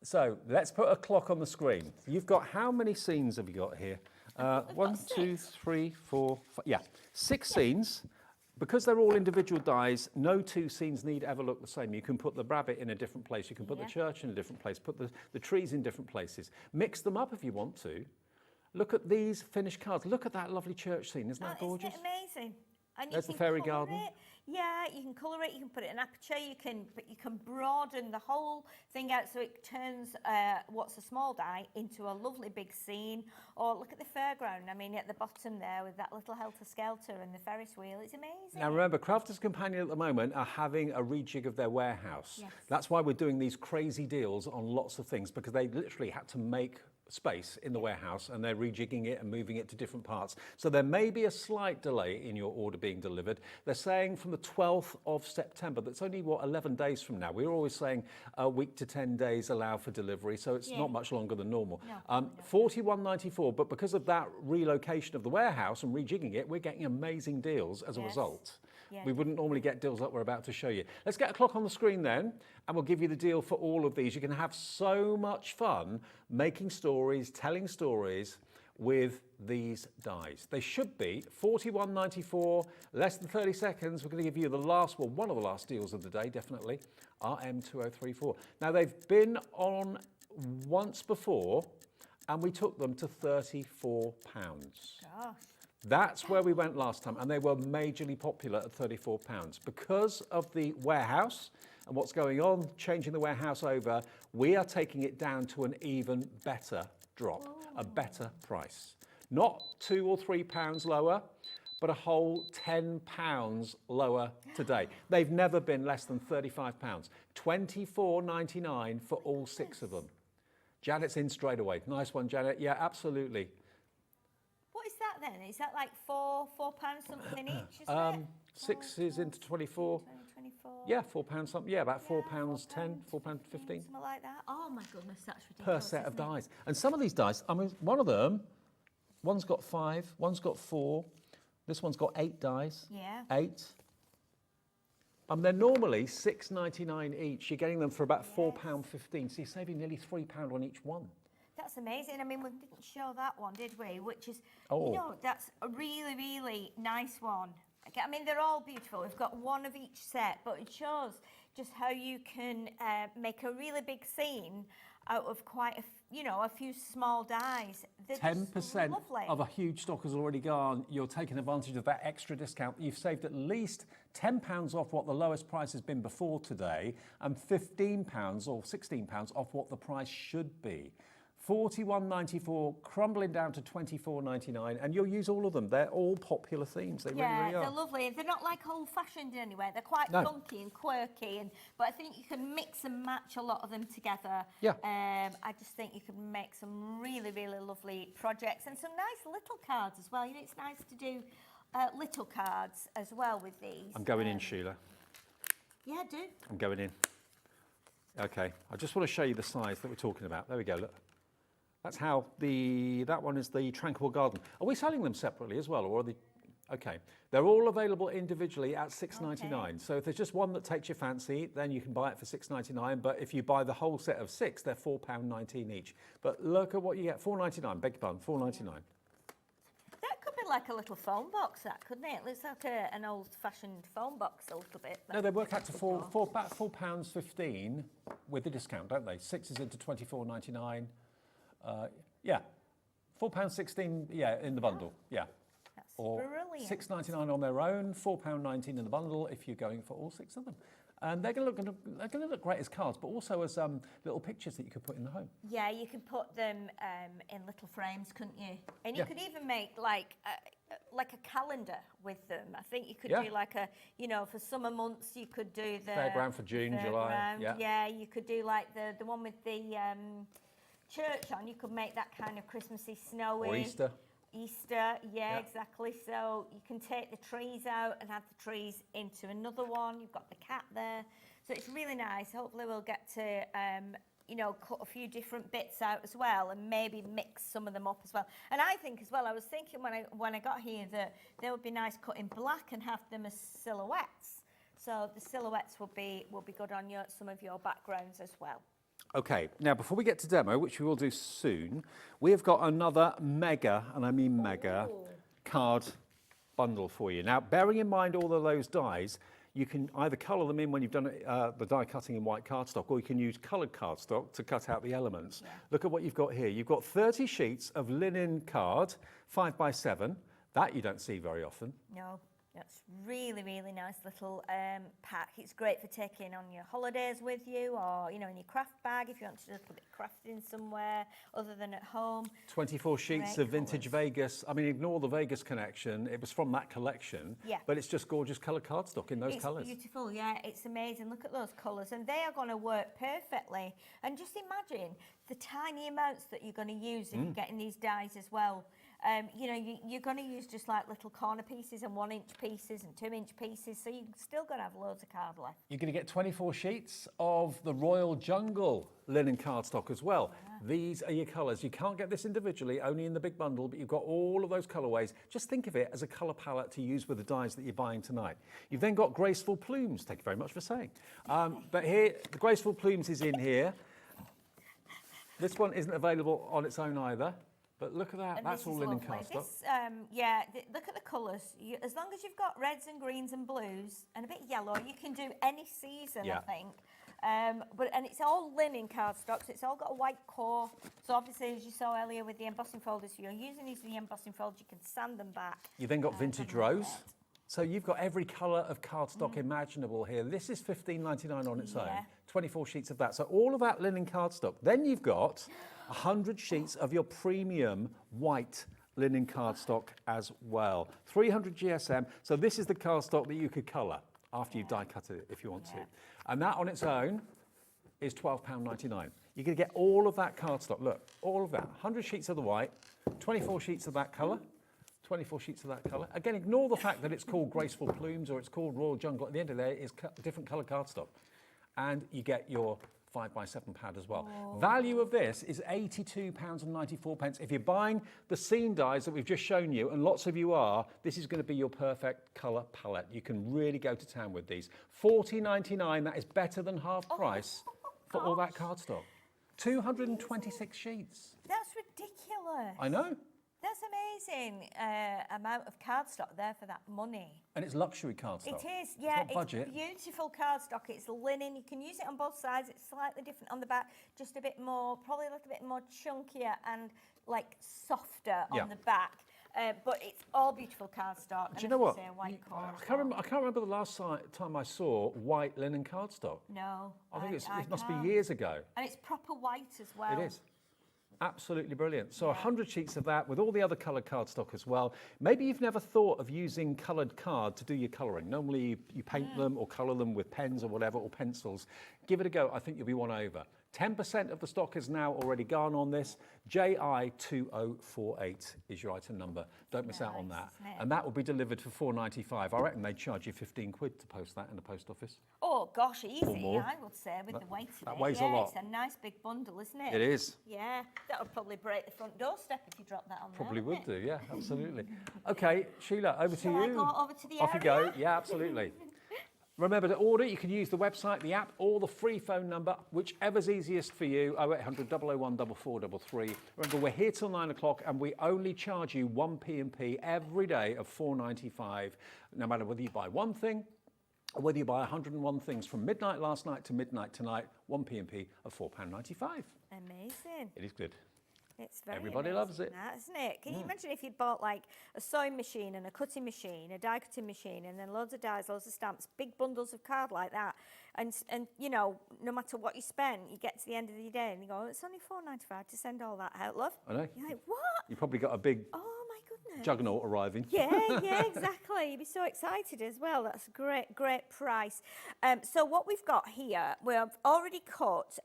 So let's put a clock on the screen. You've got, how many scenes have you got here? 1, 2, 3, 4, 5. Yeah, 6 scenes. Because they're all individual dies, no 2 scenes need ever look the same. You can put the rabbit in a different place, you can put the church in a different place, put the trees in different places. Mix them up if you want to. Look at these finished cards. Look at that lovely church scene. Isn't that gorgeous? Isn't it amazing? And there's the fairy garden. Yeah, you can colour it, you can put it in aperture, you can broaden the whole thing out so it turns what's a small die into a lovely big scene. Or look at the fairground, I mean, at the bottom there with that little helter-skelter and the Ferris wheel, it's amazing. Now remember, Crafters Companion at the moment are having a rejig of their warehouse. Yes. That's why we're doing these crazy deals on lots of things, because they literally had to make space in the warehouse and they're rejigging it and moving it to different parts. So there may be a slight delay in your order being delivered. They're saying from the 12th of September, that's only, 11 days from now. We're always saying a week to 10 days allow for delivery, so it's not much longer than normal. $41.94, but because of that relocation of the warehouse and rejigging it, we're getting amazing deals as a result. We wouldn't normally get deals like we're about to show you. Let's get a clock on the screen then, and we'll give you the deal for all of these. You can have so much fun making stories, telling stories with these dies. They should be $41.94, less than 30 seconds. We're going to give you the last, one of the last deals of the day, definitely, RM2034. Now, they've been on once before, and we took them to £34. Gosh. That's where we went last time, and they were majorly popular at £34. Because of the warehouse and what's going on, changing the warehouse over, we are taking it down to an even better drop, a better price. Not £2 or £3 lower, but a whole £10 lower today. They've never been less than £35. $24.99 for all 6 of them. Janet's in straight away. Nice one, Janet. Yeah, absolutely. What is that then? Is that like £4 something each? Is it? 6 is into 24. 24. Yeah, £4 something. Yeah, about £4.10, £4.15. Something like that. Oh my goodness, that's ridiculous. Per set of dies. And some of these dice, I mean, one of them, one's got 5, one's got 4. This one's got 8 dies. Yeah. 8. They're normally $6.99 each. You're getting them for about £4.15. So you're saving nearly £3 on each one. That's amazing. I mean, we didn't show that one, did we? Which is, that's a really, really nice one. I mean, they're all beautiful. We've got one of each set, but it shows just how you can make a really big scene out of quite a few small dies. 10% of a huge stock has already gone. You're taking advantage of that extra discount. You've saved at least £10 off what the lowest price has been before today, and £15 or £16 off what the price should be. $41.94, crumbling down to $24.99, and you'll use all of them. They're all popular themes. They really are. Yeah, they're lovely. They're not like old-fashioned anyway. They're quite funky and quirky, but I think you can mix and match a lot of them together. Yeah. I just think you can make some really, really lovely projects and some nice little cards as well. It's nice to do little cards as well with these. I'm going in, Sheila. Yeah, do. I'm going in. Okay, I just want to show you the size that we're talking about. There we go, look. That's how that one is the Tranquil Garden. Are we selling them separately as well, or are they? Okay, they're all available individually at $6.99. Okay. So if there's just one that takes your fancy, then you can buy it for $6.99. But if you buy the whole set of 6, they're £4.19 each. But look at what you get, $4.99. Beg your pardon, $4.99. That could be be like a little phone box, that, couldn't it? It looks like an old-fashioned phone box a little bit. No, they work out to about £4.15 with the discount, don't they? 6 is into £24.99. Yeah, £4.16. Yeah, in the bundle. Yeah. That's or brilliant. £6.99 on their own, £4.19 in the bundle if you're going for all 6 of them. And they're going to look great as cards, but also as little pictures that you could put in the home. Yeah, you can put them in little frames, couldn't you? And you could even make like a calendar with them. I think you could do like a, you know, for summer months you could do the fairground for June, July. Yeah, you could do like the one with the church on. You could make that kind of Christmassy, snowy. Or Easter. Easter, yeah, exactly. So you can take the trees out and add the trees into another one. You've got the cat there. So it's really nice. Hopefully we'll get to, you know, cut a few different bits out as well and maybe mix some of them up as well. And I think as well, I was thinking when I got here that they would be nice cut in black and have them as silhouettes. So the silhouettes will be good on some of your backgrounds as well. Okay, now before we get to demo, which we will do soon, we have got another mega, and I mean mega, card bundle for you. Now, bearing in mind all of those dies, you can either colour them in when you've done the die cutting in white cardstock, or you can use coloured cardstock to cut out the elements. Yeah. Look at what you've got here. You've got 30 sheets of linen card, 5x7. That you don't see very often. No. That's really, really nice little pack. It's great for taking on your holidays with you, or, you know, in your craft bag if you want to just put it crafting somewhere other than at home. 24 sheets of vintage Vegas. I mean, ignore the Vegas connection. It was from that collection. Yeah. But it's just gorgeous coloured cardstock in those colours. It's beautiful, yeah. It's amazing. Look at those colours. And they are going to work perfectly. And just imagine the tiny amounts that you're going to use if you're getting these dies as well. You know, you're going to use just like little corner pieces and 1-inch pieces and 2-inch pieces, so you're still going to have loads of card left. You're going to get 24 sheets of the Royal Jungle linen cardstock as well. Yeah. These are your colours. You can't get this individually, only in the big bundle, but you've got all of those colourways. Just think of it as a colour palette to use with the dies that you're buying tonight. You've then got Graceful Plumes. Thank you very much for saying. But here, the Graceful Plumes is in here. This one isn't available on its own either. But look at that, and that's all linen cardstock. Look at the colours. As long as you've got reds and greens and blues and a bit yellow, you can do any season, I think. And it's all linen cardstock, so it's all got a white core. So obviously, as you saw earlier with the embossing folders, you're using these embossing folders, you can sand them back. You've then got vintage rose. So you've got every colour of cardstock imaginable here. This is $15.99 on its own. 24 sheets of that. So all of that linen cardstock. Then you've got 100 sheets of your premium white linen cardstock as well. 300 GSM. So this is the cardstock that you could colour after you've die cut it if you want to. And that on its own is £12.99. You're going to get all of that cardstock. Look, all of that. 100 sheets of the white, 24 sheets of that colour. 24 sheets of that colour. Again, ignore the fact that it's called Graceful Plumes or it's called Royal Jungle. At the end of the day, it's different coloured cardstock. And you get your 5x7 pad as well. Value of this is £82.94. If you're buying the scene dies that we've just shown you, and lots of you are, this is going to be your perfect colour palette. You can really go to town with these. $40.99, that is better than half price for all that cardstock. 226 sheets. That's ridiculous. I know. That's amazing amount of cardstock there for that money. And it's luxury cardstock. It is, yeah. It's not budget. Beautiful cardstock. It's linen. You can use it on both sides. It's slightly different on the back, just a bit more, probably a little bit more chunkier and like softer on the back. But it's all beautiful cardstock. Do you know what? I can't remember the last time I saw white linen cardstock. No. I think it must be years ago. And it's proper white as well. It is. Absolutely brilliant. So 100 sheets of that with all the other coloured cardstock as well. Maybe you've never thought of using coloured card to do your colouring. Normally you paint them or colour them with pens or whatever, or pencils. Give it a go. I think you'll be won over. 10% of the stock is now already gone on this. JI2048 is your item number. Don't miss out on that. And that will be delivered for $4.95. I reckon they'd charge you 15 quid to post that in the post office. Oh gosh, easy, I would say, with the weight of it. That weighs a lot. It's a nice big bundle, isn't it? It is. Yeah, that would probably break the front doorstep if you dropped that on there. Probably would do, yeah, absolutely. Okay, Sheila, over to you. Shall I go over to the Off you go, yeah, absolutely. Remember to order. You can use the website, the app, or the free phone number, whichever's easiest for you. 0800 001 4433. Remember, we're here till 9 o'clock, and we only charge you 1 P&P every day of £4.95, no matter whether you buy one thing or whether you buy 101 things from midnight last night to midnight tonight. 1 P&P of £4.95. Amazing. It is good. It's very Everybody amazing, loves it. that, isn't it? Can you imagine if you'd bought like a sewing machine and a cutting machine, a die cutting machine, and then loads of dies, loads of stamps, big bundles of card like that, and you know, no matter what you spend, you get to the end of the day and you go, oh, it's only £4.95 to send all that out, love. I know. You're like, what? You probably got a big juggernaut arriving. Yeah, exactly. You'd be so excited as well. That's a great price. So what we've got here, we've already cut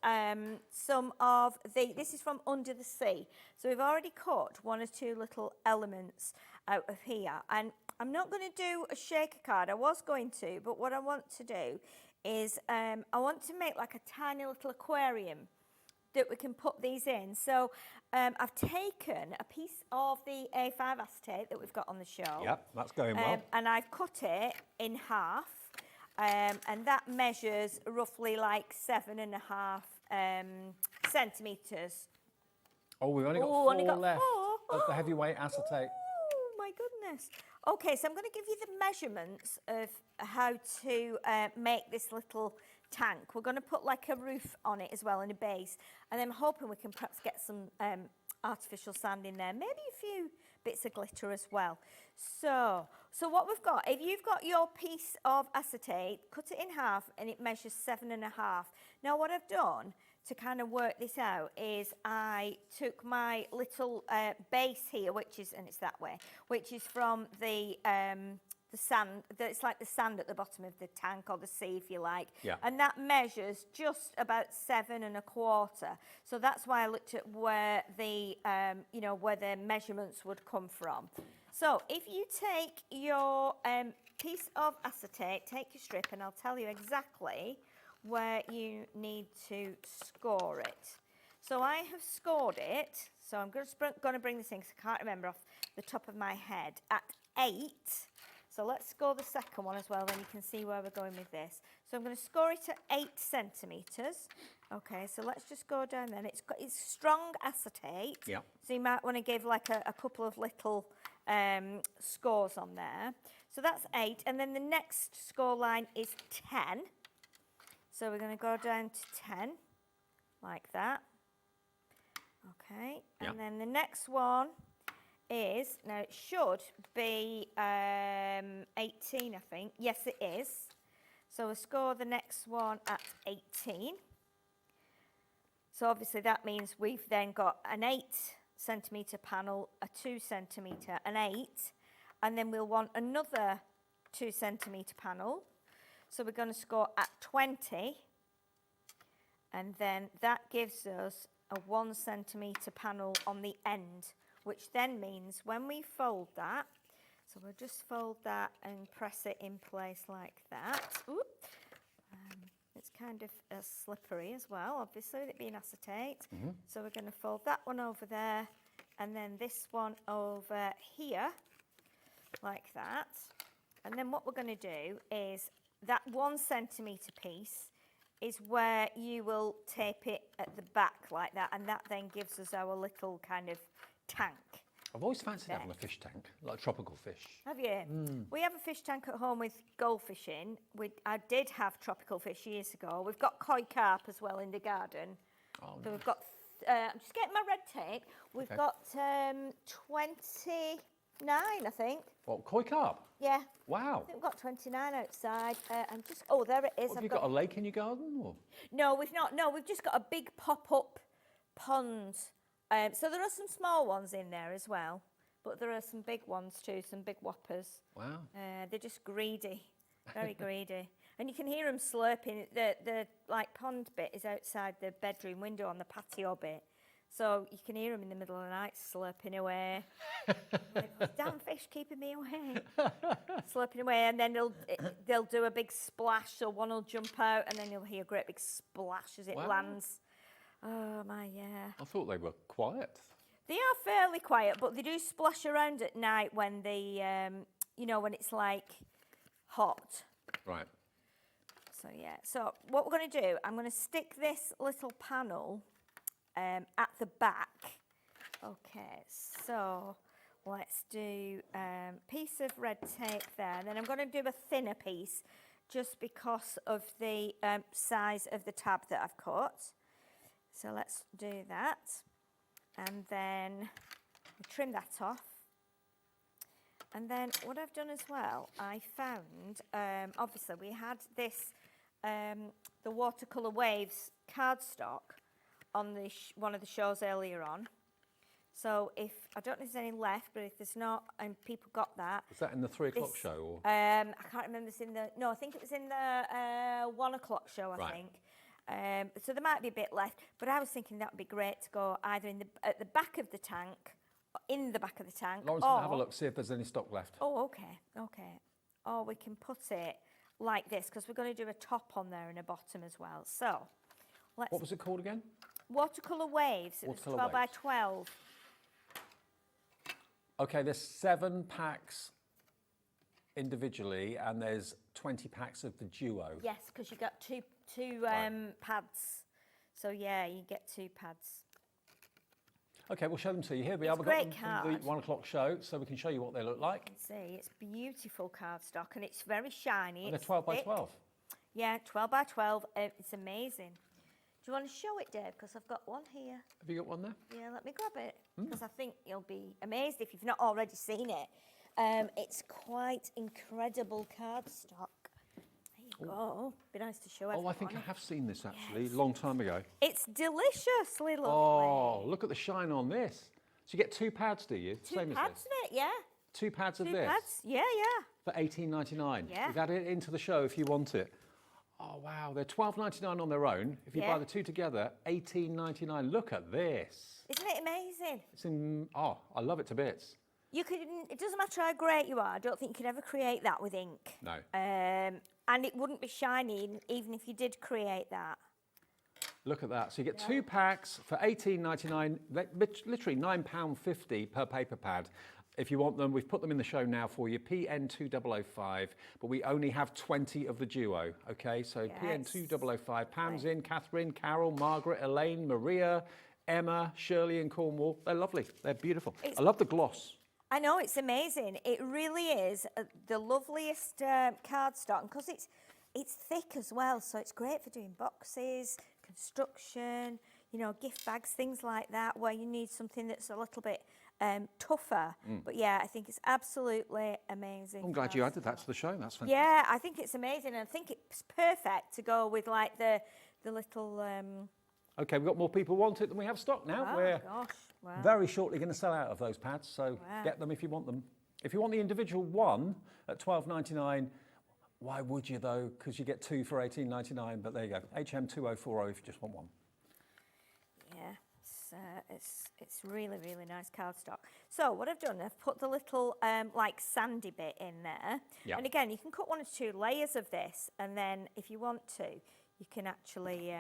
some of this is from Under the Sea. So we've already cut one or two little elements out of here. And I'm not going to do a shaker card. I was going to, but what I want to do is I want to make like a tiny little aquarium that we can put these in. So I've taken a piece of the A5 acetate that we've got on the show. Yep, that's going well. And I've cut it in half, and that measures roughly like 7.5 centimetres. Oh, we've only got four left of the heavyweight acetate. Oh, my goodness. Okay, so I'm going to give you the measurements of how to make this little tank. We're going to put like a roof on it as well and a base, and I'm hoping we can perhaps get some artificial sand in there, maybe a few bits of glitter as well. So what we've got, if you've got your piece of acetate, cut it in half and it measures 7.5. Now what I've done to kind of work this out is I took my little base here, which is, and it's that way, which is from the sand, it's like the sand at the bottom of the tank or the sea, if you like. Yeah. And that measures just about 7.25. So that's why I looked at where the, where the measurements would come from. So if you take your piece of acetate, take your strip, and I'll tell you exactly where you need to score it. So I have scored it. So I'm going to bring this in because I can't remember off the top of my head, at 8. So let's score the second one as well, then you can see where we're going with this. So I'm going to score it at 8 centimetres. Okay, so let's just go down then. It's strong acetate. Yeah. So you might want to give like a couple of little scores on there. So that's 8. And then the next score line is 10. So we're going to go down to 10, like that. Okay, and then the next one is, now it should be 18, I think. Yes, it is. So we'll score the next one at 18. So obviously that means we've then got an 8 centimetre panel, a 2 centimetre, an 8, and then we'll want another 2 centimetre panel. So we're going to score at 20, and then that gives us a 1 centimetre panel on the end, which then means when we fold that, so we'll just fold that and press it in place like that. Oop. It's kind of slippery as well, obviously, with it being acetate. Mm-hmm. So we're going to fold that one over there, and then this one over here, like that. And then what we're going to do is that 1 centimetre piece is where you will tape it at the back like that, and that then gives us our little kind of tank. I've always fancied having a fish tank, like tropical fish. Have you? We have a fish tank at home with goldfish in. I did have tropical fish years ago. We've got koi carp as well in the garden. Oh, so we've got, I'm just getting my red tape. We've got 29, I think. What, koi carp? Yeah. Wow. I think we've got 29 outside. I'm just, oh, there it is. What, have you got a lake in your garden? Or? No, we've not. No, we've just got a big pop-up pond. So there are some small ones in there as well, but there are some big ones too, some big whoppers. Wow. They're just greedy, very greedy. And you can hear them slurping. The like pond bit is outside the bedroom window on the patio bit. So you can hear them in the middle of the night slurping away. Like, oh, damn fish keeping me away. Slurping away, and then they'll do a big splash, so one will jump out, and then you'll hear a great big splash as it lands. Oh, my, yeah. I thought they were quiet. They are fairly quiet, but they do splash around at night when they, when it's like hot. Right. So yeah, so what we're going to do, I'm going to stick this little panel at the back. Okay, so let's do a piece of red tape there. Then I'm going to do a thinner piece just because of the size of the tab that I've cut. So let's do that. And then we trim that off. And then what I've done as well, I found, obviously we had this, the Watercolour Waves cardstock on the one of the shows earlier on. So if, I don't know if there's any left, but if there's not, and people got that. Was that in the 3 o'clock show? Or? I can't remember, it's in the, no, I think it was in the 1 o'clock show, I think. So there might be a bit left, but I was thinking that would be great to go either in the, at the back of the tank, in the back of the tank. Lauren's going to have a look, see if there's any stock left. Oh, okay, okay. Or we can put it like this, because we're going to do a top on there and a bottom as well. So, let's... What was it called again? Watercolour Waves. It was 12 by 12. Okay, there's 7 packs individually, and there's 20 packs of the duo. Yes, because you got two pads. So yeah, you get 2 pads. Okay, we'll show them to you. Here we are. We've got them from the 1 o'clock show, so we can show you what they look like. You can see, it's beautiful cardstock, and it's very shiny. And they're 12 by 12. Yeah, 12 by 12. It's amazing. Do you want to show it, Dave? Because I've got one here. Have you got one there? Yeah, let me grab it, because I think you'll be amazed if you've not already seen it. It's quite incredible cardstock. There you go. Be nice to show everyone. Oh, I think I have seen this actually, a long time ago. It's deliciously lovely. Oh, look at the shine on this. So you get 2 pads, do you? 2 Same pads as this? in it, yeah. 2 pads of 2 this? pads, yeah, yeah. For $18.99. Yeah. We've added it into the show if you want it. Oh, wow, they're $12.99 on their own. If you buy the 2 together, $18.99. Look at this. Isn't it amazing? It's in, oh, I love it to bits. You could, it doesn't matter how great you are, I don't think you could ever create that with ink. No. And it wouldn't be shiny even if you did create that. Look at that. So you get 2 packs for $18.99, literally £9.50 per paper pad. If you want them, we've put them in the show now for you, PN2005, but we only have 20 of the duo, okay? So PN2005, Pam's in, Catherine, Carol, Margaret, Elaine, Maria, Emma, Shirley and Cornwall. They're lovely, they're beautiful. I love the gloss. I know, it's amazing. It really is the loveliest cardstock, because it's thick as well, so it's great for doing boxes, construction, you know, gift bags, things like that, where you need something that's a little bit tougher. But yeah, I think it's absolutely amazing. I'm glad you added that to the show. That's fantastic. Yeah, I think it's amazing. And I think it's perfect to go with like the little... Okay, we've got more people want it than we have stock now. Oh, We're gosh. Wow. very shortly going to sell out of those pads, so get them if you want them. If you want the individual one at $12.99, why would you though? Because you get 2 for $18.99, but there you go. HM2040 if you just want one. Yeah, it's really, really nice cardstock. So what I've done, I've put the little like sandy bit in there. Yep. And again, you can cut 1 or 2 layers of this, and then if you want to, you can actually,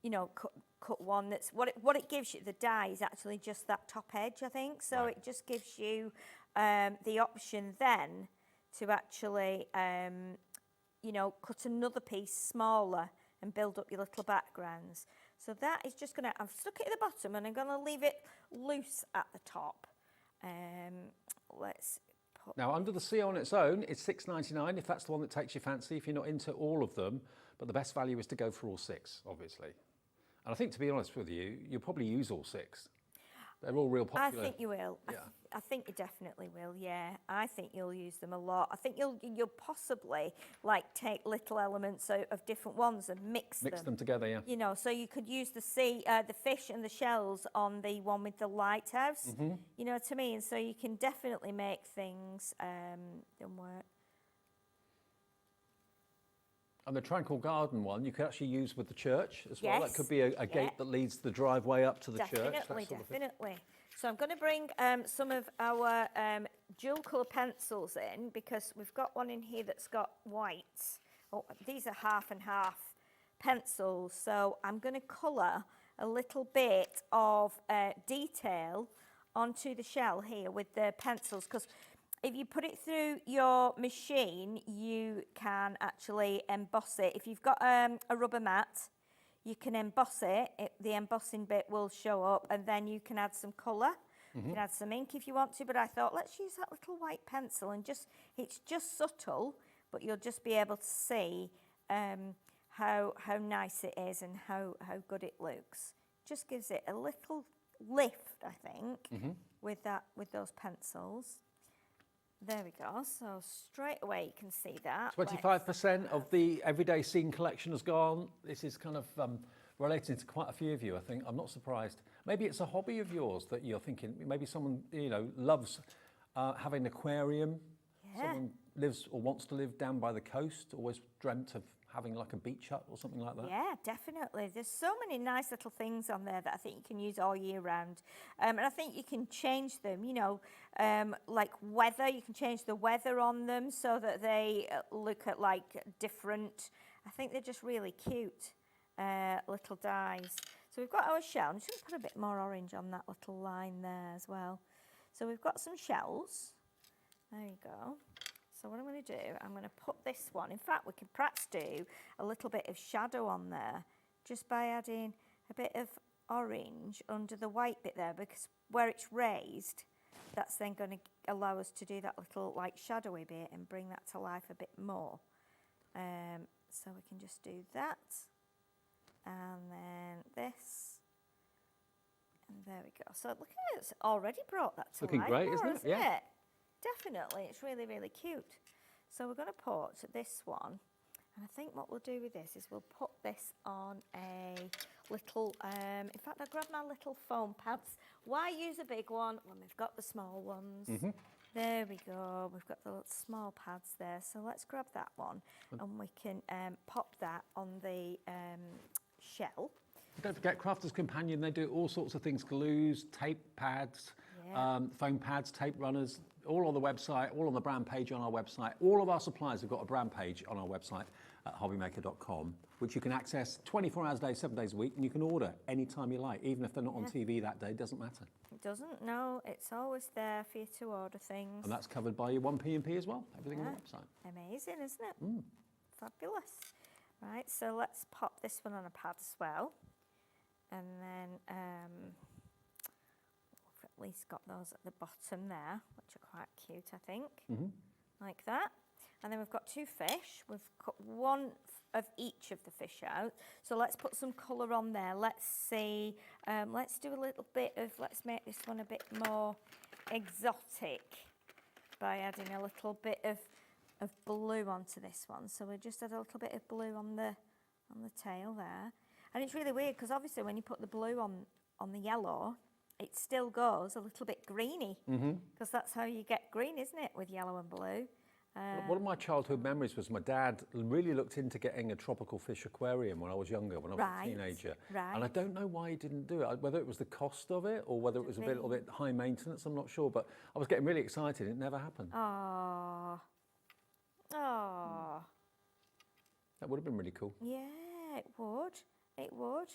you know, cut one that's, what it gives you, the die is actually just that top edge, I think. So it just gives you the option then to actually, you know, cut another piece smaller and build up your little backgrounds. So that is just going to, I've stuck it at the bottom and I'm going to leave it loose at the top. Let's put... Now, under the sea on its own, it's $6.99 if that's the one that takes your fancy, if you're not into all of them. But the best value is to go for all 6, obviously. And I think, to be honest with you, you'll probably use all 6. They're all real popular. I think you will. Yeah. I think you definitely will, yeah. I think you'll use them a lot. I think you'll possibly, like, take little elements of different ones and mix them together, yeah. You know, so you could use the fish and the shells on the one with the lighthouse, you know what I mean? So you can definitely make things work. And the Tranquil Garden one, you could actually use with the church as well. Yes. That could be a gate that leads the driveway up to the church. Definitely. So I'm going to bring some of our dual colour pencils in, because we've got one in here that's got whites. Oh, these are half and half pencils. So I'm going to colour a little bit of detail onto the shell here with the pencils, because if you put it through your machine, you can actually emboss it. If you've got a rubber mat, you can emboss it. The embossing bit will show up, and then you can add some colour. You can add some ink if you want to, but I thought let's use that little white pencil and it's just subtle, but you'll just be able to see how nice it is and how good it looks. Just gives it a little lift, I think, with those pencils. There we go. So straight away you can see that. 25% of the Everyday Scene collection has gone. This is kind of relating to quite a few of you, I think. I'm not surprised. Maybe it's a hobby of yours that you're thinking. Maybe someone, you know, loves having an aquarium. Yeah. Someone lives or wants to live down by the coast, always dreamt of having like a beach hut or something like that. Yeah, definitely. There's so many nice little things on there that I think you can use all year round. And I think you can change them, you know, like weather, you can change the weather on them so that they look at like different, I think they're just really cute little dies. So we've got our shell. I'm just going to put a bit more orange on that little line there as well. So we've got some shells. There you go. So what I'm going to do, I'm going to put this one, in fact we can perhaps do a little bit of shadow on there just by adding a bit of orange under the white bit there, because where it's raised, that's then going to allow us to do that little like shadowy bit and bring that to life a bit more. So we can just do that, and then this, and there we go. So look at it, it's already brought that to Looking life great, more, isn't it? hasn't Yeah. it? Definitely, it's really, really cute. So we're going to put this one, and I think what we'll do with this is we'll put this on a little, in fact I'll grab my little foam pads. Why use a big one when we've got the small ones? There we go, we've got the little small pads there. So let's grab that one and we can pop that on the shell. Don't forget Crafters Companion, they do all sorts of things, glues, tape pads, foam pads, tape runners, all on the website, all on the brand page on our website. All of our suppliers have got a brand page on our website at hobbymaker.com, which you can access 24 hours a day, 7 days a week, and you can order anytime you like, even if they're not on TV that day, it doesn't matter. It doesn't, no, it's always there for you to order things. And that's covered by your 1P&P as well, everything on the website. Amazing, isn't it? Fabulous. Right, so let's pop this one on a pad as well. And then we've at least got those at the bottom there, which are quite cute, I think. Like that. And then we've got two fish. We've cut one of each of the fish out. So let's put some colour on there. Let's see. Let's do a little bit of, let's make this one a bit more exotic by adding a little bit of blue onto this one. So we just add a little bit of blue on the tail there. And it's really weird because obviously when you put the blue on the yellow, it still goes a little bit greeny, because that's how you get green, isn't it, with yellow and blue? One of my childhood memories was my dad really looked into getting a tropical fish aquarium when I was younger, when I was a teenager. And I don't know why he didn't do it, whether it was the cost of it or whether it was a little bit high maintenance, I'm not sure, but I was getting really excited, it never happened. Oh. That would have been really cool. Yeah, it would. It would.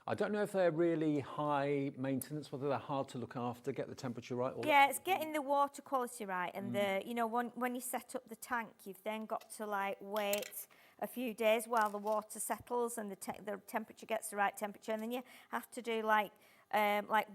I don't know if they're really high maintenance, whether they're hard to look after, get the temperature right. Yeah, it's getting the water quality right, and the, you know, when you set up the tank, you've then got to like wait a few days while the water settles and the temperature gets the right temperature, and then you have to do like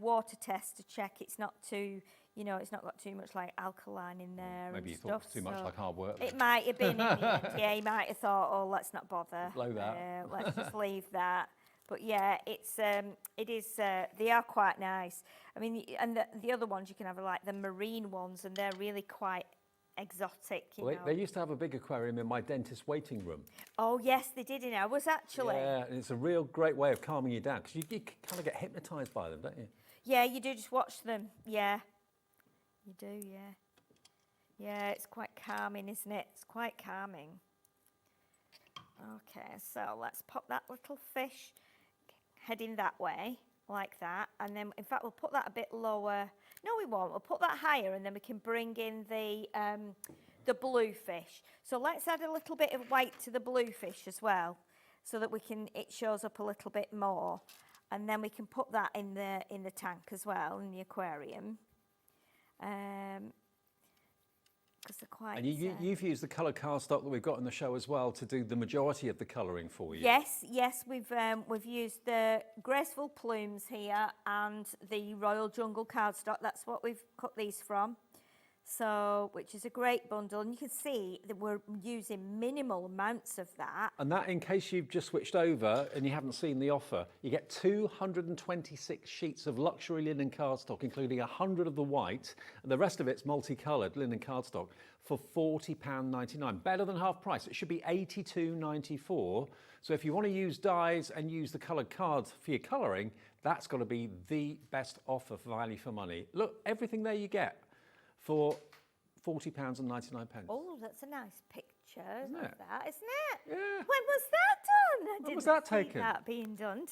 water tests to check it's not too, you know, it's not got too much like alkaline in there. Maybe and you thought it was too much like hard work. It might have been in the end. Yeah, you might have thought, oh, let's not bother. Blow that. Let's just leave that. But yeah, it is. They are quite nice. I mean, and the other ones you can have are like the marine ones, and they're really quite exotic. You know. They used to have a big aquarium in my dentist's waiting room. Oh yes, they did in ours actually. Yeah, and it's a real great way of calming you down because you kind of get hypnotised by them, don't you? Yeah, you do. Just watch them. Yeah, you do. Yeah, yeah. It's quite calming, isn't it? It's quite calming. Okay, so let's pop that little fish heading that way, like that, and then in fact we'll put that a bit lower. No, we won't. We'll put that higher, and then we can bring in the blue fish. So let's add a little bit of white to the blue fish as well, so that it shows up a little bit more, and then we can put that in the tank as well, in the aquarium. because they're quite... And you've used the coloured cardstock that we've got in the show as well to do the majority of the colouring for you. Yes, we've used the Graceful Plumes here and the Royal Jungle cardstock. That's what we've cut these from. So, which is a great bundle, and you can see that we're using minimal amounts of that. And that, in case you've just switched over and you haven't seen the offer, you get 226 sheets of luxury linen cardstock, including 100 of the white, and the rest of it's multicoloured linen cardstock for £40.99. Better than half price. It should be £82.94. So if you want to use dyes and use the coloured cards for your colouring, that's got to be the best offer for value for money. Look, everything there you get for £40.99. Oh, that's a nice picture Isn't of it? that, isn't it? Yeah. When was that done? When was that I didn't see taken? that being done.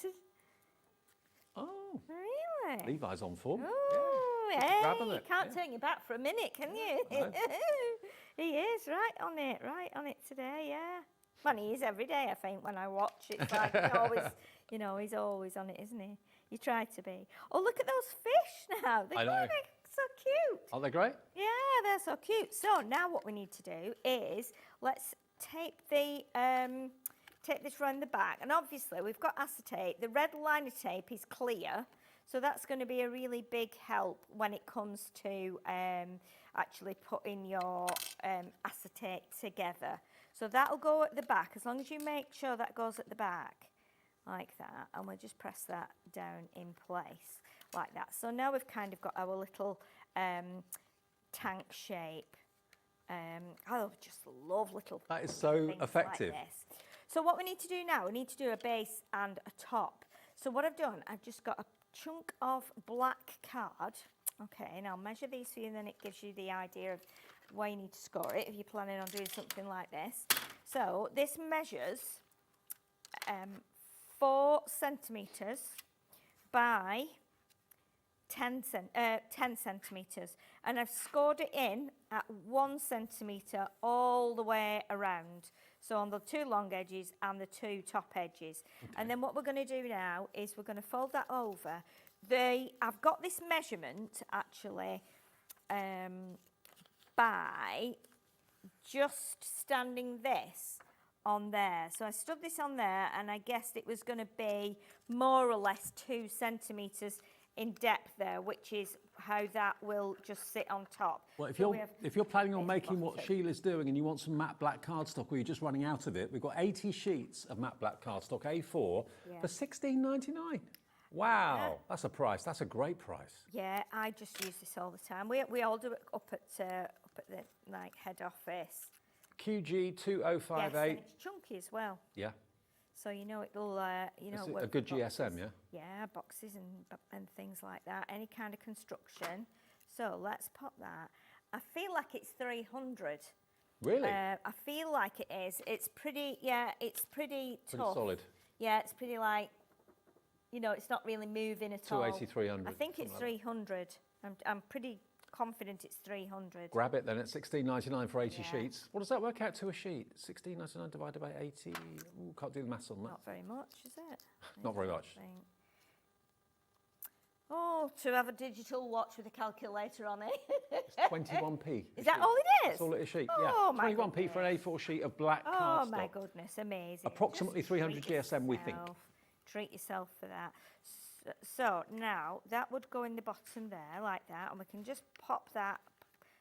Oh. Really? Levi's on form. Oh, Yeah. hey, Grabbing you it, can't yeah. turn your back for a minute, can you? No. He is right on it today, yeah. Well, he is every day, I think, when I watch. It's like he's always, he's always on it, isn't he? You try to be. Oh, look at those fish now. I know. They're so cute. Aren't they great? Yeah, they're so cute. So now what we need to do is let's tape this around the back. And obviously we've got acetate. The red liner tape is clear. So that's going to be a really big help when it comes to actually putting your acetate together. So that'll go at the back, as long as you make sure that goes at the back, like that. And we'll just press that down in place, like that. So now we've kind of got our little tank shape. I just love little That is so things effective. like this. So what we need to do now, we need to do a base and a top. So what I've done, I've just got a chunk of black card. Okay, and I'll measure these for you, and then it gives you the idea of where you need to score it if you're planning on doing something like this. So this measures 4 centimetres by 10 centimetres, and I've scored it in at 1 centimetre all the way around, so on the 2 long edges and the 2 top edges. Okay. And then what we're going to do now is we're going to fold that over. I've got this measurement actually by just standing this on there. So I stood this on there and I guessed it was going to be more or less 2 centimetres in depth there, which is how that will just sit on top. Well, if So you're planning on making what Sheila's doing and you want some matte black cardstock or you're just running out of it, we've got 80 sheets of matte black cardstock A4 for £16.99. Wow, that's a price. That's a great price. Yeah, I just use this all the time. We all do it up at the head office. QG 2058. Yes, and it's chunky as well. Yeah. So it'll It's work a good for boxes. GSM, yeah. Yeah, boxes and things like that. Any kind of construction. So let's pop that. I feel like it's 300. Really? I feel like it is. It's pretty. Yeah, it's pretty tough. Pretty solid. Yeah, it's pretty like. It's not really moving at all. 280, 300. I think it's 300. I'm pretty confident it's 300. Grab it then at £16.99 for 80 sheets. What does that work out to a sheet? £16.99 divided by 80. Ooh, can't do the maths on that. Not very much, is it? Not very much. Oh, to have a digital watch with a calculator on it. It's 21p. Is that all it is? That's all it is sheet, Oh, yeah. 21p for an A4 sheet of black cardstock. Oh, my goodness, amazing. Approximately Just 300 treat GSM, we think. yourself. Treat yourself for that. So now that would go in the bottom there like that, and we can just pop that,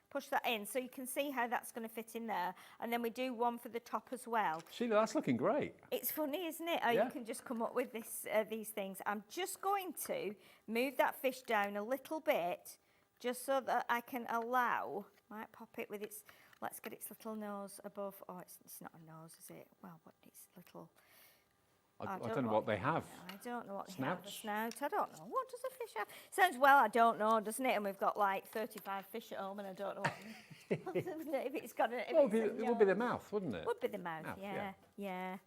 push that in, so you can see how that's going to fit in there. And then we do one for the top as well. Sheila, that's looking great. It's funny, isn't it? How Yeah. you can just come up with these things. I'm just going to move that fish down a little bit, just so that I can allow. Might pop it with its. Let's get its little nose above. Oh, it's not a nose, is it? Well, what its little. I don't know what they have. I don't know what they Snouts? have. A snout. I don't know. What does a fish have? Sounds well, I don't know, doesn't it? And we've got like 35 fish at home, and I don't know what. If it's got a. It would be the mouth, wouldn't it? Would be the mouth. Yeah.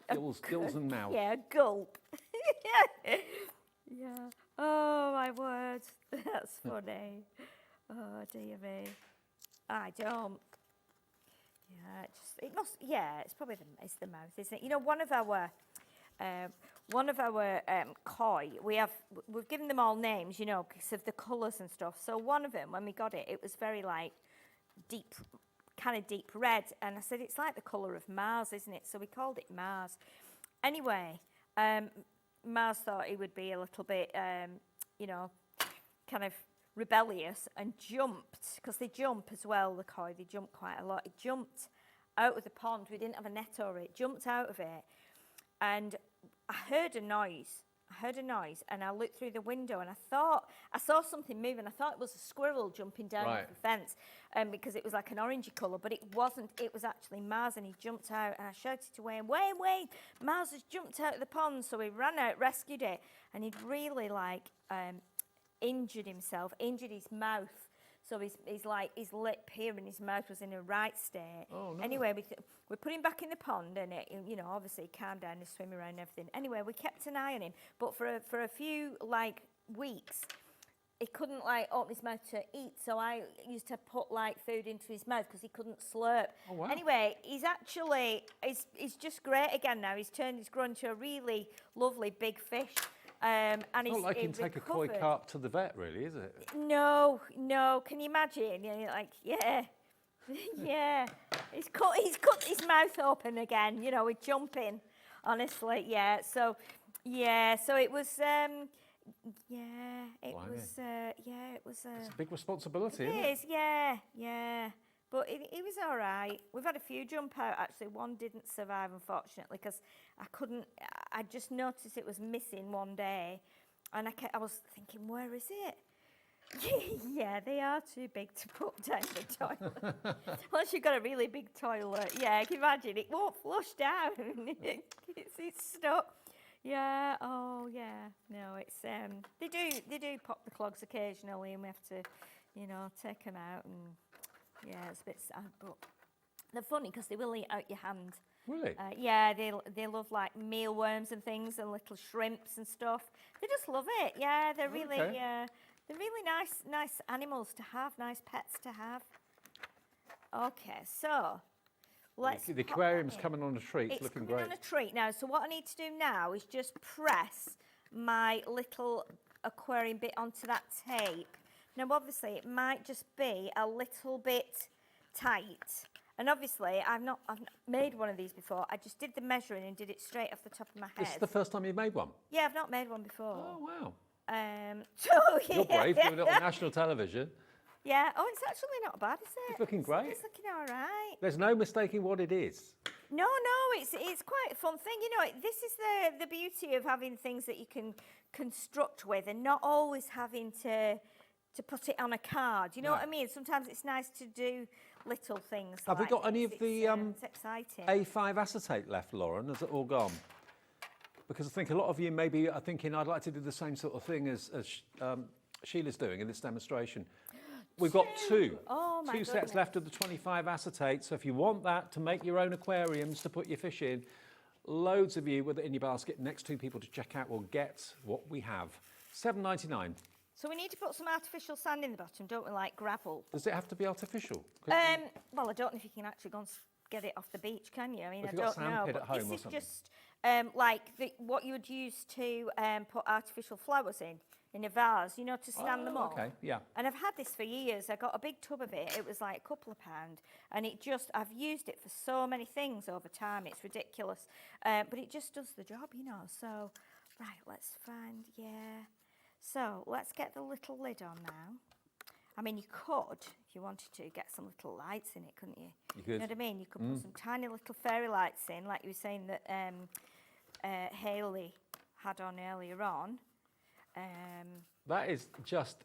Gills and mouth. Yeah, gulp. Yeah. Oh, my word. That's funny. Oh, dear me. I don't. Yeah, it's probably the mouth, isn't it? One of our koi, we've given them all names, because of the colours and stuff. So one of them, when we got it, it was very like kind of deep red. And I said, it's like the colour of Mars, isn't it? So we called it Mars. Anyway, Mars thought he would be a little bit, you know, kind of rebellious and jumped, because they jump as well, the koi, they jump quite a lot. It jumped out of the pond. We didn't have a net over it. Jumped out of it, and I heard a noise, and I looked through the window, and I thought I saw something moving. I thought it was a squirrel jumping down the fence, because it was like an orangey colour, but it wasn't. It was actually Mars, and he jumped out, and I shouted to Wayne, Wayne, Mars has jumped out of the pond. So we ran out, rescued it, and he'd really like injured himself, injured his mouth. So his lip here and his mouth was in a right state. Oh, no. Anyway, we put him back in the pond, and it, you know, obviously he calmed down and swim around and everything. Anyway, we kept an eye on him, but for a few like weeks, he couldn't like open his mouth to eat. So I used to put like food into his mouth because he couldn't slurp. Oh, wow. Anyway, he's just great again now. He's grown to a really lovely big fish. And it's not like you can take a koi carp to the vet, really, is it? No. Can you imagine? You're like, yeah. He's cut his mouth open again. You know, we're jumping. Honestly, yeah. So it was. It was. It's a big responsibility, isn't it? It is, yeah. But it was all right. We've had a few jump out, actually. One didn't survive, unfortunately, because I just noticed it was missing one day. And I was thinking, where is it? Yeah, they are too big to put down the toilet. Once you've got a really big toilet, yeah, you can imagine, it won't flush down. it's stuck. Yeah, oh, yeah. No, it's, they do pop the clogs occasionally, and we have to, you know, take them out and... Yeah, it's a bit sad, but they're funny because they will eat out your hand. Really? Yeah, they love like mealworms and things, and little shrimps and stuff. They just love it. Yeah, they're really they're really nice animals to have, nice pets to have. Okay, so let's. The aquarium's coming on a treat. It's looking great. It's coming on a treat now. So what I need to do now is just press my little aquarium bit onto that tape. Now, obviously, it might just be a little bit tight. And obviously, I've not made one of these before. I just did the measuring and did it straight off the top of my head. This is the first time you've made one? Yeah, I've not made one before. Oh, wow. You're brave, doing it on national television. Yeah. Oh, it's actually not bad, is it? It's looking great. It's looking all right. There's no mistaking what it is. No, it's quite a fun thing. You know, this is the beauty of having things that you can construct with and not always having to put it on a card. You know what I mean? Sometimes it's nice to do little things. Have we got any of the it's exciting. A5 acetate left, Lauren? Has it all gone? Because I think a lot of you maybe are thinking, I'd like to do the same sort of thing as Sheila's doing in this demonstration. We've got two sets left of the 25 acetate. So if you want that to make your own aquariums to put your fish in, loads of you with it in your basket, next two people to check out will get what we have. $7.99. So we need to put some artificial sand in the bottom, don't we, like gravel? Does it have to be artificial? Well, I don't know if you can actually go and get it off the beach, can you? I mean, I don't know. At home this or is just like what you would use to put artificial flowers in a vase, you know, to stand them up. Okay, yeah. And I've had this for years. I got a big tub of it. It was like a couple of pounds. And I've used it for so many things over time. It's ridiculous. But it just does the job, you know. So, right, let's find, So let's get the little lid on now. I mean, you could, if you wanted to, get some little lights in it, couldn't you? You could. You know what I mean? You could put some tiny little fairy lights in, like you were saying that Hayley had on earlier on. That is just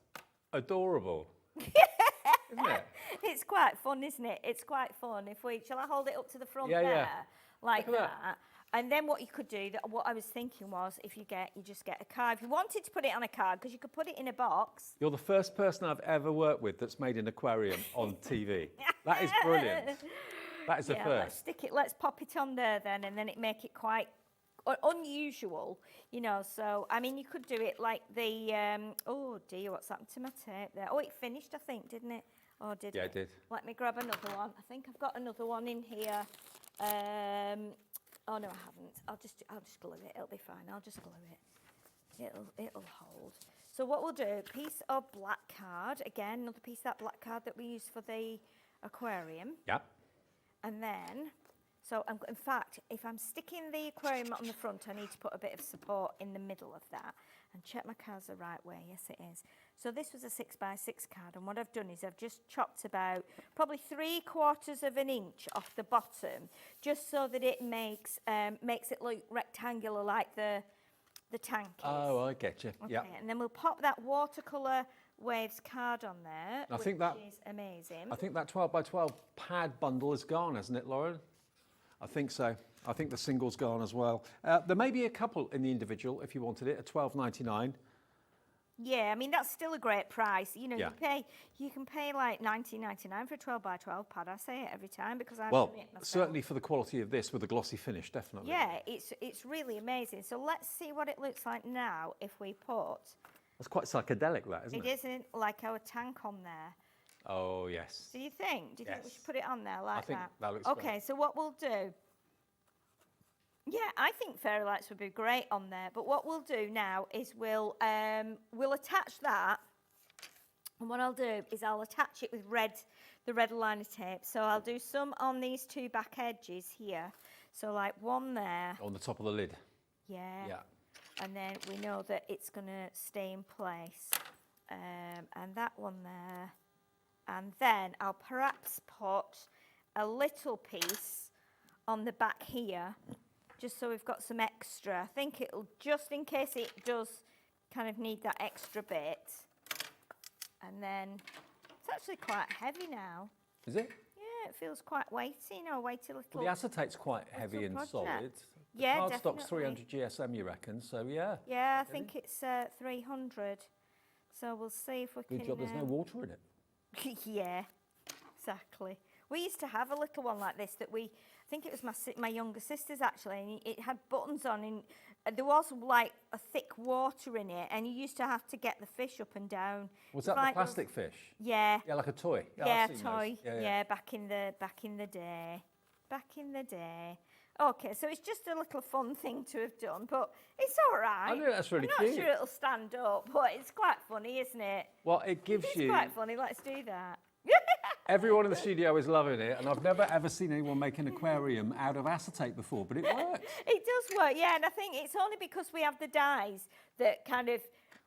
adorable. Isn't it? It's quite fun, isn't it? It's quite fun. Shall I hold it up to the front there? Yeah. Like that. And then what you could do, what I was thinking was, if you just get a card. If you wanted to put it on a card, because you could put it in a box. You're the first person I've ever worked with that's made an aquarium on TV. That is brilliant. That is the first. Let's pop it on there then, and then it make it quite unusual, you know. So, I mean, you could do it like the, oh dear, what's happened to my tape there? Oh, it finished, I think, didn't it? Oh, did it? Yeah, it did. Let me grab another one. I think I've got another one in here. Oh no, I haven't. I'll just glue it. It'll be fine. I'll just glue it. It'll hold. So what we'll do, a piece of black card. Again, another piece of that black card that we use for the aquarium. Yeah. And then, so in fact, if I'm sticking the aquarium on the front, I need to put a bit of support in the middle of that and check my cards the right way. Yes, it is. So this was a 6x6 card, and what I've done is I've just chopped about probably 3/4 of an inch off the bottom, just so that it makes it look rectangular like the tank is. Oh, I get you. Okay, Yeah. and then we'll pop that watercolour waves card on there, which is amazing. I think that 12 by 12 pad bundle is gone, hasn't it, Lauren? I think so. I think the single's gone as well. There may be a couple in the individual if you wanted it at $12.99. Yeah, I mean that's still a great price. You know, Yeah. you can pay like $19.99 for a 12 by 12 pad. I say it every time because I've Well, done it myself. certainly for the quality of this with the glossy finish, definitely. Yeah, it's really amazing. So let's see what it looks like now if we put. That's quite psychedelic, that, isn't it? It isn't like our tank on there. Oh, yes. Do you think? Do you think we should put it on there like think that? that looks okay, great. so what we'll do. Yeah, I think fairy lights would be great on there. But what we'll do now is we'll attach that. And what I'll do is I'll attach it with the red liner tape. So I'll do some on these two back edges here. So like one there. On the top of the lid. Yeah. Yeah. And then we know that it's going to stay in place. And that one there. And then I'll perhaps put a little piece on the back here, just so we've got some extra. I think it'll, just in case it does kind of need that extra bit. And then it's actually quite heavy now. Is it? Yeah, it feels quite weighty, weighty little. Well, the acetate's quite heavy and project. solid. Yeah, the cardstock's definitely. 300 GSM, you reckon? So, yeah. Yeah, I think it's 300. So we'll see if we can. Good job there's no water in it. Yeah, exactly. We used to have a little one like this that I think it was my younger sister's actually, and it had buttons on, and there was like a thick water in it, and you used to have to get the fish up and down. Was that like the plastic fish? Yeah. Yeah, like a toy. Yeah, I've seen toy. those. Yeah, back in the day. Okay, so it's just a little fun thing to have done, but it's all right. I know, that's really I'm cute. not sure it'll stand up, but it's quite funny, isn't it? Well, it gives It's you... quite funny. Let's do that. Everyone in the studio is loving it, and I've never ever seen anyone make an aquarium out of acetate before, but it works. It does work, yeah, and I think it's only because we have the dies that kind of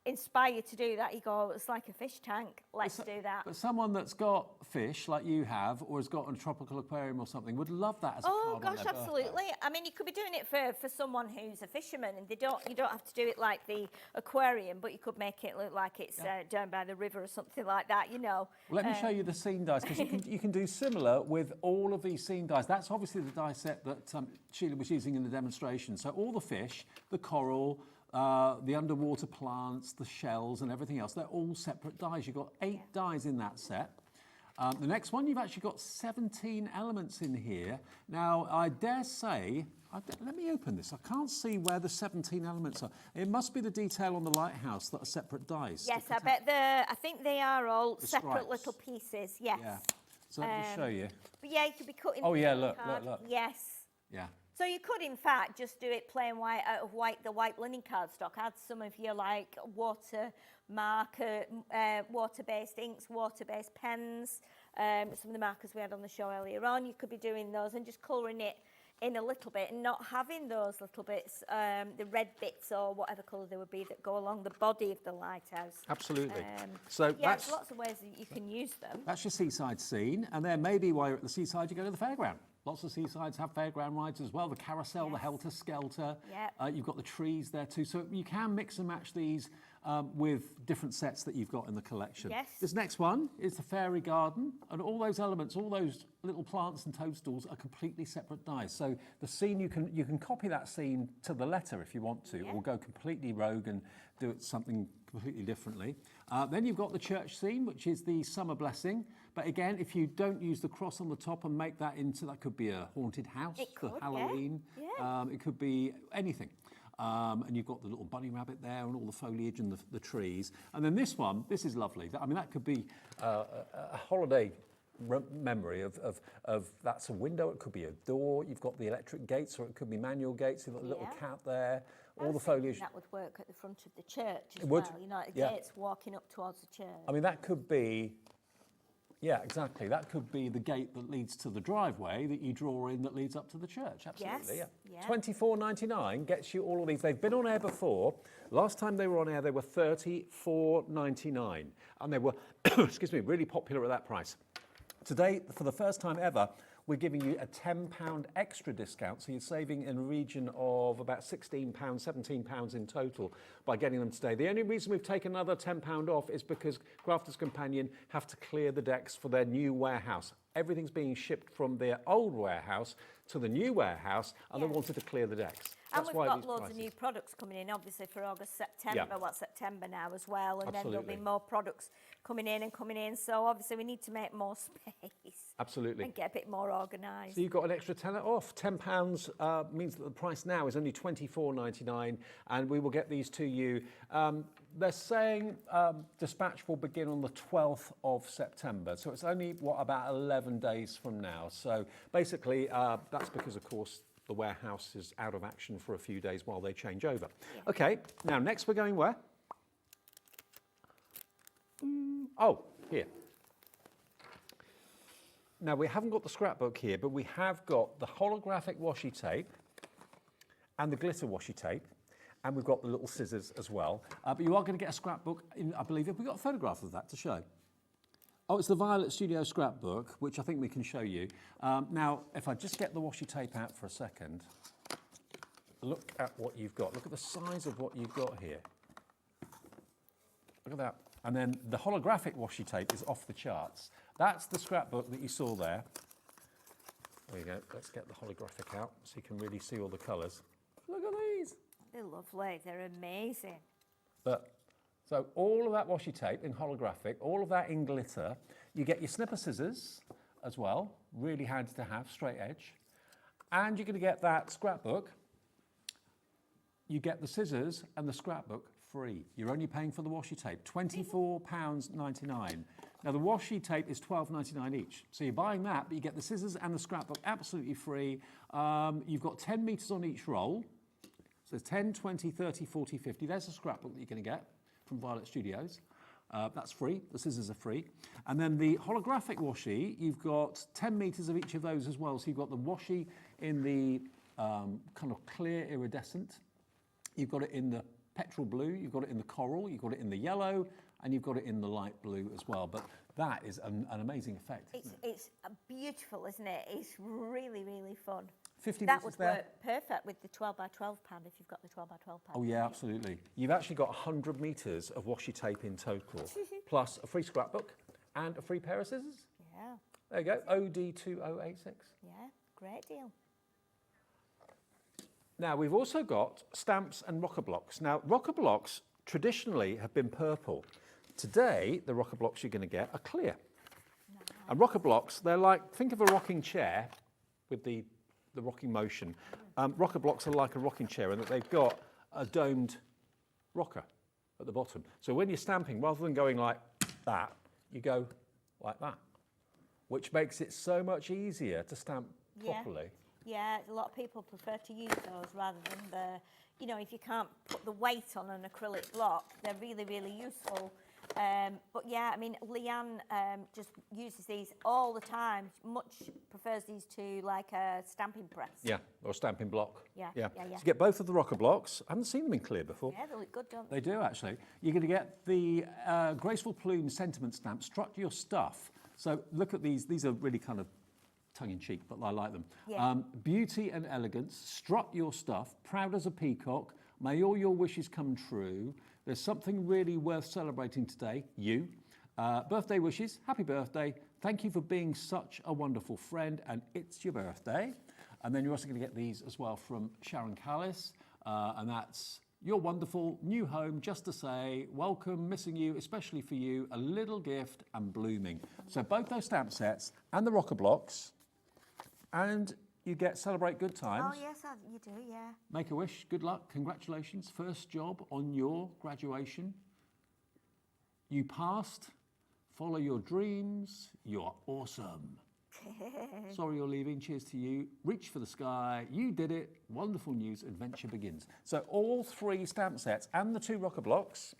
inspire you to do that. You go, it's like a fish tank, let's do that. But someone that's got fish, like you have, or has got a tropical aquarium or something, would love that as a card on gosh, their absolutely. birthday. I mean, you could be doing it for someone who's a fisherman, and you don't have to do it like the aquarium, but you could make it look like it's down by the river or something like that, you know. Well, let me show you the scene dies, because you can do similar with all of these scene dies. That's obviously the die set that Sheila was using in the demonstration. So all the fish, the coral, the underwater plants, the shells and everything else, they're all separate dies. You've got 8 dies in that set. The next one, you've actually got 17 elements in here. Now, I dare say, let me open this. I can't see where the 17 elements are. It must be the detail on the lighthouse that are separate dies. Yes, I think they are all The separate stripes. little pieces, yes. Yeah. So let me show you. But yeah, you could be cutting Oh, yeah, the look. card. Yes. Yeah. So you could, in fact, just do it plain white out of the white linen cardstock. Add some of your like water marker, water-based inks, water-based pens. Some of the markers we had on the show earlier on. You could be doing those and just colouring it in a little bit, and not having those little bits, the red bits or whatever colour they would be that go along the body of the lighthouse. Absolutely. So yeah, that's there's lots of ways that you can use them. That's your seaside scene, and then maybe while you're at the seaside, you go to the fairground. Lots of seasides have fairground rides as well. The carousel, the helter-skelter. Yep. You've got the trees there too. So you can mix and match these with different sets that you've got in the collection. Yes. This next one is the fairy garden, and all those elements, all those little plants and toadstools are completely separate dies. So the scene, you can copy that scene to the letter if you want to, or go completely rogue and do it something completely differently. Then you've got the church scene, which is the summer blessing. But again, if you don't use the cross on the top and make that into, that could be a haunted house for Halloween. Yeah. It could be anything. And you've got the little bunny rabbit there and all the foliage and the trees. And then this one, this is lovely. I mean, that could be a holiday memory of that's a window, it could be a door, you've got the electric gates, or it could be manual gates, you've got a little cat there, all the foliage. That would work at the front of the church as It would, well, you know, the yeah. gates walking up towards the church. I mean, that could be Yeah, exactly. That could be the gate that leads to the driveway that you draw in that leads up to the church. Absolutely, Yes, yeah. $24.99 gets you all of these. They've been on air before. Last time they were on air, they were $34.99. And they were, excuse me, really popular at that price. Today, for the first time ever, we're giving you a £10 extra discount, so you're saving in a region of about £16, £17 in total by getting them today. The only reason we've taken another £10 off is because Crafters Companion have to clear the decks for their new warehouse. Everything's being shipped from their old warehouse to the new warehouse, and they wanted to clear the decks. And That's we've why got these loads prices. of new products coming in, obviously, for August, September. Yeah. Well, September now as well. And then Absolutely. there'll be more products coming in. So obviously we need to make more space. Absolutely. And get a bit more organised. So you've got an extra tenner off. £10 means that the price now is only $24.99, and we will get these to you. They're saying dispatch will begin on the 12th of September, so it's only, about 11 days from now. So basically, that's because, of course, the warehouse is out of action for a few days while they change over. Yeah. Okay, now next we're going where? Oh, here. Now, we haven't got the scrapbook here, but we have got the holographic washi tape and the glitter washi tape, and we've got the little scissors as well. But you are going to get a scrapbook, I believe. Have we got a photograph of that to show? Oh, it's the Violet Studio scrapbook, which I think we can show you. Now, if I just get the washi tape out for a second, look at what you've got. Look at the size of what you've got here. Look at that. And then the holographic washi tape is off the charts. That's the scrapbook that you saw there. There you go. Let's get the holographic out so you can really see all the colours. Look at these. They're lovely. They're amazing. So all of that washi tape in holographic, all of that in glitter. You get your snipper scissors as well. Really handy to have, straight edge. And you're going to get that scrapbook. You get the scissors and the scrapbook free. You're only paying for the washi tape, £24.99. Now the washi tape is $12.99 each. So you're buying that, but you get the scissors and the scrapbook absolutely free. You've got 10 metres on each roll. So there's 10, 20, 30, 40, 50. There's the scrapbook that you're going to get from Violet Studios. That's free. The scissors are free. And then the holographic washi, you've got 10 metres of each of those as well. So you've got the washi in the kind of clear iridescent. You've got it in the petrol blue, you've got it in the coral, you've got it in the yellow, and you've got it in the light blue as well. But that is an amazing effect. It's beautiful, isn't it? It's really, really fun. 50 that metres would there. work perfect with the 12 by 12 pound if you've got the 12 by 12 pound. Oh yeah, absolutely. You've actually got 100 metres of washi tape in total, plus a free scrapbook and a free pair of scissors. Yeah. There you go, OD2086. Yeah, great deal. Now, we've also got stamps and rocker blocks. Now, rocker blocks traditionally have been purple. Today, the rocker blocks you're going to get are clear. Nice. And rocker blocks, they're like, think of a rocking chair with the rocking motion. Rocker blocks are like a rocking chair in that they've got a domed rocker at the bottom. So when you're stamping, rather than going like that, you go like that, which makes it so much easier to stamp properly. Yeah, a lot of people prefer to use those rather than the, you know, if you can't put the weight on an acrylic block, they're really, really useful. But yeah, I mean, Leanne just uses these all the time. Much prefers these to like a stamping press. Yeah, or a stamping block. Yeah. So you get both of the rocker blocks. I haven't seen them in clear before. Yeah, they look good, don't they? They do, actually. You're going to get the Graceful Plume sentiment stamp, Strut Your Stuff. So look at these. These are really kind of tongue-in-cheek, but I like them. Yeah. Beauty and elegance, strut your stuff, proud as a peacock, may all your wishes come true. There's something really worth celebrating today, you. Birthday wishes, happy birthday. Thank you for being such a wonderful friend, and it's your birthday. And then you're also going to get these as well from Sharon Curtis, and that's your wonderful new home, just to say, welcome, missing you, especially for you, a little gift and blooming. So both those stamp sets and the rocker blocks, and you get Celebrate Good Times. Oh, yes, you do, yeah. Make a wish, good luck, congratulations, first job on your graduation. You passed, follow your dreams, you're awesome. Sorry you're leaving, cheers to you. Reach for the sky, you did it, wonderful news, adventure begins. So all three stamp sets and the two rocker blocks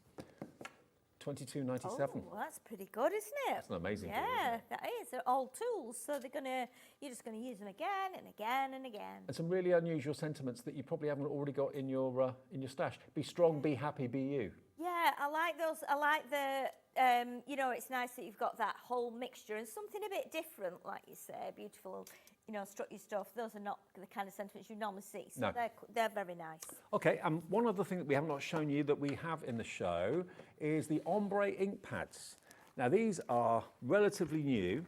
22.97. Oh, well, that's pretty good, isn't it? That's an amazing deal, Yeah, isn't it? that is. They're old tools, so you're just gonna use them again and again and again. And some really unusual sentiments that you probably haven't already got in your stash. Be strong, be happy, be you. Yeah, I like those. I like the, you know, it's nice that you've got that whole mixture and something a bit different, like you say, beautiful, you know, structure stuff. Those are not the kind of sentiments you normally see, so No. they're very nice. Okay, and one other thing that we have not shown you that we have in the show is the ombre ink pads. Now, these are relatively new.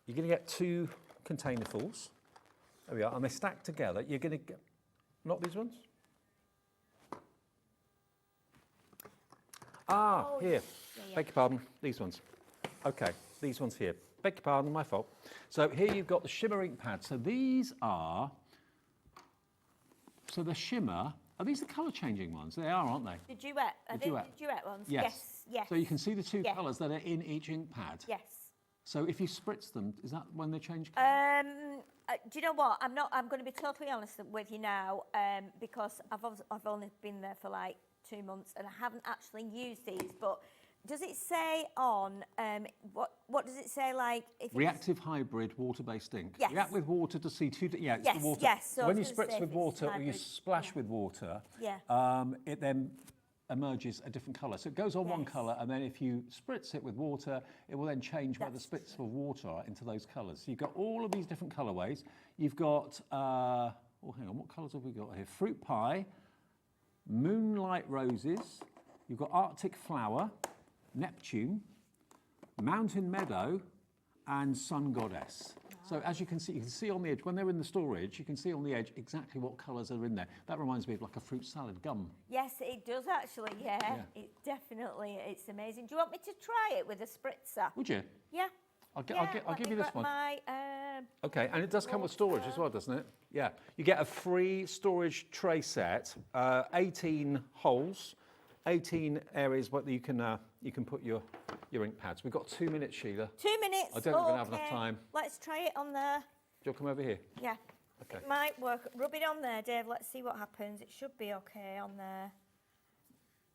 You're going to get 2 containerfuls. There we are, and they stack together. You're going to get, not these ones? Ah, Oh, here. yeah. Beg your pardon, these ones. Okay, these ones here. Beg your pardon, my fault. So here you've got the shimmer ink pads. So these are, so the shimmer, are these the colour changing ones? They are, aren't they? The duet, are they duet. the duet ones? Yes. Yes. So you can see the 2 Yes. colours that are in each ink pad. Yes. So if you spritz them, is that when they change colour? Do you know what? I'm going to be totally honest with you now, because I've only been there for like 2 months and I haven't actually used these. But does it say on what does it say, like if Reactive hybrid water-based ink. Yes. React with water to see 2. Yeah, it's Yes, the water. yes, so I when you was gonna spritz say with if it's water or you hybrid, splash with water, Yeah. it then emerges a different colour. So it goes on one Yes. colour, and then if you spritz it with water, it will then change where the spritz of water are into those colours. So you've got all of these different colourways. You've got, oh, hang on, what colours have we got here? Fruit pie, moonlight roses. You've got Arctic flower, Neptune, mountain meadow, and sun goddess. So as you can see on the edge, when they're in the storage, you can see on the edge exactly what colours are in there. That reminds me of like a fruit salad gum. Yes, it does actually. Yeah. It definitely. It's amazing. Do you want me to try it with a spritzer? Would you? Yeah. I'll Let give me you this grab one. My, Okay, and it does come with storage as well, doesn't it? Yeah. You get a free storage tray set, 18 holes, 18 areas where you can put your ink pads. We've got 2 minutes, Sheila. 2 minutes. I don't think we're gonna have enough time. Let's try it on there. Do you want to come over here? Yeah. Okay. It might work. Rub it on there, Dave. Let's see what happens. It should be okay on there.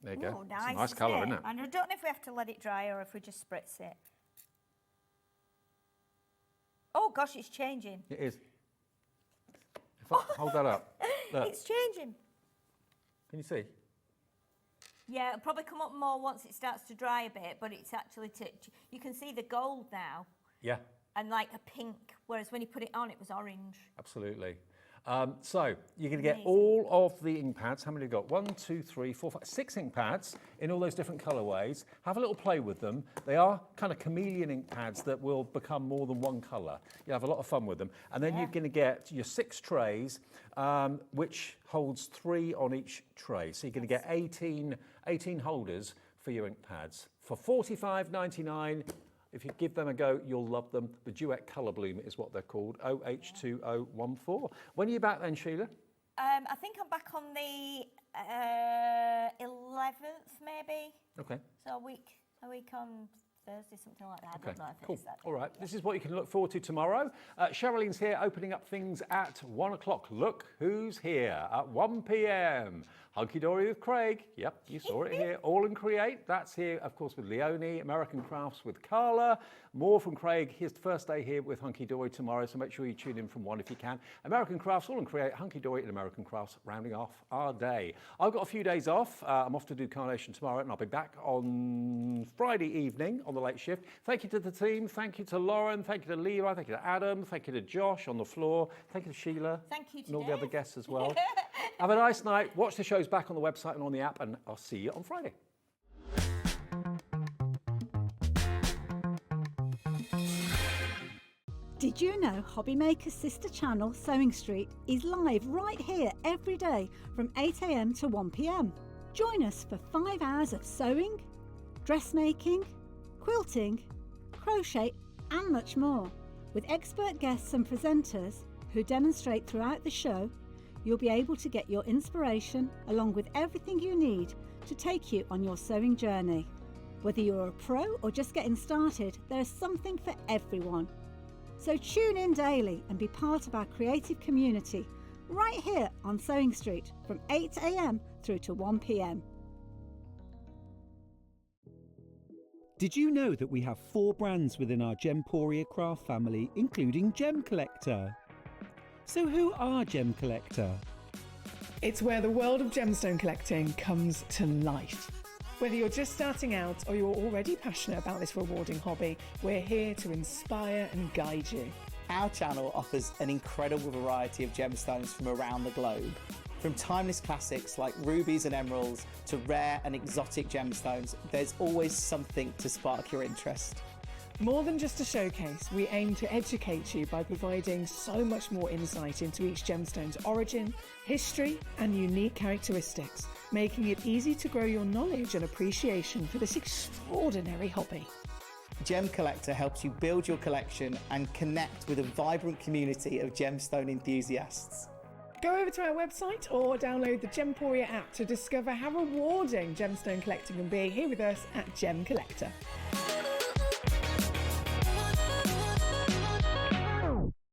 There you go. Oh, It's nice, a nice colour, isn't it? And I don't know if we have to let it dry or if we just spritz it. Oh gosh, it's changing. It is. If I hold that up. Look. It's changing. Can you see? Yeah, it'll probably come up more once it starts to dry a bit, but it's actually, you can see the gold now Yeah, and like a pink, whereas when you put it on, it was orange. absolutely. So you're going to get Amazing. all of the ink pads. How many have you got? 1, 2, 3, 4, 5, 6 ink pads in all those different colourways. Have a little play with them. They are kind of chameleon ink pads that will become more than one colour. You have a lot of fun with them. And then you're going to get your 6 trays, which holds 3 on each tray. So you're going to get 18 holders for your ink pads. For $45.99, if you give them a go, you'll love them. The Duet Colour Bloom is what they're called, OH2014. When are you back then, Sheila? I think I'm back on the 11th, maybe. Okay. So a week on Thursday, something like that. I Okay, don't know if cool. it's that. All right, this is what you can look forward to tomorrow. Sherilyn's here opening up things at 1 o'clock. Look who's here at 1 p.m. Hunky Dory with Craig. Yep, you saw it here. All and Create. That's here, of course, with Leonie. American Crafts with Carla. More from Craig. Here's the first day here with Hunky Dory tomorrow, so make sure you tune in from 1 if you can. American Crafts, All and Create, Hunky Dory and American Crafts rounding off our day. I've got a few days off. I'm off to do Carnation tomorrow, and I'll be back on Friday evening on the late shift. Thank you to the team. Thank you to Lauren. Thank you to Leroy. Thank you to Adam. Thank you to Josh on the floor. Thank you to Sheila. Thank you to and all the Dave. other guests as well. Have a nice night. Watch the shows back on the website and on the app, and I'll see you on Friday. Did you know Hobby Maker's sister channel, Sewing Street, is live right here every day from 8 a.m. to 1 p.m? Join us for 5 hours of sewing, dressmaking, quilting, crochet, and much more. With expert guests and presenters who demonstrate throughout the show, you'll be able to get your inspiration along with everything you need to take you on your sewing journey. Whether you're a pro or just getting started, there's something for everyone. So tune in daily and be part of our creative community right here on Sewing Street from 8 a.m. through to 1 p.m. Did you know that we have 4 brands within our Gemporia craft family, including Gem Collector? So who are Gem Collector? It's where the world of gemstone collecting comes to life. Whether you're just starting out or you're already passionate about this rewarding hobby, we're here to inspire and guide you. Our channel offers an incredible variety of gemstones from around the globe. From timeless classics like rubies and emeralds to rare and exotic gemstones, there's always something to spark your interest. More than just a showcase, we aim to educate you by providing so much more insight into each gemstone's origin, history, and unique characteristics, making it easy to grow your knowledge and appreciation for this extraordinary hobby. Gem Collector helps you build your collection and connect with a vibrant community of gemstone enthusiasts. Go over to our website or download the Gemporia app to discover how rewarding gemstone collecting can be here with us at Gem Collector.